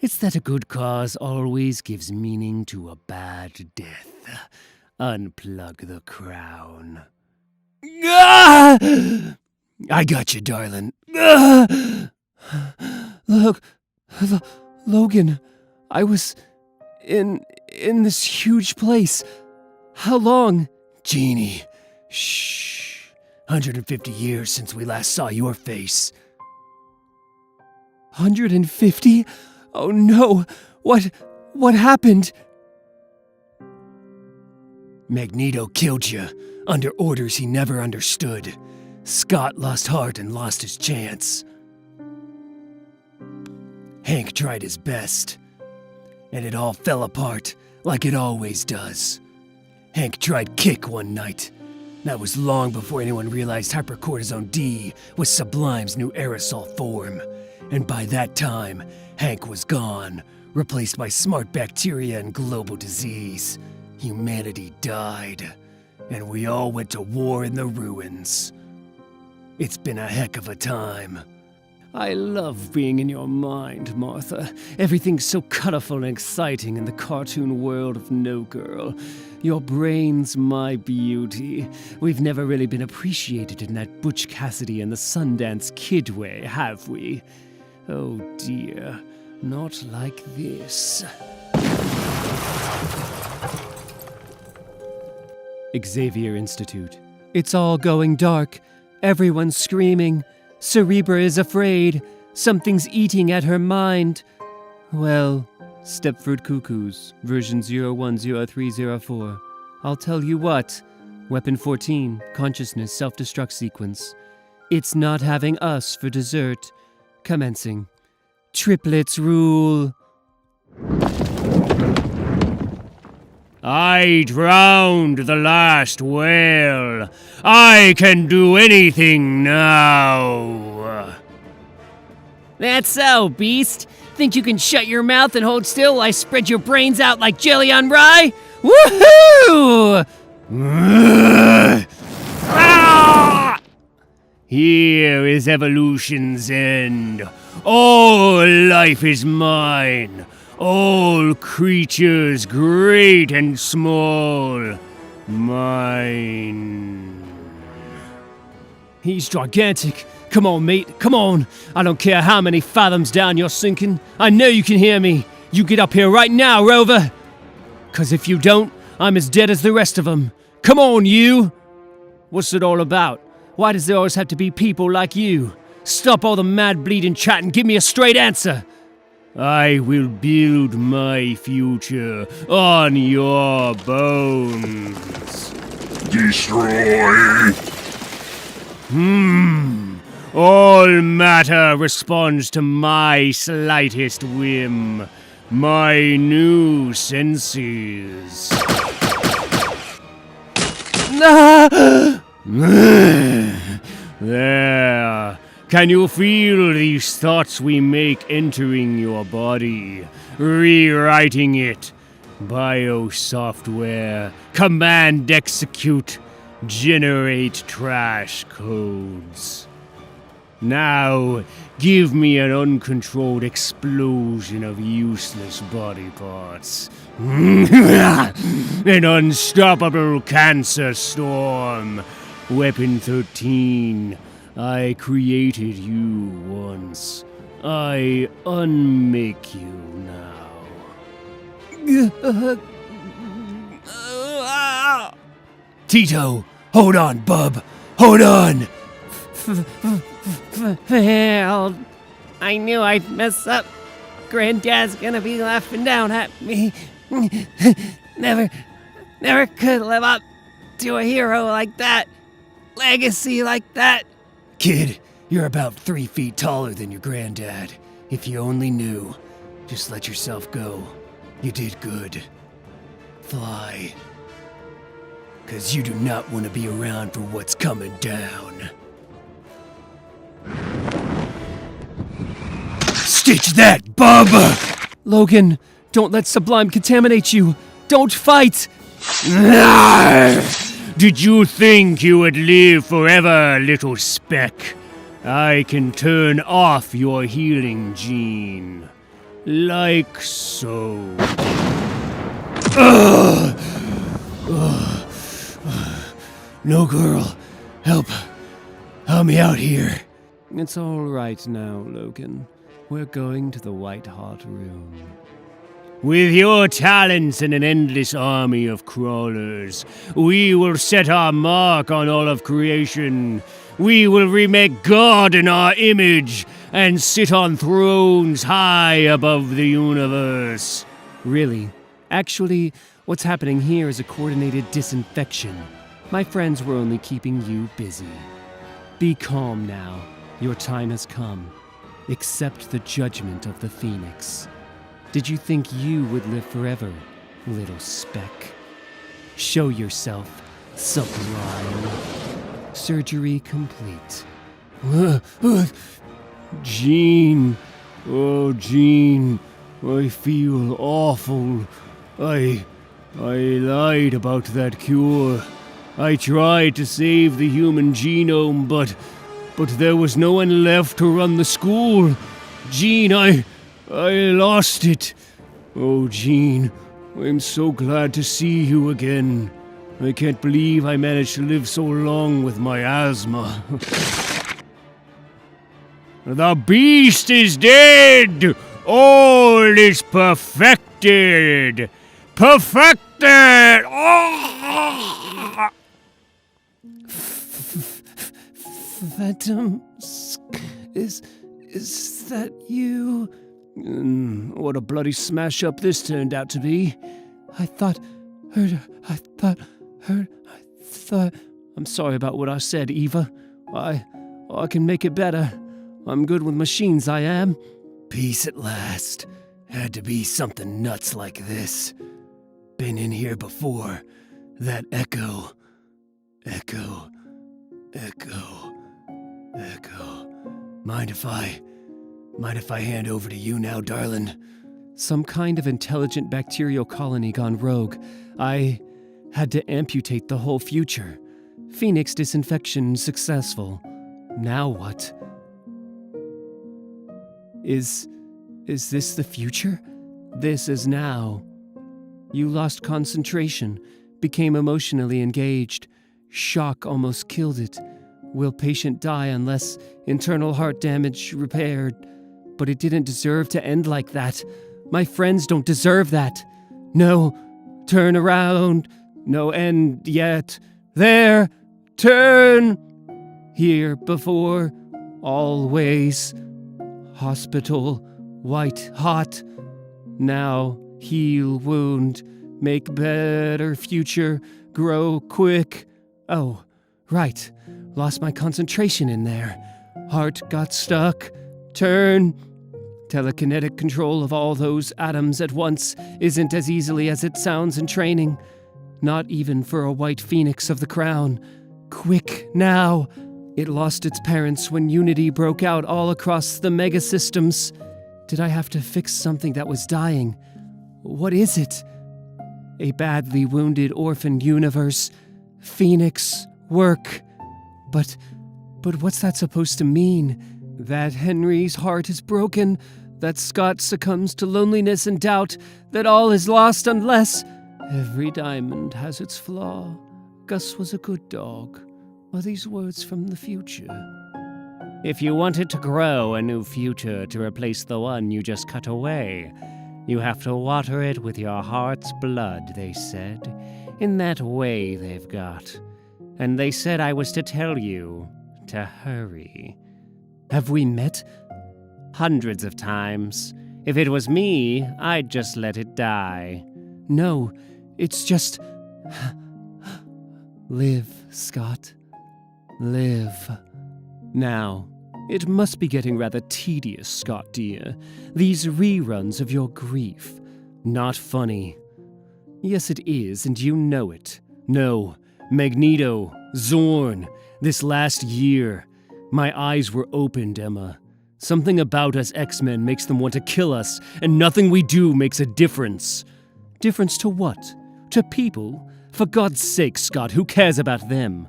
S3: it's that a good cause always gives meaning to a bad death. Unplug the crown.
S9: Ah! I got you, darling. Ah!
S2: Logan, I was in this huge place. How long?
S9: Genie, shh. 150 years since we last saw your face.
S2: 150? Oh no! What happened?
S9: Magneto killed you, under orders he never understood. Scott lost heart and lost his chance. Hank tried his best, and it all fell apart, like it always does. Hank tried kick one night. That was long before anyone realized hypercortisone D was Sublime's new aerosol form. And by that time, Hank was gone, replaced by smart bacteria and global disease. Humanity died, and we all went to war in the ruins. It's been a heck of a time.
S3: I love being in your mind, Martha. Everything's so colorful and exciting in the cartoon world of No Girl. Your brain's my beauty. We've never really been appreciated in that Butch Cassidy and the Sundance Kid way, have we? Oh dear, not like this. Xavier Institute.
S2: It's all going dark. Everyone's screaming. Cerebra is afraid. Something's eating at her mind. Well, Stepford Cuckoos, version 010304. I'll tell you what. Weapon 14, consciousness self-destruct sequence. It's not having us for dessert. Commencing. Triplets rule.
S1: I drowned the last whale. I can do anything now.
S5: That's so, Beast. Think you can shut your mouth and hold still while I spread your brains out like jelly on rye? Woohoo!
S1: Ah! Here is evolution's end. All life is mine. All creatures, great and small, mine.
S3: He's gigantic. Come on, mate, come on. I don't care how many fathoms down you're sinking. I know you can hear me. You get up here right now, Rover. 'Cause if you don't, I'm as dead as the rest of them.
S1: Come on, you! What's it all about? Why does there always have to be people like you? Stop all the mad bleeding chat and give me a straight answer! I will build my future on your bones.
S11: Destroy!
S1: All matter responds to my slightest whim. My new senses. There. Can you feel these thoughts we make entering your body, rewriting it? Biosoftware, command execute, generate trash codes. Now, give me an uncontrolled explosion of useless body parts. An unstoppable cancer storm. Weapon 13. I created you once. I unmake you now.
S9: Tito, hold on, bub. Hold on.
S5: Well, I knew I'd mess up. Granddad's gonna be laughing down at me. Never could live up to a hero like that. Legacy like that.
S9: Kid, you're about 3 feet taller than your granddad. If you only knew. Just let yourself go. You did good. Fly. 'Cause you do not want to be around for what's coming down. Stitch that, bub!
S2: Logan, don't let Sublime contaminate you. Don't fight!
S1: Did you think you would live forever, little speck? I can turn off your healing gene. Like so.
S9: No, girl. Help me out here.
S3: It's all right now, Logan. We're going to the White Hot Room.
S1: With your talents and an endless army of crawlers, we will set our mark on all of creation. We will remake God in our image and sit on thrones high above the universe.
S3: Really? Actually, what's happening here is a coordinated disinfection. My friends were only keeping you busy. Be calm now. Your time has come. Accept the judgment of the Phoenix. Did you think you would live forever, little speck? Show yourself, Sublime. Surgery complete.
S1: Jean. Oh, Jean. I feel awful. I lied about that cure. I tried to save the human genome, but there was no one left to run the school. Jean, I lost it. Oh, Jean, I'm so glad to see you again. I can't believe I managed to live so long with my asthma. The beast is dead! All is perfected! Perfected! Oh!
S5: Phantom, is that you?
S1: What a bloody smash up this turned out to be.
S2: I thought...
S1: I'm sorry about what I said, Eva. I can make it better. I'm good with machines, I am.
S9: Peace at last. Had to be something nuts like this. Been in here before. That echo. Mind if I hand over to you now, darling?
S3: Some kind of intelligent bacterial colony gone rogue. I had to amputate the whole future. Phoenix disinfection successful. Now what? Is this the future? This is now. You lost concentration, became emotionally engaged. Shock almost killed it. Will patient die unless internal heart damage repaired? But it didn't deserve to end like that. My friends don't deserve that. No, turn around. No end yet. There! Turn! Here before, always. Hospital, white hot. Now heal wound, make better future, grow quick. Oh, right. Lost my concentration in there. Heart got stuck. Turn. Telekinetic control of all those atoms at once isn't as easily as it sounds in training. Not even for a white phoenix of the crown. Quick, now! It lost its parents when Unity broke out all across the megasystems. Did I have to fix something that was dying? What is it? A badly wounded orphan universe. Phoenix, work. But what's that supposed to mean? That Henry's heart is broken? That Scott succumbs to loneliness and doubt? That all is lost unless... Every diamond has its flaw. Gus was a good dog. Are these words from the future? If you wanted to grow a new future to replace the one you just cut away, you have to water it with your heart's blood, they said. In that way they've got. And they said I was to tell you to hurry.
S4: Have we met?
S3: Hundreds of times. If it was me, I'd just let it die.
S4: No, it's just... Live, Scott. Live.
S3: Now, it must be getting rather tedious, Scott dear. These reruns of your grief. Not funny. Yes, it is, and you know it. No, Magneto, Zorn, this last year. My eyes were opened, Emma. Something about us X-Men makes them want to kill us, and nothing we do makes a difference. Difference to what? To people? For God's sake, Scott, who cares about them?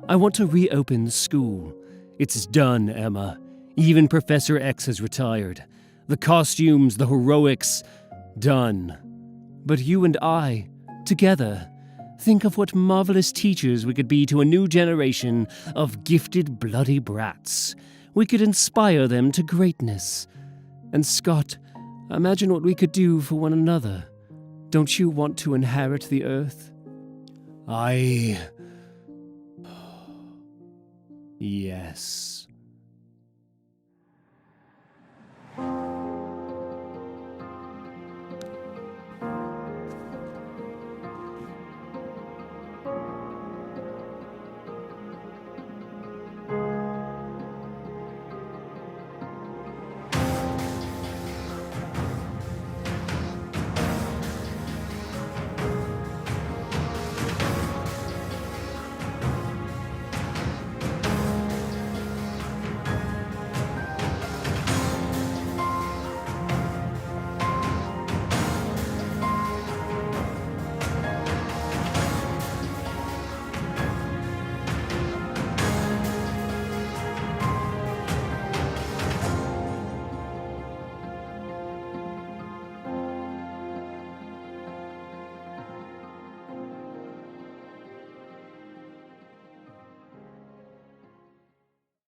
S3: I want to reopen school. It's done, Emma. Even Professor X has retired. The costumes, the heroics, done. But you and I, together, think of what marvelous teachers we could be to a new generation of gifted bloody brats. We could inspire them to greatness. And Scott, imagine what we could do for one another. Don't you want to inherit the Earth? Yes.